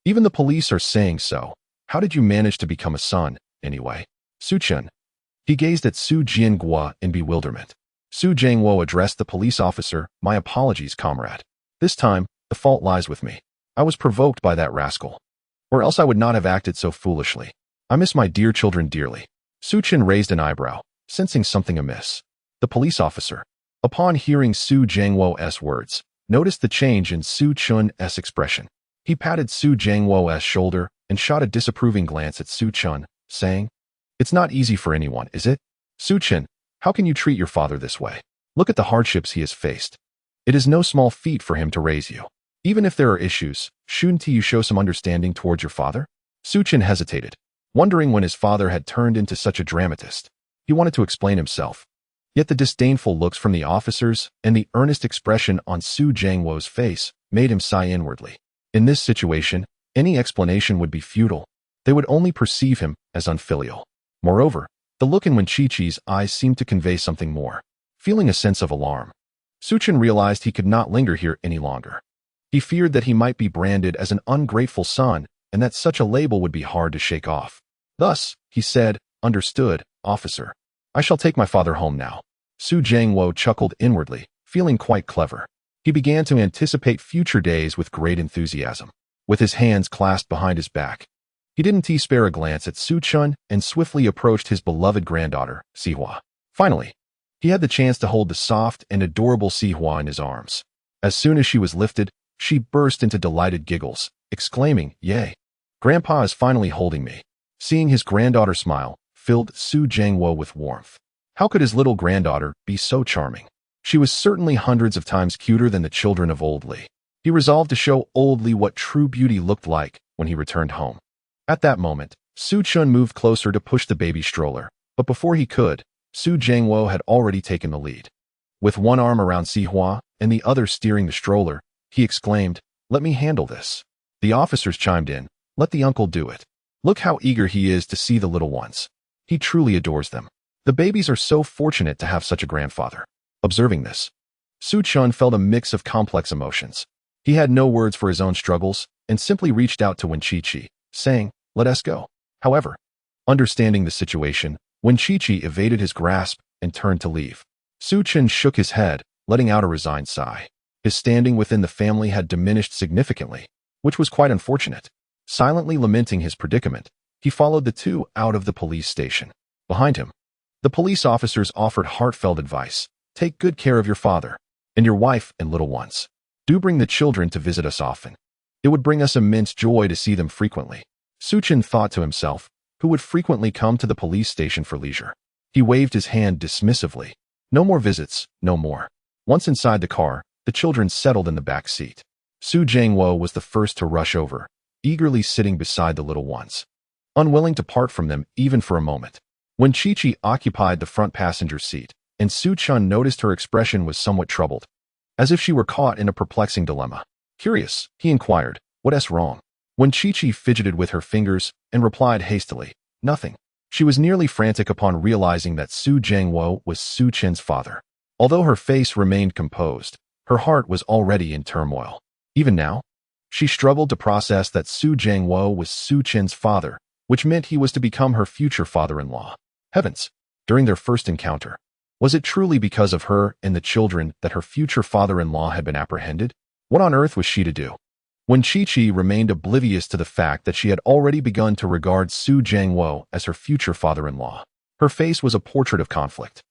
Even the police are saying so. How did you manage to become a son, anyway?" Su Chun. He gazed at Su Jianguo in bewilderment. Su Jianguo addressed the police officer, "My apologies, comrade. This time, the fault lies with me. I was provoked by that rascal. Or else I would not have acted so foolishly. I miss my dear children dearly." Su Chun raised an eyebrow, sensing something amiss. The police officer, upon hearing Su Jianguo's words, noticed the change in Su Chun's expression. He patted Su Jianguo's shoulder and shot a disapproving glance at Su Chun, saying, "It's not easy for anyone, is it? Su Chun, how can you treat your father this way? Look at the hardships he has faced. It is no small feat for him to raise you. Even if there are issues, shouldn't you show some understanding towards your father?" Su Chun hesitated, wondering when his father had turned into such a dramatist. He wanted to explain himself. Yet the disdainful looks from the officers and the earnest expression on Su Jianguo's face made him sigh inwardly. In this situation, any explanation would be futile. They would only perceive him as unfilial. Moreover, the look in Wenqiqi's eyes seemed to convey something more. Feeling a sense of alarm, Su Chun realized he could not linger here any longer. He feared that he might be branded as an ungrateful son and that such a label would be hard to shake off. Thus, he said, "Understood, officer. I shall take my father home now." Su Jianguo chuckled inwardly, feeling quite clever. He began to anticipate future days with great enthusiasm. With his hands clasped behind his back, he didn't spare a glance at Su Chun and swiftly approached his beloved granddaughter, Sihua. Finally, he had the chance to hold the soft and adorable Sihua in his arms. As soon as she was lifted, she burst into delighted giggles, exclaiming, "Yay! Grandpa is finally holding me." Seeing his granddaughter smile filled Su Jianguo with warmth. How could his little granddaughter be so charming? She was certainly hundreds of times cuter than the children of Old Li. He resolved to show Old Li what true beauty looked like when he returned home. At that moment, Su Chun moved closer to push the baby stroller, but before he could, Su Jianguo had already taken the lead. With one arm around Sihua and the other steering the stroller, he exclaimed, "Let me handle this." The officers chimed in, "Let the uncle do it. Look how eager he is to see the little ones. He truly adores them. The babies are so fortunate to have such a grandfather." Observing this, Su Chun felt a mix of complex emotions. He had no words for his own struggles and simply reached out to Wenqiqi, saying, "Let us go." However, understanding the situation, Wenqiqi evaded his grasp and turned to leave. Su Chun shook his head, letting out a resigned sigh. His standing within the family had diminished significantly, which was quite unfortunate. Silently lamenting his predicament, he followed the two out of the police station. Behind him, the police officers offered heartfelt advice. "Take good care of your father, and your wife and little ones. Do bring the children to visit us often. It would bring us immense joy to see them frequently." Su Chun thought to himself, who would frequently come to the police station for leisure. He waved his hand dismissively. No more visits, no more. Once inside the car, the children settled in the back seat. Su Jianguo was the first to rush over, eagerly sitting beside the little ones, unwilling to part from them even for a moment. Wenqiqi occupied the front passenger seat, and Su Chun noticed her expression was somewhat troubled, as if she were caught in a perplexing dilemma. Curious, he inquired, "What's wrong?" Wenqiqi fidgeted with her fingers and replied hastily, "Nothing." She was nearly frantic upon realizing that Su Jianguo was Su Chen's father. Although her face remained composed, her heart was already in turmoil. Even now, she struggled to process that Su Jianguo was Su Chen's father, which meant he was to become her future father-in-law. Heavens! During their first encounter, was it truly because of her and the children that her future father-in-law had been apprehended? What on earth was she to do? Wenqiqi remained oblivious to the fact that she had already begun to regard Su Jianguo as her future father-in-law. Her face was a portrait of conflict,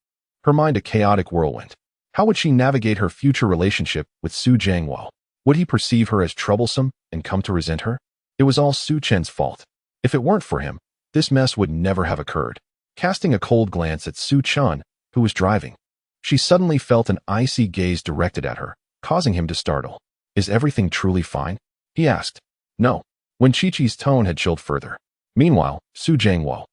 her mind a chaotic whirlwind. How would she navigate her future relationship with Su Jianguo? Would he perceive her as troublesome and come to resent her? It was all Su Chen's fault. If it weren't for him, this mess would never have occurred. Casting a cold glance at Su Chun, who was driving, she suddenly felt an icy gaze directed at her, causing him to startle. "Is everything truly fine?" he asked. "No." Wenqiqi's tone had chilled further. Meanwhile, Su Jianguo,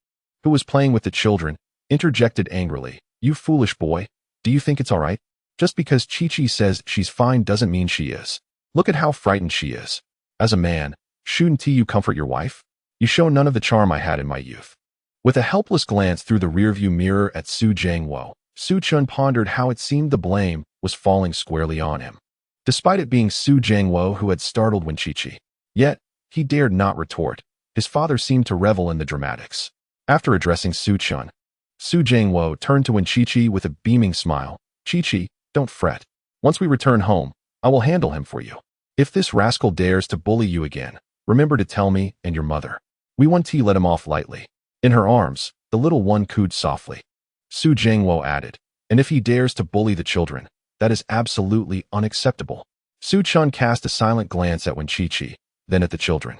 who was playing with the children, interjected angrily. You foolish boy, do you think it's all right? Just because Chi-Chi says she's fine doesn't mean she is. Look at how frightened she is. As a man, shouldn't you comfort your wife? You show none of the charm I had in my youth. With a helpless glance through the rearview mirror at Su Jiangwo, Su Chun pondered how it seemed the blame was falling squarely on him. Despite it being Su Jiangwo who had startled when Chi-Chi. Yet, he dared not retort. His father seemed to revel in the dramatics. After addressing Su Chun, Su Jiangwo turned to Wen Chi-Chi with a beaming smile. Chi-Chi, don't fret. Once we return home, I will handle him for you. If this rascal dares to bully you again, remember to tell me and your mother. We won't let him off lightly. In her arms, the little one cooed softly. Su Jiangwo added, and if he dares to bully the children, that is absolutely unacceptable. Su Chun cast a silent glance at Wen Chi-Chi, then at the children.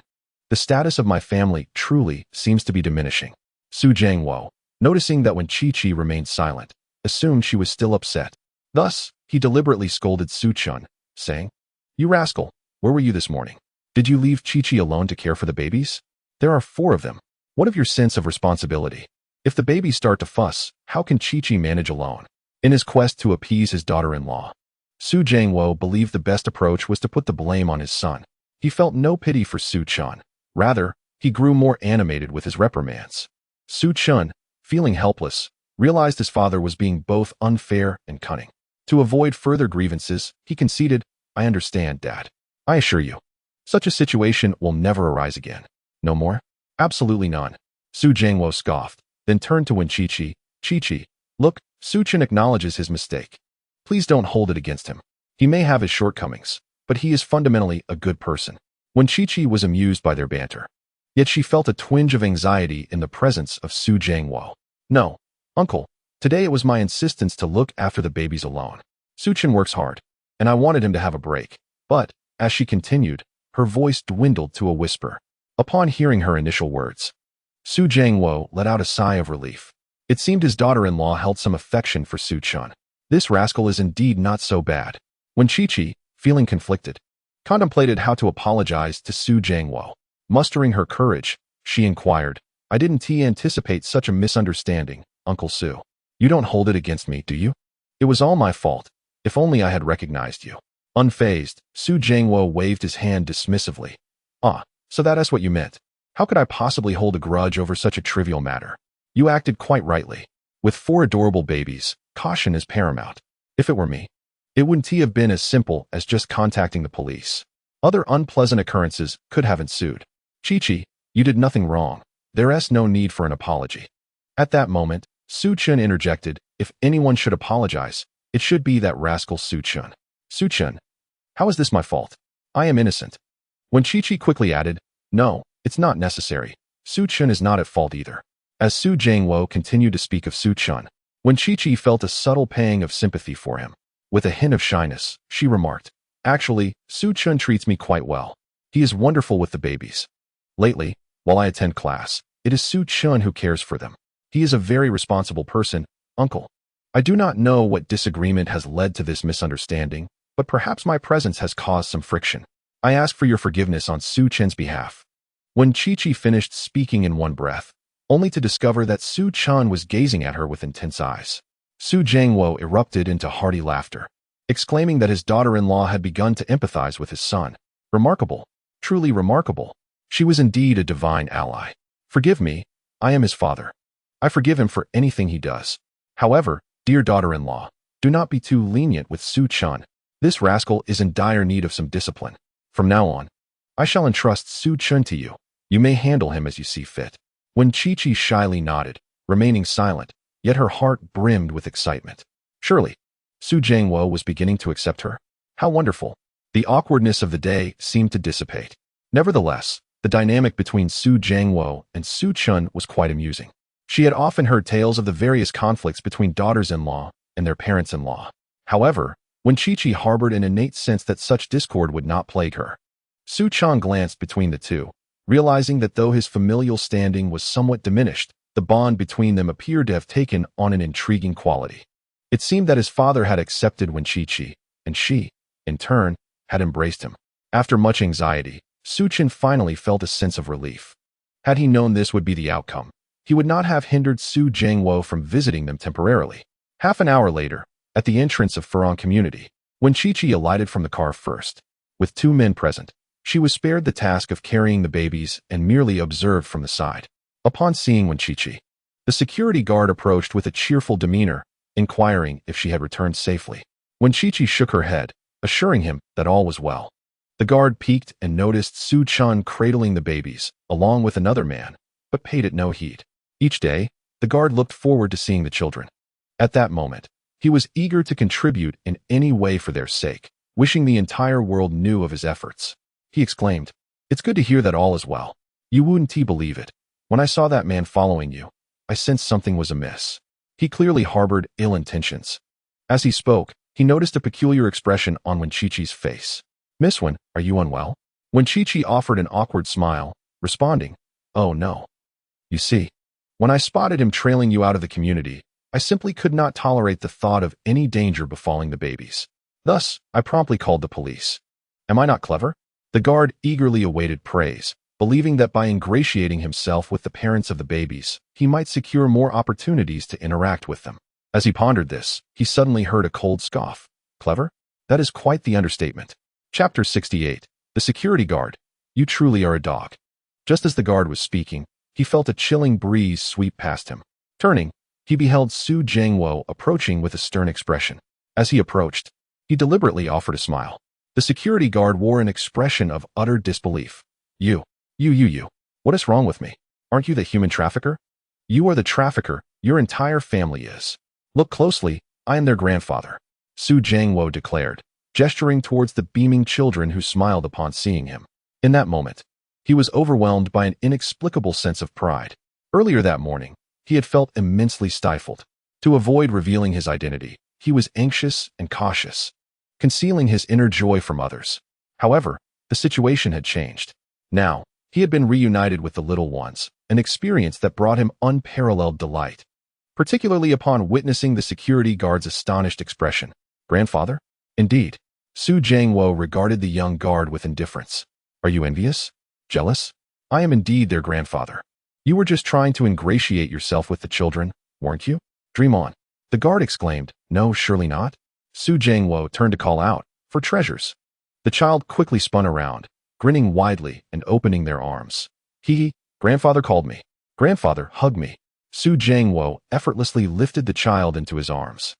The status of my family truly seems to be diminishing. Su Jiangwo, noticing that Wen Chi-Chi remained silent, assumed she was still upset. Thus, he deliberately scolded Su Chun, saying, You rascal, where were you this morning? Did you leave Chi-Chi alone to care for the babies? There are 4 of them. What of your sense of responsibility? If the babies start to fuss, how can Chi-Chi manage alone? In his quest to appease his daughter-in-law, Su Jiangwo believed the best approach was to put the blame on his son. He felt no pity for Su Chun. Rather, he grew more animated with his reprimands. Su Chun, feeling helpless, realized his father was being both unfair and cunning. To avoid further grievances, he conceded, I understand, Dad. I assure you, such a situation will never arise again. No more? Absolutely none. Su Jiangwo scoffed, then turned to Wen Chi-Chi. Chi-Chi, look, Su Chun acknowledges his mistake. Please don't hold it against him. He may have his shortcomings, but he is fundamentally a good person. Wen Chi-Chi was amused by their banter. Yet she felt a twinge of anxiety in the presence of Su Jiangwo. No, uncle, today it was my insistence to look after the babies alone. Su Chun works hard, and I wanted him to have a break. But, as she continued, her voice dwindled to a whisper. Upon hearing her initial words, Su Jiangwo let out a sigh of relief. It seemed his daughter-in-law held some affection for Su Chun. This rascal is indeed not so bad. When Chi-Chi, feeling conflicted, contemplated how to apologize to Su Jiangwo, mustering her courage, she inquired, I didn't anticipate such a misunderstanding, Uncle Su. You don't hold it against me, do you? It was all my fault. If only I had recognized you. Unfazed, Su Jiangwo waved his hand dismissively. Ah, so that is what you meant. How could I possibly hold a grudge over such a trivial matter? You acted quite rightly. With 4 adorable babies, caution is paramount. If it were me, it wouldn't have been as simple as just contacting the police. Other unpleasant occurrences could have ensued. Chi-Chi, you did nothing wrong. There is no need for an apology. At that moment, Su Chun interjected, if anyone should apologize, it should be that rascal Su Chun. Su Chun, how is this my fault? I am innocent. When Chi-Chi quickly added, no, it's not necessary. Su Chun is not at fault either. As Su Jiangwo continued to speak of Su Chun, when Chi-Chi felt a subtle pang of sympathy for him. With a hint of shyness, she remarked, actually, Su Chun treats me quite well. He is wonderful with the babies. Lately, while I attend class, it is Su Chun who cares for them. He is a very responsible person, uncle. I do not know what disagreement has led to this misunderstanding, but perhaps my presence has caused some friction. I ask for your forgiveness on Su Chun's behalf. When Chi-Chi finished speaking in one breath, only to discover that Su Chun was gazing at her with intense eyes, Su Jiangwo erupted into hearty laughter, exclaiming that his daughter-in-law had begun to empathize with his son. Remarkable, truly remarkable. She was indeed a divine ally. Forgive me, I am his father. I forgive him for anything he does. However, dear daughter-in-law, do not be too lenient with Su Chun. This rascal is in dire need of some discipline. From now on, I shall entrust Su Chun to you. You may handle him as you see fit. When Chi-Chi shyly nodded, remaining silent, yet her heart brimmed with excitement. Surely, Su Jiangwo was beginning to accept her. How wonderful. The awkwardness of the day seemed to dissipate. Nevertheless, the dynamic between Su Jiangwo and Su Chun was quite amusing. She had often heard tales of the various conflicts between daughters-in-law and their parents-in-law. However, when Chi-Chi harbored an innate sense that such discord would not plague her, Su Chun glanced between the two, realizing that though his familial standing was somewhat diminished, the bond between them appeared to have taken on an intriguing quality. It seemed that his father had accepted Wen Chi-Chi, and she, in turn, had embraced him. After much anxiety, Su Chun finally felt a sense of relief. Had he known this would be the outcome, he would not have hindered Su Jiangwo from visiting them temporarily. Half an hour later, at the entrance of Furong Community, when Chi-Chi alighted from the car first, with 2 men present, she was spared the task of carrying the babies and merely observed from the side. Upon seeing Wen Chi-Chi, the security guard approached with a cheerful demeanor, inquiring if she had returned safely. Wen Chi-Chi shook her head, assuring him that all was well. The guard peeked and noticed Su Chun cradling the babies, along with another man, but paid it no heed. Each day, the guard looked forward to seeing the children. At that moment, he was eager to contribute in any way for their sake, wishing the entire world knew of his efforts. He exclaimed, "It's good to hear that all is well. You wouldn't believe it. When I saw that man following you, I sensed something was amiss. He clearly harbored ill intentions." As he spoke, he noticed a peculiar expression on Wen Chi-Chi's face. "Miss Wen, are you unwell?" Wen Chi-Chi offered an awkward smile, responding, "Oh no. You see, when I spotted him trailing you out of the community, I simply could not tolerate the thought of any danger befalling the babies. Thus, I promptly called the police. Am I not clever?" The guard eagerly awaited praise, believing that by ingratiating himself with the parents of the babies, he might secure more opportunities to interact with them. As he pondered this, he suddenly heard a cold scoff. "Clever? That is quite the understatement." Chapter 68. The Security Guard. You truly are a dog. Just as the guard was speaking, he felt a chilling breeze sweep past him. Turning, he beheld Su Jiangwo approaching with a stern expression. As he approached, he deliberately offered a smile. The security guard wore an expression of utter disbelief. You. What is wrong with me? Aren't you the human trafficker?" "You are the trafficker, your entire family is. Look closely, I am their grandfather," Su Jiangwo declared, gesturing towards the beaming children who smiled upon seeing him. In that moment, he was overwhelmed by an inexplicable sense of pride. Earlier that morning, he had felt immensely stifled. To avoid revealing his identity, he was anxious and cautious, concealing his inner joy from others. However, the situation had changed. Now, he had been reunited with the little ones, an experience that brought him unparalleled delight, particularly upon witnessing the security guard's astonished expression. "Grandfather?" "Indeed." Su Jiangwo regarded the young guard with indifference. "Are you envious? Jealous? I am indeed their grandfather. You were just trying to ingratiate yourself with the children, weren't you? Dream on." The guard exclaimed, "No, surely not." Su Jiangwo turned to call out, "For treasures." The child quickly spun around, grinning widely and opening their arms. "Hee, grandfather called me. Grandfather, hug me." Su Jiangwo effortlessly lifted the child into his arms.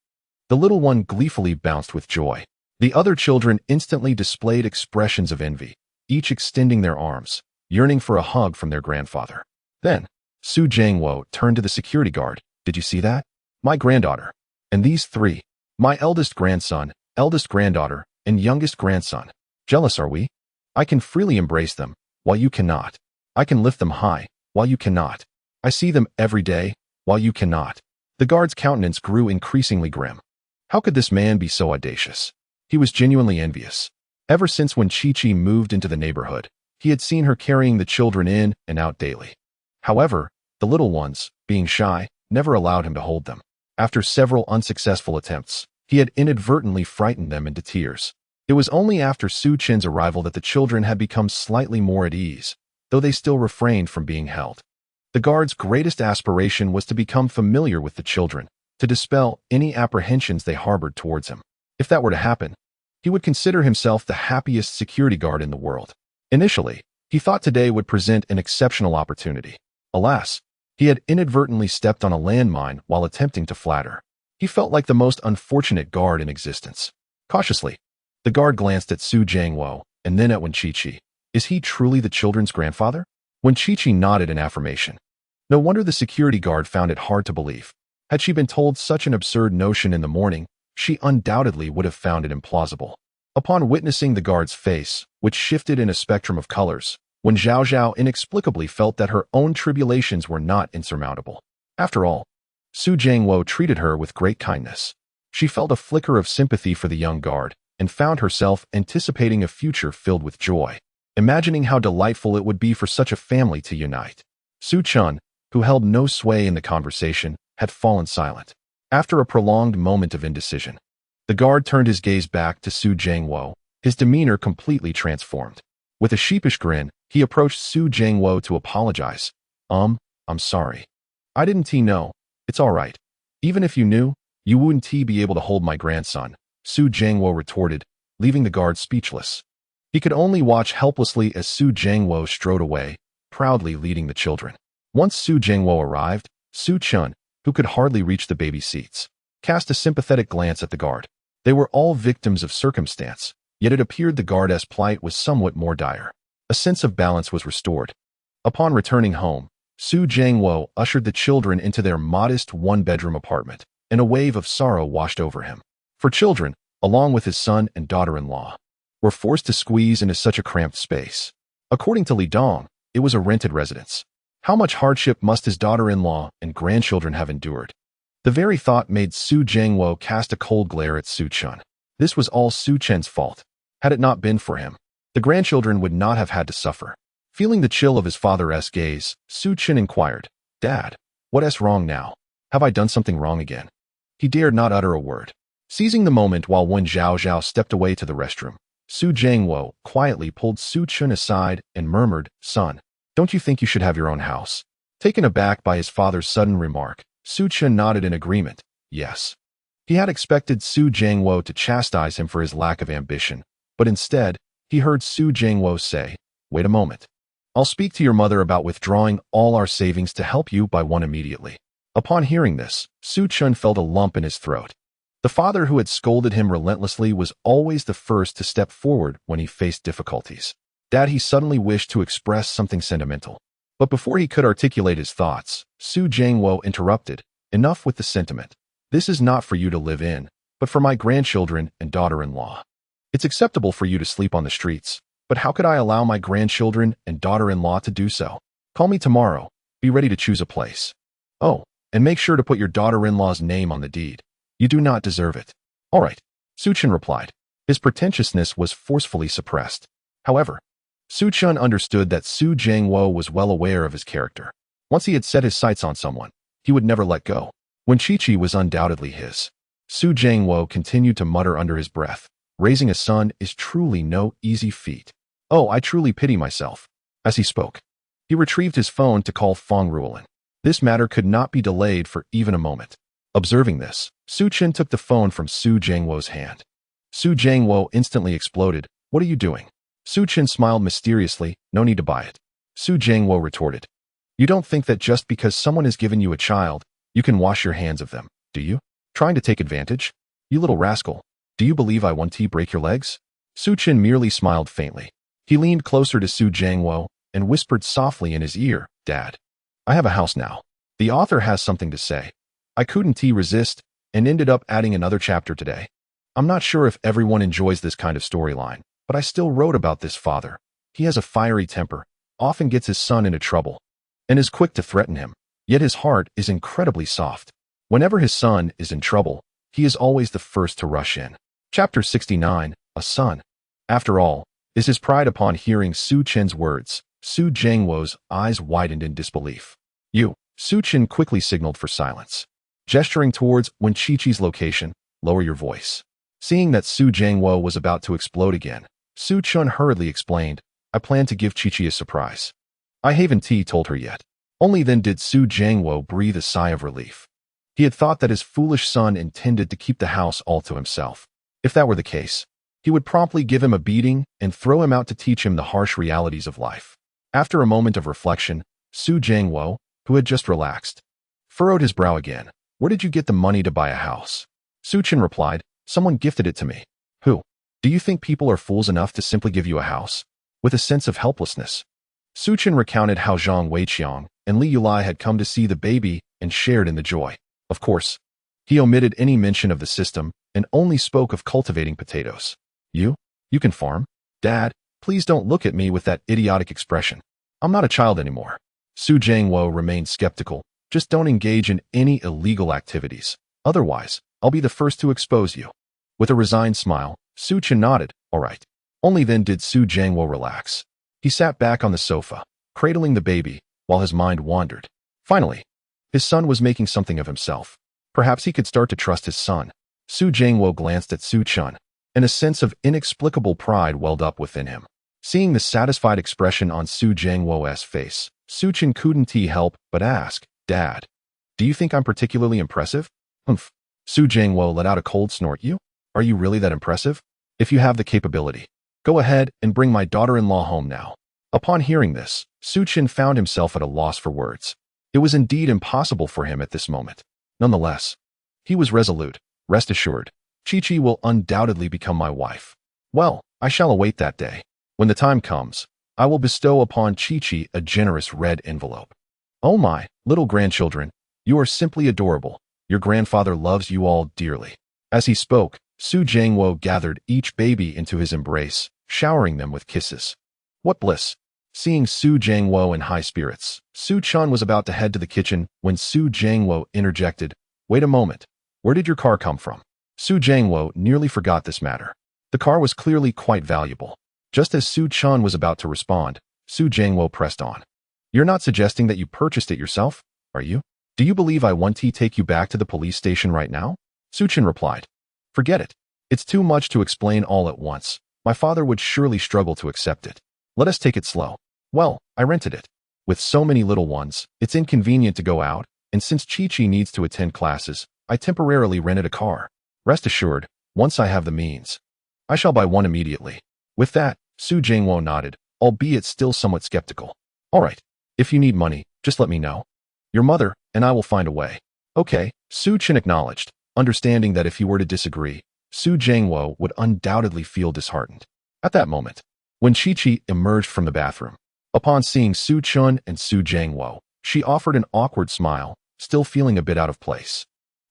The little one gleefully bounced with joy. The other children instantly displayed expressions of envy, each extending their arms, yearning for a hug from their grandfather. Then, Su Jiangwo turned to the security guard. "Did you see that? My granddaughter. And these 3. My eldest grandson, eldest granddaughter, and youngest grandson. Jealous are we? I can freely embrace them, while you cannot. I can lift them high, while you cannot. I see them every day, while you cannot." The guard's countenance grew increasingly grim. How could this man be so audacious? He was genuinely envious. Ever since when Chi-Chi moved into the neighborhood, he had seen her carrying the children in and out daily. However, the little ones, being shy, never allowed him to hold them. After several unsuccessful attempts, he had inadvertently frightened them into tears. It was only after Su Chen's arrival that the children had become slightly more at ease, though they still refrained from being held. The guard's greatest aspiration was to become familiar with the children, to dispel any apprehensions they harbored towards him. If that were to happen, he would consider himself the happiest security guard in the world. Initially, he thought today would present an exceptional opportunity. Alas, he had inadvertently stepped on a landmine while attempting to flatter. He felt like the most unfortunate guard in existence. Cautiously, the guard glanced at Su Jiangwo and then at Wen Chi-Chi. Is he truly the children's grandfather? Wen Chi-Chi nodded in affirmation. No wonder the security guard found it hard to believe. Had she been told such an absurd notion in the morning, she undoubtedly would have found it implausible. Upon witnessing the guard's face, which shifted in a spectrum of colors, Wen Zhaozhao inexplicably felt that her own tribulations were not insurmountable. After all, Su Jiangwo treated her with great kindness. She felt a flicker of sympathy for the young guard and found herself anticipating a future filled with joy, imagining how delightful it would be for such a family to unite. Su Chun, who held no sway in the conversation, had fallen silent. After a prolonged moment of indecision, the guard turned his gaze back to Su Jiangwo, his demeanor completely transformed. With a sheepish grin, he approached Su Jiangwo to apologize. I'm sorry. I didn't know. It's all right. Even if you knew, you wouldn't be able to hold my grandson, Su Jiangwo retorted, leaving the guard speechless. He could only watch helplessly as Su Jiangwo strode away, proudly leading the children. Once Su Jiangwo arrived, Su Chun, who could hardly reach the baby seats, cast a sympathetic glance at the guard. They were all victims of circumstance, yet it appeared the guard's plight was somewhat more dire. A sense of balance was restored. Upon returning home, Su Jiangwo ushered the children into their modest one-bedroom apartment, and a wave of sorrow washed over him. For children, along with his son and daughter-in-law, were forced to squeeze into such a cramped space. According to Li Dong, it was a rented residence. How much hardship must his daughter-in-law and grandchildren have endured? The very thought made Su Jiangwo cast a cold glare at Su Chun. This was all Su Chen's fault. Had it not been for him, the grandchildren would not have had to suffer. Feeling the chill of his father's gaze, Su Chen inquired, "Dad, what's wrong now? Have I done something wrong again?" He dared not utter a word. Seizing the moment while Wen Zhaozhao stepped away to the restroom, Su Jiangwo quietly pulled Su Chen aside and murmured, "Son, don't you think you should have your own house?" Taken aback by his father's sudden remark, Su Chen nodded in agreement, yes. He had expected Su Jiangwo to chastise him for his lack of ambition, but instead, he heard Su Jiangwo say, "Wait a moment. I'll speak to your mother about withdrawing all our savings to help you buy one immediately." Upon hearing this, Su Chun felt a lump in his throat. The father who had scolded him relentlessly was always the first to step forward when he faced difficulties. Dad, he suddenly wished to express something sentimental. But before he could articulate his thoughts, Su Jiangwo interrupted, "Enough with the sentiment. This is not for you to live in, but for my grandchildren and daughter-in-law. It's acceptable for you to sleep on the streets, but how could I allow my grandchildren and daughter-in-law to do so? Call me tomorrow. Be ready to choose a place. Oh, and make sure to put your daughter-in-law's name on the deed. You do not deserve it." "All right," Su Chen replied. His pretentiousness was forcefully suppressed. However, Su Chun understood that Su Jiangwo was well aware of his character. Once he had set his sights on someone, he would never let go. When Chi-Chi was undoubtedly his, Su Jiangwo continued to mutter under his breath, "Raising a son is truly no easy feat. Oh, I truly pity myself." As he spoke, he retrieved his phone to call Fong Ruolin. This matter could not be delayed for even a moment. Observing this, Su Chen took the phone from Su Jiangwo's hand. Su Jiangwo instantly exploded, "What are you doing?" Su Chen smiled mysteriously, "No need to buy it." Su Jiangwo retorted, "You don't think that just because someone has given you a child, you can wash your hands of them, do you? Trying to take advantage? You little rascal. Do you believe I want to break your legs?" Su Chen merely smiled faintly. He leaned closer to Su Jiangwo and whispered softly in his ear, "Dad, I have a house now. The author has something to say. I couldn't resist and ended up adding another chapter today. I'm not sure if everyone enjoys this kind of storyline, but I still wrote about this father. He has a fiery temper, often gets his son into trouble, and is quick to threaten him, yet his heart is incredibly soft. Whenever his son is in trouble, he is always the first to rush in." Chapter 69, A Son. After all, is his pride. Upon hearing Su Chen's words, Su Jiangwo's eyes widened in disbelief. "You," Su Chen quickly signaled for silence. Gesturing towards Wen Chi-Chi's location, "Lower your voice." Seeing that Su Jiangwo was about to explode again, Su Chun hurriedly explained, "I plan to give Chi-Chi a surprise. I haven't told her yet." Only then did Su Jiangwo breathe a sigh of relief. He had thought that his foolish son intended to keep the house all to himself. If that were the case, he would promptly give him a beating and throw him out to teach him the harsh realities of life. After a moment of reflection, Su Jiangwo, who had just relaxed, furrowed his brow again. "Where did you get the money to buy a house?" Su Chen replied, "Someone gifted it to me." "Who? Do you think people are fools enough to simply give you a house?" With a sense of helplessness, Su Chen recounted how Zhang Weiqiang and Li Yulai had come to see the baby and shared in the joy. Of course, he omitted any mention of the system and only spoke of cultivating potatoes. You can farm? Dad, please don't look at me with that idiotic expression. I'm not a child anymore." Su Jiangwo remained skeptical. "Just don't engage in any illegal activities. Otherwise, I'll be the first to expose you." With a resigned smile, Su Chen nodded, "All right." Only then did Su Jiangwo relax. He sat back on the sofa, cradling the baby, while his mind wandered. Finally, his son was making something of himself. Perhaps he could start to trust his son. Su Jiangwo glanced at Su Chun, and a sense of inexplicable pride welled up within him. Seeing the satisfied expression on Su Jiangwo's face, Su Chen couldn't help but ask, "Dad, Do you think I'm particularly impressive? Humph. Su Jingwo let out a cold snort. You? Are you really that impressive? If you have the capability, go ahead and bring my daughter-in-law home now. Upon hearing this, Su Chin found himself at a loss for words. It was indeed impossible for him at this moment. Nonetheless, he was resolute. Rest assured, Chi-Chi will undoubtedly become my wife. Well, I shall await that day. When the time comes, I will bestow upon Chi-Chi a generous red envelope. Oh my, little grandchildren, you are simply adorable. Your grandfather loves you all dearly. As he spoke, Su Jingwo gathered each baby into his embrace, showering them with kisses. What bliss! Seeing Su Jingwo in high spirits, Su Chun was about to head to the kitchen when Su Jingwo interjected, "Wait a moment. Where did your car come from?" Su Jingwo nearly forgot this matter. The car was clearly quite valuable. Just as Su Chun was about to respond, Su Jingwo pressed on. "You're not suggesting that you purchased it yourself, are you? Do you believe I want to take you back to the police station right now?" Su Chun replied. "Forget it. It's too much to explain all at once. My father would surely struggle to accept it. Let us take it slow. Well, I rented it. With so many little ones, it's inconvenient to go out, and since Chi-Chi needs to attend classes, I temporarily rented a car. Rest assured, once I have the means, I shall buy one immediately." With that, Su Jingwo nodded, albeit still somewhat skeptical. "All right. If you need money, just let me know. Your mother and I will find a way." "Okay," Su Chin acknowledged, understanding that if he were to disagree, Su Jingwo would undoubtedly feel disheartened. At that moment, when Chi-Chi emerged from the bathroom, upon seeing Su Chun and Su Jingwo, she offered an awkward smile, still feeling a bit out of place.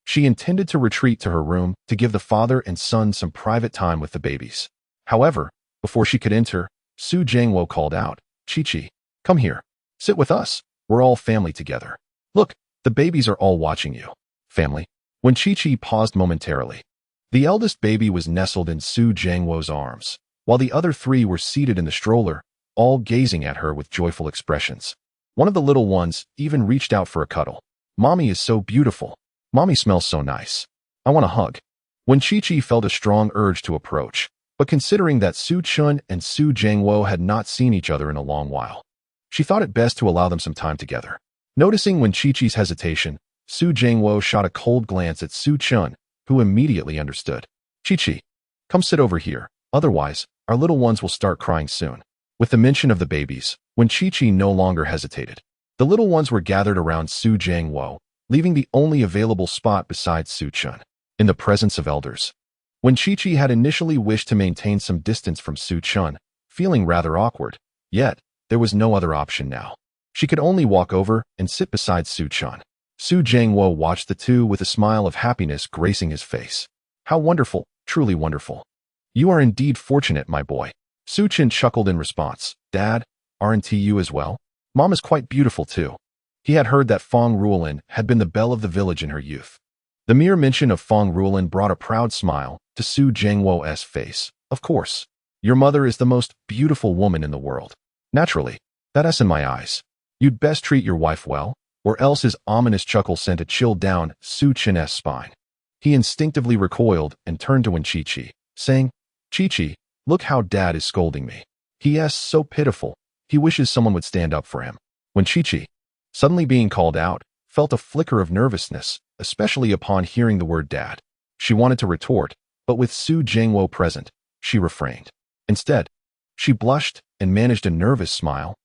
She intended to retreat to her room to give the father and son some private time with the babies. However, before she could enter, Su Jingwo called out, "Chi-Chi, come here. Sit with us. We're all family together. Look, the babies are all watching you." Family. When Chi-Chi paused momentarily, the eldest baby was nestled in Su Jingwo's arms, while the other three were seated in the stroller, all gazing at her with joyful expressions. One of the little ones even reached out for a cuddle. "Mommy is so beautiful. Mommy smells so nice. I want a hug." When Chi-Chi felt a strong urge to approach, but considering that Su Chun and Su Jingwo had not seen each other in a long while, she thought it best to allow them some time together. Noticing when Chi-Chi's hesitation, Su Jingwo shot a cold glance at Su Chun, who immediately understood. "Chi-Chi, come sit over here, otherwise, our little ones will start crying soon." With the mention of the babies, when Chi-Chi no longer hesitated, the little ones were gathered around Su Jingwo, leaving the only available spot besides Su Chun, in the presence of elders. When Chi-Chi had initially wished to maintain some distance from Su Chun, feeling rather awkward, yet there was no other option now. She could only walk over and sit beside Su Chun. Su Jingwo watched the two with a smile of happiness gracing his face. "How wonderful, truly wonderful. You are indeed fortunate, my boy." Su Chun chuckled in response. "Dad, aren't you as well? Mom is quite beautiful too." He had heard that Fong Ruolin had been the belle of the village in her youth. The mere mention of Fong Ruolin brought a proud smile to Su Jingwo's face. "Of course. Your mother is the most beautiful woman in the world. Naturally, that's in my eyes. You'd best treat your wife well, or else." His ominous chuckle sent a chill down Su Chin's spine. He instinctively recoiled and turned to Chi-Chi, saying, "Chi-Chi, look how Dad is scolding me. He is so pitiful. He wishes someone would stand up for him." When Chi-Chi, suddenly being called out, felt a flicker of nervousness, especially upon hearing the word Dad. She wanted to retort, but with Su Jingwo present, she refrained. Instead, she blushed and managed a nervous smile.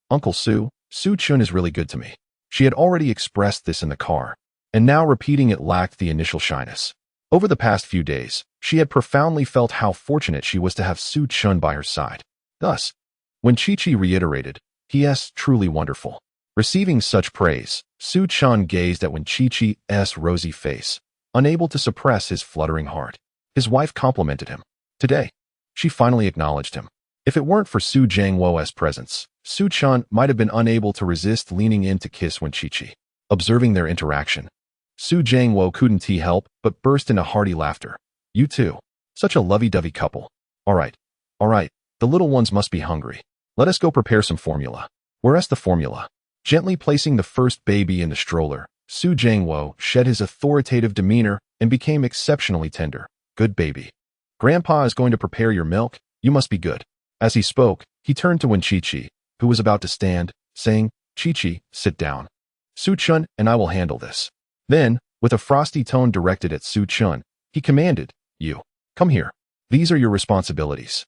Uncle Su Chun is really good to me." She had already expressed this in the car, and now repeating it lacked the initial shyness. Over the past few days, she had profoundly felt how fortunate she was to have Su Chun by her side. Thus, when Chi-Chi reiterated, "He is truly wonderful," receiving such praise, Su Chun gazed at Chi-Chi's rosy face, unable to suppress his fluttering heart. His wife complimented him. Today, she finally acknowledged him. If it weren't for Su Jingwo's presence, Su Chun might have been unable to resist leaning in to kiss when Chi-Chi. Observing their interaction, Su Jingwo couldn't help but burst into hearty laughter. "You two. Such a lovey-dovey couple. All right, the little ones must be hungry. Let us go prepare some formula." "Where's the formula?" Gently placing the first baby in the stroller, Su Jingwo shed his authoritative demeanor and became exceptionally tender. "Good baby. Grandpa is going to prepare your milk. You must be good." As he spoke, he turned to Chi-Chi, who was about to stand, saying, "Chi-Chi, sit down." Su Chun and I will handle this." Then, with a frosty tone directed at Su Chun, he commanded, "You, come here. These are your responsibilities.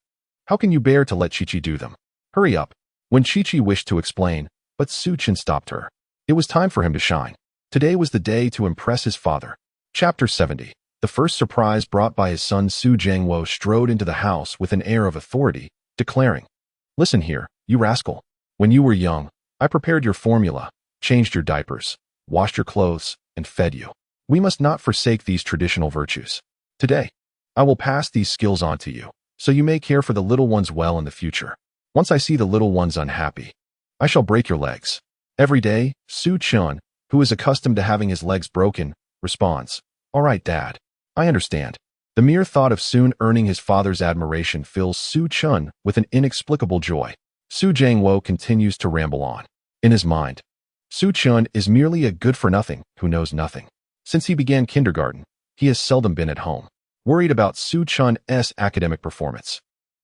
How can you bear to let Chi-Chi do them? Hurry up." When Chi-Chi wished to explain, but Su Chun stopped her. It was time for him to shine. Today was the day to impress his father. Chapter 70. The first surprise brought by his son Su Jiangwo strode into the house with an air of authority, declaring, "Listen here, you rascal. When you were young, I prepared your formula, changed your diapers, washed your clothes, and fed you. We must not forsake these traditional virtues. Today, I will pass these skills on to you, so you may care for the little ones well in the future. Once I see the little ones unhappy, I shall break your legs." Every day, Su Chun, who is accustomed to having his legs broken, responds, "All right, Dad. I understand." The mere thought of soon earning his father's admiration fills Su Chun with an inexplicable joy. Su Jiangwo continues to ramble on. In his mind, Su Chun is merely a good-for-nothing who knows nothing. Since he began kindergarten, he has seldom been at home, worried about Su Chun's academic performance.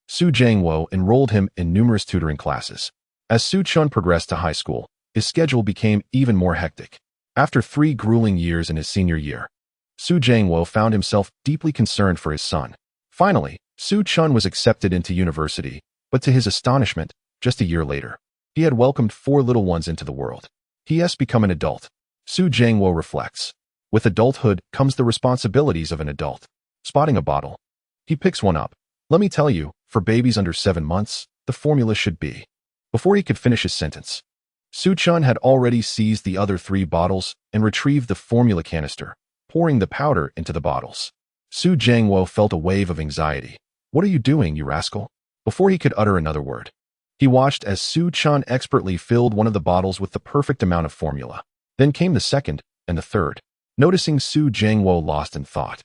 Su Jiangwo enrolled him in numerous tutoring classes. As Su Chun progressed to high school, his schedule became even more hectic. After 3 grueling years in his senior year, Su Jiangwo found himself deeply concerned for his son. Finally, Su Chun was accepted into university, but to his astonishment, just a year later, he had welcomed 4 little ones into the world. He has become an adult. Su Jiangwo reflects. With adulthood comes the responsibilities of an adult. Spotting a bottle, he picks one up. "Let me tell you, for babies under 7 months, the formula should be." Before he could finish his sentence, Su Chun had already seized the other 3 bottles and retrieved the formula canister, pouring the powder into the bottles. Su Jiangwo felt a wave of anxiety. "What are you doing, you rascal?" Before he could utter another word, he watched as Su Chun expertly filled one of the bottles with the perfect amount of formula. Then came the second and the third. Noticing Su Jiangwo lost in thought,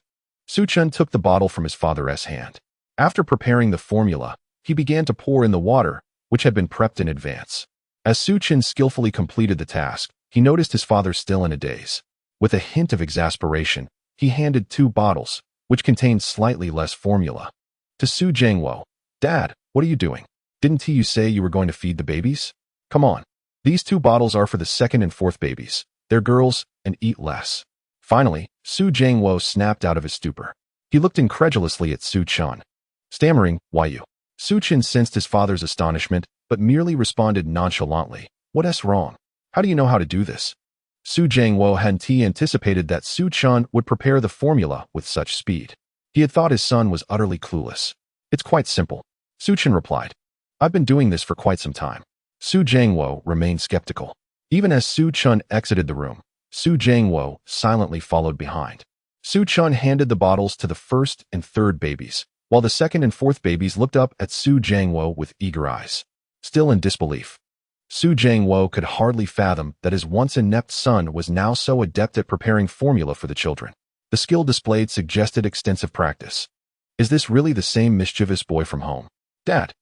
Su Chun took the bottle from his father's hand. After preparing the formula, he began to pour in the water, which had been prepped in advance. As Su Chun skillfully completed the task, he noticed his father still in a daze. With a hint of exasperation, he handed 2 bottles, which contained slightly less formula, to Su Jiangwo. "Dad, what are you doing? Didn't you say you were going to feed the babies? Come on. These 2 bottles are for the 2nd and 4th babies. They're girls, and eat less." Finally, Su Jiangwo snapped out of his stupor. He looked incredulously at Su Chun. Stammering, "Why you?" Su Chun sensed his father's astonishment, but merely responded nonchalantly, "What's wrong? How do you know how to do this?" Su Jiangwo hadn't anticipated that Su Chun would prepare the formula with such speed. He had thought his son was utterly clueless. "It's quite simple," Su Chun replied. "I've been doing this for quite some time." Su Jiangwo remained skeptical. Even as Su Chun exited the room, Su Jiangwo silently followed behind. Su Chun handed the bottles to the 1st and 3rd babies, while the 2nd and 4th babies looked up at Su Jiangwo with eager eyes. Still in disbelief, Su Jiangwo could hardly fathom that his once inept son was now so adept at preparing formula for the children. The skill displayed suggested extensive practice. "Is this really the same mischievous boy from home?" Dad.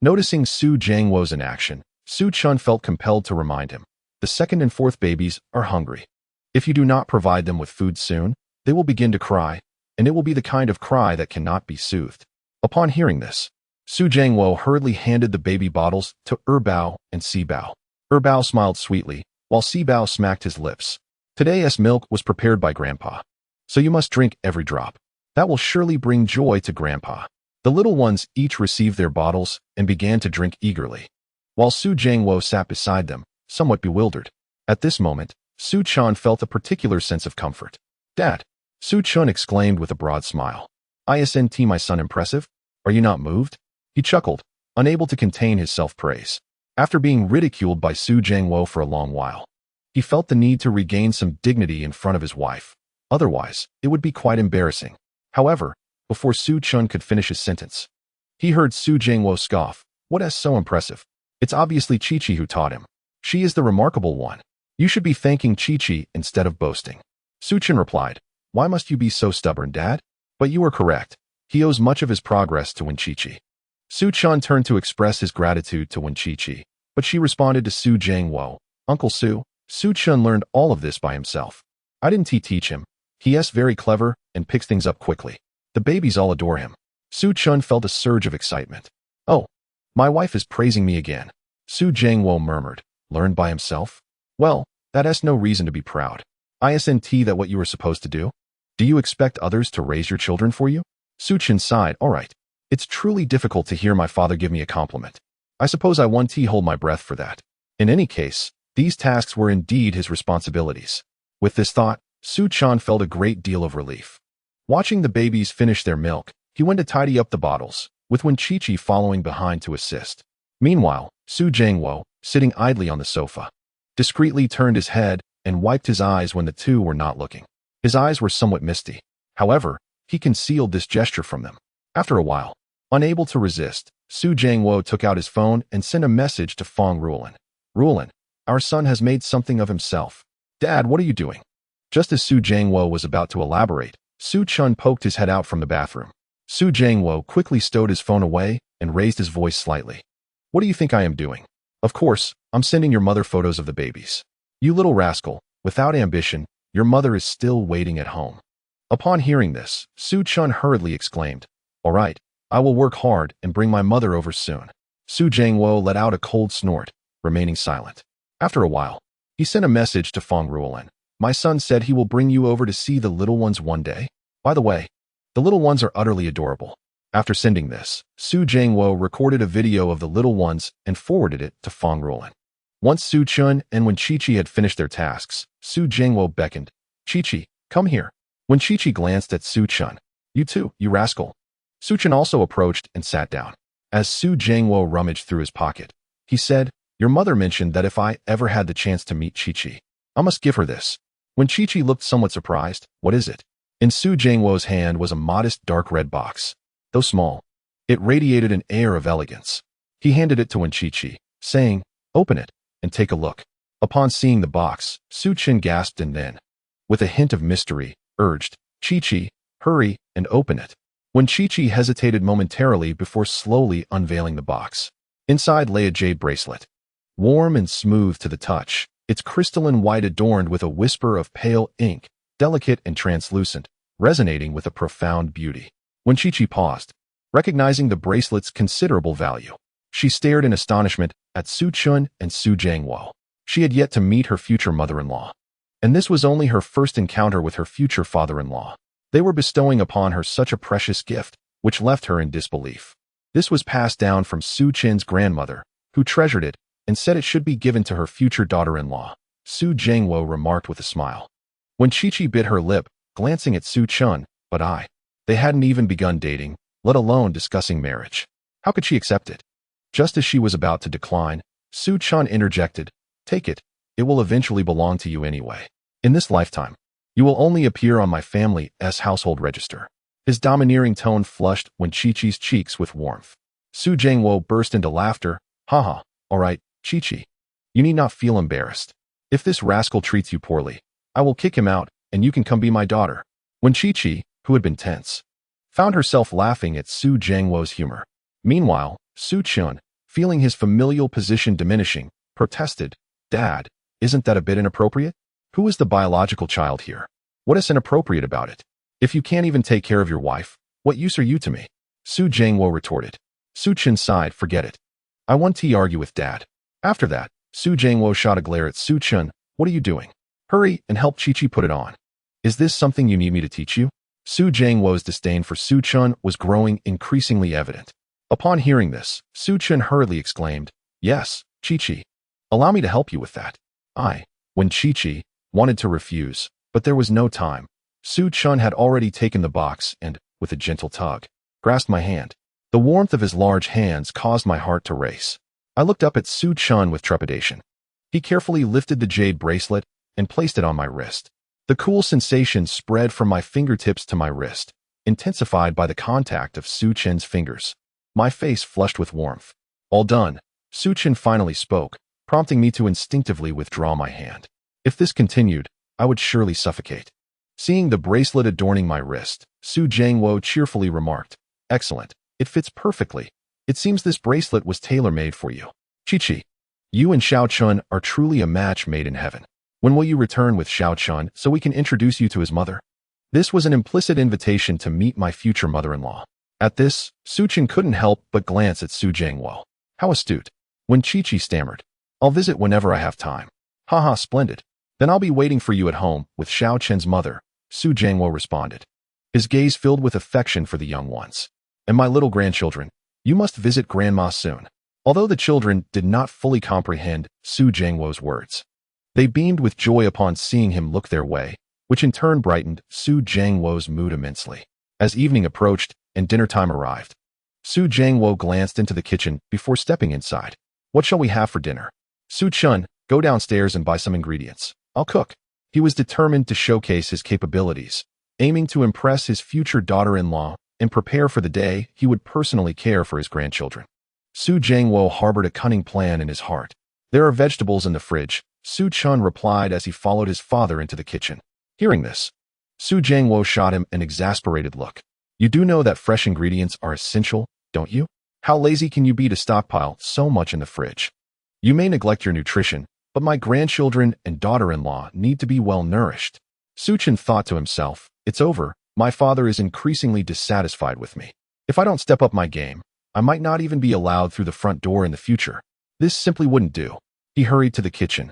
Noticing Su Jiangwo's inaction, Su Chun felt compelled to remind him. "The 2nd and 4th babies are hungry. If you do not provide them with food soon, they will begin to cry, and it will be the kind of cry that cannot be soothed." Upon hearing this, Su Jiangwo hurriedly handed the baby bottles to Bao and Bao. Bao smiled sweetly, while Bao smacked his lips. "Today's milk was prepared by Grandpa, so you must drink every drop. That will surely bring joy to Grandpa." The little ones each received their bottles and began to drink eagerly, while Su Jiangwo sat beside them, somewhat bewildered. At this moment, Su Chun felt a particular sense of comfort. "Dad," Su Chun exclaimed with a broad smile. "Isn't my son impressive? Are you not moved?" He chuckled, unable to contain his self-praise. After being ridiculed by Su Jiangwo for a long while, he felt the need to regain some dignity in front of his wife. Otherwise, it would be quite embarrassing. However, before Su Chun could finish his sentence, he heard Su Jiangwo scoff. "What's so impressive? It's obviously Chi-Chi who taught him. She is the remarkable one. You should be thanking Chi-Chi instead of boasting." Su Chun replied, "Why must you be so stubborn, Dad?" "But you are correct. He owes much of his progress to Wen Chi-Chi." Su Chun turned to express his gratitude to Wen Chi-Chi, but she responded to Su Jiangwo, "Uncle Su, Su Chun learned all of this by himself. I didn't teach him. He is very clever and picks things up quickly. The babies all adore him." Su Chun felt a surge of excitement. "Oh, my wife is praising me again," Su Jiangwo murmured. "Learned by himself? Well, That's no reason to be proud. Isn't that what you were supposed to do? Do you expect others to raise your children for you? Su Chen sighed. All right. It's truly difficult to hear my father give me a compliment. I suppose I won't hold my breath for that. In any case, these tasks were indeed his responsibilities. With this thought, Su Chen felt a great deal of relief. Watching the babies finish their milk, he went to tidy up the bottles, with Wen Qiqi following behind to assist. Meanwhile, Su Jiangwo, sitting idly on the sofa, discreetly turned his head and wiped his eyes when the two were not looking. His eyes were somewhat misty. However, he concealed this gesture from them. After a while, unable to resist, Su Jiangwo took out his phone and sent a message to Feng Ruolin. Ruolin, our son has made something of himself. Dad, what are you doing? Just as Su Jiangwo was about to elaborate, Su Chen poked his head out from the bathroom. Su Jiangwo quickly stowed his phone away and raised his voice slightly. What do you think I am doing? Of course, I'm sending your mother photos of the babies. You little rascal, without ambition, your mother is still waiting at home. Upon hearing this, Su Chen hurriedly exclaimed, All right, I will work hard and bring my mother over soon. Su Jiangwo let out a cold snort, remaining silent. After a while, he sent a message to Feng Ruolin. My son said he will bring you over to see the little ones one day. By the way, the little ones are utterly adorable. After sending this, Su Jiangwo recorded a video of the little ones and forwarded it to Feng Ruolin. Once Su Chen and Wen Qiqi had finished their tasks, Su Jiangwo beckoned. Qiqi, come here. Wen Qiqi glanced at Su Chen. You too, you rascal. Su Chen also approached and sat down. As Su Jiangwo rummaged through his pocket, he said, Your mother mentioned that if I ever had the chance to meet Qiqi, I must give her this. When Qiqi looked somewhat surprised, What is it? In Su Jiangwo's hand was a modest dark red box. Though small, it radiated an air of elegance. He handed it to Wen Qiqi, saying, Open it and take a look. Upon seeing the box, Su Chen gasped and then, with a hint of mystery, urged, Qiqi, hurry and open it. Wen Qiqi hesitated momentarily before slowly unveiling the box. Inside lay a jade bracelet. Warm and smooth to the touch, its crystalline white adorned with a whisper of pale ink, delicate and translucent, resonating with a profound beauty. Wen Qiqi paused, recognizing the bracelet's considerable value. She stared in astonishment at Su Chen and Su Jiangwo. She had yet to meet her future mother-in-law, and this was only her first encounter with her future father-in-law. They were bestowing upon her such a precious gift, which left her in disbelief. This was passed down from Su Chen's grandmother, who treasured it and said it should be given to her future daughter-in-law. Su Jiangwo remarked with a smile. Wen Qiqi bit her lip, glancing at Su Chen, but they hadn't even begun dating, let alone discussing marriage. How could she accept it? Just as she was about to decline, Su Chen interjected, Take it, it will eventually belong to you anyway. In this lifetime, you will only appear on my family's household register. His domineering tone flushed Wen Qiqi's cheeks with warmth. Su Jiangwo burst into laughter. Haha, all right, Qiqi. You need not feel embarrassed. If this rascal treats you poorly, I will kick him out, and you can come be my daughter. Wen Qiqi, who had been tense, found herself laughing at Su Jiangwo's humor. Meanwhile, Su Chen, feeling his familial position diminishing, protested, Dad, isn't that a bit inappropriate? Who is the biological child here? What is inappropriate about it? If you can't even take care of your wife, what use are you to me? Su Jiangwo retorted. Su Chen sighed, Forget it. I want to argue with Dad. After that, Su Jiangwo shot a glare at Su Chen. What are you doing? Hurry and help Qiqi put it on. Is this something you need me to teach you? Su Jiangwo's disdain for Su Chen was growing increasingly evident. Upon hearing this, Su Chen hurriedly exclaimed, Yes, Qiqi. Allow me to help you with that. When Qiqi wanted to refuse, but there was no time. Su Chen had already taken the box and, with a gentle tug, grasped my hand. The warmth of his large hands caused my heart to race. I looked up at Su Chen with trepidation. He carefully lifted the jade bracelet and placed it on my wrist. The cool sensation spread from my fingertips to my wrist, intensified by the contact of Su Chen's fingers. My face flushed with warmth. All done, Su Chen finally spoke, prompting me to instinctively withdraw my hand. If this continued, I would surely suffocate. Seeing the bracelet adorning my wrist, Su Jiangwo cheerfully remarked, Excellent, it fits perfectly. It seems this bracelet was tailor-made for you. Qiqi, you and Xiao Chun are truly a match made in heaven. When will you return with Xiao Chun so we can introduce you to his mother? This was an implicit invitation to meet my future mother-in-law. At this, Su Chen couldn't help but glance at Su Jiangwo. How astute. When Qiqi stammered, I'll visit whenever I have time. Haha, splendid. Then I'll be waiting for you at home with Xiao Chen's mother, Su Jiangwo responded, his gaze filled with affection for the young ones. And my little grandchildren, you must visit Grandma soon. Although the children did not fully comprehend Su Jiangwo's words, they beamed with joy upon seeing him look their way, which in turn brightened Su Jiangwo's mood immensely. As evening approached and dinner time arrived, Su Jiangwo glanced into the kitchen before stepping inside. What shall we have for dinner? Su Chun, go downstairs and buy some ingredients. I'll cook. He was determined to showcase his capabilities, aiming to impress his future daughter-in-law and prepare for the day he would personally care for his grandchildren. Su Jiangwo harbored a cunning plan in his heart. There are vegetables in the fridge, Su Chun replied as he followed his father into the kitchen. Hearing this, Su Jiangwo shot him an exasperated look. You do know that fresh ingredients are essential, don't you? How lazy can you be to stockpile so much in the fridge? You may neglect your nutrition, but my grandchildren and daughter-in-law need to be well nourished. Su Chun thought to himself, it's over, my father is increasingly dissatisfied with me. If I don't step up my game, I might not even be allowed through the front door in the future. This simply wouldn't do. He hurried to the kitchen,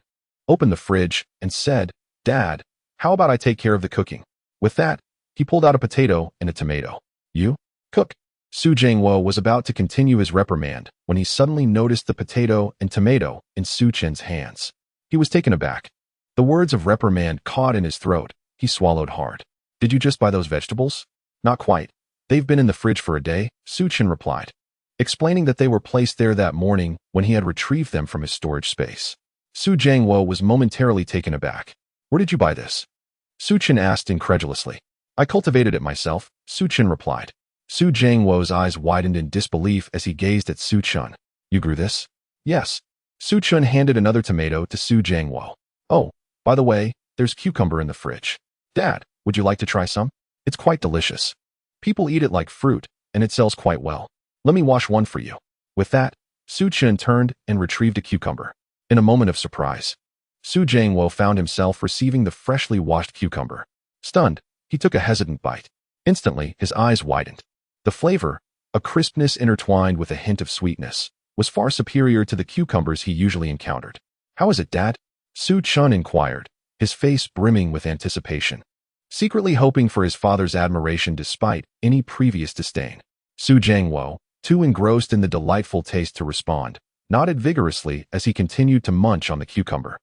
opened the fridge, and said, Dad, how about I take care of the cooking? With that, he pulled out a potato and a tomato. You? Cook. Su Jiangwo was about to continue his reprimand when he suddenly noticed the potato and tomato in Su Chen's hands. He was taken aback. The words of reprimand caught in his throat. He swallowed hard. Did you just buy those vegetables? Not quite. They've been in the fridge for a day, Su Chen replied, explaining that they were placed there that morning when he had retrieved them from his storage space. Su Jiangwo was momentarily taken aback. Where did you buy this? Su Chen asked incredulously. I cultivated it myself, Su Chen replied. Su Jiangwo's eyes widened in disbelief as he gazed at Su Chun. You grew this? Yes. Su Chun handed another tomato to Su Jiangwo. Oh, by the way, there's cucumber in the fridge. Dad, would you like to try some? It's quite delicious. People eat it like fruit, and it sells quite well. Let me wash one for you. With that, Su Chun turned and retrieved a cucumber. In a moment of surprise, Su Jiangwo found himself receiving the freshly washed cucumber. Stunned, he took a hesitant bite. Instantly, his eyes widened. The flavor, a crispness intertwined with a hint of sweetness, was far superior to the cucumbers he usually encountered. How is it, Dad? Su Chun inquired, his face brimming with anticipation, secretly hoping for his father's admiration despite any previous disdain. Su Jiangwo, too engrossed in the delightful taste to respond, nodded vigorously as he continued to munch on the cucumber.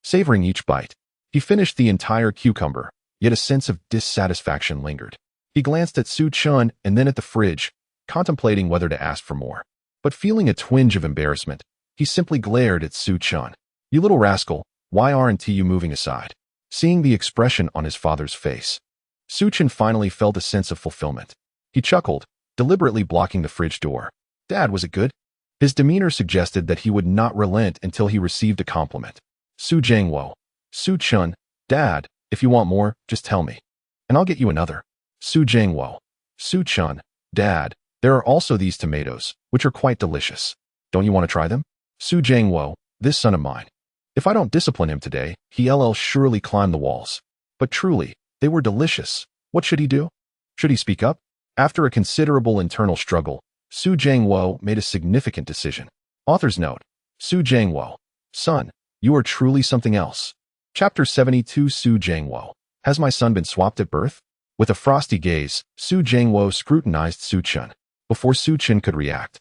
Savoring each bite, he finished the entire cucumber, yet a sense of dissatisfaction lingered. He glanced at Su Chun and then at the fridge, contemplating whether to ask for more. But feeling a twinge of embarrassment, he simply glared at Su Chun. You little rascal, why aren't you moving aside? Seeing the expression on his father's face, Su Chun finally felt a sense of fulfillment. He chuckled, deliberately blocking the fridge door. Dad, was it good? His demeanor suggested that he would not relent until he received a compliment. Su Jiangwo. Su Chun. Dad, if you want more, just tell me, and I'll get you another. Su Jiangwo. Su Chun. Dad, there are also these tomatoes, which are quite delicious. Don't you want to try them? Su Jiangwo. This son of mine. If I don't discipline him today, he'll surely climb the walls. But truly, they were delicious. What should he do? Should he speak up? After a considerable internal struggle, Su Jiangwo made a significant decision. Author's note. Su Jiangwo. Son, you are truly something else. Chapter 72. Su Jiangwo. Has my son been swapped at birth? With a frosty gaze, Su Jiangwo scrutinized Su Chun. Before Su Chun could react,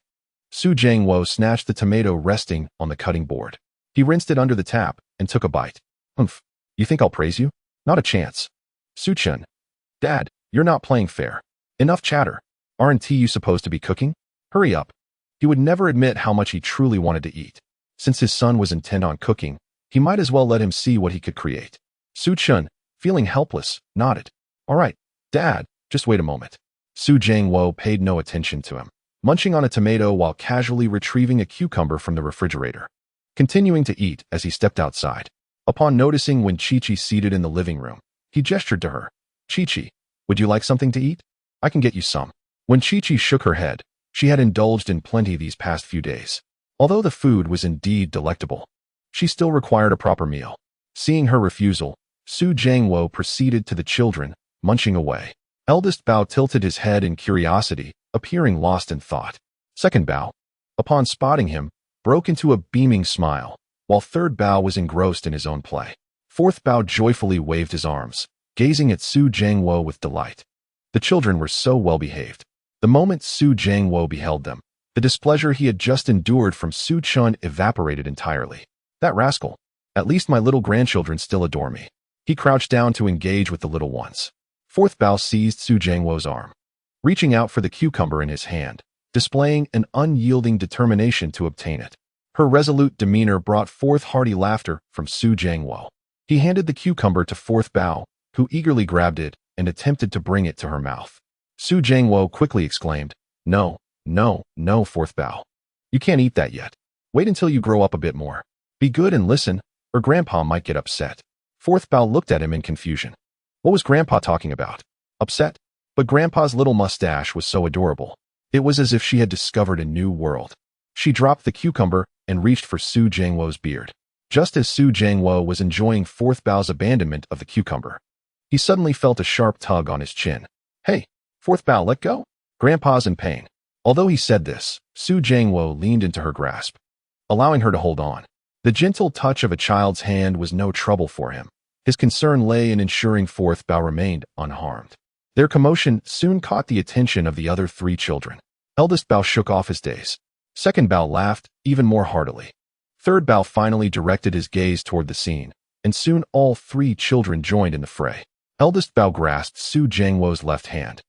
Su Jiangwo snatched the tomato resting on the cutting board. He rinsed it under the tap and took a bite. Humph, you think I'll praise you? Not a chance. Su Chun. Dad, you're not playing fair. Enough chatter. Aren't you supposed to be cooking? Hurry up. He would never admit how much he truly wanted to eat. Since his son was intent on cooking, he might as well let him see what he could create. Su Chun, feeling helpless, nodded. All right, Dad, just wait a moment. Su Jiangwo paid no attention to him, munching on a tomato while casually retrieving a cucumber from the refrigerator, continuing to eat as he stepped outside. Upon noticing when Chi-Chi seated in the living room, he gestured to her. Chi-Chi, would you like something to eat? I can get you some. When Chi-Chi shook her head, she had indulged in plenty these past few days. Although the food was indeed delectable, she still required a proper meal. Seeing her refusal, Su Jiangwo proceeded to the children, munching away. Eldest Bao tilted his head in curiosity, appearing lost in thought. Second Bao, upon spotting him, broke into a beaming smile, while third Bao was engrossed in his own play. Fourth Bao joyfully waved his arms, gazing at Su Jiangwo with delight. The children were so well behaved. The moment Su Jiangwo beheld them, the displeasure he had just endured from Su Chun evaporated entirely. That rascal! At least my little grandchildren still adore me. He crouched down to engage with the little ones. Fourth Bao seized Su Jiangwo's arm, reaching out for the cucumber in his hand, displaying an unyielding determination to obtain it. Her resolute demeanor brought forth hearty laughter from Su Jiangwo. He handed the cucumber to Fourth Bao, who eagerly grabbed it and attempted to bring it to her mouth. Su Jiangwo quickly exclaimed, "No, no, no, Fourth Bao. You can't eat that yet. Wait until you grow up a bit more. Be good and listen, or Grandpa might get upset." Fourth Bao looked at him in confusion. What was Grandpa talking about? Upset? But Grandpa's little mustache was so adorable. It was as if she had discovered a new world. She dropped the cucumber and reached for Su Jiangwo's beard. Just as Su Jiangwo was enjoying Fourth Bao's abandonment of the cucumber, he suddenly felt a sharp tug on his chin. "Hey, Fourth Bao, let go. Grandpa's in pain." Although he said this, Su Jiangwo leaned into her grasp, allowing her to hold on. The gentle touch of a child's hand was no trouble for him. His concern lay in ensuring Fourth Bao remained unharmed. Their commotion soon caught the attention of the other three children. Eldest Bao shook off his daze. Second Bao laughed even more heartily. Third Bao finally directed his gaze toward the scene, and soon all three children joined in the fray. Eldest Bao grasped Su Jiangwo's left hand,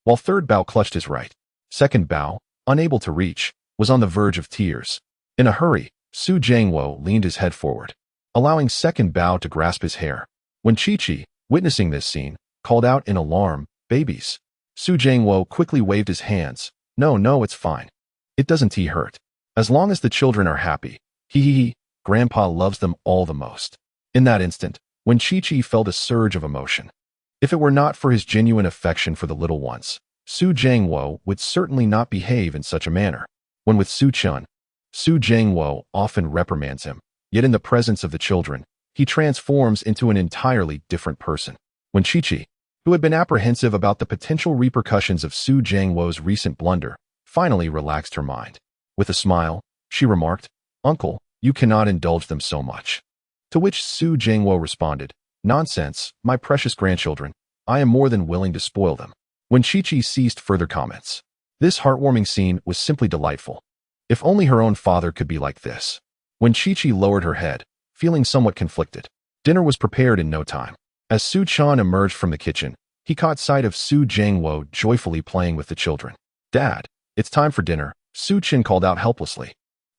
while Third Bao clutched his right. Second Bao, unable to reach, was on the verge of tears. In a hurry, Su Jiangwo leaned his head forward, allowing Second Bao to grasp his hair. When Chi-Chi, witnessing this scene, called out in alarm, "Babies!" Su Jiangwo quickly waved his hands. "No, no, it's fine. It doesn't hurt. As long as the children are happy. Hee. Grandpa loves them all the most." In that instant, when Chi-Chi felt a surge of emotion, if it were not for his genuine affection for the little ones, Su Jiangwo would certainly not behave in such a manner. When with Su Chun, Su Jiangwo often reprimands him, yet in the presence of the children, he transforms into an entirely different person. When Chi-Chi, who had been apprehensive about the potential repercussions of Su Jiangwo's recent blunder, finally relaxed her mind. With a smile, she remarked, "Uncle, you cannot indulge them so much." To which Su Jiangwo responded, "Nonsense, my precious grandchildren. I am more than willing to spoil them." When Chi-Chi ceased further comments, this heartwarming scene was simply delightful. If only her own father could be like this. When Chi-Chi lowered her head, feeling somewhat conflicted, dinner was prepared in no time. As Su Chan emerged from the kitchen, he caught sight of Su Jiangwo joyfully playing with the children. "Dad, it's time for dinner," Su Chin called out helplessly.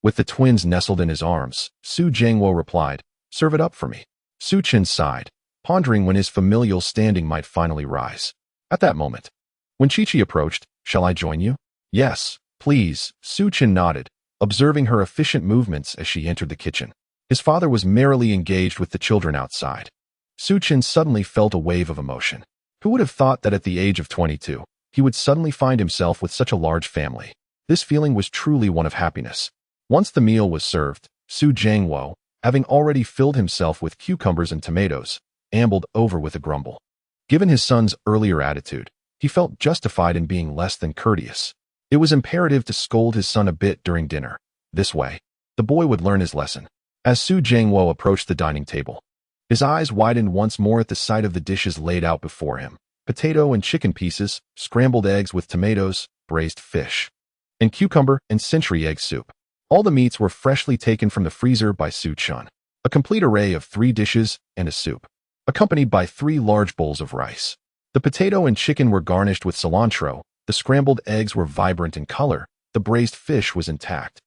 With the twins nestled in his arms, Su Jiangwo replied, "Serve it up for me." Su Chin sighed, pondering when his familial standing might finally rise. At that moment, when Chi-Chi approached, "Shall I join you?" "Yes, please," Su Chin nodded, observing her efficient movements as she entered the kitchen. His father was merrily engaged with the children outside. Su Chin suddenly felt a wave of emotion. Who would have thought that at the age of 22, he would suddenly find himself with such a large family? This feeling was truly one of happiness. Once the meal was served, Su Jiangwo, having already filled himself with cucumbers and tomatoes, ambled over with a grumble. Given his son's earlier attitude, he felt justified in being less than courteous. It was imperative to scold his son a bit during dinner. This way, the boy would learn his lesson. As Su Jiangwo approached the dining table, his eyes widened once more at the sight of the dishes laid out before him. Potato and chicken pieces, scrambled eggs with tomatoes, braised fish, and cucumber and century egg soup. All the meats were freshly taken from the freezer by Su Chun. A complete array of 3 dishes and a soup, accompanied by 3 large bowls of rice. The potato and chicken were garnished with cilantro, the scrambled eggs were vibrant in color, the braised fish was intact,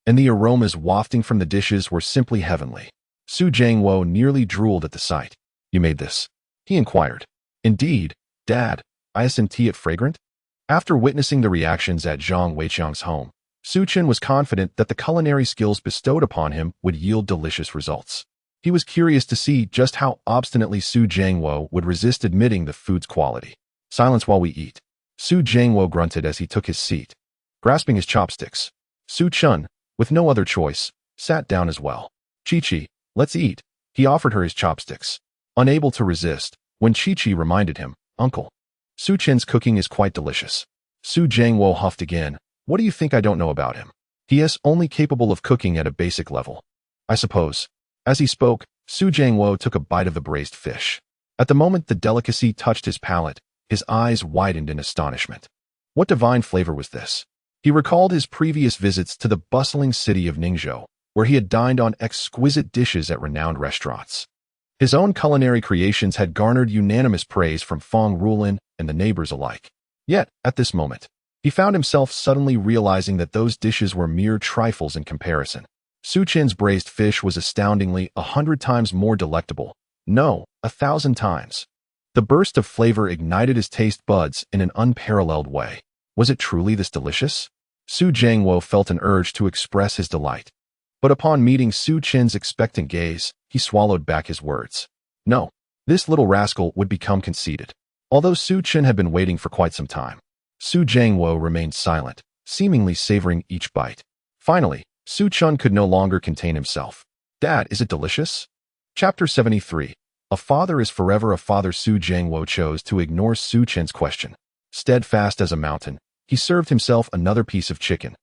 and the aromas wafting from the dishes were simply heavenly. Su Jiangwo nearly drooled at the sight. "You made this?" he inquired. "Indeed, Dad. Isn't it fragrant?" After witnessing the reactions at Zhang Weiqiang's home, Su Chin was confident that the culinary skills bestowed upon him would yield delicious results. He was curious to see just how obstinately Su Jiangwo would resist admitting the food's quality. "Silence while we eat," Su Jiangwo grunted as he took his seat, grasping his chopsticks. Su Chun, with no other choice, sat down as well. "Chi-Chi, let's eat." He offered her his chopsticks, unable to resist, when Chi-Chi reminded him, "Uncle, Su Chin's cooking is quite delicious." Su Jiangwo huffed again. "What do you think I don't know about him? He is only capable of cooking at a basic level, I suppose." As he spoke, Su Jiangwo took a bite of the braised fish. At the moment the delicacy touched his palate, his eyes widened in astonishment. What divine flavor was this? He recalled his previous visits to the bustling city of Ningzhou, where he had dined on exquisite dishes at renowned restaurants. His own culinary creations had garnered unanimous praise from Feng Rulin and the neighbors alike. Yet, at this moment, he found himself suddenly realizing that those dishes were mere trifles in comparison. Su Qin's braised fish was astoundingly 100 times more delectable. No, 1,000 times. The burst of flavor ignited his taste buds in an unparalleled way. Was it truly this delicious? Su Jiangwo felt an urge to express his delight. But upon meeting Su Qin's expectant gaze, he swallowed back his words. No, this little rascal would become conceited. Although Su Qin had been waiting for quite some time, Su Jiangwo remained silent, seemingly savoring each bite. Finally, Su Qin could no longer contain himself. Dad, is it delicious? Chapter 73. A father is forever a father. Su Jiangwo chose to ignore Su Qin's question. Steadfast as a mountain, he served himself another piece of chicken.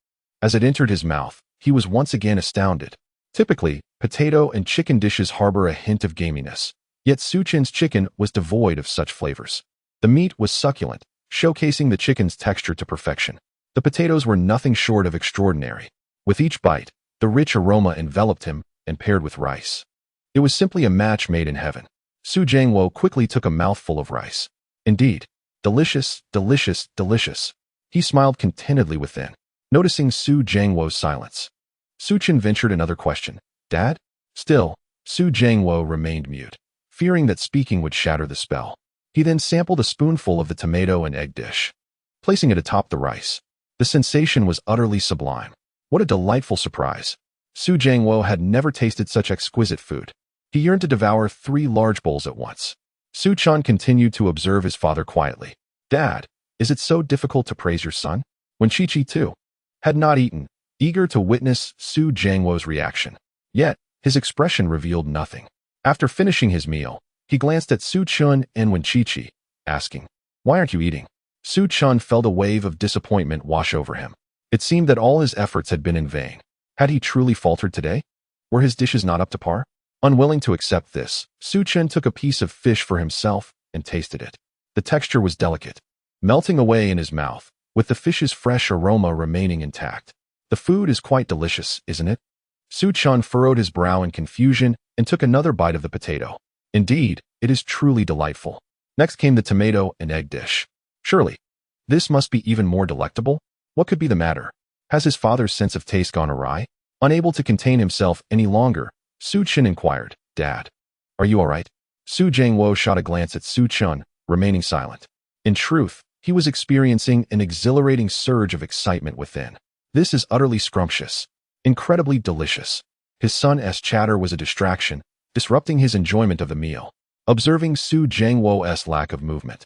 As it entered his mouth, he was once again astounded. Typically, potato and chicken dishes harbor a hint of gaminess, yet Su Qin's chicken was devoid of such flavors. The meat was succulent, showcasing the chicken's texture to perfection. The potatoes were nothing short of extraordinary. With each bite, the rich aroma enveloped him and paired with rice. It was simply a match made in heaven. Su Jiangwo quickly took a mouthful of rice. Indeed, delicious, delicious, delicious. He smiled contentedly within, noticing Su Jiangwo's silence. Su Qin ventured another question. Dad? Still, Su Jiangwo remained mute, fearing that speaking would shatter the spell. He then sampled a spoonful of the tomato and egg dish, placing it atop the rice. The sensation was utterly sublime. What a delightful surprise. Su Jiangwo had never tasted such exquisite food. He yearned to devour 3 large bowls at once. Su Qin continued to observe his father quietly. Dad, is it so difficult to praise your son? When Chi-Chi, too, had not eaten, eager to witness Su Jiangwo's reaction. Yet, his expression revealed nothing. After finishing his meal, he glanced at Su Qin and Wen Chi-Chi, asking, Why aren't you eating? Su Qin felt a wave of disappointment wash over him. It seemed that all his efforts had been in vain. Had he truly faltered today? Were his dishes not up to par? Unwilling to accept this, Su Qin took a piece of fish for himself and tasted it. The texture was delicate, melting away in his mouth, with the fish's fresh aroma remaining intact. The food is quite delicious, isn't it? Su Qin furrowed his brow in confusion and took another bite of the potato. Indeed, it is truly delightful. Next came the tomato and egg dish. Surely, this must be even more delectable? What could be the matter? Has his father's sense of taste gone awry? Unable to contain himself any longer, Su Qin inquired, Dad, are you all right? Su Jiangwo shot a glance at Su Qin, remaining silent. In truth, he was experiencing an exhilarating surge of excitement within. This is utterly scrumptious, incredibly delicious. His son's chatter was a distraction, disrupting his enjoyment of the meal. Observing Su Jiangwo's lack of movement,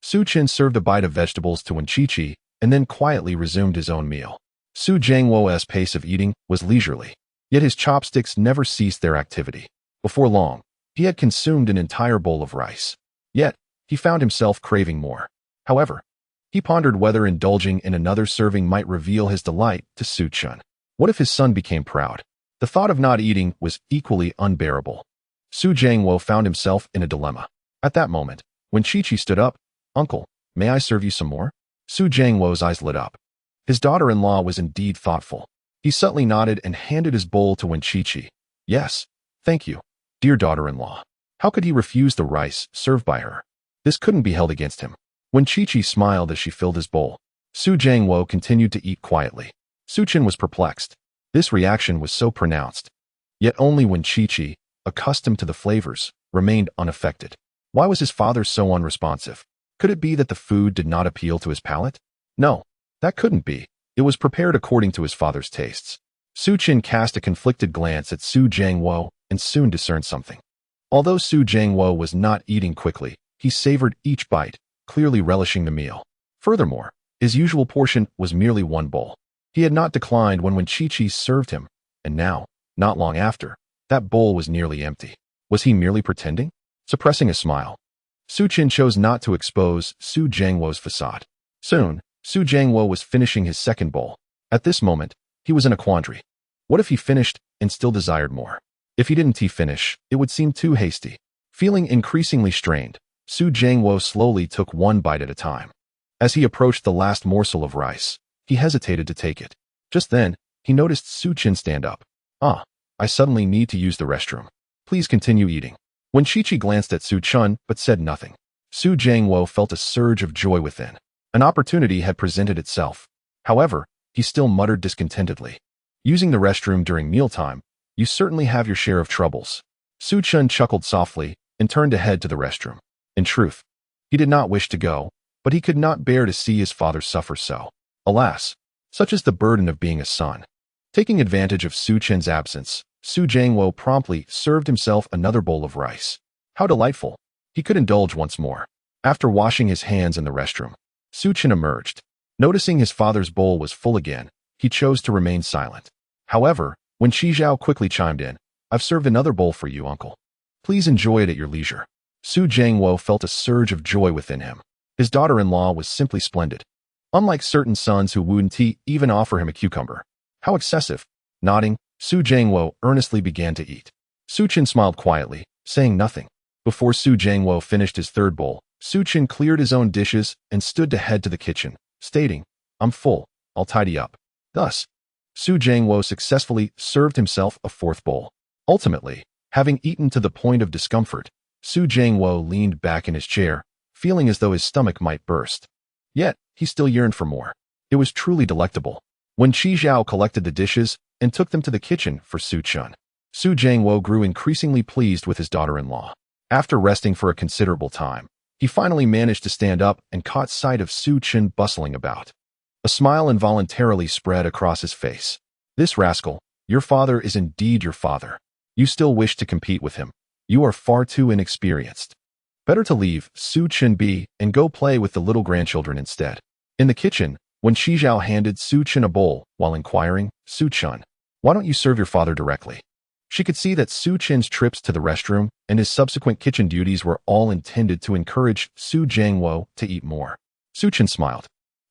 Su Qin served a bite of vegetables to Wen Chi-Chi and then quietly resumed his own meal. Su Jiangwo's pace of eating was leisurely, yet his chopsticks never ceased their activity. Before long, he had consumed an entire bowl of rice. Yet, he found himself craving more. However, he pondered whether indulging in another serving might reveal his delight to Su Qin. What if his son became proud? The thought of not eating was equally unbearable. Su Jiangwo found himself in a dilemma. At that moment, when Chi-Chi stood up, Uncle, may I serve you some more? Su Jiangwo's eyes lit up. His daughter-in-law was indeed thoughtful. He subtly nodded and handed his bowl to Wen Chi-Chi. Yes, thank you, dear daughter-in-law. How could he refuse the rice served by her? This couldn't be held against him. Wen Chi-Chi smiled as she filled his bowl. Su Jiangwo continued to eat quietly. Su Qin was perplexed. This reaction was so pronounced. Yet only Wen Chi-Chi, accustomed to the flavors, remained unaffected. Why was his father so unresponsive? Could it be that the food did not appeal to his palate? No, that couldn't be. It was prepared according to his father's tastes. Su Qin cast a conflicted glance at Su Jiangwo and soon discerned something. Although Su Jiangwo was not eating quickly, he savored each bite, clearly relishing the meal. Furthermore, his usual portion was merely 1 bowl. He had not declined when Chi-Chi served him, and now, not long after, that bowl was nearly empty. Was he merely pretending? Suppressing a smile, Su Qin chose not to expose Su Jiangwo's facade. Soon, Su Jiangwo was finishing his second bowl. At this moment, he was in a quandary. What if he finished and still desired more? If he didn't finish, it would seem too hasty. Feeling increasingly strained, Su Jiangwo slowly took one bite at a time. As he approached the last morsel of rice, he hesitated to take it. Just then, he noticed Su Chen stand up. I suddenly need to use the restroom. Please continue eating. When Chi-Chi glanced at Su Chen but said nothing, Su Jiangwo felt a surge of joy within. An opportunity had presented itself. However, he still muttered discontentedly. Using the restroom during mealtime, you certainly have your share of troubles. Su Chen chuckled softly and turned to head to the restroom. In truth, he did not wish to go, but he could not bear to see his father suffer so. Alas, such is the burden of being a son. Taking advantage of Su Chen's absence, Su Jiangwo promptly served himself another bowl of rice. How delightful! He could indulge once more. After washing his hands in the restroom, Su Chen emerged. Noticing his father's bowl was full again, he chose to remain silent. However, when Qi Zhao quickly chimed in, I've served another bowl for you, uncle. Please enjoy it at your leisure. Su Jiangwo felt a surge of joy within him. His daughter-in-law was simply splendid. Unlike certain sons who wouldn't even offer him a cucumber. How excessive. Nodding, Su Jiangwo earnestly began to eat. Su Chen smiled quietly, saying nothing. Before Su Jiangwo finished his third bowl, Su Chen cleared his own dishes and stood to head to the kitchen, stating, I'm full, I'll tidy up. Thus, Su Jiangwo successfully served himself a fourth bowl. Ultimately, having eaten to the point of discomfort, Su Jiangwo leaned back in his chair, feeling as though his stomach might burst. Yet, he still yearned for more. It was truly delectable. When Qi Zhao collected the dishes and took them to the kitchen for Su Chen, Su Jiangwo grew increasingly pleased with his daughter-in-law. After resting for a considerable time, he finally managed to stand up and caught sight of Su Chen bustling about. A smile involuntarily spread across his face. This rascal, your father is indeed your father. You still wish to compete with him. You are far too inexperienced. Better to leave Su Chen be and go play with the little grandchildren instead. In the kitchen, when Qi Zhao handed Su Chen a bowl while inquiring, Su Chen, why don't you serve your father directly? She could see that Su Chen's trips to the restroom and his subsequent kitchen duties were all intended to encourage Su Jiangwo to eat more. Su Chen smiled.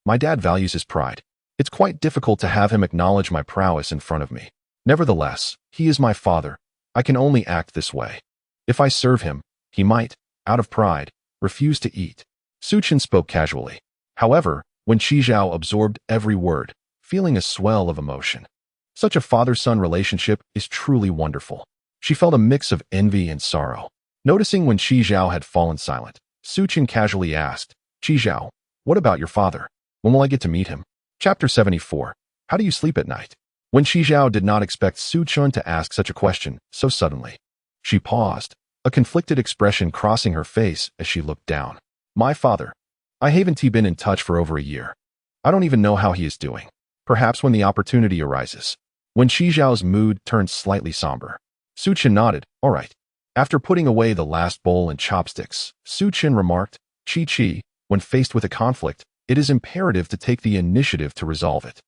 My dad values his pride. It's quite difficult to have him acknowledge my prowess in front of me. Nevertheless, he is my father. I can only act this way. If I serve him, he might, out of pride, refuse to eat. Su Chen spoke casually. However, when Qi Zhao absorbed every word, feeling a swell of emotion. Such a father-son relationship is truly wonderful. She felt a mix of envy and sorrow. Noticing when Qi Zhao had fallen silent, Su Chen casually asked, Qi Zhao, what about your father? When will I get to meet him? Chapter 74. How do you sleep at night? When Qi Zhao did not expect Su Chen to ask such a question so suddenly, she paused, a conflicted expression crossing her face as she looked down. My father. I haven't been in touch for over a year. I don't even know how he is doing. Perhaps when the opportunity arises. When Qi Zhao's mood turned slightly somber, Su Chen nodded, all right. After putting away the last bowl and chopsticks, Su Chen remarked, Chi-Chi, when faced with a conflict, it is imperative to take the initiative to resolve it.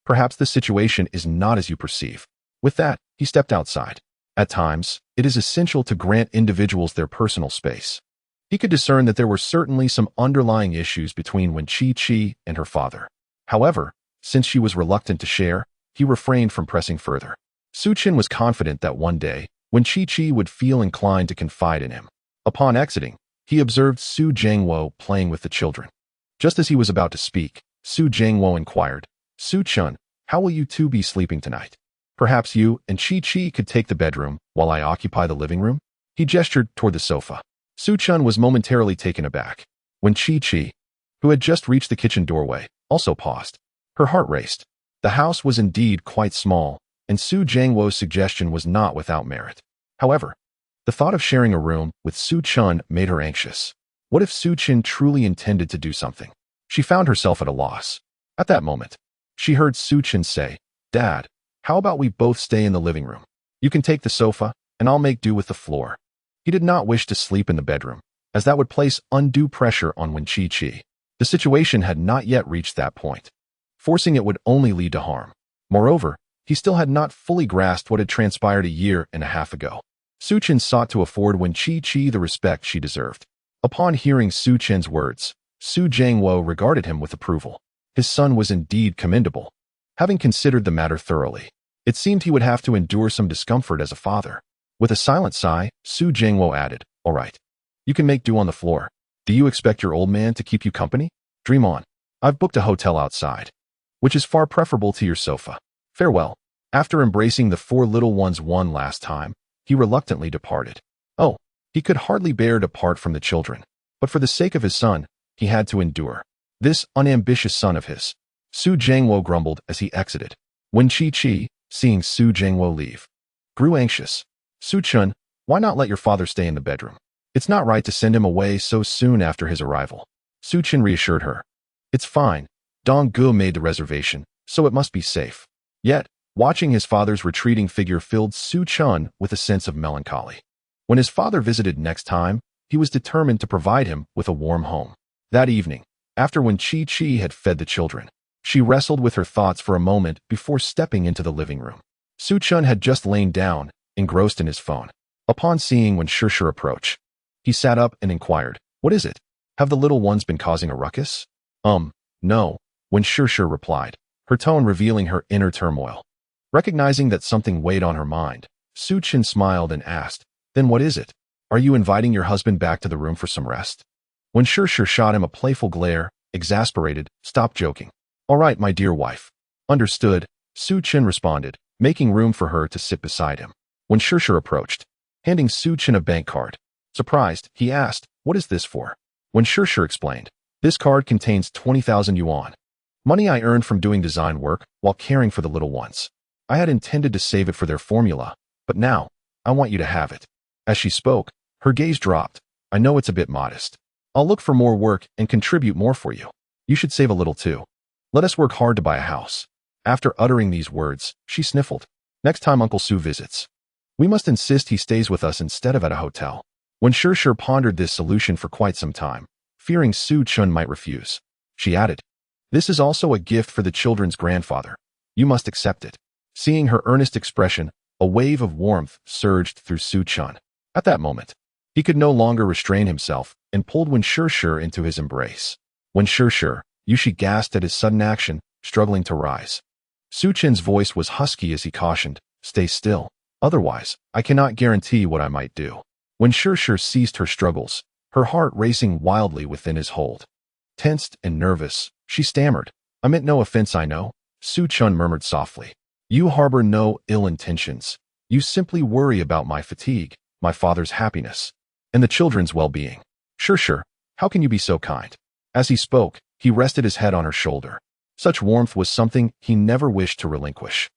Perhaps the situation is not as you perceive. With that, he stepped outside. At times, it is essential to grant individuals their personal space. He could discern that there were certainly some underlying issues between Wen Chi-Chi and her father. However, since she was reluctant to share, he refrained from pressing further. Su Chen was confident that one day, Wen Chi-Chi would feel inclined to confide in him. Upon exiting, he observed Su Jiangwo playing with the children. Just as he was about to speak, Su Jiangwo inquired, Su Chen, how will you two be sleeping tonight? Perhaps you and Chi-Chi could take the bedroom while I occupy the living room? He gestured toward the sofa. Su Chen was momentarily taken aback. When Chi-Chi, who had just reached the kitchen doorway, also paused. Her heart raced. The house was indeed quite small, and Su Jiangwo's suggestion was not without merit. However, the thought of sharing a room with Su Chen made her anxious. What if Su Chen truly intended to do something? She found herself at a loss. At that moment, she heard Su Chen say, Dad, how about we both stay in the living room? You can take the sofa, and I'll make do with the floor. He did not wish to sleep in the bedroom, as that would place undue pressure on Wen Chi-Chi. The situation had not yet reached that point. Forcing it would only lead to harm. Moreover, he still had not fully grasped what had transpired a year and a half ago. Su Chen sought to afford Wen Chi-Chi the respect she deserved. Upon hearing Su Chen's words, Su Jiangwo regarded him with approval. His son was indeed commendable. Having considered the matter thoroughly, it seemed he would have to endure some discomfort as a father. With a silent sigh, Su Jingwo added, "All right. You can make do on the floor. Do you expect your old man to keep you company? Dream on. I've booked a hotel outside, which is far preferable to your sofa. Farewell." After embracing the four little ones one last time, he reluctantly departed. Oh, he could hardly bear to part from the children, but for the sake of his son, he had to endure. This unambitious son of his. Su Jingwo grumbled as he exited. When Chi-Chi, seeing Su Jingwo leave, grew anxious. "Su-chun, why not let your father stay in the bedroom? It's not right to send him away so soon after his arrival." Su-chun reassured her. "It's fine. Dong-gu made the reservation, so it must be safe." Yet, watching his father's retreating figure filled Su-chun with a sense of melancholy. When his father visited next time, he was determined to provide him with a warm home. That evening, after when Chi-Chi had fed the children, she wrestled with her thoughts for a moment before stepping into the living room. Su-chun had just lain down, engrossed in his phone. Upon seeing Wen Shishir approach, he sat up and inquired, "What is it? Have the little ones been causing a ruckus?" No," Wen Shishir replied, her tone revealing her inner turmoil. Recognizing that something weighed on her mind, Su-chun smiled and asked, "Then what is it? Are you inviting your husband back to the room for some rest?" Wen Shishir shot him a playful glare, exasperated, "Stop joking." "All right, my dear wife." "Understood," Su-chun responded, making room for her to sit beside him. When Shishir approached, handing Su-chun a bank card. Surprised, he asked, "What is this for?" When Shishir explained, "This card contains 20,000 yuan. Money I earned from doing design work while caring for the little ones. I had intended to save it for their formula, but now, I want you to have it." As she spoke, her gaze dropped. "I know it's a bit modest. I'll look for more work and contribute more for you. You should save a little too. Let us work hard to buy a house." After uttering these words, she sniffled. "Next time Uncle Su visits, we must insist he stays with us instead of at a hotel." When Shishir pondered this solution for quite some time, fearing Su-chun might refuse, she added, "This is also a gift for the children's grandfather. You must accept it." Seeing her earnest expression, a wave of warmth surged through Su-chun. At that moment, he could no longer restrain himself and pulled Wen Shishir into his embrace. Wen Shishir, Yushi gasped at his sudden action, struggling to rise. Su-chun's voice was husky as he cautioned, "Stay still. Otherwise, I cannot guarantee what I might do." When Shishir ceased her struggles, her heart racing wildly within his hold. Tensed and nervous, she stammered, "I meant no offense, I know." Su-chun murmured softly, "You harbor no ill intentions. You simply worry about my fatigue, my father's happiness, and the children's well-being. Shishir, how can you be so kind?" As he spoke, he rested his head on her shoulder. Such warmth was something he never wished to relinquish.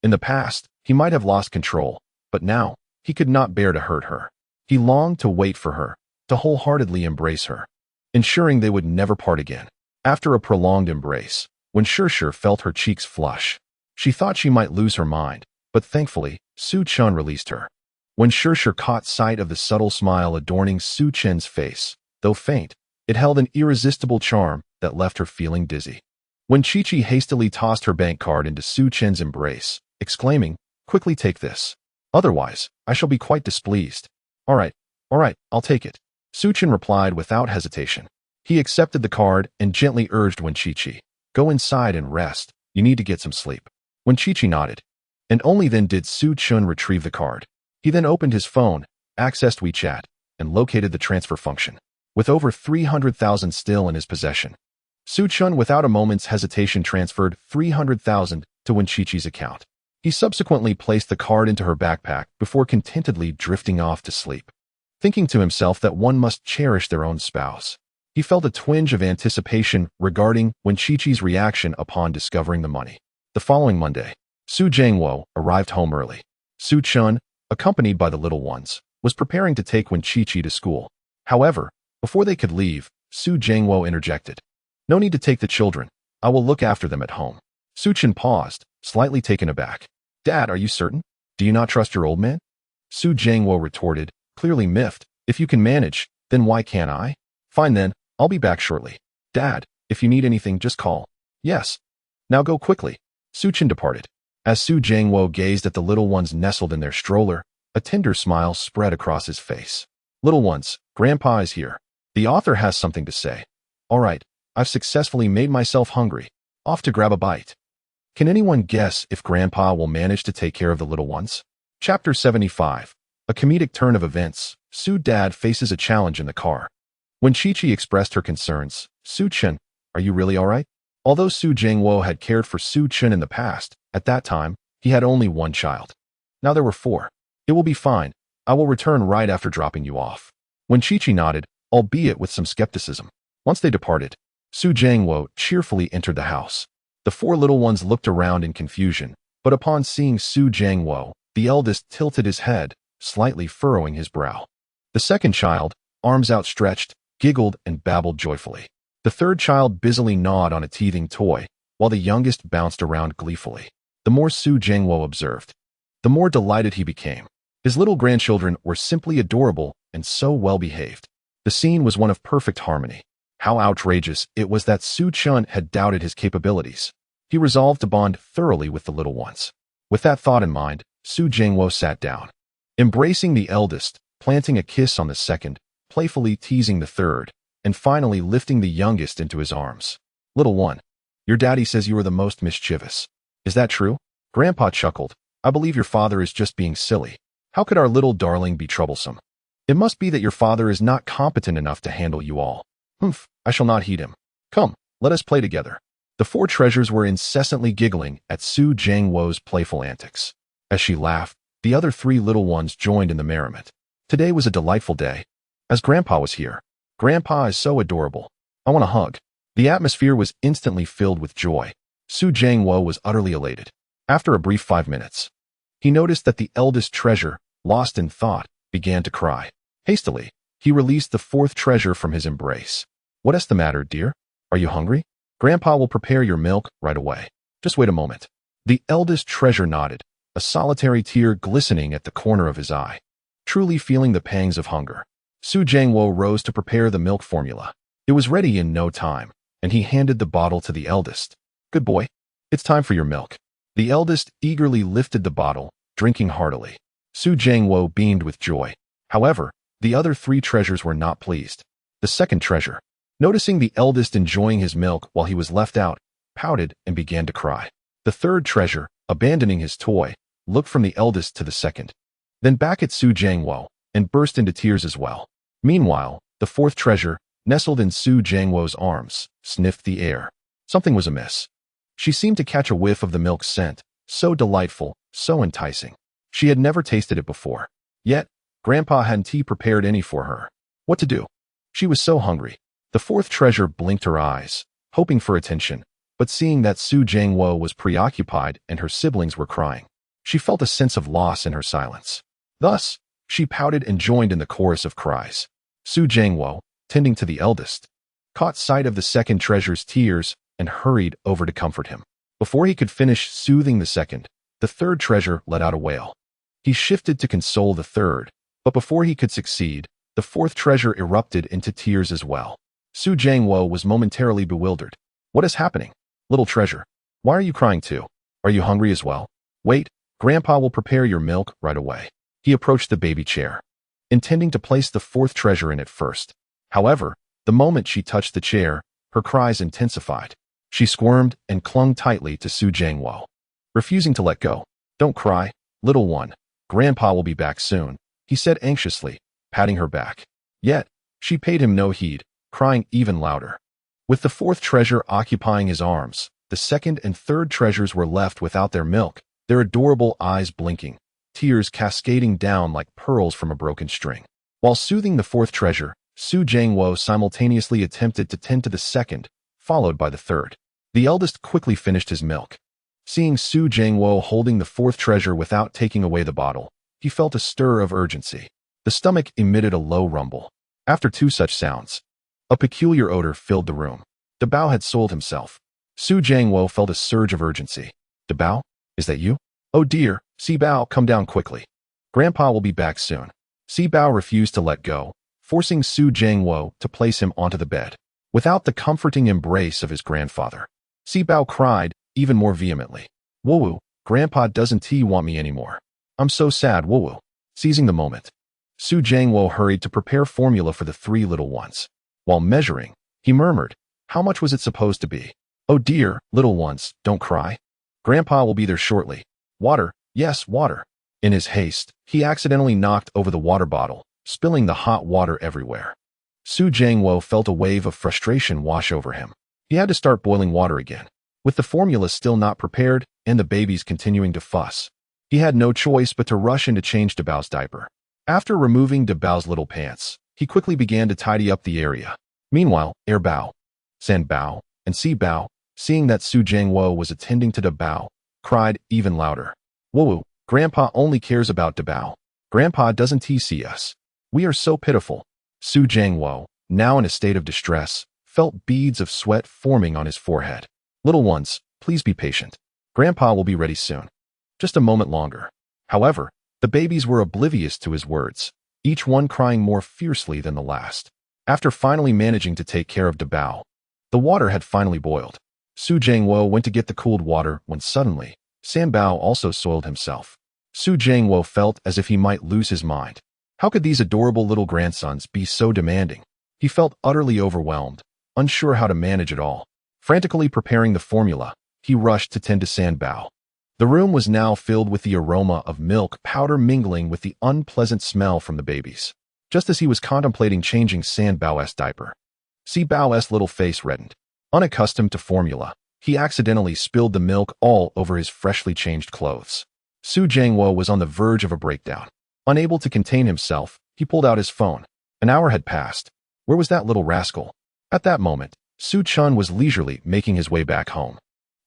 In the past, he might have lost control, but now, he could not bear to hurt her. He longed to wait for her, to wholeheartedly embrace her, ensuring they would never part again. After a prolonged embrace, when Shishir felt her cheeks flush, she thought she might lose her mind, but thankfully, Su-chun released her. When Shishir caught sight of the subtle smile adorning Su-chun's face, though faint, it held an irresistible charm that left her feeling dizzy. When Chi-Chi hastily tossed her bank card into Su-chun's embrace, exclaiming, "Quickly take this. Otherwise, I shall be quite displeased." All right, I'll take it." Su-chun replied without hesitation. He accepted the card and gently urged Wen Chi-Chi, "Go inside and rest. You need to get some sleep." When Chi-Chi nodded, and only then did Su-chun retrieve the card. He then opened his phone, accessed WeChat, and located the transfer function. With over 300,000 still in his possession, Su-chun without a moment's hesitation transferred 300,000 to Wen Chi-Chi's account. He subsequently placed the card into her backpack before contentedly drifting off to sleep. Thinking to himself that one must cherish their own spouse, he felt a twinge of anticipation regarding Wen Chi-Chi's reaction upon discovering the money. The following Monday, Su Jingwo arrived home early. Su-chun, accompanied by the little ones, was preparing to take Wen Chi-Chi to school. However, before they could leave, Su Jingwo interjected, "No need to take the children. I will look after them at home." Su-chun paused, slightly taken aback. "Dad, are you certain? Do you not trust your old man?" Su Jingwo retorted, clearly miffed. "If you can manage, then why can't I? Fine then, I'll be back shortly. Dad, if you need anything, just call." "Yes. Now go quickly." Su-chun departed. As Su Jingwo gazed at the little ones nestled in their stroller, a tender smile spread across his face. "Little ones, Grandpa is here. The author has something to say. All right, I've successfully made myself hungry. Off to grab a bite." Can anyone guess if Grandpa will manage to take care of the little ones? Chapter 75. A comedic turn of events, Su's dad faces a challenge in the car. When Chi-Chi expressed her concerns, Su-Chen, are you really alright? Although Su Jingwo had cared for Su-Chen in the past, at that time, he had only one child. Now there were four. It will be fine. I will return right after dropping you off. When Chi-Chi nodded, albeit with some skepticism. Once they departed, Su Jingwo cheerfully entered the house. The four little ones looked around in confusion, but upon seeing Su Jingwo, the eldest tilted his head, slightly furrowing his brow. The second child, arms outstretched, giggled and babbled joyfully. The third child busily gnawed on a teething toy, while the youngest bounced around gleefully. The more Su Jingwo observed, the more delighted he became. His little grandchildren were simply adorable and so well behaved. The scene was one of perfect harmony. How outrageous it was that Su-Chen had doubted his capabilities. He resolved to bond thoroughly with the little ones. With that thought in mind, Su Jingwo sat down. Embracing the eldest, planting a kiss on the second, playfully teasing the third, and finally lifting the youngest into his arms. Little one, your daddy says you are the most mischievous. Is that true? Grandpa chuckled. I believe your father is just being silly. How could our little darling be troublesome? It must be that your father is not competent enough to handle you all. Humph, I shall not heed him. Come, let us play together. The four treasures were incessantly giggling at Su Jingwo's playful antics. As she laughed, the other three little ones joined in the merriment. Today was a delightful day. As Grandpa was here. Grandpa is so adorable. I want a hug. The atmosphere was instantly filled with joy. Su Jingwo was utterly elated. After a brief 5 minutes, he noticed that the eldest treasure, lost in thought, began to cry. Hastily, he released the fourth treasure from his embrace. What is the matter, dear? Are you hungry? Grandpa will prepare your milk right away. Just wait a moment. The eldest treasure nodded, a solitary tear glistening at the corner of his eye. Truly feeling the pangs of hunger, Su Jingwo rose to prepare the milk formula. It was ready in no time, and he handed the bottle to the eldest. Good boy. It's time for your milk. The eldest eagerly lifted the bottle, drinking heartily. Su Jingwo beamed with joy. However, the other three treasures were not pleased. The second treasure, noticing the eldest enjoying his milk while he was left out, pouted and began to cry. The third treasure, abandoning his toy, looked from the eldest to the second, then back at Su Jingwo, and burst into tears as well. Meanwhile, the fourth treasure, nestled in Su Jingwo's arms, sniffed the air. Something was amiss. She seemed to catch a whiff of the milk scent, so delightful, so enticing. She had never tasted it before. Yet, Grandpa hadn't prepared any for her. What to do? She was so hungry. The fourth treasure blinked her eyes, hoping for attention, but seeing that Su Jingwo was preoccupied and her siblings were crying, she felt a sense of loss in her silence. Thus, she pouted and joined in the chorus of cries. Su Jingwo, tending to the eldest, caught sight of the second treasure's tears and hurried over to comfort him. Before he could finish soothing the second, the third treasure let out a wail. He shifted to console the third, but before he could succeed, the fourth treasure erupted into tears as well. Su Jingwo was momentarily bewildered. What is happening? Little treasure, why are you crying too? Are you hungry as well? Wait, Grandpa will prepare your milk right away. He approached the baby chair, intending to place the fourth treasure in it first. However, the moment she touched the chair, her cries intensified. She squirmed and clung tightly to Su Jingwo, refusing to let go. Don't cry, little one. Grandpa will be back soon, he said anxiously, patting her back. Yet, she paid him no heed, crying even louder. With the fourth treasure occupying his arms, the second and third treasures were left without their milk, their adorable eyes blinking, tears cascading down like pearls from a broken string. While soothing the fourth treasure, Su Jingwo simultaneously attempted to tend to the second, followed by the third. The eldest quickly finished his milk. Seeing Su Jingwo holding the fourth treasure without taking away the bottle, he felt a stir of urgency. The stomach emitted a low rumble. After two such sounds, a peculiar odor filled the room. Dabao had sold himself. Su Jingwo felt a surge of urgency. Dabao, is that you? Oh dear, Sibao, come down quickly. Grandpa will be back soon. Sibao refused to let go, forcing Su Jingwo to place him onto the bed, without the comforting embrace of his grandfather. Sibao cried, even more vehemently. Woo-woo, Grandpa doesn't want me anymore. I'm so sad, woo-woo. Seizing the moment, Su Jingwo hurried to prepare formula for the three little ones. While measuring, he murmured, how much was it supposed to be? Oh dear, little ones, don't cry. Grandpa will be there shortly. Water, yes, water. In his haste, he accidentally knocked over the water bottle, spilling the hot water everywhere. Su Jiangwo felt a wave of frustration wash over him. He had to start boiling water again. With the formula still not prepared and the babies continuing to fuss, he had no choice but to rush in to change Dabao's diaper. After removing Dabao's little pants, he quickly began to tidy up the area. Meanwhile, Air Bao, San Bao, and Si Bao, seeing that Su Jiangwo was attending to Dabao, cried even louder. Whoa, Grandpa only cares about Dabao. Grandpa doesn't see us. We are so pitiful. Su Jiangwo, now in a state of distress, felt beads of sweat forming on his forehead. Little ones, please be patient. Grandpa will be ready soon. Just a moment longer. However, the babies were oblivious to his words, each one crying more fiercely than the last. After finally managing to take care of Dabao, the water had finally boiled. Su Jiangwo went to get the cooled water when suddenly, San Bao also soiled himself. Su Jiangwo felt as if he might lose his mind. How could these adorable little grandsons be so demanding? He felt utterly overwhelmed, unsure how to manage it all. Frantically preparing the formula, he rushed to tend to San Bao. The room was now filled with the aroma of milk powder mingling with the unpleasant smell from the babies. Just as he was contemplating changing San Bao's diaper, Si Bao's little face reddened. Unaccustomed to formula, he accidentally spilled the milk all over his freshly changed clothes. Su Jiangwo was on the verge of a breakdown. Unable to contain himself, he pulled out his phone. An hour had passed. Where was that little rascal? At that moment, Su Chun was leisurely making his way back home.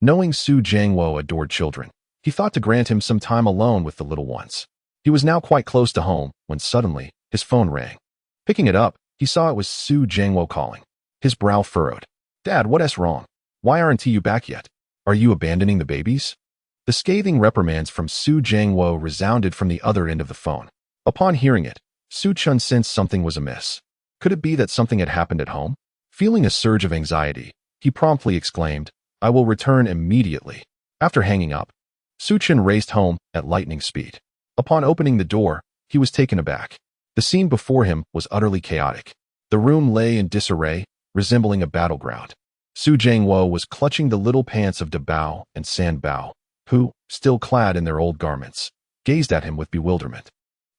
Knowing Su Jiangwo adored children, he thought to grant him some time alone with the little ones. He was now quite close to home when suddenly, his phone rang. Picking it up, he saw it was Su Jiangwo calling. His brow furrowed. Dad, what's wrong? Why aren't you back yet? Are you abandoning the babies? The scathing reprimands from Su Jiangwo resounded from the other end of the phone. Upon hearing it, Su Chun sensed something was amiss. Could it be that something had happened at home? Feeling a surge of anxiety, he promptly exclaimed, I will return immediately. After hanging up, Su Chun raced home at lightning speed. Upon opening the door, he was taken aback. The scene before him was utterly chaotic. The room lay in disarray, resembling a battleground. Su Jiangwo was clutching the little pants of Dabao and San Bao, who, still clad in their old garments, gazed at him with bewilderment.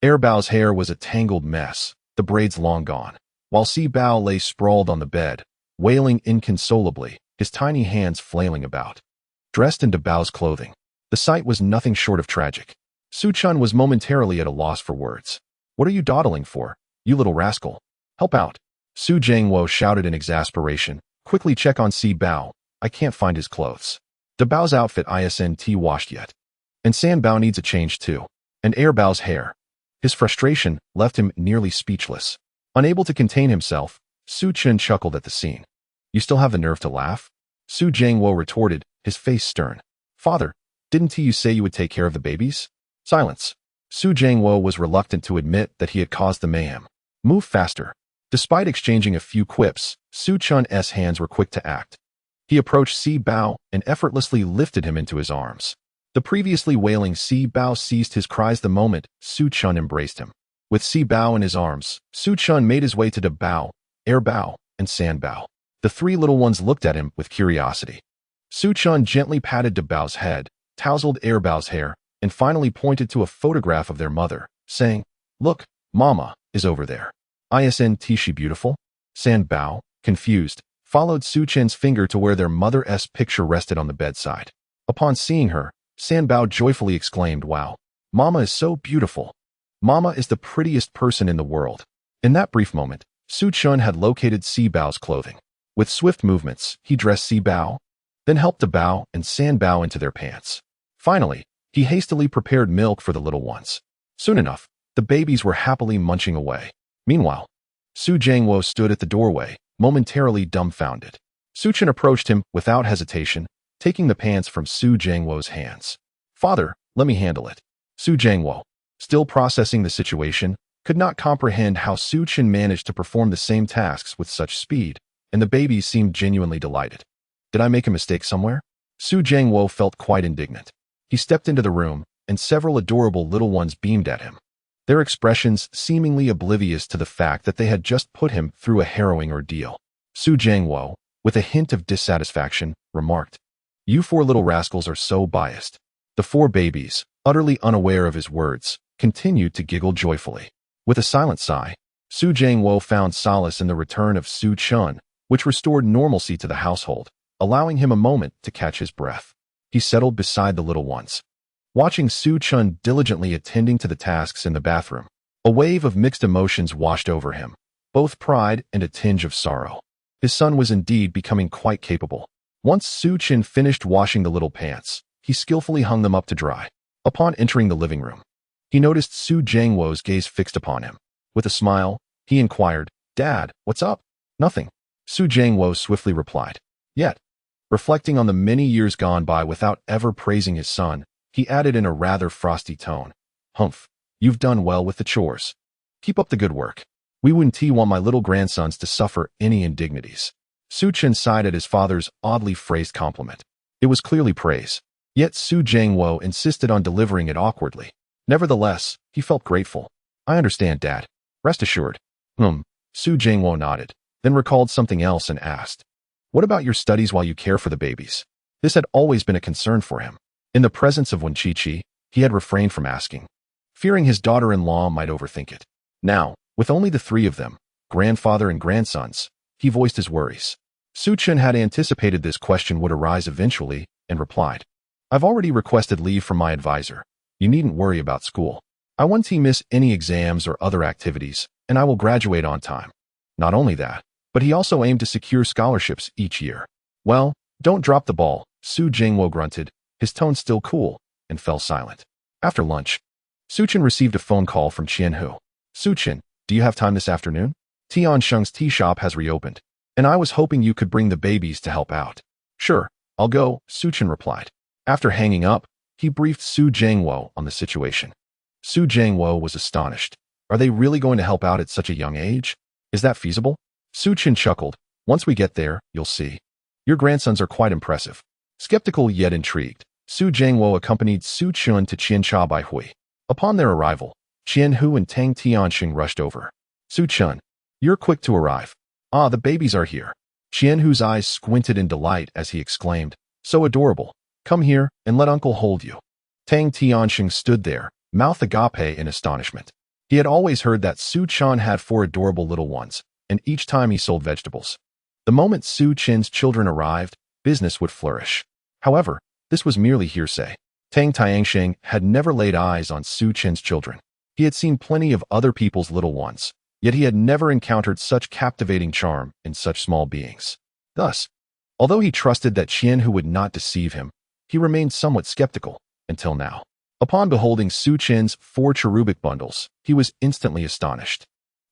Air Bao's hair was a tangled mess, the braids long gone, while Si Bao lay sprawled on the bed, wailing inconsolably, his tiny hands flailing about. Dressed in Dabao's clothing, the sight was nothing short of tragic. Su Chun was momentarily at a loss for words. What are you dawdling for, you little rascal? Help out. Su Jiangwo shouted in exasperation. Quickly check on Si Bao. I can't find his clothes. Dabao's outfit isn't washed yet. And San Bao needs a change too. And Air Bao's hair. His frustration left him nearly speechless. Unable to contain himself, Su Chun chuckled at the scene. You still have the nerve to laugh? Su Jiangwo retorted, his face stern. Father, didn't you say you would take care of the babies? Silence. Su Jiangwo was reluctant to admit that he had caused the mayhem. Move faster. Despite exchanging a few quips, Su Chun's hands were quick to act. He approached Si Bao and effortlessly lifted him into his arms. The previously wailing Si Bao ceased his cries the moment Su Chun embraced him. With Si Bao in his arms, Su Chun made his way to Dabao, Air Bao, and San Bao. The three little ones looked at him with curiosity. Su Chun gently patted Dabao's head, tousled Air Bao's hair, and finally pointed to a photograph of their mother, saying, Look, Mama is over there. Isn't she beautiful? San Bao, confused, followed Su Chun's finger to where their mother's picture rested on the bedside. Upon seeing her, San Bao joyfully exclaimed, Wow, Mama is so beautiful. Mama is the prettiest person in the world. In that brief moment, Su Chun had located Si Bao's clothing. With swift movements, he dressed Si Bao, then helped Dabao and San Bao into their pants. Finally, he hastily prepared milk for the little ones. Soon enough, the babies were happily munching away. Meanwhile, Su Jiangwo stood at the doorway, momentarily dumbfounded. Su Chun approached him without hesitation, taking the pants from Su Jiangwo's hands. Father, let me handle it. Su Jiangwo, still processing the situation, could not comprehend how Su Chun managed to perform the same tasks with such speed, and the babies seemed genuinely delighted. Did I make a mistake somewhere? Su Jiangwo felt quite indignant. He stepped into the room, and several adorable little ones beamed at him, their expressions seemingly oblivious to the fact that they had just put him through a harrowing ordeal. Su Jiangwo, with a hint of dissatisfaction, remarked, You four little rascals are so biased. The four babies, utterly unaware of his words, continued to giggle joyfully. With a silent sigh, Su Jiangwo found solace in the return of Su Chun, which restored normalcy to the household, allowing him a moment to catch his breath. He settled beside the little ones, watching Su Chun diligently attending to the tasks in the bathroom. A wave of mixed emotions washed over him, both pride and a tinge of sorrow. His son was indeed becoming quite capable. Once Su Chin finished washing the little pants, he skillfully hung them up to dry. Upon entering the living room, he noticed Su Jiangwo's gaze fixed upon him. With a smile, he inquired, "Dad, what's up?" "Nothing," Su Jiangwo swiftly replied. Yet, reflecting on the many years gone by without ever praising his son, he added in a rather frosty tone, "Humph, you've done well with the chores. Keep up the good work. We wouldn't want my little grandsons to suffer any indignities." Su Chin sighed at his father's oddly phrased compliment. It was clearly praise, yet Su Jiangwo insisted on delivering it awkwardly. Nevertheless, he felt grateful. "I understand, Dad. Rest assured." Su Jiangwo nodded, then recalled something else and asked, "What about your studies while you care for the babies?" This had always been a concern for him. In the presence of Wen Qiqi, he had refrained from asking, fearing his daughter-in-law might overthink it. Now, with only the three of them, grandfather and grandsons, he voiced his worries. Su Chin had anticipated this question would arise eventually and replied, "I've already requested leave from my advisor. You needn't worry about school. I won't miss any exams or other activities, and I will graduate on time." Not only that, but he also aimed to secure scholarships each year. "Well, don't drop the ball," Su Jiangwo grunted, his tone still cool, and fell silent. After lunch, Su Chin received a phone call from Qianhu. "Su Chin, do you have time this afternoon? Tiansheng's tea shop has reopened, and I was hoping you could bring the babies to help out." "Sure, I'll go," Su Chin replied. After hanging up, he briefed Su Jiangwo on the situation. Su Jiangwo was astonished. Are they really going to help out at such a young age? Is that feasible? Su Chin chuckled. "Once we get there, you'll see. Your grandsons are quite impressive." Skeptical yet intrigued, Su Jiangwo accompanied Su Chun to Qiancha Baihui. Upon their arrival, Qianhu and Tang Tianxing rushed over. "Su Chun, you're quick to arrive. Ah, the babies are here." Qianhu's eyes squinted in delight as he exclaimed, "So adorable. Come here and let uncle hold you." Tang Tianxing stood there, mouth agape in astonishment. He had always heard that Su Chan had four adorable little ones, and each time he sold vegetables. The moment Su Chin's children arrived, business would flourish. However, this was merely hearsay. Tang Tianxing had never laid eyes on Su Chin's children. He had seen plenty of other people's little ones, yet he had never encountered such captivating charm in such small beings. Thus, although he trusted that Qianhu would not deceive him, he remained somewhat skeptical, until now. Upon beholding Su Chin's 4 cherubic bundles, he was instantly astonished.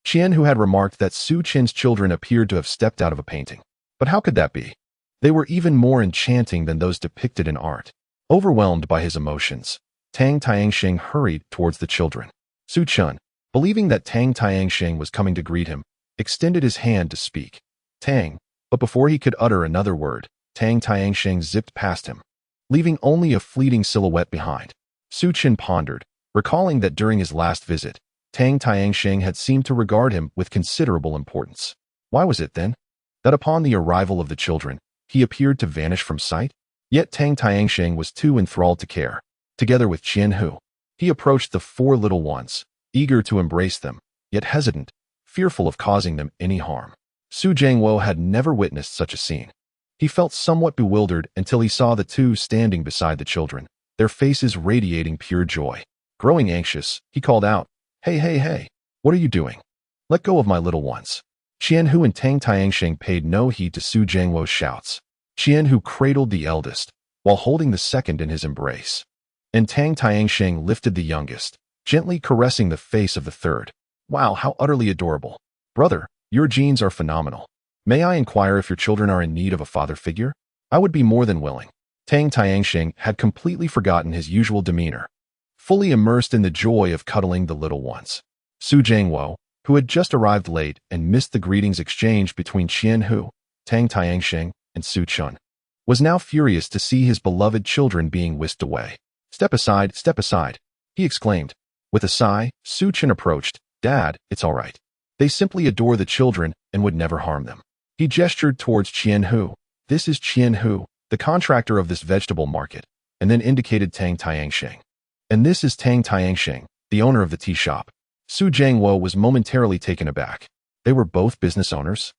Qianhu had remarked that Su Chin's children appeared to have stepped out of a painting. But how could that be? They were even more enchanting than those depicted in art. Overwhelmed by his emotions, Tang Tianxing hurried towards the children. Su Chun, believing that Tang Tianxing was coming to greet him, extended his hand to speak. "Tang," but before he could utter another word, Tang Tianxing zipped past him, leaving only a fleeting silhouette behind. Su Chin pondered, recalling that during his last visit, Tang Tianxing had seemed to regard him with considerable importance. Why was it, then, that upon the arrival of the children, he appeared to vanish from sight? Yet Tang Tianxing was too enthralled to care. Together with Qianhu, he approached the 4 little ones, eager to embrace them, yet hesitant, fearful of causing them any harm. Su Jiangwo had never witnessed such a scene. He felt somewhat bewildered until he saw the two standing beside the children, their faces radiating pure joy. Growing anxious, he called out, Hey, hey, hey, what are you doing? Let go of my little ones." Qianhu and Tang Tianxing paid no heed to Su Jiangwo's shouts. Qianhu cradled the eldest, while holding the second in his embrace. And Tang Tianxing lifted the youngest, gently caressing the face of the third. "Wow, how utterly adorable. Brother, your genes are phenomenal. May I inquire if your children are in need of a father figure? I would be more than willing." Tang Tianxing had completely forgotten his usual demeanor, fully immersed in the joy of cuddling the little ones. Su Jiangwo, who had just arrived late and missed the greetings exchanged between Qianhu, Tang Tianxing, and Su Chun, was now furious to see his beloved children being whisked away. Step aside, he exclaimed. With a sigh, Su Chun approached. "Dad, it's all right. They simply adore the children and would never harm them." He gestured towards Qianhu. "This is Qianhu, the contractor of this vegetable market, and then indicated Tang Tianxing. And this is Tang Tianxing, the owner of the tea shop. Su Jiangwo was momentarily taken aback. They were both business owners?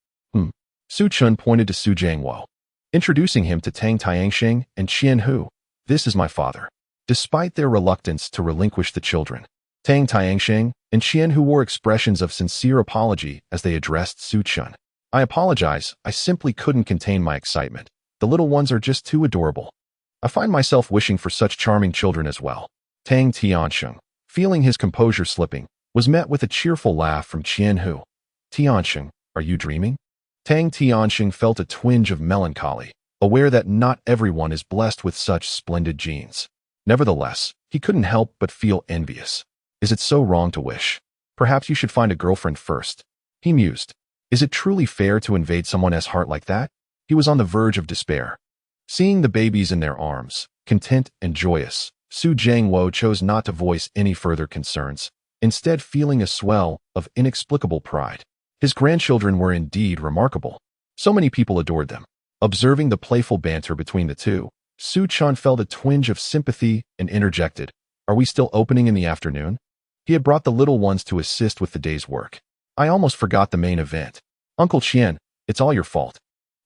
Su Chun pointed to Su Jiangwo, introducing him to Tang Tianxing and Qian Hu. This is my father. Despite their reluctance to relinquish the children, Tang Tianxing and Qian Hu wore expressions of sincere apology as they addressed Su Chun. I apologize, I simply couldn't contain my excitement. The little ones are just too adorable. I find myself wishing for such charming children as well. Tang Tianxing, feeling his composure slipping, was met with a cheerful laugh from Qian Hu. Tianxing, are you dreaming? Tang Tianxing felt a twinge of melancholy, aware that not everyone is blessed with such splendid genes. Nevertheless, he couldn't help but feel envious. Is it so wrong to wish? Perhaps you should find a girlfriend first. He mused. Is it truly fair to invade someone's heart like that? He was on the verge of despair. Seeing the babies in their arms, content and joyous, Su Jiangwo chose not to voice any further concerns, instead feeling a swell of inexplicable pride. His grandchildren were indeed remarkable. So many people adored them. Observing the playful banter between the two, Su Chun felt a twinge of sympathy and interjected, Are we still opening in the afternoon? He had brought the little ones to assist with the day's work. I almost forgot the main event. Uncle Qian, it's all your fault.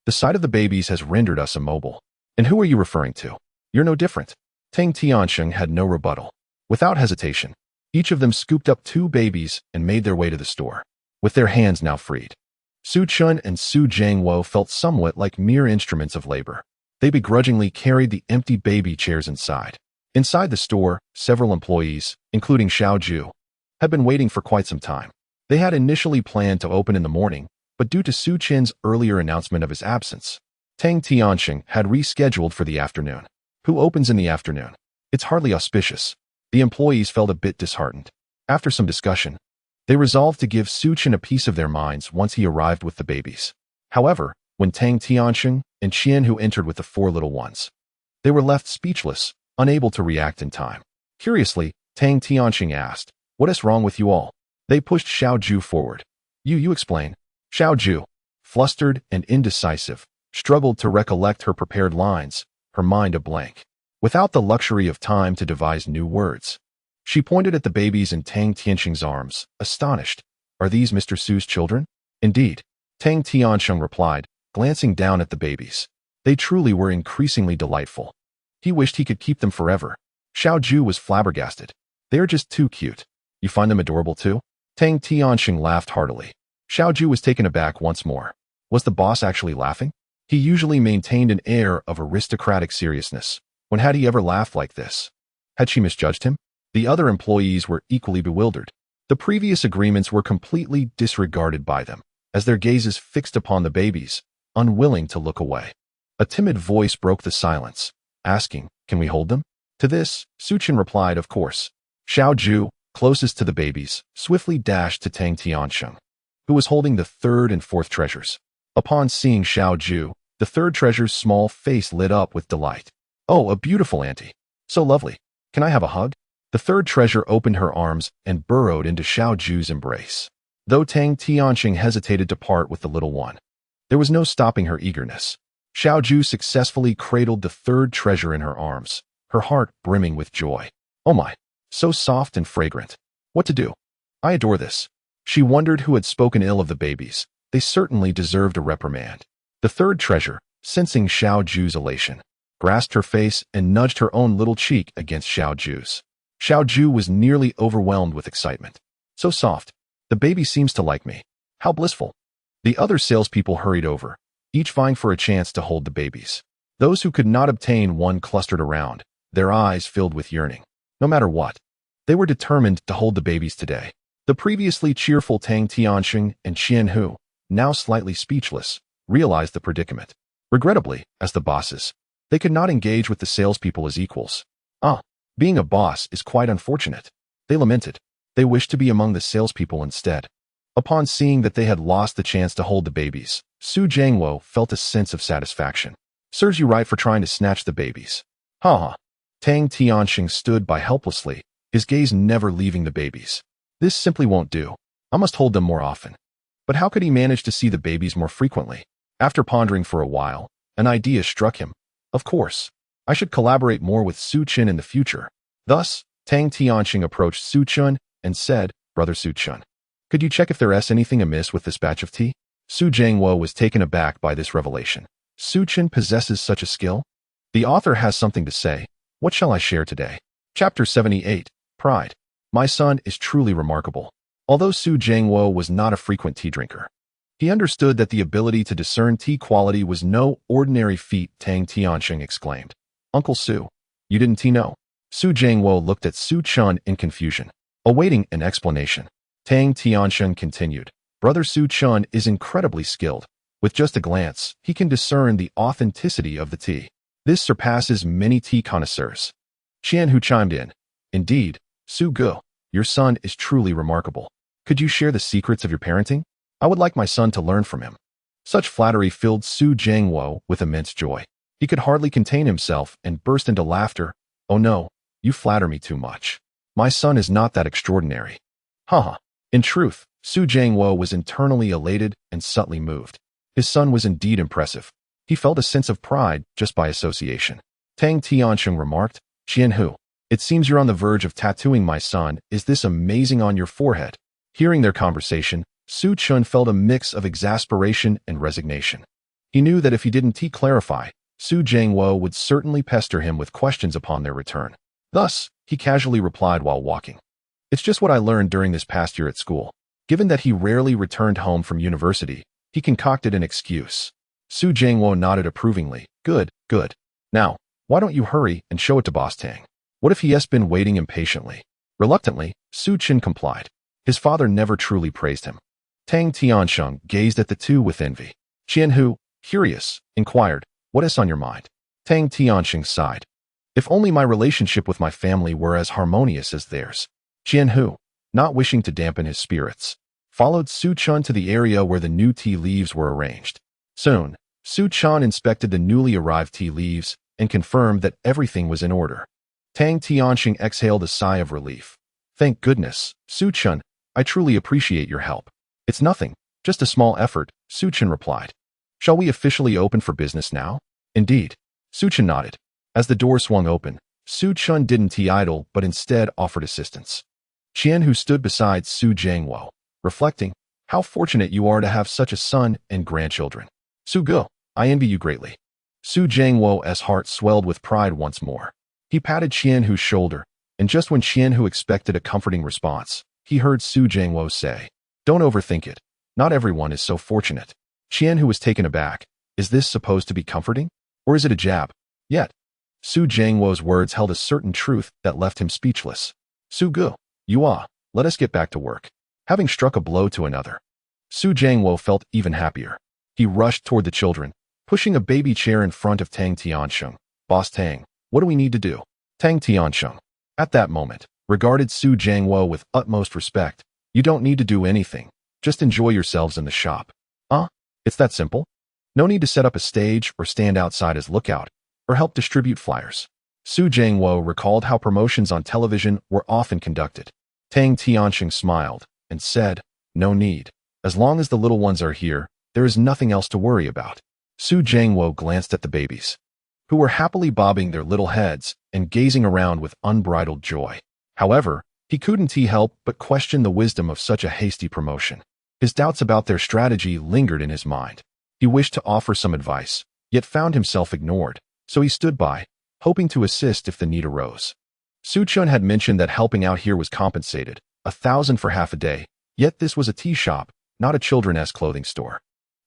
The sight of the babies has rendered us immobile. And who are you referring to? You're no different. Tang Tianxing had no rebuttal. Without hesitation, each of them scooped up 2 babies and made their way to the store, with their hands now freed. Su Chun and Su Jiangwo felt somewhat like mere instruments of labor. They begrudgingly carried the empty baby chairs inside. Inside the store, several employees, including Xiao Ju, had been waiting for quite some time. They had initially planned to open in the morning, but due to Su Chin's earlier announcement of his absence, Tang Tianxing had rescheduled for the afternoon. Who opens in the afternoon? It's hardly auspicious. The employees felt a bit disheartened. After some discussion, they resolved to give Su Chin a piece of their minds once he arrived with the babies. However, when Tang Tianxing and Qian Hu entered with the 4 little ones, they were left speechless, unable to react in time. Curiously, Tang Tianxing asked, What is wrong with you all? They pushed Xiao Ju forward. You explain. Xiao Ju, flustered and indecisive, struggled to recollect her prepared lines, her mind a blank. Without the luxury of time to devise new words, she pointed at the babies in Tang Tianxing's arms, astonished. Are these Mr. Su's children? Indeed, Tang Tianxing replied, glancing down at the babies. They truly were increasingly delightful. He wished he could keep them forever. Xiao Ju was flabbergasted. They are just too cute. You find them adorable too? Tang Tianxing laughed heartily. Xiao Ju was taken aback once more. Was the boss actually laughing? He usually maintained an air of aristocratic seriousness. When had he ever laughed like this? Had she misjudged him? The other employees were equally bewildered. The previous agreements were completely disregarded by them, as their gazes fixed upon the babies, unwilling to look away. A timid voice broke the silence, asking, Can we hold them? To this, Su Chin replied, Of course. Xiao Ju, closest to the babies, swiftly dashed to Tang Tianxing, who was holding the 3rd and 4th treasures. Upon seeing Xiao Ju, the 3rd treasure's small face lit up with delight. Oh, a beautiful auntie. So lovely. Can I have a hug? The 3rd treasure opened her arms and burrowed into Xiao Ju's embrace. Though Tang Tianxing hesitated to part with the little one, there was no stopping her eagerness. Xiao Ju successfully cradled the 3rd treasure in her arms, her heart brimming with joy. Oh my, so soft and fragrant. What to do? I adore this. She wondered who had spoken ill of the babies. They certainly deserved a reprimand. The 3rd treasure, sensing Xiao Ju's elation, grasped her face and nudged her own little cheek against Xiao Ju's. Xiao Ju was nearly overwhelmed with excitement. So soft. The baby seems to like me. How blissful. The other salespeople hurried over, each vying for a chance to hold the babies. Those who could not obtain one clustered around, their eyes filled with yearning. No matter what, they were determined to hold the babies today. The previously cheerful Tang Tianxing and Qian Hu, now slightly speechless, realized the predicament. Regrettably, as the bosses, they could not engage with the salespeople as equals. Being a boss is quite unfortunate. They lamented. They wished to be among the salespeople instead. Upon seeing that they had lost the chance to hold the babies, Su Jiangwo felt a sense of satisfaction. Serves you right for trying to snatch the babies. Ha. Tang Tianxing stood by helplessly, his gaze never leaving the babies. This simply won't do. I must hold them more often. But how could he manage to see the babies more frequently? After pondering for a while, an idea struck him. Of course. I should collaborate more with Su Chen in the future. Thus, Tang Tianxing approached Su Chen and said, Brother Su Chen, could you check if there's anything amiss with this batch of tea? Su Jiangwo was taken aback by this revelation. Su Chen possesses such a skill? The author has something to say. What shall I share today? Chapter 78, Pride. My son is truly remarkable. Although Su Jiangwo was not a frequent tea drinker, he understood that the ability to discern tea quality was no ordinary feat. Tang Tianxing exclaimed. Uncle Su, you didn't know? Su Jiangwo looked at Su Chen in confusion, awaiting an explanation. Tang Tianxing continued. Brother Su Chen is incredibly skilled. With just a glance, he can discern the authenticity of the tea. This surpasses many tea connoisseurs. Qian Hu chimed in. Indeed, Su Gu, your son is truly remarkable. Could you share the secrets of your parenting? I would like my son to learn from him. Such flattery filled Su Jiangwo with immense joy. He could hardly contain himself and burst into laughter. Oh no, you flatter me too much. My son is not that extraordinary. Haha. In truth, Su Jiangwo was internally elated and subtly moved. His son was indeed impressive. He felt a sense of pride just by association. Tang Tianxing remarked, Qian Hu, it seems you're on the verge of tattooing my son. Is this amazing on your forehead? Hearing their conversation, Su Chen felt a mix of exasperation and resignation. He knew that if he didn't clarify, Su Jiangwo would certainly pester him with questions upon their return. Thus, he casually replied while walking. It's just what I learned during this past year at school. Given that he rarely returned home from university, he concocted an excuse. Su Jiangwo nodded approvingly. Good, good. Now, why don't you hurry and show it to Boss Tang? What if he has been waiting impatiently? Reluctantly, Su Chen complied. His father never truly praised him. Tang Tianxing gazed at the two with envy. Qian Hu, curious, inquired, what is on your mind? Tang Tianxing sighed. If only my relationship with my family were as harmonious as theirs. Qian Hu, not wishing to dampen his spirits, followed Su Chen to the area where the new tea leaves were arranged. Soon, Su Chen inspected the newly arrived tea leaves and confirmed that everything was in order. Tang Tianxing exhaled a sigh of relief. Thank goodness, Su Chen, I truly appreciate your help. It's nothing, just a small effort, Su Chen replied. Shall we officially open for business now? Indeed. Su Chen nodded. As the door swung open, Su Chen didn't tea idle but instead offered assistance. Qian Hu stood beside Su Jiangwo, reflecting, how fortunate you are to have such a son and grandchildren. Su Gu, I envy you greatly. Su Jiangwo's heart swelled with pride once more. He patted Qian Hu's shoulder, and just when Qian Hu expected a comforting response, he heard Su Jiangwo say, don't overthink it. Not everyone is so fortunate. Qian Hu was taken aback. Is this supposed to be comforting? Or is it a jab? Yet, Su Jiangwo's words held a certain truth that left him speechless. Su Gu, let us get back to work. Having struck a blow to another, Su Jiangwo felt even happier. He rushed toward the children, pushing a baby chair in front of Tang Tianxing. Boss Tang, what do we need to do? Tang Tianxing, at that moment, regarded Su Jiangwo with utmost respect. You don't need to do anything. Just enjoy yourselves in the shop. It's that simple? No need to set up a stage or stand outside as lookout, or help distribute flyers. Su Jiangwo recalled how promotions on television were often conducted. Tang Tianxing smiled and said, no need. As long as the little ones are here, there is nothing else to worry about. Su Jiangwo glanced at the babies, who were happily bobbing their little heads and gazing around with unbridled joy. However, he couldn't help but question the wisdom of such a hasty promotion. His doubts about their strategy lingered in his mind. He wished to offer some advice, yet found himself ignored, so he stood by, hoping to assist if the need arose. Su Chen had mentioned that helping out here was compensated, 1,000 for half a day, yet this was a tea shop, not a children's clothing store.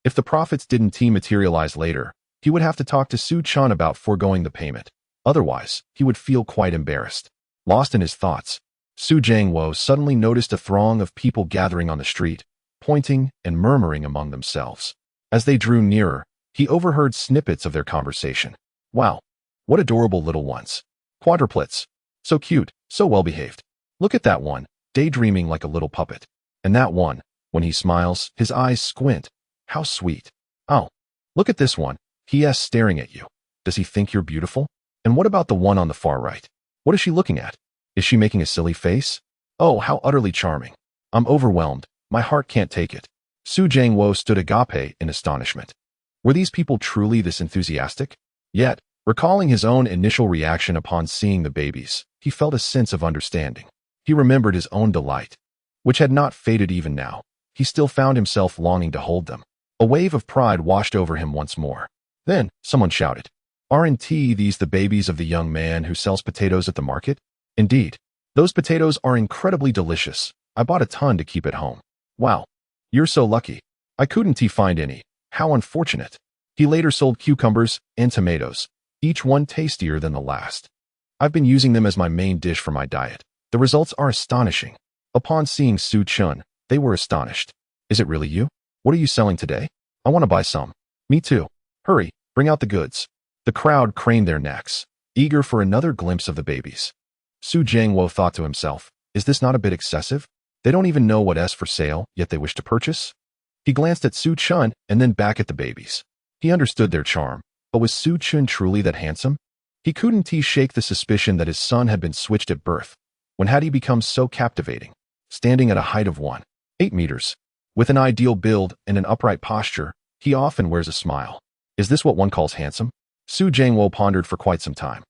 If the profits didn't materialize later, he would have to talk to Su Chen about foregoing the payment. Otherwise, he would feel quite embarrassed. Lost in his thoughts, Su Jiangwo suddenly noticed a throng of people gathering on the street, pointing and murmuring among themselves. As they drew nearer, he overheard snippets of their conversation. Wow, what adorable little ones. Quadruplets. So cute, so well-behaved. Look at that one, daydreaming like a little puppet. And that one, when he smiles, his eyes squint. How sweet. Oh, look at this one, he is staring at you. Does he think you're beautiful? And what about the one on the far right? What is she looking at? Is she making a silly face? Oh, how utterly charming. I'm overwhelmed. My heart can't take it. Su Jiangwo stood agape in astonishment. Were these people truly this enthusiastic? Yet, Recalling his own initial reaction upon seeing the babies, he felt a sense of understanding. He remembered his own delight, which had not faded even now. He still found himself longing to hold them. A wave of pride washed over him once more. Then, someone shouted, "Aren't these the babies of the young man who sells potatoes at the market?" "Indeed. Those potatoes are incredibly delicious. I bought a ton to keep at home." "Wow. You're so lucky. I couldn't find any. How unfortunate." He later sold cucumbers and tomatoes, each one tastier than the last. "I've been using them as my main dish for my diet. The results are astonishing." Upon seeing Su Chun, they were astonished. "Is it really you? What are you selling today? I want to buy some." "Me too. Hurry, bring out the goods." The crowd craned their necks, eager for another glimpse of the babies. Su Jiangwo thought to himself, "Is this not a bit excessive? They don't even know what's for sale, yet they wish to purchase?" He glanced at Su Chun and then back at the babies. He understood their charm, but was Su Chun truly that handsome? He couldn't shake the suspicion that his son had been switched at birth. When had he become so captivating? Standing at a height of 1.8 meters, with an ideal build and an upright posture, he often wears a smile. Is this what one calls handsome? Su Jiangwo pondered for quite some time,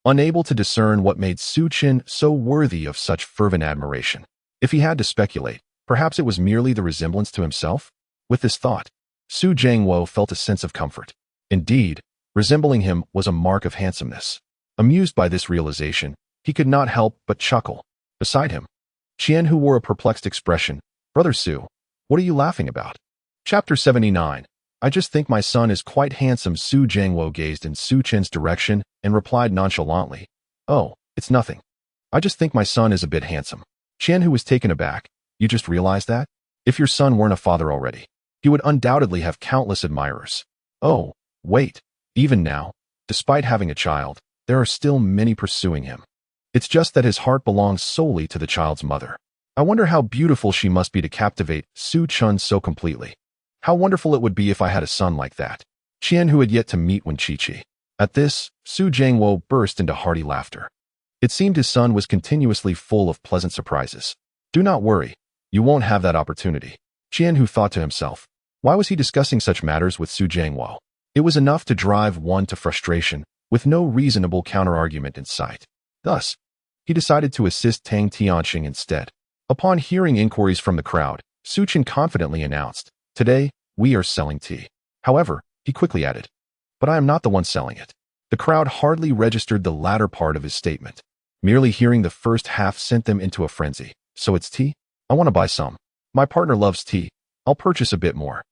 unable to discern what made Su Chin so worthy of such fervent admiration. If he had to speculate, perhaps it was merely the resemblance to himself? With this thought, Su Jiangwo felt a sense of comfort. Indeed, resembling him was a mark of handsomeness. Amused by this realization, he could not help but chuckle. Beside him, Qian, who wore a perplexed expression, "Brother Su, what are you laughing about?" Chapter 79. "I just think my son is quite handsome." Su Jiangwo gazed in Su Chin's direction and replied nonchalantly, "Oh, it's nothing. I just think my son is a bit handsome." Qian, who was taken aback, "You just realized that? If your son weren't a father already, he would undoubtedly have countless admirers." "Oh, wait. Even now, despite having a child, there are still many pursuing him. It's just that his heart belongs solely to the child's mother. I wonder how beautiful she must be to captivate Su Chun so completely. How wonderful it would be if I had a son like that." Qian, who had yet to meet Wenqiqi. At this, Su Jiangwo burst into hearty laughter. It seemed his son was continuously full of pleasant surprises. "Do not worry. You won't have that opportunity." Qian, who thought to himself, why was he discussing such matters with Su Jiangwo? It was enough to drive one to frustration, with no reasonable counter-argument in sight. Thus, he decided to assist Tang Tianxing instead. Upon hearing inquiries from the crowd, Su Chin confidently announced, "Today, we are selling tea." However, he quickly added, "But I am not the one selling it." The crowd hardly registered the latter part of his statement. Merely hearing the first half sent them into a frenzy. "So it's tea? I want to buy some. My partner loves tea. I'll purchase a bit more."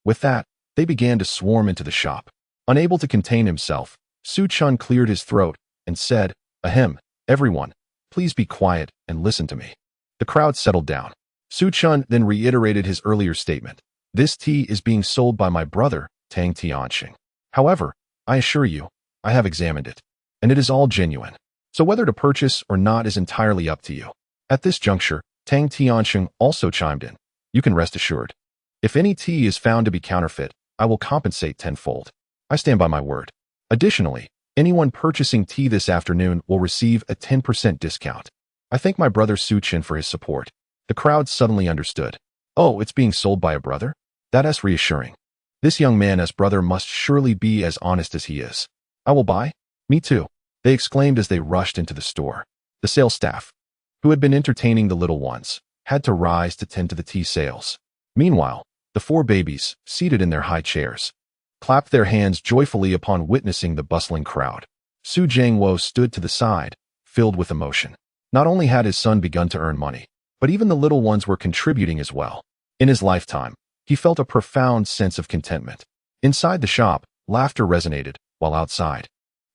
With that, they began to swarm into the shop. Unable to contain himself, Su Chun cleared his throat and said, "Ahem, everyone, please be quiet and listen to me." The crowd settled down. Su Chun then reiterated his earlier statement. "This tea is being sold by my brother, Tang Tianxing. However, I assure you, I have examined it, and it is all genuine. So whether to purchase or not is entirely up to you." At this juncture, Tang Tianxing also chimed in. "You can rest assured. If any tea is found to be counterfeit, I will compensate tenfold. I stand by my word. Additionally, anyone purchasing tea this afternoon will receive a 10% discount. I thank my brother Su Chin for his support." The crowd suddenly understood. "Oh, it's being sold by a brother? That's reassuring. This young man's brother must surely be as honest as he is. I will buy." "Me too," they exclaimed as they rushed into the store. The sales staff, who had been entertaining the little ones, had to rise to tend to the tea sales. Meanwhile, the four babies, seated in their high chairs, clapped their hands joyfully upon witnessing the bustling crowd. Su Jiangwo stood to the side, filled with emotion. Not only had his son begun to earn money, but even the little ones were contributing as well. In his lifetime, he felt a profound sense of contentment. Inside the shop, laughter resonated, while outside,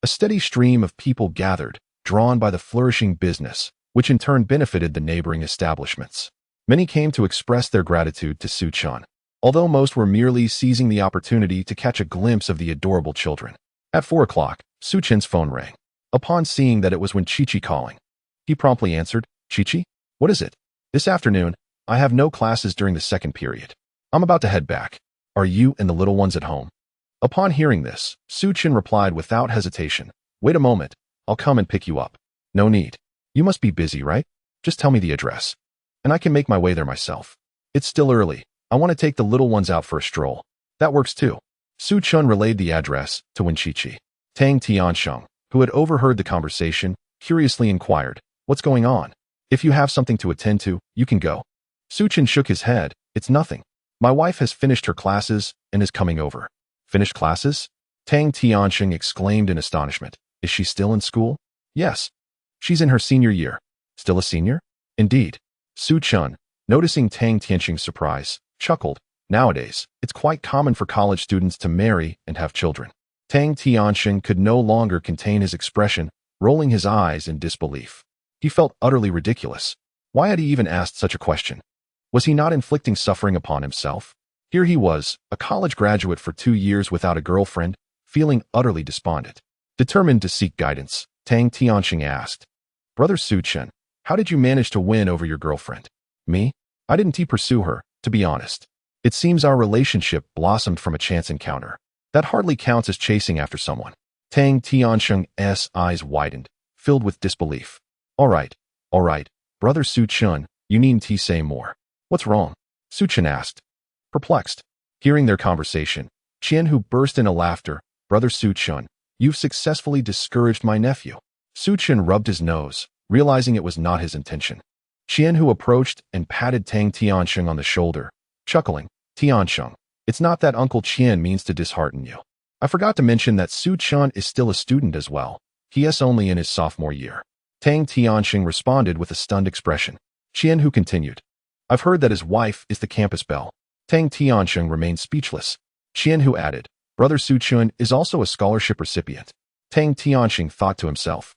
a steady stream of people gathered, drawn by the flourishing business, which in turn benefited the neighboring establishments. Many came to express their gratitude to Su Chun, although most were merely seizing the opportunity to catch a glimpse of the adorable children. At 4 o'clock, Su Chin's phone rang. Upon seeing that it was Wenqiqi calling, he promptly answered. "Chichi? What is it?" "This afternoon, I have no classes during the second period. I'm about to head back. Are you and the little ones at home?" Upon hearing this, Su Chin replied without hesitation, "Wait a moment, I'll come and pick you up." "No need. You must be busy, right? Just tell me the address, and I can make my way there myself. It's still early. I want to take the little ones out for a stroll." "That works too." Su Chun relayed the address to Wenqiqi. Tang Tiansheng, who had overheard the conversation, curiously inquired, "What's going on? If you have something to attend to, you can go." Su Chen shook his head. "It's nothing. My wife has finished her classes and is coming over." "Finished classes?" Tang Tiansheng exclaimed in astonishment. "Is she still in school?" "Yes. She's in her senior year." "Still a senior?" "Indeed." Su Chen, noticing Tang Tiansheng's surprise, chuckled. "Nowadays, it's quite common for college students to marry and have children." Tang Tiansheng could no longer contain his expression, rolling his eyes in disbelief. He felt utterly ridiculous. Why had he even asked such a question? Was he not inflicting suffering upon himself? Here he was, a college graduate for 2 years without a girlfriend, feeling utterly despondent. Determined to seek guidance, Tang Tiansheng asked, "Brother Su Chen, how did you manage to win over your girlfriend?" "Me? I didn't pursue her, to be honest. It seems our relationship blossomed from a chance encounter. That hardly counts as chasing after someone." Tang Tiansheng's eyes widened, filled with disbelief. All right, Brother Su Chen, you needn't say more." "What's wrong?" Su Chen asked, perplexed. Hearing their conversation, Qian-Hu burst into laughter. "Brother Su Chen, you've successfully discouraged my nephew." Su Chen rubbed his nose, realizing it was not his intention. Qian-Hu approached and patted Tang Tiansheng on the shoulder, chuckling. "Tiansheng, it's not that Uncle Qian means to dishearten you. I forgot to mention that Su Chen is still a student as well. He is only in his sophomore year." Tang Tiansheng responded with a stunned expression. Qian-Hu continued, "I've heard that his wife is the campus belle." Tang Tiansheng remained speechless. Qian-Hu added, "Brother Su Chen is also a scholarship recipient." Tang Tiansheng thought to himself,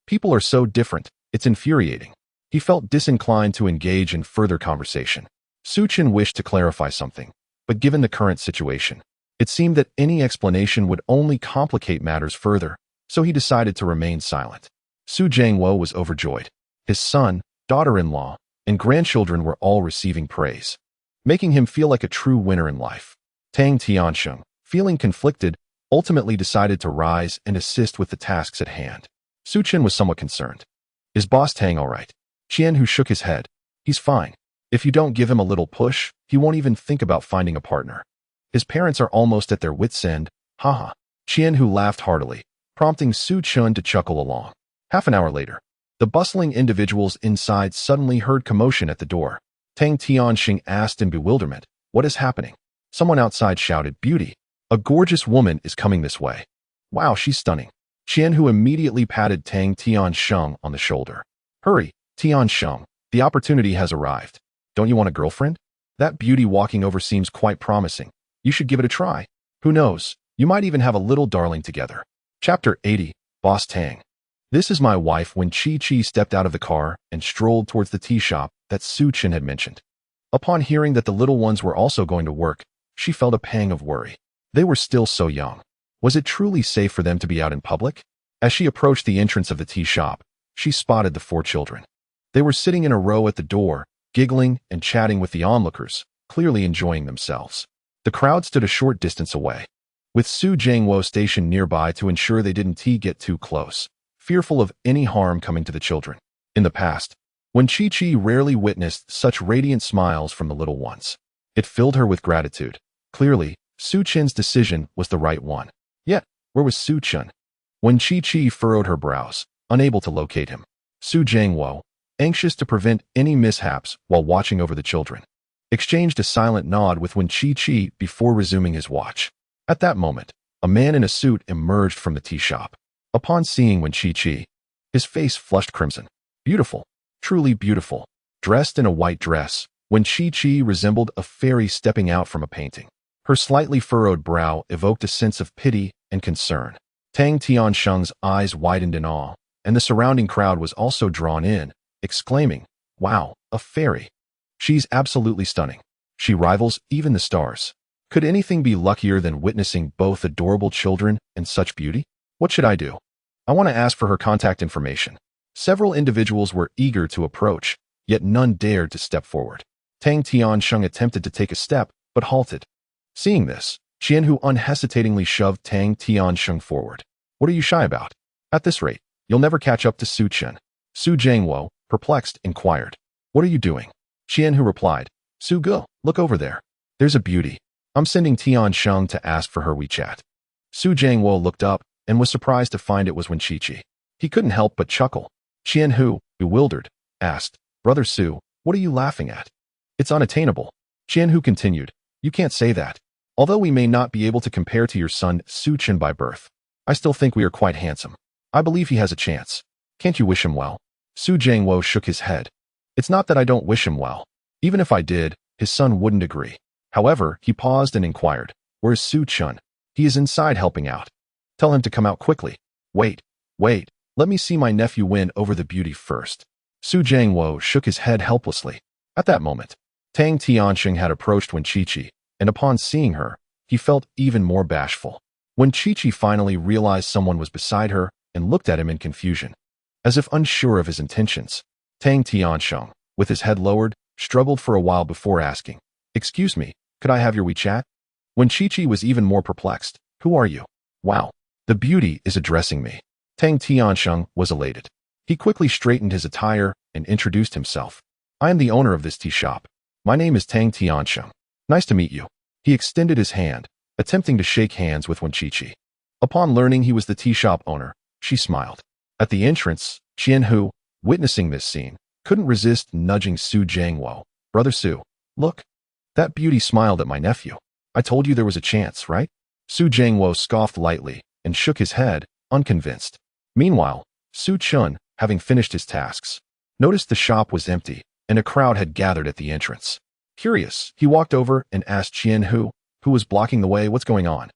"People are so different, it's infuriating." He felt disinclined to engage in further conversation. Su Chen wished to clarify something, but given the current situation, it seemed that any explanation would only complicate matters further, so he decided to remain silent. Su Jiangwo was overjoyed. His son, daughter-in-law, and grandchildren were all receiving praise, making him feel like a true winner in life. Tang Tiansheng, feeling conflicted, ultimately decided to rise and assist with the tasks at hand. Su Chen was somewhat concerned. "Is Boss Tang all right?" Qian-Hu shook his head. "He's fine. If you don't give him a little push, he won't even think about finding a partner. His parents are almost at their wits' end." Haha. Qian-Hu laughed heartily, prompting Su Chen to chuckle along. Half an hour later, the bustling individuals inside suddenly heard commotion at the door. Tang Tiansheng asked in bewilderment, "What is happening?" Someone outside shouted, "Beauty! A gorgeous woman is coming this way. Wow, she's stunning." Qian-Hu immediately patted Tang Tiansheng on the shoulder. "Hurry, Tiansheng, the opportunity has arrived. Don't you want a girlfriend? That beauty walking over seems quite promising. You should give it a try. Who knows, you might even have a little darling together." Chapter 80, Boss Tang. "This is my wife." When Chi-Chi stepped out of the car and strolled towards the tea shop that Su Chen had mentioned. Upon hearing that the little ones were also going to work, she felt a pang of worry. They were still so young. Was it truly safe for them to be out in public? As she approached the entrance of the tea shop, she spotted the 4 children. They were sitting in a row at the door, giggling and chatting with the onlookers, clearly enjoying themselves. The crowd stood a short distance away, with Su Jiangwo stationed nearby to ensure they didn't get too close, fearful of any harm coming to the children. In the past, when Chi-Chi rarely witnessed such radiant smiles from the little ones, it filled her with gratitude. Clearly, Su Chen's decision was the right one. Yet, where was Su Chen? When Chi-Chi furrowed her brows, unable to locate him, Su Jiangwo, anxious to prevent any mishaps while watching over the children, exchanged a silent nod with Wen Chi-Chi before resuming his watch. At that moment, a man in a suit emerged from the tea shop. Upon seeing Wen Chi-Chi, his face flushed crimson. Beautiful, truly beautiful. Dressed in a white dress, Wen Chi-Chi resembled a fairy stepping out from a painting. Her slightly furrowed brow evoked a sense of pity and concern. Tang Tiansheng's eyes widened in awe, and the surrounding crowd was also drawn in, exclaiming, "Wow, a fairy! She's absolutely stunning. She rivals even the stars. Could anything be luckier than witnessing both adorable children and such beauty? What should I do? I want to ask for her contact information." Several individuals were eager to approach, yet none dared to step forward. Tang Tiansheng attempted to take a step, but halted. Seeing this, Qian-Hu unhesitatingly shoved Tang Tiansheng forward. "What are you shy about? At this rate, you'll never catch up to Su Chen." Su Jiangwo, perplexed, inquired, "What are you doing?" Qian-Hu replied, "Su Ge, look over there. There's a beauty. I'm sending Tiansheng to ask for her WeChat." Su Jiangwo looked up and was surprised to find it was Wenqiqi. He couldn't help but chuckle. Qianhu, bewildered, asked, "Brother Su, what are you laughing at?" "It's unattainable." Qianhu continued, "You can't say that. Although we may not be able to compare to your son Su Chen by birth, I still think we are quite handsome. I believe he has a chance. Can't you wish him well?" Su Jiangwo shook his head. "It's not that I don't wish him well. Even if I did, his son wouldn't agree." However, he paused and inquired, "Where's Su Chen? He is inside helping out. Tell him to come out quickly." Wait, let me see my nephew win over the beauty first." Su Jiangwo shook his head helplessly. At that moment, Tang Tianxing had approached Wenqiqi, and upon seeing her, he felt even more bashful. Wenqiqi finally realized someone was beside her and looked at him in confusion. As if unsure of his intentions, Tang Tianxing, with his head lowered, struggled for a while before asking, "Excuse me, could I have your WeChat?" Wenqiqi was even more perplexed. "Who are you?" "Wow, the beauty is addressing me." Tang Tianxing was elated. He quickly straightened his attire and introduced himself. "I am the owner of this tea shop. My name is Tang Tianxing. Nice to meet you." He extended his hand, attempting to shake hands with Wenqiqi. Upon learning he was the tea shop owner, she smiled. At the entrance, Qianhu, witnessing this scene, couldn't resist nudging Su Jiangwo. "Brother Su, look. That beauty smiled at my nephew. I told you there was a chance, right?" Su Jiangwo scoffed lightly and shook his head, unconvinced. Meanwhile, Su Chun, having finished his tasks, noticed the shop was empty and a crowd had gathered at the entrance. Curious, he walked over and asked Qianhu, who was blocking the way, what's going on.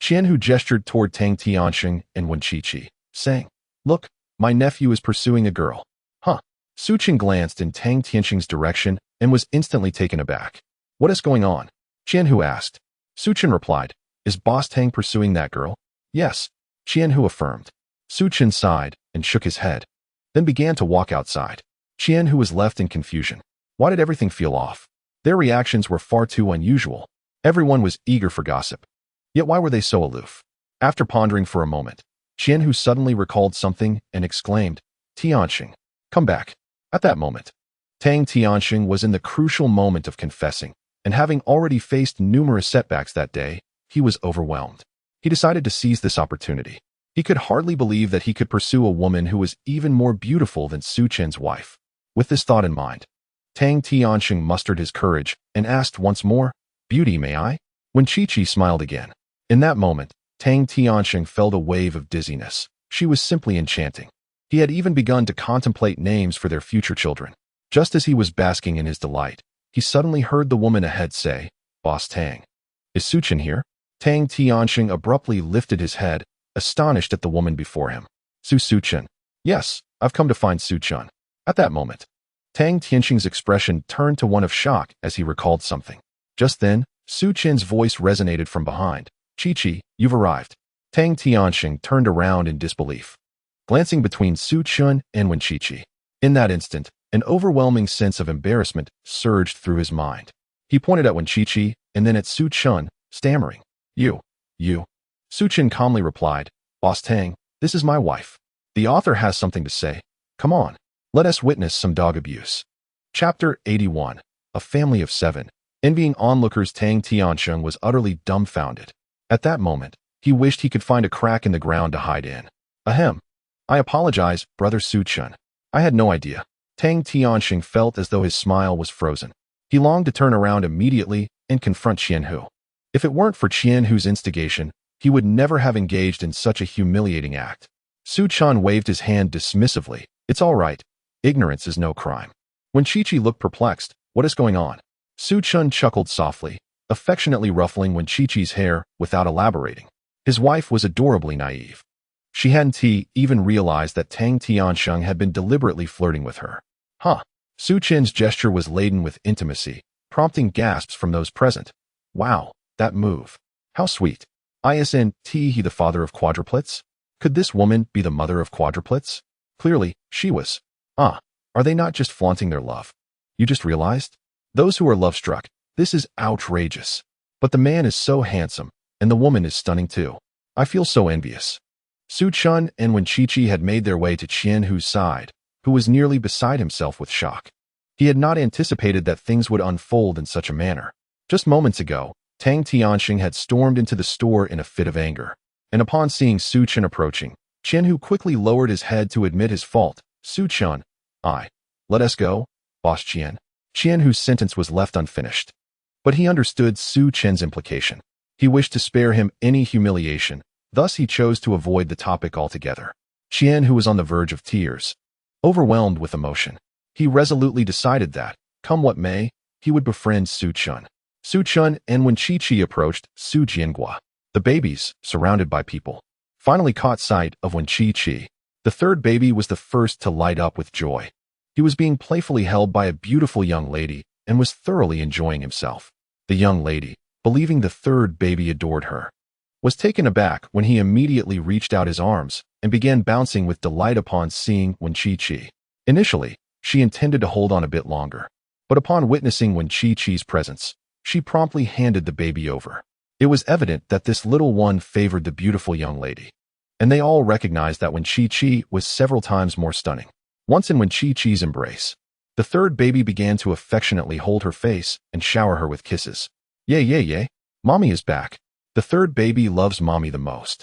Qianhu gestured toward Tang Tianxing and Wenqiqi, saying, "Look, my nephew is pursuing a girl." "Huh?" Su Chen glanced in Tang Tianxing's direction and was instantly taken aback. "What is going on?" Qianhu asked. Su Chen replied, "Is Boss Tang pursuing that girl?" "Yes," Qianhu affirmed. Su Chen sighed and shook his head, then began to walk outside. Qianhu was left in confusion. Why did everything feel off? Their reactions were far too unusual. Everyone was eager for gossip. Yet why were they so aloof? After pondering for a moment, Qianhu suddenly recalled something and exclaimed, "Tianxing, come back." At that moment, Tang Tianxing was in the crucial moment of confessing, and having already faced numerous setbacks that day, he was overwhelmed. He decided to seize this opportunity. He could hardly believe that he could pursue a woman who was even more beautiful than Su Chen's wife. With this thought in mind, Tang Tianxing mustered his courage and asked once more, "Beauty, may I?" Wenqiqi smiled again. In that moment, Tang Tianxing felt a wave of dizziness. She was simply enchanting. He had even begun to contemplate names for their future children. Just as he was basking in his delight, he suddenly heard the woman ahead say, "Boss Tang, is Su Chen here?" Tang Tianxing abruptly lifted his head, astonished at the woman before him. Su Chen. "Yes, I've come to find Su Chen." At that moment, Tang Tianxing's expression turned to one of shock as he recalled something. Just then, Su Chen's voice resonated from behind. "Chi, you've arrived." Tang Tianxing turned around in disbelief, glancing between Su Chen and Wenqiqi. In that instant, an overwhelming sense of embarrassment surged through his mind. He pointed at Wenqiqi and then at Su Chen, stammering, You. Su Chen calmly replied, "Boss Tang, this is my wife. The author has something to say. Come on, let us witness some dog abuse." Chapter 81. A Family of 7. Envying onlookers, Tang Tianxing was utterly dumbfounded. At that moment, he wished he could find a crack in the ground to hide in. Ahem. "I apologize, Brother Su Chen. I had no idea." Tang Tianxing felt as though his smile was frozen. He longed to turn around immediately and confront Qianhu. If it weren't for Qianhu's instigation, he would never have engaged in such a humiliating act. Su Chen waved his hand dismissively. "It's all right. Ignorance is no crime." Wenqiqi looked perplexed. "What is going on?" Su Chen chuckled softly, affectionately ruffling Wenqiqi's hair without elaborating. His wife was adorably naive. She hadn't even realized that Tang Tianxing had been deliberately flirting with her. Huh. Su Chen's gesture was laden with intimacy, prompting gasps from those present. Wow, that move. How sweet. Isn't he the father of quadruplets? Could this woman be the mother of quadruplets? Clearly, she was. Are they not just flaunting their love? You just realized? Those who are love-struck, this is outrageous. But the man is so handsome, and the woman is stunning too. I feel so envious. Su Chen and Wenqiqi had made their way to Qianhu's side, who was nearly beside himself with shock. He had not anticipated that things would unfold in such a manner. Just moments ago, Tang Tianxing had stormed into the store in a fit of anger. and upon seeing Su Chen approaching, Qianhu quickly lowered his head to admit his fault. Su Chen, let us go, boss Qian. Qianhu's sentence was left unfinished. But he understood Su Chen's implication. He wished to spare him any humiliation, thus he chose to avoid the topic altogether. Qianhu was on the verge of tears. Overwhelmed with emotion, he resolutely decided that, come what may, he would befriend Su Chen. Su Chen, and when Chi-Chi approached, Su Jiangua, the babies, surrounded by people, finally caught sight of when Chi-Chi, the third baby, was the first to light up with joy. He was being playfully held by a beautiful young lady and was thoroughly enjoying himself. The young lady, believing the third baby adored her, was taken aback when he immediately reached out his arms and began bouncing with delight upon seeing Wen Chi-Chi. Initially, she intended to hold on a bit longer, but upon witnessing Wen Chi-Chi's presence, she promptly handed the baby over. It was evident that this little one favored the beautiful young lady, and they all recognized that Wen Chi-Chi was several times more stunning. Once in Wen Chi-Chi's embrace, the third baby began to affectionately hold her face and shower her with kisses. Yay, yay, yay, mommy is back. The third baby loves mommy the most.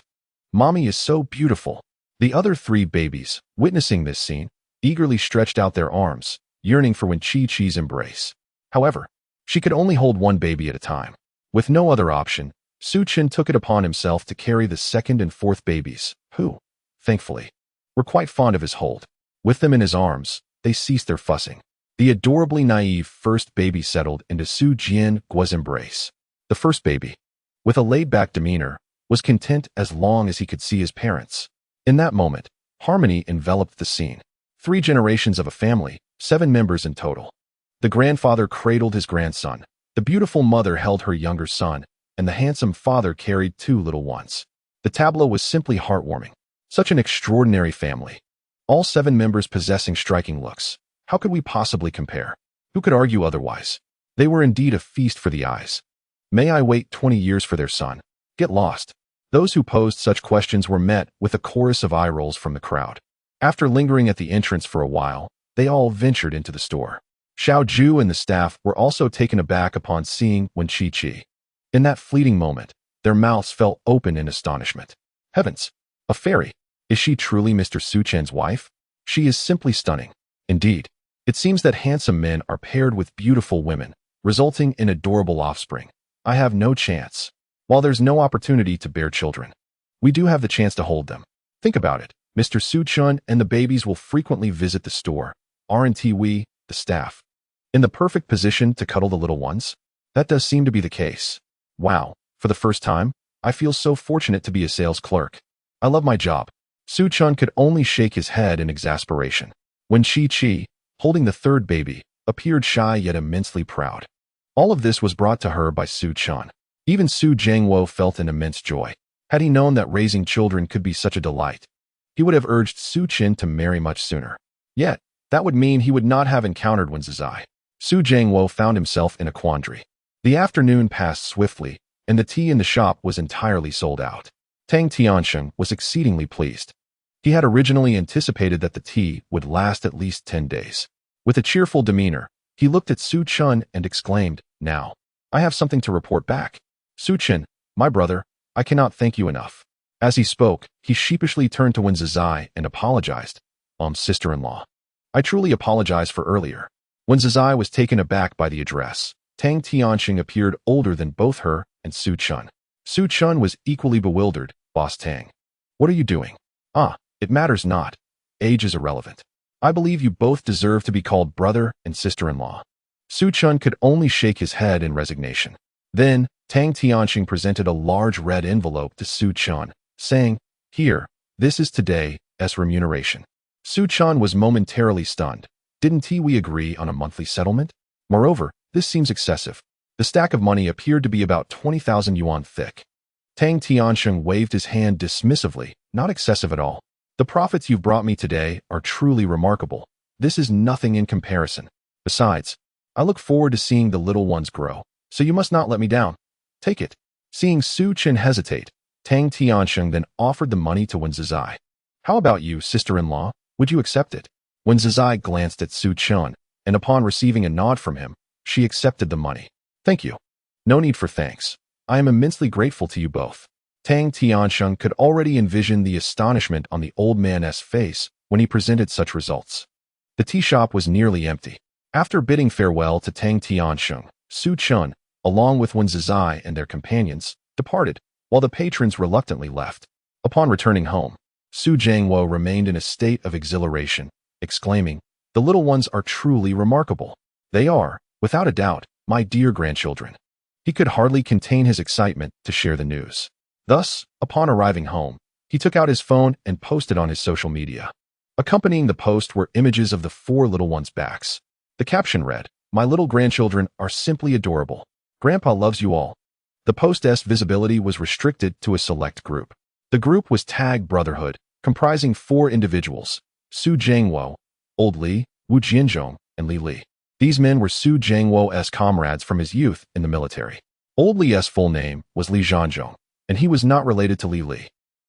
Mommy is so beautiful. The other three babies, witnessing this scene, eagerly stretched out their arms, yearning for Wen Chi-Chi's embrace. However, she could only hold one baby at a time. With no other option, Su Chen took it upon himself to carry the second and fourth babies, who, thankfully, were quite fond of his hold. With them in his arms, they ceased their fussing. The adorably naive first baby settled into Su Jiangua's embrace. The first baby, with a laid-back demeanor, was content as long as he could see his parents. In that moment, harmony enveloped the scene. 3 generations of a family, 7 members in total. The grandfather cradled his grandson, the beautiful mother held her younger son, and the handsome father carried 2 little ones. The tableau was simply heartwarming. Such an extraordinary family. All 7 members possessing striking looks. How could we possibly compare? Who could argue otherwise? They were indeed a feast for the eyes. May I wait 20 years for their son? Get lost. Those who posed such questions were met with a chorus of eye rolls from the crowd. After lingering at the entrance for a while, they all ventured into the store. Xiao Zhu and the staff were also taken aback upon seeing Wen Chi-Chi. In that fleeting moment, their mouths fell open in astonishment. Heavens! A fairy! Is she truly Mr. Su Chen's wife? She is simply stunning. Indeed, it seems that handsome men are paired with beautiful women, resulting in adorable offspring. I have no chance. While there's no opportunity to bear children, we do have the chance to hold them. Think about it. Mr. Su Chen and the babies will frequently visit the store. Aren't we, the staff, in the perfect position to cuddle the little ones? That does seem to be the case. Wow, for the first time, I feel so fortunate to be a sales clerk. I love my job. Su Chen could only shake his head in exasperation. When Chi-Chi, holding the third baby, appeared shy yet immensely proud. All of this was brought to her by Su Chen. Even Su Jiangwo felt an immense joy. Had he known that raising children could be such a delight, he would have urged Su Chen to marry much sooner. Yet, that would mean he would not have encountered Wen Zizai. Su Jiangwo found himself in a quandary. The afternoon passed swiftly, and the tea in the shop was entirely sold out. Tang Tiansheng was exceedingly pleased. He had originally anticipated that the tea would last at least 10 days. With a cheerful demeanor, he looked at Su Chen and exclaimed, "Now, I have something to report back. Su Chen, my brother, I cannot thank you enough." As he spoke, he sheepishly turned to Wen Zizai and apologized. Sister-in-law, I truly apologize for earlier. Wen Zizai was taken aback by the address. Tang Tianxing appeared older than both her and Su Chen. Su Chen was equally bewildered. Boss Tang, what are you doing? It matters not. Age is irrelevant. I believe you both deserve to be called brother and sister-in-law. Su Chen could only shake his head in resignation. Then, Tang Tianxing presented a large red envelope to Su Chen, saying, "Here, this is today's remuneration." Su Chen was momentarily stunned. Didn't we agree on a monthly settlement? Moreover, this seems excessive. The stack of money appeared to be about 20,000 yuan thick. Tang Tianxing waved his hand dismissively. Not excessive at all. The profits you've brought me today are truly remarkable. This is nothing in comparison. Besides, I look forward to seeing the little ones grow, so you must not let me down. Take it. Seeing Su Chen hesitate, Tang Tianxing then offered the money to Wen Zizai. How about you, sister-in-law? Would you accept it? Wen Zizai glanced at Su Chen, and upon receiving a nod from him, she accepted the money. Thank you. No need for thanks. I am immensely grateful to you both. Tang Tiansheng could already envision the astonishment on the old man's face when he presented such results. The tea shop was nearly empty. After bidding farewell to Tang Tiansheng, Su Chun, along with Wen Zizai and their companions, departed, while the patrons reluctantly left. Upon returning home, Su Jiangwo remained in a state of exhilaration, exclaiming, "The little ones are truly remarkable. They are, without a doubt, my dear grandchildren." He could hardly contain his excitement to share the news. Thus, upon arriving home, he took out his phone and posted on his social media. Accompanying the post were images of the 4 little ones' backs. The caption read, "My little grandchildren are simply adorable. Grandpa loves you all." The post's visibility was restricted to a select group. The group was tagged Brotherhood, comprising 4 individuals: Su Jiangwo, Old Li, Wu Jianzhong, and Li Li. These men were Su Jiangwo's comrades from his youth in the military. Old Li's full name was Li Zhanzhong, and he was not related to Li Li.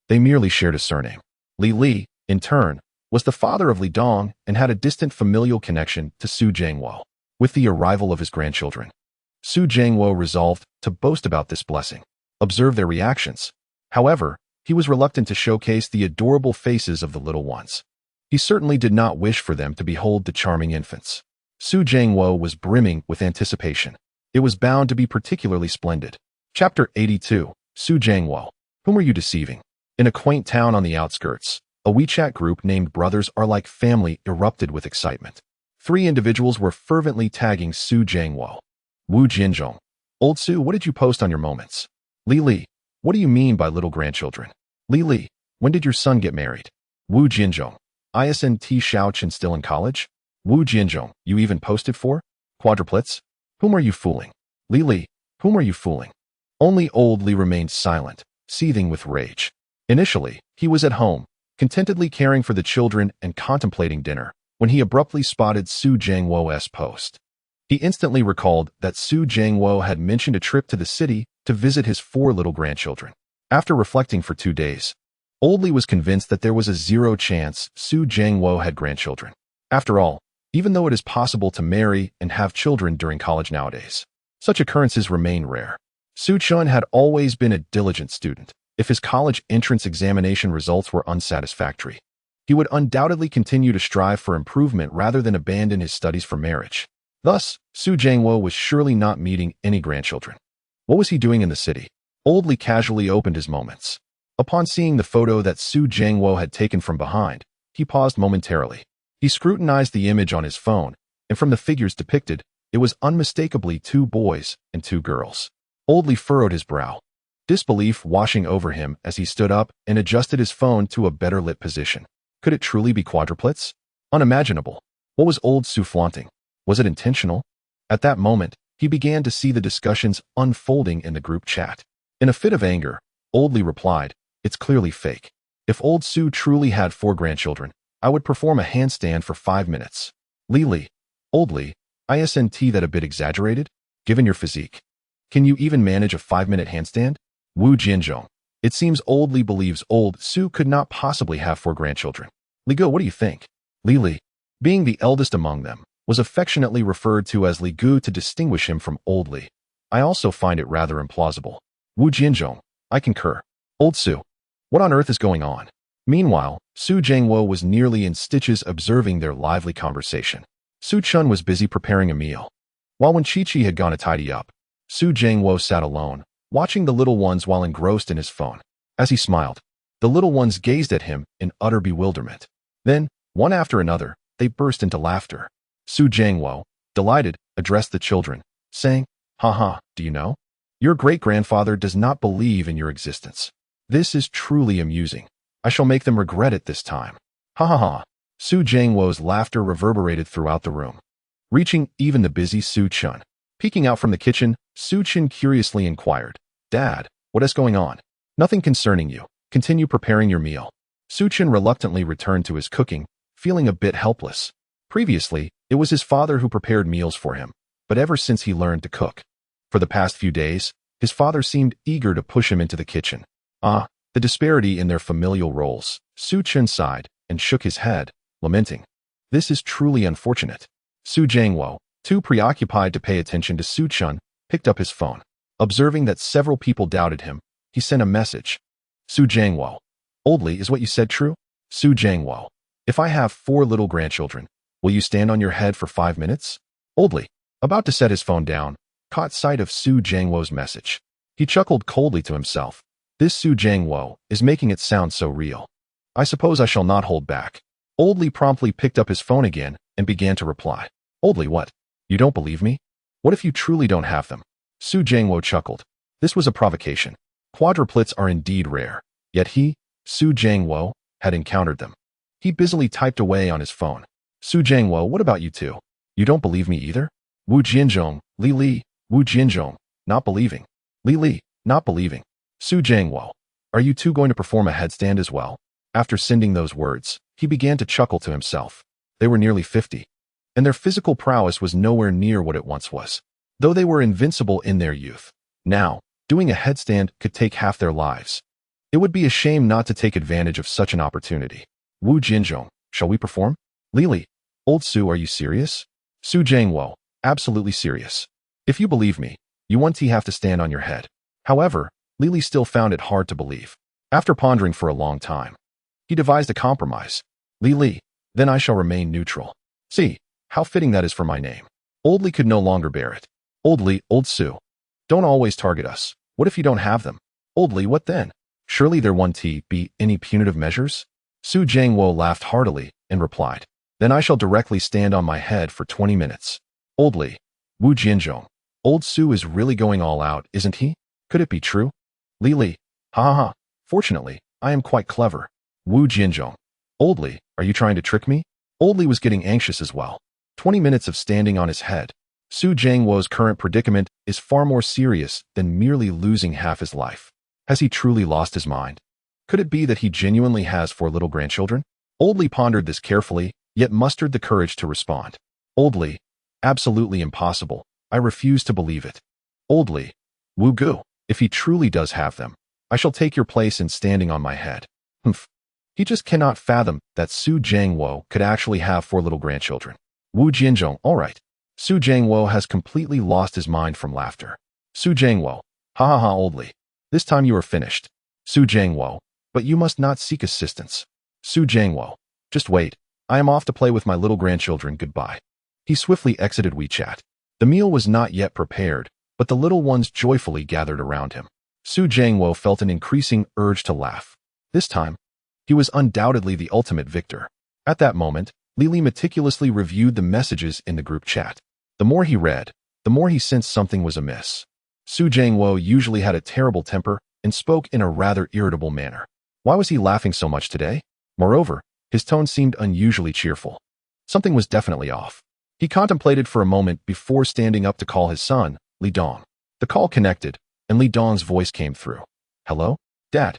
They merely shared a surname. Li Li, in turn, was the father of Li Dong and had a distant familial connection to Su Jiangwo. With the arrival of his grandchildren, Su Jiangwo resolved to boast about this blessing, observe their reactions. However, he was reluctant to showcase the adorable faces of the little ones. He certainly did not wish for them to behold the charming infants. Su Jiangwo was brimming with anticipation. It was bound to be particularly splendid. Chapter 82. Su Jiangwo. Whom are you deceiving? In a quaint town on the outskirts, a WeChat group named Brothers Are Like Family erupted with excitement. 3 individuals were fervently tagging Su Jiangwo. Wu Jianzhong. Old Su, what did you post on your moments? Li Li. What do you mean by little grandchildren? Li Li. When did your son get married? Wu Jianzhong. Isn't Xiaochen still in college? Wu Jianzhong. You even posted for? Quadruplets? Whom are you fooling? Li Li. Whom are you fooling? Only Old Li remained silent, seething with rage. Initially, he was at home, contentedly caring for the children and contemplating dinner, when he abruptly spotted Su Jiangwo's post. He instantly recalled that Su Jiangwo had mentioned a trip to the city to visit his 4 little grandchildren. After reflecting for 2 days, Old Li was convinced that there was a 0 chance Su Jiangwo had grandchildren. After all, even though it is possible to marry and have children during college nowadays, such occurrences remain rare. Su Chun had always been a diligent student. If his college entrance examination results were unsatisfactory, he would undoubtedly continue to strive for improvement rather than abandon his studies for marriage. Thus, Su Jiangwo was surely not meeting any grandchildren. What was he doing in the city? Old Li casually opened his moments. Upon seeing the photo that Su Jiangwo had taken from behind, he paused momentarily. He scrutinized the image on his phone, and from the figures depicted, it was unmistakably 2 boys and 2 girls. Old Li furrowed his brow, disbelief washing over him as he stood up and adjusted his phone to a better lit position. Could it truly be quadruplets? Unimaginable. What was Old Su flaunting? Was it intentional? At that moment, he began to see the discussions unfolding in the group chat. In a fit of anger, Old Li replied, "It's clearly fake. If Old Su truly had 4 grandchildren, I would perform a handstand for 5 minutes. Li Li. Old Li, isn't that a bit exaggerated? Given your physique. Can you even manage a 5-minute handstand?" Wu Jianzhong. It seems Old Li believes Old Su could not possibly have 4 grandchildren. Li Go, what do you think? Li Li, being the eldest among them, was affectionately referred to as Li Gu to distinguish him from Old Li. I also find it rather implausible. Wu Jianzhong. I concur. Old Su. What on earth is going on? Meanwhile, Su Jiangwo was nearly in stitches observing their lively conversation. Su Chun was busy preparing a meal. While Wen Chi had gone to tidy up, Su Jiangwo sat alone, watching the little ones while engrossed in his phone. As he smiled, the little ones gazed at him in utter bewilderment. Then, one after another, they burst into laughter. Su Jiangwo, delighted, addressed the children, saying, "Ha, do you know? Your great-grandfather does not believe in your existence. This is truly amusing. I shall make them regret it this time. Ha. Su Jiangwo's laughter reverberated throughout the room, reaching even the busy Su Chun. Peeking out from the kitchen, Su Chun curiously inquired, "Dad, what is going on?" "Nothing concerning you. Continue preparing your meal." Su Chun reluctantly returned to his cooking, feeling a bit helpless. Previously, it was his father who prepared meals for him, but ever since he learned to cook, for the past few days, his father seemed eager to push him into the kitchen. The disparity in their familial roles. Su Chun sighed and shook his head, lamenting, "This is truly unfortunate." Su Jiangwo, too preoccupied to pay attention to Su Chun, picked up his phone. Observing that several people doubted him, he sent a message, Su Jiangwo. Oldly, is what you said true? Su Jiangwo. If I have 4 little grandchildren, will you stand on your head for 5 minutes? Oldly, about to set his phone down, caught sight of Su Jiangwo's message. He chuckled coldly to himself. This Su Jiangwo is making it sound so real. I suppose I shall not hold back. Oldly promptly picked up his phone again and began to reply. Oldly, what? You don't believe me? What if you truly don't have them? Su Jiangwo chuckled. This was a provocation. Quadruplets are indeed rare. Yet he, Su Jiangwo, had encountered them. He busily typed away on his phone. Su Jiangwo, what about you two? You don't believe me either? Wu Jianzhong, Li Li, Wu Jianzhong, not believing. Li Li, not believing. Su Jiangwo, are you two going to perform a headstand as well? After sending those words, he began to chuckle to himself. They were nearly 50, and their physical prowess was nowhere near what it once was. Though they were invincible in their youth, now, doing a headstand could take half their lives. It would be a shame not to take advantage of such an opportunity. Wu Jianzhong, shall we perform? Li Li, old Su, are you serious? Su Jiangwo, absolutely serious. If you believe me, you won't have to stand on your head. However, Li Li still found it hard to believe. After pondering for a long time, he devised a compromise. Li Li, then I shall remain neutral. See, how fitting that is for my name. Old Li could no longer bear it. Old Li, old Su, don't always target us. What if you don't have them? Old Li, what then? Surely there won't be any punitive measures? Su Jiangwo laughed heartily and replied, then I shall directly stand on my head for 20 minutes. Old Li, Wu Jianzhong, old Su is really going all out, isn't he? Could it be true? Li Li, ha ha ha, fortunately, I am quite clever. Wu Jianzhong, Old Li, are you trying to trick me? Old Li was getting anxious as well. 20 minutes of standing on his head. Su Jiangwo's current predicament is far more serious than merely losing half his life. Has he truly lost his mind? Could it be that he genuinely has 4 little grandchildren? Old Li pondered this carefully, yet mustered the courage to respond. Old Li, absolutely impossible. I refuse to believe it. Old Li, Wu Gu, if he truly does have them, I shall take your place in standing on my head. Humph. He just cannot fathom that Su Jiangwo could actually have 4 little grandchildren. Wu Jianzhong, all right. Su Jiangwo has completely lost his mind from laughter. Su Jiangwo, ha ha ha, Old Li. This time you are finished. Su Jiangwo, but you must not seek assistance. Su Jiangwo, just wait. I am off to play with my little grandchildren, goodbye. He swiftly exited WeChat. The meal was not yet prepared, but the little ones joyfully gathered around him. Su Jiangwo felt an increasing urge to laugh. This time, he was undoubtedly the ultimate victor. At that moment, Li Li meticulously reviewed the messages in the group chat. The more he read, the more he sensed something was amiss. Su Jiangwo usually had a terrible temper and spoke in a rather irritable manner. Why was he laughing so much today? Moreover, his tone seemed unusually cheerful. Something was definitely off. He contemplated for a moment before standing up to call his son, Li Dong. The call connected, and Li Dong's voice came through. Hello? Dad.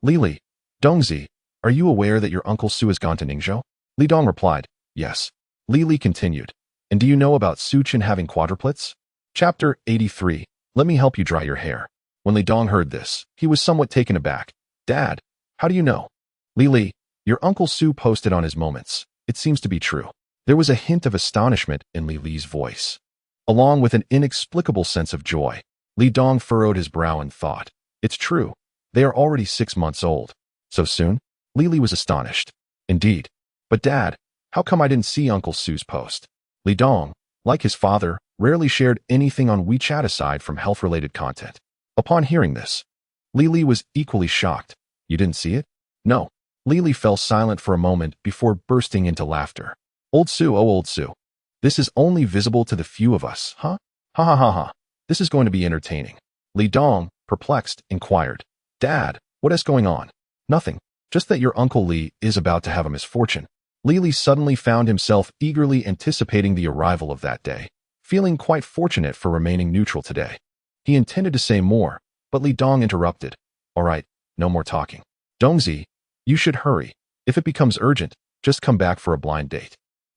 Li Li. Dongzi, are you aware that your Uncle Su has gone to Ningzhou? Li Dong replied, yes. Li Li continued, and do you know about Su Chen having quadruplets? Chapter 83, let me help you dry your hair. When Li Dong heard this, he was somewhat taken aback. Dad, how do you know? Li Li, your Uncle Su posted on his moments. It seems to be true. There was a hint of astonishment in Li Li's voice, along with an inexplicable sense of joy. Li Dong furrowed his brow and thought, it's true. They are already 6 months old. So soon? Li Li was astonished. Indeed. But Dad, how come I didn't see Uncle Su's post? Li Dong, like his father, rarely shared anything on WeChat aside from health-related content. Upon hearing this, Li Li was equally shocked. You didn't see it? No. Li Li fell silent for a moment before bursting into laughter. Old Su, oh old Su. This is only visible to the few of us, huh? Ha ha ha ha. This is going to be entertaining. Li Dong, perplexed, inquired. Dad, what is going on? Nothing. Just that your Uncle Li is about to have a misfortune. Li Li suddenly found himself eagerly anticipating the arrival of that day, feeling quite fortunate for remaining neutral today. He intended to say more, but Li Dong interrupted. All right, no more talking. Dongzi, you should hurry. If it becomes urgent, just come back for a blind date.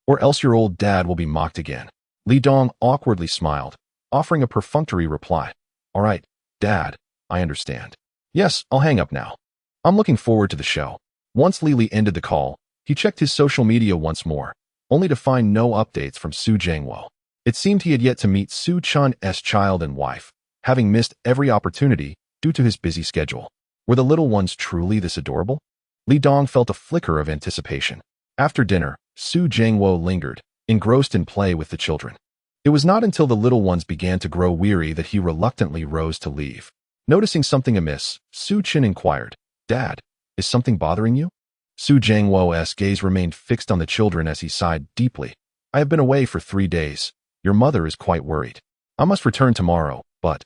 Or else your old dad will be mocked again. Li Dong awkwardly smiled, offering a perfunctory reply. All right, Dad, I understand. Yes, I'll hang up now. I'm looking forward to the show. Once Li Li ended the call, he checked his social media once more, only to find no updates from Su Jiangwo. It seemed he had yet to meet Su Chan's child and wife, having missed every opportunity due to his busy schedule. Were the little ones truly this adorable? Li Dong felt a flicker of anticipation. After dinner, Su Jiangwo lingered, engrossed in play with the children. It was not until the little ones began to grow weary that he reluctantly rose to leave. Noticing something amiss, Su Qin inquired, "Dad, is something bothering you?" Su Jiangwo's gaze remained fixed on the children as he sighed deeply. "I have been away for 3 days. Your mother is quite worried. I must return tomorrow, but—"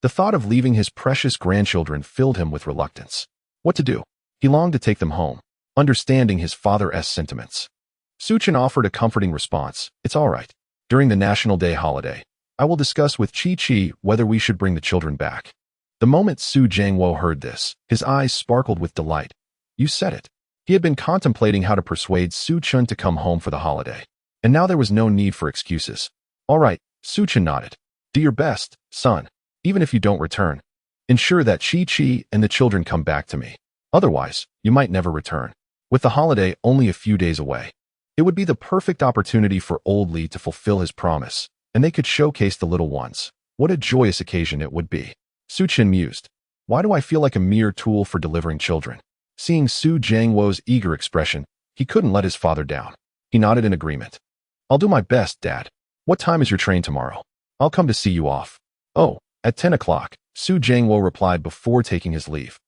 The thought of leaving his precious grandchildren filled him with reluctance. What to do? He longed to take them home, understanding his father's sentiments. Su Qin offered a comforting response. "It's all right. During the National Day holiday, I will discuss with Chi whether we should bring the children back." The moment Su Jiangwo heard this, his eyes sparkled with delight. You said it. He had been contemplating how to persuade Su Qin to come home for the holiday, and now there was no need for excuses. "All right," Su Qin nodded. "Do your best, son. Even if you don't return, ensure that Chi and the children come back to me. Otherwise, you might never return." With the holiday only a few days away, it would be the perfect opportunity for old Li to fulfill his promise, and they could showcase the little ones. What a joyous occasion it would be. Su Qin mused. Why do I feel like a mere tool for delivering children? Seeing Su Jiangwo's eager expression, he couldn't let his father down. He nodded in agreement. "I'll do my best, Dad. What time is your train tomorrow? I'll come to see you off." "Oh, at 10 o'clock, Su Jiangwo replied before taking his leave.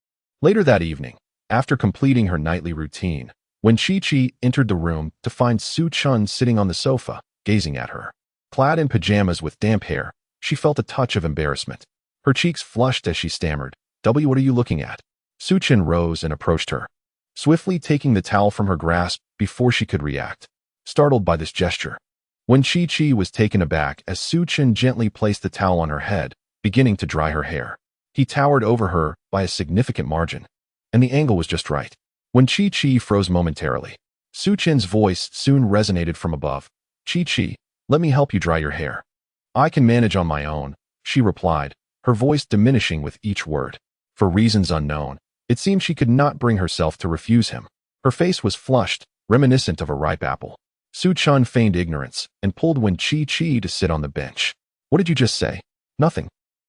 Later that evening, after completing her nightly routine, when Chi entered the room to find Su Chun sitting on the sofa, gazing at her. Clad in pajamas with damp hair, she felt a touch of embarrassment. Her cheeks flushed as she stammered, What are you looking at?" Su Chun rose and approached her, swiftly taking the towel from her grasp before she could react, startled by this gesture. When Chi was taken aback as Su Chun gently placed the towel on her head, beginning to dry her hair. He towered over her by a significant margin, and the angle was just right. When Chi froze momentarily, Su Chin's voice soon resonated from above. Chi, let me help you dry your hair." "I can manage on my own," she replied, her voice diminishing with each word. For reasons unknown, it seemed she could not bring herself to refuse him. Her face was flushed, reminiscent of a ripe apple. Su Chun feigned ignorance and pulled when Chi to sit on the bench. "What did you just say?" "Nothing.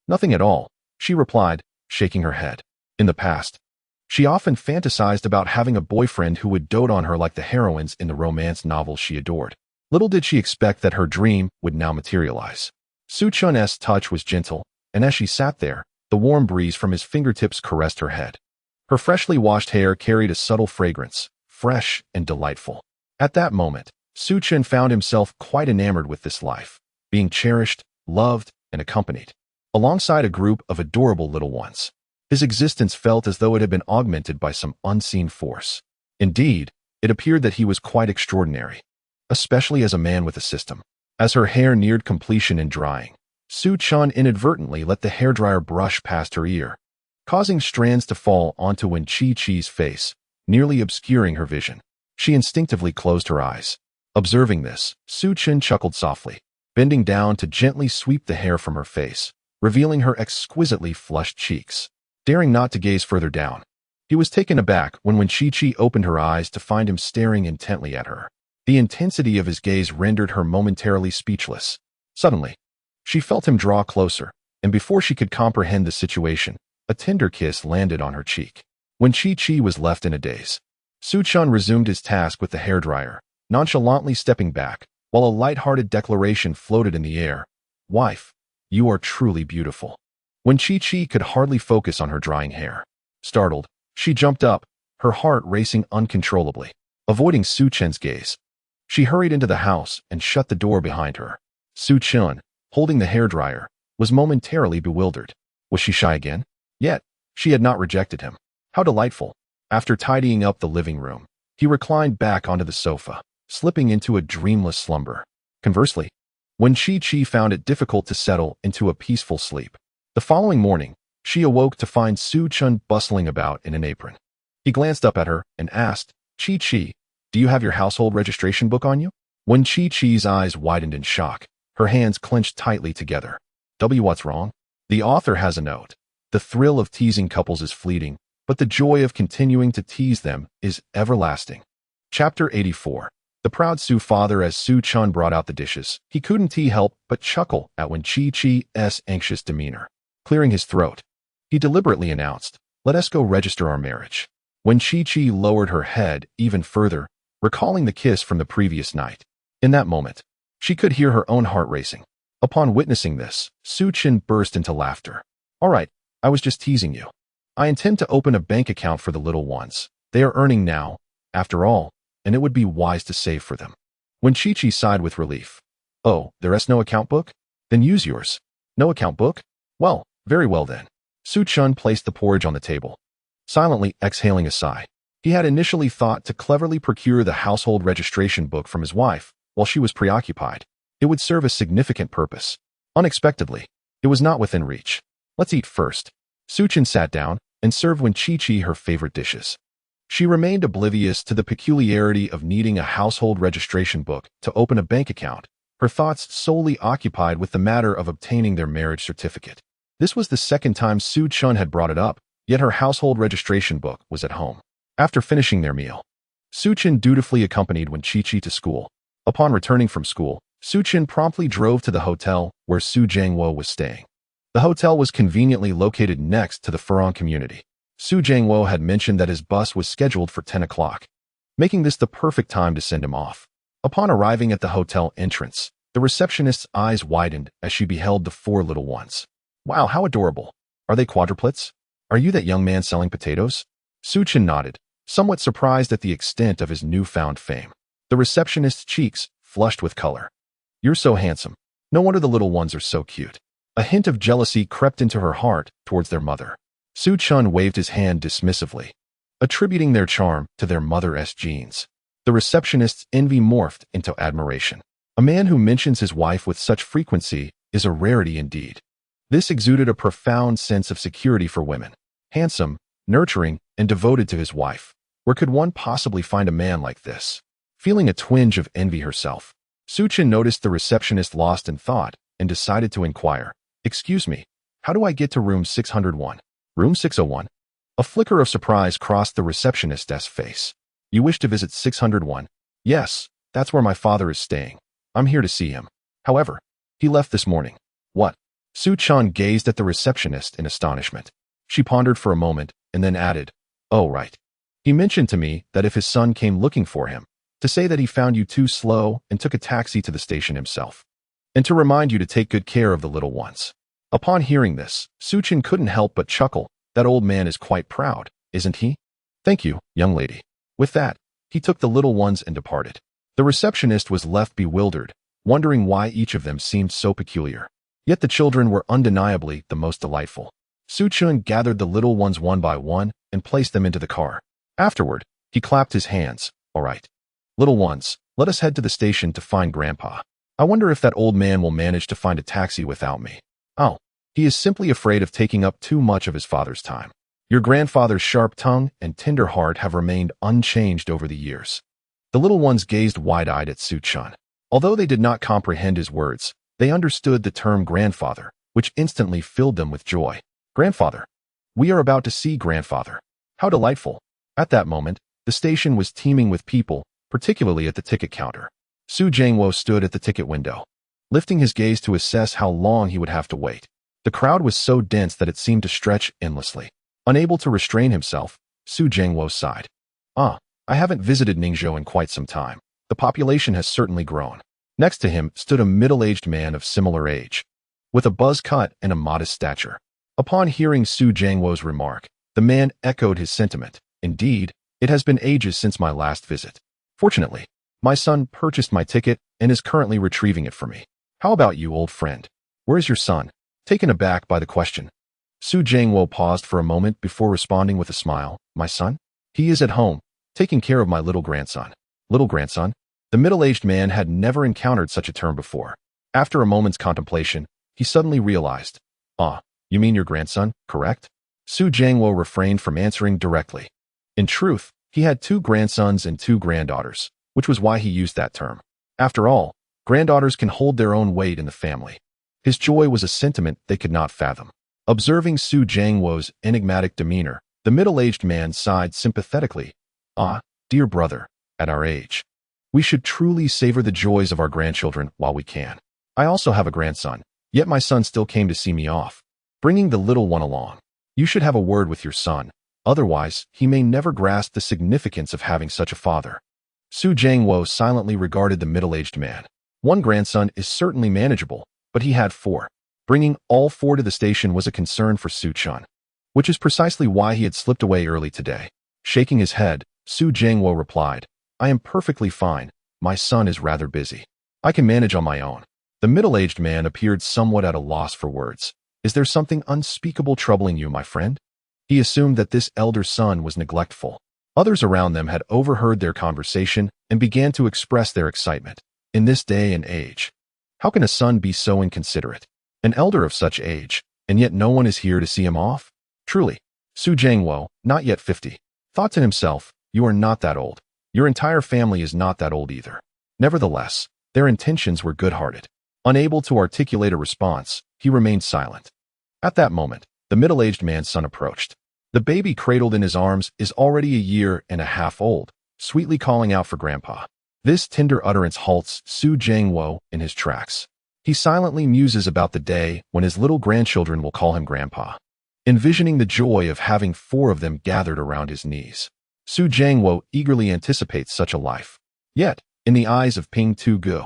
Nothing at all," she replied, shaking her head. In the past, she often fantasized about having a boyfriend who would dote on her like the heroines in the romance novels she adored. Little did she expect that her dream would now materialize. Su Chun's touch was gentle, and as she sat there, the warm breeze from his fingertips caressed her head. Her freshly washed hair carried a subtle fragrance, fresh and delightful. At that moment, Su Chun found himself quite enamored with this life, being cherished, loved, and accompanied, alongside a group of adorable little ones. His existence felt as though it had been augmented by some unseen force. Indeed, it appeared that he was quite extraordinary, especially as a man with a system. As her hair neared completion in drying, Su Chun inadvertently let the hairdryer brush past her ear, causing strands to fall onto Chi-Chi's face, nearly obscuring her vision. She instinctively closed her eyes. Observing this, Su Chun chuckled softly, bending down to gently sweep the hair from her face, revealing her exquisitely flushed cheeks. Daring not to gaze further down, he was taken aback when Chi opened her eyes to find him staring intently at her. The intensity of his gaze rendered her momentarily speechless. Suddenly, she felt him draw closer, and before she could comprehend the situation, a tender kiss landed on her cheek. When Chi was left in a daze, Su Chun resumed his task with the hairdryer, nonchalantly stepping back, while a light-hearted declaration floated in the air. "Wife, you are truly beautiful." When Chi could hardly focus on her drying hair. Startled, she jumped up, her heart racing uncontrollably. Avoiding Su Chun's gaze, she hurried into the house and shut the door behind her. Su Chun, holding the hairdryer, was momentarily bewildered. Was she shy again? Yet, she had not rejected him. How delightful. After tidying up the living room, he reclined back onto the sofa, slipping into a dreamless slumber. Conversely, when Chi found it difficult to settle into a peaceful sleep, the following morning, she awoke to find Su Chun bustling about in an apron. He glanced up at her and asked, Chi, do you have your household registration book on you? When Chi's eyes widened in shock, her hands clenched tightly together. What's wrong? The author has a note. The thrill of teasing couples is fleeting, but the joy of continuing to tease them is everlasting. Chapter 84. The proud Su father. As Su Chun brought out the dishes, he couldn't help but chuckle at when Chi's anxious demeanor. Clearing his throat, he deliberately announced, Let us go register our marriage. When Chi-Chi lowered her head even further, recalling the kiss from the previous night. In that moment, she could hear her own heart racing. Upon witnessing this, Su-Chin burst into laughter. All right, I was just teasing you. I intend to open a bank account for the little ones. They are earning now, after all, and it would be wise to save for them. When Chi-Chi sighed with relief. Oh, there's no account book? Then use yours. No account book? Well, very well then. Su-Chun placed the porridge on the table, silently exhaling a sigh. He had initially thought to cleverly procure the household registration book from his wife while she was preoccupied. It would serve a significant purpose. Unexpectedly, it was not within reach. Let's eat first. Su-Chin sat down and served when Chi-Chi her favorite dishes. She remained oblivious to the peculiarity of needing a household registration book to open a bank account, her thoughts solely occupied with the matter of obtaining their marriage certificate. This was the second time Su-Chun had brought it up, yet her household registration book was at home. After finishing their meal, Su-Chin dutifully accompanied Wen Chi-Chi to school. Upon returning from school, Su-Chin promptly drove to the hotel where Su Jiangwo was staying. The hotel was conveniently located next to the Furong community. Su Jiangwo had mentioned that his bus was scheduled for 10 o'clock, making this the perfect time to send him off. Upon arriving at the hotel entrance, the receptionist's eyes widened as she beheld the 4 little ones. Wow, how adorable. Are they quadruplets? Are you that young man selling potatoes? Su-Chin nodded, somewhat surprised at the extent of his newfound fame. The receptionist's cheeks flushed with color. You're so handsome. No wonder the little ones are so cute. A hint of jealousy crept into her heart towards their mother. Su-Chun waved his hand dismissively, attributing their charm to their mother's genes. The receptionist's envy morphed into admiration. A man who mentions his wife with such frequency is a rarity indeed. This exuded a profound sense of security for women. Handsome, nurturing, and devoted to his wife. Where could one possibly find a man like this? Feeling a twinge of envy herself, Su-Chin noticed the receptionist lost in thought and decided to inquire. Excuse me, how do I get to room 601? Room 601? A flicker of surprise crossed the receptionist's face. You wish to visit 601? Yes, that's where my father is staying. I'm here to see him. However, he left this morning. What? Su-Chan gazed at the receptionist in astonishment. She pondered for a moment and then added, Oh, right. He mentioned to me that if his son came looking for him, to say that he found you too slow and took a taxi to the station himself, and to remind you to take good care of the little ones. Upon hearing this, Su-Chin couldn't help but chuckle. That old man is quite proud, isn't he? Thank you, young lady. With that, he took the little ones and departed. The receptionist was left bewildered, wondering why each of them seemed so peculiar. Yet the children were undeniably the most delightful. Su-Chun gathered the little ones one by one and placed them into the car. Afterward, he clapped his hands. All right. Little ones, let us head to the station to find Grandpa. I wonder if that old man will manage to find a taxi without me. Oh, he is simply afraid of taking up too much of his father's time. Your grandfather's sharp tongue and tender heart have remained unchanged over the years. The little ones gazed wide-eyed at Su-Chun. Although they did not comprehend his words, they understood the term grandfather, which instantly filled them with joy. Grandfather. We are about to see Grandfather. How delightful. At that moment, the station was teeming with people, particularly at the ticket counter. Su Jiangwo stood at the ticket window, lifting his gaze to assess how long he would have to wait. The crowd was so dense that it seemed to stretch endlessly. Unable to restrain himself, Su Jiangwo sighed. I haven't visited Ningzhou in quite some time. The population has certainly grown. Next to him stood a middle-aged man of similar age, with a buzz cut and a modest stature. Upon hearing Su Jiangwo's remark, the man echoed his sentiment. Indeed, it has been ages since my last visit. Fortunately, my son purchased my ticket and is currently retrieving it for me. How about you, old friend? Where is your son? Taken aback by the question, Su Jiangwo paused for a moment before responding with a smile. My son? He is at home, taking care of my little grandson. Little grandson? The middle-aged man had never encountered such a term before. After a moment's contemplation, he suddenly realized. You mean your grandson, correct? Su Jiangwo refrained from answering directly. In truth, he had 2 grandsons and 2 granddaughters, which was why he used that term. After all, granddaughters can hold their own weight in the family. His joy was a sentiment they could not fathom. Observing Su Jiangwo's enigmatic demeanor, the middle-aged man sighed sympathetically. Dear brother, at our age, we should truly savor the joys of our grandchildren while we can. I also have a grandson, yet my son still came to see me off, bringing the little one along. You should have a word with your son. Otherwise, he may never grasp the significance of having such a father. Su Jiangwo silently regarded the middle-aged man. One grandson is certainly manageable, but he had four. Bringing all four to the station was a concern for Su Chun, which is precisely why he had slipped away early today. Shaking his head, Su Jiangwo replied, I am perfectly fine. My son is rather busy. I can manage on my own. The middle-aged man appeared somewhat at a loss for words. Is there something unspeakable troubling you, my friend? He assumed that this elder son was neglectful. Others around them had overheard their conversation and began to express their excitement. In this day and age, how can a son be so inconsiderate? An elder of such age, and yet no one is here to see him off? Truly, Su Jiangwo, not yet 50, thought to himself, you are not that old. Your entire family is not that old either. Nevertheless, their intentions were good-hearted. Unable to articulate a response, he remained silent. At that moment, the middle-aged man's son approached. The baby cradled in his arms is already a year and a half old, sweetly calling out for grandpa. This tender utterance halts Su Jiangwo in his tracks. He silently muses about the day when his little grandchildren will call him grandpa, envisioning the joy of having four of them gathered around his knees. Su Jiangwo eagerly anticipates such a life. Yet, in the eyes of Ping Tu-gu,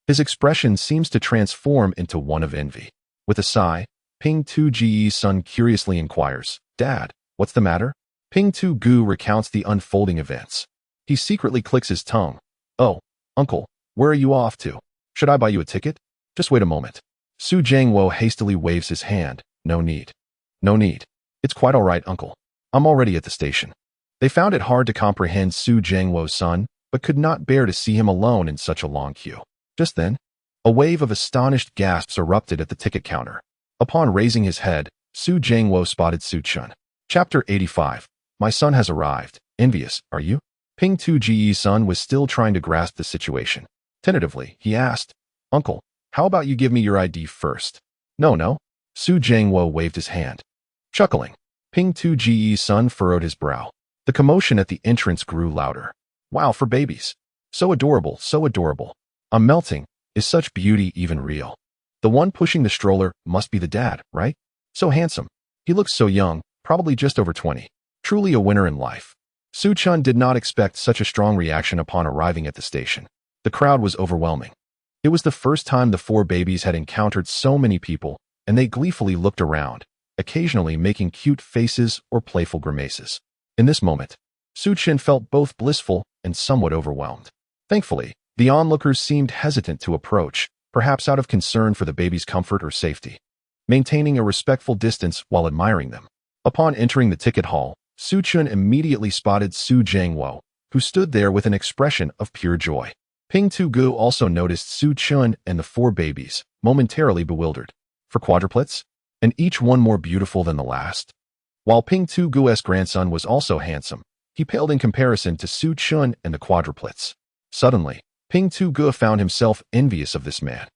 his expression seems to transform into one of envy. With a sigh, Ping Tu-ji's son curiously inquires, Dad, what's the matter? Ping Tu-gu recounts the unfolding events. He secretly clicks his tongue. Oh, uncle, where are you off to? Should I buy you a ticket? Just wait a moment. Su Jiangwo hastily waves his hand. No need. No need. It's quite all right, uncle. I'm already at the station. They found it hard to comprehend Su Jiangwo's son, but could not bear to see him alone in such a long queue. Just then, a wave of astonished gasps erupted at the ticket counter. Upon raising his head, Su Jiangwo spotted Su Chun. Chapter 85. My son has arrived. Envious, are you? Ping Tu-ji's son was still trying to grasp the situation. Tentatively, he asked, Uncle, how about you give me your ID first? No. Su Jiangwo waved his hand. Chuckling, Ping Tu-ji's son furrowed his brow. The commotion at the entrance grew louder. Wow, for babies. So adorable, so adorable. I'm melting. Is such beauty even real? The one pushing the stroller must be the dad, right? So handsome. He looks so young, probably just over 20. Truly a winner in life. Su Chun did not expect such a strong reaction upon arriving at the station. The crowd was overwhelming. It was the first time the four babies had encountered so many people, and they gleefully looked around, occasionally making cute faces or playful grimaces. In this moment, Su Chun felt both blissful and somewhat overwhelmed. Thankfully, the onlookers seemed hesitant to approach, perhaps out of concern for the baby's comfort or safety, maintaining a respectful distance while admiring them. Upon entering the ticket hall, Su Chun immediately spotted Su Jiangwo, who stood there with an expression of pure joy. Ping Tu-gu also noticed Su Chun and the four babies, momentarily bewildered. For quadruplets? And each one more beautiful than the last? While Ping Tu-gu's grandson was also handsome, he paled in comparison to Su Chun and the quadruplets. Suddenly, Ping Tu-gu found himself envious of this man.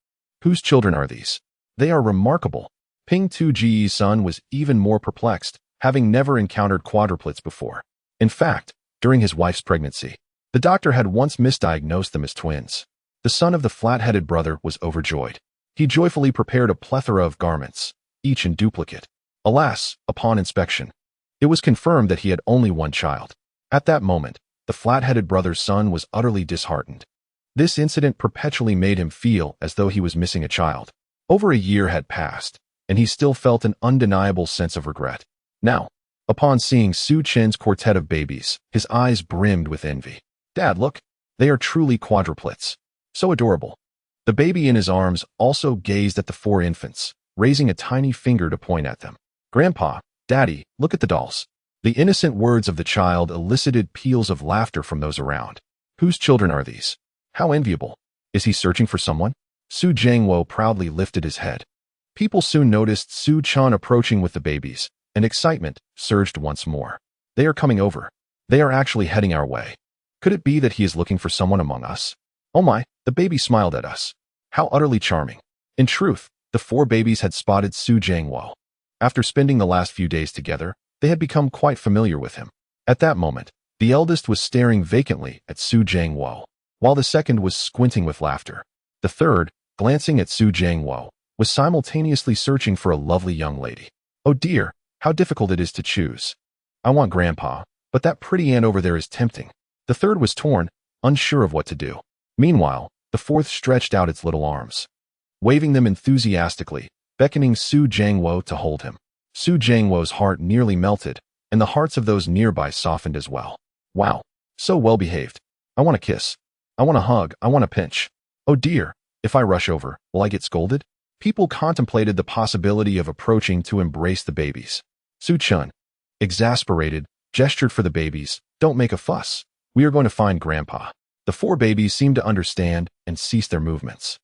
Whose children are these? They are remarkable. Ping Tu-ji's son was even more perplexed, having never encountered quadruplets before. In fact, during his wife's pregnancy, the doctor had once misdiagnosed them as twins. The son of the flat-headed brother was overjoyed. He joyfully prepared a plethora of garments, each in duplicate. Alas, upon inspection, it was confirmed that he had only one child. At that moment, the flat-headed brother's son was utterly disheartened. This incident perpetually made him feel as though he was missing a child. Over a year had passed, and he still felt an undeniable sense of regret. Now, upon seeing Su Chen's quartet of babies, his eyes brimmed with envy. Dad, look, they are truly quadruplets. So adorable. The baby in his arms also gazed at the four infants, raising a tiny finger to point at them. Grandpa, Daddy, look at the dolls. The innocent words of the child elicited peals of laughter from those around. Whose children are these? How enviable. Is he searching for someone? Su Jiangwo proudly lifted his head. People soon noticed Su Chun approaching with the babies, and excitement surged once more. They are coming over. They are actually heading our way. Could it be that he is looking for someone among us? Oh my, the baby smiled at us. How utterly charming. In truth, the four babies had spotted Su Jiangwo. After spending the last few days together, they had become quite familiar with him. At that moment, the eldest was staring vacantly at Su Jiangwo, while the second was squinting with laughter. The third, glancing at Su Jiangwo, was simultaneously searching for a lovely young lady. Oh dear, How difficult it is to choose. I want Grandpa, but that pretty aunt over there is tempting. The third was torn, unsure of what to do. Meanwhile, the fourth stretched out its little arms, waving them enthusiastically, beckoning Su Jiangwo to hold him. Su Jiangwo's heart nearly melted, and the hearts of those nearby softened as well. Wow, so well-behaved. I want a kiss. I want a hug. I want a pinch. Oh dear, if I rush over, will I get scolded? People contemplated the possibility of approaching to embrace the babies. Su Chun, exasperated, gestured for the babies. Don't make a fuss. We are going to find Grandpa. The four babies seemed to understand and ceased their movements.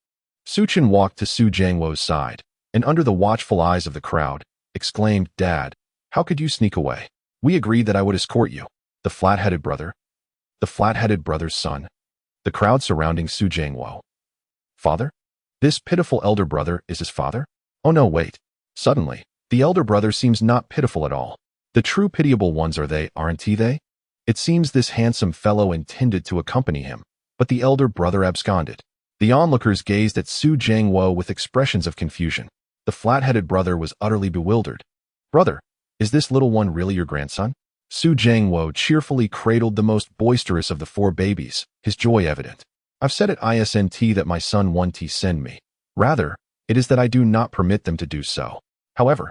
Su Chun walked to Su Jiangwo's side, and under the watchful eyes of the crowd, exclaimed, Dad, how could you sneak away? We agreed that I would escort you. The flat-headed brother. The flat-headed brother's son. The crowd surrounding Su Jiangwo. Father? This pitiful elder brother is his father? Oh no, wait. Suddenly, the elder brother seems not pitiful at all. The true pitiable ones are they, aren't they? It seems this handsome fellow intended to accompany him, but the elder brother absconded. The onlookers gazed at Su Jiangwo with expressions of confusion. The flat-headed brother was utterly bewildered. Brother, is this little one really your grandson? Su Jiangwo cheerfully cradled the most boisterous of the four babies, his joy evident. I've said at ISNT that my son won't send me. Rather, it is that I do not permit them to do so. However,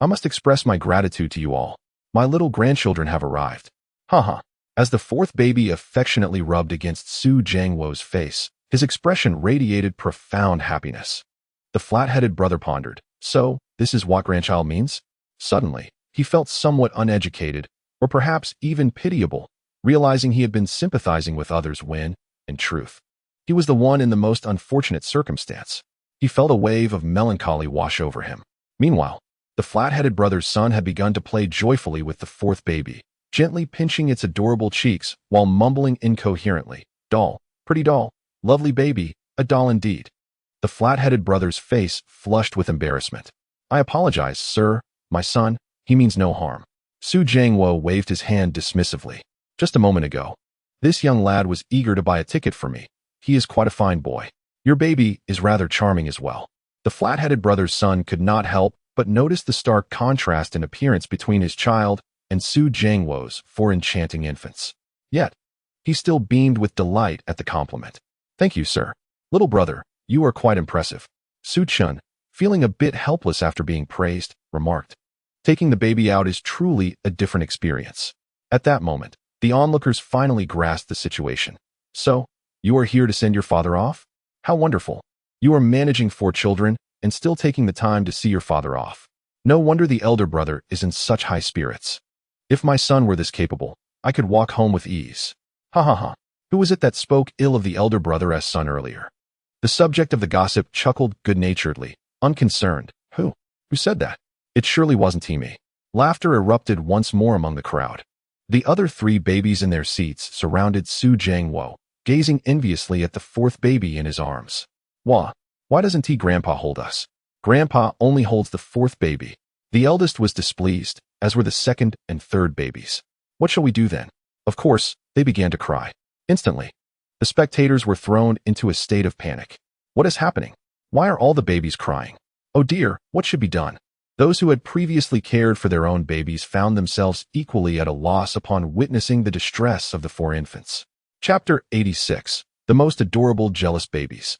I must express my gratitude to you all. My little grandchildren have arrived. Haha. As the fourth baby affectionately rubbed against Su Jiangwo's face, his expression radiated profound happiness. The flat-headed brother pondered. So, this is what grandchild means? Suddenly, he felt somewhat uneducated, or perhaps even pitiable, realizing he had been sympathizing with others when, in truth, he was the one in the most unfortunate circumstance. He felt a wave of melancholy wash over him. Meanwhile, the flat-headed brother's son had begun to play joyfully with the fourth baby, gently pinching its adorable cheeks while mumbling incoherently, Doll, pretty doll, lovely baby, a doll indeed. The flat-headed brother's face flushed with embarrassment. I apologize, sir, my son, he means no harm. Su Jiangwo waved his hand dismissively. Just a moment ago, this young lad was eager to buy a ticket for me. He is quite a fine boy. Your baby is rather charming as well. The flat-headed brother's son could not help but notice the stark contrast in appearance between his child and Su Jiangwo's four enchanting infants. Yet, he still beamed with delight at the compliment. Thank you, sir. Little brother, you are quite impressive. Su Chun, feeling a bit helpless after being praised, remarked. Taking the baby out is truly a different experience. At that moment, the onlookers finally grasped the situation. So, you are here to send your father off? How wonderful. You are managing four children and still taking the time to see your father off. No wonder the elder brother is in such high spirits. If my son were this capable, I could walk home with ease. Ha ha ha. Who was it that spoke ill of the elder brother's son earlier? The subject of the gossip chuckled good-naturedly, unconcerned. Who said that? It surely wasn't me. Laughter erupted once more among the crowd. The other three babies in their seats surrounded Su Jiangwo, gazing enviously at the fourth baby in his arms. Why doesn't Grandpa hold us? Grandpa only holds the fourth baby. The eldest was displeased, as were the second and third babies. What shall we do then? Of course, they began to cry. Instantly, the spectators were thrown into a state of panic. What is happening? Why are all the babies crying? Oh dear, what should be done? Those who had previously cared for their own babies found themselves equally at a loss upon witnessing the distress of the four infants. Chapter 86. The Most Adorable Jealous Babies.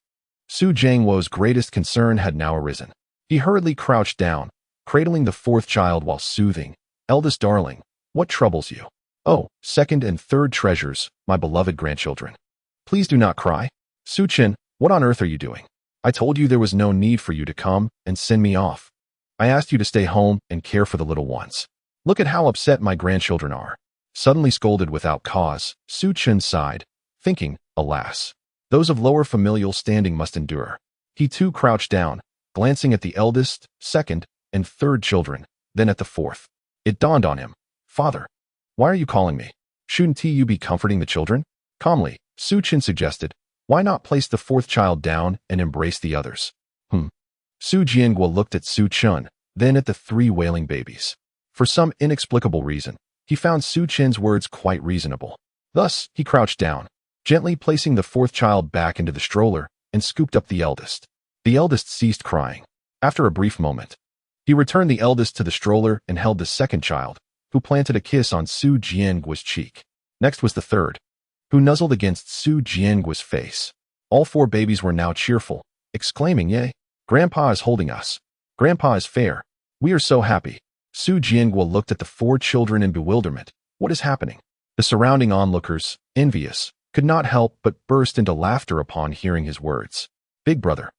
Su Jiangwo's greatest concern had now arisen. He hurriedly crouched down, cradling the fourth child while soothing, Eldest darling, what troubles you? Oh, second and third treasures, my beloved grandchildren. Please do not cry. Su Chen, what on earth are you doing? I told you there was no need for you to come and send me off. I asked you to stay home and care for the little ones. Look at how upset my grandchildren are. Suddenly scolded without cause, Su Chen sighed, thinking, alas, those of lower familial standing must endure. He too crouched down, glancing at the eldest, second, and third children, then at the fourth. It dawned on him. Father, why are you calling me? Shouldn't you be comforting the children? Calmly, Su Chen suggested, why not place the fourth child down and embrace the others? Su Jiangwo looked at Su Chen, then at the three wailing babies. For some inexplicable reason, he found Su Chen's words quite reasonable. Thus, he crouched down, gently placing the fourth child back into the stroller, and scooped up the eldest. The eldest ceased crying. After a brief moment, He returned the eldest to the stroller and held the second child, who planted a kiss on Su Jianguo's cheek. Next was the third, who nuzzled against Su Jianguo's face. All four babies were now cheerful, exclaiming, "Yay! Grandpa is holding us. Grandpa is fair. We are so happy." Su Jianguo looked at the four children in bewilderment. What is happening? The surrounding onlookers, envious, could not help but burst into laughter upon hearing his words. "Big brother,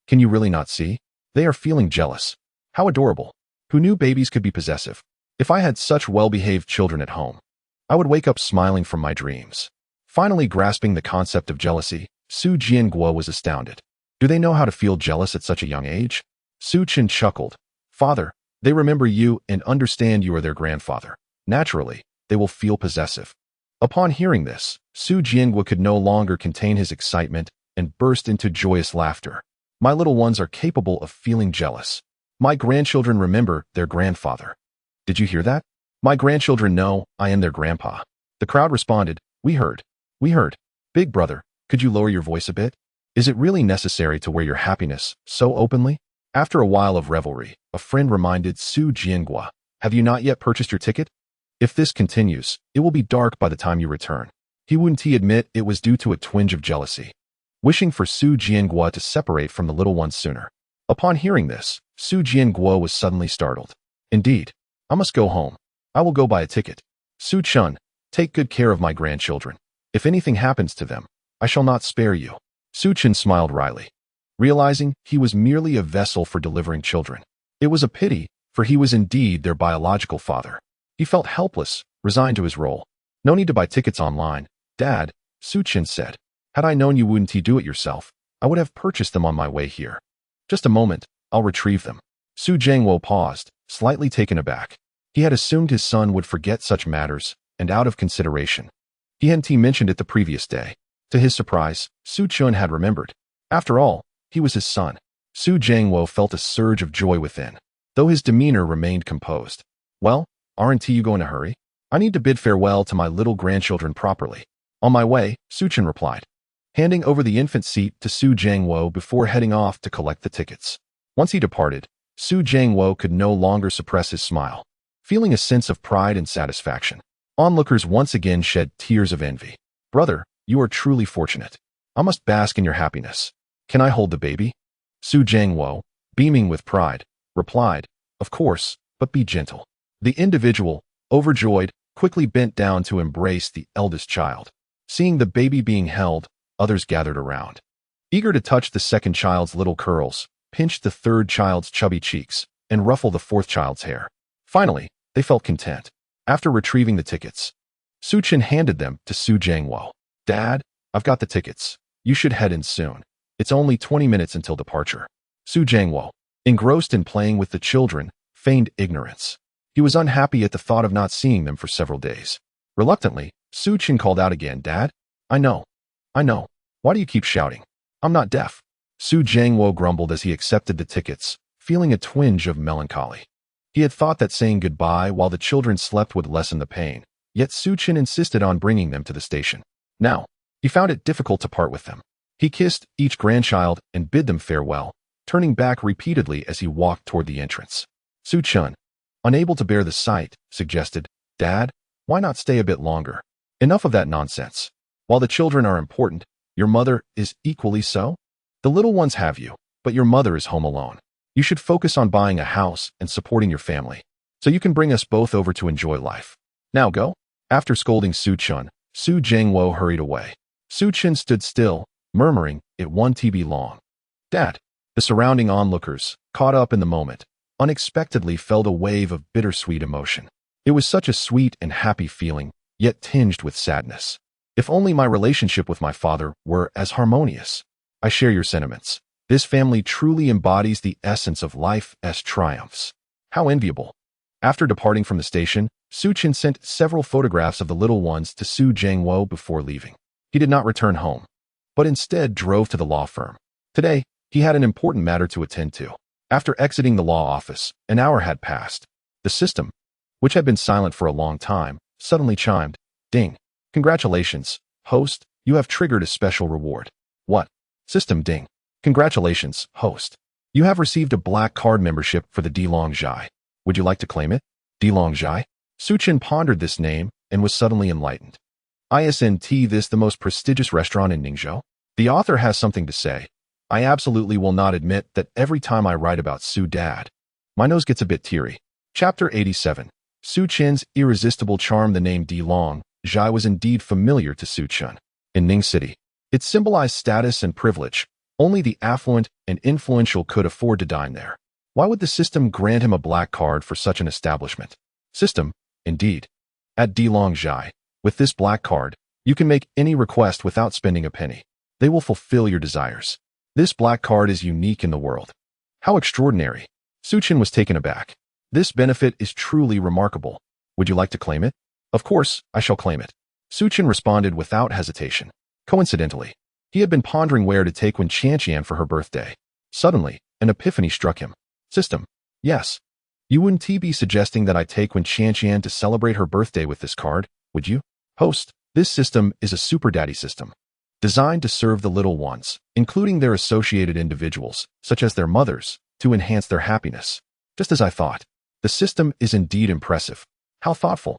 can you really not see? They are feeling jealous. How adorable. Who knew babies could be possessive? If I had such well-behaved children at home, I would wake up smiling from my dreams." Finally grasping the concept of jealousy, Su Jianguo was astounded. Do they know how to feel jealous at such a young age? Su Chen chuckled. "Father, they remember you and understand you are their grandfather. Naturally, they will feel possessive." Upon hearing this, Su Jianguo could no longer contain his excitement and burst into joyous laughter. "My little ones are capable of feeling jealous. My grandchildren remember their grandfather. Did you hear that? My grandchildren know I am their grandpa." The crowd responded, "We heard. We heard. Big brother, could you lower your voice a bit? Is it really necessary to wear your happiness so openly?" After a while of revelry, a friend reminded Su Jianguo, "Have you not yet purchased your ticket? If this continues, it will be dark by the time you return." He wouldn't admit it was due to a twinge of jealousy, wishing for Su Jianguo to separate from the little ones sooner. Upon hearing this, Su Jianguo was suddenly startled. "Indeed, I must go home. I will go buy a ticket. Su Chun, take good care of my grandchildren. If anything happens to them, I shall not spare you." Su Chen smiled wryly, realizing he was merely a vessel for delivering children. It was a pity, for he was indeed their biological father. He felt helpless, resigned to his role. "No need to buy tickets online, Dad," Su Chen said. "Had I known you wouldn't do it yourself, I would have purchased them on my way here. Just a moment, I'll retrieve them." Su Jianguo paused, slightly taken aback. He had assumed his son would forget such matters, and out of consideration, he hadn't mentioned it the previous day. To his surprise, Su Chun had remembered. After all, he was his son. Su Jianguo felt a surge of joy within, though his demeanor remained composed. "Well, aren't you going to hurry? I need to bid farewell to my little grandchildren properly." "On my way," Su Chen replied, handing over the infant seat to Su Jianguo before heading off to collect the tickets. Once he departed, Su Jianguo could no longer suppress his smile, feeling a sense of pride and satisfaction. Onlookers once again shed tears of envy. "Brother, you are truly fortunate. I must bask in your happiness. Can I hold the baby?" Su Jianguo, beaming with pride, replied, "Of course, but be gentle." The individual, overjoyed, quickly bent down to embrace the eldest child. Seeing the baby being held, others gathered around, eager to touch the second child's little curls, pinch the third child's chubby cheeks, and ruffle the fourth child's hair. Finally, they felt content. After retrieving the tickets, Su Chen handed them to Su Jianguo. "Dad, I've got the tickets. You should head in soon. It's only 20 minutes until departure." Su Jianguo, engrossed in playing with the children, feigned ignorance. He was unhappy at the thought of not seeing them for several days. Reluctantly, Su Chen called out again, "Dad, I know. Why do you keep shouting? I'm not deaf." Su Jianguo grumbled as he accepted the tickets, feeling a twinge of melancholy. He had thought that saying goodbye while the children slept would lessen the pain, yet Su Chen insisted on bringing them to the station. Now, he found it difficult to part with them. He kissed each grandchild and bid them farewell, turning back repeatedly as he walked toward the entrance. Su Chen, unable to bear the sight, suggested, "Dad, why not stay a bit longer? Enough of that nonsense. While the children are important, your mother is equally so. The little ones have you, but your mother is home alone. You should focus on buying a house and supporting your family, so you can bring us both over to enjoy life. Now go." After scolding Su Chen, Su Jianguo hurried away. Su Chen stood still, murmuring, "It won't be long." "Dad." The surrounding onlookers, caught up in the moment, unexpectedly felt a wave of bittersweet emotion. It was such a sweet and happy feeling, yet tinged with sadness. If only my relationship with my father were as harmonious. I share your sentiments. This family truly embodies the essence of life's triumphs. How enviable. After departing from the station, Su Chen sent several photographs of the little ones to Su Jianguo before leaving. He did not return home, but instead drove to the law firm. Today, he had an important matter to attend to. After exiting the law office, an hour had passed. The system, which had been silent for a long time, suddenly chimed. Ding. "Congratulations, host, you have triggered a special reward." "What?" "System ding. Congratulations, host. You have received a black card membership for the Dilong Zhai. Would you like to claim it? Dilong Zhai? Suchin pondered this name and was suddenly enlightened. Isn't this the most prestigious restaurant in Ningzhou? The author has something to say. I absolutely will not admit that every time I write about Su Dad, my nose gets a bit teary. Chapter 87. Su Chen's irresistible charm. The name Dilong Zhai was indeed familiar to Su Chen. In Ning City, it symbolized status and privilege. Only the affluent and influential could afford to dine there. Why would the system grant him a black card for such an establishment? System, indeed. At Dilong Zhai, with this black card, you can make any request without spending a penny. They will fulfill your desires. This black card is unique in the world. How extraordinary. Su Chen was taken aback. This benefit is truly remarkable. Would you like to claim it? Of course, I shall claim it. Su Chen responded without hesitation. Coincidentally, he had been pondering where to take Wen Qianqian for her birthday. Suddenly, an epiphany struck him. System. Yes. You wouldn't be suggesting that I take Wen Qianqian to celebrate her birthday with this card, would you? Host. This system is a super daddy system, designed to serve the little ones, including their associated individuals, such as their mothers, to enhance their happiness. Just as I thought. The system is indeed impressive. How thoughtful.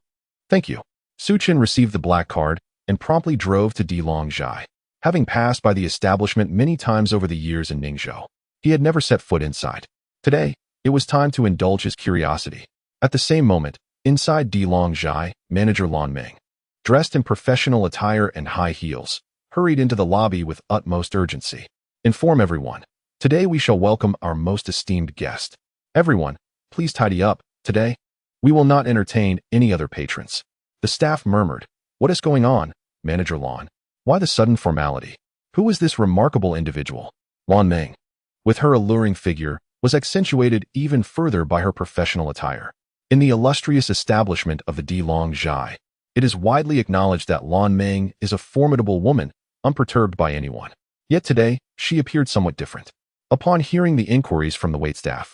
Thank you. Su Chen received the black card and promptly drove to Dilong Zhai. Having passed by the establishment many times over the years in Ningzhou, he had never set foot inside. Today, it was time to indulge his curiosity. At the same moment, inside Dilong Zhai, manager Lan Meng, dressed in professional attire and high heels, hurried into the lobby with utmost urgency. Inform everyone. Today we shall welcome our most esteemed guest. Everyone, please tidy up. Today, we will not entertain any other patrons. The staff murmured. What is going on, Manager Lan? Why the sudden formality? Who is this remarkable individual? Lan Meng, with her alluring figure, was accentuated even further by her professional attire. In the illustrious establishment of the Dilong Zhai, it is widely acknowledged that Lan Meng is a formidable woman, unperturbed by anyone. Yet today, she appeared somewhat different. Upon hearing the inquiries from the waitstaff,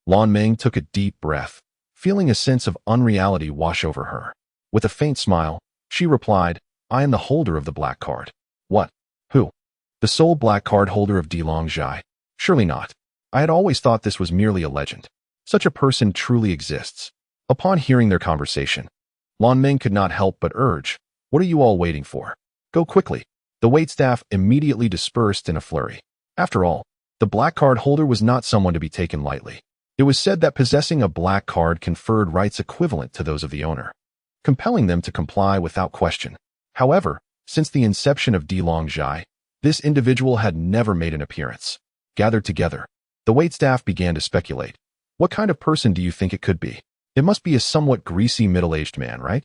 Lan Meng took a deep breath, feeling a sense of unreality wash over her. With a faint smile, she replied, I am the holder of the black card. What? Who? The sole black card holder of Dilong Zhai? Surely not. I had always thought this was merely a legend. Such a person truly exists. Upon hearing their conversation, Lan Meng could not help but urge, what are you all waiting for? Go quickly. The waitstaff immediately dispersed in a flurry. After all, the black card holder was not someone to be taken lightly. It was said that possessing a black card conferred rights equivalent to those of the owner, compelling them to comply without question. However, since the inception of Dilong Zhai, this individual had never made an appearance. Gathered together, the waitstaff began to speculate. What kind of person do you think it could be? It must be a somewhat greasy middle-aged man, right?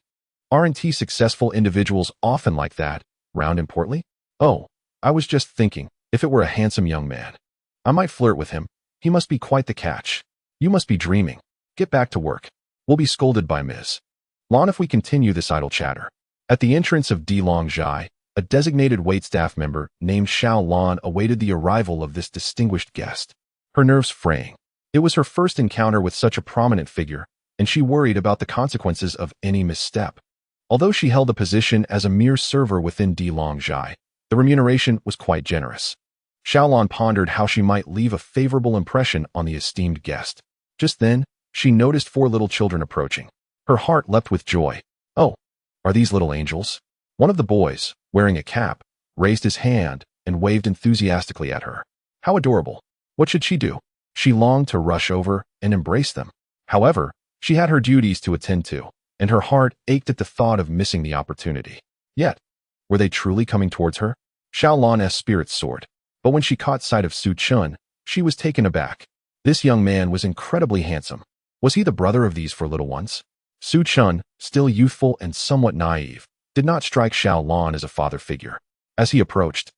Aren't successful individuals often like that, round and portly? Oh, I was just thinking, if it were a handsome young man, I might flirt with him. He must be quite the catch. You must be dreaming. Get back to work. We'll be scolded by Ms. Lan if we continue this idle chatter. At the entrance of Dilong Zhai, a designated waitstaff member named Xiao Lan awaited the arrival of this distinguished guest. Her nerves fraying. It was her first encounter with such a prominent figure, and she worried about the consequences of any misstep. Although she held a position as a mere server within Dilong Zhai, the remuneration was quite generous. Xiao Lan pondered how she might leave a favorable impression on the esteemed guest. Just then, she noticed 4 little children approaching. Her heart leapt with joy. Oh, are these little angels? One of the boys, wearing a cap, raised his hand and waved enthusiastically at her. How adorable. What should she do? She longed to rush over and embrace them. However, she had her duties to attend to, and her heart ached at the thought of missing the opportunity. Yet, were they truly coming towards her? Xiao Lan's spirits soared. But when she caught sight of Su Chen, she was taken aback. This young man was incredibly handsome. Was he the brother of these 4 little ones? Su Chen, still youthful and somewhat naive, did not strike Xiao Lan as a father figure. As he approached,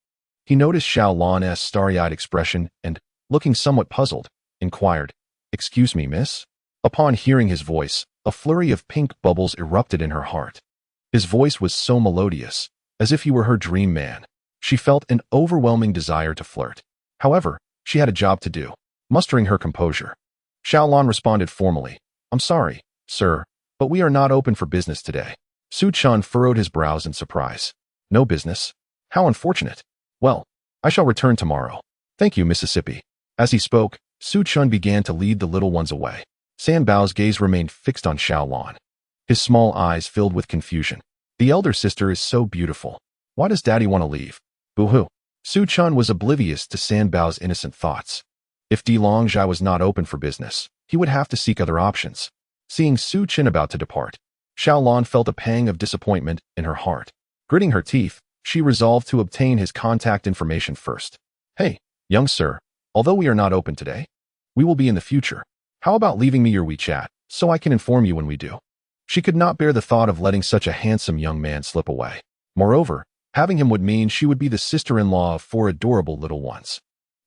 he noticed Xiao Lan's starry-eyed expression and, looking somewhat puzzled, inquired, Excuse me, miss? Upon hearing his voice, a flurry of pink bubbles erupted in her heart. His voice was so melodious, as if he were her dream man. She felt an overwhelming desire to flirt. However, she had a job to do. Mustering her composure, Xiao Lan responded formally, I'm sorry, sir, but we are not open for business today. Su Chen furrowed his brows in surprise. No business? How unfortunate. Well, I shall return tomorrow. Thank you, Mississippi. As he spoke, Su Chun began to lead the little ones away. San Bao's gaze remained fixed on Xiaolon. His small eyes filled with confusion. The elder sister is so beautiful. Why does daddy want to leave? Boo-hoo. Su Chun was oblivious to San Bao's innocent thoughts. If Di Longjia was not open for business, he would have to seek other options. Seeing Su Chun about to depart, Xiaolon felt a pang of disappointment in her heart. Gritting her teeth, she resolved to obtain his contact information first. Hey, young sir, although we are not open today, we will be in the future. How about leaving me your WeChat, so I can inform you when we do? She could not bear the thought of letting such a handsome young man slip away. Moreover, having him would mean she would be the sister-in-law of 4 adorable little ones.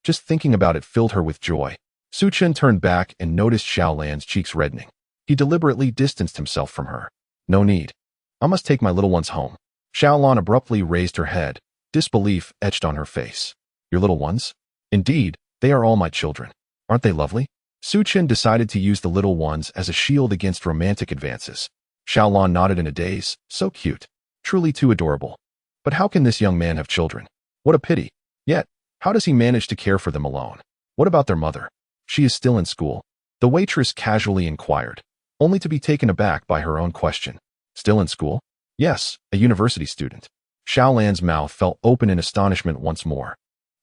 Just thinking about it filled her with joy. Su Chun turned back and noticed Xiaolan's cheeks reddening. He deliberately distanced himself from her. No need. I must take my little ones home. Xiaolan abruptly raised her head, disbelief etched on her face. Your little ones? Indeed, they are all my children. Aren't they lovely? Su Chun decided to use the little ones as a shield against romantic advances. Xiaolan nodded in a daze. So cute. Truly too adorable. But how can this young man have children? What a pity. Yet, how does he manage to care for them alone? What about their mother? She is still in school. The waitress casually inquired, only to be taken aback by her own question. Still in school? Yes, a university student. Xiaolan's mouth fell open in astonishment once more.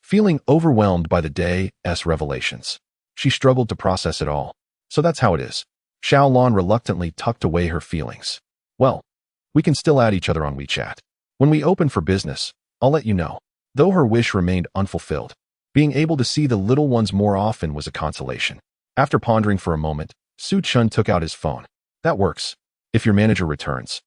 Feeling overwhelmed by the day's revelations, she struggled to process it all. So that's how it is. Xiaolan reluctantly tucked away her feelings. Well, we can still add each other on WeChat. When we open for business, I'll let you know. Though her wish remained unfulfilled, being able to see the little ones more often was a consolation. After pondering for a moment, Su Chun took out his phone. That works. If your manager returns,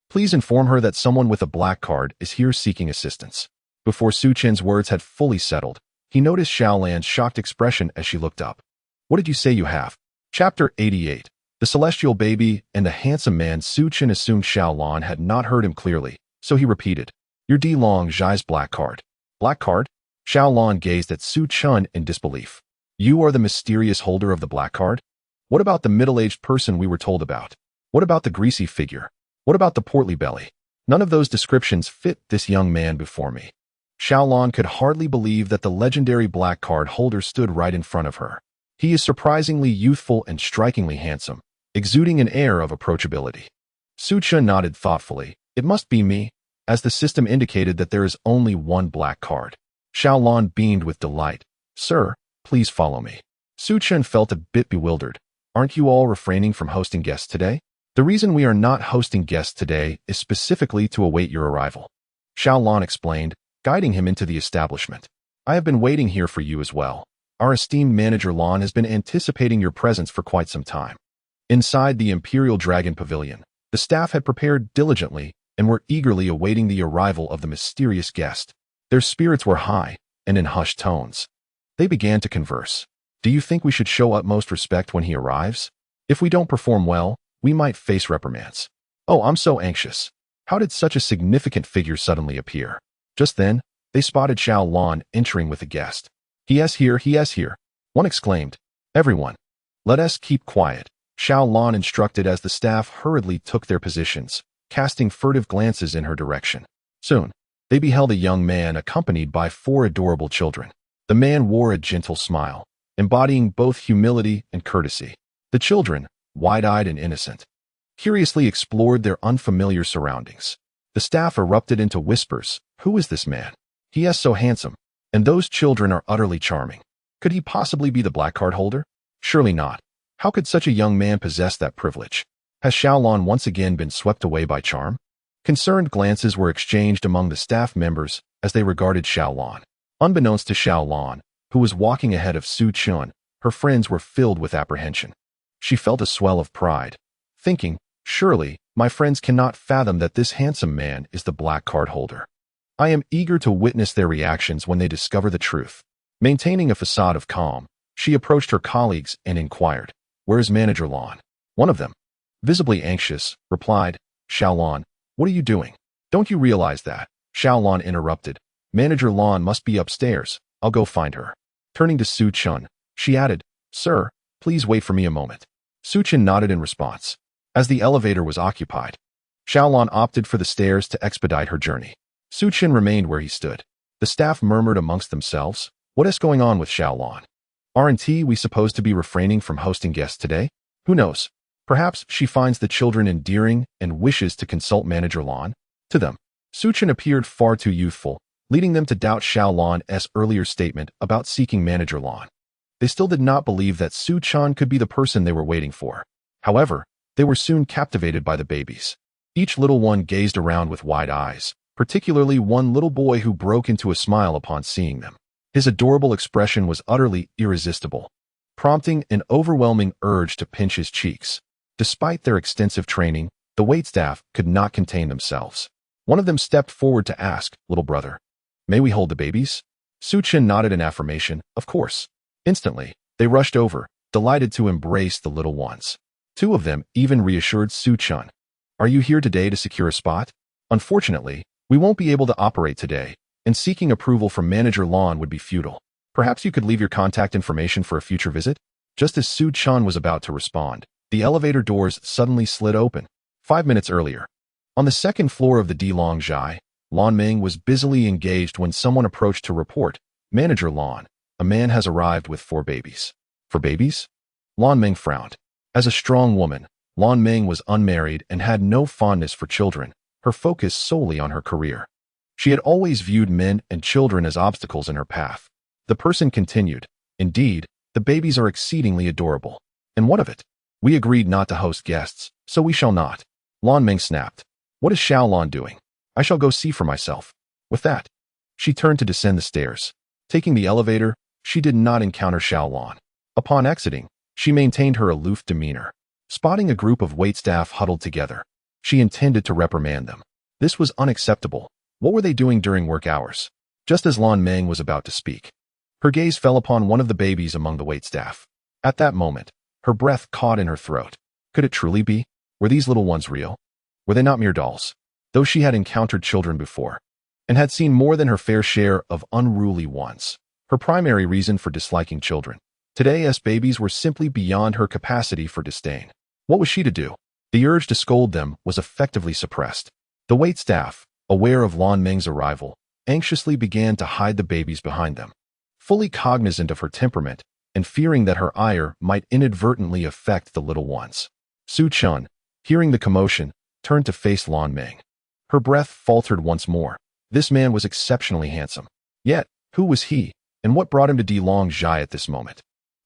please inform her that someone with a black card is here seeking assistance. Before Su Chun's words had fully settled, he noticed Xiaolan's shocked expression as she looked up. What did you say you have? Chapter 88. The Celestial Baby and the Handsome Man. Su Chun assumed Xiaolan had not heard him clearly, so he repeated. Your Di Longjia's black card. Black card? Xiaolan gazed at Su Chun in disbelief. You are the mysterious holder of the black card? What about the middle-aged person we were told about? What about the greasy figure? What about the portly belly? None of those descriptions fit this young man before me. Xiaolan could hardly believe that the legendary black card holder stood right in front of her. He is surprisingly youthful and strikingly handsome, exuding an air of approachability. Su Chun nodded thoughtfully. It must be me, as the system indicated that there is only one black card. Xiaolan beamed with delight. Sir, please follow me. Su Chun felt a bit bewildered. Aren't you all refraining from hosting guests today? The reason we are not hosting guests today is specifically to await your arrival. Xiaolan explained, guiding him into the establishment. I have been waiting here for you as well. Our esteemed manager Lan has been anticipating your presence for quite some time. Inside the Imperial Dragon Pavilion, the staff had prepared diligently and were eagerly awaiting the arrival of the mysterious guest. Their spirits were high, and in hushed tones, they began to converse. Do you think we should show utmost respect when he arrives? If we don't perform well, we might face reprimands. Oh, I'm so anxious. How did such a significant figure suddenly appear? Just then, they spotted Xiaolan entering with a guest. He is here. One exclaimed. Everyone, let us keep quiet. Xiaolan instructed as the staff hurriedly took their positions, casting furtive glances in her direction. Soon, they beheld a young man accompanied by 4 adorable children. The man wore a gentle smile, embodying both humility and courtesy. The children, wide-eyed and innocent, curiously explored their unfamiliar surroundings. The staff erupted into whispers. Who is this man? He is so handsome, and those children are utterly charming. Could he possibly be the black card holder? Surely not. How could such a young man possess that privilege? Has Xiaolan once again been swept away by charm? Concerned glances were exchanged among the staff members as they regarded Xiaolan. Unbeknownst to Xiaolan, who was walking ahead of Su Chun, her friends were filled with apprehension. She felt a swell of pride, thinking, surely, my friends cannot fathom that this handsome man is the black card holder. I am eager to witness their reactions when they discover the truth. Maintaining a facade of calm, she approached her colleagues and inquired, where is Manager Lan? One of them, visibly anxious, replied, Xiaolan, what are you doing? Don't you realize that? Xiaolan interrupted. Manager Lan must be upstairs. I'll go find her. Turning to Su Chun, she added, Sir, please wait for me a moment. Su Chun nodded in response. As the elevator was occupied, Xiaolan opted for the stairs to expedite her journey. Su Chun remained where he stood. The staff murmured amongst themselves, what is going on with Xiaolan? Aren't we supposed to be refraining from hosting guests today? Who knows? Perhaps she finds the children endearing and wishes to consult Manager Lan. To them, Suchin appeared far too youthful, leading them to doubt Xiao Lan's earlier statement about seeking Manager Lan. They still did not believe that Su Chan could be the person they were waiting for. However, they were soon captivated by the babies. Each little one gazed around with wide eyes, particularly one little boy who broke into a smile upon seeing them. His adorable expression was utterly irresistible, prompting an overwhelming urge to pinch his cheeks. Despite their extensive training, the waitstaff could not contain themselves. One of them stepped forward to ask, "Little brother, may we hold the babies?" Suchin nodded in affirmation, "Of course." Instantly, they rushed over, delighted to embrace the little ones. Two of them even reassured Suchin, "Are you here today to secure a spot? Unfortunately, we won't be able to operate today, and seeking approval from Manager Lan would be futile. Perhaps you could leave your contact information for a future visit?" Just as Suchin was about to respond, the elevator doors suddenly slid open. 5 minutes earlier, on the second floor of the Dilongjai, Lan Ming was busily engaged when someone approached to report, "Manager Lan, a man has arrived with 4 babies." "For babies?" Lan Ming frowned. As a strong woman, Lan Ming was unmarried and had no fondness for children, her focus solely on her career. She had always viewed men and children as obstacles in her path. The person continued, "Indeed, the babies are exceedingly adorable. And what of it? We agreed not to host guests, so we shall not." Lan Ming snapped. "What is Xiao Lan doing? I shall go see for myself." With that, she turned to descend the stairs. Taking the elevator, she did not encounter Xiao Lan. Upon exiting, she maintained her aloof demeanor. Spotting a group of waitstaff huddled together, she intended to reprimand them. This was unacceptable. What were they doing during work hours? Just as Lan Ming was about to speak, her gaze fell upon one of the babies among the waitstaff. At that moment, her breath caught in her throat. Could it truly be? Were these little ones real? Were they not mere dolls? Though she had encountered children before, and had seen more than her fair share of unruly ones, her primary reason for disliking children, today's babies were simply beyond her capacity for disdain. What was she to do? The urge to scold them was effectively suppressed. The waitstaff, aware of Lan Ming's arrival, anxiously began to hide the babies behind them. Fully cognizant of her temperament, and fearing that her ire might inadvertently affect the little ones, Suchin, hearing the commotion, turned to face Lan Ming. Her breath faltered once more. This man was exceptionally handsome. Yet, who was he, and what brought him to Dilongjai at this moment?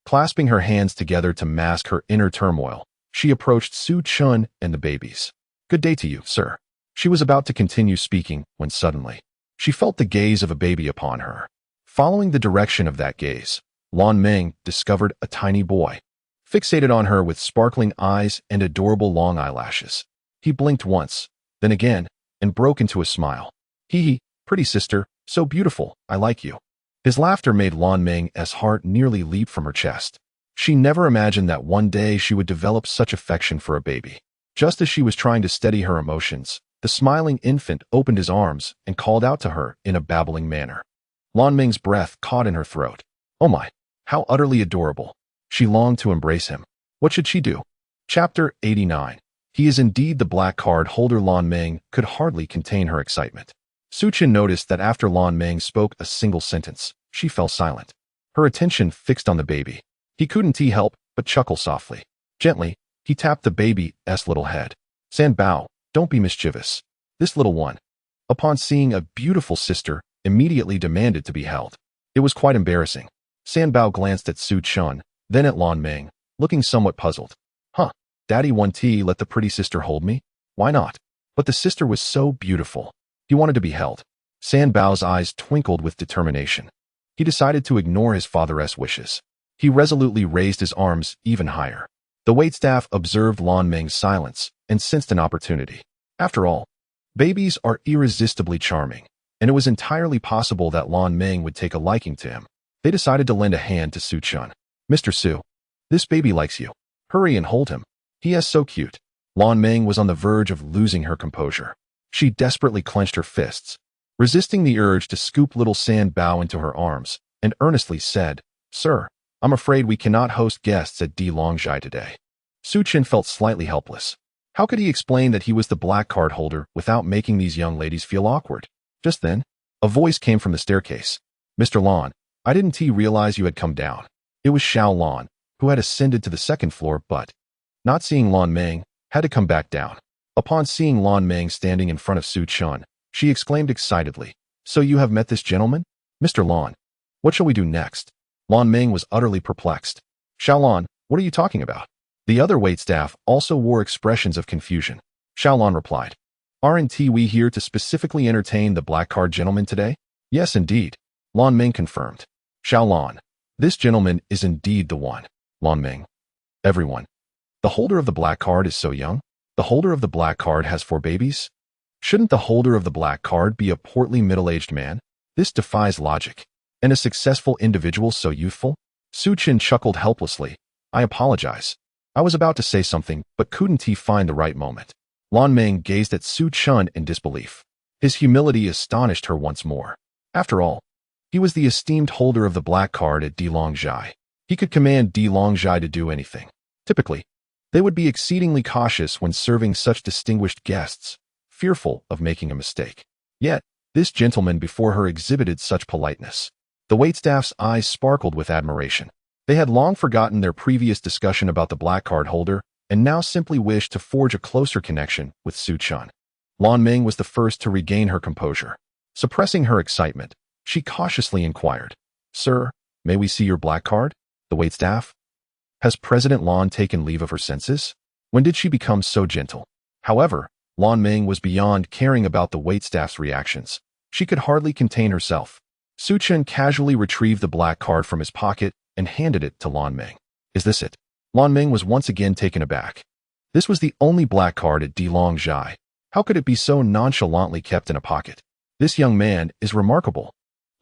Clasping her hands together to mask her inner turmoil, she approached Suchin and the babies. "Good day to you, sir." She was about to continue speaking when suddenly, she felt the gaze of a baby upon her. Following the direction of that gaze, Lan Ming discovered a tiny boy, fixated on her with sparkling eyes and adorable long eyelashes. He blinked once, then again, and broke into a smile. "Hee, pretty sister, so beautiful, I like you." His laughter made Lan Ming's heart nearly leap from her chest. She never imagined that one day she would develop such affection for a baby. Just as she was trying to steady her emotions, the smiling infant opened his arms and called out to her in a babbling manner. Lan Ming's breath caught in her throat. Oh my, how utterly adorable. She longed to embrace him. What should she do? Chapter 89. He is indeed the black card holder. Lan Ming could hardly contain her excitement. Suchin noticed that after Lan Ming spoke a single sentence, she fell silent. Her attention fixed on the baby. He couldn't help but chuckle softly. Gently, he tapped the baby's little head. "San Bao, don't be mischievous. This little one," upon seeing a beautiful sister, immediately demanded to be held. It was quite embarrassing. San Bao glanced at Suchin, then at Lan Ming, looking somewhat puzzled. "Huh, Daddy won't let the pretty sister hold me? Why not?" But the sister was so beautiful. He wanted to be held. San Bao's eyes twinkled with determination. He decided to ignore his father's wishes. He resolutely raised his arms even higher. The waitstaff observed Lan Ming's silence and sensed an opportunity. After all, babies are irresistibly charming, and it was entirely possible that Lan Ming would take a liking to him. They decided to lend a hand to Suchin. "Mr. Su, this baby likes you. Hurry and hold him. He is so cute." Lan Ming was on the verge of losing her composure. She desperately clenched her fists, resisting the urge to scoop little San Bao into her arms, and earnestly said, "Sir, I'm afraid we cannot host guests at Dilongjai today." Suchin felt slightly helpless. How could he explain that he was the black card holder without making these young ladies feel awkward? Just then, a voice came from the staircase. "Mr. Lan, I didn't realize you had come down." It was Xiao Lan, who had ascended to the second floor but, not seeing Lan Meng, had to come back down. Upon seeing Lan Meng standing in front of Su Chun, she exclaimed excitedly, "So you have met this gentleman? Mr. Lan, what shall we do next?" Lan Meng was utterly perplexed. "Xiao Lan, what are you talking about?" The other waitstaff also wore expressions of confusion. Xiao Lan replied, "Aren't we here to specifically entertain the black card gentleman today?" "Yes, indeed," Lan Meng confirmed. "Xiao Lan, this gentleman is indeed the one." Lan Meng. Everyone. The holder of the black card is so young? The holder of the black card has 4 babies? Shouldn't the holder of the black card be a portly middle-aged man? This defies logic. And a successful individual so youthful? Su Chin chuckled helplessly. "I apologize. I was about to say something, but couldn't he find the right moment?" Lan Meng gazed at Su Chun in disbelief. His humility astonished her once more. After all, he was the esteemed holder of the black card at Dilongjai. He could command Dilongjai to do anything. Typically, they would be exceedingly cautious when serving such distinguished guests, fearful of making a mistake. Yet, this gentleman before her exhibited such politeness. The waitstaff's eyes sparkled with admiration. They had long forgotten their previous discussion about the black card holder and now simply wished to forge a closer connection with Su Chun. Lan Meng was the first to regain her composure. Suppressing her excitement, she cautiously inquired, "Sir, may we see your black card?" The waitstaff. Has President Lan taken leave of her senses? When did she become so gentle? However, Lan Meng was beyond caring about the waitstaff's reactions. She could hardly contain herself. Su Chun casually retrieved the black card from his pocket and handed it to Lan Meng. "Is this it?" Lan Meng was once again taken aback. This was the only black card at Dilongjai. How could it be so nonchalantly kept in a pocket? This young man is remarkable.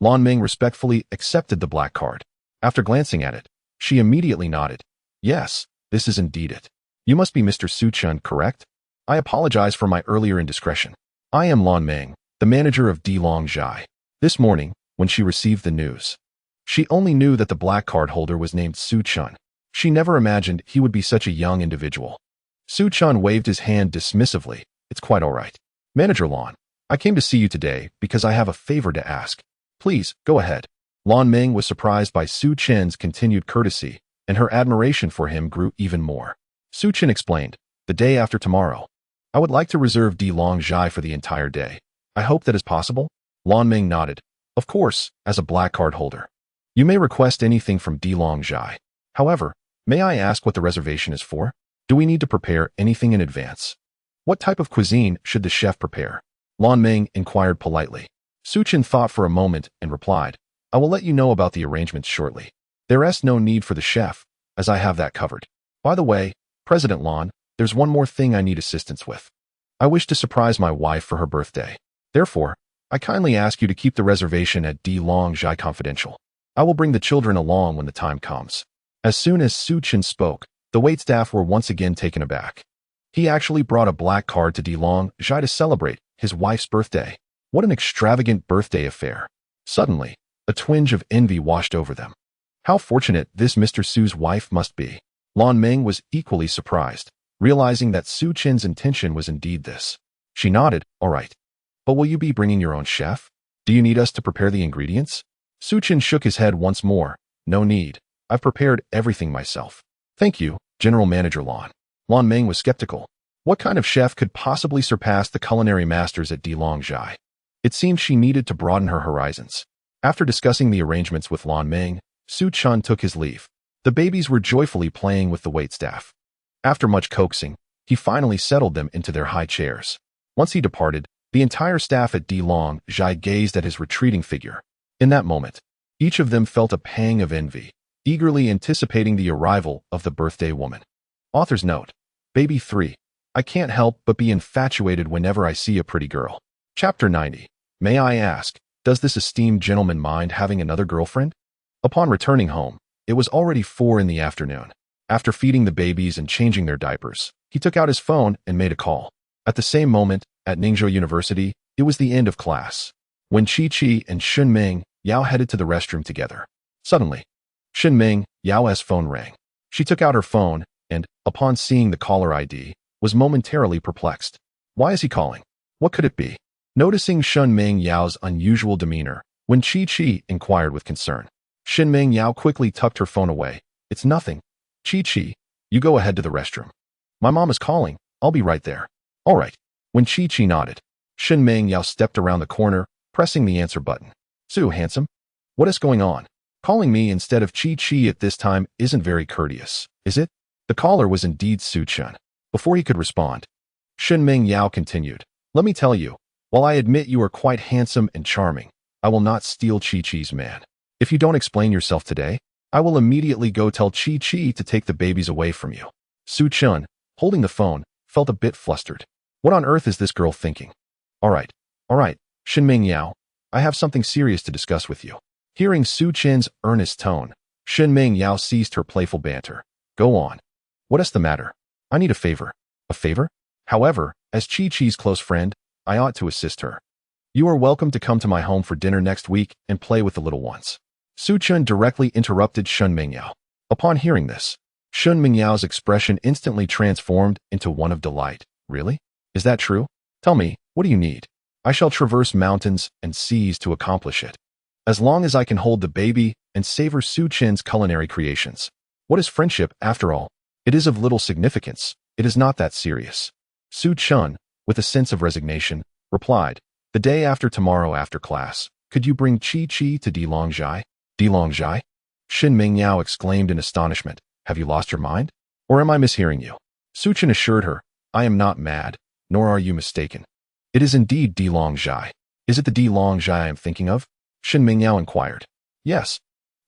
Lan Meng respectfully accepted the black card. After glancing at it, she immediately nodded. "Yes, this is indeed it. You must be Mr. Su Chun, correct? I apologize for my earlier indiscretion. I am Lan Meng, the manager of Dilongjai." This morning, when she received the news, she only knew that the black card holder was named Su Chun. She never imagined he would be such a young individual. Su Chun waved his hand dismissively. "It's quite all right. Manager Lan, I came to see you today because I have a favor to ask. Please, go ahead." Lan Meng was surprised by Su Chin's continued courtesy, and her admiration for him grew even more. Su Chin explained, "The day after tomorrow, I would like to reserve Dilongjai for the entire day. I hope that is possible?" Lan Meng nodded. "Of course, as a black card holder. You may request anything from Dilongjai. However, may I ask what the reservation is for? Do we need to prepare anything in advance? What type of cuisine should the chef prepare?" Lan Meng inquired politely. Su Chin thought for a moment and replied, "I will let you know about the arrangements shortly. There is no need for the chef, as I have that covered. By the way, President Lan, there's one more thing I need assistance with. I wish to surprise my wife for her birthday. Therefore, I kindly ask you to keep the reservation at Dilongjai confidential. I will bring the children along when the time comes." As soon as Su Chin spoke, the waitstaff were once again taken aback. He actually brought a black card to Dilongjai to celebrate his wife's birthday. What an extravagant birthday affair. Suddenly, a twinge of envy washed over them. How fortunate this Mr. Su's wife must be. Lan Meng was equally surprised, realizing that Su Chin's intention was indeed this. She nodded, "All right. But will you be bringing your own chef? Do you need us to prepare the ingredients?" Su Chin shook his head once more. "No need. I've prepared everything myself." "Thank you, General Manager Lan." Lan Meng was skeptical. What kind of chef could possibly surpass the culinary masters at Dilongjai? It seemed she needed to broaden her horizons. After discussing the arrangements with Lan Meng, Su Chun took his leave. The babies were joyfully playing with the waitstaff. After much coaxing, he finally settled them into their high chairs. Once he departed, the entire staff at Dilongjai gazed at his retreating figure. In that moment, each of them felt a pang of envy, eagerly anticipating the arrival of the birthday woman. Author's note: Baby 3. I can't help but be infatuated whenever I see a pretty girl. Chapter 90. May I ask, does this esteemed gentleman mind having another girlfriend? Upon returning home, it was already 4 in the afternoon. After feeding the babies and changing their diapers, he took out his phone and made a call. At the same moment, at Ningzhou University, it was the end of class. When Chi-Chi and Shunming Yao headed to the restroom together. Suddenly, Shunming Yao's phone rang. She took out her phone and, upon seeing the caller ID, was momentarily perplexed. Why is he calling? What could it be? Noticing Shunming Yao's unusual demeanor, when Chi-Chi inquired with concern. Shin Ming Yao quickly tucked her phone away. It's nothing. Chi-Chi, you go ahead to the restroom. My mom is calling. I'll be right there. All right. When Chi-Chi nodded, Shin Ming Yao stepped around the corner, pressing the answer button. Su, handsome? What is going on? Calling me instead of Chi-Chi at this time isn't very courteous, is it? The caller was indeed Su Chun. Before he could respond, Shin Ming Yao continued. Let me tell you, while I admit you are quite handsome and charming, I will not steal Chi-Chi's man. If you don't explain yourself today, I will immediately go tell Chi-Chi to take the babies away from you. Su Chun, holding the phone, felt a bit flustered. What on earth is this girl thinking? All right, Shin Ming Yao, I have something serious to discuss with you. Hearing Su Chin's earnest tone, Shin Ming Yao ceased her playful banter. Go on. What is the matter? I need a favor. A favor? However, as Chi-Chi's close friend, I ought to assist her. You are welcome to come to my home for dinner next week and play with the little ones. Su Chun directly interrupted Shin Ming Yao. Upon hearing this, Shin Ming Yao's expression instantly transformed into one of delight. Really? Is that true? Tell me, what do you need? I shall traverse mountains and seas to accomplish it. As long as I can hold the baby and savor Su Chin's culinary creations. What is friendship, after all? It is of little significance. It is not that serious. Su Chun, with a sense of resignation, replied, the day after tomorrow after class, could you bring Chi-Chi to Dilongjai? Dilongjai? Shin Ming Yao exclaimed in astonishment. Have you lost your mind? Or am I mishearing you? Su Chun assured her, I am not mad, nor are you mistaken. It is indeed Dilongjai. Is it the Dilongjai I am thinking of? Shin Ming Yao inquired. Yes.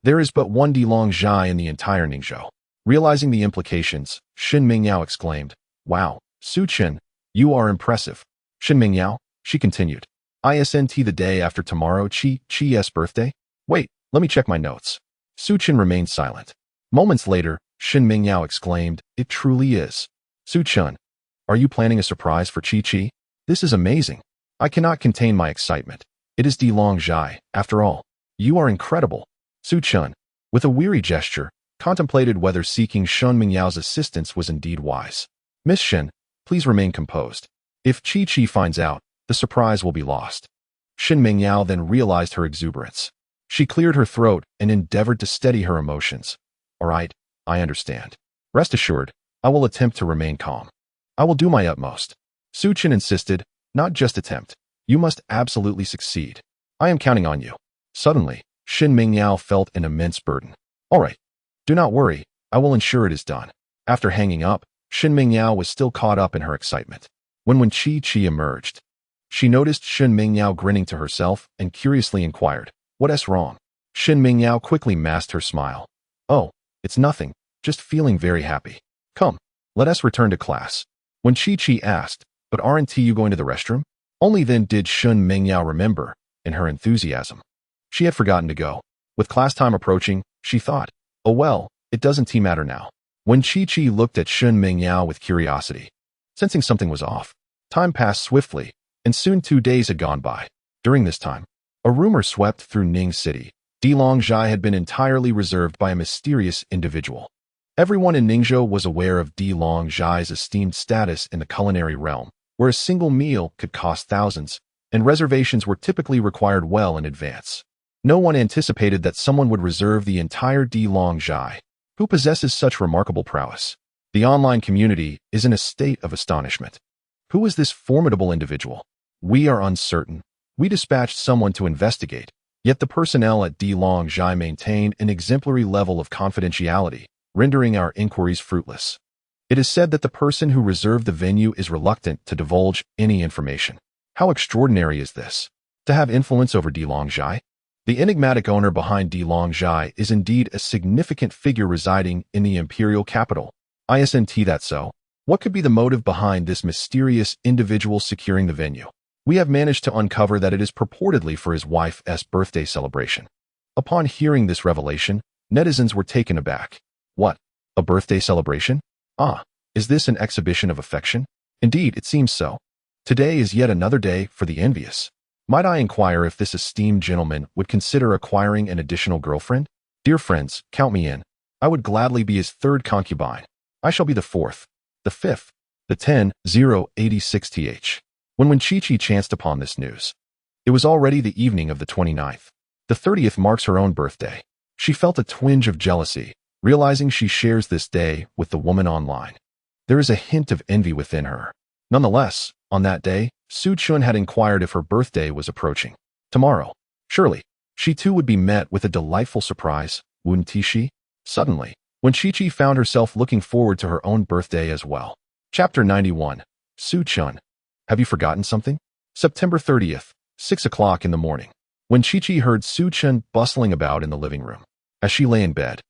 There is but one Dilongjai in the entire Ningzhou. Realizing the implications, Shin Ming Yao exclaimed, wow, Su Chun, you are impressive. Shin Ming Yao, she continued. Isn't the day after tomorrow Chi's birthday? Wait, let me check my notes. Su Chun remained silent. Moments later, Shin Ming Yao exclaimed, it truly is. Su Chun, are you planning a surprise for Chi-Chi? This is amazing. I cannot contain my excitement. It is Dilongjai, after all. You are incredible. Su Chun, with a weary gesture, contemplated whether seeking Shin Ming Yao's assistance was indeed wise. Miss Shin, please remain composed. If Chi-Chi finds out, the surprise will be lost. Shin Ming Yao then realized her exuberance. She cleared her throat and endeavored to steady her emotions. All right, I understand. Rest assured, I will attempt to remain calm. I will do my utmost. Su Chun insisted, not just attempt. You must absolutely succeed. I am counting on you. Suddenly, Shin Ming Yao felt an immense burden. All right. Do not worry. I will ensure it is done. After hanging up, Shin Ming Yao was still caught up in her excitement. When Chi-Chi emerged, she noticed Shin Ming Yao grinning to herself and curiously inquired, what's wrong? Shin Ming Yao quickly masked her smile. Oh, it's nothing. Just feeling very happy. Come, let us return to class. When Chi-Chi asked, but aren't you going to the restroom? Only then did Shin Ming Yao remember, in her enthusiasm. She had forgotten to go. With class time approaching, she thought, oh well, it doesn't matter now. When Chi-Chi looked at Shin Ming Yao with curiosity, sensing something was off, time passed swiftly, and soon 2 days had gone by. During this time, a rumor swept through Ning City. Dilongjai had been entirely reserved by a mysterious individual. Everyone in Ningzhou was aware of Dilongjai's esteemed status in the culinary realm, where a single meal could cost thousands, and reservations were typically required well in advance. No one anticipated that someone would reserve the entire Dilongjai, who possesses such remarkable prowess. The online community is in a state of astonishment. Who is this formidable individual? We are uncertain. We dispatched someone to investigate, yet the personnel at Dilongjai maintained an exemplary level of confidentiality, rendering our inquiries fruitless. It is said that the person who reserved the venue is reluctant to divulge any information. How extraordinary is this? To have influence over Dilongjai? The enigmatic owner behind Dilongjai is indeed a significant figure residing in the imperial capital. Isn't that so? What could be the motive behind this mysterious individual securing the venue? We have managed to uncover that it is purportedly for his wife's birthday celebration. Upon hearing this revelation, netizens were taken aback. What? A birthday celebration? Ah, is this an exhibition of affection? Indeed, it seems so. Today is yet another day for the envious. Might I inquire if this esteemed gentleman would consider acquiring an additional girlfriend? Dear friends, count me in. I would gladly be his third concubine. I shall be the fourth, the fifth, the 10-086th. When Chi-Chi chanced upon this news, it was already the evening of the 29th. The 30th marks her own birthday. She felt a twinge of jealousy, realizing she shares this day with the woman online. There is a hint of envy within her. Nonetheless, on that day, Su Chun had inquired if her birthday was approaching. Tomorrow. Surely, she too would be met with a delightful surprise, wouldn't she? Suddenly, when Chi-Chi found herself looking forward to her own birthday as well. Chapter 91. Su Chun. Have you forgotten something? September 30th, 6 o'clock in the morning. When Chi-Chi heard Su Chun bustling about in the living room. As she lay in bed,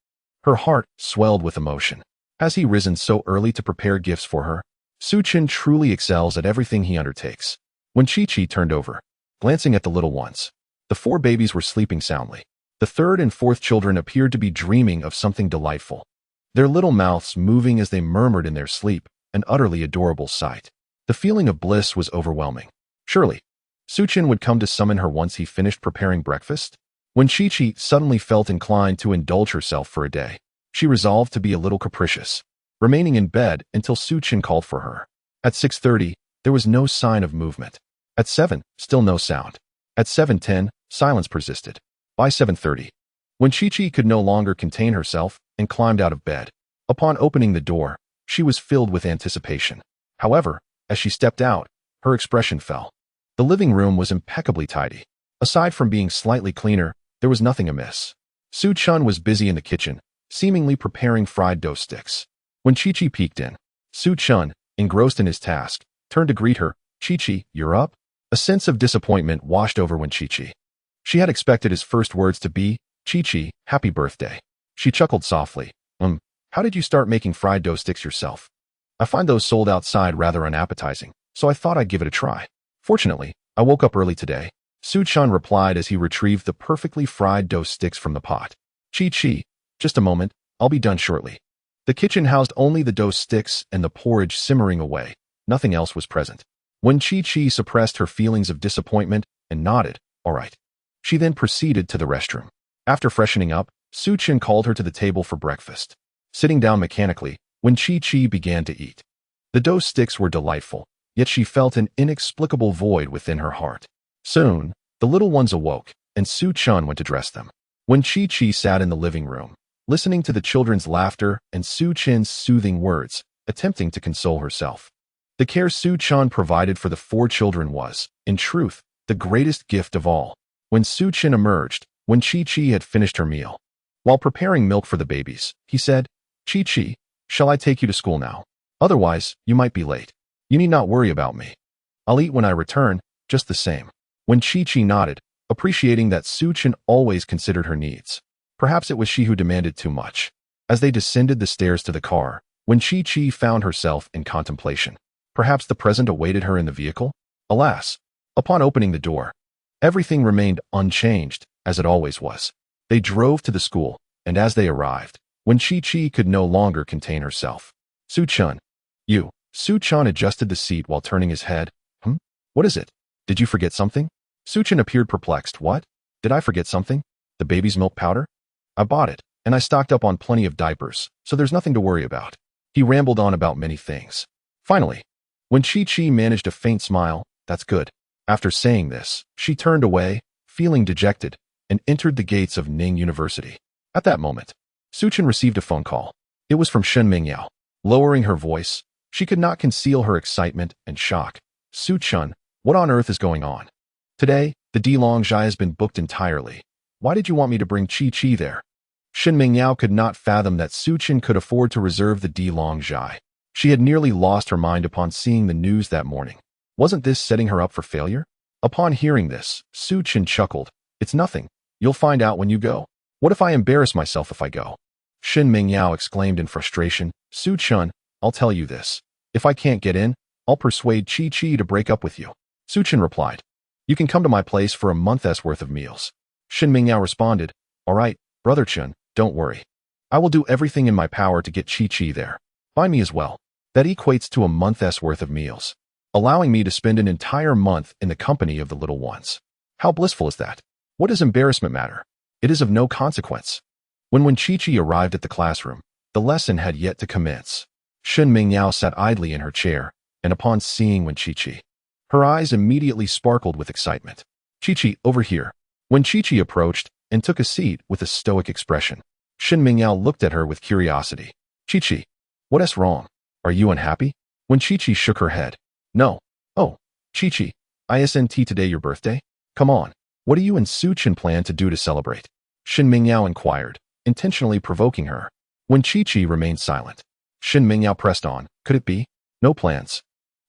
her heart swelled with emotion. Has he risen so early to prepare gifts for her? Su Chun truly excels at everything he undertakes. When Chi-Chi turned over, glancing at the little ones, the 4 babies were sleeping soundly. The 3rd and 4th children appeared to be dreaming of something delightful, their little mouths moving as they murmured in their sleep, an utterly adorable sight. The feeling of bliss was overwhelming. Surely, Su Chun would come to summon her once he finished preparing breakfast? When Chi-Chi suddenly felt inclined to indulge herself for a day, she resolved to be a little capricious, remaining in bed until Su Chun called for her. At 6:30, there was no sign of movement. At 7, still no sound. At 7:10, silence persisted. By 7:30, when Chi-Chi could no longer contain herself and climbed out of bed, upon opening the door, she was filled with anticipation. However, as she stepped out, her expression fell. The living room was impeccably tidy. Aside from being slightly cleaner, there was nothing amiss. Su Chun was busy in the kitchen, seemingly preparing fried dough sticks. When Chi-Chi peeked in, Su Chun, engrossed in his task, turned to greet her. Chi-Chi, you're up? A sense of disappointment washed over when Chi-Chi. She had expected his first words to be, Chi-Chi, happy birthday. She chuckled softly. How did you start making fried dough sticks yourself? I find those sold outside rather unappetizing, so I thought I'd give it a try. Fortunately, I woke up early today, Su Chun replied as he retrieved the perfectly fried dough sticks from the pot. Chi-Chi, just a moment, I'll be done shortly. The kitchen housed only the dough sticks and the porridge simmering away. Nothing else was present. When Chi-Chi suppressed her feelings of disappointment and nodded, all right. She then proceeded to the restroom. After freshening up, Su Chun called her to the table for breakfast. Sitting down mechanically, when Chi-Chi began to eat. The dough sticks were delightful, yet she felt an inexplicable void within her heart. Soon, the little ones awoke, and Su Chun went to dress them. When Chi-Chi sat in the living room, listening to the children's laughter and Su Chun's soothing words, attempting to console herself. The care Su Chun provided for the 4 children was, in truth, the greatest gift of all. When Su Chun emerged, when Chi-Chi had finished her meal, while preparing milk for the babies, he said, Chi-Chi, shall I take you to school now? Otherwise, you might be late. You need not worry about me. I'll eat when I return, just the same. When Chi-Chi nodded, appreciating that Su Chun always considered her needs. Perhaps it was she who demanded too much. As they descended the stairs to the car, when Chi-Chi found herself in contemplation. Perhaps the present awaited her in the vehicle? Alas! Upon opening the door, everything remained unchanged, as it always was. They drove to the school, and as they arrived, when Chi-Chi could no longer contain herself. Su Chun. You. Su Chun adjusted the seat while turning his head. What is it? Did you forget something? Su Chun appeared perplexed. What? Did I forget something? The baby's milk powder? I bought it, and I stocked up on plenty of diapers, so there's nothing to worry about. He rambled on about many things. Finally, when Chi-Chi managed a faint smile, that's good. After saying this, she turned away, feeling dejected, and entered the gates of Ning University. At that moment, Su Chun received a phone call. It was from Shen Mingyao. Lowering her voice, she could not conceal her excitement and shock. Su Chun, what on earth is going on? Today, the Dilong Zhai has been booked entirely. Why did you want me to bring Chi-Chi there? Shen Mingyao could not fathom that Su Chun could afford to reserve the Dilong Zhai. She had nearly lost her mind upon seeing the news that morning. Wasn't this setting her up for failure? Upon hearing this, Su Chun chuckled. It's nothing. You'll find out when you go. What if I embarrass myself if I go? Shen Mingyao exclaimed in frustration. Su Chun, I'll tell you this. If I can't get in, I'll persuade Chi-Chi to break up with you. Su Chun replied. You can come to my place for a month's worth of meals. Shen Mingyao responded. All right, Brother Chun, don't worry. I will do everything in my power to get Chi-Chi there. Find me as well. That equates to a month's worth of meals, allowing me to spend an entire month in the company of the little ones. How blissful is that? What does embarrassment matter? It is of no consequence. When Chi-Chi arrived at the classroom, the lesson had yet to commence. Shen Mingyao sat idly in her chair, and upon seeing Chi-Chi, her eyes immediately sparkled with excitement. Chi-Chi, over here. When Chi-Chi approached, and took a seat with a stoic expression. Shin Mingyao looked at her with curiosity. Chi-Chi, what's wrong? Are you unhappy? When Chi-Chi shook her head. No. Oh, Chi-Chi, isn't today your birthday? Come on. What do you and Su-Chin plan to do to celebrate? Shin Mingyao inquired, intentionally provoking her. When Chi-Chi remained silent, Shin Mingyao pressed on. Could it be? No plans.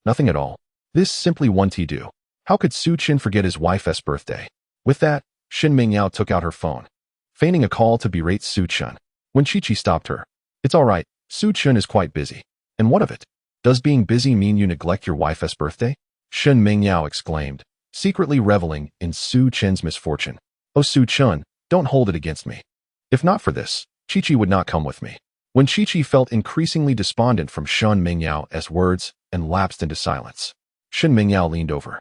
Nothing at all. This simply one do. How could Su-Chin forget his wife's birthday? With that, Shin Mingyao took out her phone, feigning a call to berate Su-Chin. When Chi-Chi stopped her. It's all right, Su-Chin is quite busy. And what of it? Does being busy mean you neglect your wife's birthday? Shin Mingyao exclaimed, secretly reveling in Su-Chin's misfortune. Oh Su-Chin, don't hold it against me. If not for this, Chi-Chi would not come with me. When Chi-Chi felt increasingly despondent from Shin Mingyao's words and lapsed into silence, Shin Mingyao leaned over,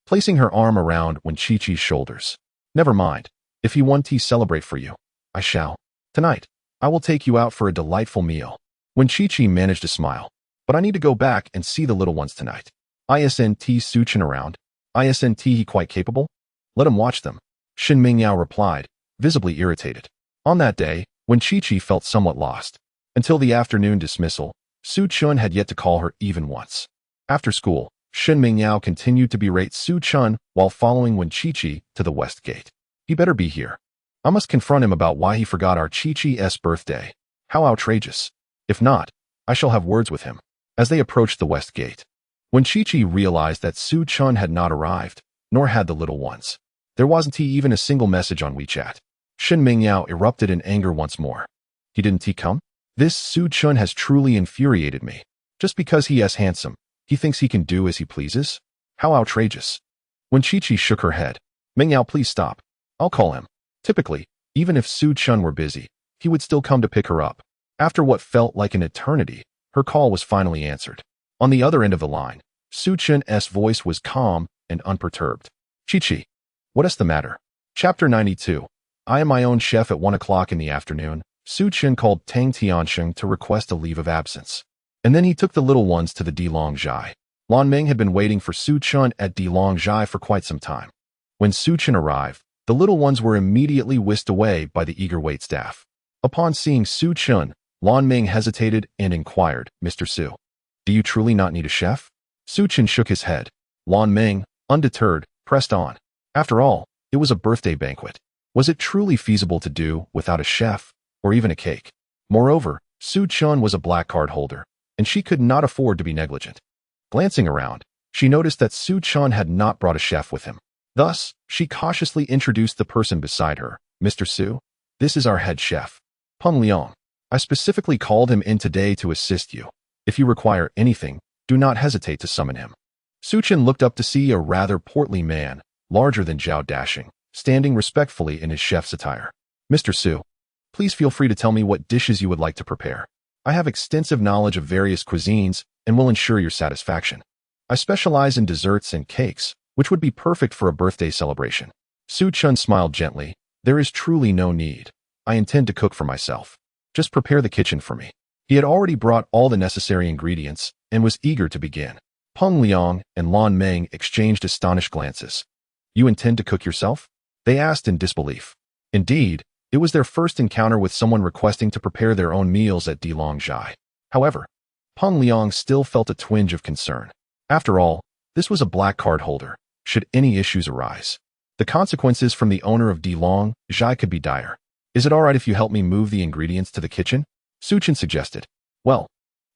placing her arm around Wen Chi-Chi's shoulders. Never mind. If you want to celebrate for you, I shall. Tonight, I will take you out for a delightful meal. Wen Chi-Chi managed to smile. But I need to go back and see the little ones tonight. Isn't Su-Chin around? Isn't he quite capable? Let him watch them. Shin Mingyao replied, visibly irritated. On that day, Wen Chi-Chi felt somewhat lost. Until the afternoon dismissal, Su-Chin had yet to call her even once. After school, Shin Mingyao continued to berate Su-Chin while following Wen Chi-Chi to the west gate. He better be here. I must confront him about why he forgot our Chi-Chi's birthday. How outrageous. If not, I shall have words with him. As they approached the west gate, when Chi-Chi realized that Su-Chin had not arrived, nor had the little ones, there wasn't even a single message on WeChat. Shin Mingyao erupted in anger once more. He didn't come? This Su-Chin has truly infuriated me. Just because he is handsome, he thinks he can do as he pleases? How outrageous. When Chi-Chi shook her head, Mingyao, please stop. I'll call him. Typically, even if Su-Chin were busy, he would still come to pick her up. After what felt like an eternity, her call was finally answered. On the other end of the line, Su-Chin's voice was calm and unperturbed. Chi-Chi, what's the matter? Chapter 92. I am my own chef at 1 o'clock in the afternoon. Su-Chin called Tang Tianxing to request a leave of absence. And then he took the little ones to the Dilongjai. Lan Ming had been waiting for Su-Chin at Dilongjai for quite some time. When Su-Chin arrived, the little ones were immediately whisked away by the eager waitstaff. Upon seeing Su-Chin, Lan Ming hesitated and inquired, Mr. Su, do you truly not need a chef? Su-Chin shook his head. Lan Ming, undeterred, pressed on. After all, it was a birthday banquet. Was it truly feasible to do without a chef, or even a cake? Moreover, Su-Chin was a black card holder, and she could not afford to be negligent. Glancing around, she noticed that Su-Chin had not brought a chef with him. Thus, she cautiously introduced the person beside her. Mr. Su, this is our head chef, Peng Liang. I specifically called him in today to assist you. If you require anything, do not hesitate to summon him. Su-Chin looked up to see a rather portly man, larger than Zhao Dashing, standing respectfully in his chef's attire. Mr. Su, please feel free to tell me what dishes you would like to prepare. I have extensive knowledge of various cuisines and will ensure your satisfaction. I specialize in desserts and cakes, which would be perfect for a birthday celebration. Su-Chin smiled gently. There is truly no need. I intend to cook for myself. Just prepare the kitchen for me. He had already brought all the necessary ingredients and was eager to begin. Peng Liang and Lan Ming exchanged astonished glances. You intend to cook yourself? They asked in disbelief. Indeed, it was their first encounter with someone requesting to prepare their own meals at Dilongjai. However, Peng Liang still felt a twinge of concern. After all, this was a black card holder. Should any issues arise, the consequences from the owner of Dilongjai could be dire. Is it all right if you help me move the ingredients to the kitchen? Su-Chin suggested. Well,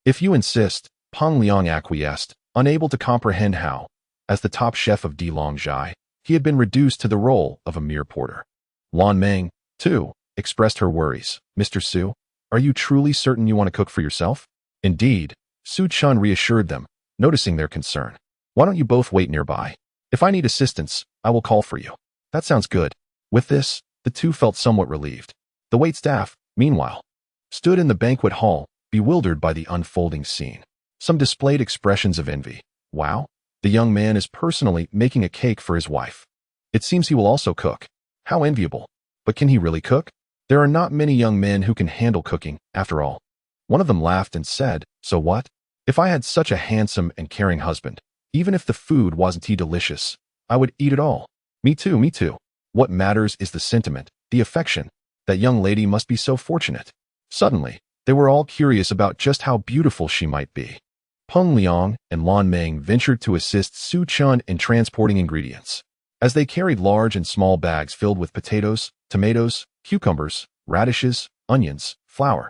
if you insist, Peng Liang acquiesced, unable to comprehend how, as the top chef of Dilongjai, he had been reduced to the role of a mere porter. Lan Ming, too, expressed her worries. Mr. Su, are you truly certain you want to cook for yourself? Indeed, Su-Chin reassured them, noticing their concern. Why don't you both wait nearby? If I need assistance, I will call for you. That sounds good. With this, the two felt somewhat relieved. The waitstaff, meanwhile, stood in the banquet hall, bewildered by the unfolding scene. Some displayed expressions of envy. Wow, the young man is personally making a cake for his wife. It seems he will also cook. How enviable. But can he really cook? There are not many young men who can handle cooking, after all. One of them laughed and said, so what? If I had such a handsome and caring husband, even if the food wasn't delicious, I would eat it all. Me too, me too. What matters is the sentiment, The affection. That young lady must be so fortunate. Suddenly, they were all curious about just how beautiful she might be. Peng Liang and Lan Meng ventured to assist Su Chun in transporting ingredients. As they carried large and small bags filled with potatoes, tomatoes, cucumbers, radishes, onions, flour,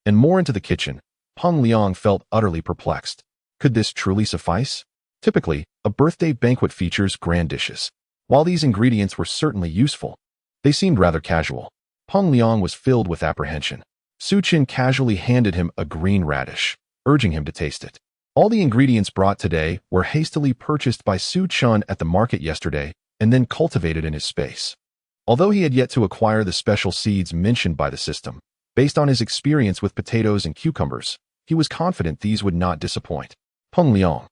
and more into the kitchen, Peng Liang felt utterly perplexed. Could this truly suffice? Typically, a birthday banquet features grand dishes. While these ingredients were certainly useful, they seemed rather casual. Peng Liang was filled with apprehension. Su Chin casually handed him a green radish, urging him to taste it. All the ingredients brought today were hastily purchased by Su Chun at the market yesterday and then cultivated in his space. Although he had yet to acquire the special seeds mentioned by the system, based on his experience with potatoes and cucumbers, he was confident these would not disappoint. Peng Liang,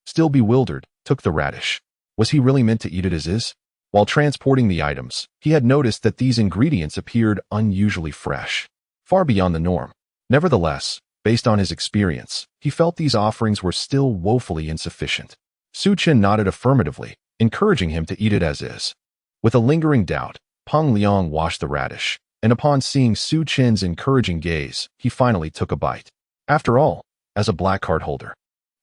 still bewildered, took the radish. Was he really meant to eat it as is? While transporting the items, he had noticed that these ingredients appeared unusually fresh, far beyond the norm. Nevertheless, based on his experience, he felt these offerings were still woefully insufficient. Su Chin nodded affirmatively, encouraging him to eat it as is. With a lingering doubt, Peng Liang washed the radish, and upon seeing Su Chin's encouraging gaze, he finally took a bite. After all, as a black card holder,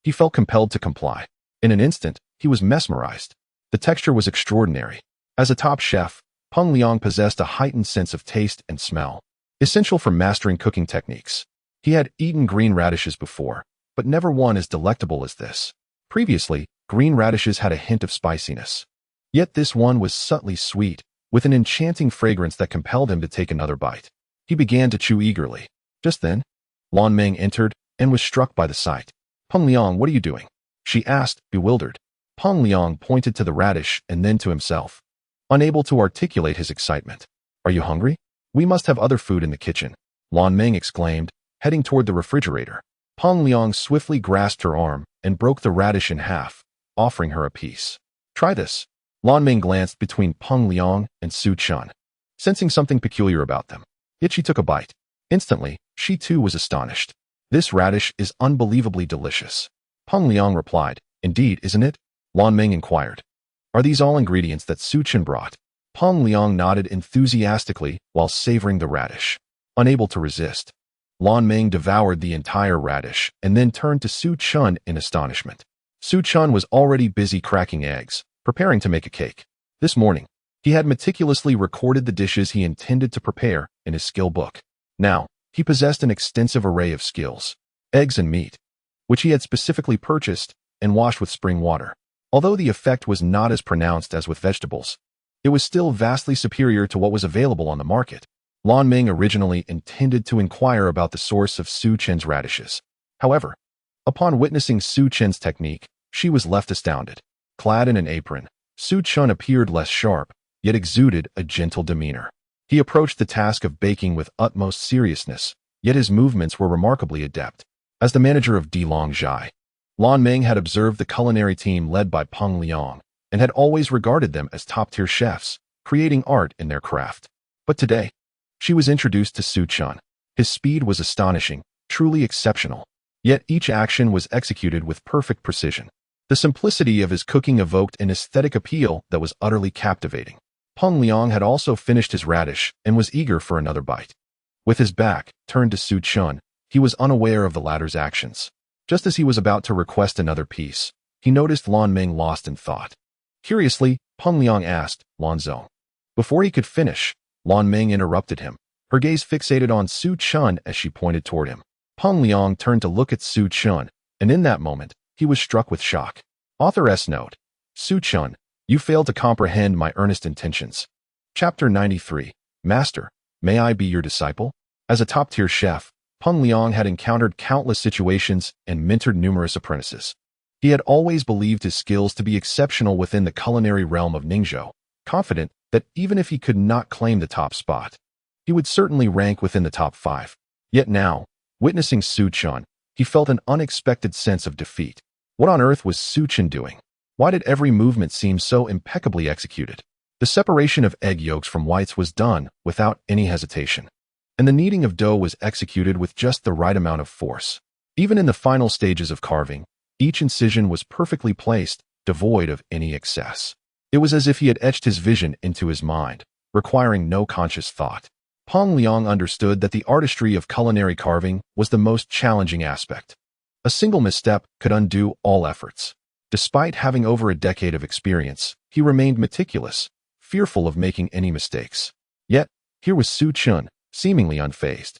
he felt compelled to comply. In an instant, he was mesmerized. The texture was extraordinary. As a top chef, Peng Liang possessed a heightened sense of taste and smell, essential for mastering cooking techniques. He had eaten green radishes before, but never one as delectable as this. Previously, green radishes had a hint of spiciness. Yet this one was subtly sweet, with an enchanting fragrance that compelled him to take another bite. He began to chew eagerly. Just then, Lan Meng entered and was struck by the sight. Peng Liang, what are you doing? She asked, bewildered. Peng Liang pointed to the radish and then to himself, unable to articulate his excitement. Are you hungry? We must have other food in the kitchen, Lan Meng exclaimed, heading toward the refrigerator. Peng Liang swiftly grasped her arm and broke the radish in half, offering her a piece. Try this. Lan Meng glanced between Peng Liang and Su Chun, sensing something peculiar about them. Yet she took a bite. Instantly, she too was astonished. This radish is unbelievably delicious. Peng Liang replied. Indeed, isn't it? Lan Meng inquired. Are these all ingredients that Su Chun brought? Peng Liang nodded enthusiastically while savoring the radish. Unable to resist, Lan Meng devoured the entire radish and then turned to Su Chun in astonishment. Su Chun was already busy cracking eggs, preparing to make a cake. This morning, he had meticulously recorded the dishes he intended to prepare in his skill book. Now, he possessed an extensive array of skills, eggs and meat, which he had specifically purchased and washed with spring water. Although the effect was not as pronounced as with vegetables, it was still vastly superior to what was available on the market. Lan Meng originally intended to inquire about the source of Su Chen's radishes. However, upon witnessing Su Chen's technique, she was left astounded. Clad in an apron, Su Chun appeared less sharp, yet exuded a gentle demeanor. He approached the task of baking with utmost seriousness, yet his movements were remarkably adept. As the manager of Dilong Zhai, Lan Meng had observed the culinary team led by Peng Liang and had always regarded them as top-tier chefs, creating art in their craft. But today, she was introduced to Su Chun. His speed was astonishing, truly exceptional. Yet each action was executed with perfect precision. The simplicity of his cooking evoked an aesthetic appeal that was utterly captivating. Peng Liang had also finished his radish and was eager for another bite. With his back turned to Su Chun, he was unaware of the latter's actions. Just as he was about to request another piece, he noticed Lan Meng lost in thought. Curiously, Peng Liang asked, Lan Zong. Before he could finish, Lan Meng interrupted him, her gaze fixated on Su Chun as she pointed toward him. Peng Liang turned to look at Su Chun, and in that moment, he was struck with shock. Author's note. Su Chun, you failed to comprehend my earnest intentions. Chapter 93. Master, may I be your disciple? As a top-tier chef, Peng Liang had encountered countless situations and mentored numerous apprentices. He had always believed his skills to be exceptional within the culinary realm of Ningzhou, confident that even if he could not claim the top spot, he would certainly rank within the top 5. Yet now, witnessing Su Chun, he felt an unexpected sense of defeat. What on earth was Su Chun doing? Why did every movement seem so impeccably executed? The separation of egg yolks from whites was done without any hesitation, and the kneading of dough was executed with just the right amount of force. Even in the final stages of carving, each incision was perfectly placed, devoid of any excess. It was as if he had etched his vision into his mind, requiring no conscious thought. Peng Liang understood that the artistry of culinary carving was the most challenging aspect. A single misstep could undo all efforts. Despite having over a decade of experience, he remained meticulous, fearful of making any mistakes. Yet, here was Su Chun, seemingly unfazed.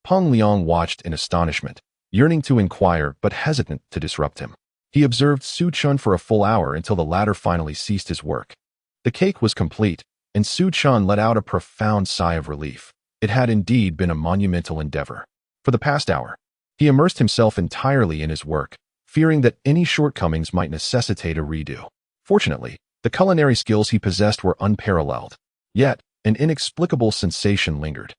Peng Liang watched in astonishment, yearning to inquire but hesitant to disrupt him. He observed Su Chun for a full hour until the latter finally ceased his work. The cake was complete, and Su Chun let out a profound sigh of relief. It had indeed been a monumental endeavor. For the past hour, he immersed himself entirely in his work, fearing that any shortcomings might necessitate a redo. Fortunately, the culinary skills he possessed were unparalleled. Yet, an inexplicable sensation lingered,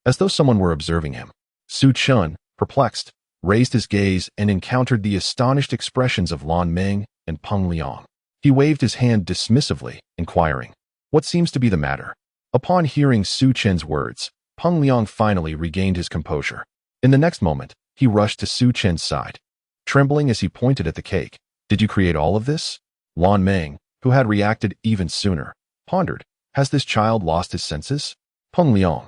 as though someone were observing him. Su Chun, perplexed, raised his gaze and encountered the astonished expressions of Lan Meng and Peng Liang. He waved his hand dismissively, inquiring, "What seems to be the matter?" Upon hearing Su Chen's words, Peng Liang finally regained his composure. In the next moment, he rushed to Su Chen's side. Trembling as he pointed at the cake, "Did you create all of this?" Lan Meng, who had reacted even sooner, pondered, "Has this child lost his senses?" Peng Liang,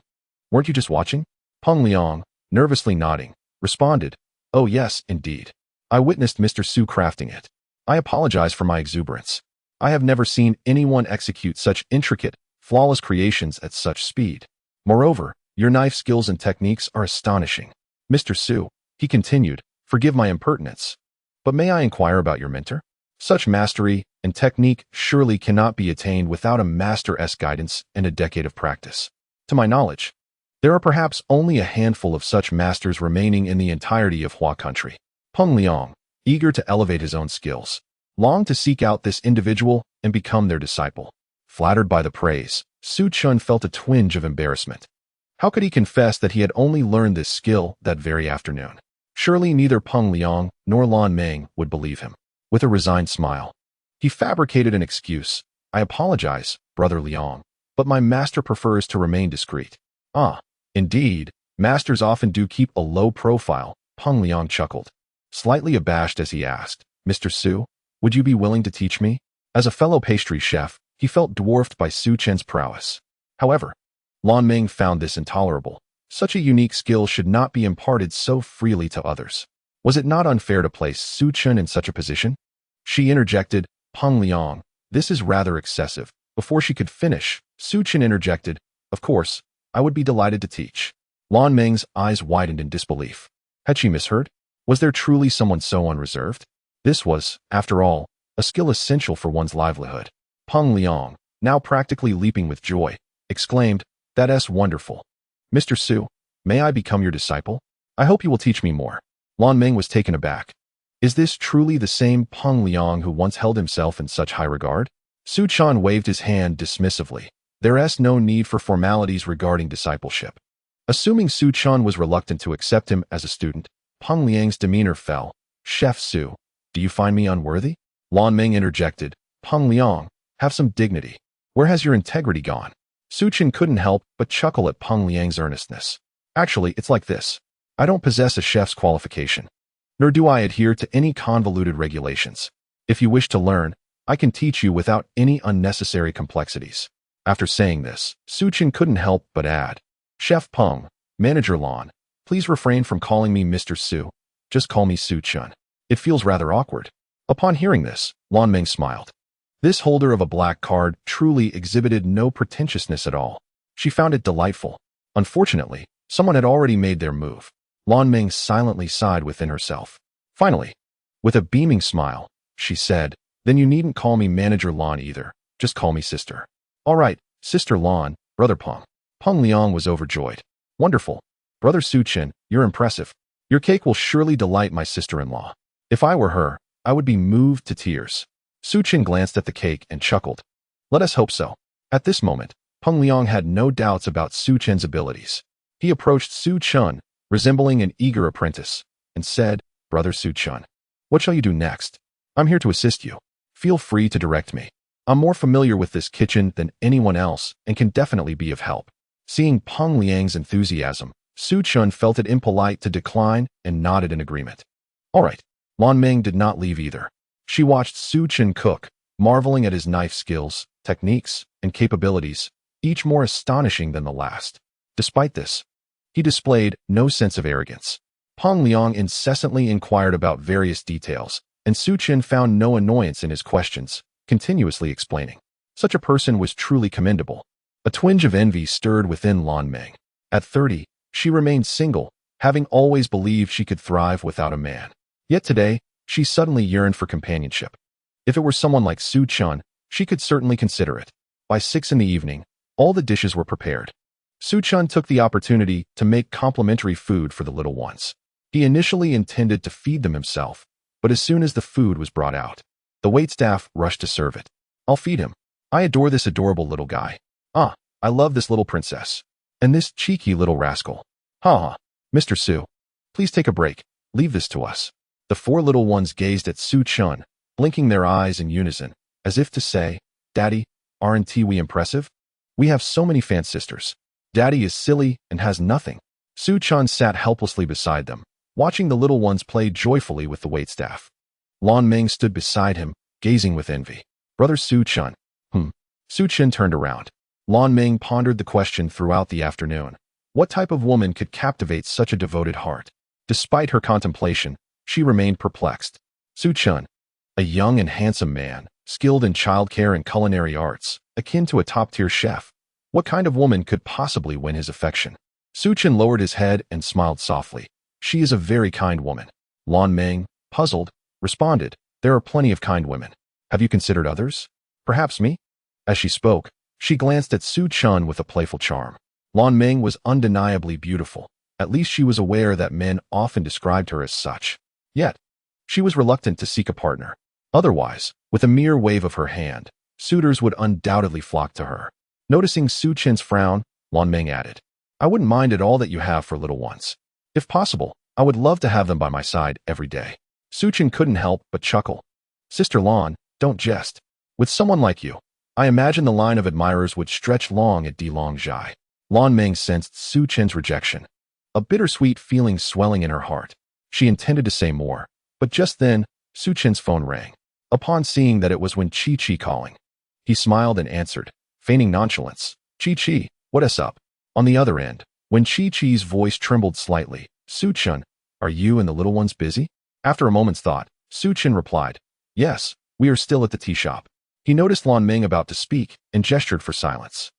"Weren't you just watching?" Peng Liang, nervously nodding, responded, "Oh yes, indeed. I witnessed Mr. Su crafting it. I apologize for my exuberance. I have never seen anyone execute such intricate, flawless creations at such speed. Moreover, your knife skills and techniques are astonishing. Mr. Su," he continued, "forgive my impertinence, but may I inquire about your mentor? Such mastery and technique surely cannot be attained without a master's guidance and a decade of practice. To my knowledge, there are perhaps only a handful of such masters remaining in the entirety of Hua country." Peng Liang, eager to elevate his own skills, longed to seek out this individual and become their disciple. Flattered by the praise, Su Chun felt a twinge of embarrassment. How could he confess that he had only learned this skill that very afternoon? Surely neither Peng Liang nor Lan Meng would believe him. With a resigned smile, he fabricated an excuse. "I apologize, Brother Liang, but my master prefers to remain discreet." "Ah, indeed, masters often do keep a low profile," Peng Liang chuckled, slightly abashed as he asked, "Mr. Su, would you be willing to teach me?" As a fellow pastry chef, he felt dwarfed by Su Chen's prowess. However, Lan Meng found this intolerable. Such a unique skill should not be imparted so freely to others. Was it not unfair to place Su Chen in such a position? She interjected, "Peng Liang, this is rather excessive." Before she could finish, Su Chen interjected, "Of course, I would be delighted to teach." Lan Meng's eyes widened in disbelief. Had she misheard? Was there truly someone so unreserved? This was, after all, a skill essential for one's livelihood. Peng Liang, now practically leaping with joy, exclaimed, "That's wonderful. Mr. Su, may I become your disciple? I hope you will teach me more." Lan Meng was taken aback. Is this truly the same Peng Liang who once held himself in such high regard? Su Chan waved his hand dismissively. There's no need for formalities regarding discipleship. Assuming Su Chan was reluctant to accept him as a student, Peng Liang's demeanor fell. "Chef Su, do you find me unworthy?" Lan Meng interjected, "Peng Liang, have some dignity. Where has your integrity gone?" Su Chan couldn't help but chuckle at Peng Liang's earnestness. "Actually, it's like this. I don't possess a chef's qualification, nor do I adhere to any convoluted regulations. If you wish to learn, I can teach you without any unnecessary complexities." After saying this, Su Chan couldn't help but add, "Chef Peng, Manager Lan, please refrain from calling me Mr. Su. Just call me Su Chun. It feels rather awkward." Upon hearing this, Lan Meng smiled. This holder of a black card truly exhibited no pretentiousness at all. She found it delightful. Unfortunately, someone had already made their move. Lan Meng silently sighed within herself. Finally, with a beaming smile, she said, "Then you needn't call me Manager Lan either. Just call me Sister." "All right, Sister Lan, Brother Peng." Peng Liang was overjoyed. "Wonderful. Brother Su Chen, you're impressive. Your cake will surely delight my sister-in-law. If I were her, I would be moved to tears." Su Chen glanced at the cake and chuckled. "Let us hope so." At this moment, Peng Liang had no doubts about Su Chen's abilities. He approached Su Chun, resembling an eager apprentice, and said, "Brother Su Chun, what shall you do next? I'm here to assist you. Feel free to direct me. I'm more familiar with this kitchen than anyone else and can definitely be of help." Seeing Peng Liang's enthusiasm, Su Chun felt it impolite to decline and nodded in agreement. All right. Lan Meng did not leave either. She watched Su Chun cook, marveling at his knife skills, techniques, and capabilities, each more astonishing than the last. Despite this, he displayed no sense of arrogance. Peng Liang incessantly inquired about various details, and Su Chen found no annoyance in his questions, continuously explaining. Such a person was truly commendable. A twinge of envy stirred within Lan Meng. At 30, she remained single, having always believed she could thrive without a man. Yet today, she suddenly yearned for companionship. If it were someone like Su Chen, she could certainly consider it. By 6 in the evening, all the dishes were prepared. Su Chen took the opportunity to make complimentary food for the little ones. He initially intended to feed them himself, but as soon as the food was brought out, the waitstaff rushed to serve it. I'll feed him. I adore this adorable little guy. Ah, I love this little princess. And this cheeky little rascal. Ha ha. Mr. Su, please take a break. Leave this to us. The 4 little ones gazed at Su Chen, blinking their eyes in unison, as if to say, Daddy, aren't we impressive? We have so many fan sisters. Daddy is silly and has nothing. Su Chen sat helplessly beside them, watching the little ones play joyfully with the waitstaff. Lan Meng stood beside him, gazing with envy. Brother Su Chen. Su Chen turned around. Lan Meng pondered the question throughout the afternoon. What type of woman could captivate such a devoted heart? Despite her contemplation, she remained perplexed. Su Chen, a young and handsome man, skilled in childcare and culinary arts, akin to a top-tier chef. What kind of woman could possibly win his affection? Su Chen lowered his head and smiled softly. She is a very kind woman. Lan Meng, puzzled, responded, There are plenty of kind women. Have you considered others? Perhaps me? As she spoke, she glanced at Su Chen with a playful charm. Lan Meng was undeniably beautiful. At least she was aware that men often described her as such. Yet, she was reluctant to seek a partner. Otherwise, with a mere wave of her hand, suitors would undoubtedly flock to her. Noticing Su Chen's frown, Lan Meng added, I wouldn't mind at all that you have for little ones. If possible, I would love to have them by my side every day. Su Chen couldn't help but chuckle. Sister Lan, don't jest. With someone like you, I imagine the line of admirers would stretch long at Dilongjai. Lan Meng sensed Su Chen's rejection, a bittersweet feeling swelling in her heart. She intended to say more, but just then, Su Chen's phone rang. Upon seeing that it was Wen Chi calling, he smiled and answered, feigning nonchalance. Chi, what's up? On the other end, when Chi's voice trembled slightly, Su Chen, are you and the little ones busy? After a moment's thought, Su Chen replied, Yes, we are still at the tea shop. He noticed Lan Meng about to speak and gestured for silence.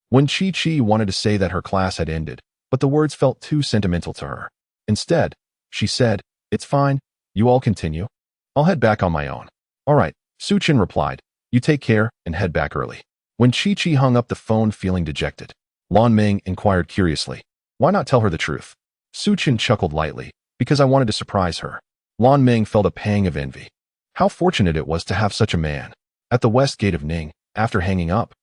When Chi wanted to say that her class had ended, but the words felt too sentimental to her. Instead, she said, It's fine, you all continue. I'll head back on my own. All right, Su Chen replied, You take care and head back early. When Chi hung up the phone feeling dejected, Lan Meng inquired curiously, Why not tell her the truth? Su Chen chuckled lightly, Because I wanted to surprise her. Lan Meng felt a pang of envy. How fortunate it was to have such a man. At the west gate of Ning, after hanging up,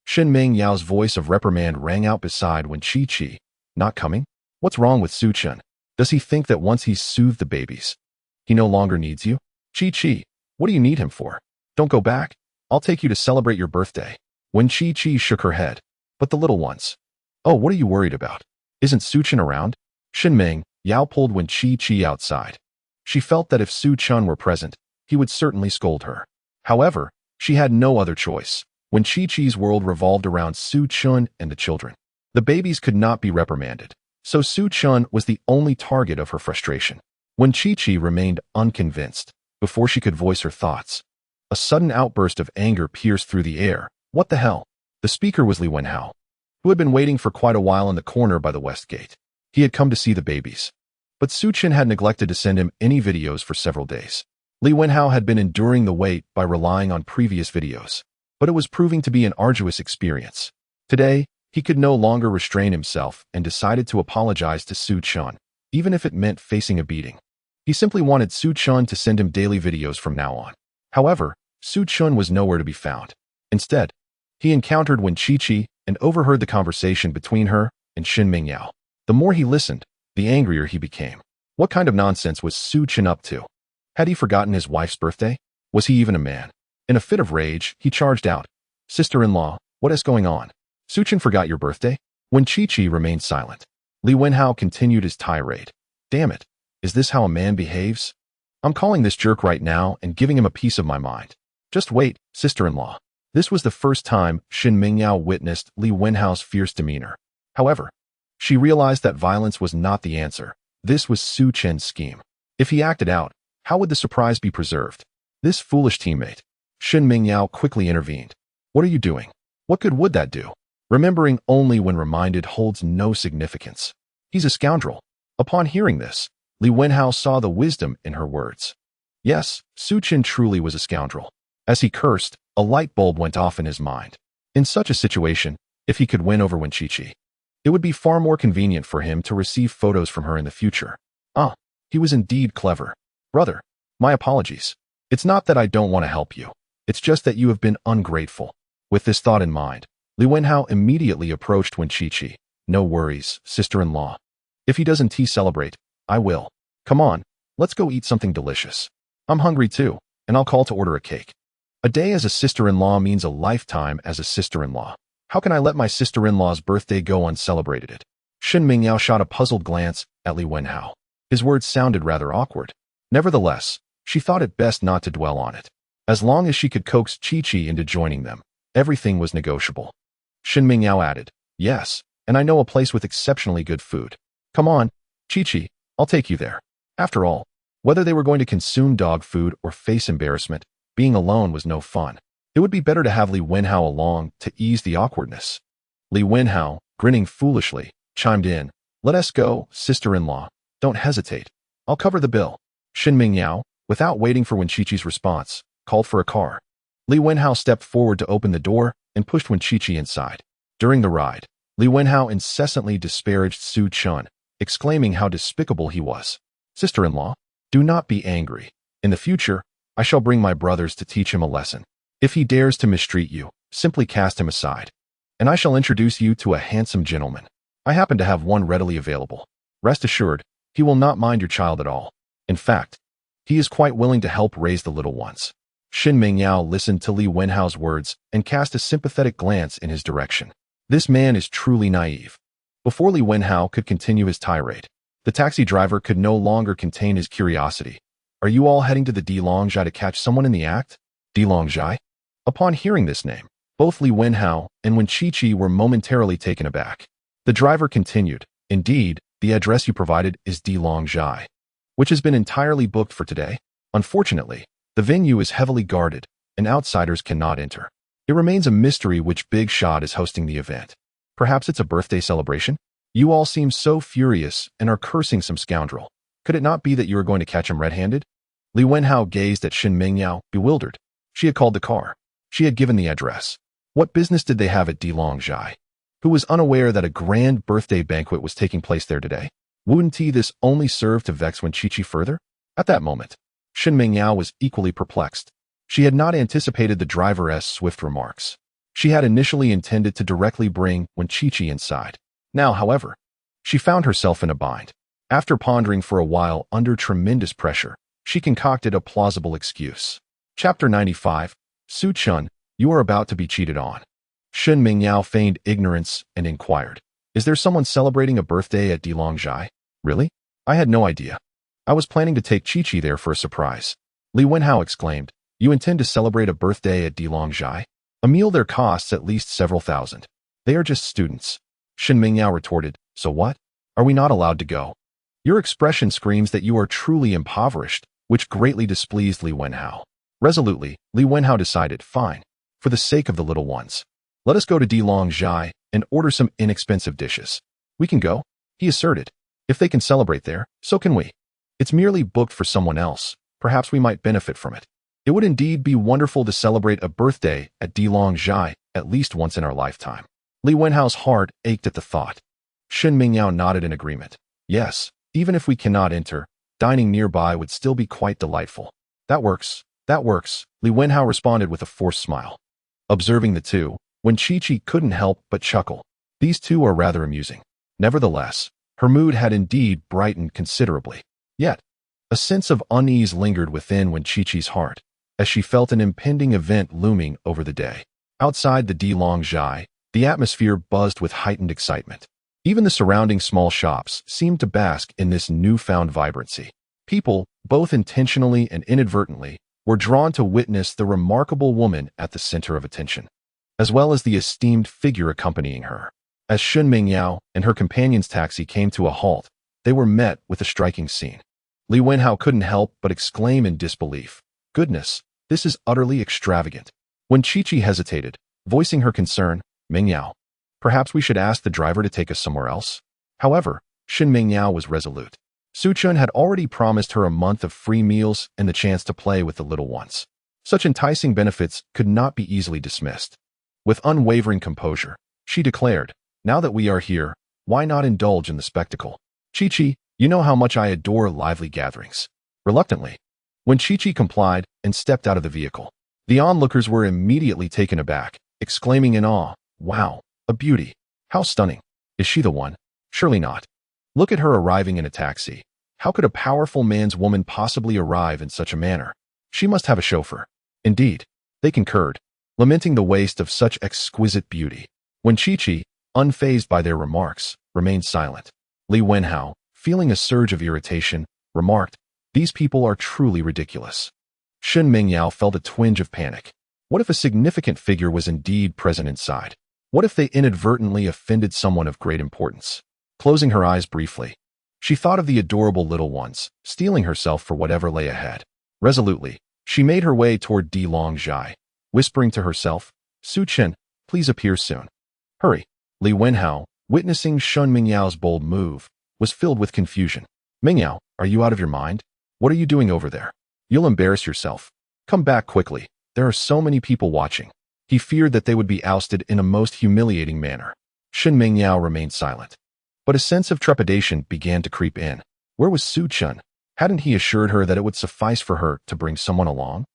Shen Ming Yao's voice of reprimand rang out beside Wen Chi. Not coming? What's wrong with Su Chen? Does he think that once he's soothed the babies, he no longer needs you? Chi, what do you need him for? Don't go back. I'll take you to celebrate your birthday. When Chi shook her head. But the little ones. Oh, what are you worried about? Isn't Su Chen around? Shen Ming Yao pulled Wen Chi outside. She felt that if Su Chen were present, he would certainly scold her. However, she had no other choice. When Chi world revolved around Su Chen and the children, the babies could not be reprimanded, so Su Chen was the only target of her frustration. When Chi remained unconvinced, before she could voice her thoughts, a sudden outburst of anger pierced through the air. What the hell? The speaker was Li Wenhao, who had been waiting for quite a while in the corner by the west gate. He had come to see the babies, but Su Chen had neglected to send him any videos for several days. Li Wenhao had been enduring the wait by relying on previous videos, but it was proving to be an arduous experience. Today, he could no longer restrain himself and decided to apologize to Su Chen, even if it meant facing a beating. He simply wanted Su Chen to send him daily videos from now on. However, Su Chen was nowhere to be found. Instead, he encountered Wen Chi and overheard the conversation between her and Shen Mingyao. The more he listened, the angrier he became. What kind of nonsense was Su Chen up to? Had he forgotten his wife's birthday? Was he even a man? In a fit of rage, he charged out, Sister-in-law, what is going on? Su Chen forgot your birthday? When Chi remained silent, Li Wenhao continued his tirade. Damn it, is this how a man behaves? I'm calling this jerk right now and giving him a piece of my mind. Just wait, sister-in-law. This was the first time Shin Mingyao witnessed Li Wenhao's fierce demeanor. However, she realized that violence was not the answer. This was Su Chen's scheme. If he acted out, how would the surprise be preserved? This foolish teammate. Shin Mingyao quickly intervened. What are you doing? What good would that do? Remembering only when reminded holds no significance. He's a scoundrel. Upon hearing this, Li Wenhao saw the wisdom in her words. Yes, Su Chen truly was a scoundrel. As he cursed, a light bulb went off in his mind. In such a situation, if he could win over Wen Qiqi, it would be far more convenient for him to receive photos from her in the future. Ah, he was indeed clever. Brother, my apologies. It's not that I don't want to help you. It's just that you have been ungrateful. With this thought in mind, Li Wenhao immediately approached Wen Qiqi. No worries, sister-in-law. If he doesn't celebrate, I will. Come on, let's go eat something delicious. I'm hungry too, and I'll call to order a cake. A day as a sister-in-law means a lifetime as a sister-in-law. How can I let my sister-in-law's birthday go uncelebrated? Shin Mingyao shot a puzzled glance at Li Wenhao. His words sounded rather awkward. Nevertheless, she thought it best not to dwell on it. As long as she could coax Qiqi into joining them, everything was negotiable. Shin Mingyao added, yes, and I know a place with exceptionally good food. Come on, Qiqi, I'll take you there. After all, whether they were going to consume dog food or face embarrassment, being alone was no fun. It would be better to have Li Wenhao along to ease the awkwardness. Li Wenhao, grinning foolishly, chimed in, let us go, sister-in-law. Don't hesitate. I'll cover the bill. Shin Mingyao, without waiting for Wen Qiqi's response, called for a car. Li Wenhao stepped forward to open the door and pushed Wen Qiqi inside. During the ride, Li Wenhao incessantly disparaged Su Chen, exclaiming how despicable he was. Sister-in-law, do not be angry. In the future, I shall bring my brothers to teach him a lesson. If he dares to mistreat you, simply cast him aside, and I shall introduce you to a handsome gentleman. I happen to have one readily available. Rest assured, he will not mind your child at all. In fact, he is quite willing to help raise the little ones. Shin Mingyao listened to Li Wenhao's words and cast a sympathetic glance in his direction. This man is truly naive. Before Li Wenhao could continue his tirade, the taxi driver could no longer contain his curiosity. Are you all heading to the Dilongjai to catch someone in the act? Dilongjai? Upon hearing this name, both Li Wenhao and Wen Qiqi were momentarily taken aback. The driver continued, indeed, the address you provided is Dilongjai, which has been entirely booked for today. Unfortunately, the venue is heavily guarded, and outsiders cannot enter. It remains a mystery which big shot is hosting the event. Perhaps it's a birthday celebration? You all seem so furious and are cursing some scoundrel. Could it not be that you are going to catch him red-handed? Li Wenhao gazed at Shin Mingyao, bewildered. She had called the car. She had given the address. What business did they have at Dilongjai? Who was unaware that a grand birthday banquet was taking place there today? Wouldn't this only serve to vex Wen Qiqi further? At that moment, Shin Mingyao was equally perplexed. She had not anticipated the driver's swift remarks. She had initially intended to directly bring Wen Qiqi inside. Now, however, she found herself in a bind. After pondering for a while under tremendous pressure, she concocted a plausible excuse. Chapter 95, Su Chen, you are about to be cheated on. Shin Mingyao feigned ignorance and inquired, is there someone celebrating a birthday at Dilongjai? Really? I had no idea. I was planning to take Qiqi there for a surprise. Li Wenhao exclaimed, you intend to celebrate a birthday at Dilongjai? A meal there costs at least several thousand. They are just students. Shin Mingyao retorted, so what? Are we not allowed to go? Your expression screams that you are truly impoverished, which greatly displeased Li Wenhao. Resolutely, Li Wenhao decided, fine. For the sake of the little ones, let us go to Dilongjai and order some inexpensive dishes. We can go, he asserted. If they can celebrate there, so can we. It's merely booked for someone else. Perhaps we might benefit from it. It would indeed be wonderful to celebrate a birthday at Dilongjai at least once in our lifetime. Li Wenhao's heart ached at the thought. Shin Mingyao nodded in agreement. Yes, even if we cannot enter, dining nearby would still be quite delightful. That works, Li Wenhao responded with a forced smile. Observing the two, Wen Qiqi couldn't help but chuckle. These two are rather amusing. Nevertheless, her mood had indeed brightened considerably. Yet, a sense of unease lingered within Wen Qiqi's heart, as she felt an impending event looming over the day. Outside the Dilongjai, the atmosphere buzzed with heightened excitement. Even the surrounding small shops seemed to bask in this newfound vibrancy. People, both intentionally and inadvertently, were drawn to witness the remarkable woman at the center of attention, as well as the esteemed figure accompanying her. As Shun Mingyao and her companion's taxi came to a halt, they were met with a striking scene. Li Wenhao couldn't help but exclaim in disbelief, "Goodness, this is utterly extravagant." When Chi-Chi hesitated, voicing her concern, "Mingyao, perhaps we should ask the driver to take us somewhere else." However, Shin Mingyao was resolute. Su Chun had already promised her a month of free meals and the chance to play with the little ones. Such enticing benefits could not be easily dismissed. With unwavering composure, she declared, "Now that we are here, why not indulge in the spectacle? Chi-Chi, you know how much I adore lively gatherings." Reluctantly, when Chi-Chi complied and stepped out of the vehicle, the onlookers were immediately taken aback, exclaiming in awe, "Wow, a beauty! How stunning! Is she the one? Surely not. Look at her arriving in a taxi. How could a powerful man's woman possibly arrive in such a manner? She must have a chauffeur." Indeed, they concurred, lamenting the waste of such exquisite beauty. When Chi-Chi, unfazed by their remarks, remained silent, Li Wenhao, feeling a surge of irritation, remarked, "These people are truly ridiculous." Shen Mingyao felt a twinge of panic. What if a significant figure was indeed present inside? What if they inadvertently offended someone of great importance? Closing her eyes briefly, she thought of the adorable little ones, steeling herself for whatever lay ahead. Resolutely, she made her way toward Di Longjai, whispering to herself, "Su Chen, please appear soon. Hurry." Li Wenhao, witnessing Shun Mingyao's bold move, was filled with confusion. "Mingyao, are you out of your mind? What are you doing over there? You'll embarrass yourself. Come back quickly. There are so many people watching." He feared that they would be ousted in a most humiliating manner. Shin Mingyao remained silent. But a sense of trepidation began to creep in. Where was Su Chun? Hadn't he assured her that it would suffice for her to bring someone along?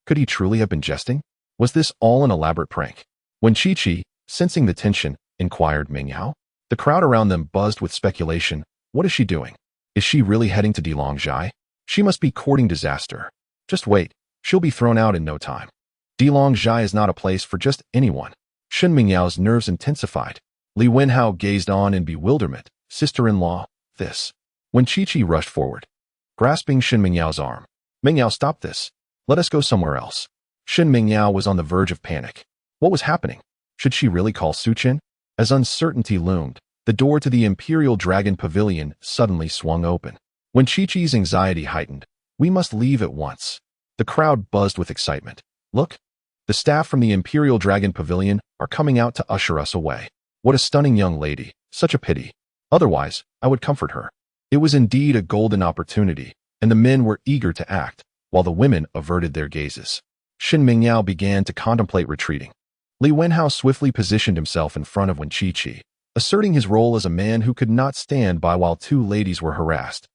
Could he truly have been jesting? Was this all an elaborate prank? When Chi-Chi, sensing the tension, inquired Mingyao, the crowd around them buzzed with speculation. What is she doing? Is she really heading to Di Longjai? She must be courting disaster. Just wait, she'll be thrown out in no time. Di Longjai is not a place for just anyone. Shen Mingyao's nerves intensified. Li Wenhao gazed on in bewilderment. Sister-in-law, this. When Chi-Chi rushed forward, grasping Shen Mingyao's arm. "Mingyao, stop this. Let us go somewhere else." Shen Mingyao was on the verge of panic. What was happening? Should she really call Su Chen? As uncertainty loomed, the door to the Imperial Dragon Pavilion suddenly swung open. When Chi-Chi's anxiety heightened, "We must leave at once." The crowd buzzed with excitement. "Look! The staff from the Imperial Dragon Pavilion are coming out to usher us away. What a stunning young lady. Such a pity. Otherwise, I would comfort her." It was indeed a golden opportunity, and the men were eager to act, while the women averted their gazes. Shin Mingyao began to contemplate retreating. Li Wenhao swiftly positioned himself in front of Wen Chi-Chi, asserting his role as a man who could not stand by while two ladies were harassed.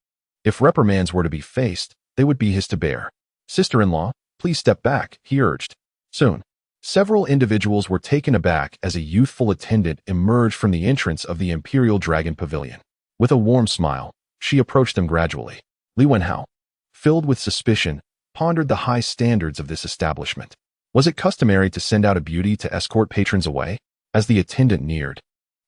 If reprimands were to be faced, they would be his to bear. "Sister-in-law, please step back," he urged. Soon, several individuals were taken aback as a youthful attendant emerged from the entrance of the Imperial Dragon Pavilion. With a warm smile, she approached them gradually. Li Wenhao, filled with suspicion, pondered the high standards of this establishment. Was it customary to send out a beauty to escort patrons away? As the attendant neared,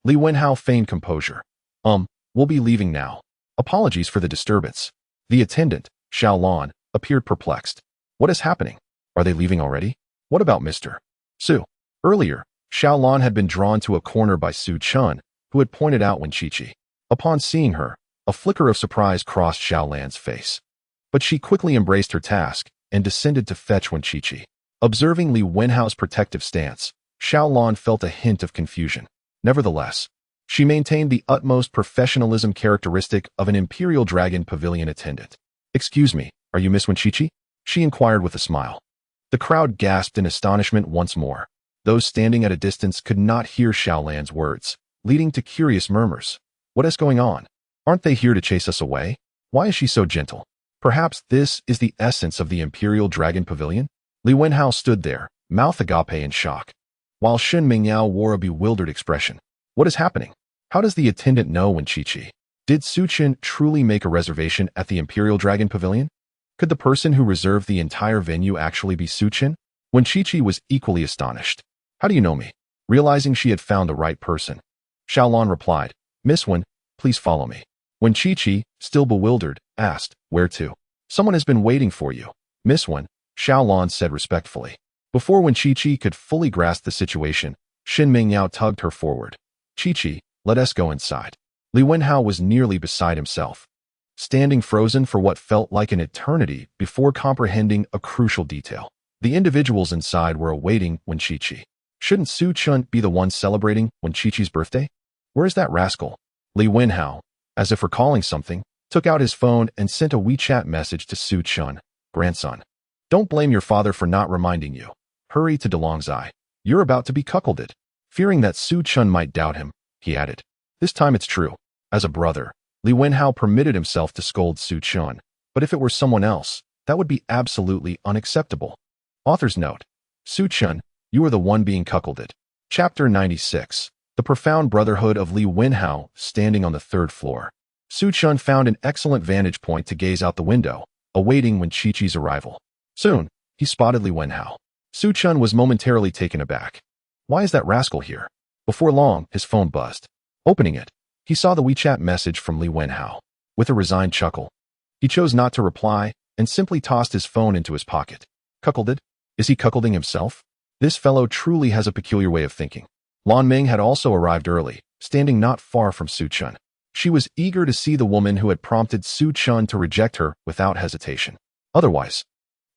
Li Wenhao feigned composure. We'll be leaving now. Apologies for the disturbance." The attendant, Xiao Lan, appeared perplexed. "What is happening? Are they leaving already? What about Mr. Su?" Earlier, Xiao Lan had been drawn to a corner by Su Chun, who had pointed out Wen Chi-Chi. Upon seeing her, a flicker of surprise crossed Xiao Lan's face. But she quickly embraced her task and descended to fetch Wen Chi-Chi. Observing Li Wenhao's protective stance, Xiao Lan felt a hint of confusion. Nevertheless, she maintained the utmost professionalism characteristic of an Imperial Dragon Pavilion attendant. "Excuse me, are you Miss Wen Chi-Chi?" she inquired with a smile. The crowd gasped in astonishment once more. Those standing at a distance could not hear Xiao Lan's words, leading to curious murmurs. "What is going on? Aren't they here to chase us away? Why is she so gentle? Perhaps this is the essence of the Imperial Dragon Pavilion?" Li Wenhao stood there, mouth agape in shock, while Shin Mingyao wore a bewildered expression. What is happening? How does the attendant know Wen Chi-Chi? Did Su Chen truly make a reservation at the Imperial Dragon Pavilion? Could the person who reserved the entire venue actually be Su Chen? Wen Chi-Chi was equally astonished. "How do you know me?" Realizing she had found the right person, Xiao Lan replied, "Miss Wen, please follow me." Wen Chi-Chi, still bewildered, asked, "Where to?" "Someone has been waiting for you." "Miss Wen," Xiaolon said respectfully. Before Wen Qiqi could fully grasp the situation, Shin Mingyao tugged her forward. Qiqi, let us go inside. Li Wenhao was nearly beside himself, standing frozen for what felt like an eternity before comprehending a crucial detail. The individuals inside were awaiting Wen Qiqi. Shouldn't Su Chun be the one celebrating Wen Qiqi's birthday? Where is that rascal? Li Wenhao, as if recalling something, took out his phone and sent a WeChat message to Su Chun. Grandson, don't blame your father for not reminding you. Hurry to Delongzai. You're about to be cuckolded. Fearing that Su Chun might doubt him, he added, this time it's true. As a brother, Li Wenhao permitted himself to scold Su Chun, but if it were someone else, that would be absolutely unacceptable. Author's note. Su Chun, you are the one being cuckolded. Chapter 96. The Profound Brotherhood of Li Wenhao, standing on the third floor. Su Chun found an excellent vantage point to gaze out the window, awaiting Wen Qiqi's arrival. Soon, he spotted Li Wenhao. Su Chun was momentarily taken aback. Why is that rascal here? Before long, his phone buzzed. Opening it, he saw the WeChat message from Li Wenhao. With a resigned chuckle, he chose not to reply and simply tossed his phone into his pocket. Cuckolded? Is he cuckolding himself? This fellow truly has a peculiar way of thinking. Lan Ming had also arrived early, standing not far from Su Chun. She was eager to see the woman who had prompted Su Chun to reject her without hesitation. Otherwise,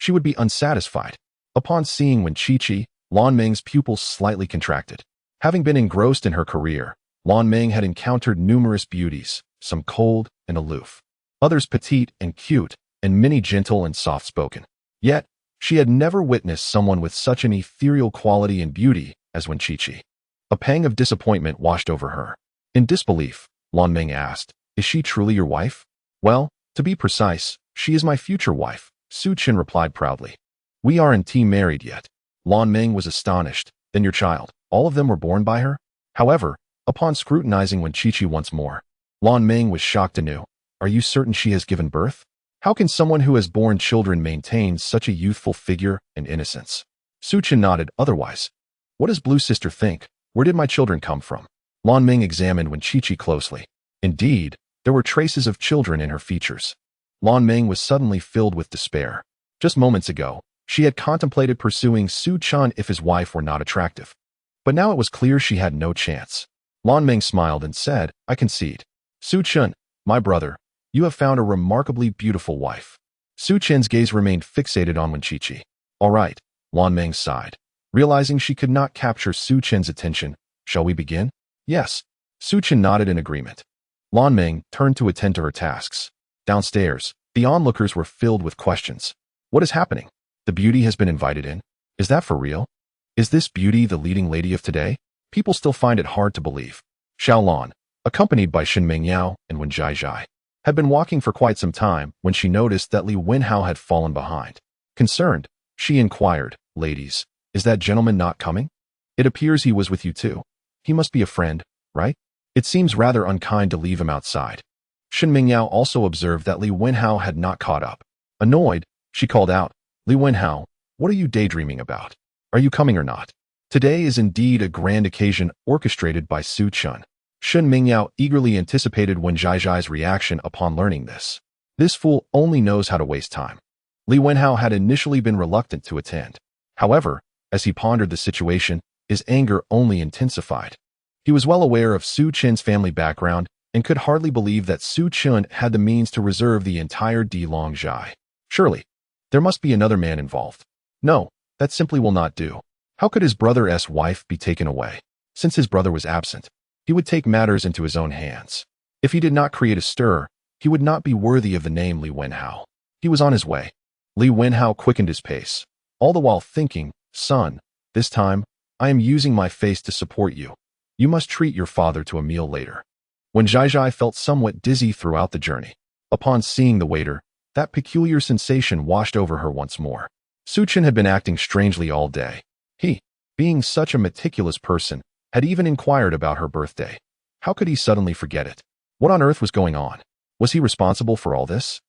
she would be unsatisfied. Upon seeing Wen Qiqi, Lan Ming's pupils slightly contracted. Having been engrossed in her career, Lan Ming had encountered numerous beauties, some cold and aloof, others petite and cute, and many gentle and soft-spoken. Yet, she had never witnessed someone with such an ethereal quality and beauty as Wen Qiqi. A pang of disappointment washed over her. In disbelief, Lan Ming asked, is she truly your wife? Well, to be precise, she is my future wife, Su Chun replied proudly. We aren't married yet. Lan Ming was astonished. Then your child, all of them were born by her? However, upon scrutinizing Wen Qiqi once more, Lan Ming was shocked anew. Are you certain she has given birth? How can someone who has borne children maintain such a youthful figure and innocence? Su Chun nodded. Otherwise, what does Blue Sister think? Where did my children come from? Lan Ming examined Wen Qiqi closely. Indeed, there were traces of children in her features. Lan Ming was suddenly filled with despair. Just moments ago, she had contemplated pursuing Su Chun if his wife were not attractive. But now it was clear she had no chance. Lan Ming smiled and said, I concede. Su Chun, my brother, you have found a remarkably beautiful wife. Su Chun's gaze remained fixated on Wen Qiqi. All right, Lan Ming sighed. Realizing she could not capture Su Chun's attention, shall we begin? Yes. Su Chun nodded in agreement. Lan Ming turned to attend to her tasks. Downstairs, the onlookers were filled with questions. What is happening? The beauty has been invited in. Is that for real? Is this beauty the leading lady of today? People still find it hard to believe. Xiaolon, accompanied by Shin Mingyao and Wen Zhaizhai, had been walking for quite some time when she noticed that Li Wenhao had fallen behind. Concerned, she inquired, ladies, is that gentleman not coming? It appears he was with you too. He must be a friend, right? It seems rather unkind to leave him outside. Shin Mingyao also observed that Li Wenhao had not caught up. Annoyed, she called out, Li Wenhao, what are you daydreaming about? Are you coming or not? Today is indeed a grand occasion orchestrated by Su Chun. Shin Mingyao eagerly anticipated Wen Zhaizhai's reaction upon learning this. This fool only knows how to waste time. Li Wenhao had initially been reluctant to attend. However, as he pondered the situation, his anger only intensified. He was well aware of Su Chun's family background and could hardly believe that Su Chun had the means to reserve the entire Delongzhai. Surely, there must be another man involved. No, that simply will not do. How could his brother's wife be taken away? Since his brother was absent, he would take matters into his own hands. If he did not create a stir, he would not be worthy of the name Li Wenhao. He was on his way. Li Wenhao quickened his pace, all the while thinking, son, this time, I am using my face to support you. You must treat your father to a meal later. Wen Zhaizhai felt somewhat dizzy throughout the journey. Upon seeing the waiter, that peculiar sensation washed over her once more. Su Chun had been acting strangely all day. He, being such a meticulous person, had even inquired about her birthday. How could he suddenly forget it? What on earth was going on? Was he responsible for all this?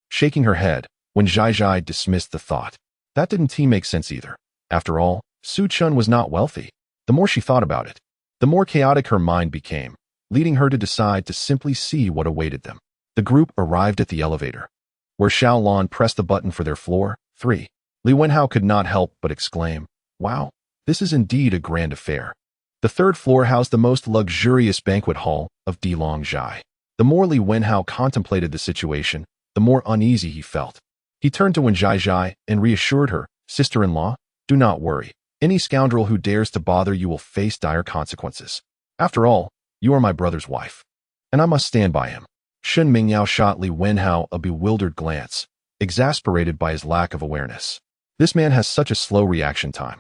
Shaking her head, Wen Zhaizhai dismissed the thought. That didn't make sense either. After all, Su Chun was not wealthy. The more she thought about it, the more chaotic her mind became, leading her to decide to simply see what awaited them. The group arrived at the elevator, where Xiaolon pressed the button for their floor, 3. Li Wenhao could not help but exclaim, "Wow, this is indeed a grand affair." The third floor housed the most luxurious banquet hall of Dilongjai. The more Li Wenhao contemplated the situation, the more uneasy he felt. He turned to Wen Zhaizhai and reassured her, "Sister-in-law, do not worry. Any scoundrel who dares to bother you will face dire consequences. After all, you are my brother's wife, and I must stand by him." Shen Mingyao shot Li Wenhao a bewildered glance, exasperated by his lack of awareness. This man has such a slow reaction time.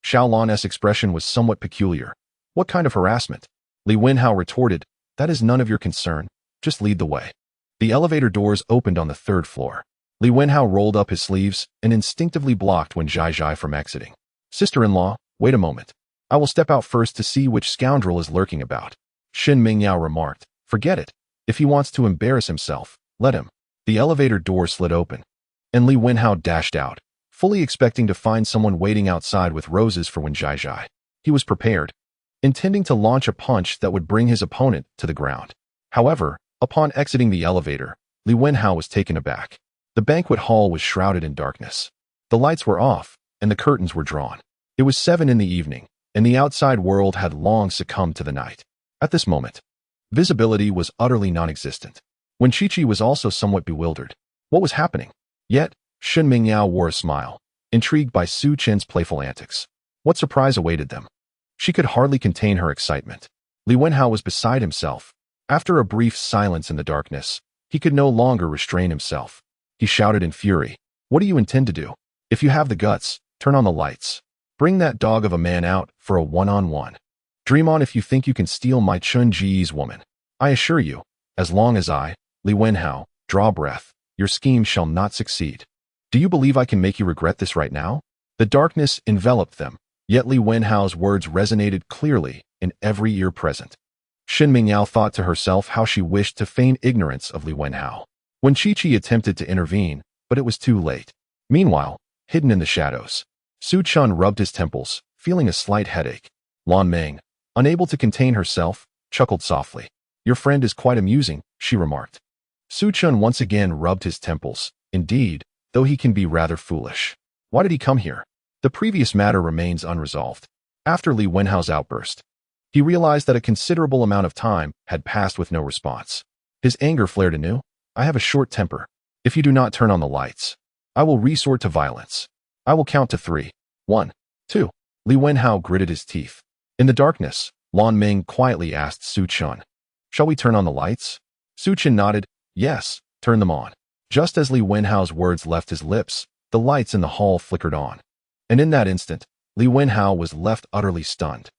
Xiaolon's expression was somewhat peculiar. "What kind of harassment?" Li Wenhao retorted, "That is none of your concern. Just lead the way." The elevator doors opened on the third floor. Li Wenhao rolled up his sleeves and instinctively blocked Wen Zhaizhai from exiting. "Sister-in-law, wait a moment. I will step out first to see which scoundrel is lurking about." Shen Mingyao remarked, "Forget it. If he wants to embarrass himself, let him." The elevator door slid open, and Li Wenhao dashed out, fully expecting to find someone waiting outside with roses for Wen Zhaizhai. He was prepared, intending to launch a punch that would bring his opponent to the ground. However, upon exiting the elevator, Li Wenhao was taken aback. The banquet hall was shrouded in darkness. The lights were off, and the curtains were drawn. It was 7 in the evening, and the outside world had long succumbed to the night. At this moment, visibility was utterly non-existent. Wen Qiqi was also somewhat bewildered. What was happening? Yet, Shen Mingyao wore a smile, intrigued by Su Chen's playful antics. What surprise awaited them? She could hardly contain her excitement. Li Wenhao was beside himself. After a brief silence in the darkness, he could no longer restrain himself. He shouted in fury, "What do you intend to do? If you have the guts, turn on the lights. Bring that dog of a man out for a one-on-one. Dream on if you think you can steal my Chun Ji's woman. I assure you, as long as I, Li Wenhao, draw breath, your scheme shall not succeed. Do you believe I can make you regret this right now?" The darkness enveloped them, yet Li Wenhao's words resonated clearly in every ear present. Shen Mingyao thought to herself how she wished to feign ignorance of Li Wenhao. Wen Qiqi attempted to intervene, but it was too late. Meanwhile, hidden in the shadows, Su Chun rubbed his temples, feeling a slight headache. Lan Meng, unable to contain herself, chuckled softly. "Your friend is quite amusing," she remarked. Su Chun once again rubbed his temples. Indeed, though he can be rather foolish. Why did he come here? The previous matter remains unresolved. After Li Wenhao's outburst, he realized that a considerable amount of time had passed with no response. His anger flared anew. "I have a short temper. If you do not turn on the lights, I will resort to violence. I will count to 3. 1, 2. Li Wenhao gritted his teeth. In the darkness, Lan Meng quietly asked Su Chun, "Shall we turn on the lights?" Su Chun nodded. "Yes, turn them on." Just as Li Wenhao's words left his lips, the lights in the hall flickered on. And in that instant, Li Wenhao was left utterly stunned.